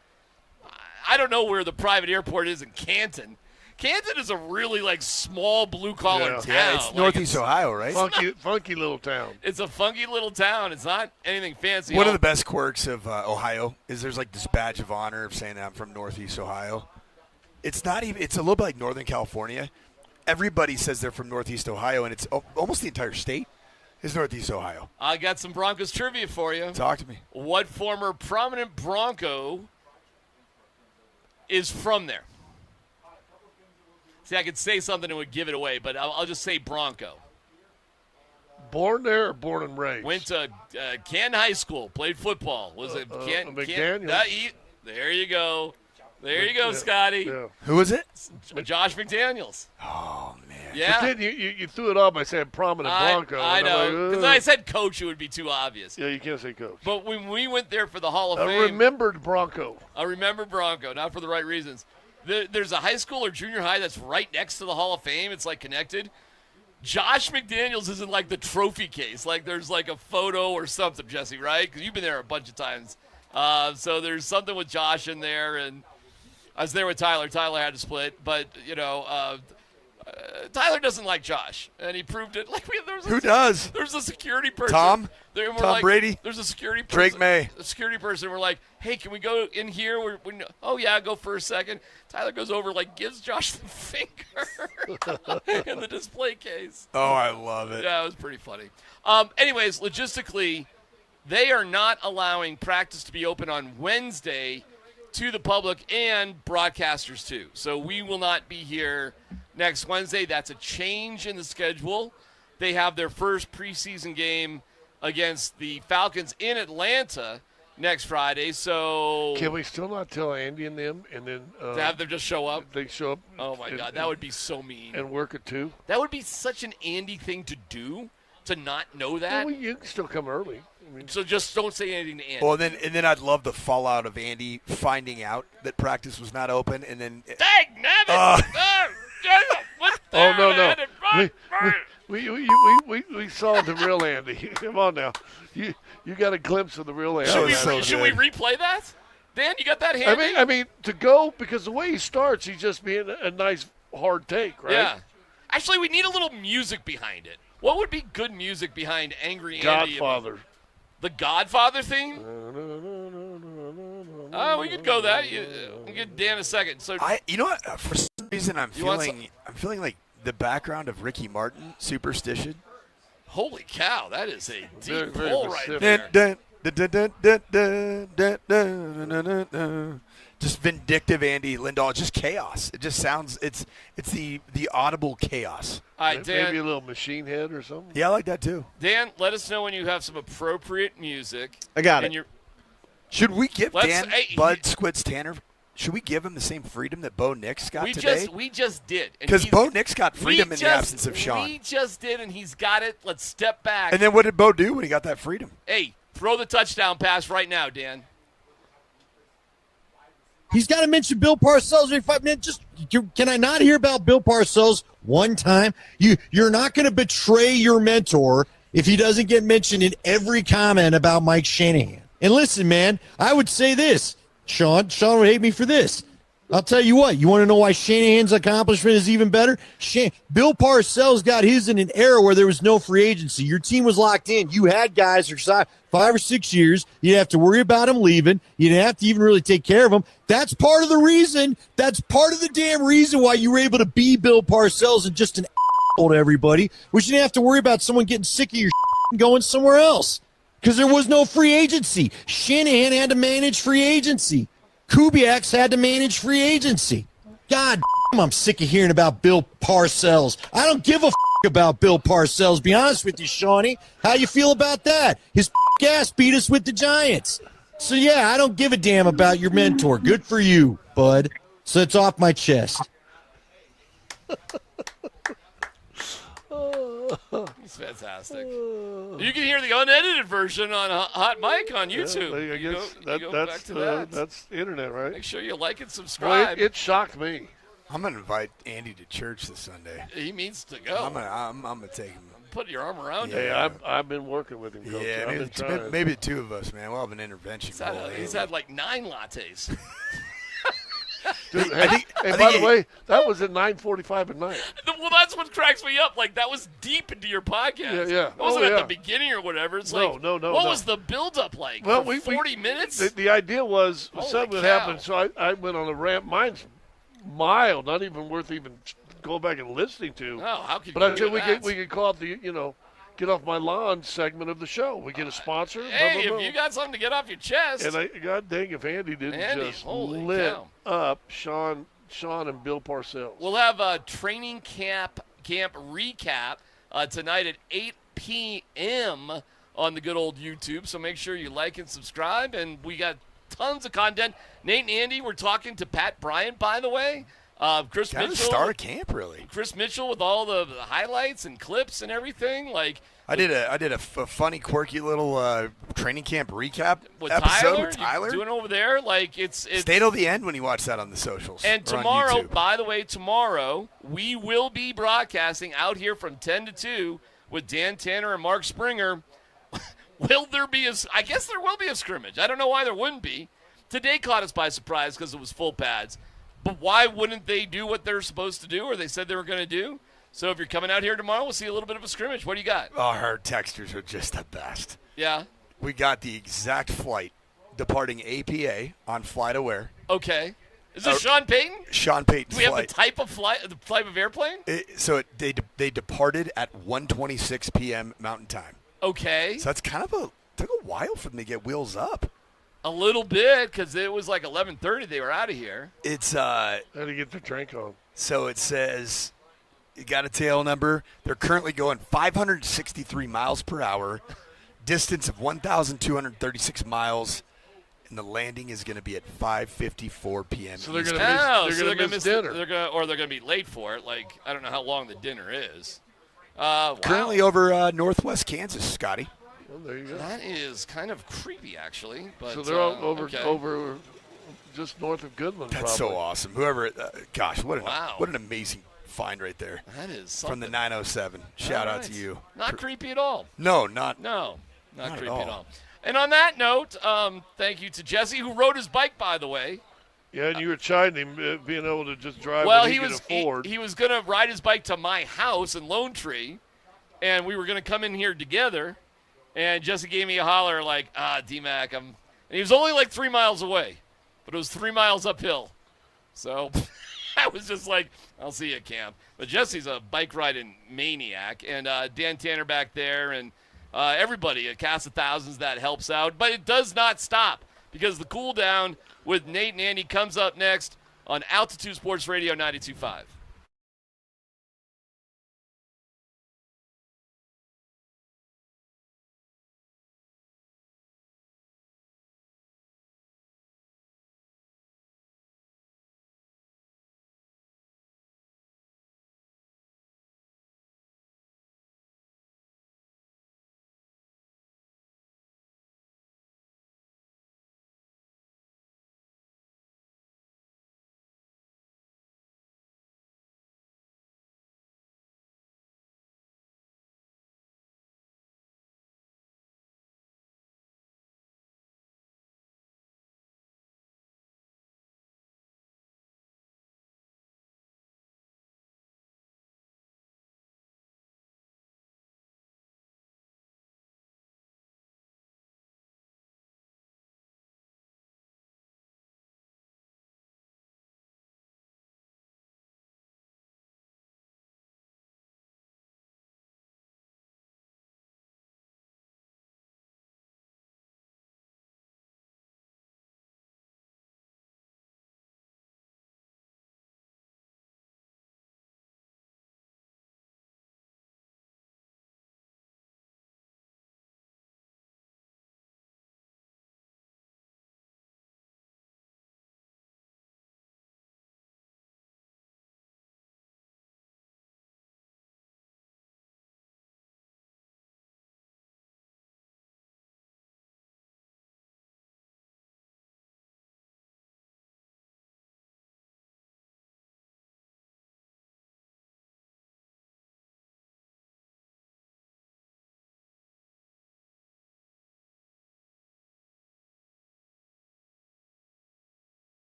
I don't know where the private airport is in Canton. Canton is a really, small blue-collar town. Yeah, it's Northeast Ohio, right? Funky little town. It's a funky little town. It's not anything fancy. One of the best quirks of Ohio is there's, this badge of honor of saying that I'm from Northeast Ohio. It's not even – it's a little bit like Northern California. Everybody says they're from Northeast Ohio, and it's almost the entire state. Is Northeast Ohio. I got some Broncos trivia for you. Talk to me. What former prominent Bronco is from there? See, I could say something that would give it away, but I'll just say Bronco. Born there or born and raised? Went to Canton High School, played football. Was it McDaniels? There you go. There you go, Scotty. Yeah. Who was it? Josh McDaniels. Oh, man. Yeah. But then you threw it off by saying prominent Bronco. I know. Because I said coach, it would be too obvious. Yeah, you can't say coach. But when we went there for the Hall of Fame. A remembered Bronco. A remembered Bronco, not for the right reasons. There's a high school or junior high that's right next to the Hall of Fame. It's connected. Josh McDaniels is in the trophy case. There's a photo or something, Jesse, right? Because you've been there a bunch of times. So there's something with Josh in there, and I was there with Tyler. Tyler had to split, but Tyler doesn't like Josh, and he proved it. Who does? There's a security person. Tom Brady. There's a security person. Drake May. A security person. We're like, hey, can we go in here? Oh yeah, go for a second. Tyler goes over, gives Josh the finger in the display case. Oh, I love it. Yeah, it was pretty funny. Anyways, logistically, they are not allowing practice to be open on Wednesday to the public and broadcasters too. So we will not be here next Wednesday. That's a change in the schedule. They have their first preseason game against the Falcons in Atlanta next Friday. So can we still not tell Andy and them, and then to have them just show up? They show up. Oh my God, that would be so mean. And work it too. That would be such an Andy thing to do. To not know that. Well, you can still come early. So just don't say anything to Andy. Well, and then I'd love the fallout of Andy finding out that practice was not open, and then. Dang, no. We saw the real Andy. Come on now, you got a glimpse of the real Andy. Should we replay that? Dan, you got that handy? I mean to go because the way he starts, he's just being a nice hard take, right? Yeah. Actually, we need a little music behind it. What would be good music behind Angry Andy? Godfather. The Godfather theme? Oh, we could go that. We'll give Dan a second. So you know what? For some reason, I'm feeling like the background of Ricky Martin, Superstition. Holy cow, that is a deep very pull right there. Just vindictive Andy Lindahl, just chaos. It just sounds it's the audible chaos. All right, Dan, maybe a little Machine Head or something. Yeah, I like that too. Dan, let us know when you have some appropriate music. I got it. Should we give Dan Bud Squids Tanner? Should we give him the same freedom that Bo Nix got today? We just did. Because Bo Nix got freedom in the absence of Sean. We just did, and he's got it. Let's step back. And then what did Bo do when he got that freedom? Hey, throw the touchdown pass right now, Dan. He's got to mention Bill Parcells every 5 minutes. Just can I not hear about Bill Parcells one time? You're not going to betray your mentor if he doesn't get mentioned in every comment about Mike Shanahan. And listen, man, I would say this. Sean would hate me for this. I'll tell you what. You want to know why Shanahan's accomplishment is even better? Bill Parcells got his in an era where there was no free agency. Your team was locked in. You had guys for 5 or 6 years. You didn't have to worry about them leaving. You didn't have to even really take care of them. That's part of the reason. That's part of the damn reason why you were able to be Bill Parcells and just an asshole to everybody, which you didn't have to worry about someone getting sick of your and going somewhere else because there was no free agency. Shanahan had to manage free agency. Kubiak's had to manage free agency. God damn, I'm sick of hearing about Bill Parcells. I don't give a about Bill Parcells, be honest with you, Shawnee. How you feel about that? His ass beat us with the Giants. So, yeah, I don't give a damn about your mentor. Good for you, bud. So it's off my chest. It's fantastic. You can hear the unedited version on Hot Mic on YouTube. That's the internet, right? Make sure you like and subscribe. Well, it shocked me. I'm gonna invite Andy to church this Sunday. He means to go. I'm gonna take him. Put your arm around him. Yeah, I've been working with him, Coach. Yeah, maybe the two of us, man. We'll have an intervention. He's had like 9 lattes. Dude, by the way, that was at 9:45 at night. Well, that's what cracks me up. Like, that was deep into your podcast. Yeah. It wasn't at the beginning or whatever. It's no. What was the build-up like? Well, for 40 minutes? The idea was something would cow. happen, so I went on a ramp. Mine's mild, not even worth even going back and listening to. Oh, how could but you I said do we could call it the get off my lawn segment of the show. We get a sponsor. Hey, blah, blah, if you got something to get off your chest. And God dang, if Andy didn't just holy lit cow. up Sean and Bill Parcells. We'll have a training camp recap tonight at 8 p.m. on the good old YouTube. So make sure you like and subscribe. And we got tons of content. Nate and Andy, we're talking to Pat Bryant, by the way. Chris Kind Mitchell. of star of camp, really. Chris Mitchell with all the highlights and clips and everything. Like I did a funny, quirky little training camp recap with episode Tyler, with Tyler. doing over there. Like it's Stay till the end when you watch that on the socials. And or on tomorrow, YouTube. by the way, tomorrow we will be broadcasting out here from 10 to 2 with Dan Tanner and Mark Springer. Will there be I guess there will be a scrimmage. I don't know why there wouldn't be. Today caught us by surprise because it was full pads. But why wouldn't they do what they're supposed to do or they said they were going to do? So if you're coming out here tomorrow, we'll see a little bit of a scrimmage. What do you got? Oh, our texters are just the best. Yeah. We got the exact flight departing APA on Flight Aware. Okay. Is this Sean Payton? Sean Payton's Do we have flight. the type of airplane? They departed at 1:26 p.m. Mountain Time. Okay. So that's kind of took a while for them to get wheels up. A little bit, because it was like 11:30 they were out of here. It's How to get the drink on. So it says you got a tail number. They're currently going 563 miles per hour, distance of 1,236 miles, and the landing is going to be at 5:54 p.m. So they're Eastern. going to miss dinner. They're going to be late for it. Like, I don't know how long the dinner is. Wow. Currently over northwest Kansas, Scotty. Well, there you go. That is kind of creepy, actually. But, So they're over okay. just north of Goodland. That's probably. so awesome. Whoever, gosh, what Wow. an amazing find right there. That is from the something. 907. Shout All out to right. you. Not creepy at all. No, not creepy at at all. And on that note, thank you to Jesse, who rode his bike, by the way. Yeah, and you were chiding him being able to just drive Well, what he could was afford. he was going to ride his bike to my house in Lone Tree, and we were going to come in here together. And Jesse gave me a holler like, DMac, and he was only like 3 miles away, but it was 3 miles uphill. So I was just like, I'll see you at camp. But Jesse's a bike riding maniac, and Dan Tanner back there, and everybody, a cast of thousands that helps out. But it does not stop because the cool down with Nate and Andy comes up next on Altitude Sports Radio 92.5.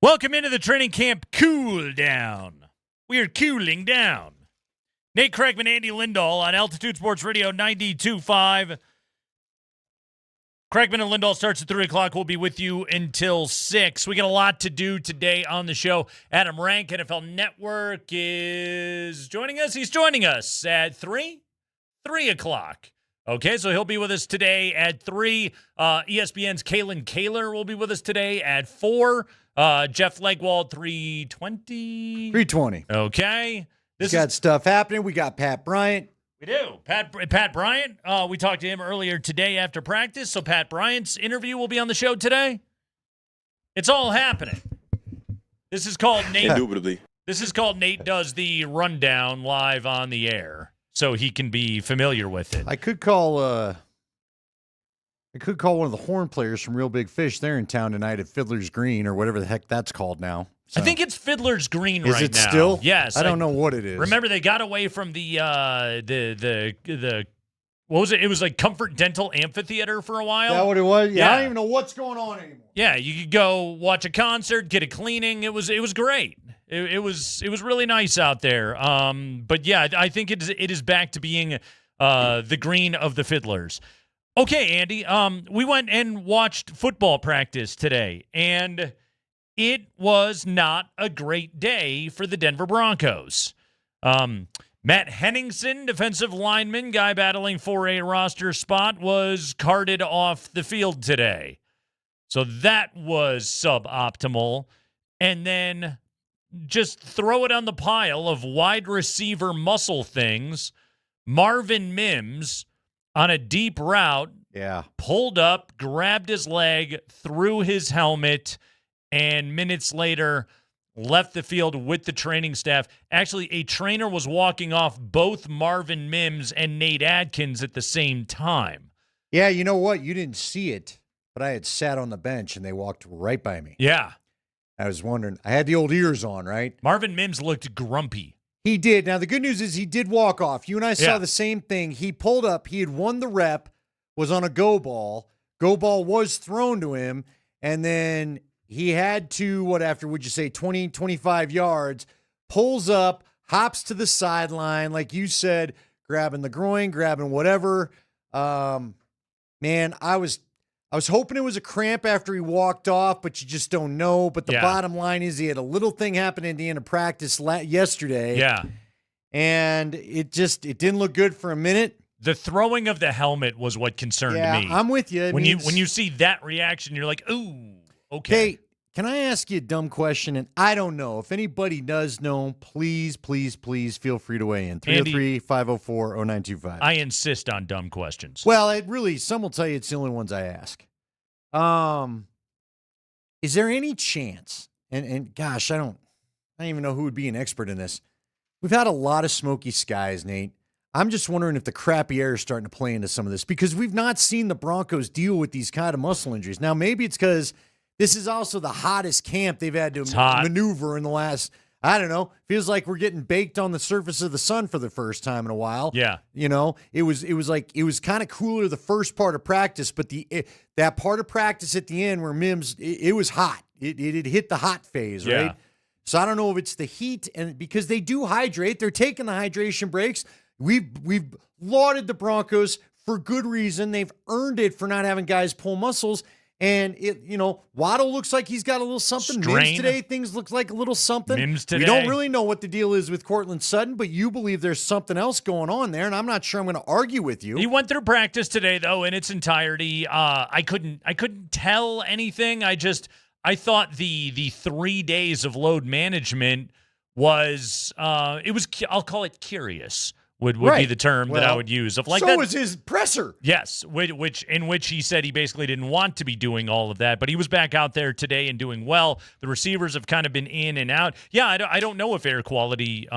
Welcome into the training camp cool down. We are cooling down. Nate Kreckman, Andy Lindahl on Altitude Sports Radio 92.5. Kreckman and Lindahl starts at 3 o'clock. We'll be with you until 6. We got a lot to do today on the show. Adam Rank, NFL Network, is joining us. He's joining us at 3 o'clock. Okay, so he'll be with us today at 3. ESPN's Kalen Kaler will be with us today at 4. Jeff Legwald, 3:20. 3:20. Okay. We've got stuff happening. We got Pat Bryant. We do. Pat Bryant, we talked to him earlier today after practice, so Pat Bryant's interview will be on the show today. It's all happening. This is called Nate. Indubitably. This is called Nate Does the Rundown live on the air, so he can be familiar with it. I could call one of the horn players from Real Big Fish. They're in town tonight at Fiddler's Green or whatever the heck that's called now. So. I think it's Fiddler's Green is right it now. Still? Yes. I don't know what it is. Remember, they got away from the what was it? It was like Comfort Dental Amphitheater for a while. Is that what it was? Yeah, I don't even know what's going on anymore. Yeah, you could go watch a concert, get a cleaning. It was great. It was really nice out there. But yeah, I think it is back to being the green of the Fiddlers. Okay, Andy. We went and watched football practice today, and it was not a great day for the Denver Broncos. Matt Henningsen, defensive lineman, guy battling for a roster spot, was carted off the field today. So that was suboptimal. And then just throw it on the pile of wide receiver muscle things. Marvin Mims, on a deep route, pulled up, grabbed his leg, threw his helmet, and minutes later left the field with the training staff. Actually, a trainer was walking off both Marvin Mims and Nate Adkins at the same time. Yeah, you know what? You didn't see it, but I had sat on the bench, and they walked right by me. Yeah. I was wondering. I had the old ears on, right? Marvin Mims looked grumpy. He did. Now, the good news is he did walk off. You and I saw the same thing. He pulled up. He had won the rep, was on a go ball. Go ball was thrown to him, and then he had to, after would you say 20, 25 yards, pulls up, hops to the sideline, like you said, grabbing the groin, grabbing whatever. Man, I was hoping it was a cramp after he walked off, but you just don't know. But the bottom line is he had a little thing happen at the end of practice yesterday. Yeah. And it didn't look good for a minute. The throwing of the helmet was what concerned me. I'm with you. When you see that reaction, you're like, ooh, okay. Hey, can I ask you a dumb question? And I don't know. If anybody does know, please, please, please feel free to weigh in. 303-504-0925. I insist on dumb questions. Well, some will tell you it's the only ones I ask. Is there any chance, and gosh, I don't even know who would be an expert in this. We've had a lot of smoky skies, Nate. I'm just wondering if the crappy air is starting to play into some of this because we've not seen the Broncos deal with these kind of muscle injuries. Now, maybe it's because this is also the hottest camp they've had to maneuver in the last, I don't know, feels like we're getting baked on the surface of the sun for the first time in a while. Yeah. You know, it was kind of cooler the first part of practice, but that part of practice at the end where Mims, it was hot. It had hit the hot phase, right? Yeah. So I don't know if it's the heat, and because they do hydrate, they're taking the hydration breaks. We've lauded the Broncos for good reason. They've earned it for not having guys pull muscles. And Waddle looks like he's got a little something. Mims today, things look like a little something. Mims today. We don't really know what the deal is with Courtland Sutton, but you believe there's something else going on there, and I'm not sure I'm going to argue with you. He went through practice today, though, in its entirety. I couldn't tell anything. I thought the 3 days of load management was I'll call it curious. Would be the term that I would use. So was his presser. Yes, in which he said he basically didn't want to be doing all of that, but he was back out there today and doing well. The receivers have kind of been in and out. Yeah, I don't know if air quality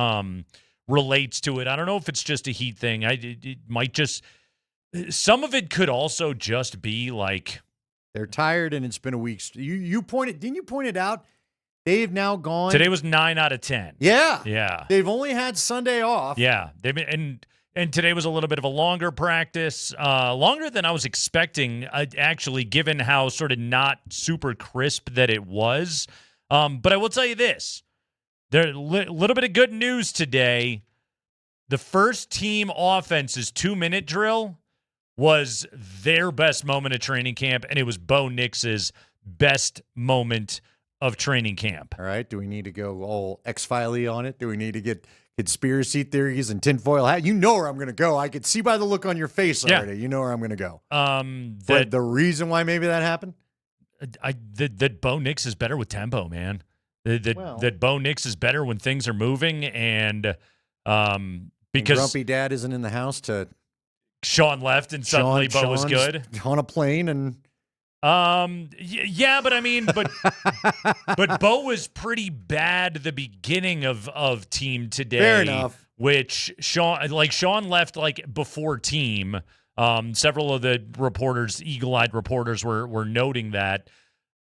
relates to it. I don't know if it's just a heat thing. It might just – some of it could also just be like – they're tired and it's been a week. Didn't you point it out? They've now gone. Today was 9 out of 10. Yeah. Yeah. They've only had Sunday off. Yeah. They've been, and today was a little bit of a longer practice, longer than I was expecting, actually, given how sort of not super crisp that it was. But I will tell you this. There's a little bit of good news today. The first team offense's 2-minute drill was their best moment of training camp, and it was Bo Nix's best moment of training camp. All right. Do we need to go all X-File-y on it? Do we need to get conspiracy theories and tinfoil hat? You know where I'm going to go. I could see by the look on your face already. Yeah. You know where I'm going to go. But the reason why maybe that happened? That Bo Nix is better with tempo, man. That Bo Nix is better when things are moving, and because Grumpy Dad isn't in the house to Sean left and suddenly Bo was good on a plane and yeah, but I mean, but Bo was pretty bad at the beginning of team today. Fair enough. Which Sean left like before team. Several of the reporters, eagle-eyed reporters, were noting that.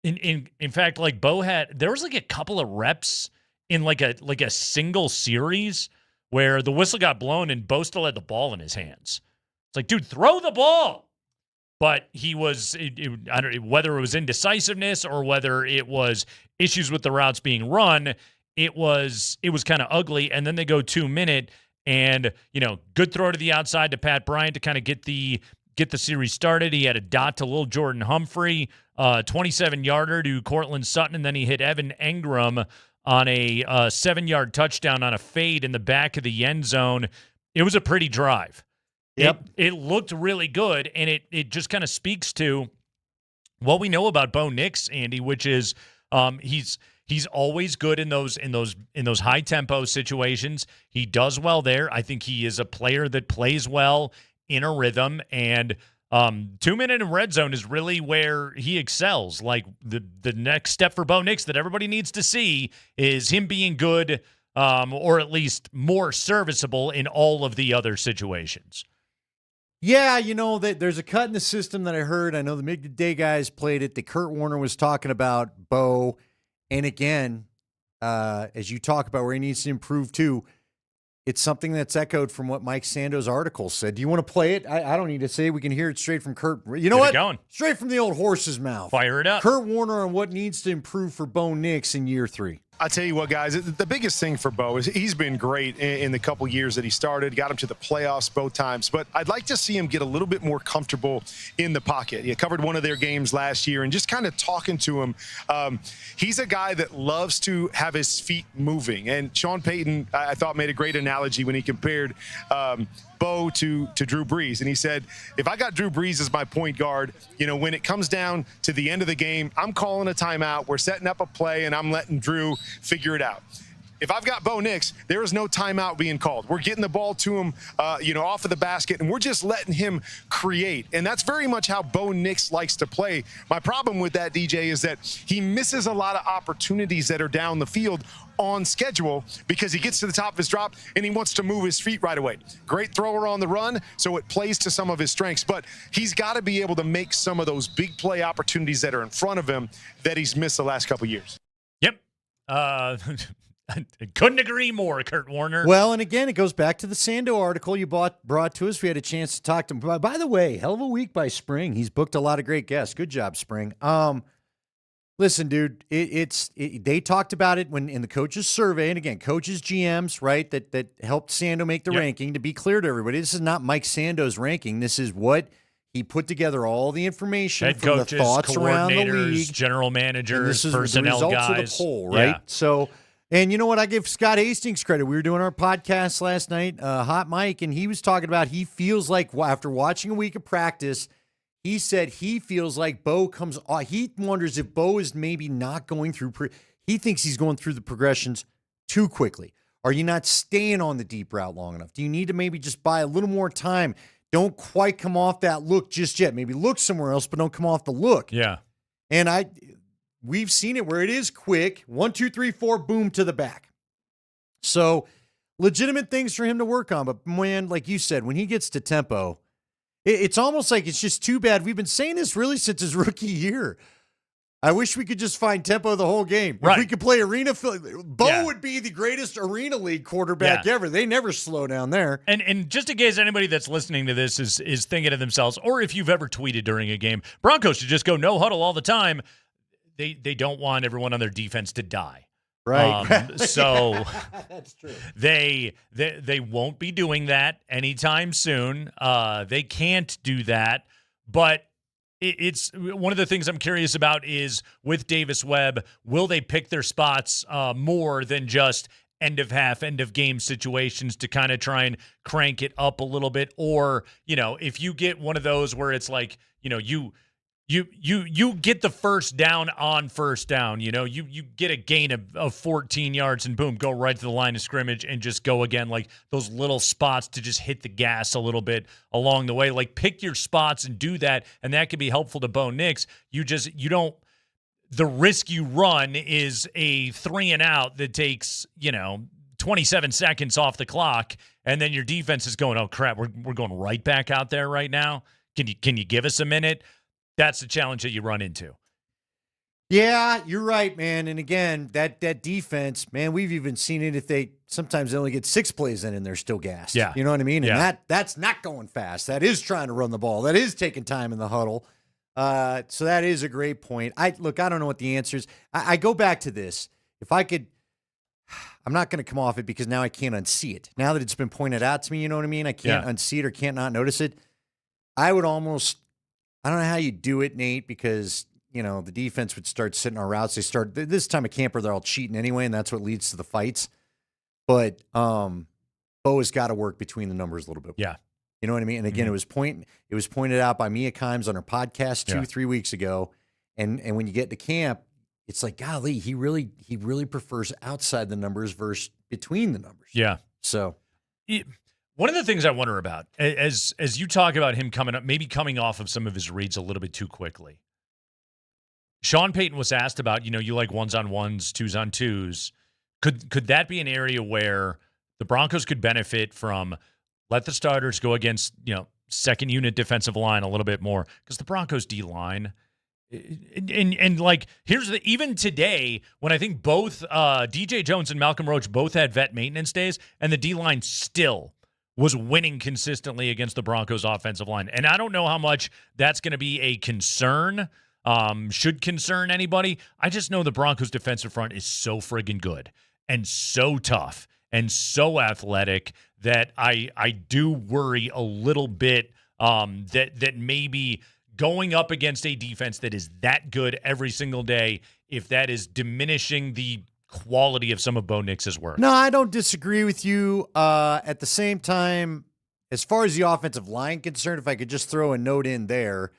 In fact, like there was like a couple of reps in like a single series where the whistle got blown and Bo still had the ball in his hands. It's like, dude, throw the ball. But he was, I don't know whether it was indecisiveness or whether it was issues with the routes being run. It was kind of ugly. And then they go 2-minute, and good throw to the outside to Pat Bryant to kind of get the series started. He had a dot to little Jordan Humphrey, 27-yarder to Cortland Sutton, and then he hit Evan Engram on a 7-yard touchdown on a fade in the back of the end zone. It was a pretty drive. Yep. It looked really good, and it just kind of speaks to what we know about Bo Nix, Andy, which is he's always good in those high tempo situations. He does well there. I think he is a player that plays well in a rhythm, and 2-minute in red zone is really where he excels. Like the next step for Bo Nix that everybody needs to see is him being good, or at least more serviceable in all of the other situations. Yeah, there's a cut in the system that I heard. I know the midday guys played it. That Kurt Warner was talking about Bo. And again, as you talk about where he needs to improve too, it's something that's echoed from what Mike Sando's article said. Do you want to play it? I don't need to say it. We can hear it straight from Kurt. You know what? Going. Straight from the old horse's mouth. Fire it up. Kurt Warner on what needs to improve for Bo Nix in year 3. I tell you what, guys, the biggest thing for Bo is he's been great in the couple years that he started, got him to the playoffs both times, but I'd like to see him get a little bit more comfortable in the pocket. He covered one of their games last year, and just kind of talking to him, he's a guy that loves to have his feet moving. And Sean Payton, I thought, made a great analogy when he compared Bo to Drew Brees. And he said, if I got Drew Brees as my point guard, when it comes down to the end of the game, I'm calling a timeout, we're setting up a play, and I'm letting Drew figure it out. If I've got Bo Nix, there is no timeout being called. We're getting the ball to him, off of the basket, and we're just letting him create. And that's very much how Bo Nix likes to play. My problem with that, DJ, is that he misses a lot of opportunities that are down the field on schedule because he gets to the top of his drop and he wants to move his feet right away. Great thrower on the run, so it plays to some of his strengths, but he's got to be able to make some of those big play opportunities that are in front of him that he's missed the last couple years. Yep. Couldn't agree more, Kurt Warner. Well, and again, it goes back to the Sando article you brought to us. We had a chance to talk to him. By the way, hell of a week by Spring. He's booked a lot of great guests. Good job, Spring. Listen, dude, they talked about it when in the coaches' survey, and again, coaches, GMs, right, that helped Sando make the ranking. To be clear to everybody, this is not Mike Sando's ranking. This is what he put together, all the information head from coaches, the thoughts around the league, general managers, this is personnel the results guys. of the poll, right? Yeah. So, and you know what? I give Scott Hastings credit. We were doing our podcast last night, Hot Mike, and he was talking about he feels like after watching a week of practice, he said he feels like Bo comes – he wonders if Bo is maybe not going through he thinks he's going through the progressions too quickly. Are you not staying on the deep route long enough? Do you need to maybe just buy a little more time? Don't quite come off that look just yet. Maybe look somewhere else, but don't come off the look. Yeah. And we've seen it where it is quick. 1, 2, 3, 4, boom, to the back. So legitimate things for him to work on. But, man, like you said, when he gets to tempo – it's almost like it's just too bad. We've been saying this really since his rookie year. I wish we could just find tempo the whole game. Right. If we could play arena, Bo would be the greatest arena league quarterback ever. They never slow down there. And just in case anybody that's listening to this is thinking to themselves, or if you've ever tweeted during a game, Broncos should just go no huddle all the time. they don't want everyone on their defense to die. Right. So that's true. They won't be doing that anytime soon. They can't do that. But it's one of the things I'm curious about is with Davis Webb, will they pick their spots more than just end of half, end of game situations to kind of try and crank it up a little bit? Or, if you get one of those where it's like, you get the first down on first down, you get a gain of 14 yards and boom, go right to the line of scrimmage and just go again, like those little spots to just hit the gas a little bit along the way. Like pick your spots and do that, and that can be helpful to Bo Nix. The risk you run is a 3 and out that takes, 27 seconds off the clock, and then your defense is going, oh crap, we're going right back out there right now. Can you give us a minute? That's the challenge that you run into. Yeah, you're right, man. And again, that defense, man, we've even seen it if they sometimes they only get 6 plays in and they're still gassed. Yeah. You know what I mean? And Yeah. that's not going fast. That is trying to run the ball. That is taking time in the huddle. So that is a great point. I don't know what the answer is. I go back to this. If I could, I'm not going to come off it because now I can't unsee it. Now that it's been pointed out to me, you know what I mean? I can't unsee it or can't not notice it. I would almost, I don't know how you do it, Nate, because, the defense would start sitting on routes. This time of camper, they're all cheating anyway, and that's what leads to the fights. But Bo has got to work between the numbers a little bit. Yeah. You know what I mean? And again, it was pointed out by Mia Kimes on her podcast 2-3 weeks ago. And when you get to camp, it's like, golly, he really prefers outside the numbers versus between the numbers. Yeah. So one of the things I wonder about, as you talk about him coming off of some of his reads a little bit too quickly. Sean Payton was asked about, you like 1s-on-1s, 2s-on-2s. Could that be an area where the Broncos could benefit from? Let the starters go against, second unit defensive line a little bit more, because the Broncos D line, and like even today when I think both DJ Jones and Malcolm Roach both had vet maintenance days, and the D line still was winning consistently against the Broncos offensive line. And I don't know how much that's going to be a concern, should concern anybody. I just know the Broncos defensive front is so friggin' good and so tough and so athletic that I do worry a little bit that maybe going up against a defense that is that good every single day, if that is diminishing the quality of some of Bo Nix's work. No, I don't disagree with you. At the same time, as far as the offensive line concerned, if I could just throw a note in there,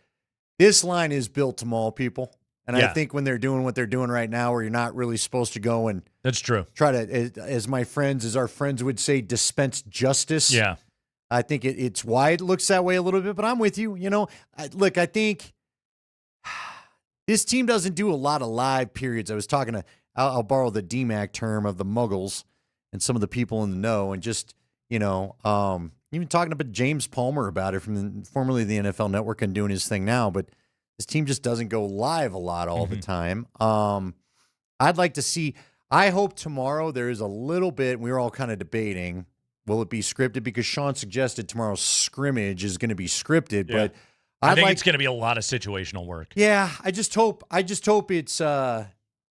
this line is built to maul people. And I think when they're doing what they're doing right now, where you're not really supposed to go and that's true. Try to, as our friends would say, dispense justice. Yeah, I think it's why it looks that way a little bit. But I'm with you. I think this team doesn't do a lot of live periods. I was talking to, I'll borrow the DMac term of the Muggles and some of the people in the know, and just even talking about James Palmer about it from formerly the NFL Network and doing his thing now, but. This team just doesn't go live a lot all the time. I'd like to see – I hope tomorrow there is a little bit – we were all kind of debating, will it be scripted? Because Sean suggested tomorrow's scrimmage is going to be scripted. Yeah. But I think it's going to be a lot of situational work. Yeah, I just hope it's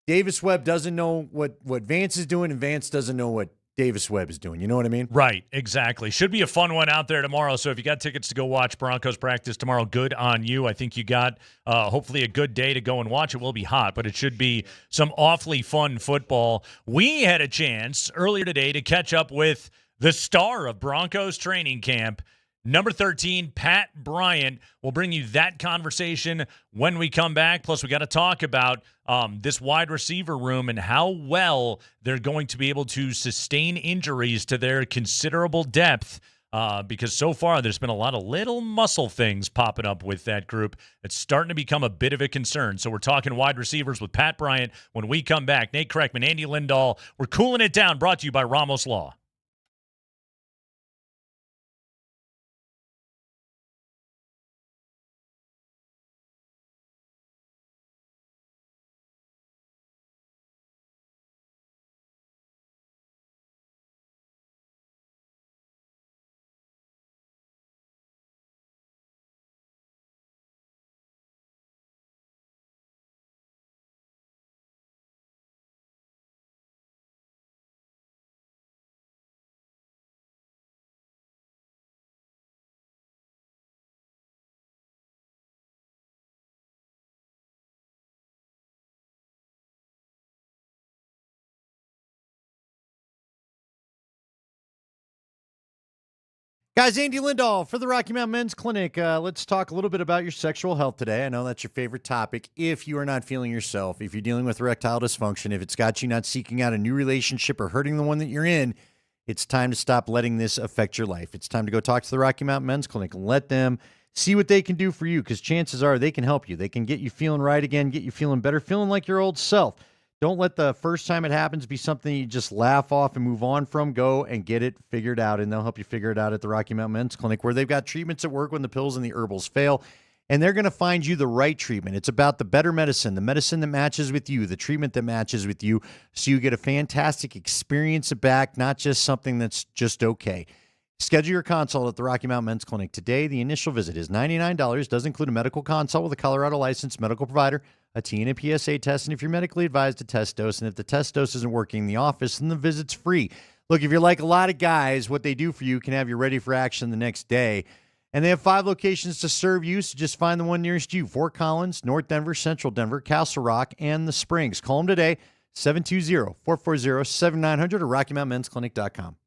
Davis Webb doesn't know what Vance is doing, and Vance doesn't know what Davis Webb is doing. You know what I mean? Right, exactly. Should be a fun one out there tomorrow. So if you got tickets to go watch Broncos practice tomorrow, good on you. I think you got hopefully a good day to go and watch. It will be hot, but it should be some awfully fun football. We had a chance earlier today to catch up with the star of Broncos training camp, number 13, Pat Bryant. We'll bring you that conversation when we come back. Plus, we got to talk about this wide receiver room and how well they're going to be able to sustain injuries to their considerable depth. Because so far there's been a lot of little muscle things popping up with that group. It's starting to become a bit of a concern. So we're talking wide receivers with Pat Bryant when we come back. Nate Kreckman, Andy Lindahl. We're cooling it down, brought to you by Ramos Law. Guys, Andy Lindahl for the Rocky Mountain Men's Clinic. Let's talk a little bit about your sexual health today. I know that's your favorite topic. If you are not feeling yourself, if you're dealing with erectile dysfunction, if it's got you not seeking out a new relationship or hurting the one that you're in, it's time to stop letting this affect your life. It's time to go talk to the Rocky Mountain Men's Clinic and let them see what they can do for you, because chances are they can help you. They can get you feeling right again, get you feeling better, feeling like your old self. Don't let the first time it happens be something you just laugh off and move on from. Go and get it figured out, and they'll help you figure it out at the Rocky Mountain Men's Clinic, where they've got treatments that work when the pills and the herbals fail, and they're going to find you the right treatment. It's about the better medicine, the medicine that matches with you, the treatment that matches with you, so you get a fantastic experience back, not just something that's just okay. Schedule your consult at the Rocky Mountain Men's Clinic today. The initial visit is $99, does include a medical consult with a Colorado licensed medical provider, a T and a PSA test, and if you're medically advised, a test dose. And if the test dose isn't working in the office, then the visit's free. Look, if you're like a lot of guys, what they do for you can have you ready for action the next day. And they have 5 locations to serve you, so just find the one nearest you. Fort Collins, North Denver, Central Denver, Castle Rock, and the Springs. Call them today, 720-440-7900 or RockyMountainMen'sClinic.com.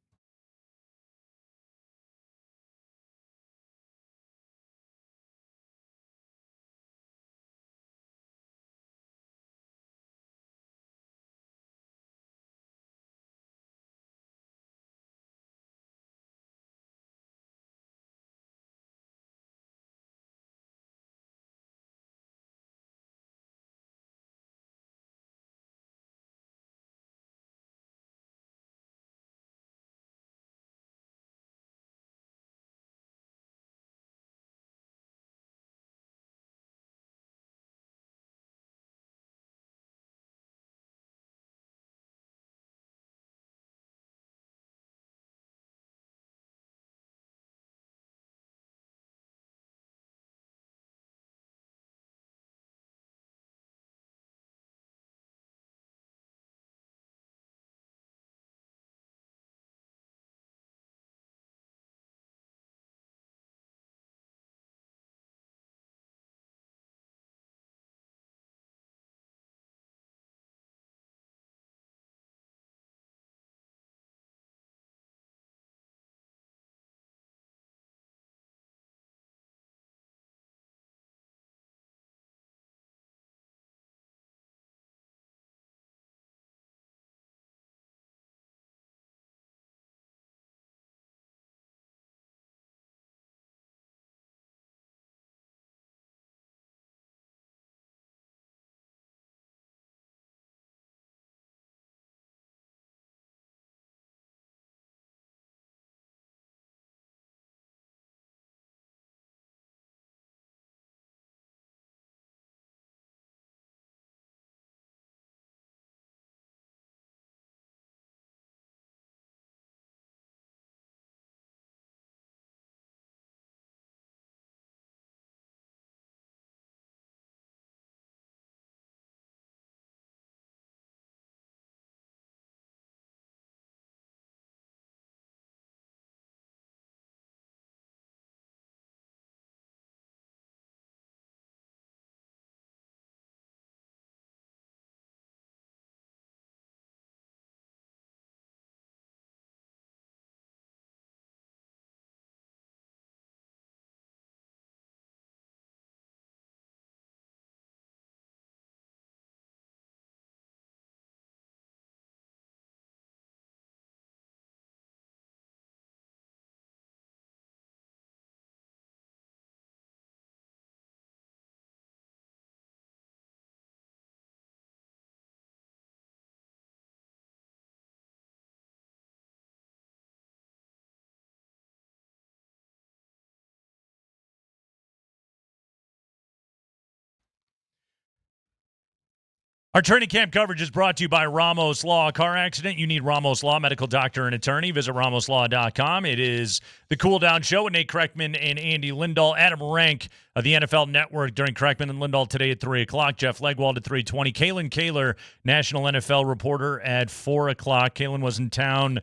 Our training camp coverage is brought to you by Ramos Law. Car accident, you need Ramos Law, medical doctor and attorney. Visit ramoslaw.com. It is the Cool Down Show with Nate Kreckman and Andy Lindahl. Adam Rank of the NFL Network during Kreckman and Lindahl today at 3 o'clock. Jeff Legwald at 3:20. Kaylin Kaler, national NFL reporter, at 4 o'clock. Kaylin was in town.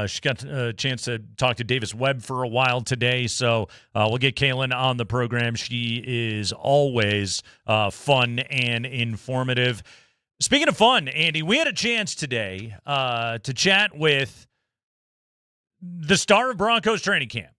She got a chance to talk to Davis Webb for a while today, so we'll get Kaylin on the program. She is always fun and informative. Speaking of fun, Andy, we had a chance today to chat with the star of Broncos training camp.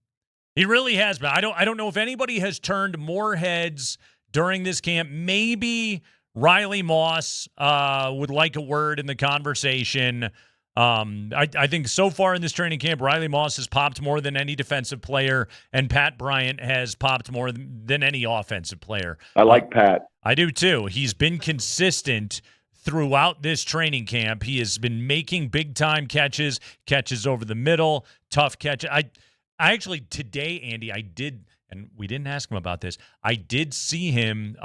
He really has been. I don't know if anybody has turned more heads during this camp. Maybe Riley Moss would like a word in the conversation. I think so far in this training camp, Riley Moss has popped more than any defensive player, and Pat Bryant has popped more than any offensive player. I like Pat. I do too. He's been consistent throughout this training camp. He has been making big-time catches over the middle, tough catches. I actually, today, Andy, I did, and we didn't ask him about this, I did see him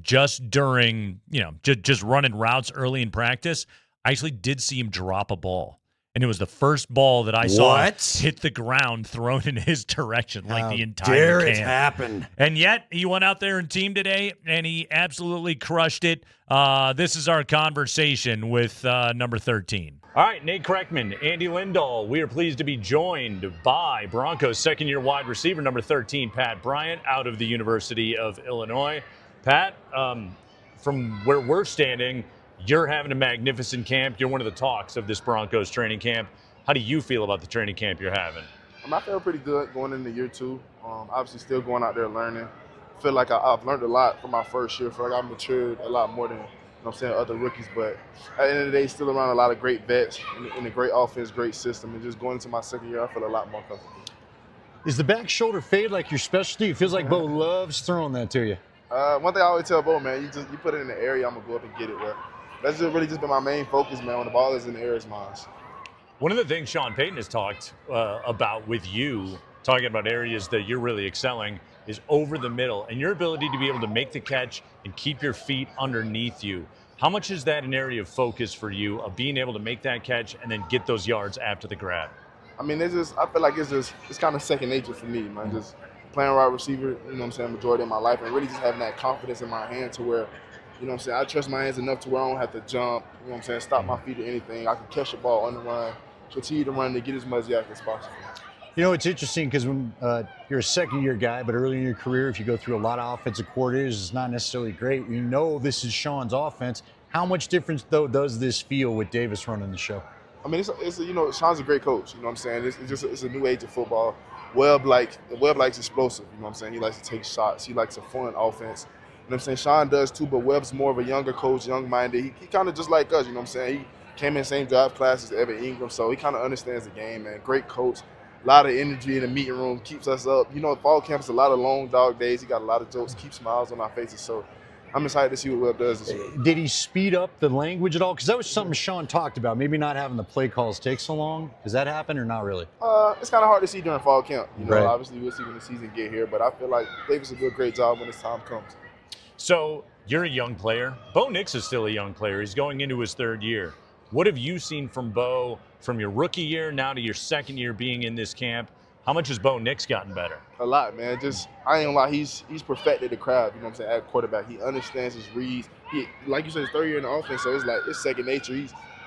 just during, just running routes early in practice. I actually did see him drop a ball. And it was the first ball that I saw hit the ground thrown in his direction the entire camp. It happen. And yet, he went out there and teamed today, and he absolutely crushed it. This is our conversation with number 13. All right, Nate Kreckman, Andy Lindahl. We are pleased to be joined by Broncos second-year wide receiver, number 13, Pat Bryant, out of the University of Illinois. Pat, from where we're standing, you're having a magnificent camp. You're one of the talks of this Broncos training camp. How do you feel about the training camp you're having? I feel pretty good going into year 2. Obviously, still going out there learning. I feel like I've learned a lot from my first year. I feel like I matured a lot more than other rookies. But at the end of the day, still around a lot of great vets in a great offense, great system. And just going into my second year, I feel a lot more comfortable. Is the back shoulder fade like your specialty? It feels like Bo loves throwing that to you. One thing I always tell Bo, man, you put it in the area, I'm going to go up and get it. Well, that's really just been my main focus, man. When the ball is in the air, it's mine. One of the things Sean Payton has talked about with you, talking about areas that you're really excelling, is over the middle and your ability to be able to make the catch and keep your feet underneath you. How much is that an area of focus for you, of being able to make that catch and then get those yards after the grab? I mean, I feel like it's kind of second nature for me, man. Just playing wide receiver, majority of my life, and really just having that confidence in my hand to where, I trust my hands enough to where I don't have to jump, stop my feet or anything. I can catch the ball on the run, continue to run to get as much yak as possible. It's interesting because when you're a second-year guy, but early in your career, if you go through a lot of offensive coordinators, it's not necessarily great. This is Sean's offense. How much difference, though, does this feel with Davis running the show? I mean, Sean's a great coach. It's a new age of football. Webb likes explosive. He likes to take shots. He likes a fun offense. Sean does too, but Webb's more of a younger coach, young-minded. He kind of just like us, He came in the same draft class as Evan Ingram, so he kind of understands the game, man. Great coach. A lot of energy in the meeting room, keeps us up. Fall camp is a lot of long dog days. He got a lot of jokes, keeps smiles on our faces. So I'm excited to see what Webb does this year. Did he speed up the language at all? Because that was something Sean talked about, maybe not having the play calls take so long. Does that happen or not really? It's kind of hard to see during fall camp. Right. Obviously we'll see when the season get here, but I feel like Davis will do a great job when his time comes. So you're a young player. Bo Nix is still a young player. He's going into his third year. What have you seen from Bo from your rookie year now to your second year being in this camp? How much has Bo Nix gotten better? A lot, man. I ain't gonna lie, he's perfected the craft, at quarterback. He understands his reads. Like you said, his third year in the offense, so it's second nature.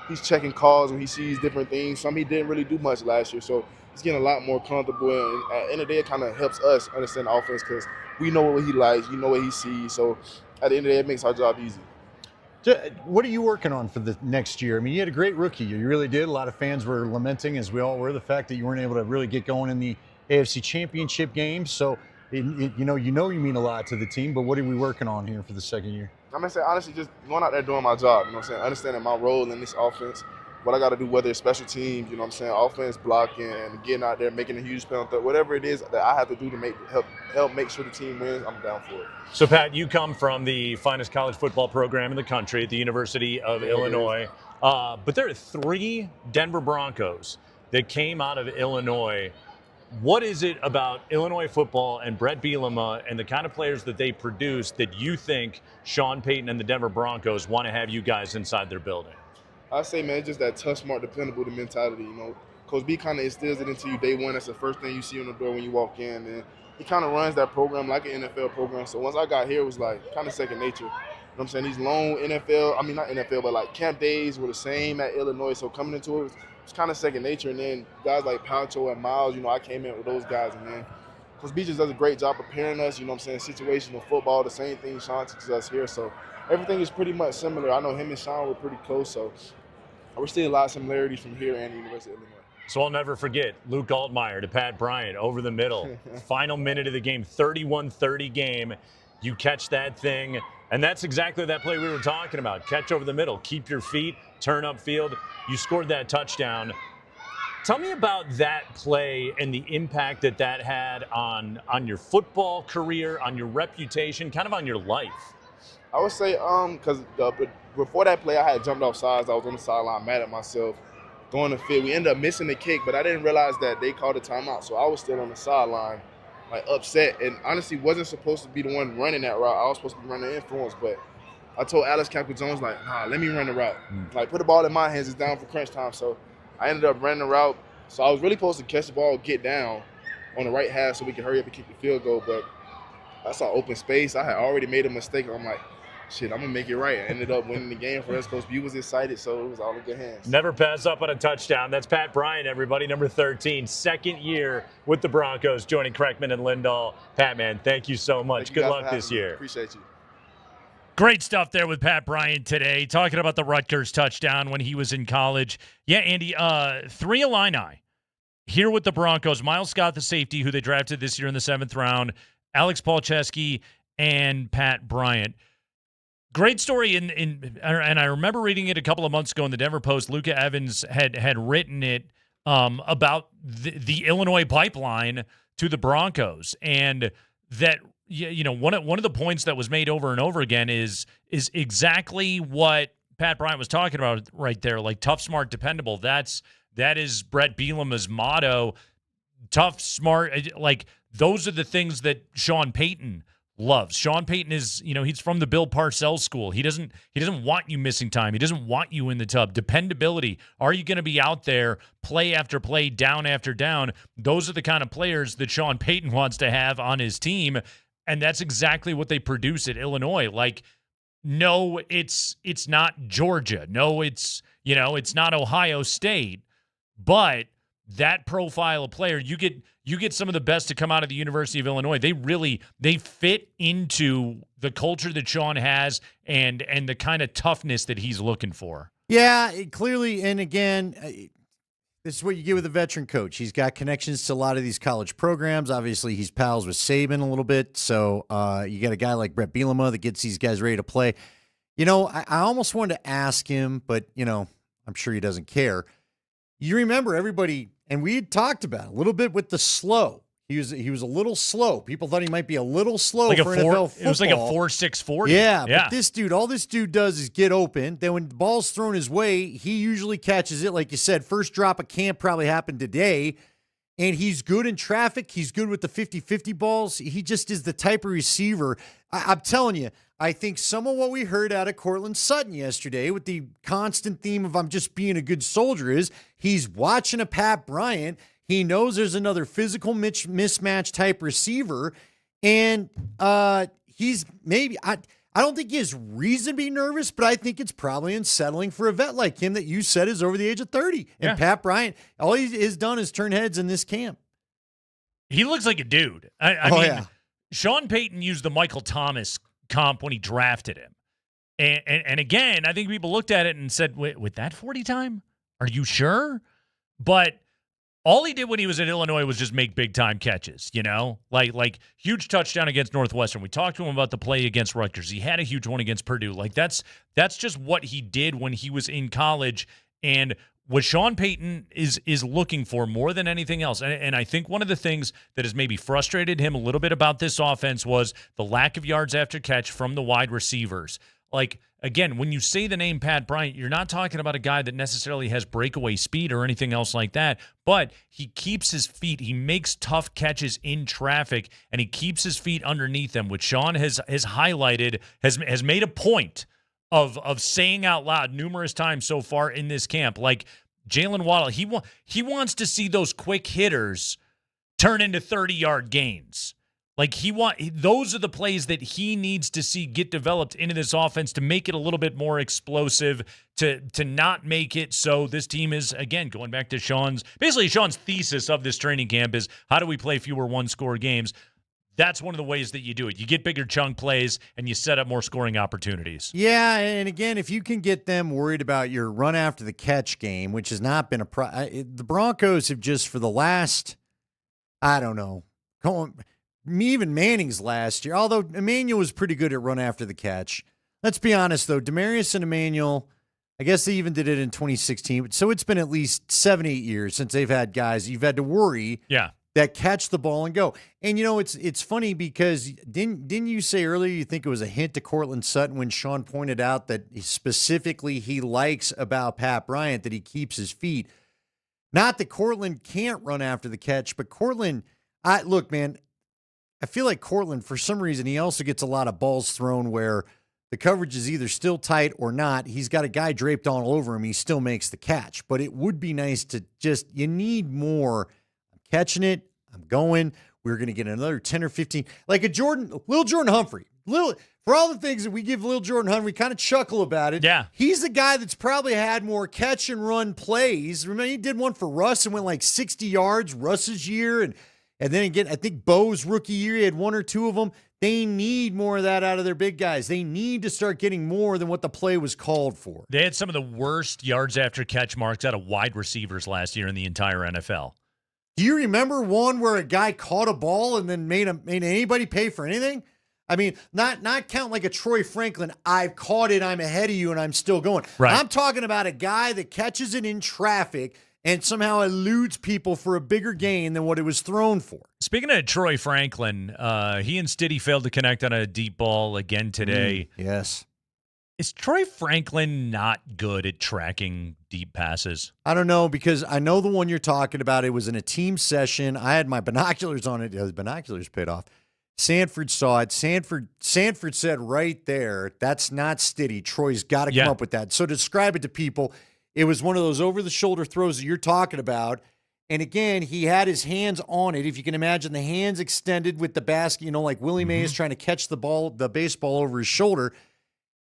He's checking calls when he sees different things. Some he didn't really do much last year, so he's getting a lot more comfortable. And at the end of the day, it kind of helps us understand the offense because we know what he likes, we know what he sees. So at the end of the day, it makes our job easy. What are you working on for the next year? I mean, you had a great rookie year. You really did. A lot of fans were lamenting, as we all were, the fact that you weren't able to really get going in the AFC Championship game. So, you mean a lot to the team, but what are we working on here for the second year? I'm going to say, honestly, just going out there doing my job, understanding my role in this offense, what I got to do, whether it's special teams, offense, blocking, and getting out there, making a huge penalty, whatever it is that I have to do to help make sure the team wins, I'm down for it. So, Pat, you come from the finest college football program in the country at the University of Illinois. But there are 3 Denver Broncos that came out of Illinois. What is it about Illinois football and Brett Bielema and the kind of players that they produce that you think Sean Payton and the Denver Broncos want to have you guys inside their building? I say, man, it's just that tough, smart, dependable mentality. Coach B kind of instills it into you day one. That's the first thing you see on the door when you walk in. And he kind of runs that program like an NFL program. So once I got here, it was like kind of second nature. These long not NFL, but like camp days were the same at Illinois. So coming into it was kind of second nature. And then guys like Pancho and Miles, I came in with those guys. And then Coach B just does a great job preparing us, situational football, the same thing Sean teaches us here. So everything is pretty much similar. I know him and Sean were pretty close. So we're seeing a lot of similarities from here and the University of Illinois. So I'll never forget Luke Altmaier to Pat Bryant over the middle. Final minute of the game, 31-30 game. You catch that thing, and that's exactly that play we were talking about. Catch over the middle, keep your feet, turn upfield. You scored that touchdown. Tell me about that play and the impact that that had on your football career, on your reputation, kind of on your life. I would say, because before that play, I had jumped off sides. I was on the sideline, mad at myself, throwing the fit. We ended up missing the kick, but I didn't realize that they called a timeout, so I was still on the sideline, like upset, and honestly wasn't supposed to be the one running that route. I was supposed to be running the influence, but I told Alex Captain-Jones, like, nah, let me run the route. Like, put the ball in my hands. It's down for crunch time. So I ended up running the route. So I was really supposed to catch the ball, get down on the right half so we could hurry up and kick the field goal, but I saw open space. I had already made a mistake. I'm like, shit, I'm going to make it right. I ended up winning the game for us. Coach B was excited, so it was all in good hands. Never pass up on a touchdown. That's Pat Bryant, everybody, number 13, second year with the Broncos, joining Kreckman and Lindahl. Pat, man, thank you so much. Good luck this year. Appreciate you. Great stuff there with Pat Bryant today, talking about the Rutgers touchdown when he was in college. Yeah, Andy, 3 Illini here with the Broncos. Miles Scott, the safety, who they drafted this year in the 7th round, Alex Palczewski, and Pat Bryant. Great story, and I remember reading it a couple of months ago in the Denver Post. Luca Evans had written it about the Illinois pipeline to the Broncos, and that one of the points that was made over and over again is exactly what Pat Bryant was talking about right there, like tough, smart, dependable. That is Brett Bielema's motto. Tough, smart, like those are the things that Sean Payton loves. Sean Payton is, he's from the Bill Parcells school. He doesn't want you missing time. He doesn't want you in the tub. Dependability. Are you going to be out there play after play, down after down? Those are the kind of players that Sean Payton wants to have on his team, and that's exactly what they produce at Illinois. Like, no, it's not Georgia. No, it's not Ohio State, but that profile of player, you get some of the best to come out of the University of Illinois. They fit into the culture that Sean has and the kind of toughness that he's looking for. Yeah, clearly, and again, this is what you get with a veteran coach. He's got connections to a lot of these college programs. Obviously, he's pals with Saban a little bit, so you got a guy like Brett Bielema that gets these guys ready to play. I almost wanted to ask him, but, I'm sure he doesn't care. You remember everybody, and we had talked about it a little bit with the slow. He was a little slow. People thought he might be a little slow like for NFL football. It was like a 4.6 40. Yeah, but this dude, all this dude does is get open. Then when the ball's thrown his way, he usually catches it. Like you said, first drop of camp probably happened today. And he's good in traffic. He's good with the 50-50 balls. He just is the type of receiver. I'm telling you, I think some of what we heard out of Cortland Sutton yesterday with the constant theme of I'm just being a good soldier is he's watching a Pat Bryant. He knows there's another physical mismatch type receiver. And he's maybe – I don't think he has reason to be nervous, but I think it's probably unsettling for a vet like him that you said is over the age of 30. And Pat Bryant, all he has done is turn heads in this camp. He looks like a dude. I mean, Sean Payton used the Michael Thomas comp when he drafted him. And again, I think people looked at it and said, with that 40 time? Are you sure? But all he did when he was in Illinois was just make big-time catches, Like huge touchdown against Northwestern. We talked to him about the play against Rutgers. He had a huge one against Purdue. Like, that's just what he did when he was in college. And what Sean Payton is looking for more than anything else, and I think one of the things that has maybe frustrated him a little bit about this offense was the lack of yards after catch from the wide receivers. Like, again, when you say the name Pat Bryant, you're not talking about a guy that necessarily has breakaway speed or anything else like that, but he keeps his feet. He makes tough catches in traffic, and he keeps his feet underneath them, which Sean has highlighted, has made a point of saying out loud numerous times so far in this camp. Like Jalen Waddle, he wants to see those quick hitters turn into 30-yard gains. Like those are the plays that he needs to see get developed into this offense to make it a little bit more explosive, to not make it so this team is, again, going back to Sean's thesis of this training camp is how do we play fewer one-score games? That's one of the ways that you do it. You get bigger chunk plays, and you set up more scoring opportunities. Yeah, and again, if you can get them worried about your run after the catch game, which has not been the Broncos have just for the last, I don't know, even Manning's last year, although Emmanuel was pretty good at run after the catch. Let's be honest, though, Demaryius and Emmanuel, I guess they even did it in 2016, so it's been at least 7-8 years since they've had guys you've had to worry that catch the ball and go. And, it's funny because didn't you say earlier you think it was a hint to Courtland Sutton when Sean pointed out that specifically he likes about Pat Bryant that he keeps his feet? Not that Courtland can't run after the catch, but Courtland, look, man, I feel like Courtland, for some reason, he also gets a lot of balls thrown where the coverage is either still tight or not. He's got a guy draped all over him. He still makes the catch. But it would be nice to you need more. I'm catching it. I'm going. We're going to get another 10 or 15. Like Lil Jordan Humphrey. For all the things that we give Lil Jordan Humphrey, we kind of chuckle about it. Yeah. He's the guy that's probably had more catch and run plays. Remember, he did one for Russ and went like 60 yards Russ's year. And then again, I think Bo's rookie year, he had one or two of them. They need more of that out of their big guys. They need to start getting more than what the play was called for. They had some of the worst yards after catch marks out of wide receivers last year in the entire NFL. Do you remember one where a guy caught a ball and then made anybody pay for anything? I mean, not count like a Troy Franklin, I've caught it, I'm ahead of you, and I'm still going. Right. I'm talking about a guy that catches it in traffic and somehow eludes people for a bigger gain than what it was thrown for. Speaking of Troy Franklin, he and Stiddy failed to connect on a deep ball again today. Yes. Is Troy Franklin not good at tracking deep passes? I don't know, because I know the one you're talking about. It was in a team session. I had my binoculars on it. The binoculars paid off. Sanford saw it. Sanford said right there, that's not Stiddy. Troy's got to come up with that. So to describe it to people, it was one of those over-the-shoulder throws that you're talking about. And again, he had his hands on it. If you can imagine the hands extended with the basket, like Willie Mays trying to catch the baseball over his shoulder.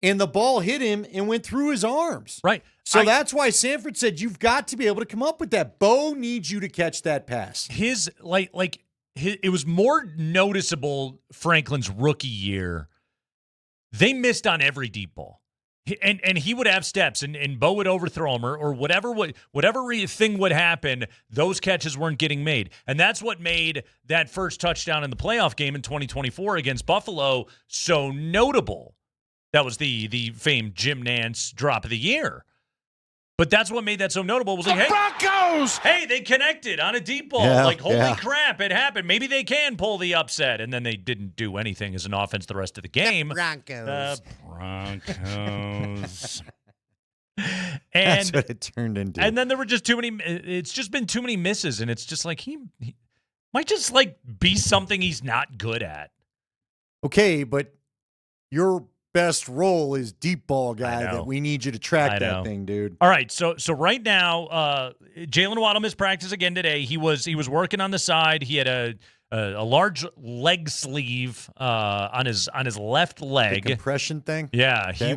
And the ball hit him and went through his arms. Right. So that's why Sanford said, you've got to be able to come up with that. Bo needs you to catch that pass. It was more noticeable Franklin's rookie year. They missed on every deep ball. And he would have steps, and Bo would overthrow him, or whatever thing would happen, those catches weren't getting made. And that's what made that first touchdown in the playoff game in 2024 against Buffalo so notable. That was the famed Jim Nance drop of the year. But that's what made that so notable. Was like, hey, Broncos! Hey, they connected on a deep ball. Holy crap, it happened. Maybe they can pull the upset. And then they didn't do anything as an offense the rest of the game. The Broncos. That's what it turned into. And then there were just too many. It's just been too many misses. And it's just like he might just be something he's not good at. Okay, but your best role is deep ball guy that we need you to track that thing, dude. All right, so right now, Jalen Waddle missed practice again today. He was working on the side. He had a large leg sleeve on his left leg. The compression thing? Yeah, okay.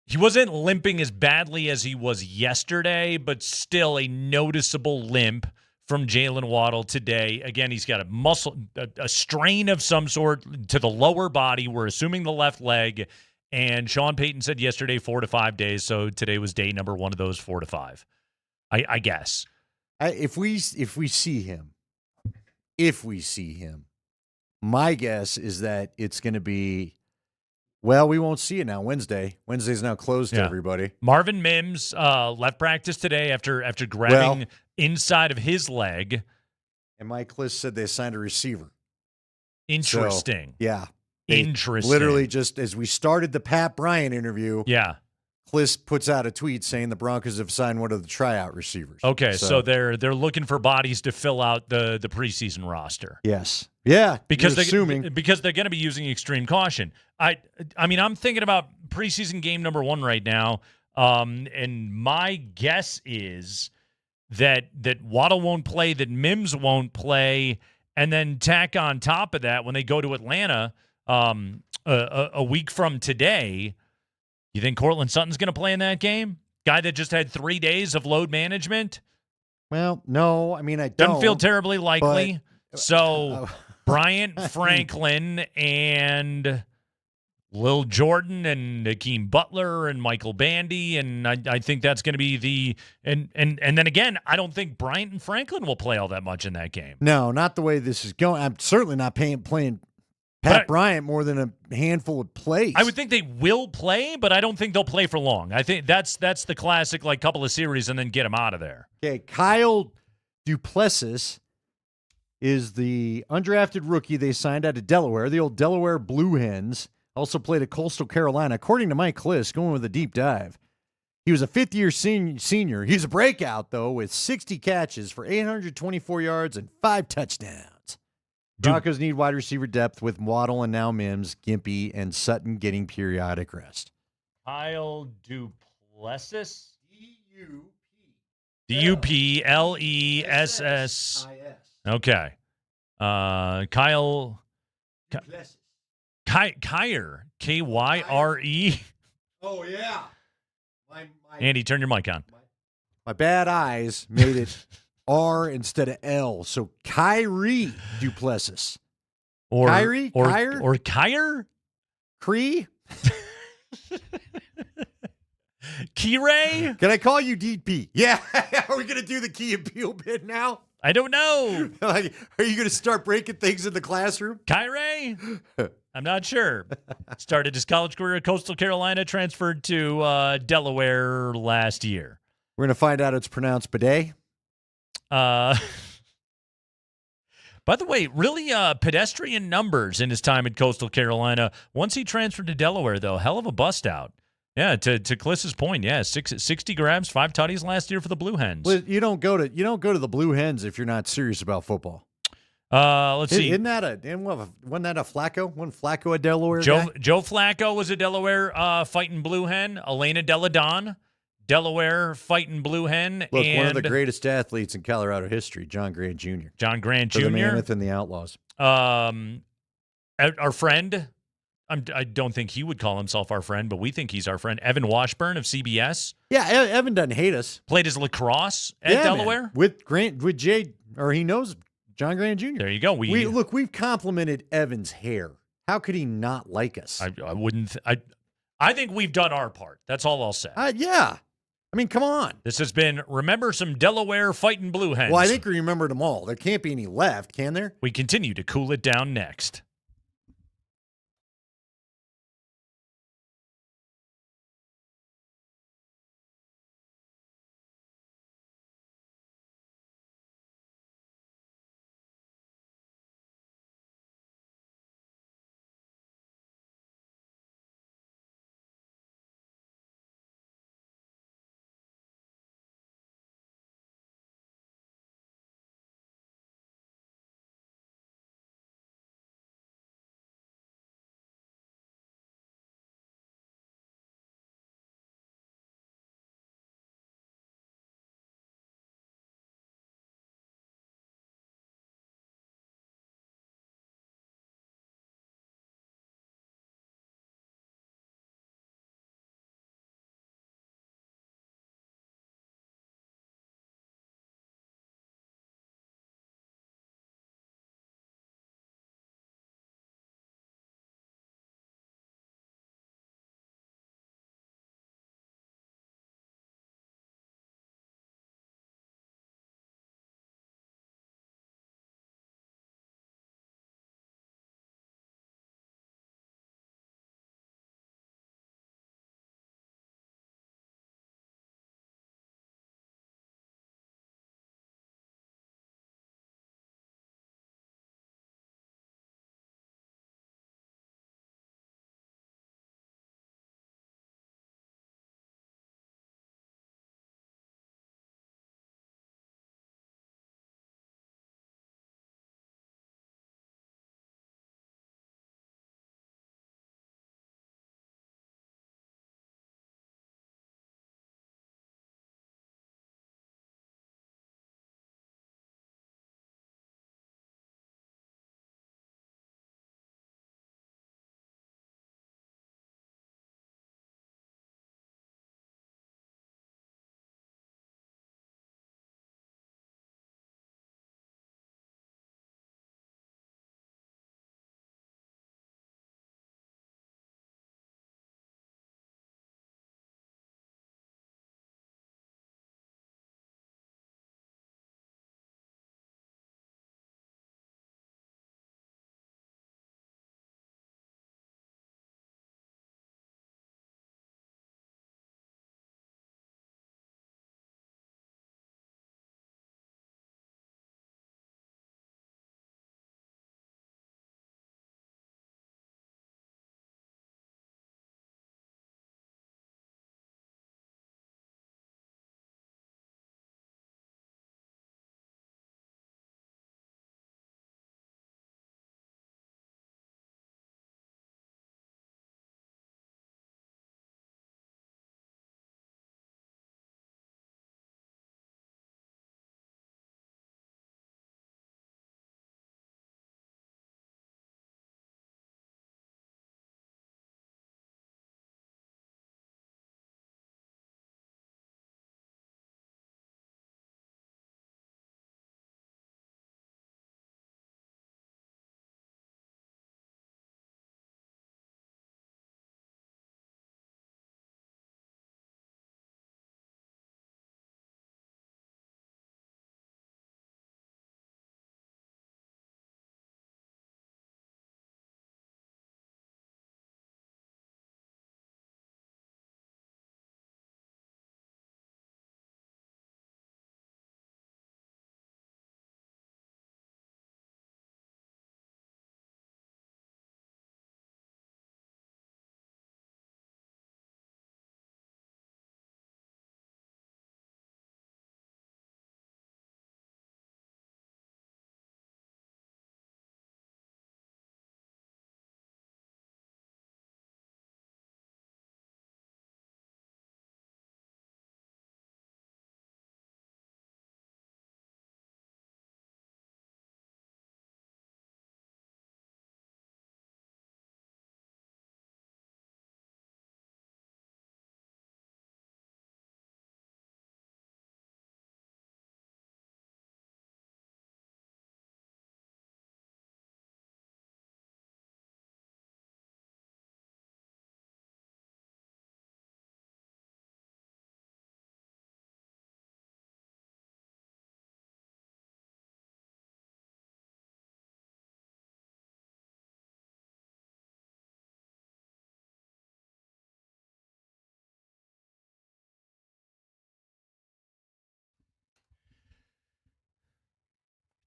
He wasn't limping as badly as he was yesterday, but still a noticeable limp from Jalen Waddle today. Again, he's got a strain of some sort to the lower body. We're assuming the left leg. And Sean Payton said yesterday 4 to 5 days. So today was day number 1 of those 4 to 5. I guess. If we see him, my guess is that it's going to be. Well, we won't see it now. Wednesday's now closed to everybody. Marvin Mims left practice today after grabbing inside of his leg. And Mike Kliss said they signed a receiver. Interesting. So, interesting. Literally just as we started the Pat Bryant interview. Yeah. Kliss puts out a tweet saying the Broncos have signed one of the tryout receivers. Okay, so they're looking for bodies to fill out the preseason roster. Yes. Yeah. Because they're going to be using extreme caution. I mean, I'm thinking about preseason game number 1 right now, and my guess is that Waddle won't play, that Mims won't play, and then tack on top of that when they go to Atlanta a week from today. You think Courtland Sutton's going to play in that game? Guy that just had 3 days of load management? Well, no. I mean, I don't. Doesn't feel terribly likely. So Bryant, Franklin, and Lil Jordan, and Hakeem Butler, and Michael Bandy, and I think that's going to be the and then again, I don't think Bryant and Franklin will play all that much in that game. No, not the way this is going. I'm certainly not playing Pat Bryant more than a handful of plays. I would think they will play, but I don't think they'll play for long. I think that's the classic, like, couple of series and then get them out of there. Okay, Kyle Duplessis is the undrafted rookie they signed out of Delaware, the old Delaware Blue Hens. Also played at Coastal Carolina. According to Mike Kliss, going with a deep dive, he was a fifth-year senior. He's a breakout, though, with 60 catches for 824 yards and 5 touchdowns. Broncos need wide receiver depth with Waddle and now Mims, Gimpy, and Sutton getting periodic rest. Kyle Duplessis? Duplessis. Okay. Kyle. Kyer. Kyre. Oh, yeah. Andy, turn your mic on. My bad eyes made it R instead of L. So Kyrie Duplessis. Or Kyrie? Or Kyer? Cree? Key-Ray? Can I call you DP? Yeah. Are we going to do the Key and Peele bit now? I don't know. Like, are you going to start breaking things in the classroom? Kyrie? I'm not sure. Started his college career at Coastal Carolina, transferred to Delaware last year. We're going to find out it's pronounced bidet. By the way, really pedestrian numbers in his time at Coastal Carolina. Once he transferred to Delaware, though, hell of a bust out. Yeah, to Kliss's point, yeah, 60 grabs, 5 tutties last year for the Blue Hens. Well, you don't go to the Blue Hens if you're not serious about football. Let's see. Wasn't that a Flacco? Wasn't Flacco a Delaware Joe guy? Flacco was a Delaware fighting Blue Hen. Elena Deladon, Delaware fighting Blue Hen. Look, and one of the greatest athletes in Colorado history, John Grant Jr. John Grant Jr. For the Mammoth and the Outlaws. Our friend, I don't think he would call himself our friend, but we think he's our friend. Evan Washburn of CBS. Yeah, Evan doesn't hate us. Played his lacrosse at Delaware. Man. with Jay, or he knows John Grant Jr. There you go. We've complimented Evan's hair. How could he not like us? I wouldn't. I think we've done our part. That's all I'll say. Yeah. I mean, come on. This has been Remember Some Delaware Fighting Blue Hens. Well, I think we remembered them all. There can't be any left, can there? We continue to cool it down next.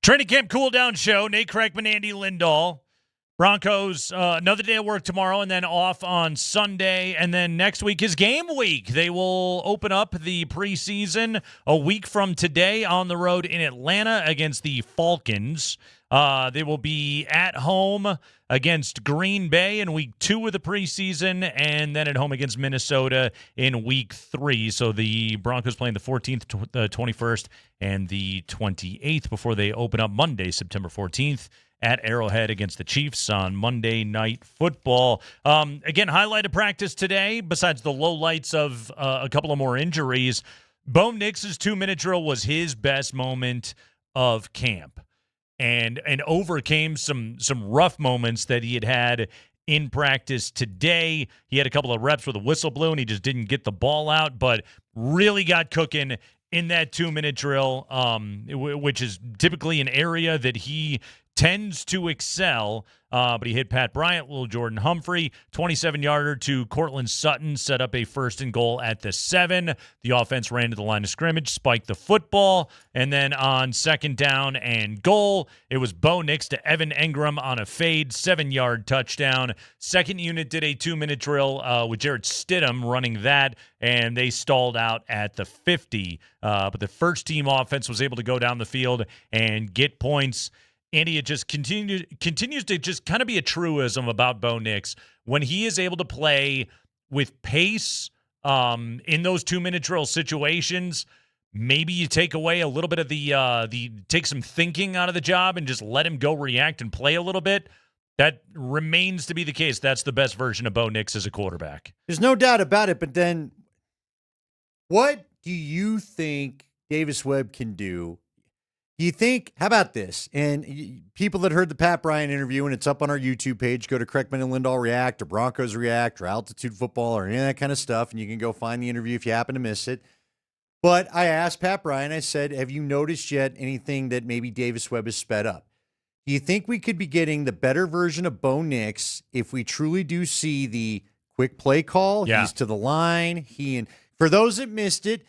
Training camp cool down show. Nate Kreckman, Andy Lindahl. Broncos, another day of work tomorrow and then off on Sunday. And then next week is game week. They will open up the preseason a week from today on the road in Atlanta against the Falcons. They will be at home against Green Bay in week 2 of the preseason, and then at home against Minnesota in week 3. So the Broncos playing the 14th, 21st, and the 28th before they open up Monday, September 14th. At Arrowhead against the Chiefs on Monday Night Football. Again, highlight of practice today, besides the lowlights of a couple of more injuries, Bo Nix's 2-minute drill was his best moment of camp and overcame some rough moments that he had in practice today. He had a couple of reps with a whistle blew, and he just didn't get the ball out, but really got cooking in that 2-minute drill, which is typically an area that he tends to excel, but he hit Pat Bryant, Lil Jordan Humphrey, 27-yarder to Cortland Sutton, set up a 1st and goal at the 7. The offense ran to the line of scrimmage, spiked the football, and then on 2nd down and goal, it was Bo Nix to Evan Engram on a fade, 7-yard touchdown. Second unit did a 2-minute drill with Jarrett Stidham running that, and they stalled out at the 50. But the first team offense was able to go down the field and get points. Andy, it just continues to just kind of be a truism about Bo Nix. When he is able to play with pace in those 2-minute drill situations, maybe you take away a little bit of take some thinking out of the job and just let him go react and play a little bit. That remains to be the case. That's the best version of Bo Nix as a quarterback. There's no doubt about it, but then what do you think Davis Webb can do? Do you think, how about this? And people that heard the Pat Bryant interview, and it's up on our YouTube page, go to Kreckman and Lindahl React or Broncos React or Altitude Football or any of that kind of stuff, and you can go find the interview if you happen to miss it. But I asked Pat Bryant, I said, have you noticed yet anything that maybe Davis Webb has sped up? Do you think we could be getting the better version of Bo Nix if we truly do see the quick play call? Yeah. He's to the line. For those that missed it,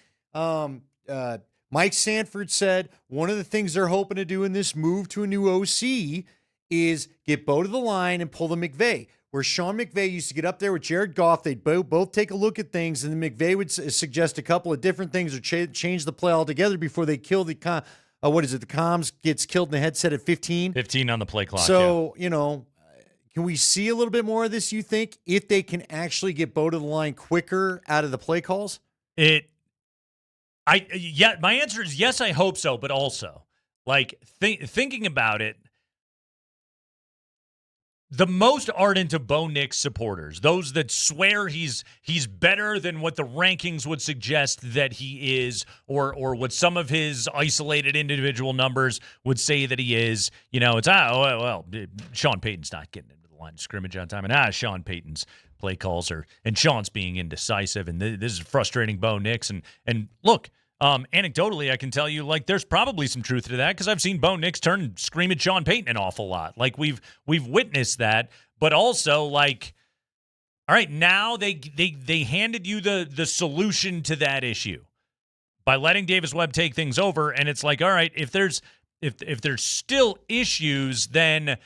Mike Sanford said one of the things they're hoping to do in this move to a new OC is get Bo to the line and pull the McVay. Where Sean McVay used to get up there with Jared Goff, they'd both take a look at things, and then McVay would suggest a couple of different things or change the play altogether before they kill the the comms gets killed in the headset at 15? 15 on the play clock. So, can we see a little bit more of this, you think, if they can actually get Bo to the line quicker out of the play calls? My answer is yes, I hope so, but also, thinking about it, the most ardent of Bo Nix supporters, those that swear he's better than what the rankings would suggest that he is, or what some of his isolated individual numbers would say that he is, it's, Sean Payton's not getting into the line of scrimmage on time, and Sean Payton's play calls and Sean's being indecisive, and this is frustrating Bo Nix. And look, anecdotally, I can tell you, there's probably some truth to that because I've seen Bo Nix turn and scream at Sean Payton an awful lot. We've witnessed that, but also all right, now they handed you the solution to that issue by letting Davis Webb take things over, and it's all right, if there's still issues, then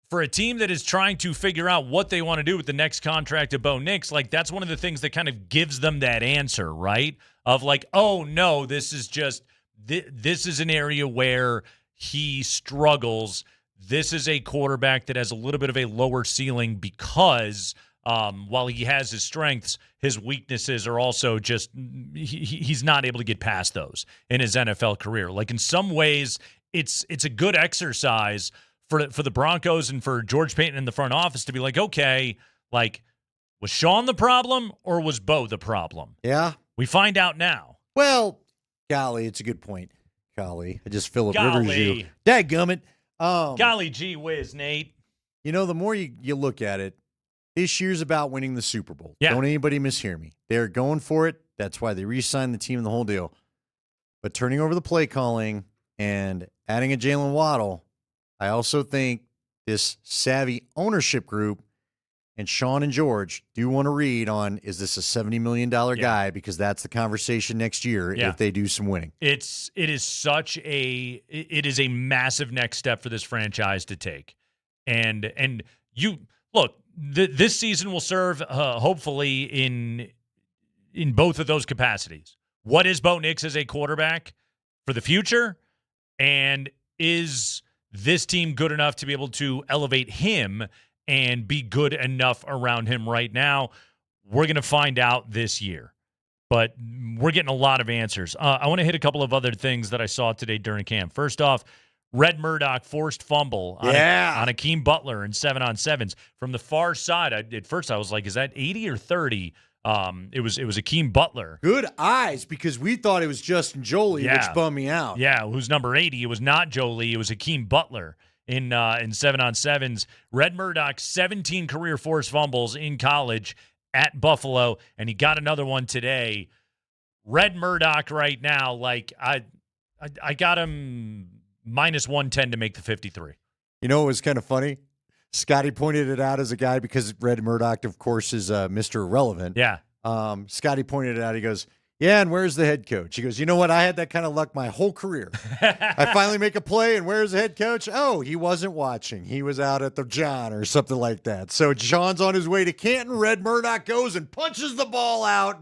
for a team that is trying to figure out what they want to do with the next contract of Bo Nix, that's one of the things that kind of gives them that answer, right? Of oh no, this is an area where he struggles. This is a quarterback that has a little bit of a lower ceiling because while he has his strengths, his weaknesses are also just he's not able to get past those in his NFL career. In some ways, it's a good exercise for the Broncos and for George Payton in the front office to be okay, was Sean the problem or was Bo the problem? Yeah. We find out now. Well, golly, it's a good point. Golly, I just Philip Rivers you. Dadgummit. Golly gee whiz, Nate. The more you look at it, this year's about winning the Super Bowl. Yeah. Don't anybody mishear me. They're going for it. That's why they re-signed the team and the whole deal. But turning over the play calling and adding a Jalen Waddle, I also think this savvy ownership group And Sean and George do want to read on, is this a $70 million guy? Because that's the conversation next year if they do some winning. It is a massive next step for this franchise to take. And you look, this season will serve hopefully in both of those capacities. What is Bo Nix as a quarterback for the future? And is this team good enough to be able to elevate him and be good enough around him right now? We're going to find out this year. But we're getting a lot of answers. I want to hit a couple of other things that I saw today during camp. First off, Red Murdoch forced fumble on Akeem Butler in 7-on-7s. From the far side, at first I was like, is that 80 or 30? It was Akeem Butler. Good eyes, because we thought it was Justin Jolie, which bummed me out. Yeah, who's number 80. It was not Jolie. It was Akeem Butler in 7-on-7s. Red Murdoch, 17 career forced fumbles in college at Buffalo, and he got another one today. Red Murdoch right now, like I got him minus 110 to make the 53. You know what was kind of funny? Scotty pointed it out as a guy, because Red Murdoch, of course, is Mr. Irrelevant. Yeah. Scotty pointed it out. He goes, yeah, and where's the head coach? He goes, you know what? I had that kind of luck my whole career. I finally make a play, and where's the head coach? Oh, he wasn't watching. He was out at the John or something like that. So John's on his way to Canton. Red Murdoch goes and punches the ball out.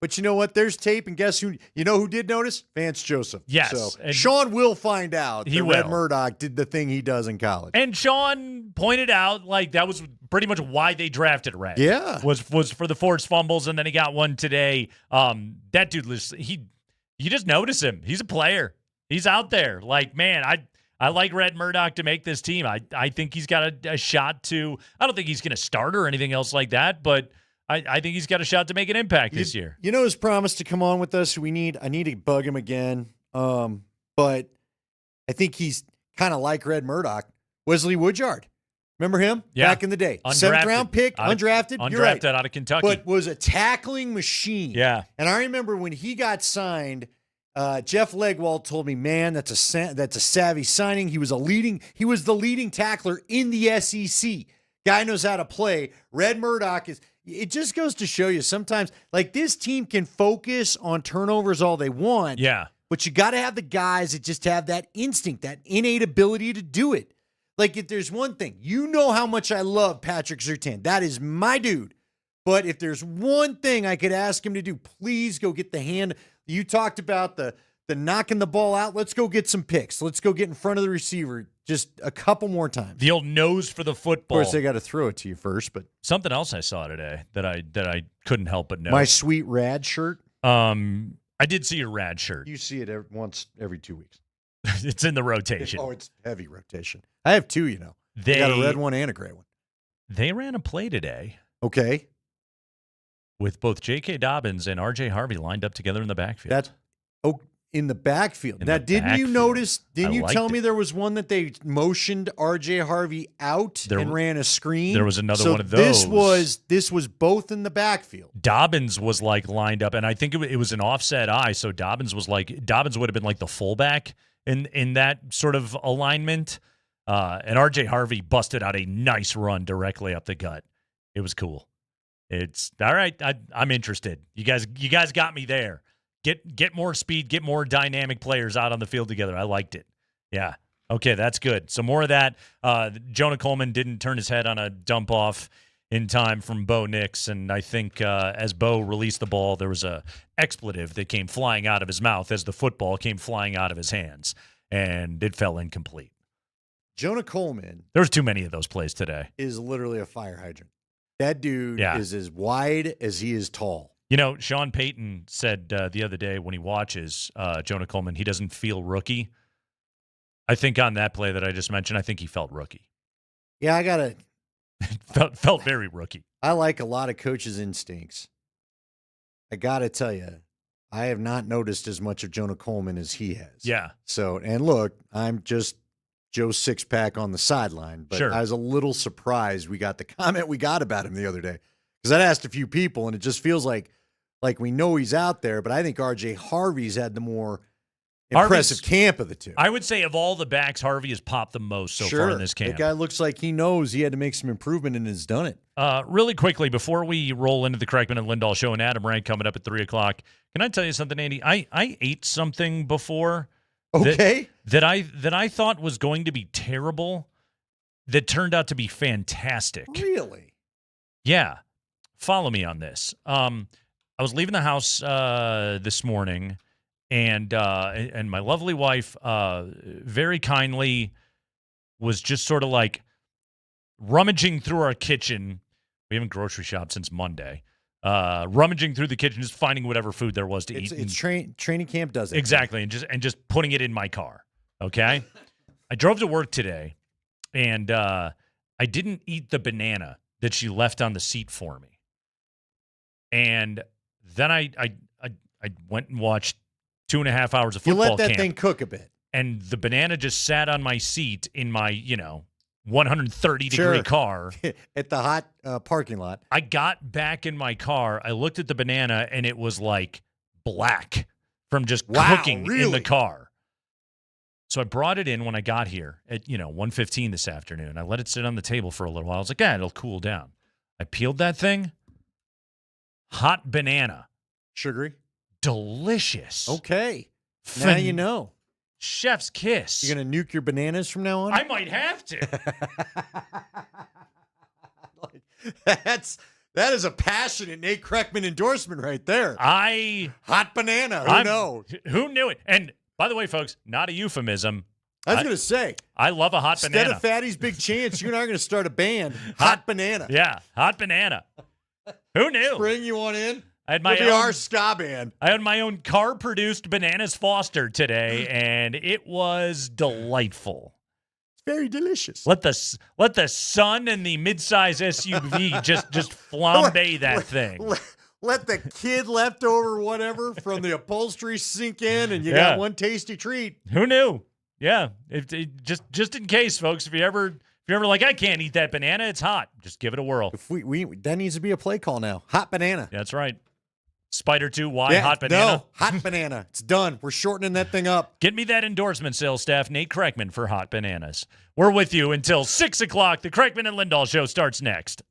But you know what? There's tape, and guess who? You know who did notice? Vance Joseph. Yes. So Sean will find out that Red Murdoch did the thing he does in college. And Sean pointed out, like, that was pretty much why they drafted Red. Yeah. Was for the forced fumbles, and then he got one today. That dude, you just notice him. He's a player. He's out there. Like, man, I like Red Murdoch to make this team. I think he's got a shot to – I don't think he's going to start or anything else like that, but – I think he's got a shot to make an impact this year. You know his promise to come on with us? I need to bug him again. But I think he's kind of like Red Murdoch. Wesley Woodyard. Remember him? Yeah. Back in the day. Undrafted. 7th round pick, undrafted. You're right. Out of Kentucky. But was a tackling machine. Yeah. And I remember when he got signed, Jeff Legwald told me, man, that's a savvy signing. He was the leading tackler in the SEC. Guy knows how to play. Red Murdoch is... It just goes to show you sometimes, like, this team can focus on turnovers all they want. Yeah. But you got to have the guys that just have that instinct, that innate ability to do it. Like, if there's one thing, you know how much I love Patrick Surtain. That is my dude. But if there's one thing I could ask him to do, please go get the hand. You talked about the knocking the ball out. Let's go get some picks. Let's go get in front of the receiver just a couple more times. The old nose for the football. Of course, they got to throw it to you first, but something else I saw today that I couldn't help but notice. My sweet rad shirt. I did see your rad shirt. You see it once every 2 weeks. It's in the rotation. It's heavy rotation. I have two, you know. They got a red one and a gray one. They ran a play today. Okay. With both J.K. Dobbins and R.J. Harvey lined up together in the backfield. In the backfield. Didn't you notice? Didn't you tell me there was one that they motioned R.J. Harvey out and ran a screen? There was another one of those. This was both in the backfield. Dobbins was like lined up, and I think it was an offset eye. So Dobbins would have been like the fullback in that sort of alignment. And R.J. Harvey busted out a nice run directly up the gut. It was cool. It's all right. I'm interested. You guys got me there. Get more speed, get more dynamic players out on the field together. I liked it. Yeah. Okay, that's good. So more of that. Jonah Coleman didn't turn his head on a dump off in time from Bo Nix, and I think as Bo released the ball, there was a expletive that came flying out of his mouth as the football came flying out of his hands, and it fell incomplete. Jonah Coleman. There was too many of those plays today. Is literally a fire hydrant. That dude is as wide as he is tall. You know, Sean Payton said the other day when he watches Jonah Coleman, he doesn't feel rookie. I think on that play that I just mentioned, I think he felt rookie. Yeah, I got to. felt very rookie. I like a lot of coaches' instincts. I got to tell you, I have not noticed as much of Jonah Coleman as he has. Yeah. So, and look, I'm just Joe Six-Pack on the sideline, but sure. I was a little surprised we got the comment we got about him the other day. Because I asked a few people, and it just feels like we know he's out there, but I think R.J. Harvey's had the more impressive camp of the two. I would say of all the backs, Harvey has popped the most so far in this camp. That guy looks like he knows he had to make some improvement and has done it. Really quickly, before we roll into the Kreckman and Lindahl show and Adam Rank coming up at 3 o'clock, can I tell you something, Andy? I ate something before that I thought was going to be terrible that turned out to be fantastic. Really? Yeah. Follow me on this. I was leaving the house this morning, and my lovely wife very kindly was just sort of like rummaging through our kitchen. We haven't grocery shopped since Monday. Rummaging through the kitchen, just finding whatever food there was to eat. It's training camp does it. Exactly, and just putting it in my car. Okay? I drove to work today, and I didn't eat the banana that she left on the seat for me. And then I went and watched 2.5 hours of football You let that camp, thing cook a bit. and the banana just sat on my seat in my 130-degree car. At the hot parking lot. I got back in my car. I looked at the banana, and it was like black from just cooking in the car. So I brought it in when I got here at 1:15 this afternoon. I let it sit on the table for a little while. I was like, it'll cool down. I peeled that thing. Hot banana. Sugary. Delicious. Okay. Now you know. Chef's kiss. You're going to nuke your bananas from now on? I might have to. That is a passionate Nate Kreckman endorsement right there. Hot banana. Who knows? Who knew it? And by the way, folks, not a euphemism. I was going to say. I love a hot banana. Instead of Fatty's Big Chance, you're not going to start a band. Hot banana. Yeah, hot banana. Who knew? Bring you on in. I had my It'll be own our ska band. I had my own car-produced Bananas Foster today, and it was delightful. It's very delicious. Let the sun and the midsize SUV just flambe that thing. Let the kid leftover whatever from the upholstery sink in, and you got one tasty treat. Who knew? Yeah, just in case, folks. If you're ever like, I can't eat that banana, it's hot. Just give it a whirl. If we that needs to be a play call now. Hot banana. That's right. Spider 2, why hot banana? No, hot banana. It's done. We're shortening that thing up. Get me that endorsement, sales staff. Nate Kreckman for hot bananas. We're with you until 6 o'clock. The Kreckman and Lindahl show starts next.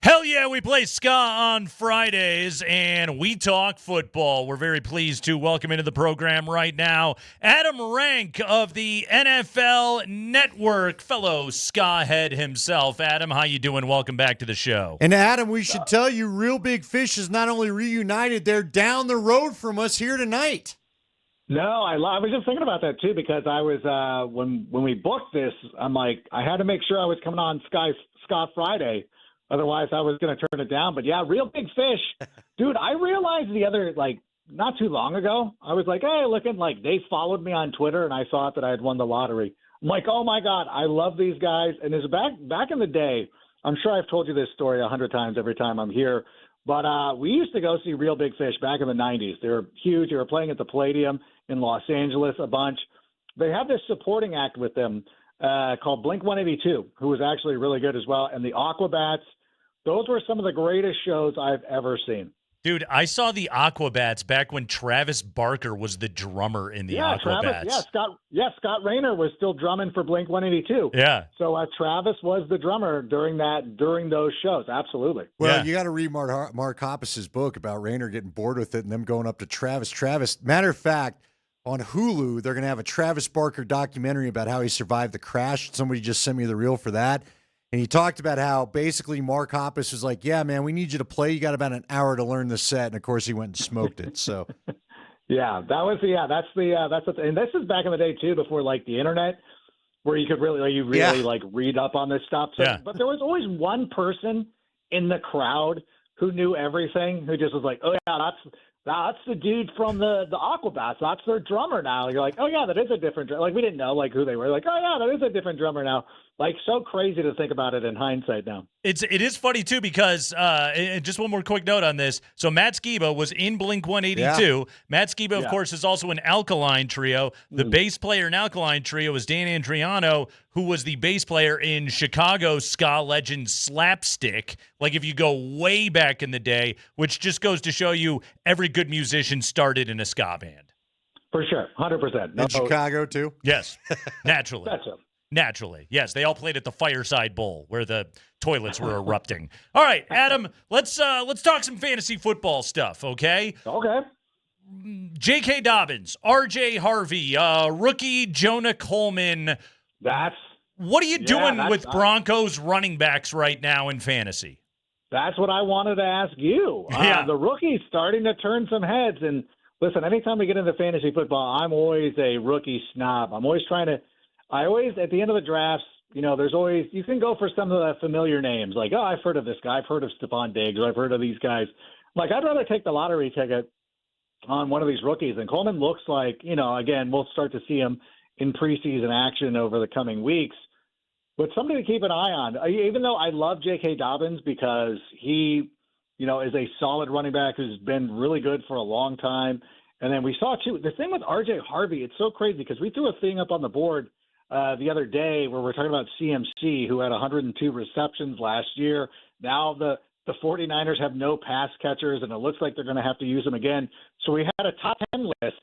Hell yeah, we play ska on Fridays, and we talk football. We're very pleased to welcome into the program right now Adam Rank of the NFL Network, fellow ska head himself. Adam, how you doing? Welcome back to the show. And Adam, we should tell you, Real Big Fish is not only reunited, they're down the road from us here tonight. No, I was just thinking about that too, because I was when we booked this, I'm like, I had to make sure I was coming on Ska Friday. Otherwise, I was going to turn it down. But, yeah, Real Big Fish. Dude, I realized the other, not too long ago, I was like, hey, looking like they followed me on Twitter, and I thought that I had won the lottery. I'm like, oh, my God, I love these guys. And it's back in the day, I'm sure I've told you this story 100 times every time I'm here, but we used to go see Real Big Fish back in the 90s. They were huge. They were playing at the Palladium in Los Angeles a bunch. They had this supporting act with them called Blink-182, who was actually really good as well, and the Aquabats. Those were some of the greatest shows I've ever seen. Dude, I saw the Aquabats back when Travis Barker was the drummer in the Aquabats. Scott Rayner was still drumming for Blink-182. Yeah. So Travis was the drummer during those shows. Absolutely. Well, you got to read Mark Hoppus's book about Rayner getting bored with it and them going up to Travis. Matter of fact, on Hulu, they're going to have a Travis Barker documentary about how he survived the crash. Somebody just sent me the reel for that. And he talked about how basically Mark Hoppus was like, yeah, man, we need you to play. You got about an hour to learn the set. And, of course, he went and smoked it. So, that's and this is back in the day, too, before, the internet, where you could really read up on this stuff. So, yeah. But there was always one person in the crowd who knew everything, who just was like, oh, yeah, that's the dude from the Aquabats. That's their drummer now. You're like, oh, yeah, that is a different drummer. We didn't know, who they were. Oh, yeah, that is a different drummer now. So crazy to think about it in hindsight now. It is funny, too, because and just one more quick note on this. So Matt Skiba was in Blink-182. Yeah. Matt Skiba, of course, is also in Alkaline Trio. The bass player in Alkaline Trio is Dan Andriano, who was the bass player in Chicago ska legend Slapstick. If you go way back in the day, which just goes to show you every good musician started in a ska band. For sure, 100%. In Chicago, too? Yes, naturally. That's it. Naturally, yes. They all played at the Fireside Bowl where the toilets were erupting. All right, Adam, let's talk some fantasy football stuff, okay? Okay. J.K. Dobbins, R.J. Harvey, rookie Jonah Coleman. What are you doing with Broncos running backs right now in fantasy? That's what I wanted to ask you. The rookie's starting to turn some heads. And listen, anytime we get into fantasy football, I'm always a rookie snob. I always, at the end of the drafts, there's always, you can go for some of the familiar names, I've heard of this guy, I've heard of Stephon Diggs, or I've heard of these guys. I'd rather take the lottery ticket on one of these rookies. And Coleman looks like, again, we'll start to see him in preseason action over the coming weeks. But somebody to keep an eye on, even though I love J.K. Dobbins because he, is a solid running back who's been really good for a long time. And then we saw, too, the thing with R.J. Harvey, it's so crazy because we threw a thing up on the board the other day where we're talking about CMC, who had 102 receptions last year. Now the 49ers have no pass catchers, and it looks like they're going to have to use them again. So we had a top 10 list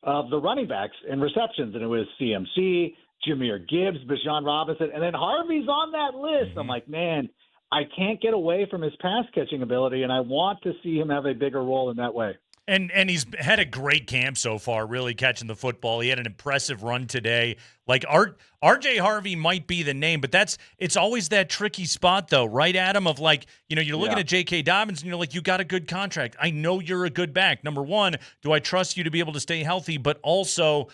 of the running backs in receptions, and it was CMC, Jahmyr Gibbs, Bijan Robinson, and then Harvey's on that list. I'm like, man, I can't get away from his pass-catching ability, and I want to see him have a bigger role in that way. And he's had a great camp so far, really catching the football. He had an impressive run today. R.J. Harvey might be the name, but it's always that tricky spot, though, right, Adam, of you're looking at J.K. Dobbins, and you're like, you got a good contract. I know you're a good back. Number one, do I trust you to be able to stay healthy? But also,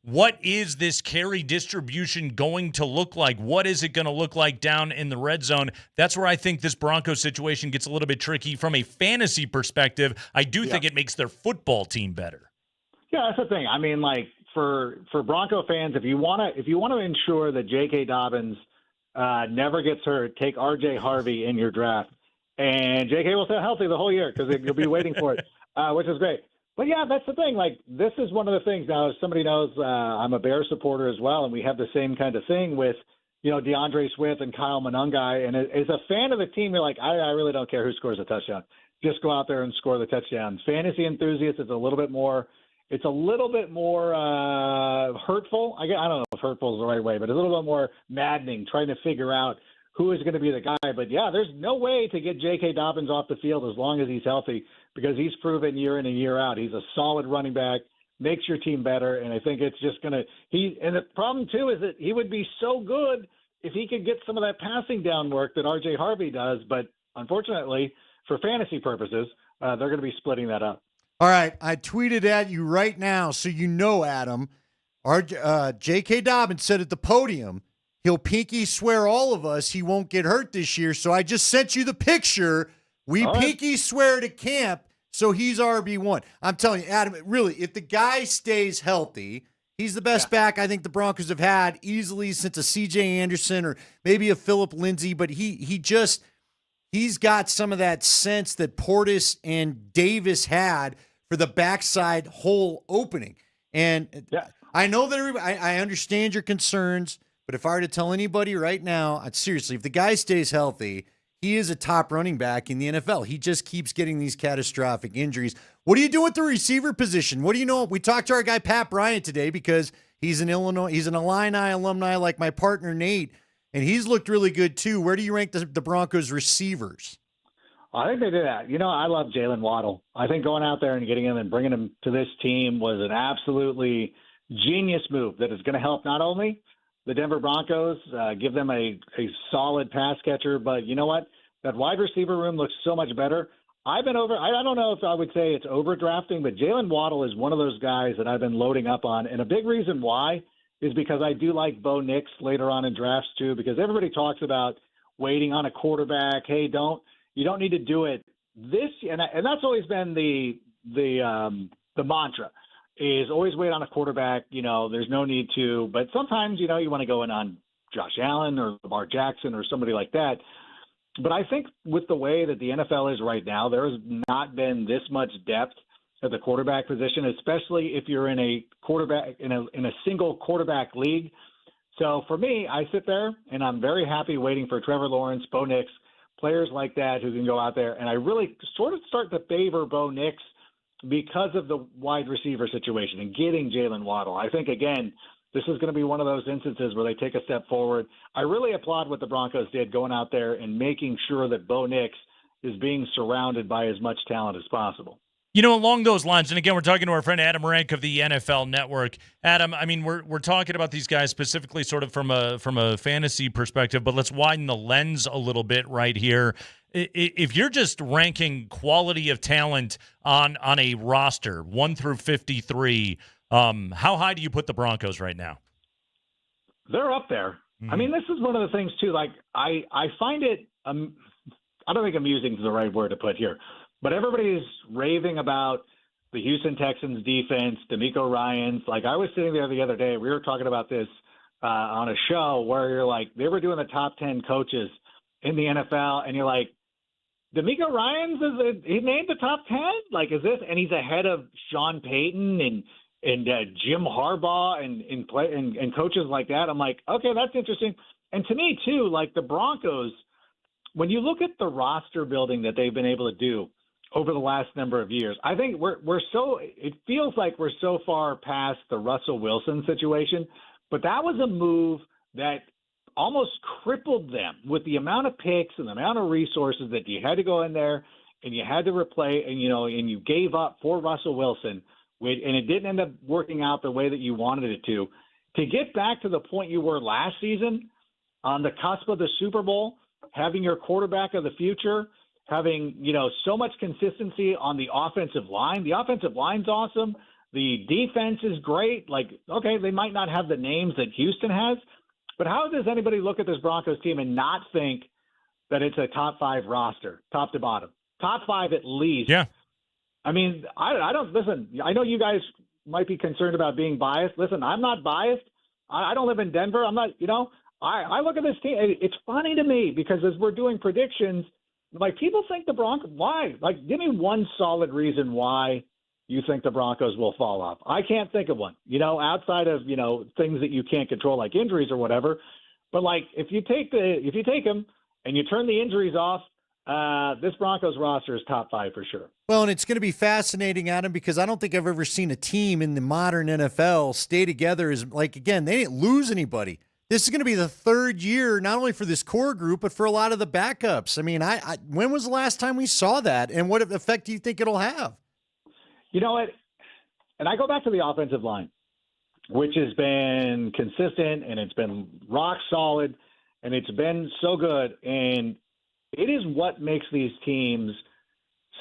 what is this carry distribution going to look like? What is it going to look like down in the red zone? That's where I think this Broncos situation gets a little bit tricky from a fantasy perspective. I do think it makes their football team better. Yeah, that's the thing. I mean, for Bronco fans, if you want to ensure that J.K. Dobbins never gets hurt, take R.J. Harvey in your draft, and J.K. will stay healthy the whole year because you'll be waiting for it, which is great. But, yeah, that's the thing. This is one of the things. Now, as somebody knows, I'm a Bears supporter as well, and we have the same kind of thing with, DeAndre Swift and Kyle Monangai. And as a fan of the team, you're like, I really don't care who scores a touchdown. Just go out there and score the touchdowns. Fantasy enthusiasts, it's a little bit more hurtful. I don't know if hurtful is the right way, but it's a little bit more maddening trying to figure out who is going to be the guy. But, yeah, there's no way to get J.K. Dobbins off the field as long as he's healthy because he's proven year in and year out. He's a solid running back, makes your team better, and I think it's just going to – and the problem, too, is that he would be so good if he could get some of that passing down work that R.J. Harvey does. But, unfortunately, for fantasy purposes, they're going to be splitting that up. All right, I tweeted at you right now so you know, Adam. J.K. Dobbins said at the podium he'll pinky swear all of us he won't get hurt this year. So I just sent you the picture. We pinky swear to camp, so he's RB1. I'm telling you, Adam, really, if the guy stays healthy, he's the best back I think the Broncos have had easily since a C.J. Anderson or maybe a Phillip Lindsay. But he's got some of that sense that Portis and Davis had for the backside hole opening. And I know that I understand your concerns, but if I were to tell anybody right now, seriously, if the guy stays healthy, he is a top running back in the NFL. He just keeps getting these catastrophic injuries. What do you do with the receiver position? What do you know? We talked to our guy Pat Bryant today because he's an Illini alumni like my partner Nate, and he's looked really good too. Where do you rank the Broncos receivers? I think they did that. I love Jalen Waddle. I think going out there and getting him and bringing him to this team was an absolutely genius move that is going to help not only the Denver Broncos, give them a solid pass catcher, but you know what? That wide receiver room looks so much better. I don't know if I would say it's overdrafting, but Jalen Waddle is one of those guys that I've been loading up on. And a big reason why is because I do like Bo Nix later on in drafts too, because everybody talks about waiting on a quarterback. Hey, you don't need to do it this, and that's always been the mantra is always wait on a quarterback. There's no need to, but sometimes you want to go in on Josh Allen or Lamar Jackson or somebody like that. But I think with the way that the NFL is right now, there has not been this much depth at the quarterback position, especially if you're in a quarterback in a single quarterback league. So for me, I sit there and I'm very happy waiting for Trevor Lawrence, Bo Nix, players like that who can go out there. And I really sort of start to favor Bo Nix because of the wide receiver situation and getting Jalen Waddle. I think, again, this is going to be one of those instances where they take a step forward. I really applaud what the Broncos did going out there and making sure that Bo Nix is being surrounded by as much talent as possible. Along those lines, and again, we're talking to our friend Adam Rank of the NFL Network. Adam, I mean, we're talking about these guys specifically sort of from a fantasy perspective, but let's widen the lens a little bit right here. If you're just ranking quality of talent on a roster, 1 through 53, how high do you put the Broncos right now? They're up there. Mm-hmm. I mean, this is one of the things, too. Like, I find it I don't think amusing is the right word to put here. But everybody's raving about the Houston Texans defense, D'Amico Ryans. Like, I was sitting there the other day, we were talking about this on a show where you're like, they were doing the top 10 coaches in the NFL, and you're like, D'Amico Ryans, he named the top 10? Like, is this? And he's ahead of Sean Payton and Jim Harbaugh and coaches like that. I'm like, okay, that's interesting. And to me, too, like the Broncos, when you look at the roster building that they've been able to do over the last number of years, I think it feels like we're so far past the Russell Wilson situation, but that was a move that almost crippled them with the amount of picks and the amount of resources that you had to go in there and you had to replay and you gave up for Russell Wilson, and it didn't end up working out the way that you wanted it to get back to the point you were last season on the cusp of the Super Bowl, having your quarterback of the future, having, so much consistency on the offensive line. The offensive line's awesome. The defense is great. Like, okay, they might not have the names that Houston has, but how does anybody look at this Broncos team and not think that it's a top 5 roster, top to bottom? Top 5 at least. Yeah. I mean, I don't – listen, I know you guys might be concerned about being biased. Listen, I'm not biased. I don't live in Denver. I'm not – I look at this team. It's funny to me because as we're doing predictions, like people think the Broncos. Why? Like, give me one solid reason why you think the Broncos will fall off. I can't think of one. Outside of things that you can't control, like injuries or whatever. But like, if you take them and you turn the injuries off, this Broncos roster is top 5 for sure. Well, and it's going to be fascinating, Adam, because I don't think I've ever seen a team in the modern NFL stay together as, like, again, they didn't lose anybody. this is going to be the third year, not only for this core group, but for a lot of the backups. I mean, when was the last time we saw that, and what effect do you think it'll have? You know what? And I go back to the offensive line, which has been consistent, and it's been rock solid, and it's been so good. And it is what makes these teams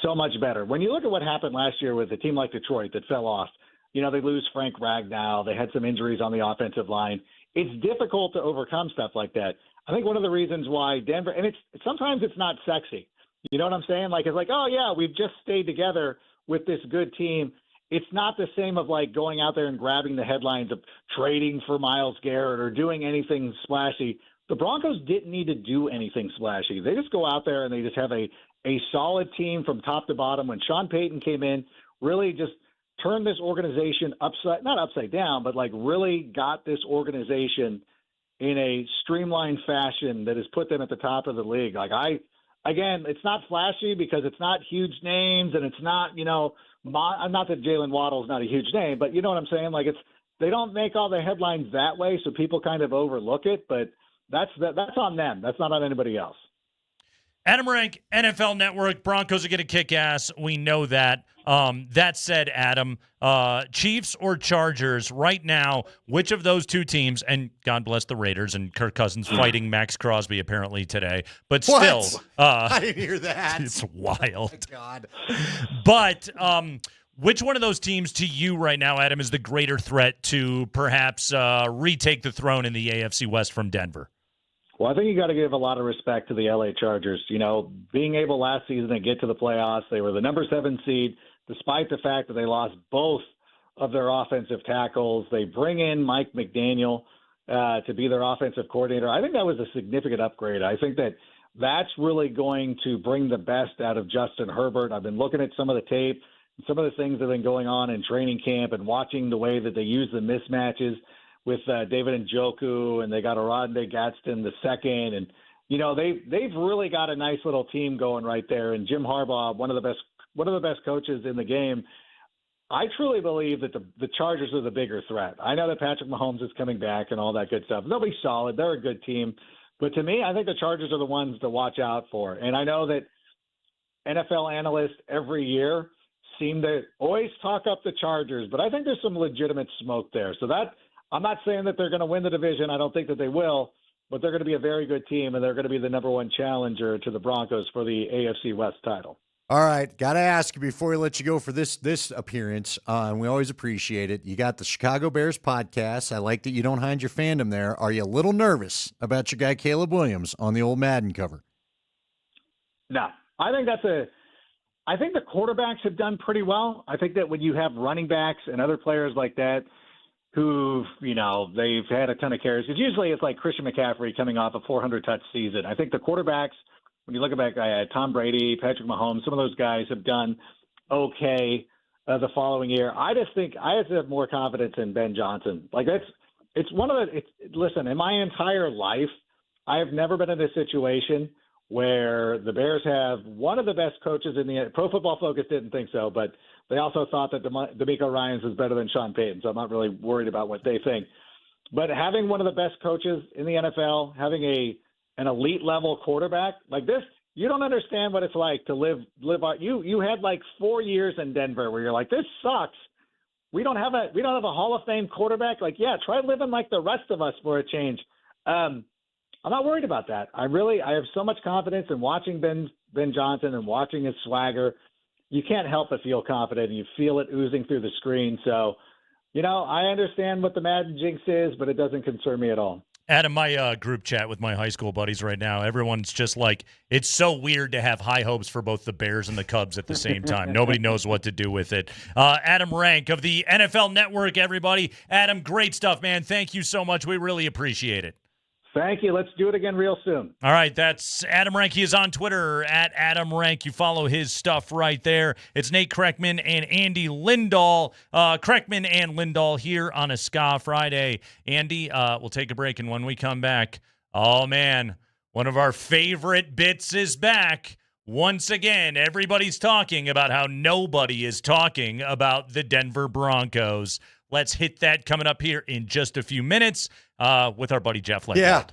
so much better. When you look at what happened last year with a team like Detroit that fell off, you know, they lose Frank Ragnow. They had some injuries on the offensive line. It's difficult to overcome stuff like that. I think one of the reasons why Denver, and sometimes it's not sexy. You know what I'm saying? Like, it's like, oh, yeah, we've just stayed together with this good team. It's not the same of like going out there and grabbing the headlines of trading for Myles Garrett or doing anything splashy. The Broncos didn't need to do anything splashy. They just go out there and they just have a solid team from top to bottom. When Sean Payton came in, really just turned this organization not upside down, but like really got this organization in a streamlined fashion that has put them at the top of the league. Like again, it's not flashy because it's not huge names and it's not, you know, not that Jalen Waddle is not a huge name, but you know what I'm saying? Like they don't make all the headlines that way, so people kind of overlook it, but that's on them. That's not on anybody else. Adam Rank, NFL Network, Broncos are going to kick ass. We know that. That said, Adam, Chiefs or Chargers right now, which of those two teams, and God bless the Raiders and Kirk Cousins fighting Max Crosby apparently today, but still. I didn't hear that. It's wild. Oh, God. But which one of those teams to you right now, Adam, is the greater threat to perhaps retake the throne in the AFC West from Denver? Well, I think you got to give a lot of respect to the LA Chargers. You know, being able last season to get to the playoffs, they were the number 7 seed, despite the fact that they lost both of their offensive tackles. They bring in Mike McDaniel to be their offensive coordinator. I think that was a significant upgrade. I think that's really going to bring the best out of Justin Herbert. I've been looking at some of the tape, some of the things that have been going on in training camp and watching the way that they use the mismatches with David Njoku, and they got Oronde Gadsden the second, and you know they've really got a nice little team going right there. And Jim Harbaugh, one of the best coaches in the game. I truly believe that the Chargers are the bigger threat. I know that Patrick Mahomes is coming back and all that good stuff. They'll be solid. They're a good team, but to me, I think the Chargers are the ones to watch out for. And I know that NFL analysts every year seem to always talk up the Chargers, but I think there's some legitimate smoke there. So that. I'm not saying that they're going to win the division. I don't think that they will, but they're going to be a very good team, and they're going to be the number 1 challenger to the Broncos for the AFC West title. All right, got to ask you before we let you go for this appearance, and we always appreciate it. You got the Chicago Bears podcast. I like that you don't hide your fandom there. Are you a little nervous about your guy Caleb Williams on the old Madden cover? No, I think I think the quarterbacks have done pretty well. I think that when you have running backs and other players like that, who, you know, they've had a ton of carries. Because usually it's like Christian McCaffrey coming off a 400-touch season. I think the quarterbacks, when you look back at Tom Brady, Patrick Mahomes, some of those guys have done okay the following year. I just think I have to have more confidence in Ben Johnson. Like listen, in my entire life, I have never been in a situation where the Bears have one of the best coaches in the Pro Football Focus didn't think so, but they also thought that DeMeco Ryans was better than Sean Payton, so I'm not really worried about what they think. But having one of the best coaches in the NFL, having an elite level quarterback like this, you don't understand what it's like to live out. You had like 4 years in Denver where you're like, this sucks. We don't have a Hall of Fame quarterback. Like, yeah, try living like the rest of us for a change. I'm not worried about that. I have so much confidence in watching Ben Johnson and watching his swagger. You can't help but feel confident, and you feel it oozing through the screen. So, you know, I understand what the Madden jinx is, but it doesn't concern me at all. Adam, my group chat with my high school buddies right now, everyone's just like, it's so weird to have high hopes for both the Bears and the Cubs at the same time. Nobody knows what to do with it. Adam Rank of the NFL Network, everybody. Adam, great stuff, man. Thank you so much. We really appreciate it. Thank you. Let's do it again real soon. All right, that's Adam Rank. He is on Twitter at Adam Rank. You follow his stuff right there. It's Nate Kreckman and Andy Lindahl. Kreckman and Lindahl here on a Ska Friday. Andy, we'll take a break, and when we come back, oh, man, one of our favorite bits is back. Once again, everybody's talking about how nobody is talking about the Denver Broncos. Let's hit that coming up here in just a few minutes with our buddy Jeff Legwold. Yeah.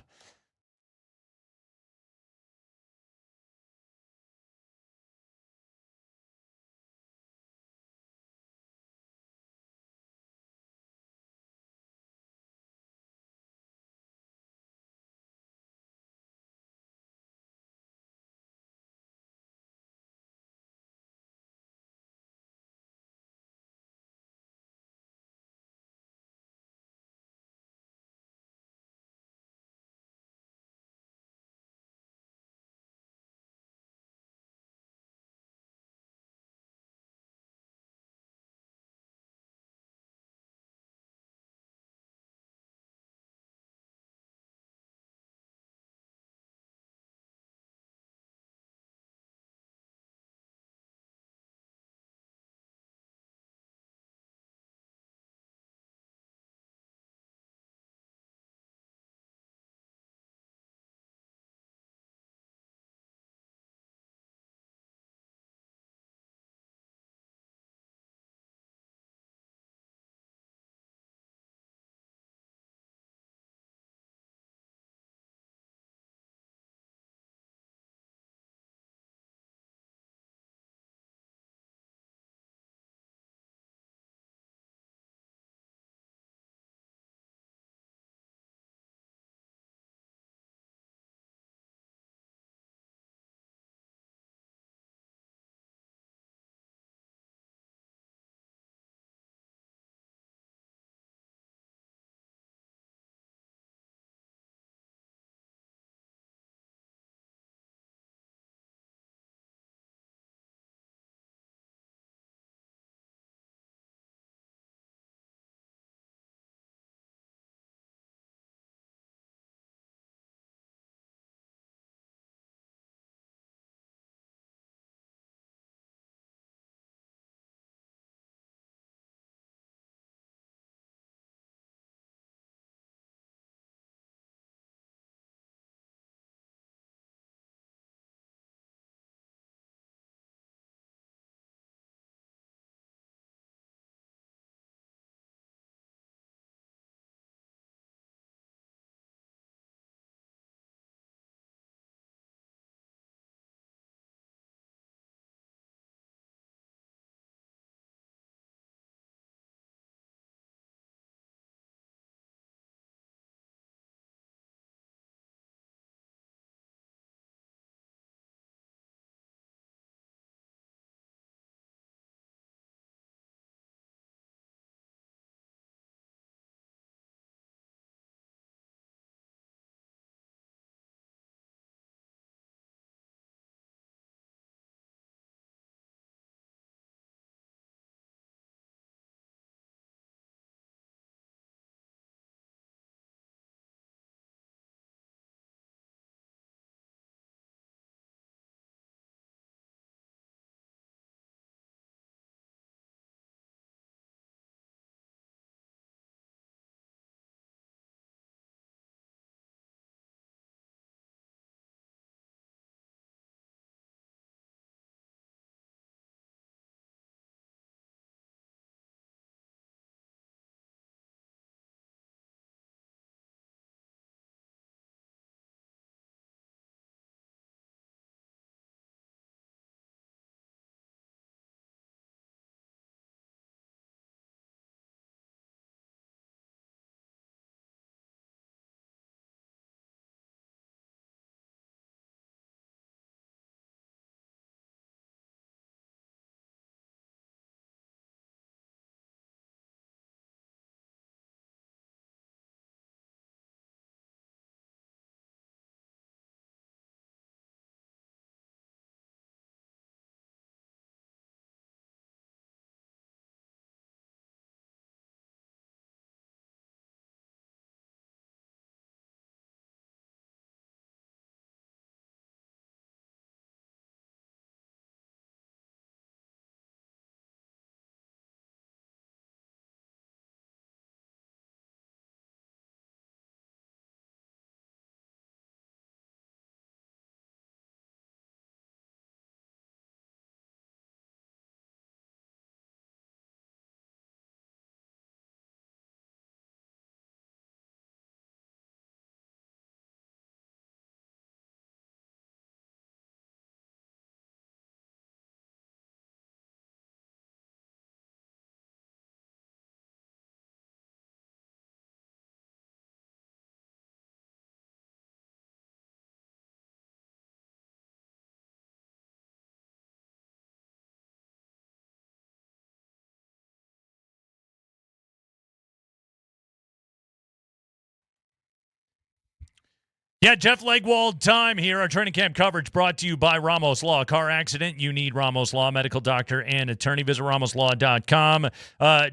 Yeah, Jeff Legwold time here. Our training camp coverage brought to you by Ramos Law. Car accident, you need Ramos Law, medical doctor and attorney. Visit ramoslaw.com.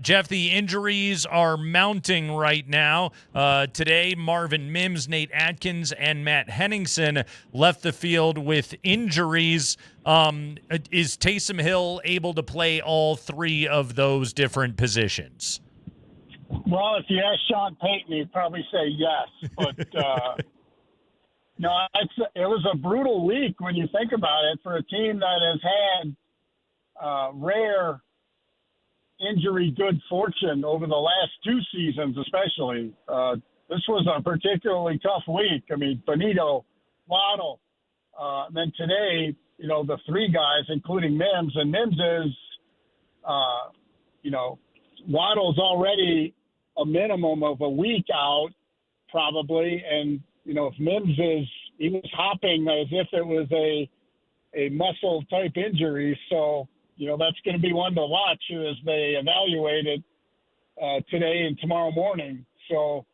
Jeff, the injuries are mounting right now. Today, Marvin Mims, Nate Atkins, and Matt Henningsen left the field with injuries. Is Taysom Hill able to play all three of those different positions? Well, if you ask Sean Payton, he'd probably say yes. But no, it was a brutal week when you think about it for a team that has had rare injury good fortune over the last two seasons, especially. This was a particularly tough week. I mean, Benito, Waddle, then today, the three guys, including Mims, and Mims is, Waddle's already a minimum of a week out, probably, and if Mims he was hopping as if it was a muscle type injury. So, that's going to be one to watch as they evaluate it today and tomorrow morning. So,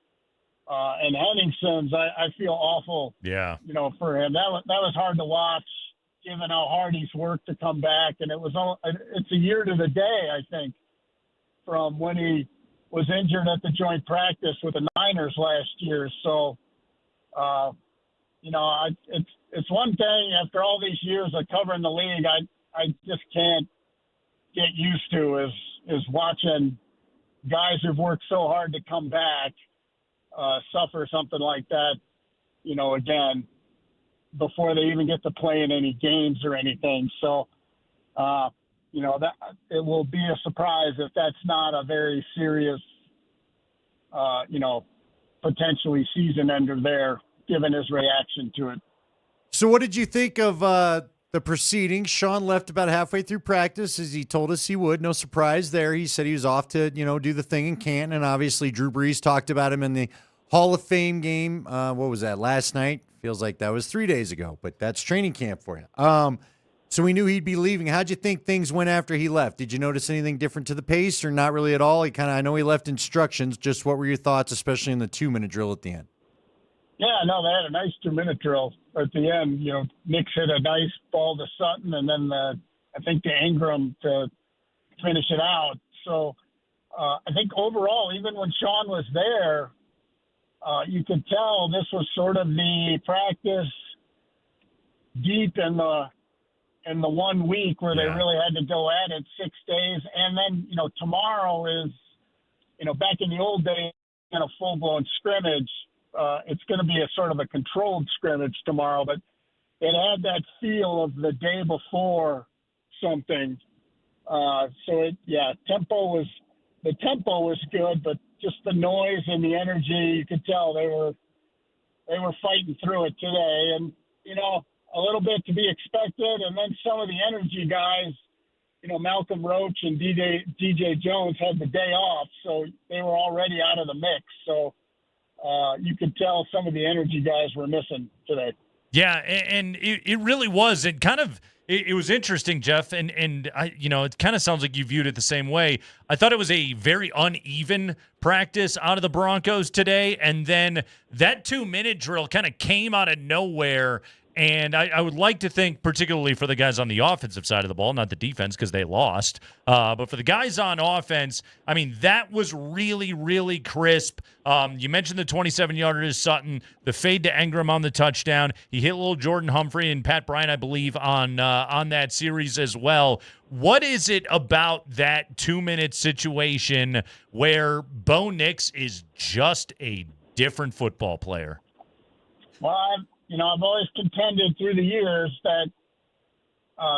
and Henningsen's, I feel awful. Yeah. For him. That was hard to watch, given how hard he's worked to come back. And it's a year to the day, I think, from when he was injured at the joint practice with the Niners last year. So, it's one thing after all these years of covering the league, I just can't get used to is watching guys who've worked so hard to come back suffer something like that, again, before they even get to play in any games or anything. So, that it will be a surprise if that's not a very serious, potentially season ender there, given his reaction to it. So what did you think of the proceedings? Sean left about halfway through practice, as he told us he would. No surprise there. He said he was off to, do the thing in Canton, and obviously Drew Brees talked about him in the Hall of Fame game. What was that, last night? Feels like that was 3 days ago, but that's training camp for you. So we knew he'd be leaving. How'd you think things went after he left? Did you notice anything different to the pace or not really at all? I know he left instructions. Just what were your thoughts, especially in the 2-minute drill at the end? Yeah, no, they had a nice 2-minute drill at the end. Nix hit a nice ball to Sutton, and then I think to Ingram to finish it out. So I think overall, even when Sean was there, you could tell this was sort of the practice deep in the 1 week where they really had to go at it 6 days. And then, tomorrow is, back in the old days, in a full-blown scrimmage. It's going to be a sort of a controlled scrimmage tomorrow, but it had that feel of the day before something. The tempo was good, but just the noise and the energy, you could tell they were fighting through it today. And, a little bit to be expected. And then some of the energy guys, Malcolm Roach and DJ Jones had the day off, so they were already out of the mix. So you could tell some of the energy guys were missing today. Yeah, and it really was. It kind of it was interesting, Jeff, and I, it kind of sounds like you viewed it the same way. I thought it was a very uneven practice out of the Broncos today, and then that 2-minute drill kind of came out of nowhere. And I would like to think, particularly for the guys on the offensive side of the ball, not the defense because they lost, but for the guys on offense, I mean, that was really, really crisp. You mentioned the 27-yarder to Sutton, the fade to Ingram on the touchdown. He hit little Jordan Humphrey and Pat Bryant, I believe, on that series as well. What is it about that 2-minute situation where Bo Nix is just a different football player? Well, I've always contended through the years that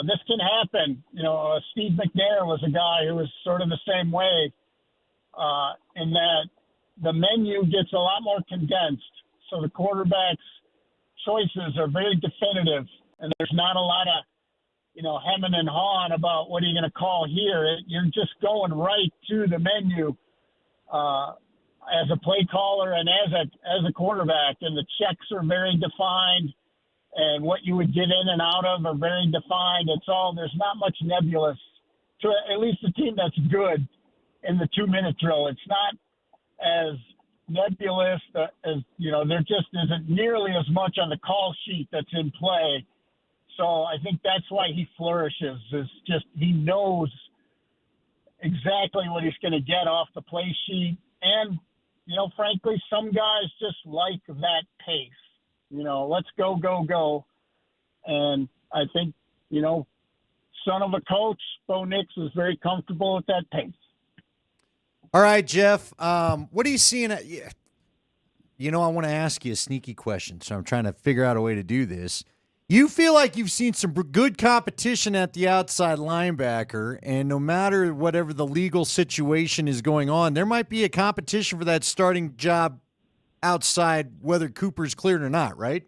this can happen. Steve McNair was a guy who was sort of the same way in that the menu gets a lot more condensed. So the quarterback's choices are very definitive, and there's not a lot of, hemming and hawing about what are you going to call here. You're just going right to the menu as a play caller and as a quarterback, and the checks are very defined, and what you would get in and out of are very defined. There's not much nebulous to at least a team that's good in the 2-minute drill. It's not as nebulous. As there just isn't nearly as much on the call sheet that's in play. So I think that's why he flourishes. Is just he knows exactly what he's going to get off the play sheet, and frankly, some guys just like that pace. Let's go, go, go. And I think, son of a coach, Bo Nix is very comfortable at that pace. All right, Jeff, what are you seeing? I want to ask you a sneaky question, so I'm trying to figure out a way to do this. You feel like you've seen some good competition at the outside linebacker, and no matter whatever the legal situation is going on, there might be a competition for that starting job outside, whether Cooper's cleared or not, right?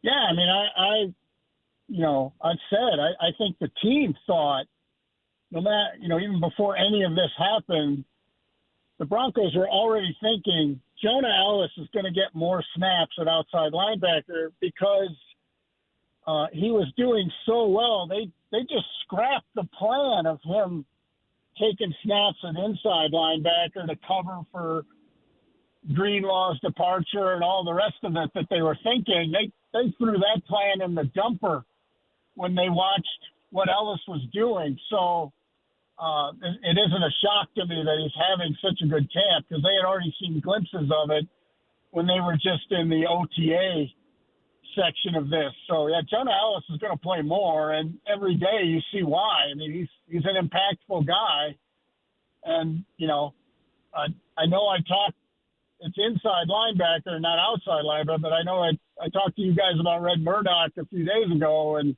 Yeah, I mean, I think the team thought, no matter, even before any of this happened, the Broncos were already thinking Jonah Ellis is going to get more snaps at outside linebacker because he was doing so well. They just scrapped the plan of him taking snaps at inside linebacker to cover for Greenlaw's departure and all the rest of it that they were thinking. They threw that plan in the dumper when they watched what Ellis was doing. So it isn't a shock to me that he's having such a good camp because they had already seen glimpses of it when they were just in the OTA section of this. So, yeah, Jonah Ellis is going to play more, and every day you see why. I mean, he's an impactful guy. And, I know I talked – it's inside linebacker, not outside linebacker, but I know I talked to you guys about Red Murdoch a few days ago, and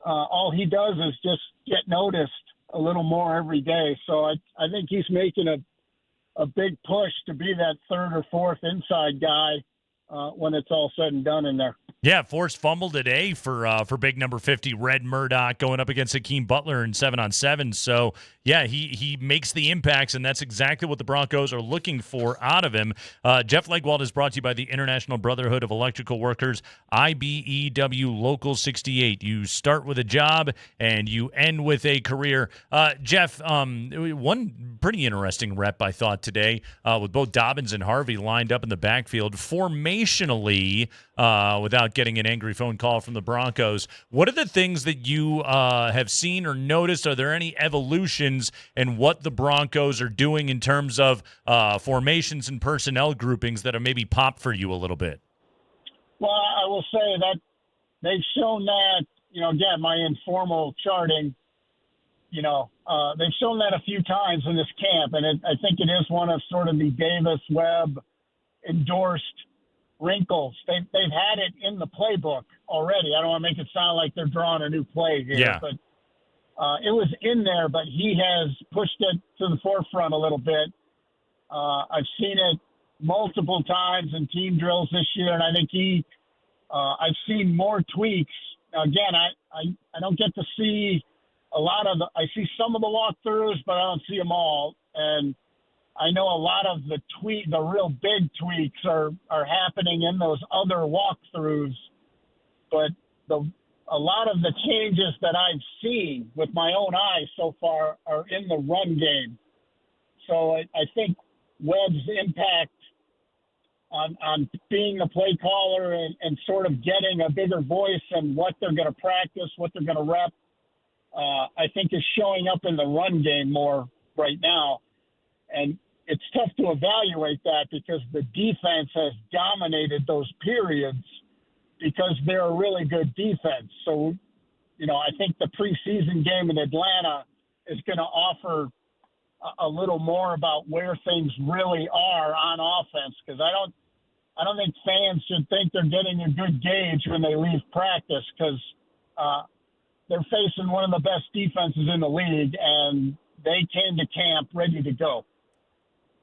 all he does is just get noticed a little more every day. So I think he's making a big push to be that third or fourth inside guy when it's all said and done in there. Yeah, forced fumble today for big number 50, Red Murdoch, going up against Hakeem Butler in 7-on-7. So, yeah, he makes the impacts, and that's exactly what the Broncos are looking for out of him. Jeff Legwald is brought to you by the International Brotherhood of Electrical Workers, IBEW Local 68. You start with a job, and you end with a career. Jeff, one pretty interesting rep, I thought, today, with both Dobbins and Harvey lined up in the backfield formationally, without getting an angry phone call from the Broncos. What are the things that you have seen or noticed? Are there any evolutions in what the Broncos are doing in terms of formations and personnel groupings that have maybe popped for you a little bit? Well, I will say that they've shown that, again, my informal charting, they've shown that a few times in this camp, and I think it is one of sort of the Davis-Webb endorsed wrinkles. They've had it in the playbook already. I don't want to make it sound like they're drawing a new play here, but it was in there, but he has pushed it to the forefront a little bit. I've seen it multiple times in team drills this year, and I think I've seen more tweaks. Now, again, I don't get to see a lot of I see some of the walkthroughs, but I don't see them all. And I know a lot of the real big tweaks are happening in those other walkthroughs, but a lot of the changes that I've seen with my own eyes so far are in the run game. So I think Webb's impact on being the play caller and sort of getting a bigger voice and what they're going to practice, what they're going to rep, I think is showing up in the run game more right now. And it's tough to evaluate that because the defense has dominated those periods because they're a really good defense. So, I think the preseason game in Atlanta is going to offer a little more about where things really are on offense, because I don't think fans should think they're getting a good gauge when they leave practice, because they're facing one of the best defenses in the league, and they came to camp ready to go.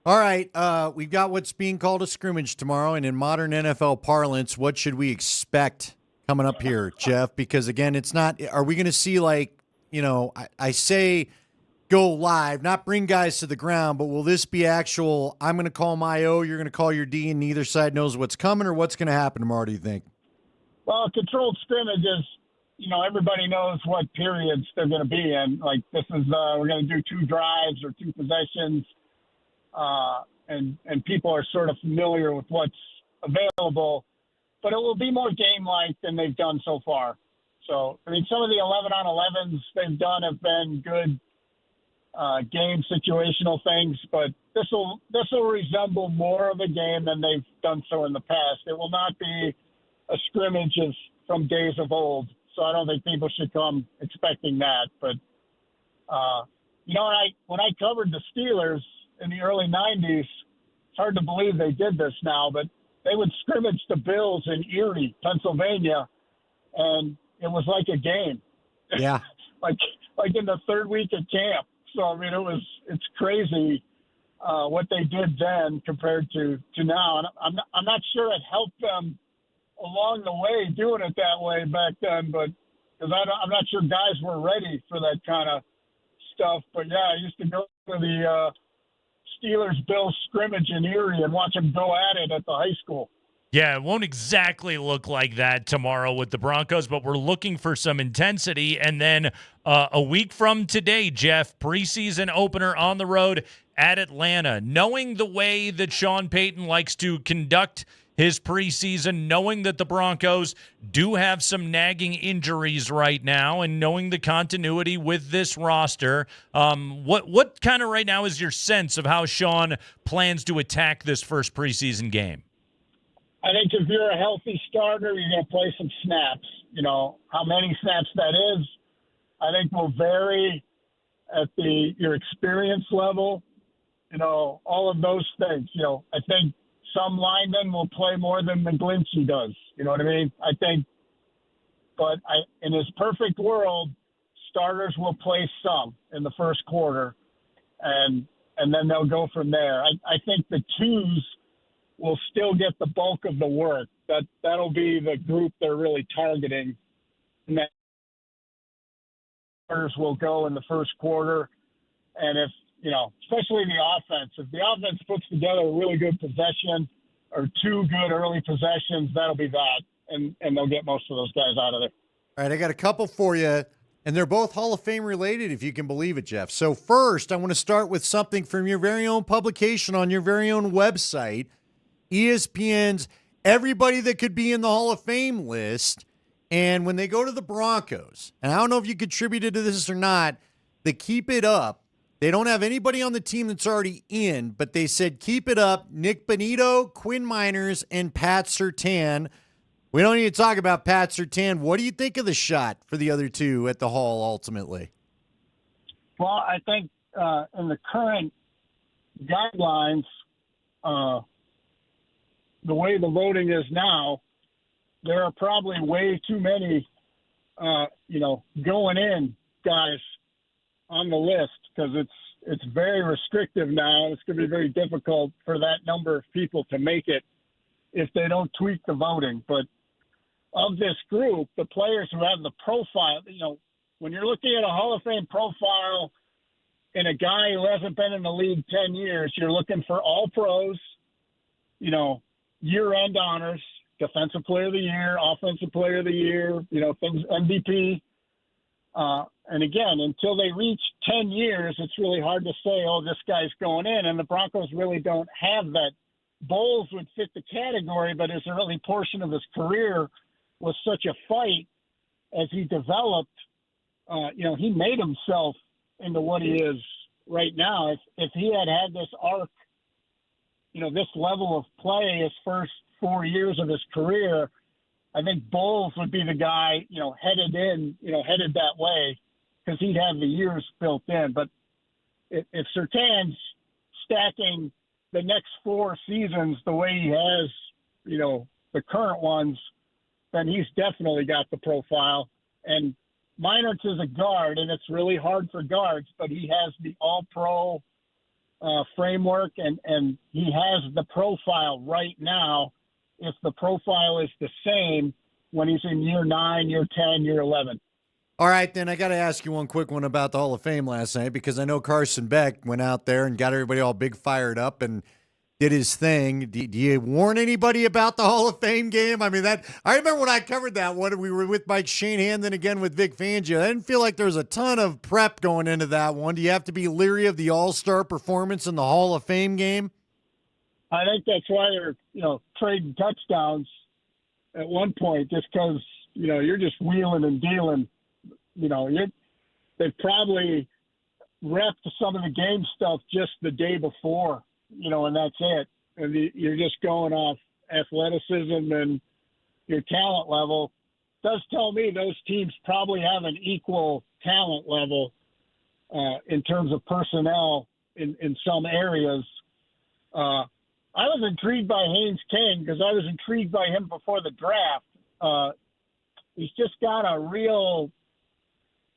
All right, we've got what's being called a scrimmage tomorrow, and in modern NFL parlance, what should we expect coming up here, Jeff? Because, again, it's not – are we going to see, I say go live, not bring guys to the ground, but will this be actual I'm going to call my O, you're going to call your D, and neither side knows what's coming, or what's going to happen tomorrow, do you think? Well, a controlled scrimmage is, everybody knows what periods they're going to be in. Like this is we're going to do 2 drives or 2 possessions. and people are sort of familiar with what's available. But it will be more game-like than they've done so far. So, I mean, some of the 11-on-11s they've done have been good game situational things, but this will resemble more of a game than they've done so in the past. It will not be a scrimmage from days of old, so I don't think people should come expecting that. But when I covered the Steelers in the early '90s, it's hard to believe they did this now, but they would scrimmage the Bills in Erie, Pennsylvania, and it was like a game. Yeah. like in the third week of camp. So, I mean, it's crazy what they did then compared to now. And I'm not sure it helped them along the way doing it that way back then, but because I'm not sure guys were ready for that kind of stuff. But, yeah, I used to go to the Steelers-Bills scrimmage in Erie and watch them go at it at the high school. Yeah, it won't exactly look like that tomorrow with the Broncos, but we're looking for some intensity. And then a week from today, Jeff, preseason opener on the road at Atlanta. Knowing the way that Sean Payton likes to conduct his preseason, knowing that the Broncos do have some nagging injuries right now, and knowing the continuity with this roster, what kind of right now is your sense of how Sean plans to attack this first preseason game? I think if you're a healthy starter, you're going to play some snaps. You know, how many snaps that is, I think will vary at your experience level. You know, all of those things. You know, I think some linemen will play more than McGlinchey does. You know what I mean? I think, but in his perfect world, starters will play some in the first quarter, and then they'll go from there. I think the twos will still get the bulk of the work. That'll be the group they're really targeting. And then starters will go in the first quarter. And if, you know, especially the offense, if the offense puts together a really good possession or two good early possessions, that'll be that. And they'll get most of those guys out of there. All right, I got a couple for you, and they're both Hall of Fame related, if you can believe it, Jeff. So first, I want to start with something from your very own publication on your very own website. ESPN's everybody that could be in the Hall of Fame list. And when they go to the Broncos, and I don't know if you contributed to this or not, they keep it up. They don't have anybody on the team that's already in, but they said keep it up. Nick Bonito, Quinn Miners, and Pat Surtain. We don't need to talk about Pat Surtain. What do you think of the shot for the other two at the Hall ultimately? Well, I think in the current guidelines, the way the voting is now, there are probably way too many, going in guys on the list because it's very restrictive now. It's going to be very difficult for that number of people to make it if they don't tweak the voting. But of this group, the players who have the profile, when you're looking at a Hall of Fame profile in a guy who hasn't been in the league 10 years, you're looking for all pros, year-end honors, defensive player of the year, offensive player of the year, things, MVP. And again, until they reach 10 years, it's really hard to say, oh, this guy's going in. And the Broncos really don't have that. Bowles would fit the category, but his early portion of his career was such a fight as he developed. He made himself into what he is right now. If he had this arc, this level of play his first 4 years of his career, I think Bowles would be the guy, headed that way because he'd have the years built in. But if Surtain's stacking the next 4 seasons the way he has, the current ones, then he's definitely got the profile. And Meinertz is a guard, and it's really hard for guards, but he has the all-pro framework, and he has the profile right now. If the profile is the same when he's in year 9, year 10, year 11. All right, then I got to ask you one quick one about the Hall of Fame last night because I know Carson Beck went out there and got everybody all big fired up, and did his thing. Do you warn anybody about the Hall of Fame game? I mean, I remember when I covered that one, we were with Mike Shanahan, then again with Vic Fangio. I didn't feel like there was a ton of prep going into that one. Do you have to be leery of the all-star performance in the Hall of Fame game? I think that's why they're, trading touchdowns at one point, just because, you're just wheeling and dealing. They've probably repped some of the game stuff just the day before, and that's it. And you're just going off athleticism and your talent level. It does tell me those teams probably have an equal talent level in terms of personnel in some areas. I was intrigued by Haynes King because I was intrigued by him before the draft. He's just got a real,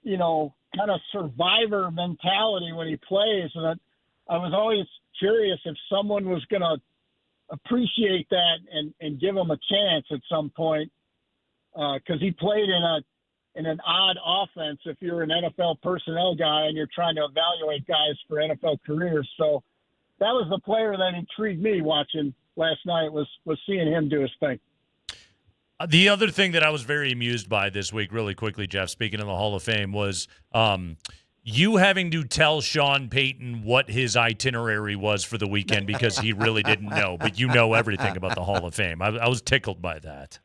kind of survivor mentality when he plays. And I was always curious if someone was going to appreciate that and give him a chance at some point. Because he played in an odd offense if you're an NFL personnel guy and you're trying to evaluate guys for NFL careers. So that was the player that intrigued me watching last night was seeing him do his thing. The other thing that I was very amused by this week, really quickly, Jeff, speaking of the Hall of Fame, was you having to tell Sean Payton what his itinerary was for the weekend because he really didn't know, but you know everything about the Hall of Fame. I was tickled by that.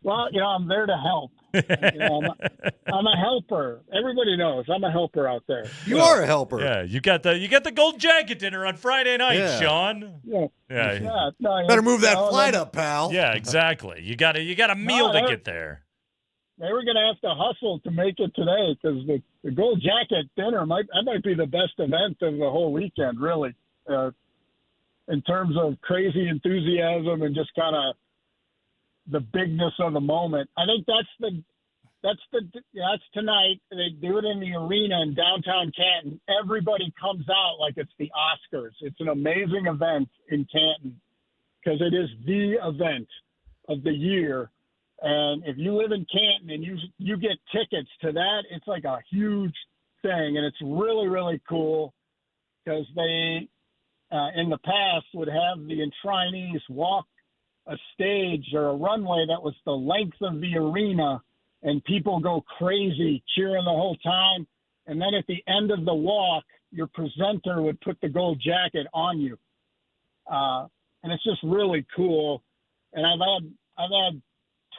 Well, I'm there to help. I'm a helper. Everybody knows I'm a helper out there. You are a helper. Yeah, you got the gold jacket dinner on Friday night, Sean. Yeah. Better move that flight up, pal. Yeah, exactly. You got a meal to get there. They were going to have to hustle to make it today because the gold jacket dinner might be the best event of the whole weekend, really, in terms of crazy enthusiasm and just kind of the bigness of the moment. I think that's tonight. They do it in the arena in downtown Canton. Everybody comes out like it's the Oscars. It's an amazing event in Canton because it is the event of the year. And if you live in Canton and you get tickets to that, it's like a huge thing. And it's really, really cool because they, in the past, would have the enshrinees walk a stage or a runway that was the length of the arena, and people go crazy cheering the whole time. And then at the end of the walk, your presenter would put the gold jacket on you. And it's just really cool. And I've had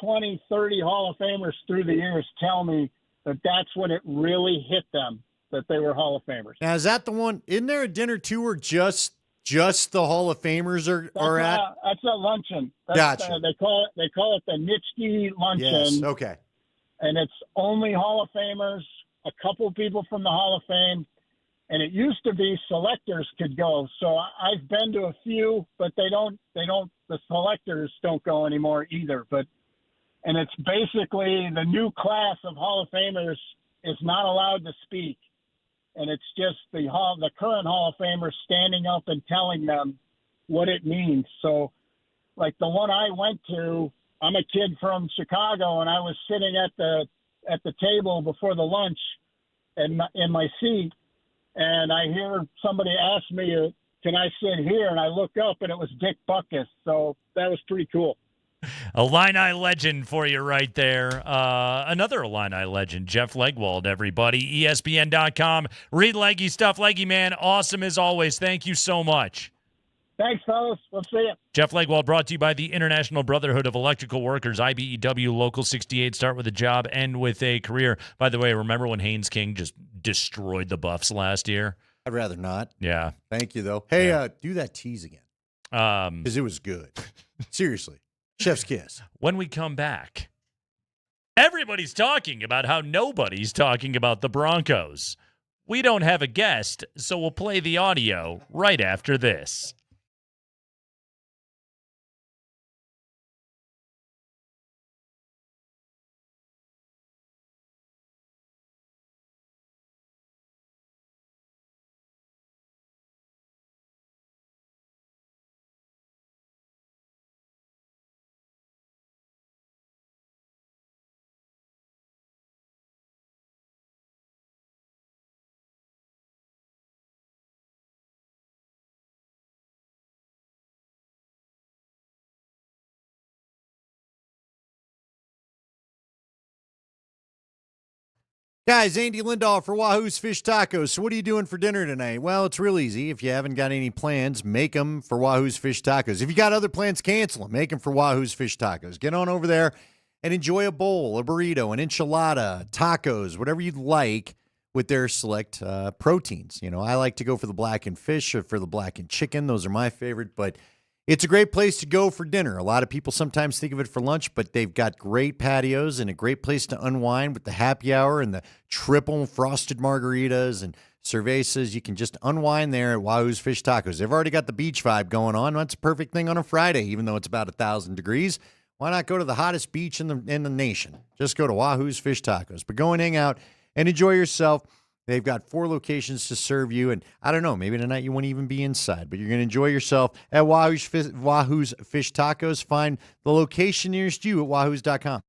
20, 30 Hall of Famers through the years tell me that that's when it really hit them, that they were Hall of Famers. Now, is that the one? Isn't there a dinner too where just the Hall of Famers are at? That's a luncheon. Gotcha. They call it the Nitschke luncheon. Yes. Okay. And it's only Hall of Famers, a couple people from the Hall of Fame, and it used to be selectors could go. So I've been to a few, but the selectors don't go anymore either. And it's basically the new class of Hall of Famers is not allowed to speak. And it's just the current Hall of Famers standing up and telling them what it means. So, like the one I went to, I'm a kid from Chicago, and I was sitting at the table before the lunch, in my seat, and I hear somebody ask me, "Can I sit here?" And I look up, and it was Dick Butkus. So that was pretty cool. A Illini legend for you right there. Another Illini legend, Jeff Legwold, everybody. ESPN.com. Read Leggy stuff. Leggy, man, awesome as always. Thank you so much. Thanks, fellas. We'll see you. Jeff Legwold brought to you by the International Brotherhood of Electrical Workers, IBEW Local 68. Start with a job, end with a career. By the way, remember when Haynes King just destroyed the Buffs last year? I'd rather not. Yeah. Thank you, though. Hey, do that tease again. Because it was good. Seriously. Chef's kiss. When we come back, everybody's talking about how nobody's talking about the Broncos. We don't have a guest, so we'll play the audio right after this. Guys, Andy Lindahl for Wahoo's Fish Tacos. So what are you doing for dinner tonight? Well, it's real easy. If you haven't got any plans, make them for Wahoo's Fish Tacos. If you got other plans, cancel them. Make them for Wahoo's Fish Tacos. Get on over there and enjoy a bowl, a burrito, an enchilada, tacos, whatever you'd like with their select proteins. You know, I like to go for the blackened fish or for the blackened chicken. Those are my favorite, but it's a great place to go for dinner. A lot of people sometimes think of it for lunch, but they've got great patios and a great place to unwind with the happy hour and the triple frosted margaritas and cervezas. You can just unwind there at Wahoo's Fish Tacos. They've already got the beach vibe going on. That's a perfect thing on a Friday, even though it's about 1,000 degrees. Why not go to the hottest beach in the nation? Just go to Wahoo's Fish Tacos. But go and hang out and enjoy yourself. They've got 4 locations to serve you, and I don't know, maybe tonight you won't even be inside, but you're going to enjoy yourself at Wahoo's Fish Tacos. Find the location nearest you at wahoos.com.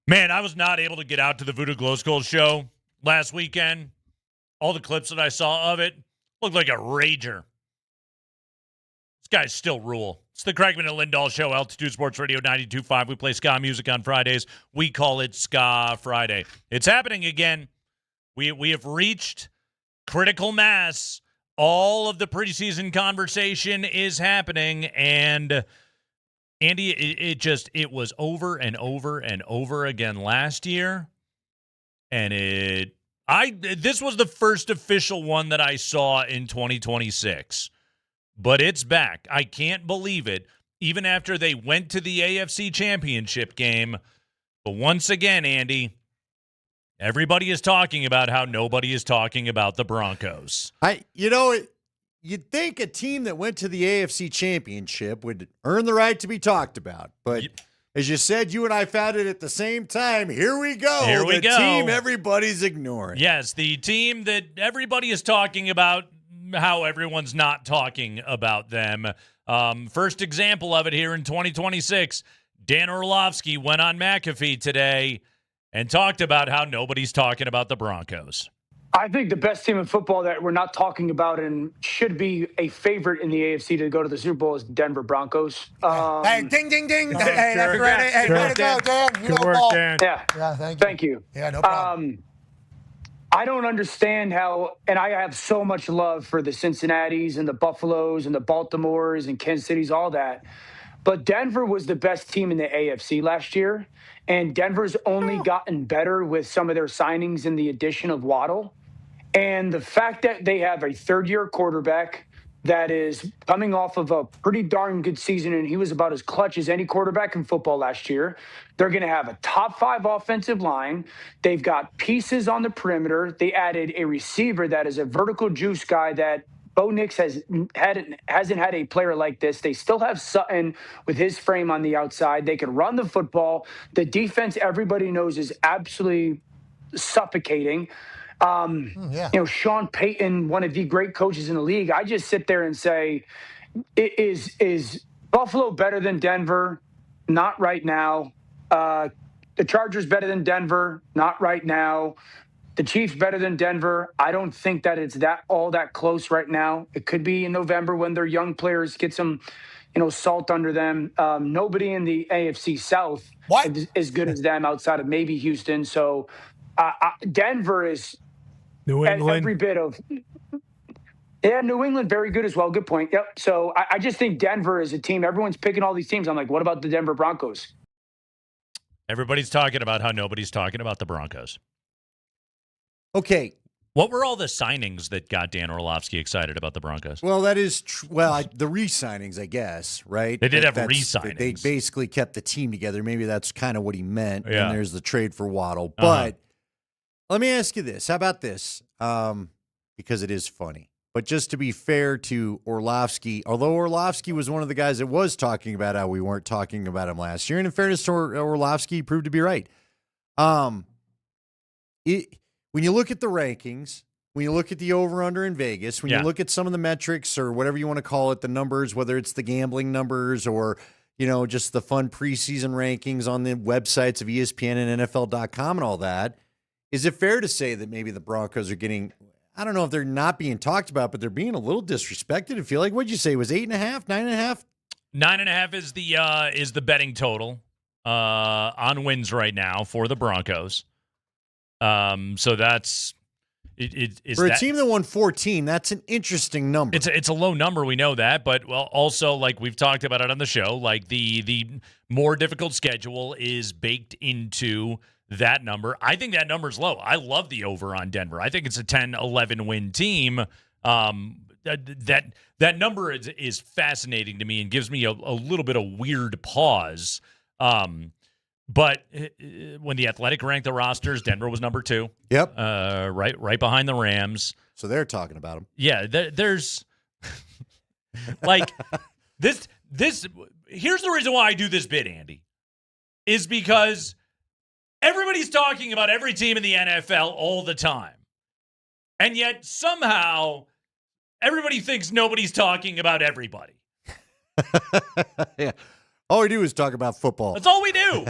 Man, I was not able to get out to the Voodoo Glow Skull show last weekend. All the clips that I saw of it looked like a rager. This guy's still rule. It's the Kreckman and Lindahl show, Altitude Sports Radio 92.5. We play ska music on Fridays. We call it Ska Friday. It's happening again. We have reached critical mass. All of the preseason conversation is happening, and Andy, it was over and over and over again last year, and this was the first official one that I saw in 2026, but it's back. I can't believe it, even after they went to the AFC Championship game. But once again, Andy, everybody is talking about how nobody is talking about the Broncos. You'd think a team that went to the AFC Championship would earn the right to be talked about. But as you said, you and I found it at the same time. Here we go. The team everybody's ignoring. Yes, the team that everybody is talking about, how everyone's not talking about them. First example of it here in 2026, Dan Orlovsky went on McAfee today and talked about how nobody's talking about the Broncos. I think the best team in football that we're not talking about and should be a favorite in the AFC to go to the Super Bowl is Denver Broncos. Hey, ding, ding, ding. Hey, that's right. Hey, way to go, Dan. You Good know work, ball. Dan. Yeah, thank you. Yeah, no problem. I don't understand how, and I have so much love for the Cincinnatis and the Buffaloes and the Baltimores and Kansas Cities, all that. But Denver was the best team in the AFC last year, and Denver's only gotten better with some of their signings and the addition of Waddle. And the fact that they have a third-year quarterback that is coming off of a pretty darn good season, and he was about as clutch as any quarterback in football last year. They're going to have a top-5 offensive line. They've got pieces on the perimeter. They added a receiver that is a vertical juice guy that Bo Nix hasn't had a player like this. They still have Sutton with his frame on the outside. They can run the football. The defense, everybody knows, is absolutely suffocating. Sean Payton, one of the great coaches in the league. I just sit there and say, is Buffalo better than Denver? Not right now. The Chargers better than Denver? Not right now. The Chiefs better than Denver? I don't think that it's all that close right now. It could be in November when their young players get some, salt under them. Nobody in the AFC South is as good as them outside of maybe Houston. So Denver is New England. Every bit of. Yeah, New England, very good as well. Good point. Yep. So I just think Denver is a team. Everyone's picking all these teams. I'm like, what about the Denver Broncos? Everybody's talking about how nobody's talking about the Broncos. Okay. What were all the signings that got Dan Orlovsky excited about the Broncos? Well, that is the re-signings, I guess, right? They did have re-signings. They basically kept the team together. Maybe that's kind of what he meant. Yeah. And there's the trade for Waddle. But let me ask you this. How about this? Because it is funny. But just to be fair to Orlovsky, although Orlovsky was one of the guys that was talking about how we weren't talking about him last year, and in fairness to Orlovsky, he proved to be right. When you look at the rankings, when you look at the over-under in Vegas, when you look at some of the metrics or whatever you want to call it, the numbers, whether it's the gambling numbers or, just the fun preseason rankings on the websites of ESPN and NFL.com and all that, is it fair to say that maybe the Broncos are getting, I don't know if they're not being talked about, but they're being a little disrespected? I feel like, what'd you say, it was 8.5, 9.5? 9.5 is the betting total on wins right now for the Broncos. So that's for a team that won 14. That's an interesting number. It's a low number, we know that, but also like we've talked about it on the show, like the more difficult schedule is baked into that number. I think that number's low. I love the over on Denver. I think it's a 10-11 win team. That number is fascinating to me and gives me a little bit of weird pause. But when the Athletic ranked the rosters, Denver was number 2. Yep. Right behind the Rams. So they're talking about them. Yeah, there's like this. Here's the reason why I do this bit, Andy, is because everybody's talking about every team in the NFL all the time. And yet somehow everybody thinks nobody's talking about everybody. Yeah. All we do is talk about football. That's all we do.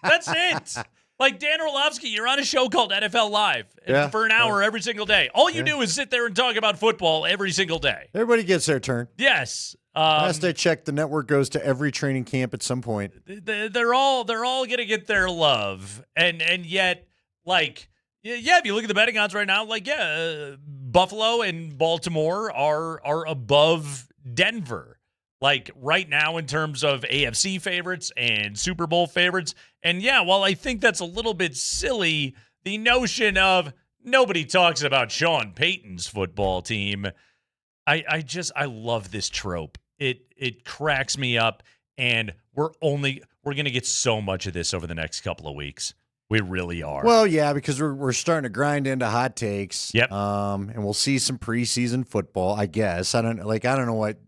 That's it. Like Dan Orlovsky, you're on a show called NFL Live for an hour every single day. All you do is sit there and talk about football every single day. Everybody gets their turn. Yes. Last I checked, the network goes to every training camp at some point. They're all gonna get their love, and yet, like, if you look at the betting odds right now, like, Buffalo and Baltimore are above Denver. like right now in terms of AFC favorites and Super Bowl favorites. And yeah, while I think that's a little bit silly, the notion of nobody talks about Sean Payton's football team, I love this trope. It cracks me up, and we're going to get so much of this over the next couple of weeks. We really are. Well, yeah, because we're starting to grind into hot takes. Yep. And we'll see some preseason football, I guess. I don't know what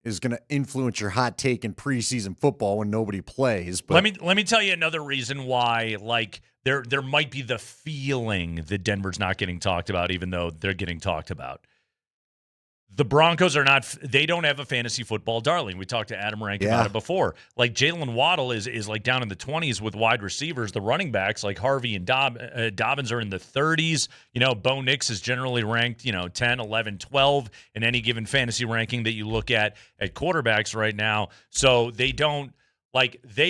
is going to influence your hot take in preseason football when nobody plays. But let me tell you another reason why, like, there might be the feeling that Denver's not getting talked about, even though they're getting talked about. The Broncos they don't have a fantasy football darling. We talked to Adam Rank about it before. Like, Jalen Waddle is like down in the 20s with wide receivers. The running backs like Harvey and Dobbins are in the 30s. Bo Nix is generally ranked, 10, 11, 12 in any given fantasy ranking that you look at quarterbacks right now. So they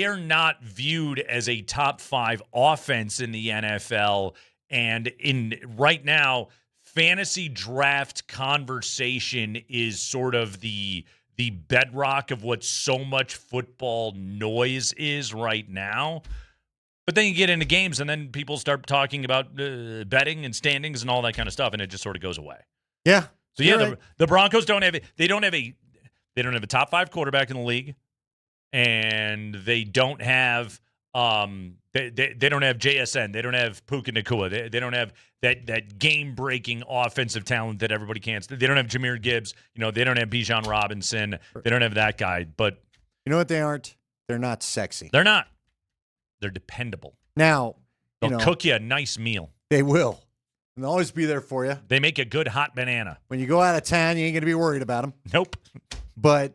are not viewed as a top 5 offense in the NFL. And right now, fantasy draft conversation is sort of the bedrock of what so much football noise is right now. But then you get into games, and then people start talking about betting and standings and all that kind of stuff, and it just sort of goes away. Yeah. So yeah, the Broncos don't have a top 5 quarterback in the league, and they don't have they don't have JSN. They don't have Puka Nacua. They don't have that game-breaking offensive talent that everybody can. They don't have Jahmyr Gibbs. They don't have Bijan Robinson. They don't have that guy. But you know what they aren't? They're not sexy. They're not. They're dependable. Now, they'll cook you a nice meal. They will. And they'll always be there for you. They make a good hot banana. When you go out of town, you ain't going to be worried about them. Nope. But,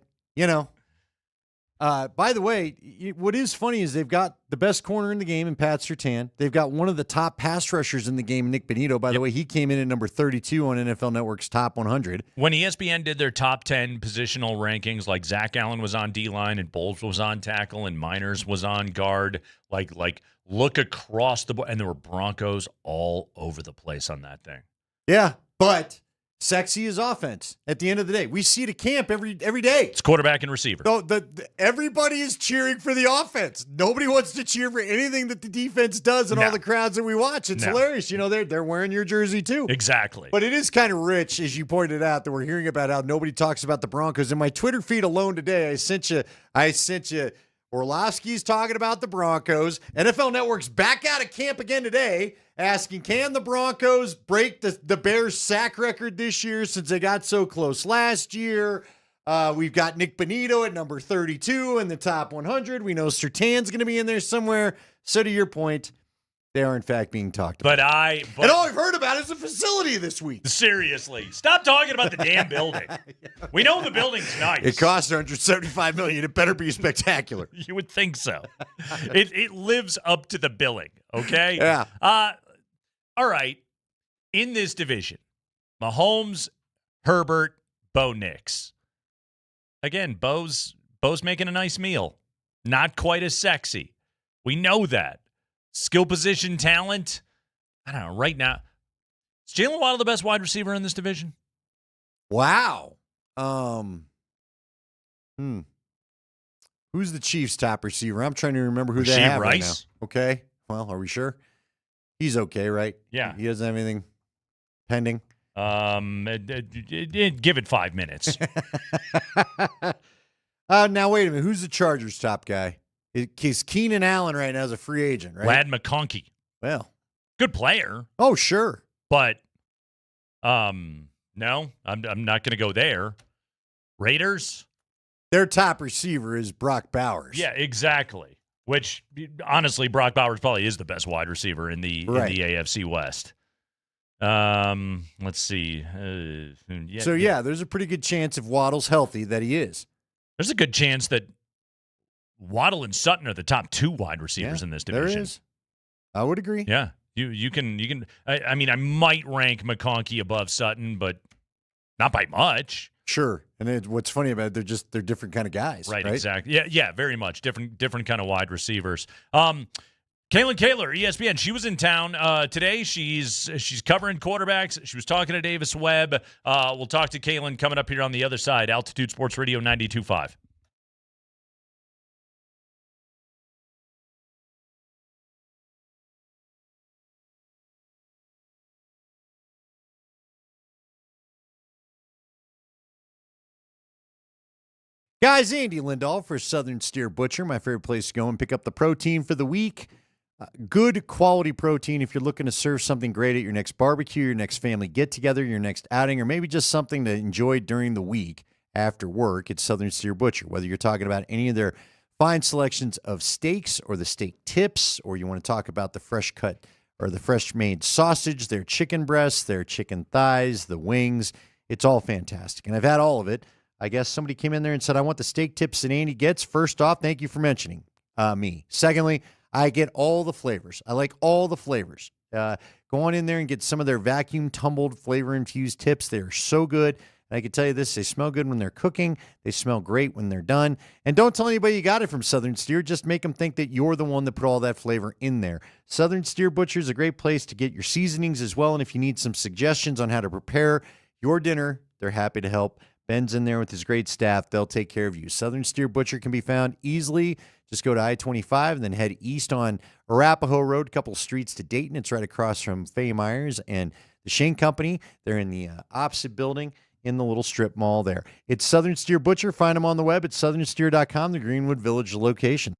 by the way, what is funny is they've got the best corner in the game in Pat Surtain. They've got one of the top pass rushers in the game, Nick Bonito. By the way, he came in at number 32 on NFL Network's top 100. When ESPN did their top 10 positional rankings, like Zach Allen was on D-line and Bowles was on tackle and Miners was on guard, like look across the board, and there were Broncos all over the place on that thing. Yeah, but sexy is offense. At the end of the day, we see it at camp every day. It's quarterback and receiver. So everybody is cheering for the offense. Nobody wants to cheer for anything that the defense does, and all the crowds that we watch. It's hilarious. They're wearing your jersey too. Exactly. But it is kind of rich, as you pointed out, that we're hearing about how nobody talks about the Broncos. In my Twitter feed alone today, I sent you. Orlovsky's talking about the Broncos. NFL Network's back out of camp again today, asking, can the Broncos break the Bears' sack record this year since they got so close last year? We've got Nick Bonito at number 32 in the top 100. We know Surtain's going to be in there somewhere. So to your point, they are in fact being talked about. And all I've heard about is the facility this week. Seriously, stop talking about the damn building. We know the building's nice. It costs $175 million. It better be spectacular. You would think so. It lives up to the billing. Okay. Yeah. All right. In this division, Mahomes, Herbert, Bo Nix. Again, Bo's making a nice meal. Not quite as sexy. We know that. Skill position talent. I don't know. Right now, is Jalen Waddle the best wide receiver in this division? Wow. Who's the Chiefs' top receiver? I'm trying to remember who they have right now. Okay. Well, are we sure? He's okay, right? Yeah. He doesn't have anything pending. Give it 5 minutes. Now, wait a minute. Who's the Chargers' top guy? He's Keenan Allen right now as a free agent, right? Lad McConkey. Well. Good player. Oh, sure. But, no, I'm not going to go there. Raiders? Their top receiver is Brock Bowers. Yeah, exactly. Which, honestly, Brock Bowers probably is the best wide receiver in the AFC West. Let's see. There's a pretty good chance if Waddle's healthy that he is. There's a good chance that Waddle and Sutton are the top 2 wide receivers in this division. There is. I would agree. Yeah. You can. I mean, I might rank McConkey above Sutton, but not by much. Sure. And what's funny about it, they're different kind of guys. Right? Exactly. Yeah, very much. Different kind of wide receivers. Kaylin Kaler, ESPN, she was in town today. She's covering quarterbacks. She was talking to Davis Webb. We'll talk to Kaylin coming up here on the other side. Altitude Sports Radio 92.5. Guys, Andy Lindahl for Southern Steer Butcher, my favorite place to go and pick up the protein for the week. Good quality protein if you're looking to serve something great at your next barbecue, your next family get-together, your next outing, or maybe just something to enjoy during the week after work. It's Southern Steer Butcher. Whether you're talking about any of their fine selections of steaks or the steak tips, or you want to talk about the fresh cut or the fresh made sausage, their chicken breasts, their chicken thighs, the wings, it's all fantastic. And I've had all of it. I guess somebody came in there and said, I want the steak tips that Andy gets. First off, thank you for mentioning me. Secondly, I get all the flavors. I like all the flavors. Go on in there and get some of their vacuum tumbled flavor infused tips. They are so good. And I can tell you this, they smell good when they're cooking. They smell great when they're done. And don't tell anybody you got it from Southern Steer. Just make them think that you're the one that put all that flavor in there. Southern Steer Butcher is a great place to get your seasonings as well. And if you need some suggestions on how to prepare your dinner, they're happy to help. Ben's in there with his great staff. They'll take care of you. Southern Steer Butcher can be found easily. Just go to I-25 and then head east on Arapahoe Road, a couple streets to Dayton. It's right across from Faye Myers and the Shane Company. They're in the opposite building in the little strip mall there. It's Southern Steer Butcher. Find them on the web at southernsteer.com, the Greenwood Village location.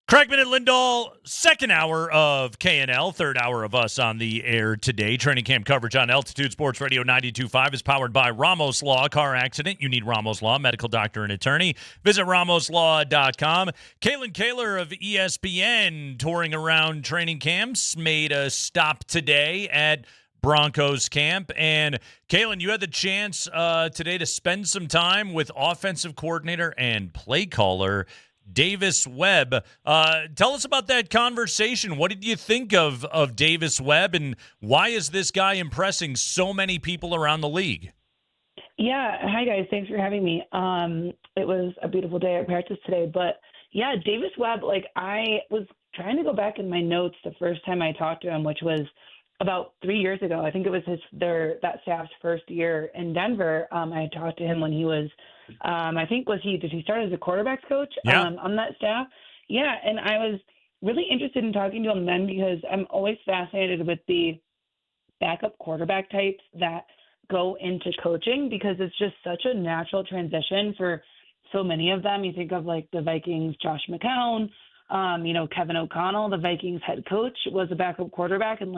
Kreckman and Lindahl, second hour of KNL, third hour of us on the air today. Training camp coverage on Altitude Sports Radio 92.5 is powered by Ramos Law. Car accident, you need Ramos Law, medical doctor and attorney. Visit ramoslaw.com. Kalen Kaler of ESPN touring around training camps made a stop today at Broncos Camp. And Kalen, you had the chance today to spend some time with offensive coordinator and play caller Davis Webb. Tell us about that conversation. What did you think of Davis Webb, and why is this guy impressing so many people around the league? Yeah. Hi, guys. Thanks for having me. It was a beautiful day at practice today. But, yeah, Davis Webb, I was trying to go back in my notes the first time I talked to him, which was about 3 years ago. I think it was that staff's first year in Denver. I had talked to him when he was did he start as a quarterbacks coach on that staff? Yeah, and I was really interested in talking to him then because I'm always fascinated with the backup quarterback types that go into coaching because it's just such a natural transition for so many of them. You think of the Vikings, Josh McCown, Kevin O'Connell, the Vikings head coach, was a backup quarterback, and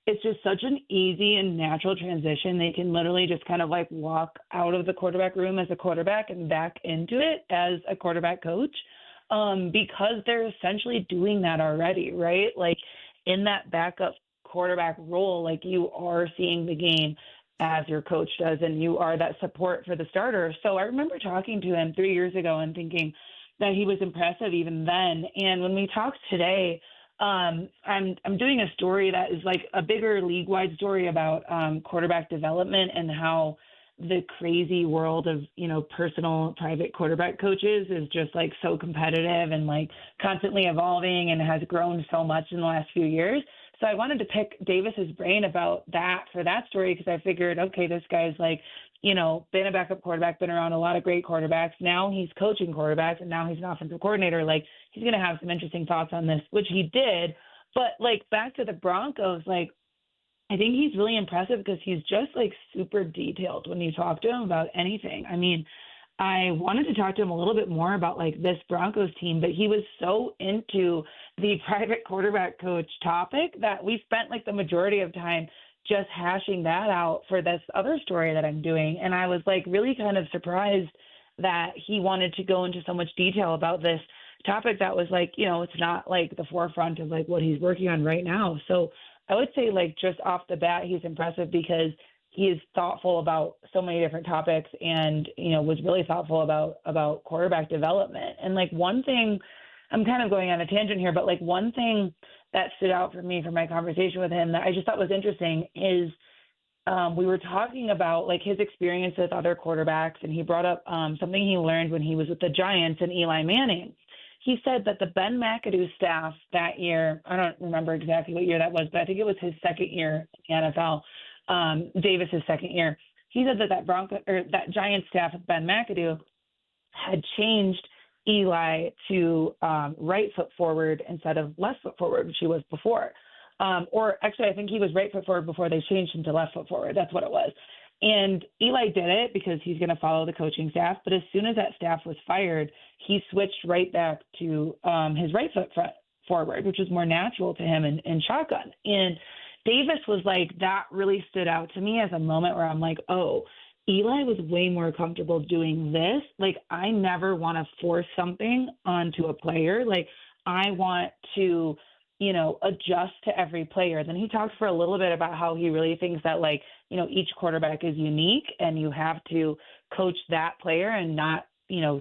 it's just such an easy and natural transition. They can literally just kind of walk out of the quarterback room as a quarterback and back into it as a quarterback coach because they're essentially doing that already, right? In that backup quarterback role, you are seeing the game as your coach does, and you are that support for the starter. So I remember talking to him 3 years ago and thinking that he was impressive even then. And when we talked today, I'm doing a story that is a bigger league-wide story about quarterback development and how the crazy world of, personal private quarterback coaches is just so competitive and constantly evolving and has grown so much in the last few years. So I wanted to pick Davis's brain about that for that story because I figured, okay, this guy's been a backup quarterback, been around a lot of great quarterbacks. Now he's coaching quarterbacks, and now he's an offensive coordinator. He's going to have some interesting thoughts on this, which he did. But, back to the Broncos, I think he's really impressive because he's just, super detailed when you talk to him about anything. I mean, I wanted to talk to him a little bit more about, this Broncos team, but he was so into the private quarterback coach topic that we spent, the majority of time just hashing that out for this other story that I'm doing. And I was really kind of surprised that he wanted to go into so much detail about this topic that was it's not the forefront of what he's working on right now. So I would say just off the bat, he's impressive because he is thoughtful about so many different topics and, was really thoughtful about quarterback development. And one thing, I'm kind of going on a tangent here, but one thing that stood out for me from my conversation with him that I just thought was interesting is we were talking about his experience with other quarterbacks, and he brought up something he learned when he was with the Giants and Eli Manning. He said that the Ben McAdoo staff that year, I don't remember exactly what year that was, but I think it was his second year in the NFL, Davis's second year. He said that Giants staff with Ben McAdoo had changed Eli to right foot forward instead of left foot forward, which he was before. Or actually, I think he was right foot forward before they changed him to left foot forward. That's what it was. And Eli did it because he's going to follow the coaching staff. But as soon as that staff was fired, he switched right back to his right foot forward, which was more natural to him in shotgun. And Davis was that really stood out to me as a moment where I'm oh, Eli was way more comfortable doing this. I never want to force something onto a player. I want to, adjust to every player. Then he talked for a little bit about how he really thinks that, each quarterback is unique and you have to coach that player and not,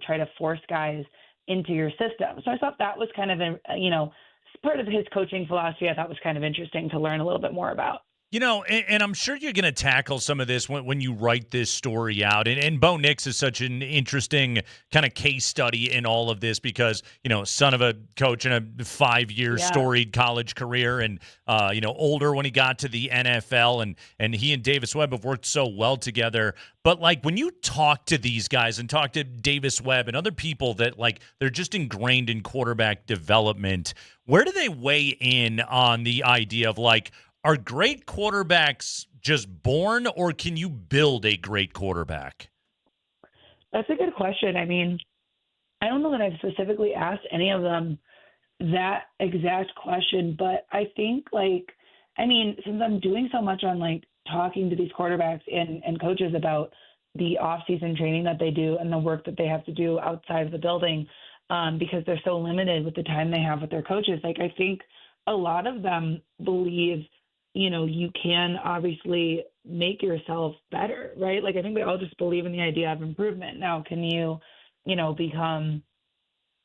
try to force guys into your system. So I thought that was kind of, part of his coaching philosophy I thought was kind of interesting to learn a little bit more about. And I'm sure you're going to tackle some of this when you write this story out. And Bo Nix is such an interesting kind of case study in all of this because, son of a coach in a 5-year storied college career and, older when he got to the NFL. And he and Davis Webb have worked so well together. But, when you talk to these guys and talk to Davis Webb and other people that, they're just ingrained in quarterback development, where do they weigh in on the idea of, are great quarterbacks just born, or can you build a great quarterback? That's a good question. I mean, I don't know that I've specifically asked any of them that exact question, but I think since I'm doing so much on talking to these quarterbacks and coaches about the off-season training that they do and the work that they have to do outside of the building, because they're so limited with the time they have with their coaches. I think a lot of them believe, you can obviously make yourself better, right? I think they all just believe in the idea of improvement. Now, can you, become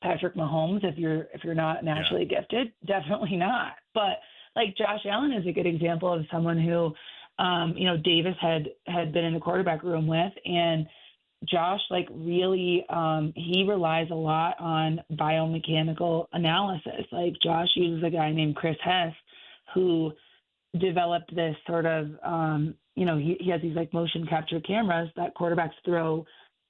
Patrick Mahomes if you're not naturally gifted? Definitely not. But Josh Allen is a good example of someone who, Davis had been in the quarterback room with, and Josh really he relies a lot on biomechanical analysis. Josh uses a guy named Chris Hess who developed this sort of he has these motion capture cameras that quarterbacks throw,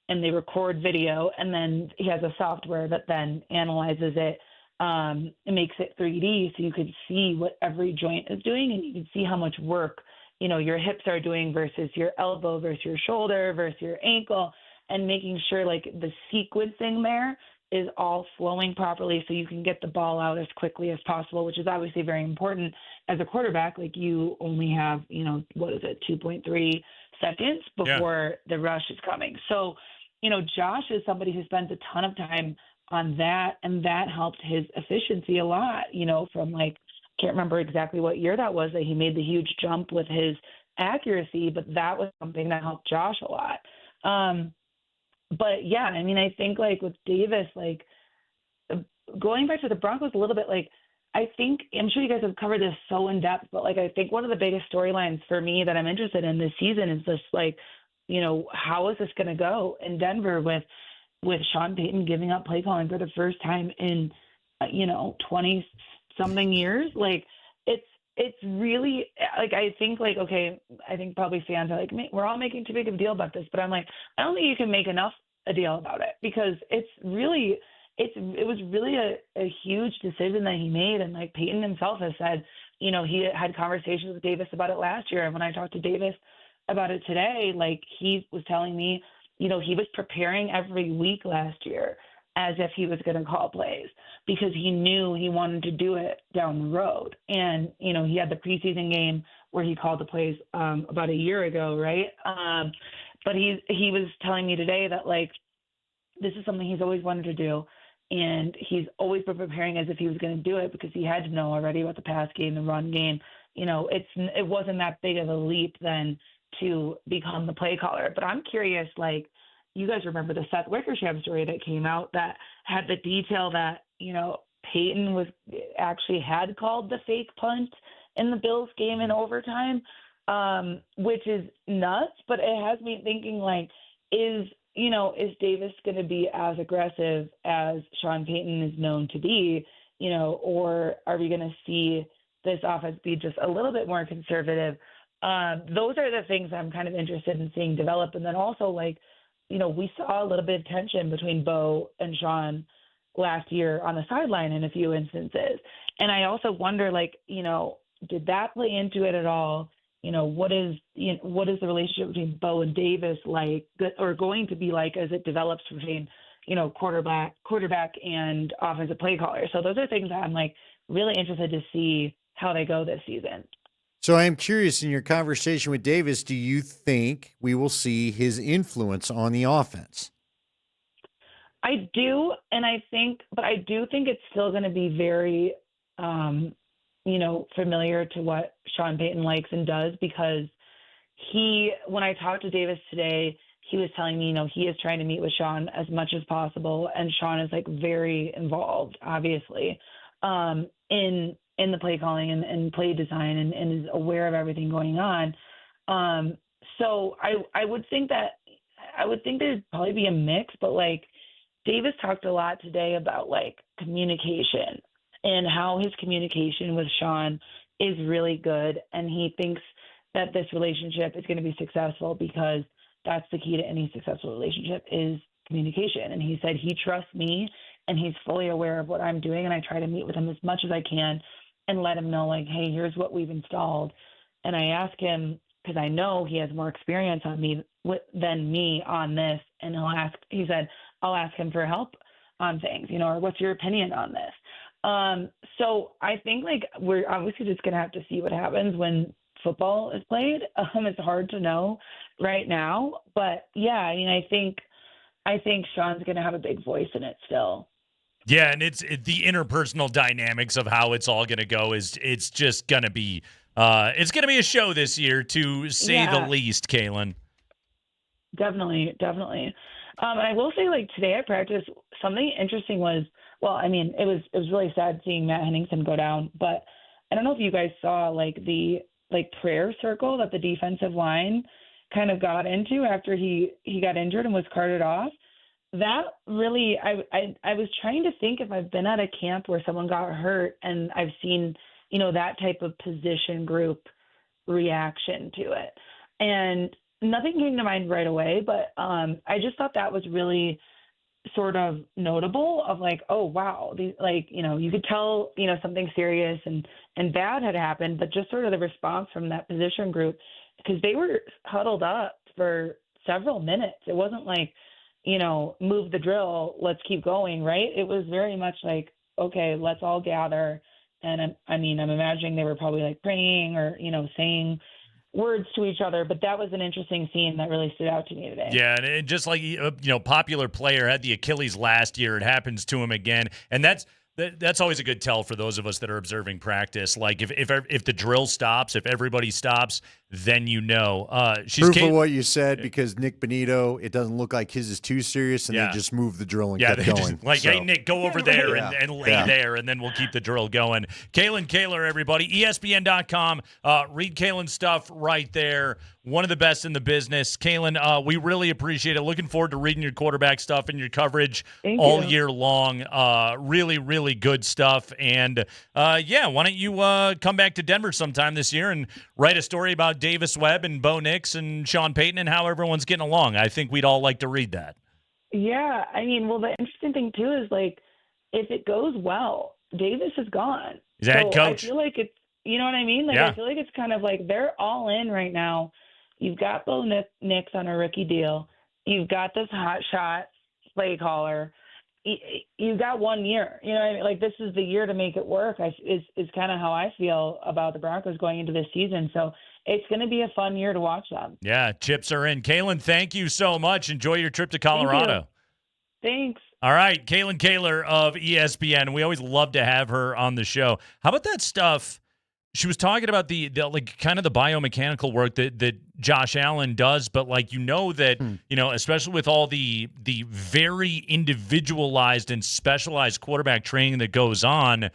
and they record video, and then he has a software that then analyzes it. It makes it 3D so you could see what every joint is doing, and you can see how much work your hips are doing versus your elbow versus your shoulder versus your ankle, and making sure the sequencing there is all flowing properly so you can get the ball out as quickly as possible, which is obviously very important as a quarterback. You only have 2.3 seconds before the rush is coming. So Josh is somebody who spends a ton of time on that, and that helped his efficiency a lot, from can't remember exactly what year that was that he made the huge jump with his accuracy, but that was something that helped Josh a lot. But yeah, I think with Davis, going back to the Broncos a little bit, I think, I'm sure you guys have covered this so in depth, but I think one of the biggest storylines for me that I'm interested in this season is this, how is this going to go in Denver with Sean Payton giving up play calling for the first time in, 20 something years? It's really I think okay, I think probably fans are we're all making too big of a deal about this, but I'm I don't think you can make enough a deal about it, because it was really a huge decision that he made, and Payton himself has said, he had conversations with Davis about it last year, and when I talked to Davis about it today, he was telling me, he was preparing every week last year as if he was going to call plays, because he knew he wanted to do it down the road. And, he had the preseason game where he called the plays about a year ago, right? But he was telling me today that, this is something he's always wanted to do, and he's always been preparing as if he was going to do it, because he had to know already about the pass game, the run game. It wasn't that big of a leap then to become the play caller. But I'm curious, you guys remember the Seth Wickersham story that came out that had the detail that, Peyton actually had called the fake punt in the Bills game in overtime, which is nuts. But it has me thinking, is Davis going to be as aggressive as Sean Payton is known to be, or are we going to see this offense be just a little bit more conservative? Those are the things I'm kind of interested in seeing develop. And then also, we saw a little bit of tension between Bo and Sean last year on the sideline in a few instances. And I also wonder, did that play into it at all? What is the relationship between Bo and Davis or going to be as it develops between, quarterback and offensive play caller? So those are things that I'm really interested to see how they go this season. So I am curious, in your conversation with Davis, do you think we will see his influence on the offense? I do, but I do think it's still going to be very, familiar to what Sean Payton likes and does, because when I talked to Davis today, he was telling me, he is trying to meet with Sean as much as possible, and Sean is very involved, obviously, in the play calling and play design, and is aware of everything going on. So I would think there'd probably be a mix, but Davis talked a lot today about communication and how his communication with Sean is really good. And he thinks that this relationship is going to be successful, because that's the key to any successful relationship is communication. And he said he trusts me, and he's fully aware of what I'm doing. And I try to meet with him as much as I can and let him know, hey, here's what we've installed. And I ask him, because I know he has more experience than me on this, and he said, I'll ask him for help on things, or what's your opinion on this? So I think like we're obviously just gonna have to see what happens when football is played. It's hard to know right now, but yeah, I mean, I think Sean's gonna have a big voice in it still. Yeah, and the interpersonal dynamics of how it's all going to go it's just going to be it's going to be a show this year, to say the least, Kaylin. Definitely. And I will say, like, today at practice, something interesting was, well, I mean, it was really sad seeing Matt Henningsen go down, but I don't know if you guys saw like the prayer circle that the defensive line kind of got into after he got injured and was carted off. That really, I was trying to think if I've been at a camp where someone got hurt and I've seen, that type of position group reaction to it. And nothing came to mind right away, but I just thought that was really sort of notable of like, oh, wow. You could tell, something serious and bad had happened, but just sort of the response from that position group, because they were huddled up for several minutes. It wasn't like, move the drill, let's keep going, right? It was very much like, okay, let's all gather. And I'm imagining they were probably like praying or, saying words to each other, but that was an interesting scene that really stood out to me today. Yeah, and it just like, popular player had the Achilles last year. It happens to him again. And that's always a good tell for those of us that are observing practice. Like if the drill stops, if everybody stops, then Proof of what you said, because Nick Benito, it doesn't look like his is too serious, and they just moved the drill and kept going. Hey, Nick, go over there and lay there, and then we'll keep the drill going. Kaylin Kaler, everybody, ESPN.com. Read Kaylin's stuff right there. One of the best in the business. Kaylin, we really appreciate it. Looking forward to reading your quarterback stuff and your coverage all year long. Really, really good stuff. And, why don't you come back to Denver sometime this year and write a story about Davis Webb and Bo Nix and Sean Payton and how everyone's getting along. I think we'd all like to read that. Yeah, the interesting thing too is like, if it goes well, Davis is gone. He's a head coach. I feel like it's, you know what I mean? Like, I feel like it's kind of like they're all in right now. You've got Bo Nix on a rookie deal. You've got this hot shot play caller. You've got 1 year. You know what I mean? Like, this is the year to make it work. Is kind of how I feel about the Broncos going into this season. So it's going to be a fun year to watch them. Yeah, chips are in. Kaylin, thank you so much. Enjoy your trip to Colorado. Thanks. All right, Kaylin Kaler of ESPN. We always love to have her on the show. How about that stuff? She was talking about the like kind of the biomechanical work that Josh Allen does, but like that especially with all the very individualized and specialized quarterback training that goes on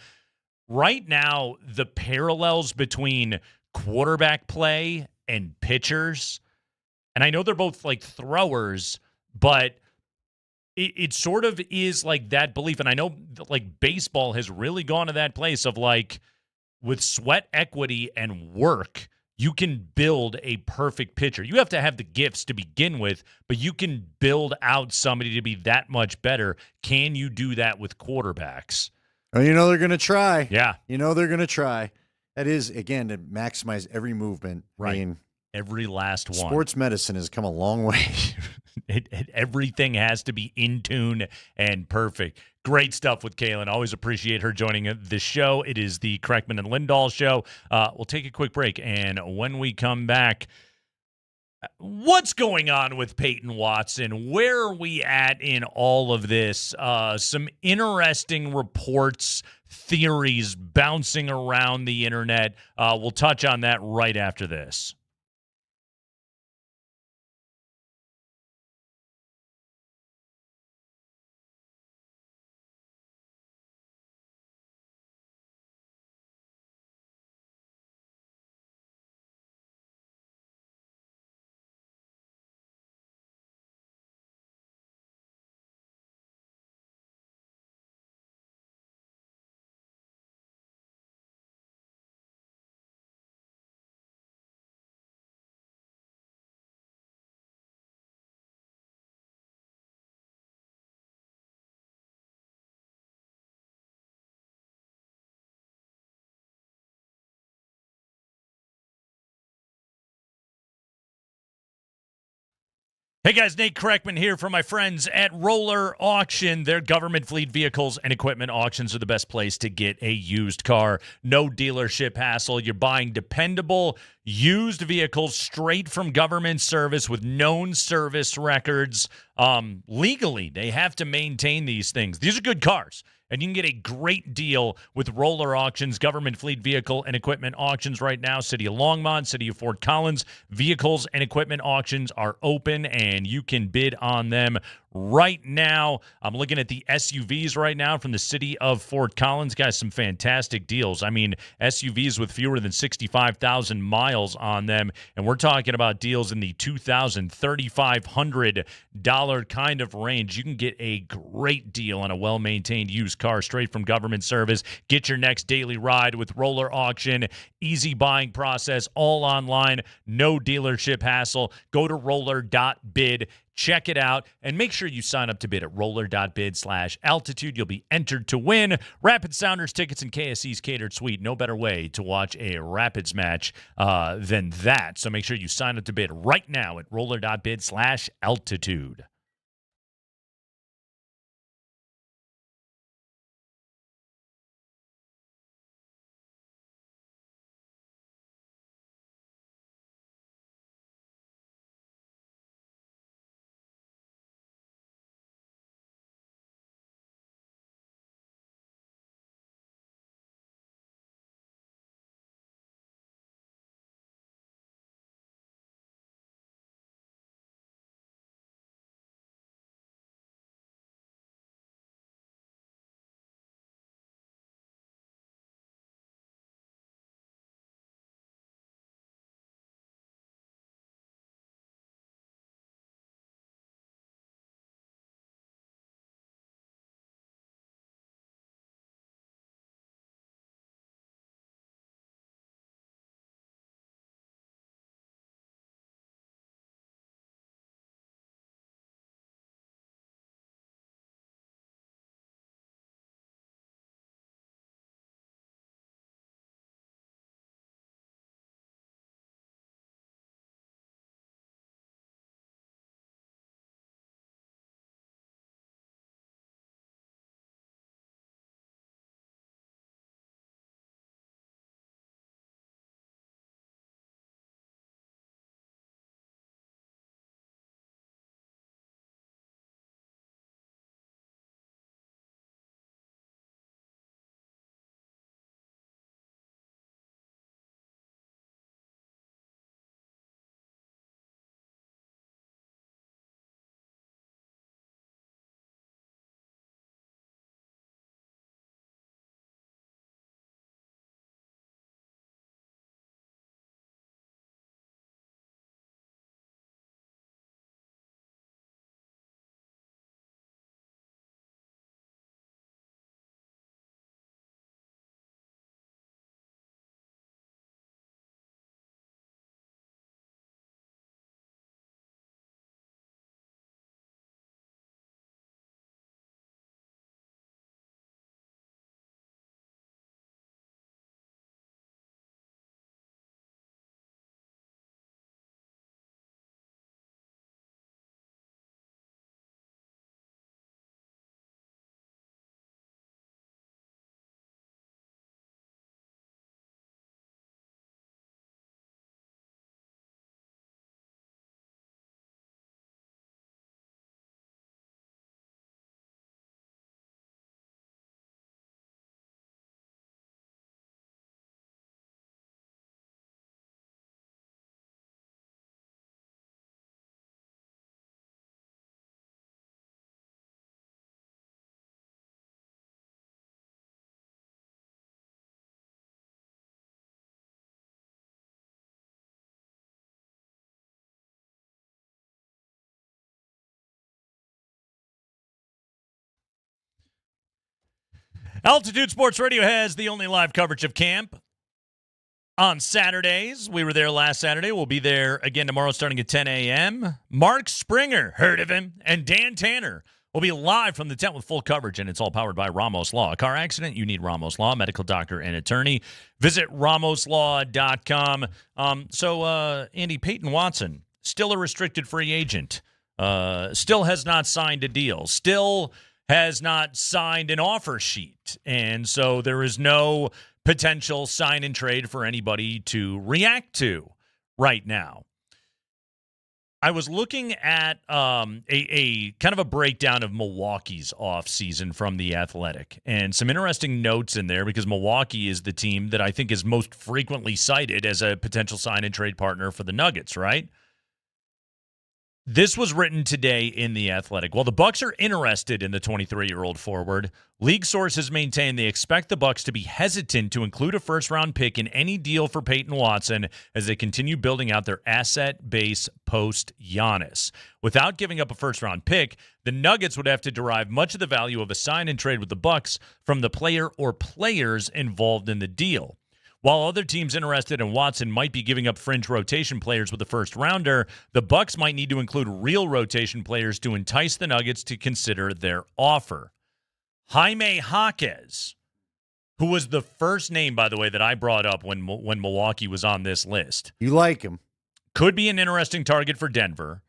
right now, the parallels between quarterback play and pitchers, and I know they're both like throwers, but it sort of is like that belief, and I know like baseball has really gone to that place of like, with sweat equity and work, you can build a perfect pitcher. You have to have the gifts to begin with, but you can build out somebody to be that much better. Can you do that with quarterbacks? Well, they're going to try. Yeah. They're going to try. That is, again, to maximize every movement. Right. I mean, every last one. Sports medicine has come a long way. Everything has to be in tune and perfect. Great stuff with Kaylin. Always appreciate her joining the show. It is the Kreckman and Lindahl show. We'll take a quick break, and when we come back, what's going on with Peyton Watson? Where are we at in all of this? Some interesting reports, theories bouncing around the internet. We'll touch on that right after this. Hey guys, Nate Kreckman here for my friends at Roller Auction. Their government fleet vehicles and equipment auctions are the best place to get a used car. No dealership hassle. You're buying dependable used vehicles straight from government service with known service records. Legally, they have to maintain these things. These are good cars. And you can get a great deal with Roller Auctions, government fleet vehicle and equipment auctions right now. City of Longmont, City of Fort Collins, vehicles and equipment auctions are open, and you can bid on them right now. I'm looking at the SUVs right now from the City of Fort Collins. Guys, some fantastic deals. I mean, SUVs with fewer than 65,000 miles on them, and we're talking about deals in the $2,000, $3,500 kind of range. You can get a great deal on a well-maintained used car straight from government service. Get your next daily ride with Roller Auction. Easy buying process, all online, no dealership hassle. Go to roller.bid. Check it out, and make sure you sign up to bid at roller.bid/altitude. You'll be entered to win Rapids Sounders tickets and KSE's catered suite. No better way to watch a Rapids match than that. So make sure you sign up to bid right now at roller.bid/altitude. Altitude Sports Radio has the only live coverage of camp on Saturdays. We were there last Saturday. We'll be there again tomorrow starting at 10 a.m. Mark Springer, heard of him, and Dan Tanner will be live from the tent with full coverage, and it's all powered by Ramos Law. A car accident, you need Ramos Law, medical doctor and attorney. Visit ramoslaw.com. So, Andy, Peyton Watson, still a restricted free agent. still has not signed a deal, still has not signed an offer sheet. And so there is no potential sign and trade for anybody to react to right now. I was looking at a kind of a breakdown of Milwaukee's offseason from The Athletic, and some interesting notes in there because Milwaukee is the team that I think is most frequently cited as a potential sign and trade partner for the Nuggets, right? This was written today in The Athletic. While the Bucks are interested in the 23-year-old forward, league sources maintain they expect the Bucks to be hesitant to include a first-round pick in any deal for Peyton Watson as they continue building out their asset base post-Giannis. Without giving up a first-round pick, the Nuggets would have to derive much of the value of a sign and trade with the Bucks from the player or players involved in the deal. While other teams interested in Watson might be giving up fringe rotation players with a first-rounder, the Bucks might need to include real rotation players to entice the Nuggets to consider their offer. Jaime Jaquez, who was the first name, by the way, that I brought up when Milwaukee was on this list. You like him. Could be an interesting target for Denver,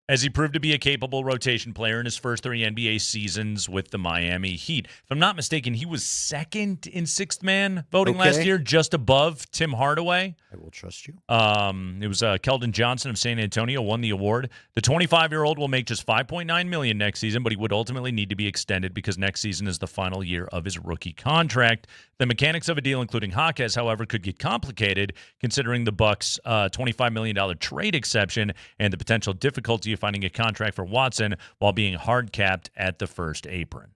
as he proved to be a capable rotation player in his first 3 NBA seasons with the Miami Heat. If I'm not mistaken, he was second in sixth man voting last year, just above Tim Hardaway. I will trust you. It was Keldon Johnson of San Antonio won the award. The 25-year-old will make just $5.9 million next season, but he would ultimately need to be extended because next season is the final year of his rookie contract. The mechanics of a deal, including Jaquez, however, could get complicated considering the Bucks' $25 million trade exception and the potential difficulty of finding a contract for Watson while being hard capped at the first apron.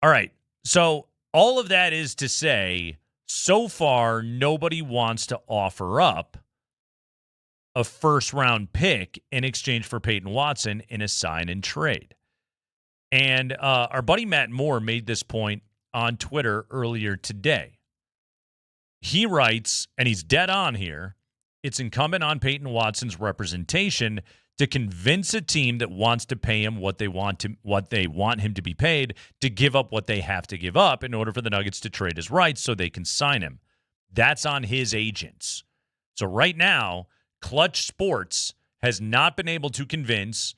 All right, so all of that is to say, so far, nobody wants to offer up a first-round pick in exchange for Peyton Watson in a sign and trade. And our buddy Matt Moore made this point on Twitter earlier today. He writes, and he's dead on here, it's incumbent on Peyton Watson's representation to convince a team that wants to pay him what they want him to be paid to give up what they have to give up in order for the Nuggets to trade his rights so they can sign him. That's on his agents. So right now, Clutch Sports has not been able to convince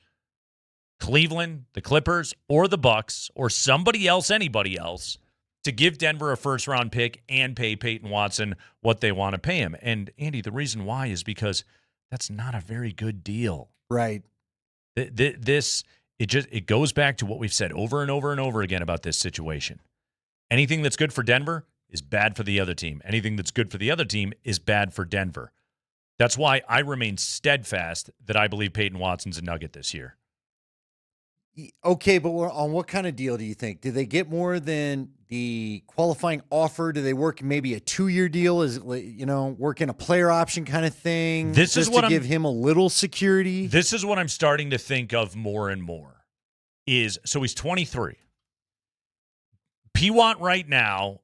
Cleveland, the Clippers, or the Bucks, or somebody else, anybody else, to give Denver a first-round pick and pay Peyton Watson what they want to pay him. And, Andy, the reason why is because that's not a very good deal. Right. It goes back to what we've said over and over and over again about this situation. Anything that's good for Denver is bad for the other team. Anything that's good for the other team is bad for Denver. That's why I remain steadfast that I believe Peyton Watson's a Nugget this year. Okay, but on what kind of deal do you think? Do they get more than the qualifying offer? Do they work maybe a 2-year deal? Is it, working a player option kind of thing? This is what to give him a little security. This is what I'm starting to think of more and more. So he's 23. P-Watt right now,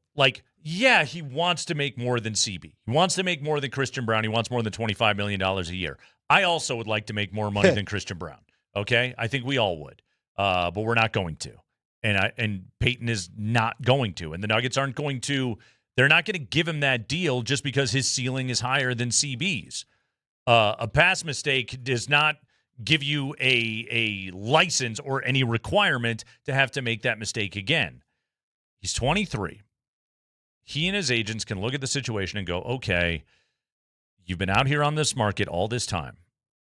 he wants to make more than CB. He wants to make more than Christian Brown. He wants more than $25 million a year. I also would like to make more money than Christian Brown. Okay? I think we all would. But we're not going to. And Peyton is not going to. And the Nuggets aren't going to. They're not going to give him that deal just because his ceiling is higher than CB's. A pass mistake does not give you a license or any requirement to have to make that mistake again. He's 23. He and his agents can look at the situation and go, okay, you've been out here on this market all this time.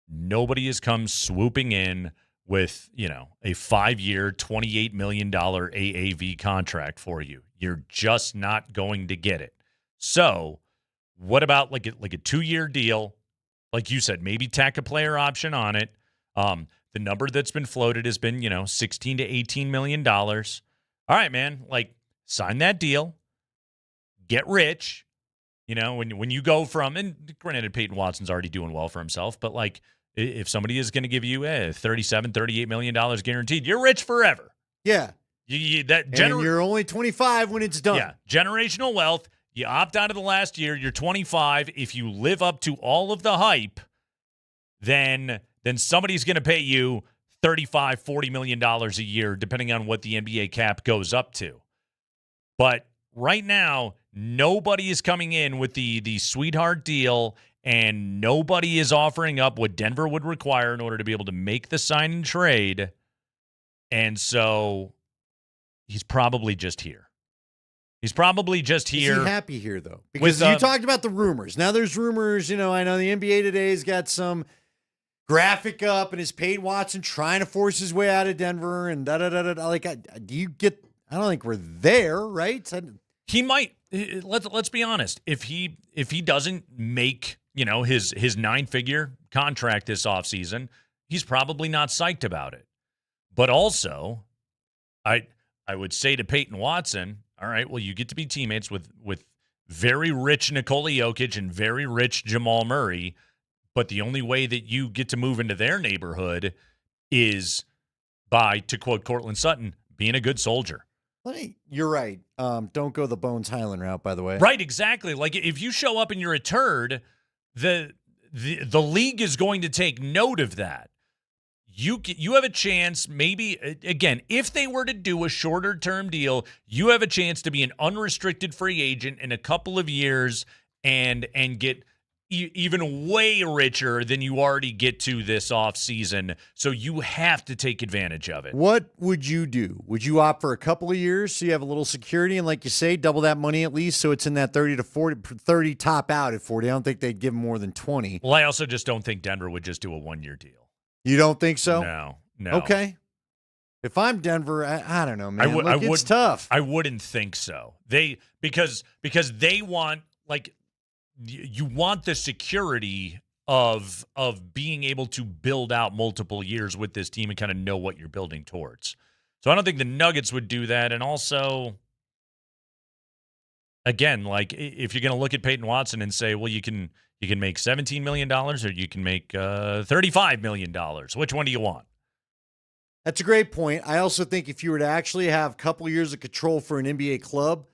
Nobody has come swooping in with, a 5-year, $28 million AAV contract for you. You're just not going to get it. So what about like a 2-year deal? Like you said, maybe tack a player option on it. The number that's been floated has been, $16 to $18 million. All right, man, sign that deal. Get rich. When you go from, and granted, Peyton Watson's already doing well for himself, but if somebody is going to give you $37, $38 million guaranteed, you're rich forever. Yeah. And you're only 25 when it's done. Yeah. Generational wealth. You opt out of the last year. You're 25. If you live up to all of the hype, then somebody's going to pay you $35, $40 million a year, depending on what the NBA cap goes up to. But right now, nobody is coming in with the sweetheart deal and nobody is offering up what Denver would require in order to be able to make the sign and trade. And so he's probably just here. He's probably just here. Is he happy here, though? Because you talked about the rumors. Now there's rumors, I know the NBA today's got some graphic up and is Peyton Watson trying to force his way out of Denver and da-da-da-da. Like, do you get – I don't think we're there, right? He might – let's be honest. If he doesn't make, his 9-figure contract this offseason, he's probably not psyched about it. But also, I would say to Peyton Watson, all right, well, you get to be teammates with very rich Nikola Jokic and very rich Jamal Murray, but the only way that you get to move into their neighborhood is by, to quote Cortland Sutton, being a good soldier. You're right. Don't go the Bones Highland route, by the way. Right, exactly. Like, if you show up and you're a turd, the league is going to take note of that. You have a chance, maybe, again, if they were to do a shorter-term deal, you have a chance to be an unrestricted free agent in a couple of years and get even way richer than you already get to this offseason. So you have to take advantage of it. What would you do? Would you opt for a couple of years so you have a little security and, like you say, double that money at least so it's in that 30 to 40, 30 top out at 40? I don't think they'd give him more than 20. Well, I also just don't think Denver would just do a one-year deal. You don't think so? No. Okay. If I'm Denver, I don't know, man. It's tough. I wouldn't think so. Because they want, like, you want the security of being able to build out multiple years with this team and kind of know what you're building towards. So I don't think the Nuggets would do that. And also, again, like, if you're going to look at Peyton Watson and say, well, you can make $17 million or you can make $35 million. Which one do you want? That's a great point. I also think if you were to actually have a couple years of control for an NBA club,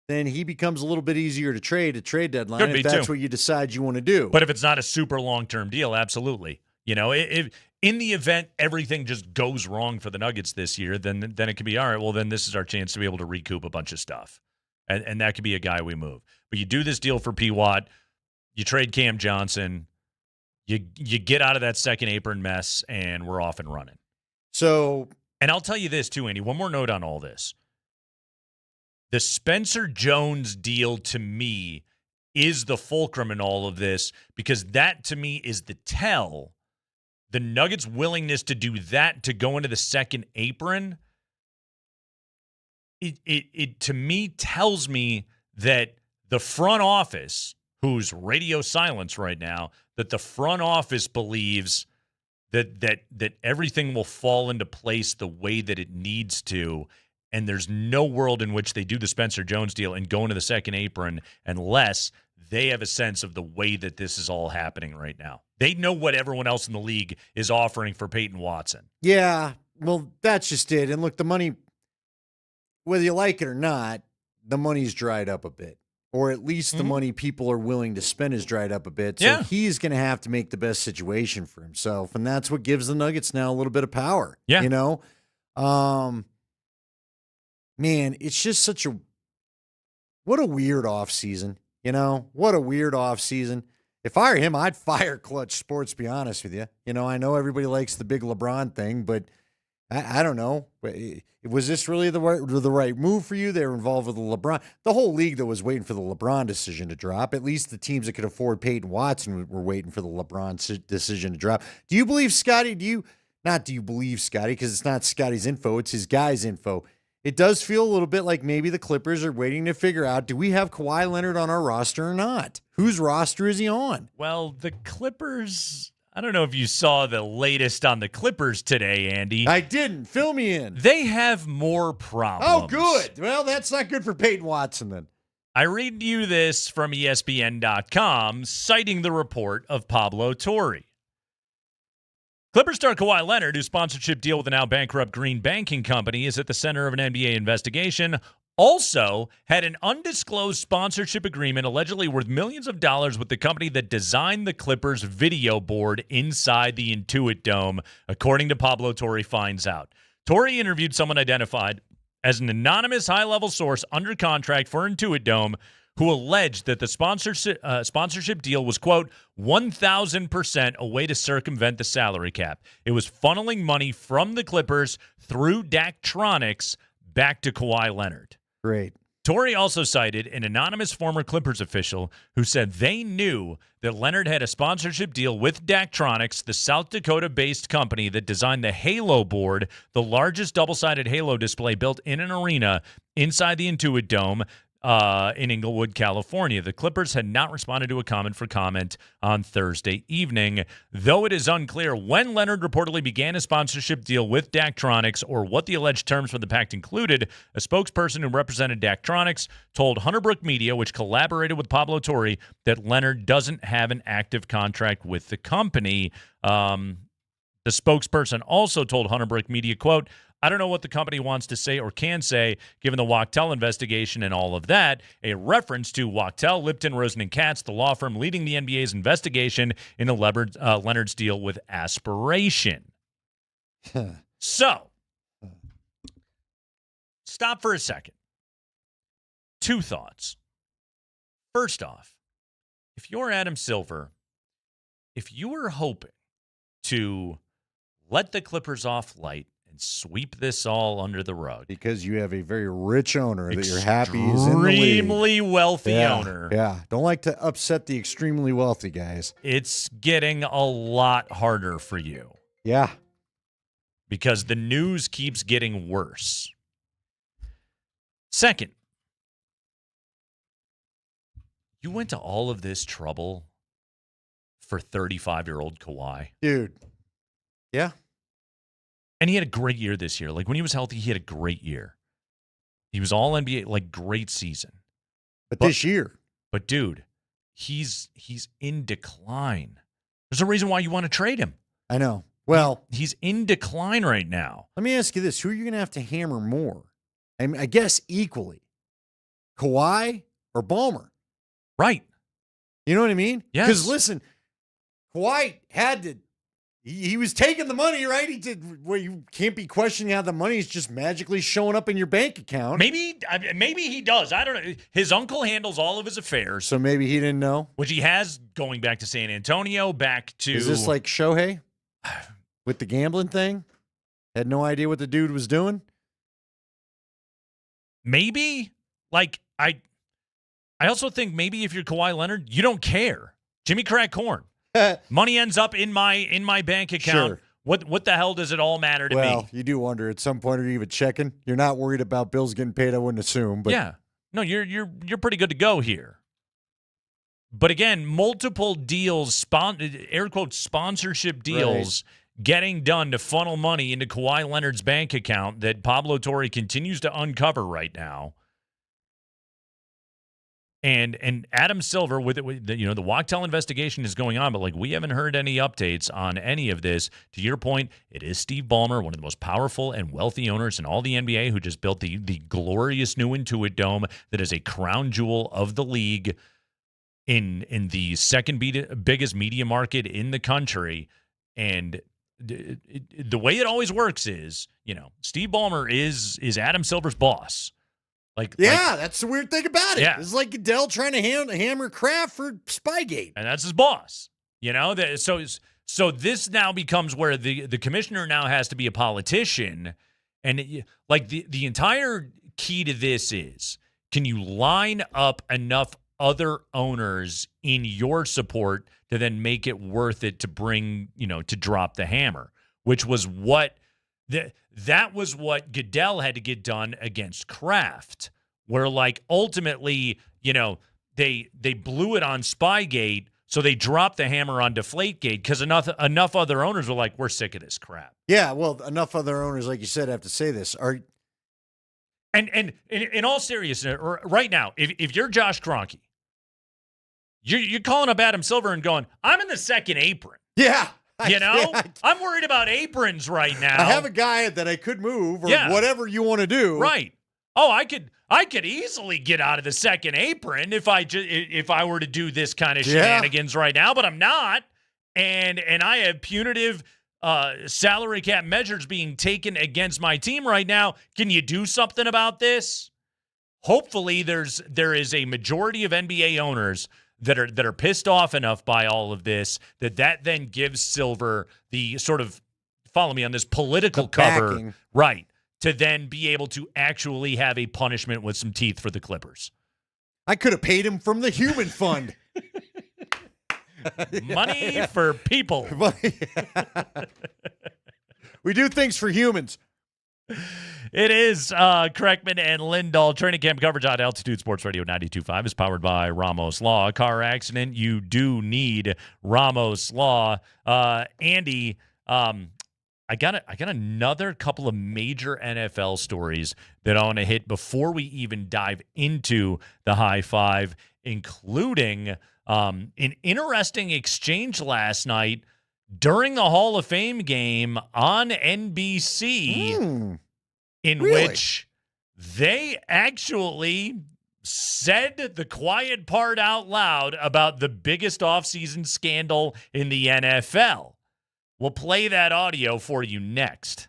then he becomes a little bit easier to trade at trade deadline if that's what you decide you want to do. But if it's not a super long-term deal, absolutely. If in the event everything just goes wrong for the Nuggets this year, then it could be, all right, well, then this is our chance to be able to recoup a bunch of stuff. And that could be a guy we move. But you do this deal for P-Watt, you trade Cam Johnson, you get out of that second apron mess, and we're off and running. And I'll tell you this, too, Andy, one more note on all this. The Spencer Jones deal, to me, is the fulcrum in all of this because that, to me, is the tell. The Nuggets' willingness to do that, to go into the second apron, it to me, tells me that the front office, who's radio silence right now, that the front office believes that everything will fall into place the way that it needs to. And there's no world in which they do the Spencer Jones deal and go into the second apron unless they have a sense of the way that this is all happening right now. They know what everyone else in the league is offering for Peyton Watson. Yeah, well, that's just it. And look, the money, whether you like it or not, the money's dried up a bit. Or at least the money people are willing to spend is dried up a bit. So he's going to have to make the best situation for himself. And that's what gives the Nuggets now a little bit of power. Yeah. Man, it's just what a weird offseason. What a weird offseason. If I were him, I'd fire Clutch Sports, to be honest with you. I know everybody likes the big LeBron thing, but I don't know. Was this really the right move for you? They were involved with the LeBron. The whole league, though, was waiting for the LeBron decision to drop. At least the teams that could afford Peyton Watson were waiting for the LeBron decision to drop. Do you believe Scotty? Not do you believe Scotty, because it's not Scotty's info. It's his guy's info. It does feel a little bit like maybe the Clippers are waiting to figure out, do we have Kawhi Leonard on our roster or not? Whose roster is he on? Well, the Clippers, I don't know if you saw the latest on the Clippers today, Andy. I didn't. Fill me in. They have more problems. Oh, good. Well, that's not good for Peyton Watson then. I read you this from ESPN.com, citing the report of Pablo Torre. Clippers star Kawhi Leonard, whose sponsorship deal with the now bankrupt Green Banking Company is at the center of an NBA investigation, also had an undisclosed sponsorship agreement allegedly worth millions of dollars with the company that designed the Clippers video board inside the Intuit Dome, according to Pablo Torre finds out. Torre interviewed someone identified as an anonymous high-level source under contract for Intuit Dome who alleged that the sponsorship deal was, quote, 1,000% a way to circumvent the salary cap. It was funneling money from the Clippers through Daktronics back to Kawhi Leonard. Great. Torrey also cited an anonymous former Clippers official who said they knew that Leonard had a sponsorship deal with Daktronics, the South Dakota-based company that designed the Halo board, the largest double-sided Halo display built in an arena inside the Intuit Dome in Inglewood, California. The Clippers had not responded to a comment on Thursday evening, though it is unclear when Leonard reportedly began a sponsorship deal with Daktronics or what the alleged terms for the pact included. A spokesperson who represented Daktronics told Hunterbrook Media, which collaborated with Pablo Torrey, that Leonard doesn't have an active contract with the company. The spokesperson also told Hunterbrook Media, quote, I don't know what the company wants to say or can say, given the Wachtell investigation and all of that, a reference to Wachtell, Lipton, Rosen & Katz, the law firm leading the NBA's investigation into Leonard's deal with Aspiration. So, stop for a second. Two thoughts. First off, if you're Adam Silver, if you were hoping to let the Clippers off light and sweep this all under the rug. Because you have a very rich owner that you're happy is in the league. Extremely wealthy owner. Yeah, don't like to upset the extremely wealthy guys. It's getting a lot harder for you. Yeah. Because the news keeps getting worse. Second, you went to all of this trouble for 35-year-old Kawhi. Dude. Yeah. And he had a great year this year. Like, when he was healthy, he had a great year. He was all NBA, like, great season. But this year. But, dude, he's in decline. There's a reason why you want to trade him. I know. Well, he's in decline right now. Let me ask you this. Who are you going to have to hammer more? I mean, I guess equally. Kawhi or Ballmer? Right. You know what I mean? Yes. Because, listen, Kawhi had to. He was taking the money, right? He did. Well, you can't be questioning how the money is just magically showing up in your bank account. Maybe he does. I don't know. His uncle handles all of his affairs. So maybe he didn't know? Which he has, going back to San Antonio, back to... Is this like Shohei with the gambling thing? Had no idea what the dude was doing? Maybe. Like, I also think maybe if you're Kawhi Leonard, you don't care. Jimmy Crack Corn. Money ends up in my bank account. Sure. What the hell does it all matter to me? Well, you do wonder at some point, are you even checking? You're not worried about bills getting paid, I wouldn't assume. But yeah. No, you're pretty good to go here. But again, multiple deals, air quotes, sponsorship deals getting done to funnel money into Kawhi Leonard's bank account that Pablo Torrey continues to uncover right now. And Adam Silver, with the Wachtell investigation is going on, but like we haven't heard any updates on any of this. To your point, it is Steve Ballmer, one of the most powerful and wealthy owners in all the NBA, who just built the glorious new Intuit Dome that is a crown jewel of the league in the second biggest media market in the country. And the way it always works is, Steve Ballmer is Adam Silver's boss. That's the weird thing about it. Yeah. It's like Goodell trying to hammer Kraft for Spygate. And that's his boss. So this now becomes where the commissioner now has to be a politician. And the entire key to this is, can you line up enough other owners in your support to then make it worth it to bring, to drop the hammer, which was what that was what Goodell had to get done against Kraft, where ultimately, they blew it on Spygate, so they dropped the hammer on Deflategate because enough other owners were like, we're sick of this crap. Yeah, well, enough other owners, like you said, have to say this. And in all seriousness, right now, if you're Josh Kroenke, you're calling up Adam Silver and going, I'm in the second apron. Yeah. I'm worried about aprons right now. I have a guy that I could move or whatever you want to do. Right. Oh, I could easily get out of the second apron if I were to do this kind of shenanigans right now, but I'm not. And I have punitive salary cap measures being taken against my team right now. Can you do something about this? hopefully there is a majority of NBA owners that are pissed off enough by all of this that then gives Silver the sort of, follow me on this, political cover, backing. right, to then be able to actually have a punishment with some teeth for the Clippers. I could have paid him from the human fund. Money for people. We do things for humans. It is Kreckman and Lindahl. Training camp coverage on Altitude Sports Radio 92.5 is powered by Ramos Law. A car accident, you do need Ramos Law. Andy, I got another couple of major NFL stories that I want to hit before we even dive into the high five, including an interesting exchange last night during the Hall of Fame game on NBC, in which they actually said the quiet part out loud about the biggest offseason scandal in the NFL. We'll play that audio for you next.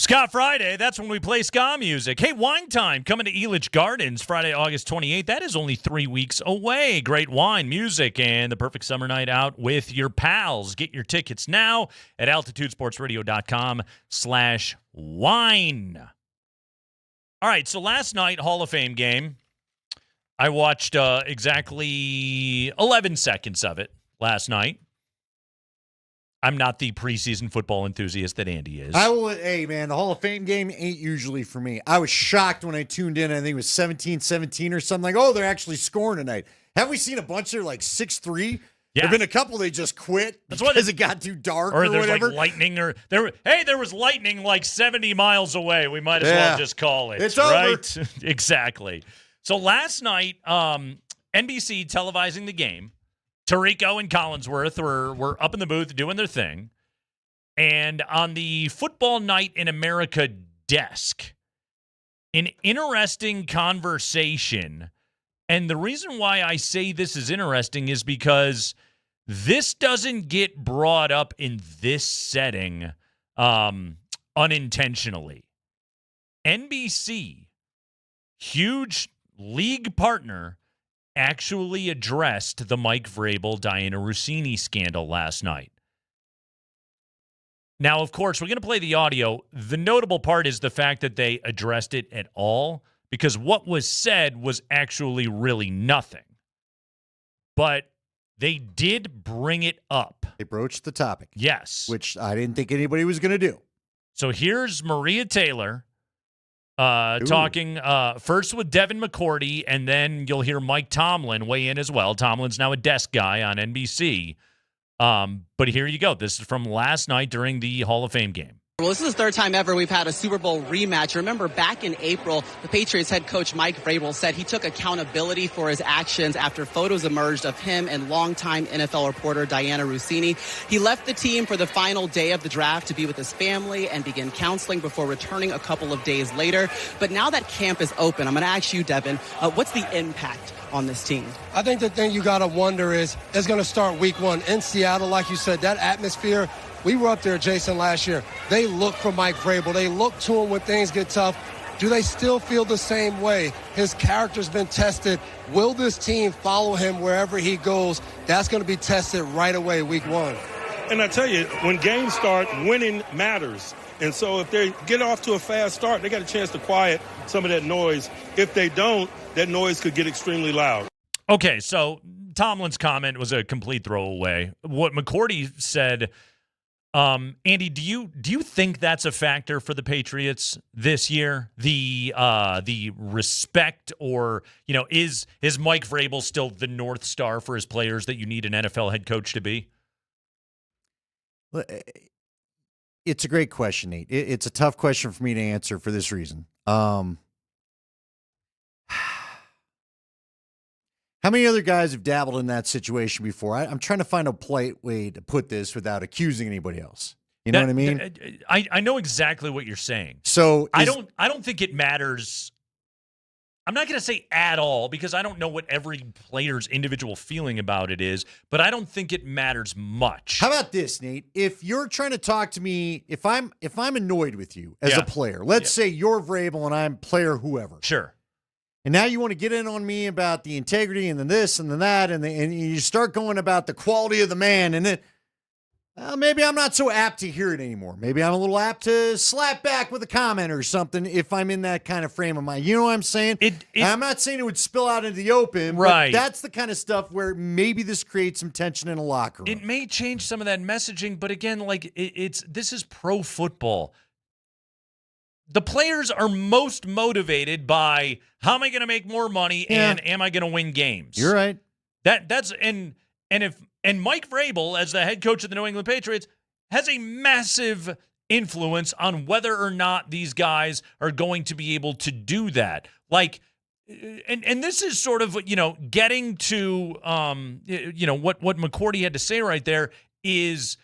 Ska Friday, that's when we play ska music. Hey, Wine Time coming to Elitch Gardens Friday, August 28th. That is only 3 weeks away. Great wine, music, and the perfect summer night out with your pals. Get your tickets now at altitudesportsradio.com/wine. All right, so last night, Hall of Fame game. I watched exactly 11 seconds of it last night. I'm not the preseason football enthusiast that Andy is. Hey, man, the Hall of Fame game ain't usually for me. I was shocked when I tuned in. I think it was 17-17 or something. Like, oh, they're actually scoring tonight. Have we seen a bunch that are like 6'3"? Yeah. There have been a couple they just quit because it got too dark or there's whatever. Like lightning there was lightning like 70 miles away. We might as well just call it. It's right? over. Exactly. So last night, NBC televising the game. Tirico and Collinsworth were up in the booth doing their thing. And on the Football Night in America desk, an interesting conversation. And the reason why I say this is interesting is because this doesn't get brought up in this setting unintentionally. NBC, huge league partner, actually addressed the Mike Vrabel, Diana Rossini scandal last night. Now, of course, we're going to play the audio. The notable part is the fact that they addressed it at all, because what was said was actually really nothing. But they did bring it up. They broached the topic. Yes. Which I didn't think anybody was going to do. So here's Maria Taylor talking first with Devin McCourty, and then you'll hear Mike Tomlin weigh in as well. Tomlin's now a desk guy on NBC. But here you go. This is from last night during the Hall of Fame game. Well, this is the third time ever we've had a Super Bowl rematch. Remember, back in April, the Patriots head coach Mike Vrabel said he took accountability for his actions after photos emerged of him and longtime NFL reporter Diana Rossini. He left the team for the final day of the draft to be with his family and begin counseling before returning a couple of days later. But now that camp is open, I'm going to ask you, Devin, what's the impact on this team? I think the thing you got to wonder is, it's going to start week one in Seattle. Like you said, that atmosphere. We were up there, Jason, last year. They look for Mike Vrabel. They look to him when things get tough. Do they still feel the same way? His character's been tested. Will this team follow him wherever he goes? That's going to be tested right away, week one. And I tell you, when games start, winning matters. And so if they get off to a fast start, they got a chance to quiet some of that noise. If they don't, that noise could get extremely loud. Okay, so Tomlin's comment was a complete throwaway. What McCourty said... Andy, do you think that's a factor for the Patriots this year? The respect, or is Mike Vrabel still the North Star for his players that you need an NFL head coach to be? It's a great question, Nate. It's a tough question for me to answer for this reason. How many other guys have dabbled in that situation before? I'm trying to find a polite way to put this without accusing anybody else. You know what I mean? I know exactly what you're saying. So I don't think it matters. I'm not going to say at all, because I don't know what every player's individual feeling about it is, but I don't think it matters much. How about this, Nate? If you're trying to talk to me, if I'm annoyed with you as a player, let's say you're Vrabel and I'm player whoever. Sure. And now you want to get in on me about the integrity and then this and then that, and you start going about the quality of the man, and then maybe I'm not so apt to hear it anymore. Maybe I'm a little apt to slap back with a comment or something if I'm in that kind of frame of mind. You know what I'm saying? I'm not saying it would spill out into the open, right? But that's the kind of stuff where maybe this creates some tension in a locker room. It may change some of that messaging, but again, like this is pro football. The players are most motivated by how am I going to make more money and am I going to win games? You're right. That's and Mike Vrabel, as the head coach of the New England Patriots, has a massive influence on whether or not these guys are going to be able to do that. Like, and this is sort of, getting to what McCourty had to say right there is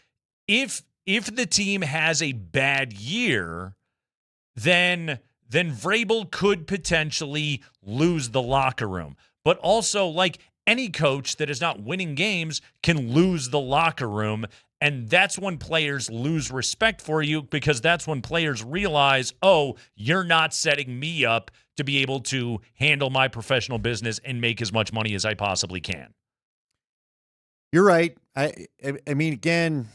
if the team has a bad year, then Vrabel could potentially lose the locker room. But also, like, any coach that is not winning games can lose the locker room. And that's when players lose respect for you, because that's when players realize, oh, you're not setting me up to be able to handle my professional business and make as much money as I possibly can. You're right. I mean, again,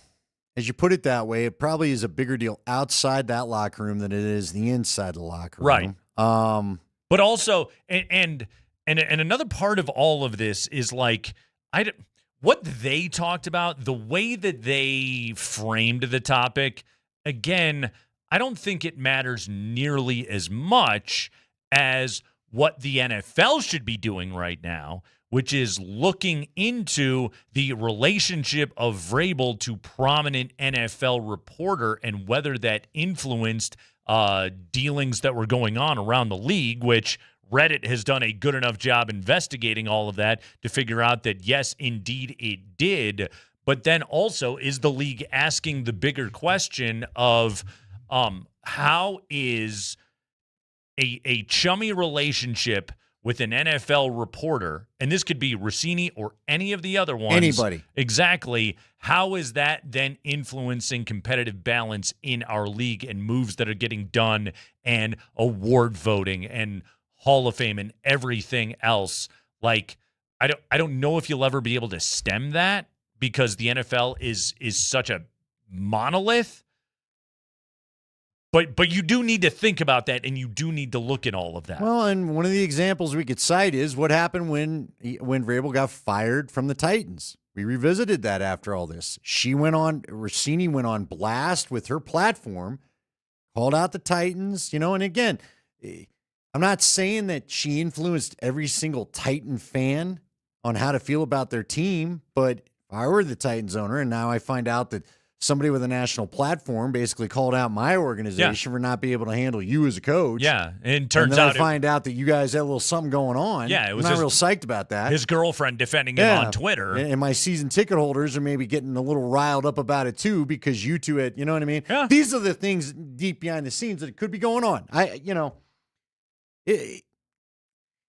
as you put it that way, it probably is a bigger deal outside that locker room than it is the inside the locker room. Right. But also, and another part of all of this is like, what they talked about, the way that they framed the topic, again, I don't think it matters nearly as much as what the NFL should be doing right now, which is looking into the relationship of Vrabel to prominent NFL reporter and whether that influenced dealings that were going on around the league, which Reddit has done a good enough job investigating all of that to figure out that, yes, indeed it did. But then also, is the league asking the bigger question of how is a chummy relationship with an NFL reporter, and this could be Rossini or any of the other ones. Anybody. Exactly. How is that then influencing competitive balance in our league and moves that are getting done and award voting and Hall of Fame and everything else? Like, I don't know if you'll ever be able to stem that, because the NFL is such a monolith. But you do need to think about that, and you do need to look at all of that. Well, and one of the examples we could cite is what happened when Vrabel got fired from the Titans. We revisited that after all this. Rossini went on blast with her platform, called out the Titans, and again, I'm not saying that she influenced every single Titan fan on how to feel about their team, but if I were the Titans owner and now I find out that somebody with a national platform basically called out my organization for not being able to handle you as a coach. Yeah, and turns and then out I find out that you guys had a little something going on. Yeah, it was I'm not real psyched about that. His girlfriend defending him on Twitter. And my season ticket holders are maybe getting a little riled up about it too, because you two you know what I mean? Yeah. These are the things deep behind the scenes that could be going on.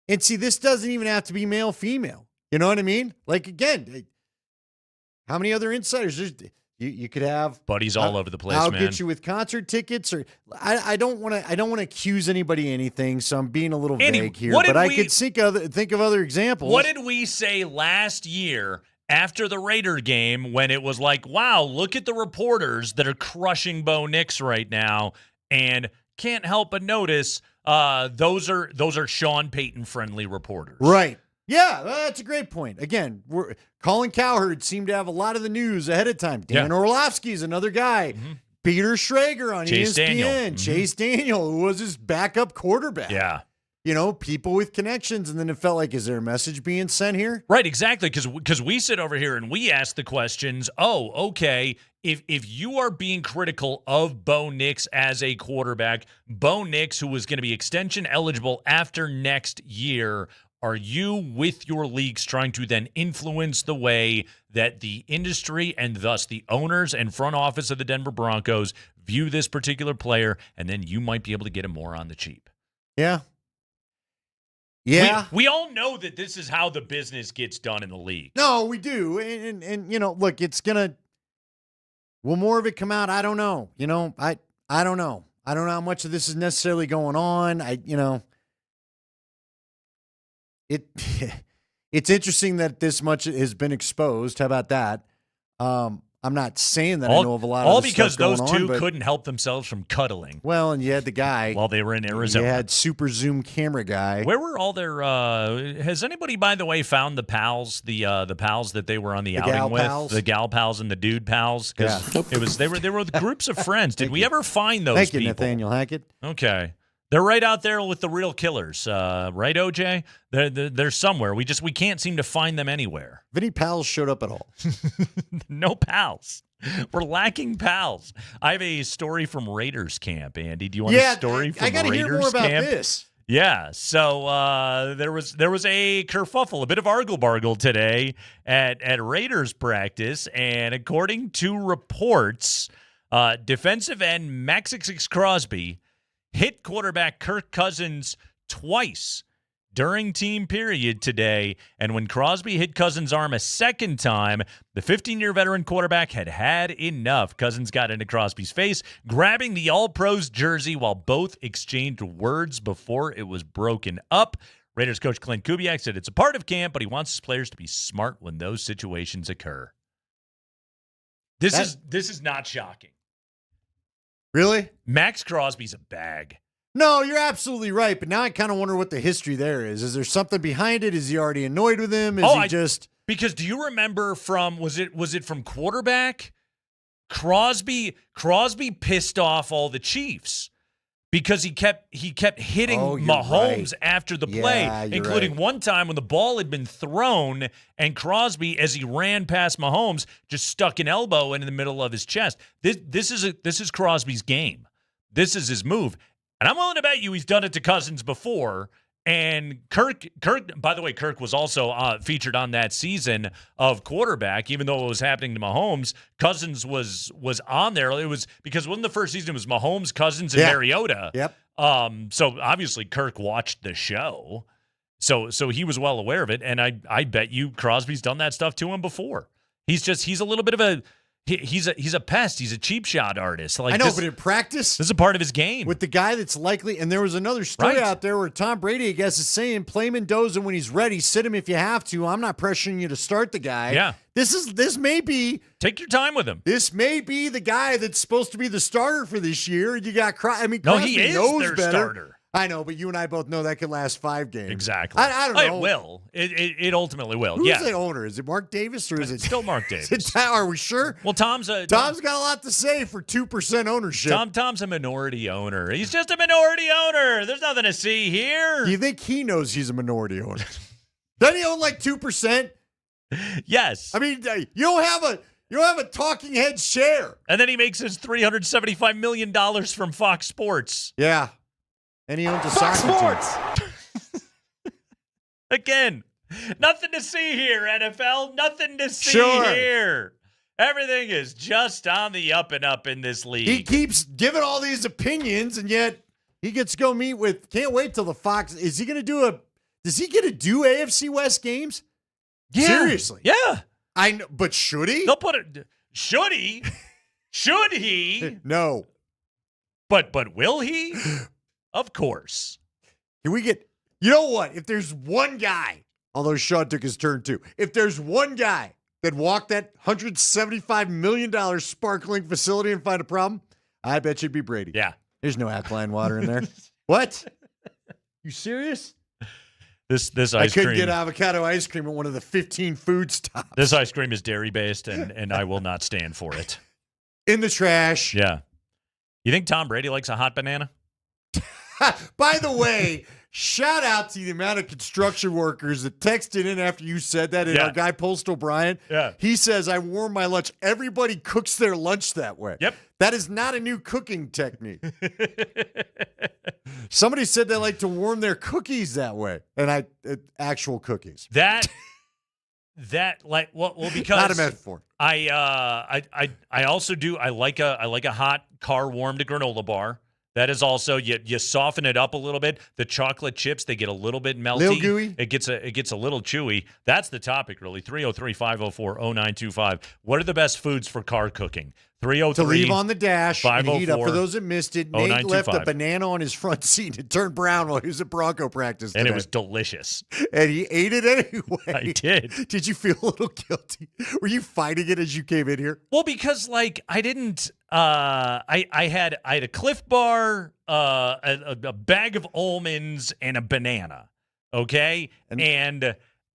And see, this doesn't even have to be male, female. You know what I mean? Like, again, how many other insiders? You could have buddies all over the place. I'll man. get you with concert tickets, or I don't want to accuse anybody of anything, so I'm being a little vague here. But I could think of other examples. What did we say last year after the Raider game when it was like, wow, look at the reporters that are crushing Bo Nix right now, and can't help but notice those are Sean Payton friendly reporters, right? Yeah, that's a great point. Again, Colin Cowherd seemed to have a lot of the news ahead of time. Dan Orlovsky's another guy. Mm-hmm. Peter Schrager on Chase ESPN. Daniel. Mm-hmm. Chase Daniel, who was his backup quarterback. Yeah. People with connections, and then it felt like, is there a message being sent here? Right, exactly, because we sit over here and we ask the questions, okay, if you are being critical of Bo Nix as a quarterback, Bo Nix, who is going to be extension eligible after next year, are you with your leagues trying to then influence the way that the industry and thus the owners and front office of the Denver Broncos view this particular player, and then you might be able to get him more on the cheap? Yeah. Yeah. We all know that this is how the business gets done in the league. No, we do. And look, it's going to – will more of it come out? I don't know. I don't know. I don't know how much of this is necessarily going on. It's interesting that this much has been exposed. How about that? I'm not saying that I know of a lot of this because stuff those going two on, couldn't help themselves from cuddling. Well, and you had the guy while they were in Arizona. You had super zoom camera guy. Where were all their? Has anybody, by the way, found the pals? The pals that they were on the outing with, pals? The gal pals and the dude pals. Because they were with groups of friends. Did we ever find those? Thank you, people? Nathaniel Hackett. Okay. They're right out there with the real killers, right, OJ? They're somewhere. We can't seem to find them anywhere. Have any pals showed up at all? No pals. We're lacking pals. I have a story from Raiders Camp, Andy. Do you want a story from Raiders Camp? I got to hear more about this. Yeah, so there was a kerfuffle, a bit of argle-bargle today at Raiders practice, and according to reports, defensive end Maxix Crosby hit quarterback Kirk Cousins twice during team period today, and when Crosby hit Cousins' arm a second time, the 15-year veteran quarterback had enough. Cousins got into Crosby's face, grabbing the All-Pros jersey while both exchanged words before it was broken up. Raiders coach Clint Kubiak said it's a part of camp, but he wants his players to be smart when those situations occur. This is not shocking. Really? Max Crosby's a bag. No, you're absolutely right. But now I kind of wonder what the history there is. Is there something behind it? Is he already annoyed with him? Because do you remember from was it from quarterback? Crosby pissed off all the Chiefs because he kept hitting Mahomes after the play, including one time when the ball had been thrown and Crosby, as he ran past Mahomes, just stuck an elbow in the middle of his chest. This is Crosby's game. This is his move. And I'm willing to bet you he's done it to Cousins before. And Kirk, by the way, Kirk was also featured on that season of quarterback, even though it was happening to Mahomes. Cousins was on there. It was because when the first season was Mahomes, Cousins, and Mariota. Yep. So obviously Kirk watched the show. So he was well aware of it. And I bet you Crosby's done that stuff to him before. He's a little bit of a He's a pest. He's a cheap shot artist. Like I know, but in practice, this is a part of his game. With the guy that's likely, and there was another story out there where Tom Brady, I guess, is saying, play Mendoza when he's ready. Sit him if you have to. I'm not pressuring you to start the guy. Yeah. This may be. Take your time with him. This may be the guy that's supposed to be the starter for this year. You got Crosby he is knows their better. Starter. I know, but you and I both know that could last 5 games. Exactly. I don't know. It will. It ultimately will. Who's the owner? Is it Mark Davis or is it still Mark Davis? Are we sure? Well, Tom's got a lot to say for 2% ownership. Tom's a minority owner. He's just a minority owner. There's nothing to see here. Do you think he knows he's a minority owner? Doesn't he own like 2%? Yes. I mean, you don't have a talking head share. And then he makes his $375 million from Fox Sports. Yeah. And he owns a Fox soccer Sports. Again, nothing to see here, NFL. Nothing to see here. Everything is just on the up and up in this league. He keeps giving all these opinions, and yet he gets to go meet with. Can't wait till the Fox. Is he going to do Does he get to do AFC West games? Yeah. Seriously. Yeah. I know, but should he? They'll put it. Should he? Should he? No. But will he? Of course. Can we get, you know what? If there's one guy, although Sean took his turn too, if there's one guy that walked that $175 million sparkling facility and find a problem, I bet you'd be Brady. Yeah. There's no alkaline water in there. What? You serious? This ice cream. I couldn't get avocado ice cream at one of the 15 food stops. This ice cream is dairy-based, and I will not stand for it. In the trash. Yeah. You think Tom Brady likes a hot banana? By the way, shout out to the amount of construction workers that texted in after you said that. And our guy, Postal Brian, he says, I warm my lunch. Everybody cooks their lunch that way. Yep. That is not a new cooking technique. Somebody said they like to warm their cookies that way. And actual cookies. That like well because not a metaphor. I also do I like a hot car warmed granola bar. That is also you soften it up a little bit. The chocolate chips, they get a little bit melty. Little gooey. It gets a little chewy. That's the topic really. 303-504-0925. What are the best foods for car cooking? 303 to leave on the dash and heat up. For those that missed it, Nate left a banana on his front seat and turned brown while he was at Bronco practice today. And it was delicious. And he ate it anyway. I did. Did you feel a little guilty? Were you fighting it as you came in here? Well, because like I didn't I had a Cliff Bar, a bag of almonds, and a banana. Okay?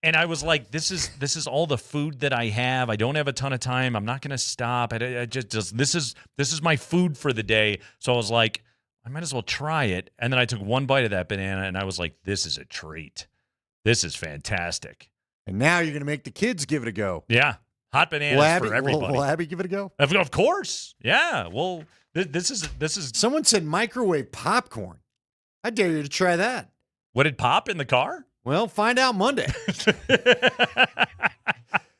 And I was like, this is all the food that I have. I don't have a ton of time. I'm not going to stop. I just this is my food for the day. So I was like, I might as well try it. And then I took one bite of that banana, and I was like, this is a treat. This is fantastic. And now you're going to make the kids give it a go. Yeah, hot bananas for everybody. Will Abby give it a go? Of course. Yeah. Well, this is. Someone said microwave popcorn. I dare you to try that. Would it pop in the car? Well, find out Monday.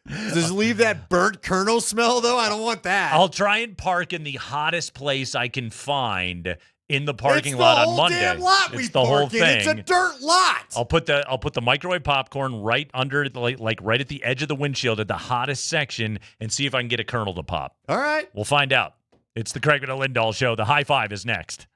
Does it leave that burnt kernel smell, though? I don't want that. I'll try and park in the hottest place I can find in the parking it's lot the on whole Monday. Damn lot It's we the whole park in. thing. It's a dirt lot. I'll put the microwave popcorn right under like right at the edge of the windshield at the hottest section and see if I can get a kernel to pop. All right. We'll find out. It's the Kreckman and Lindahl show. The high five is next.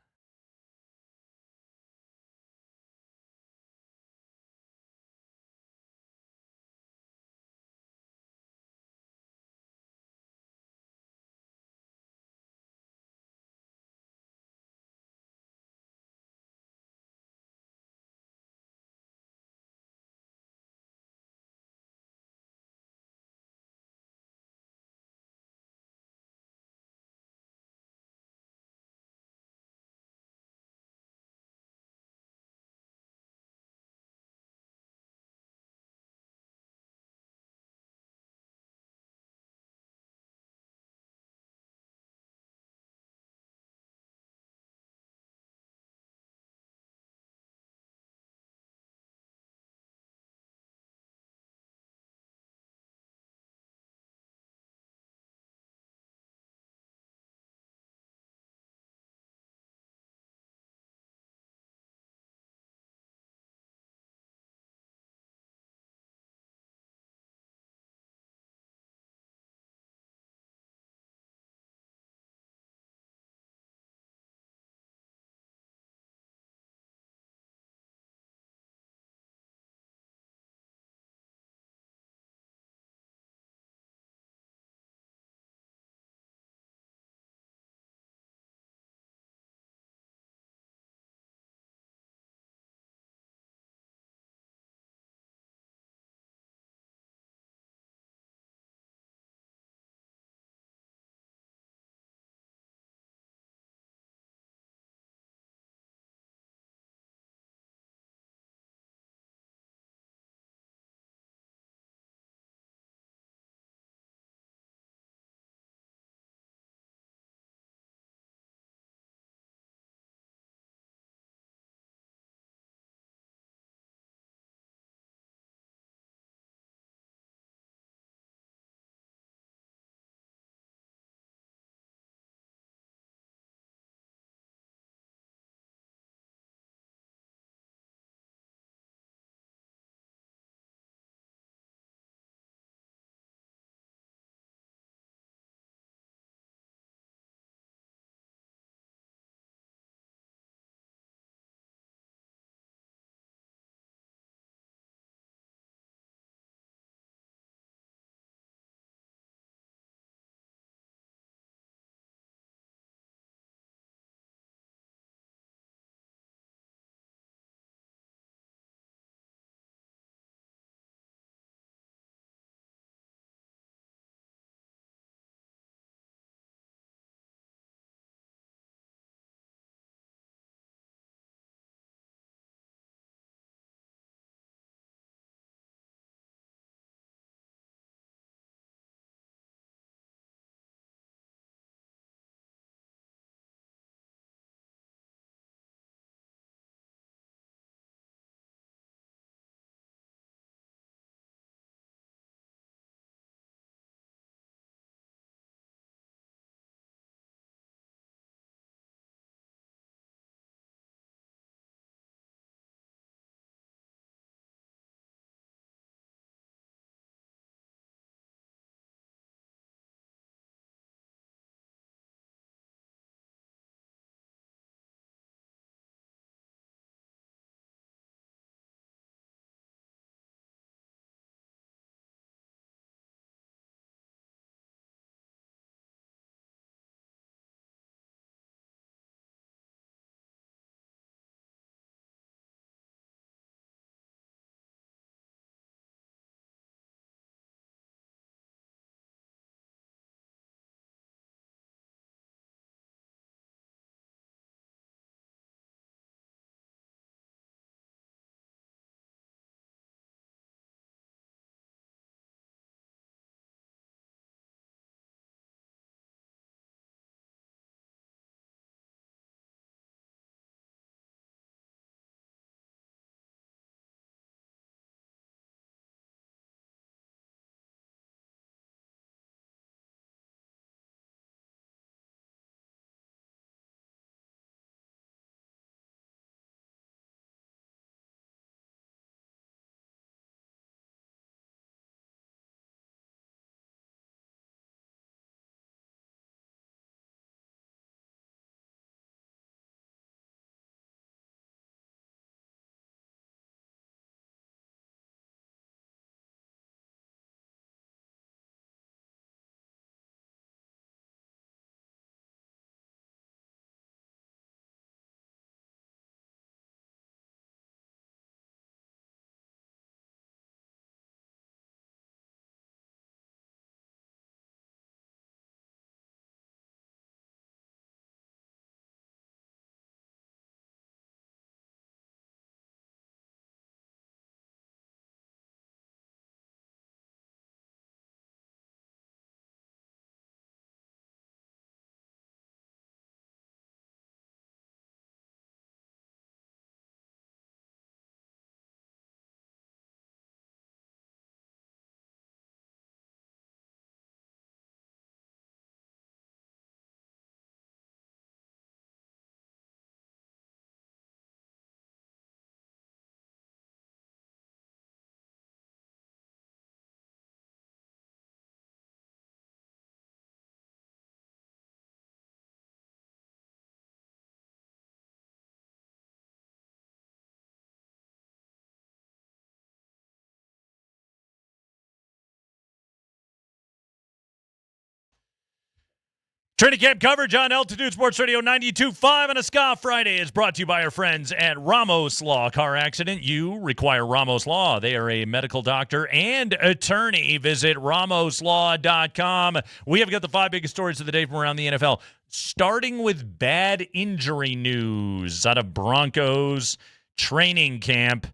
Training camp coverage on Altitude Sports Radio 92.5 on a Ska Friday is brought to you by our friends at Ramos Law. Car accident, you require Ramos Law. They are a medical doctor and attorney. Visit ramoslaw.com. We have got the 5 biggest stories of the day from around the NFL, starting with bad injury news out of Broncos training camp.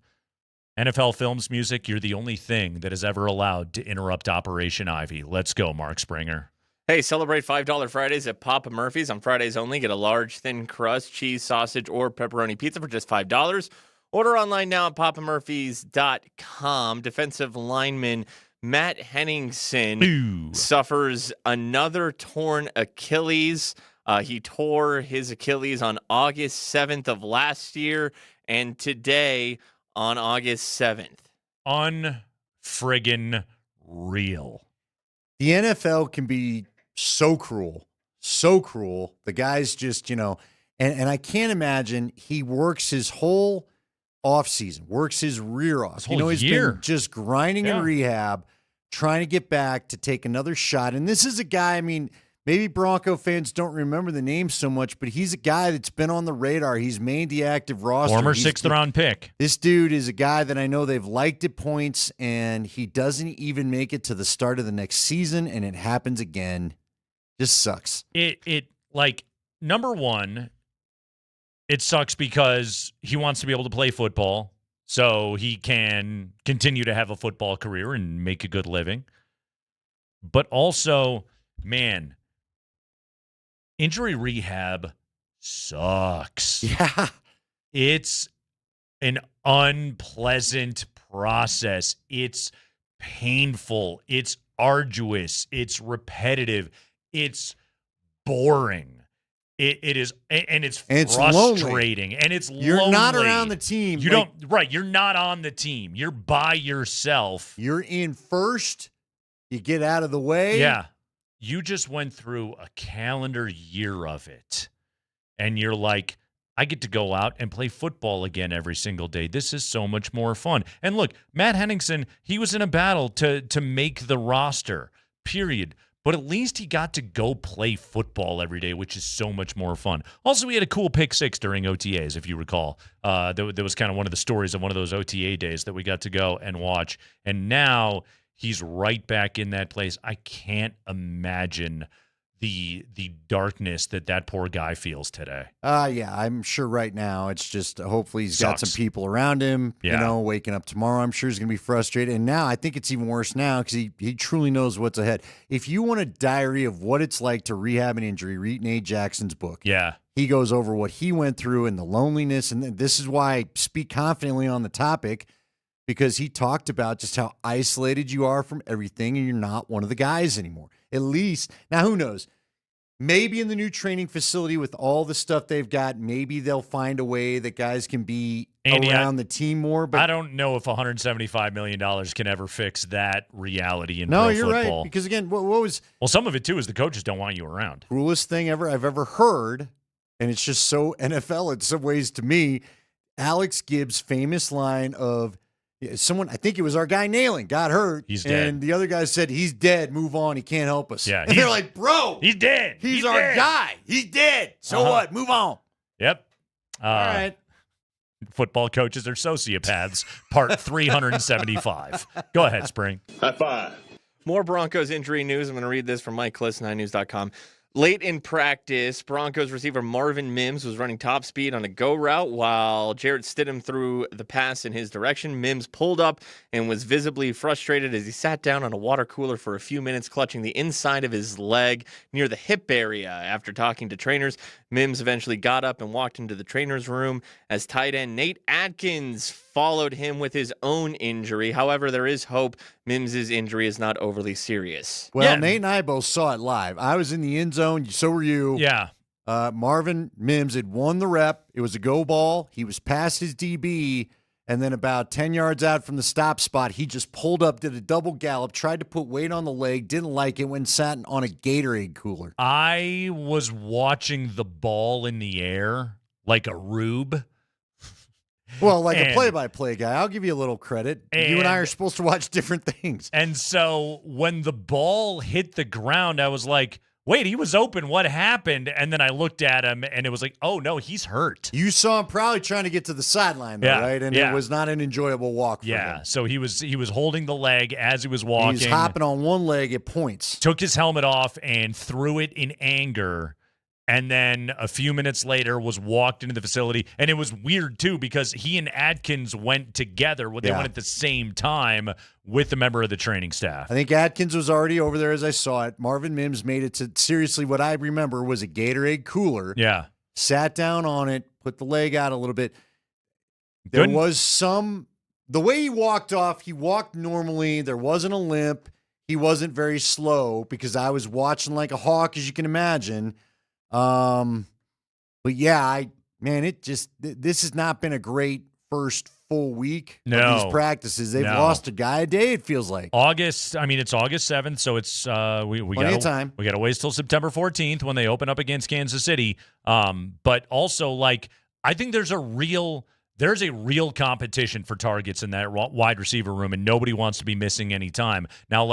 NFL Films Music, you're the only thing that is ever allowed to interrupt Operation Ivy. Let's go, Mark Springer. Hey, celebrate $5 Fridays at Papa Murphy's. On Fridays only, get a large, thin crust, cheese, sausage, or pepperoni pizza for just $5. Order online now at papamurphys.com. Defensive lineman Matt Henningsen suffers another torn Achilles. He tore his Achilles on August 7th of last year, and today on August 7th. Unfriggin' real. The NFL can be so cruel. The guy's just, and I can't imagine he works his whole offseason, works his rear off. He's been just grinding in rehab, trying to get back to take another shot. And this is a guy, maybe Bronco fans don't remember the name so much, but he's a guy that's been on the radar. He's made the active roster. Former 6th-round pick. This dude is a guy that I know they've liked at points, and he doesn't even make it to the start of the next season, and it happens again. Just sucks. Number one, it sucks because he wants to be able to play football so he can continue to have a football career and make a good living. But also, man, injury rehab sucks. Yeah. It's an unpleasant process. It's painful. It's arduous. It's repetitive. It's boring. It is, and it's frustrating. And it's lonely. You're not around the team. You're not on the team. You're by yourself. You're in first. You get out of the way. Yeah. You just went through a calendar year of it, and you're like, I get to go out and play football again every single day. This is so much more fun. And look, Matt Henningsen, he was in a battle to make the roster, period. But at least he got to go play football every day, which is so much more fun. Also, he had a cool pick 6 during OTAs, if you recall. There was kind of one of the stories of one of those OTA days that we got to go and watch. And now he's right back in that place. I can't imagine the darkness that poor guy feels today. Yeah, I'm sure right now it's just hopefully he's got some people around him, waking up tomorrow. I'm sure he's going to be frustrated. And now I think it's even worse now because he truly knows what's ahead. If you want a diary of what it's like to rehab an injury, read Nate Jackson's book. Yeah. He goes over what he went through and the loneliness. And this is why I speak confidently on the topic, because he talked about just how isolated you are from everything and you're not one of the guys anymore. At least, now who knows? Maybe in the new training facility with all the stuff they've got, maybe they'll find a way that guys can be around the team more. But I don't know if $175 million can ever fix that reality in pro football. No, you're right. Because, again, what was... Well, some of it, too, is the coaches don't want you around. Coolest thing I've ever heard, and it's just so NFL in some ways to me, Alex Gibbs' famous line of, someone, I think it was our guy Nailing, got hurt. He's dead. And the other guy said, he's dead. Move on. He can't help us. Yeah. And they're like, bro. He's dead. He's our dead. guy. He's dead. So what? Move on. Yep. All right. Football coaches are sociopaths, part 375. Go ahead, Spring. High five. More Broncos injury news. I'm going to read this from Mike Kliss, 9news.com. Late in practice, Broncos receiver Marvin Mims was running top speed on a go route while Jarrett Stidham threw the pass in his direction. Mims pulled up and was visibly frustrated as he sat down on a water cooler for a few minutes, clutching the inside of his leg near the hip area. After talking to trainers, Mims eventually got up and walked into the trainer's room as tight end Nate Atkins followed him with his own injury. However, there is hope. Mims' injury is not overly serious. Well, Nate and I both saw it live. I was in the end zone. So were you. Yeah. Marvin Mims had won the rep. It was a go ball. He was past his DB. And then about 10 yards out from the stop spot, he just pulled up, did a double gallop, tried to put weight on the leg, didn't like it, went and sat on a Gatorade cooler. I was watching the ball in the air like a rube. Well, like a play-by-play guy, I'll give you a little credit. You and I are supposed to watch different things. And so when the ball hit the ground, I was like, wait, he was open. What happened? And then I looked at him, and it was like, oh, no, he's hurt. You saw him probably trying to get to the sideline, though, right? And it was not an enjoyable walk for him. So he was holding the leg as he was walking. He was hopping on one leg at points. Took his helmet off and threw it in anger. And then a few minutes later was walked into the facility. And it was weird, too, because he and Atkins went together. They went at the same time with a member of the training staff. I think Atkins was already over there as I saw it. Marvin Mims made it to, seriously, what I remember was a Gatorade cooler. Yeah. Sat down on it, put the leg out a little bit. There was the way he walked off, he walked normally. There wasn't a limp. He wasn't very slow because I was watching like a hawk, as you can imagine. But yeah, this has not been a great first full week of these practices. They've lost a guy a day, it feels like. It's August 7th, so it's we got time. We got to wait till September 14th when they open up against Kansas City. But also, I think there's a real competition for targets in that wide receiver room, and nobody wants to be missing any time. Now,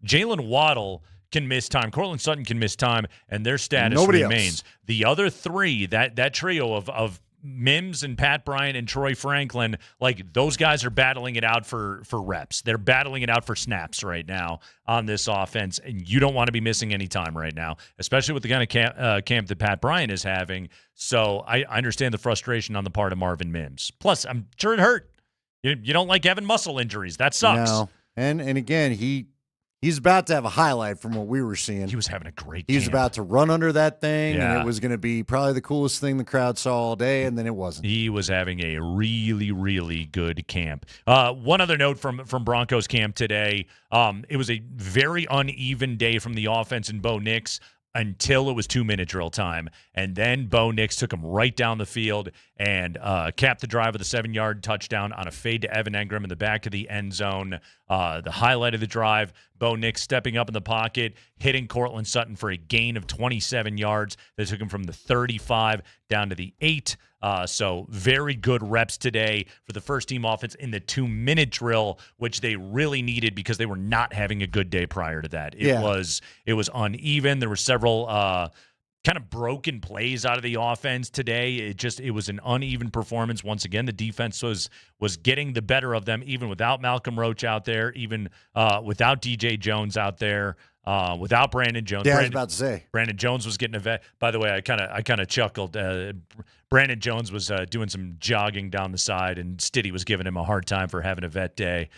Jalen Waddle can miss time. Courtland Sutton can miss time, and their status remains. The other three, that trio of Mims and Pat Bryant and Troy Franklin, those guys are battling it out for reps. They're battling it out for snaps right now on this offense, and you don't want to be missing any time right now, especially with the kind of camp that Pat Bryant is having. So I understand the frustration on the part of Marvin Mims. Plus, I'm sure it hurt. You don't like having muscle injuries. That sucks. No. And again, He's about to have a highlight from what we were seeing. He was having a great He was camp. about to run under that thing, and it was going to be probably the coolest thing the crowd saw all day, and then it wasn't. He was having a really, really good camp. One other note from Broncos camp today, it was a very uneven day from the offense and Bo Nix until it was 2-minute drill time. And then Bo Nix took him right down the field and capped the drive with a 7-yard touchdown on a fade to Evan Engram in the back of the end zone. The highlight of the drive, Bo Nix stepping up in the pocket, hitting Courtland Sutton for a gain of 27 yards. That took him from the 35 down to the 8. So very good reps today for the first-team offense in the 2-minute drill, which they really needed because they were not having a good day prior to that. It was uneven. There were several kind of broken plays out of the offense today. It was an uneven performance. Once again, the defense was getting the better of them, even without Malcolm Roach out there, even without DJ Jones out there. Without Brandon Jones. Yeah, I was about to say. Brandon Jones was getting a vet. By the way, I kind of chuckled. Brandon Jones was doing some jogging down the side, and Stiddy was giving him a hard time for having a vet day.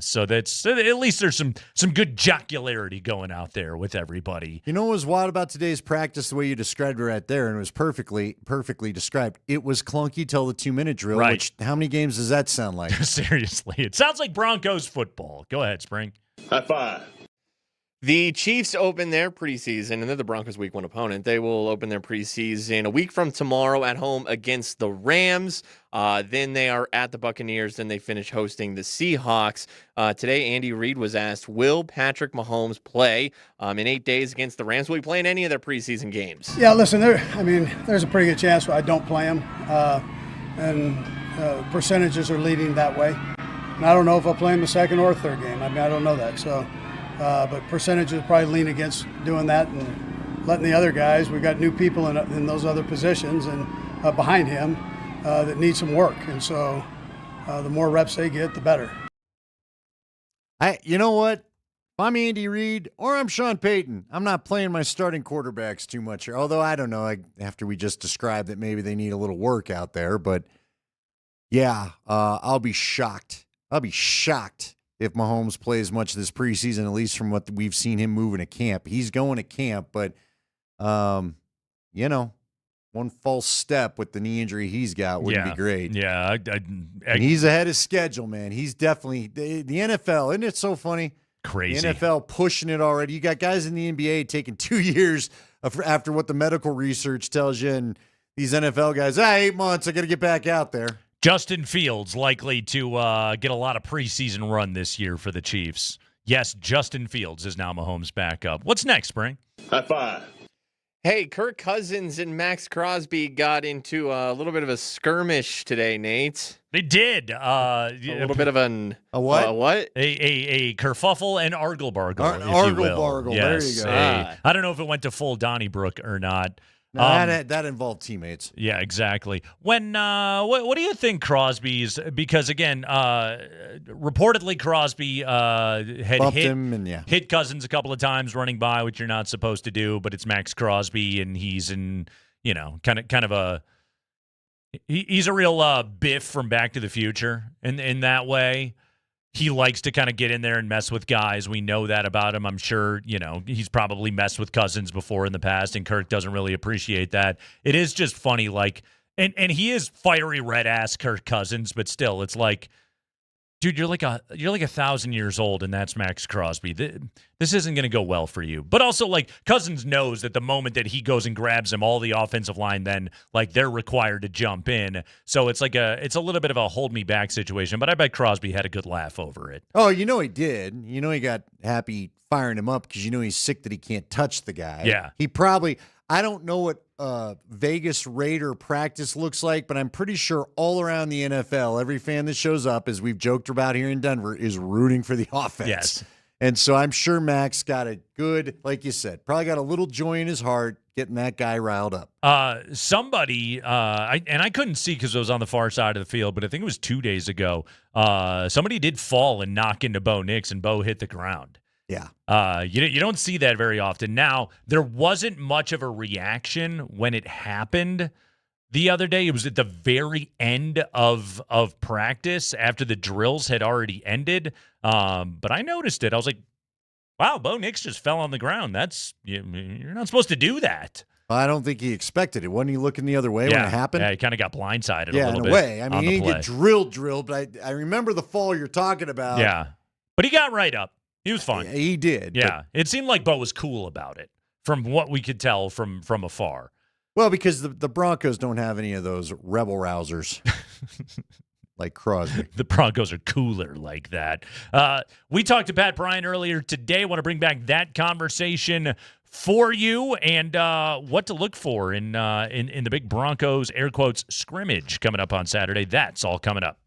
So that's at least there's some good jocularity going out there with everybody. You know what was wild about today's practice, the way you described it right there, and it was perfectly described. It was clunky till the 2-minute drill, Right. which how many games does that sound like? Seriously, it sounds like Broncos football. Go ahead, Spring. High five. The Chiefs open their preseason, and they're the Broncos' Week 1 opponent. They will open their preseason a week from tomorrow at home against the Rams. Then they are at the Buccaneers. Then they finish hosting the Seahawks. Today, Andy Reid was asked, will Patrick Mahomes play in 8 days against the Rams? Will he play in any of their preseason games? Yeah, listen, there's a pretty good chance I don't play him, and percentages are leading that way. And I don't know if I'll play him the second or third game. I don't know that. So. But percentages probably lean against doing that and letting the other guys. We've got new people in those other positions and behind him that need some work. And so the more reps they get, the better. You know what? If I'm Andy Reid or I'm Sean Payton, I'm not playing my starting quarterbacks too much here. Although I don't know, after we just described that maybe they need a little work out there. But yeah, I'll be shocked. If Mahomes plays much this preseason, at least from what we've seen him moving to camp. He's going to camp, but, one false step with the knee injury he's got wouldn't be great. Yeah. And he's ahead of schedule, man. He's definitely – the NFL, isn't it so funny? Crazy. The NFL pushing it already. You got guys in the NBA taking 2 years after what the medical research tells you, and these NFL guys, 8 months, I got to get back out there. Justin Fields likely to get a lot of preseason run this year for the Chiefs. Yes, Justin Fields is now Mahomes' backup. What's next, Spring? High five. Hey, Kirk Cousins and Max Crosby got into a little bit of a skirmish today, Nate. They did. A little bit of a what? What? A kerfuffle and argle-bargle, if you will. Argle-bargle, Yes, there you go. I don't know if it went to full Donnybrook or not. No, that involved teammates. Yeah, exactly. When what do you think Crosby's? Because again, reportedly Crosby had Bumped him and hit Cousins a couple of times running by, which you're not supposed to do. But it's Max Crosby, and he's in kind of a he's a real Biff from Back to the Future in that way. He likes to kind of get in there and mess with guys. We know that about him. I'm sure, he's probably messed with Cousins before in the past, and Kirk doesn't really appreciate that. It is just funny, and he is fiery red-ass Kirk Cousins, but still, it's like, dude, you're like 1,000 years old, and that's Max Crosby. This isn't going to go well for you. But also, Cousins knows that the moment that he goes and grabs him, all the offensive line then, they're required to jump in. So it's it's a little bit of a hold me back situation. But I bet Crosby had a good laugh over it. Oh, he did. He got happy firing him up because he's sick that he can't touch the guy. Yeah. He probably. I don't know what Vegas Raider practice looks like, but I'm pretty sure all around the NFL, every fan that shows up, as we've joked about here in Denver, is rooting for the offense. Yes. And so I'm sure Max got a good, like you said, probably got a little joy in his heart getting that guy riled up. Somebody, I couldn't see because it was on the far side of the field, but I think it was 2 days ago, somebody did fall and knock into Bo Nix, and Bo hit the ground. Yeah. You don't see that very often. Now, there wasn't much of a reaction when it happened the other day. It was at the very end of practice after the drills had already ended. But I noticed it. I was like, wow, Bo Nix just fell on the ground. You're not supposed to do that. I don't think he expected it. Wasn't he looking the other way when it happened? Yeah, he kind of got blindsided a yeah, little in bit. a way. I mean, he didn't play. get drilled, but I remember the fall you're talking about. Yeah. But he got right up. He was fine. Yeah, he did. Yeah. It seemed like Bo was cool about it from what we could tell from afar. Well, because the Broncos don't have any of those rebel rousers like Crosby. The Broncos are cooler like that. We talked to Pat Bryant earlier today. Want to bring back that conversation for you and what to look for in the big Broncos, air quotes, scrimmage coming up on Saturday. That's all coming up.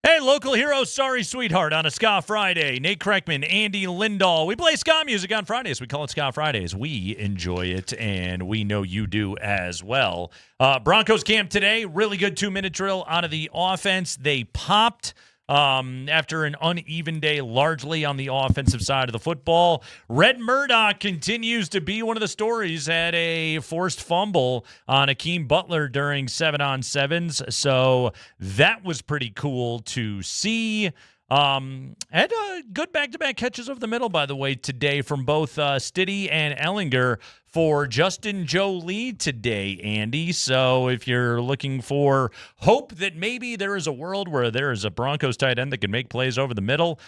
Hey, local hero, sorry sweetheart on a Ska Friday. Nate Kreckman, Andy Lindahl. We play ska music on Fridays. We call it Ska Fridays. We enjoy it, and we know you do as well. Broncos camp today. Really good 2-minute drill out of the offense. They popped after an uneven day, largely on the offensive side of the football. Red Murdoch continues to be one of the stories. Had a forced fumble on Akeem Butler during 7-on-7s, so that was pretty cool to see. Had good back-to-back catches over the middle, by the way, today from both Stiddy and Ellinger for Justin Jolie today, Andy. So if you're looking for hope that maybe there is a world where there is a Broncos tight end that can make plays over the middle,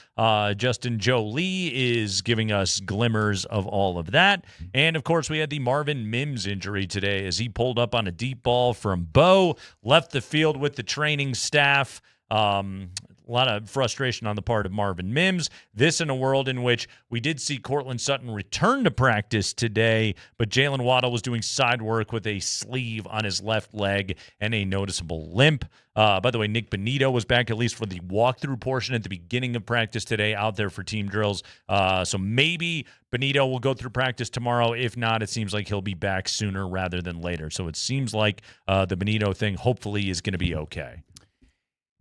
Justin Jolie is giving us glimmers of all of that. And, of course, we had the Marvin Mims injury today as he pulled up on a deep ball from Bo, left the field with the training staff. A lot of frustration on the part of Marvin Mims. This in a world in which we did see Cortland Sutton return to practice today, but Jalen Waddle was doing side work with a sleeve on his left leg and a noticeable limp. By the way, Nick Benito was back at least for the walkthrough portion at the beginning of practice today, out there for team drills. So maybe Benito will go through practice tomorrow. If not, it seems like he'll be back sooner rather than later. So it seems like the Benito thing hopefully is going to be okay.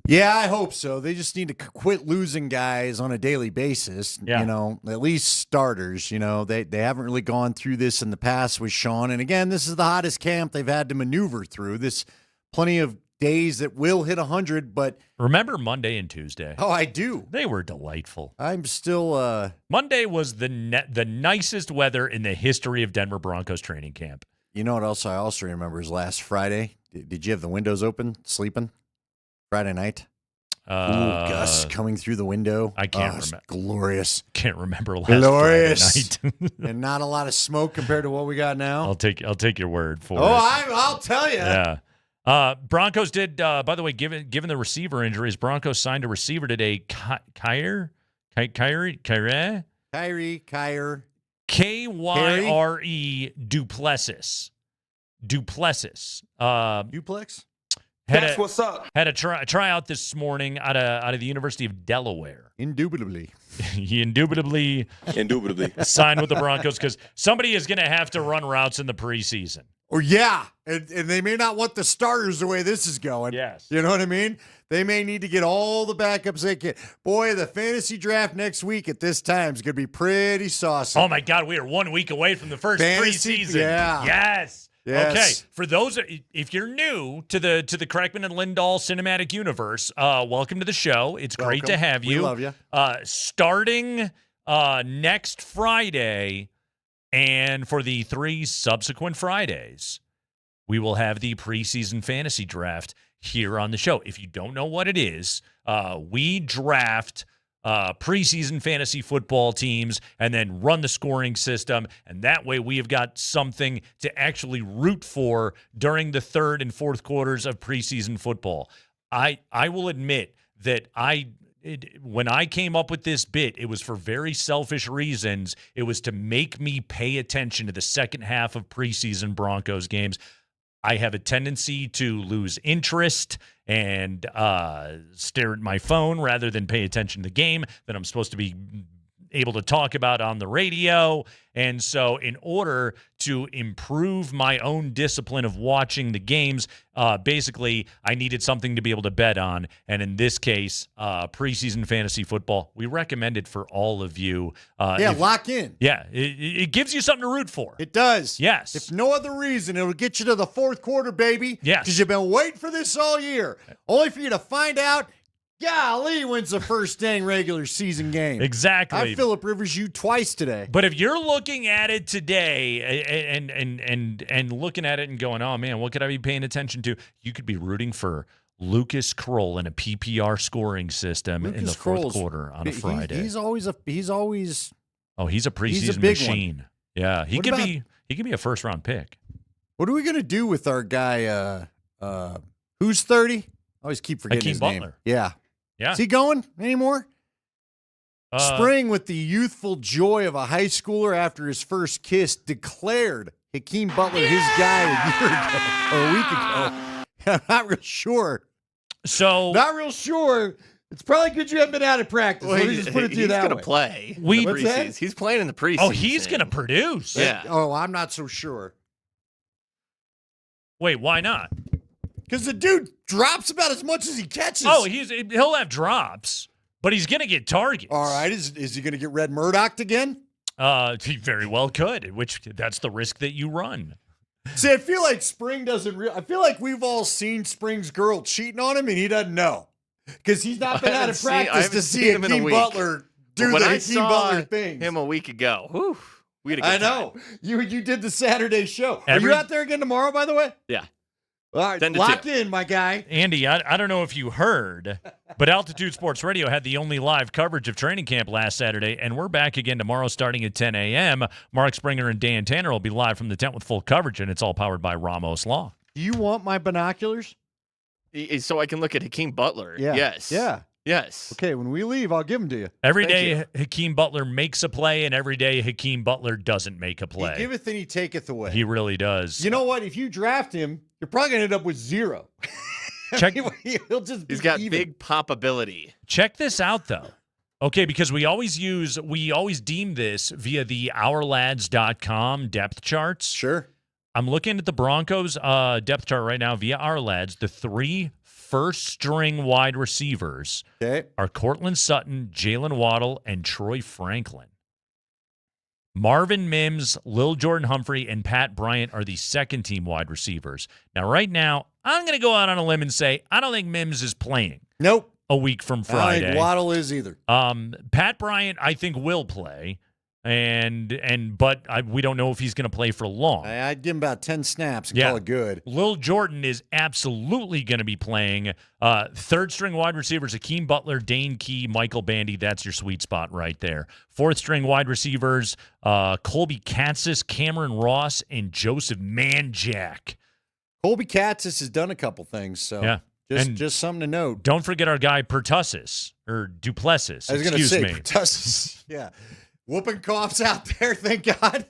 Yeah, I hope so. They just need to quit losing guys on a daily basis. Yeah. You know, at least starters. You know, they haven't really gone through this in the past with Sean. And again, this is the hottest camp they've had to maneuver through. This plenty of days that will hit 100, but remember Monday and Tuesday? Oh, I do. They were delightful. I'm still. Monday was the nicest weather in the history of Denver Broncos training camp. You know what else I also remember is last Friday. Did you have the windows open, sleeping? Friday night. Gus coming through the window. I can't remember. Glorious. Can't rember last glorious Friday night. And not a lot of smoke compared to what we got now. I'll take your word for it. I'll tell you. Yeah. Broncos did. By the way, given the receiver injuries, Broncos signed a receiver today. Kyrie Kyre Duplessis. Duplex. That's what's up. Had a tryout this morning out of the University of Delaware. Indubitably. He indubitably signed with the Broncos because somebody is going to have to run routes in the preseason. Or yeah, and they may not want the starters the way this is going. Yes. You know what I mean? They may need to get all the backups they can. Boy, the fantasy draft next week at this time is going to be pretty saucy. Oh, my God. We are 1 week away from the first preseason. Yeah. Yes. Yes. Okay, for those, if you're new to the Kreckman and Lindahl cinematic universe, welcome to the show. It's great to have you. We love you. Starting next Friday, and for the 3 subsequent Fridays, we will have the preseason fantasy draft here on the show. If you don't know what it is, we draft preseason fantasy football teams and then run the scoring system. And that way we have got something to actually root for during the 3rd and 4th quarters of preseason football. I will admit that when I came up with this bit, it was for very selfish reasons. It was to make me pay attention to the second half of preseason Broncos games. I have a tendency to lose interest and stare at my phone rather than pay attention to the game that I'm supposed to be able to talk about on the radio. And so in order to improve my own discipline of watching the games, basically I needed something to be able to bet on. And in this case, preseason fantasy football, we recommend it for all of you. Lock in. Yeah, it gives you something to root for. It does. Yes. If no other reason, it'll get you to the 4th quarter, baby. Yes. Because you've been waiting for this all year. Only for you to find out, golly, when's the first dang regular season game? Exactly. I Phillip Rivers you twice today. But if you're looking at it today and looking at it and going, oh man, what could I be paying attention to? You could be rooting for Lucas Kroll in a PPR scoring system in the 4th quarter on a Friday. He's always a preseason big machine. One. Yeah, he could be a 1st-round pick. What are we gonna do with our guy? Who's 30? I always keep forgetting his name. Butler. Yeah. Yeah. Is he going anymore? Spring with the youthful joy of a high schooler after his first kiss declared Hakeem Butler his guy a year ago or a week ago. I'm not real sure. So not real sure It's probably good you haven't been out of practice. Let me just put it to you that way. He's going to play. What's that? He's playing in the preseason. Oh, he's going to produce. Yeah. Oh, I'm not so sure. Wait, why not? Because the dude drops about as much as he catches. Oh, he'll have drops, but he's going to get targets. All right. Is he going to get Red Murdoch again? He very well could, which that's the risk that you run. See, I feel like Spring doesn't I feel like we've all seen Spring's girl cheating on him, and he doesn't know. Because he's not been out of practice to see Hakeem Butler do the Hakeem Butler things. Him a week ago. Whew, we had a good I know. time. You did the Saturday show. Are you out there again tomorrow, by the way? Yeah. All right, locked in, my guy. Andy, I don't know if you heard, but Altitude Sports Radio had the only live coverage of training camp last Saturday, and we're back again tomorrow starting at 10 a.m. Mark Springer and Dan Tanner will be live from the tent with full coverage, and it's all powered by Ramos Law. Do you want my binoculars? So I can look at Hakeem Butler. Yeah. Yes. Yeah. Yes. Okay, when we leave, I'll give them to you. Every day Hakeem Butler makes a play, and every day Hakeem Butler doesn't make a play. He giveth and he taketh away. He really does. You know what? If you draft him, you're probably going to end up with 0. Check. He'll just He's got even. big pop ability. Check this out, though. Okay, because we always deem this via the OurLads.com depth charts. Sure. I'm looking at the Broncos depth chart right now via Our Lads. The 3 first-string wide receivers are Cortland Sutton, Jalen Waddle, and Troy Franklin. Marvin Mims, Lil Jordan Humphrey, and Pat Bryant are the second-team wide receivers. Now, right now, I'm going to go out on a limb and say I don't think Mims is playing. Nope. A week from I Friday. don't think Waddle is either. Pat Bryant, I think, will play. But we don't know if he's going to play for long. I'd give him about 10 snaps and call it good. Lil Jordan is absolutely going to be playing. Third-string wide receivers, Hakeem Butler, Dane Key, Michael Bandy. That's your sweet spot right there. Fourth-string wide receivers, Colby Katzis, Cameron Ross, and Joseph Manjack. Colby Katzis has done a couple things, so yeah. Just something to note. Don't forget our guy Pertussis, or Duplessis. I was going to say me. Pertussis. Yeah. Whooping coughs out there, thank God.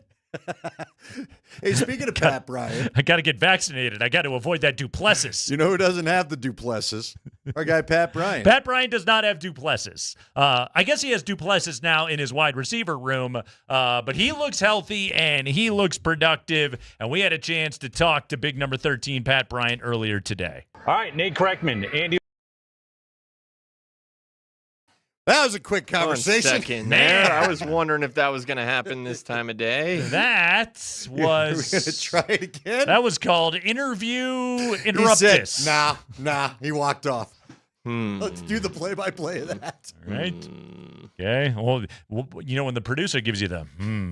Hey, speaking of Pat Bryant. I got to get vaccinated. I got to avoid that Duplessis. You know who doesn't have the Duplessis? Our guy Pat Bryant. Pat Bryant does not have Duplessis. I guess he has Duplessis now in his wide receiver room, but he looks healthy and he looks productive, and we had a chance to talk to big number 13, Pat Bryant, earlier today. All right, Nate Kreckman, Andy. That was a quick conversation. 1 second there. I was wondering if that was going to happen this time of day. That was. We're going to try it again? That was called Interview He Interruptus. said, nah. He walked off. Let's do the play-by-play of that. All right. Okay. Well, you know when the producer gives you the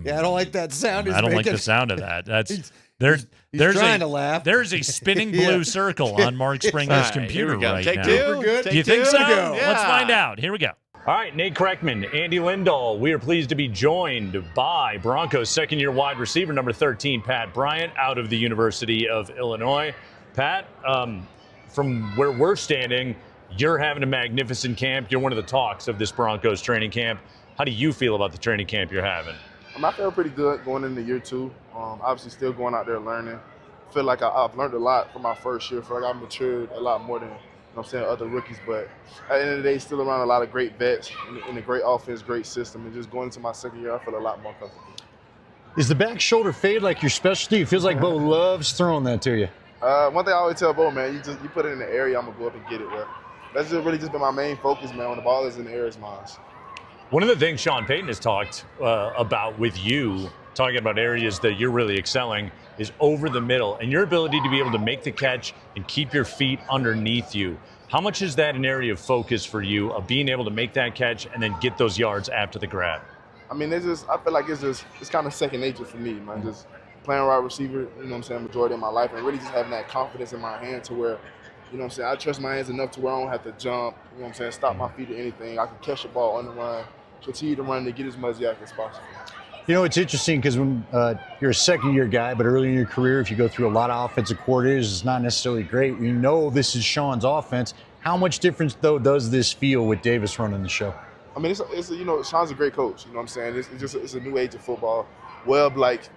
Yeah, I don't like that sound. I don't like the sound of that. That's there's trying to laugh. There's a spinning blue circle on Mark Springer's computer right Take now. two. We're good. Do you think so? Yeah. Let's find out. Here we go. All right, Nate Kreckman, Andy Lindahl. We are pleased to be joined by Broncos second-year wide receiver number 13, Pat Bryant, out of the University of Illinois. Pat, from where we're standing, you're having a magnificent camp. You're one of the talks of this Broncos training camp. How do you feel about the training camp you're having? I feel pretty good going into year 2. Obviously, still going out there learning. I feel like I've learned a lot from my first year. I feel like I've matured a lot more than other rookies, but at the end of the day, still around a lot of great vets in a great offense, great system, and just going into my second year, I feel a lot more comfortable. Is the back shoulder fade like your specialty? It feels like Bo loves throwing that to you. One thing I always tell Bo, man, you put it in the area, I'm gonna go up and get it, bro. That's just really just been my main focus, man. When the ball is in the air, it's mine. One of the things Sean Payton has talked about with you, talking about areas that you're really excelling, is over the middle and your ability to be able to make the catch and keep your feet underneath you. How much is that an area of focus for you, of being able to make that catch and then get those yards after the grab? I mean, I feel like it's kind of second nature for me, man. Just playing wide receiver, majority of my life, and really just having that confidence in my hand to where, I trust my hands enough to where I don't have to jump, stop my feet or anything. I can catch the ball on the run, continue to run to get as much yak as possible. You know, it's interesting because when you're a second-year guy, but early in your career, if you go through a lot of offensive coordinators, it's not necessarily great. You know this is Sean's offense. How much difference, though, does this feel with Davis running the show? I mean, Sean's a great coach. You know what I'm saying? It's a new age of football. Webb likes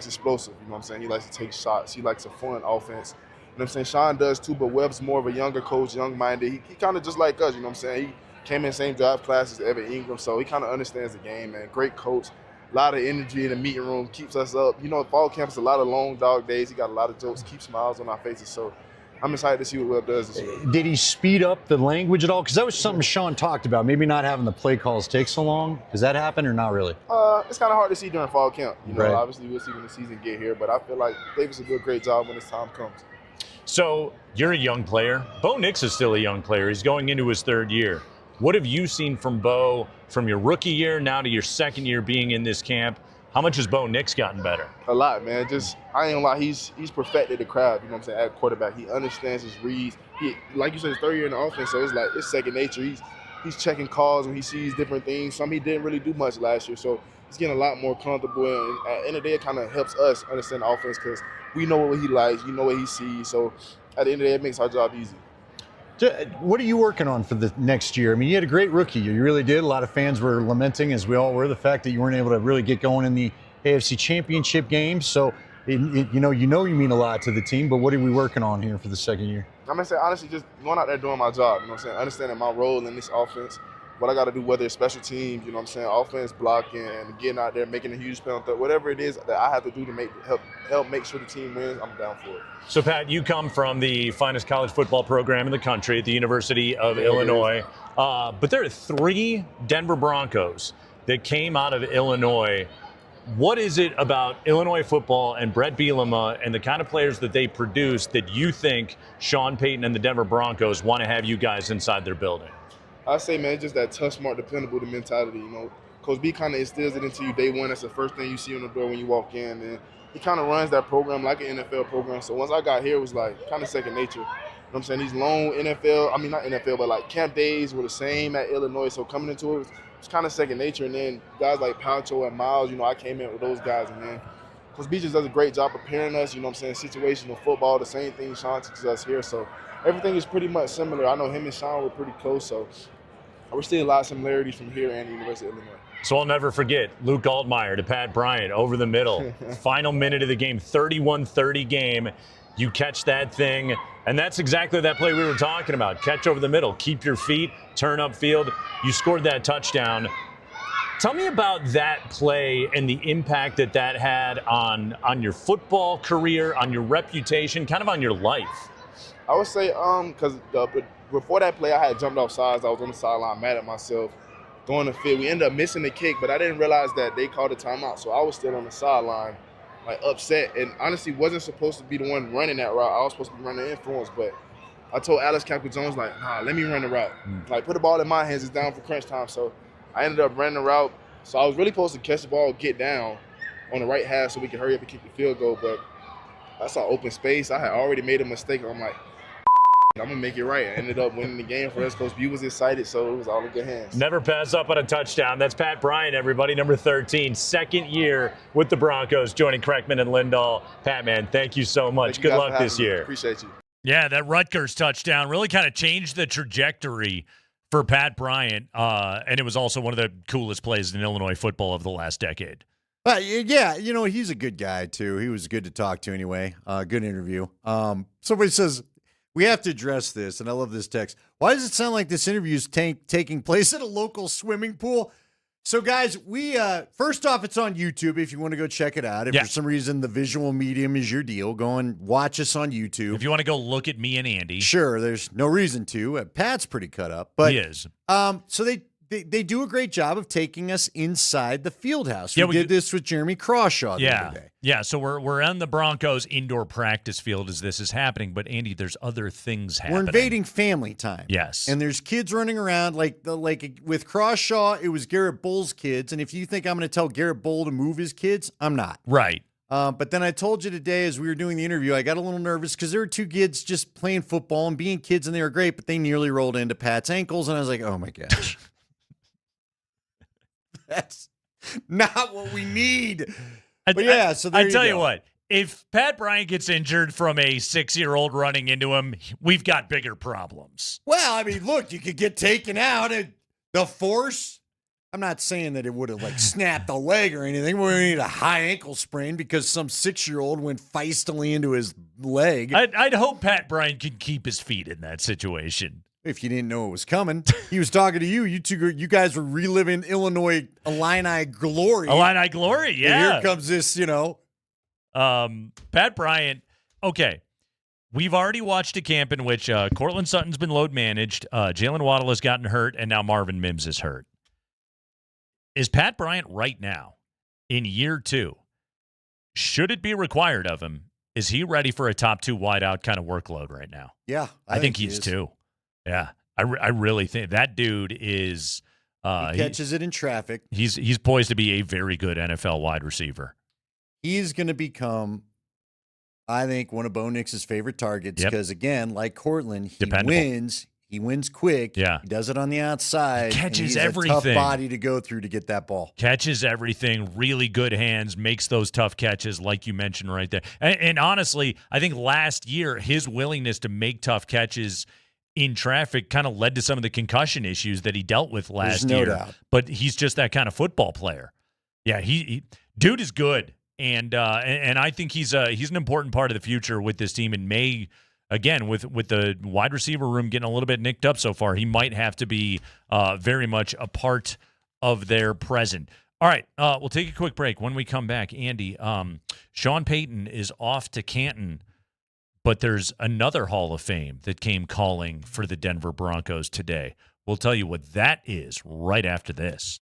explosive. You know what I'm saying? He likes to take shots. He likes a fun offense. You know what I'm saying? Sean does too, but Webb's more of a younger coach, young-minded. He kind of just like us. You know what I'm saying? He Came in same draft class as Evan Ingram, so he kind of understands the game, man. Great coach. A lot of energy in the meeting room, keeps us up. You know, fall camp is a lot of long dog days. He got a lot of jokes, keeps smiles on our faces. So I'm excited to see what Will does this year. Did he speed up the language at all? Because that was something Sean talked about, maybe not having the play calls take so long. Does that happen or not really? It's kind of hard to see during fall camp. You know, Right. obviously we'll see when the season get here, but I feel like Davis will do a great job when his time comes. So you're a young player. Bo Nix is still a young player. He's going into his third year. What have you seen from Bo from your rookie year now to your second year being in this camp? How much has Bo Nix gotten better? A lot, man. Just, I ain't gonna lie, he's perfected the craft, you know what I'm saying, at quarterback. He understands his reads. He, like you said, his third year in the offense, so it's like, it's second nature. He's checking calls when he sees different things. Some he didn't really do much last year, so he's getting a lot more comfortable. And at the end of the day, it kind of helps us understand the offense because we know what he likes, we know what he sees. So at the end of the day, it makes our job easy. What are you working on for the next year? I mean, you had a great rookie year. You really did. A lot of fans were lamenting, as we all were, the fact that you weren't able to really get going in the AFC Championship games. So, you mean a lot to the team, but what are we working on here for the second year? I'm going to say, honestly, just going out there doing my job, you know what I'm saying, understanding my role in this offense, what I got to do, whether it's special teams, you know what I'm saying, offense, blocking, and getting out there, making a huge penalty, whatever it is that I have to do to help make sure the team wins, I'm down for it. So, Pat, you come from the finest college football program in the country at the University of Illinois. But there are 3 Denver Broncos that came out of Illinois. What is it about Illinois football and Brett Bielema and the kind of players that they produce that you think Sean Payton and the Denver Broncos want to have you guys inside their building? I say, man, just that tough, smart, dependable mentality. You know, Coach B kind of instills it into you day one. That's the first thing you see on the door when you walk in. And he kind of runs that program like an NFL program. So once I got here, it was like kind of second nature. You know what I'm saying? These long not NFL, but like camp days were the same at Illinois. So coming into it, it's kind of second nature. And then guys like Pancho and Miles, I came in with those guys. And then Coach B just does a great job preparing us, you know what I'm saying, situational football, the same thing Sean teaches us here. So everything is pretty much similar. I know him and Sean were pretty close. So we're seeing a lot of similarities from here and the University of Illinois. So I'll never forget Luke Altmaier to Pat Bryant over the middle. Final minute of the game, 31-30 game. You catch that thing, and that's exactly that play we were talking about. Catch over the middle, keep your feet, turn upfield. You scored that touchdown. Tell me about that play and the impact that had on your football career, on your reputation, kind of on your life. I would say, because before that play, I had jumped off sides. I was on the sideline, mad at myself, throwing the fit. We ended up missing the kick, but I didn't realize that they called a timeout. So I was still on the sideline, like upset, and honestly wasn't supposed to be the one running that route. I was supposed to be running the influence, but I told Alex Capel-Jones, like, nah, let me run the route. Like, put the ball in my hands. It's down for crunch time. So I ended up running the route. So I was really supposed to catch the ball, get down on the right half so we could hurry up and kick the field goal. But I saw open space. I had already made a mistake. I'm like, I'm going to make it right. I ended up winning the game for us. Coach B was excited, so it was all in good hands. Never pass up on a touchdown. That's Pat Bryant, everybody, number 13, second year with the Broncos, joining Kreckman and Lindahl. Pat, man, thank you so much. Good luck this year. Appreciate you. Yeah, that Rutgers touchdown really kind of changed the trajectory for Pat Bryant, and it was also one of the coolest plays in Illinois football of the last decade. Yeah, he's a good guy, too. He was good to talk to anyway. Good interview. Somebody says, we have to address this, and I love this text. Why does it sound like this interview is taking place at a local swimming pool? So, guys, we first off, it's on YouTube if you want to go check it out. If for some reason the visual medium is your deal, go and watch us on YouTube. If you want to go look at me and Andy. Sure, there's no reason to. Pat's pretty cut up. But, he is. So they do a great job of taking us inside the field house. We did this with Jeremy Crawshaw the other day. Yeah, so we're on the Broncos indoor practice field as this is happening, but Andy, there's other things happening. We're invading family time. Yes. And there's kids running around like with Crawshaw, it was Garrett Bull's kids, and if you think I'm going to tell Garrett Bull to move his kids, I'm not. Right. But then I told you today as we were doing the interview, I got a little nervous because there were 2 kids just playing football and being kids, and they were great, but they nearly rolled into Pat's ankles, and I was like, oh my gosh. That's not what we need. But yeah, so there I tell you what, if Pat Bryant gets injured from a 6-year-old running into him, we've got bigger problems. Well, I mean, look, you could get taken out at the force. I'm not saying that it would have snapped a leg or anything. We need a high ankle sprain because some 6-year-old went feistily into his leg. I'd hope Pat Bryant can keep his feet in that situation. If you didn't know it was coming, he was talking to you. You guys were reliving Illinois Illini glory. Illini glory, yeah. And here comes this, Pat Bryant. Okay. We've already watched a camp in which Cortland Sutton's been load managed, Jalen Waddle has gotten hurt, and now Marvin Mims is hurt. Is Pat Bryant right now, in year 2, should it be required of him, is he ready for a top 2 wideout kind of workload right now? Yeah, I think he's too. Yeah, I really think that dude is. He catches it in traffic. He's poised to be a very good NFL wide receiver. He's going to become, I think, one of Bo Nix's favorite targets because, again, like Cortland, he wins. He wins quick. Yeah. He does it on the outside. He catches and he's everything. A tough body to go through to get that ball. Catches everything. Really good hands. Makes those tough catches, like you mentioned right there. And honestly, I think last year his willingness to make tough catches in traffic kind of led to some of the concussion issues that he dealt with last year. Doubt. But he's just that kind of football player. Yeah, he dude is good, and I think he's an important part of the future with this team. And may, again, with the wide receiver room getting a little bit nicked up so far, he might have to be very much a part of their present. All right, we'll take a quick break. When we come back, Andy, Sean Payton is off to Canton. But there's another Hall of Fame that came calling for the Denver Broncos today. We'll tell you what that is right after this.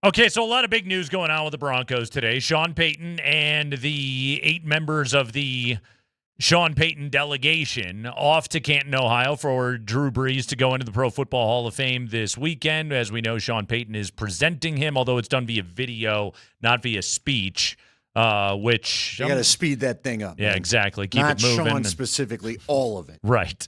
Okay, so a lot of big news going on with the Broncos today. Sean Payton and the 8 members of the Sean Payton delegation off to Canton, Ohio for Drew Brees to go into the Pro Football Hall of Fame this weekend. As we know, Sean Payton is presenting him, although it's done via video, not via speech, which... You got to speed that thing up. Yeah, man. exactly. Keep not it moving. Sean specifically, all of it. Right.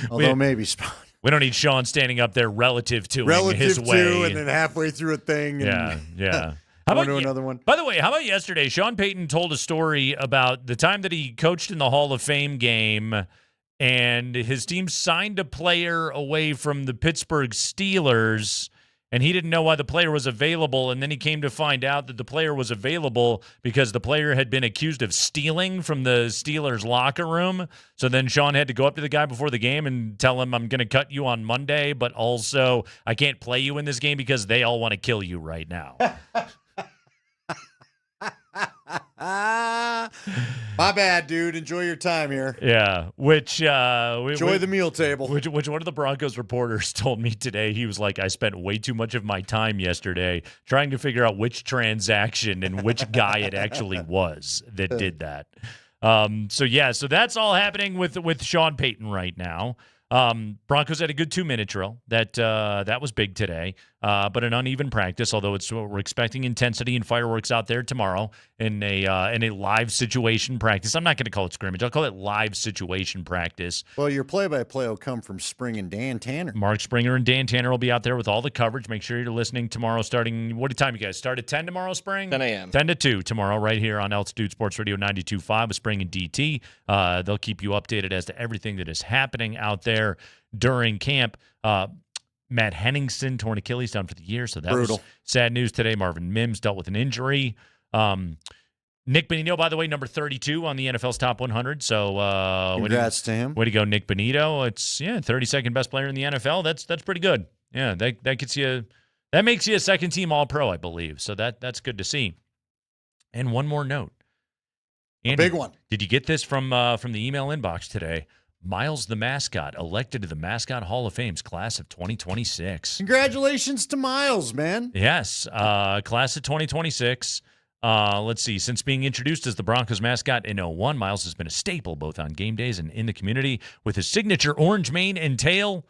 Although maybe Spawn. We don't need Sean standing up there relative to his to, way. and then halfway through a thing. And Yeah. How about another one? By the way, how about yesterday? Sean Payton told a story about the time that he coached in the Hall of Fame game, and his team signed a player away from the Pittsburgh Steelers, and he didn't know why the player was available, and then he came to find out that the player was available because the player had been accused of stealing from the Steelers locker room. So then Sean had to go up to the guy before the game and tell him, I'm going to cut you on Monday, but also I can't play you in this game because they all want to kill you right now. My bad, dude. Enjoy your time here. Yeah, which enjoy the meal table. Which one of the Broncos reporters told me today? He was like, I spent way too much of my time yesterday trying to figure out which transaction and which guy it actually was that did that. So that's all happening with Sean Payton right now. Broncos had a good 2-minute drill. That was big today, but an uneven practice. Although we're expecting intensity and fireworks out there tomorrow in a live situation practice. I'm not going to call it scrimmage. I'll call it live situation practice. Well, your play-by-play will come from Spring and Dan Tanner. Mark Springer and Dan Tanner will be out there with all the coverage. Make sure you're listening tomorrow. Starting what time you guys start at 10 tomorrow? Spring 10 a.m. 10 to 2 tomorrow, right here on Altitude Sports Radio 92.5 with Spring and DT. They'll keep you updated as to everything that is happening out there during camp. Matt Henningsen torn Achilles down for the year, so that was sad news today. Marvin Mims dealt with an injury. Nick Bonito, by the way, number 32 on the NFL's top 100. So congrats to him. Way to go, Nick Bonito. It's 32nd best player in the NFL. That's pretty good. Yeah, that gets you. That makes you a second team All-Pro, I believe. So that's good to see. And one more note, Andy, a big one. Did you get this from the email inbox today? Miles the mascot elected to the Mascot Hall of Fame's class of 2026. Congratulations to Miles, man. Yes, class of 2026. Let's see. Since being introduced as the Broncos mascot in 2001, Miles has been a staple both on game days and in the community. With his signature orange mane and tail,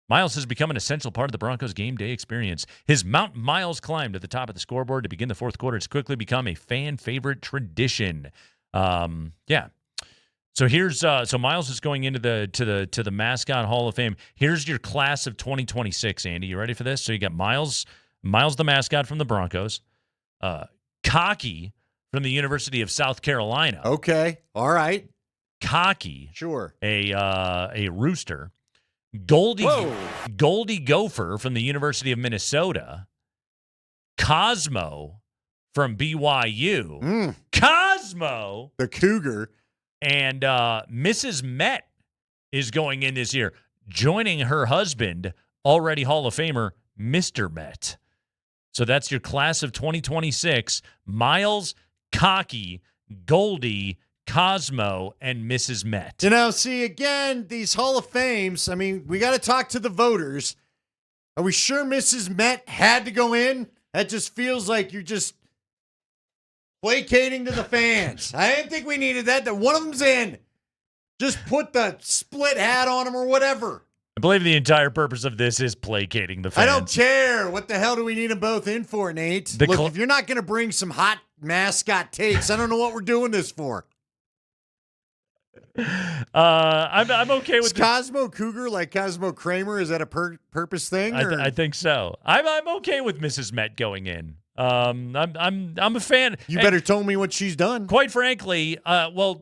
Miles has become an essential part of the Broncos game day experience. His Mount Miles climb to the top of the scoreboard to begin the fourth quarter has quickly become a fan favorite tradition. So here's so Miles is going into the Mascot Hall of Fame. Here's your class of 2026, Andy. You ready for this? So you got Miles the mascot from the Broncos, Cocky from the University of South Carolina. Okay, all right. Cocky, sure. A rooster. Goldie Gopher from the University of Minnesota. Cosmo from BYU. Cosmo, the Cougar. And Mrs. Met is going in this year, joining her husband, already Hall of Famer, Mr. Met. So that's your class of 2026. Miles, Cocky, Goldie, Cosmo, and Mrs. Met. You know, see, again, these Hall of Fames, I mean, we got to talk to the voters. Are we sure Mrs. Met had to go in? That just feels like you're just placating to the fans. I didn't think we needed that. That one of them's in. Just put the split hat on him or whatever. I believe the entire purpose of this is placating the fans. I don't care. What the hell do we need them both in for, Nate? Look, if you're not going to bring some hot mascot takes, I don't know what we're doing this for. I'm okay with Cosmo Cougar like Cosmo Kramer. Is that a purpose thing? I think so. I'm okay with Mrs. Met going in. I'm a fan. You better tell me what she's done. Quite frankly,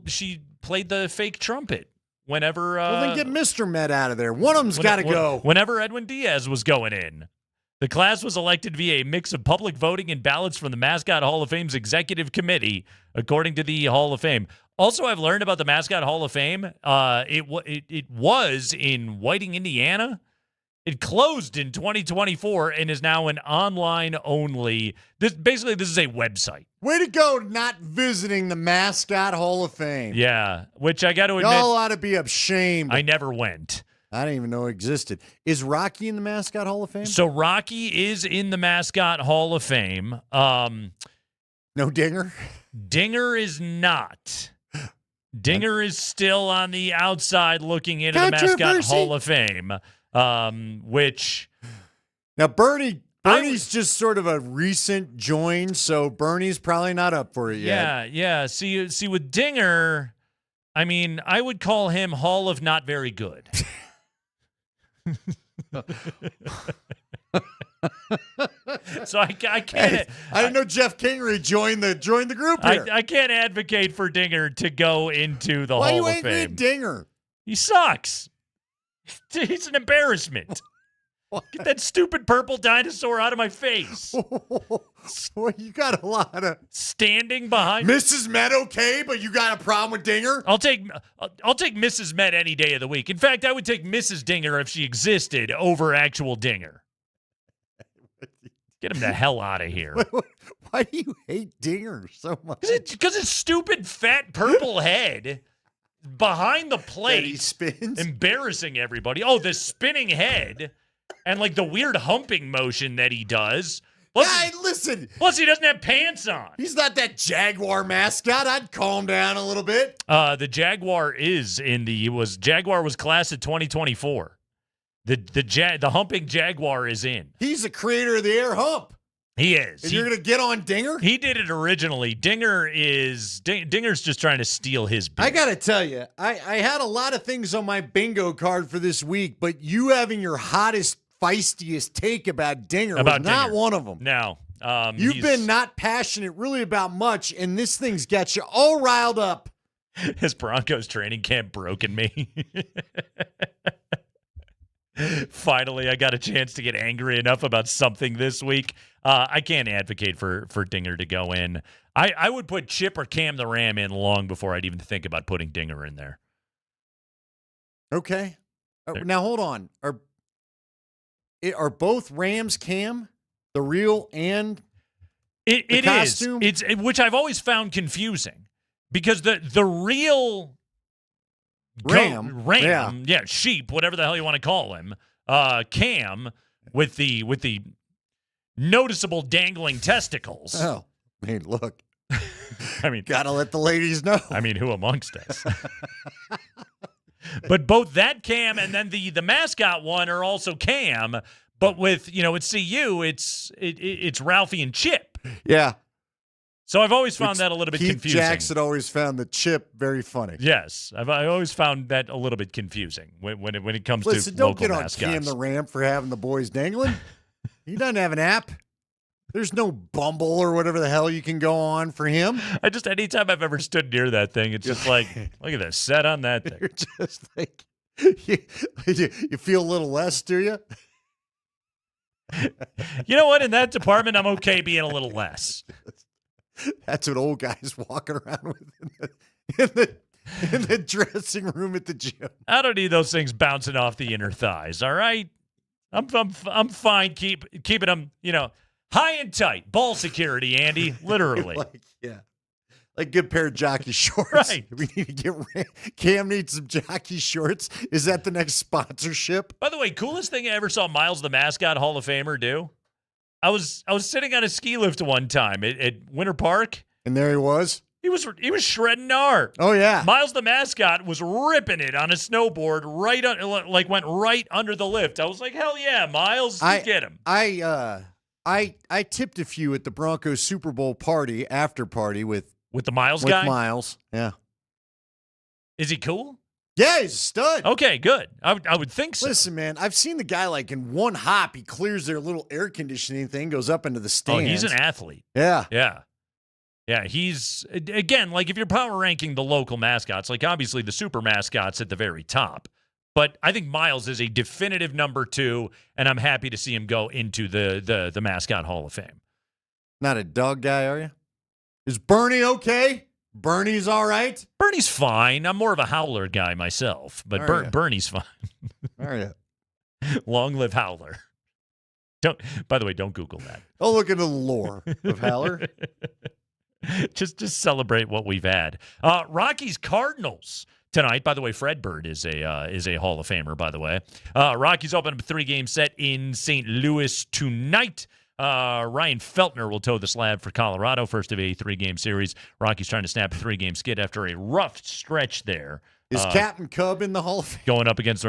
she played the fake trumpet whenever. Well, then get Mr. Met out of there. One of them's got to go. Whenever Edwin Diaz was going in, the class was elected via a mix of public voting and ballots from the Mascot Hall of Fame's executive committee, according to the Hall of Fame. Also, I've learned about the Mascot Hall of Fame. It was in Whiting, Indiana. It closed in 2024 and is now an online only. This is a website. Way to go, not visiting the Mascot Hall of Fame. Yeah, which I got to admit, y'all ought to be ashamed. I never went. I didn't even know it existed. Is Rocky in the Mascot Hall of Fame? So Rocky is in the Mascot Hall of Fame. No Dinger? Dinger is not. Dinger is still on the outside looking into the Mascot Hall of Fame, which... Now, Bernie's just sort of a recent join, so Bernie's probably not up for it yet. Yeah. See, with Dinger, I mean, I would call him Hall of Not Very Good. So I can't. Hey, I didn't know Jeff Kingery joined the group here. I can't advocate for Dinger to go into the Hall of Fame. Why are you angry at Dinger? He sucks. He's an embarrassment. Get that stupid purple dinosaur out of my face. Well, you got a lot of standing behind Mrs. Met, okay, but you got a problem with Dinger? I'll take Mrs. Met any day of the week. In fact, I would take Mrs. Dinger if she existed over actual Dinger. Get him the hell out of here. Why do you hate Dinger so much? Because his stupid fat purple head behind the plate, he spins, embarrassing everybody. Oh, the spinning head. And, like, the weird humping motion that he does. Listen. Plus, he doesn't have pants on. He's not that Jaguar mascot. I'd calm down a little bit. The Jaguar Jaguar was class of 2024. The humping Jaguar is in. He's the creator of the air hump. He is. And you're going to get on Dinger? He did it originally. Dinger's just trying to steal his beat. I got to tell you, I had a lot of things on my bingo card for this week, but you having your hottest, feistiest take about Dinger was not one of them. No. You've been not passionate really about much, and this thing's got you all riled up. His Broncos training camp broken me. Finally, I got a chance to get angry enough about something this week. I can't advocate for Dinger to go in. I would put Chip or Cam the Ram in long before I'd even think about putting Dinger in there. Okay. Now, hold on. Are both Rams Cam the real and the costume? It's which I've always found confusing because the real Ram, sheep, whatever the hell you want to call him, Cam with the noticeable dangling testicles. Oh, I mean, look. I mean, gotta let the ladies know. I mean, who amongst us? But both that Cam and then the mascot one are also Cam, but with at CU, it's Ralphie and Chip. Yeah. So I've always found that a little bit Keith confusing. Jackson always found the Chip very funny. Yes, I always found that a little bit confusing when it comes to Listen, don't local get on mascots. Cam the Ram for having the boys dangling. He doesn't have an app. There's no Bumble or whatever the hell you can go on for him. Anytime I've ever stood near that thing, it's just like, look at the set on that thing. You're just like, you feel a little less, do you? You know what? In that department, I'm okay being a little less. That's what old guys walking around with in the dressing room at the gym. I don't need those things bouncing off the inner thighs. All right, I'm fine keeping them, high and tight. Ball security, Andy, literally. Like good pair of jockey shorts. Right. We need to get Cam needs some jockey shorts. Is that the next sponsorship? By the way, coolest thing I ever saw Miles the Mascot Hall of Famer do. I was sitting on a ski lift one time at Winter Park, and there he was. He was shredding gnar. Oh yeah, Miles the Mascot was ripping it on a snowboard went right under the lift. I was like, hell yeah, Miles, get him. I tipped a few at the Broncos Super Bowl after party with the Miles guy. With Miles, yeah. Is he cool? Yeah, he's a stud. Okay, good. I would think so. Listen, man, I've seen the guy in one hop. He clears their little air conditioning thing, goes up into the stands. Oh, he's an athlete. Yeah. Yeah. Yeah, he's, again, if you're power ranking the local mascots, obviously the super mascots at the very top. But I think Miles is a definitive number 2, and I'm happy to see him go into the Mascot Hall of Fame. Not a dog guy, are you? Is Bernie okay? Bernie's all right? Bernie's fine. I'm more of a howler guy myself, but Bernie's fine. All right. Long live Howler. By the way, don't Google that. I'll look into the lore of Howler. Just celebrate what we've had. Rockies Cardinals tonight. By the way, Fred Bird is a Hall of Famer, by the way. Rockies open up a 3-game set in St. Louis tonight. Ryan Feltner will toe the slab for Colorado, first of a 3-game series. Rockies trying to snap a 3-game skid after a rough stretch there. Is Captain Cub in the Hall of Fame? Going up against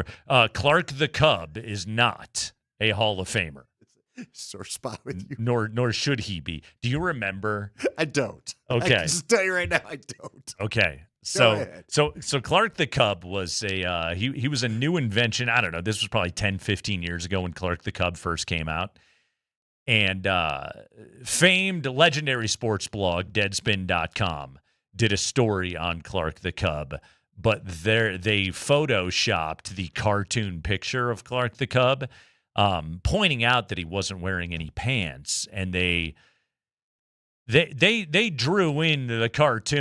Clark the Cub is not a Hall of Famer. Sore spot with you. Nor should he be. Do you remember? I don't. Okay. I can just tell you right now, I don't. Okay. Go ahead. So Clark the Cub was he was a new invention. I don't know. This was probably 10, 15 years ago when Clark the Cub first came out. And famed legendary sports blog Deadspin.com did a story on Clark the Cub, but they photoshopped the cartoon picture of Clark the Cub, pointing out that he wasn't wearing any pants, and they drew in the cartoon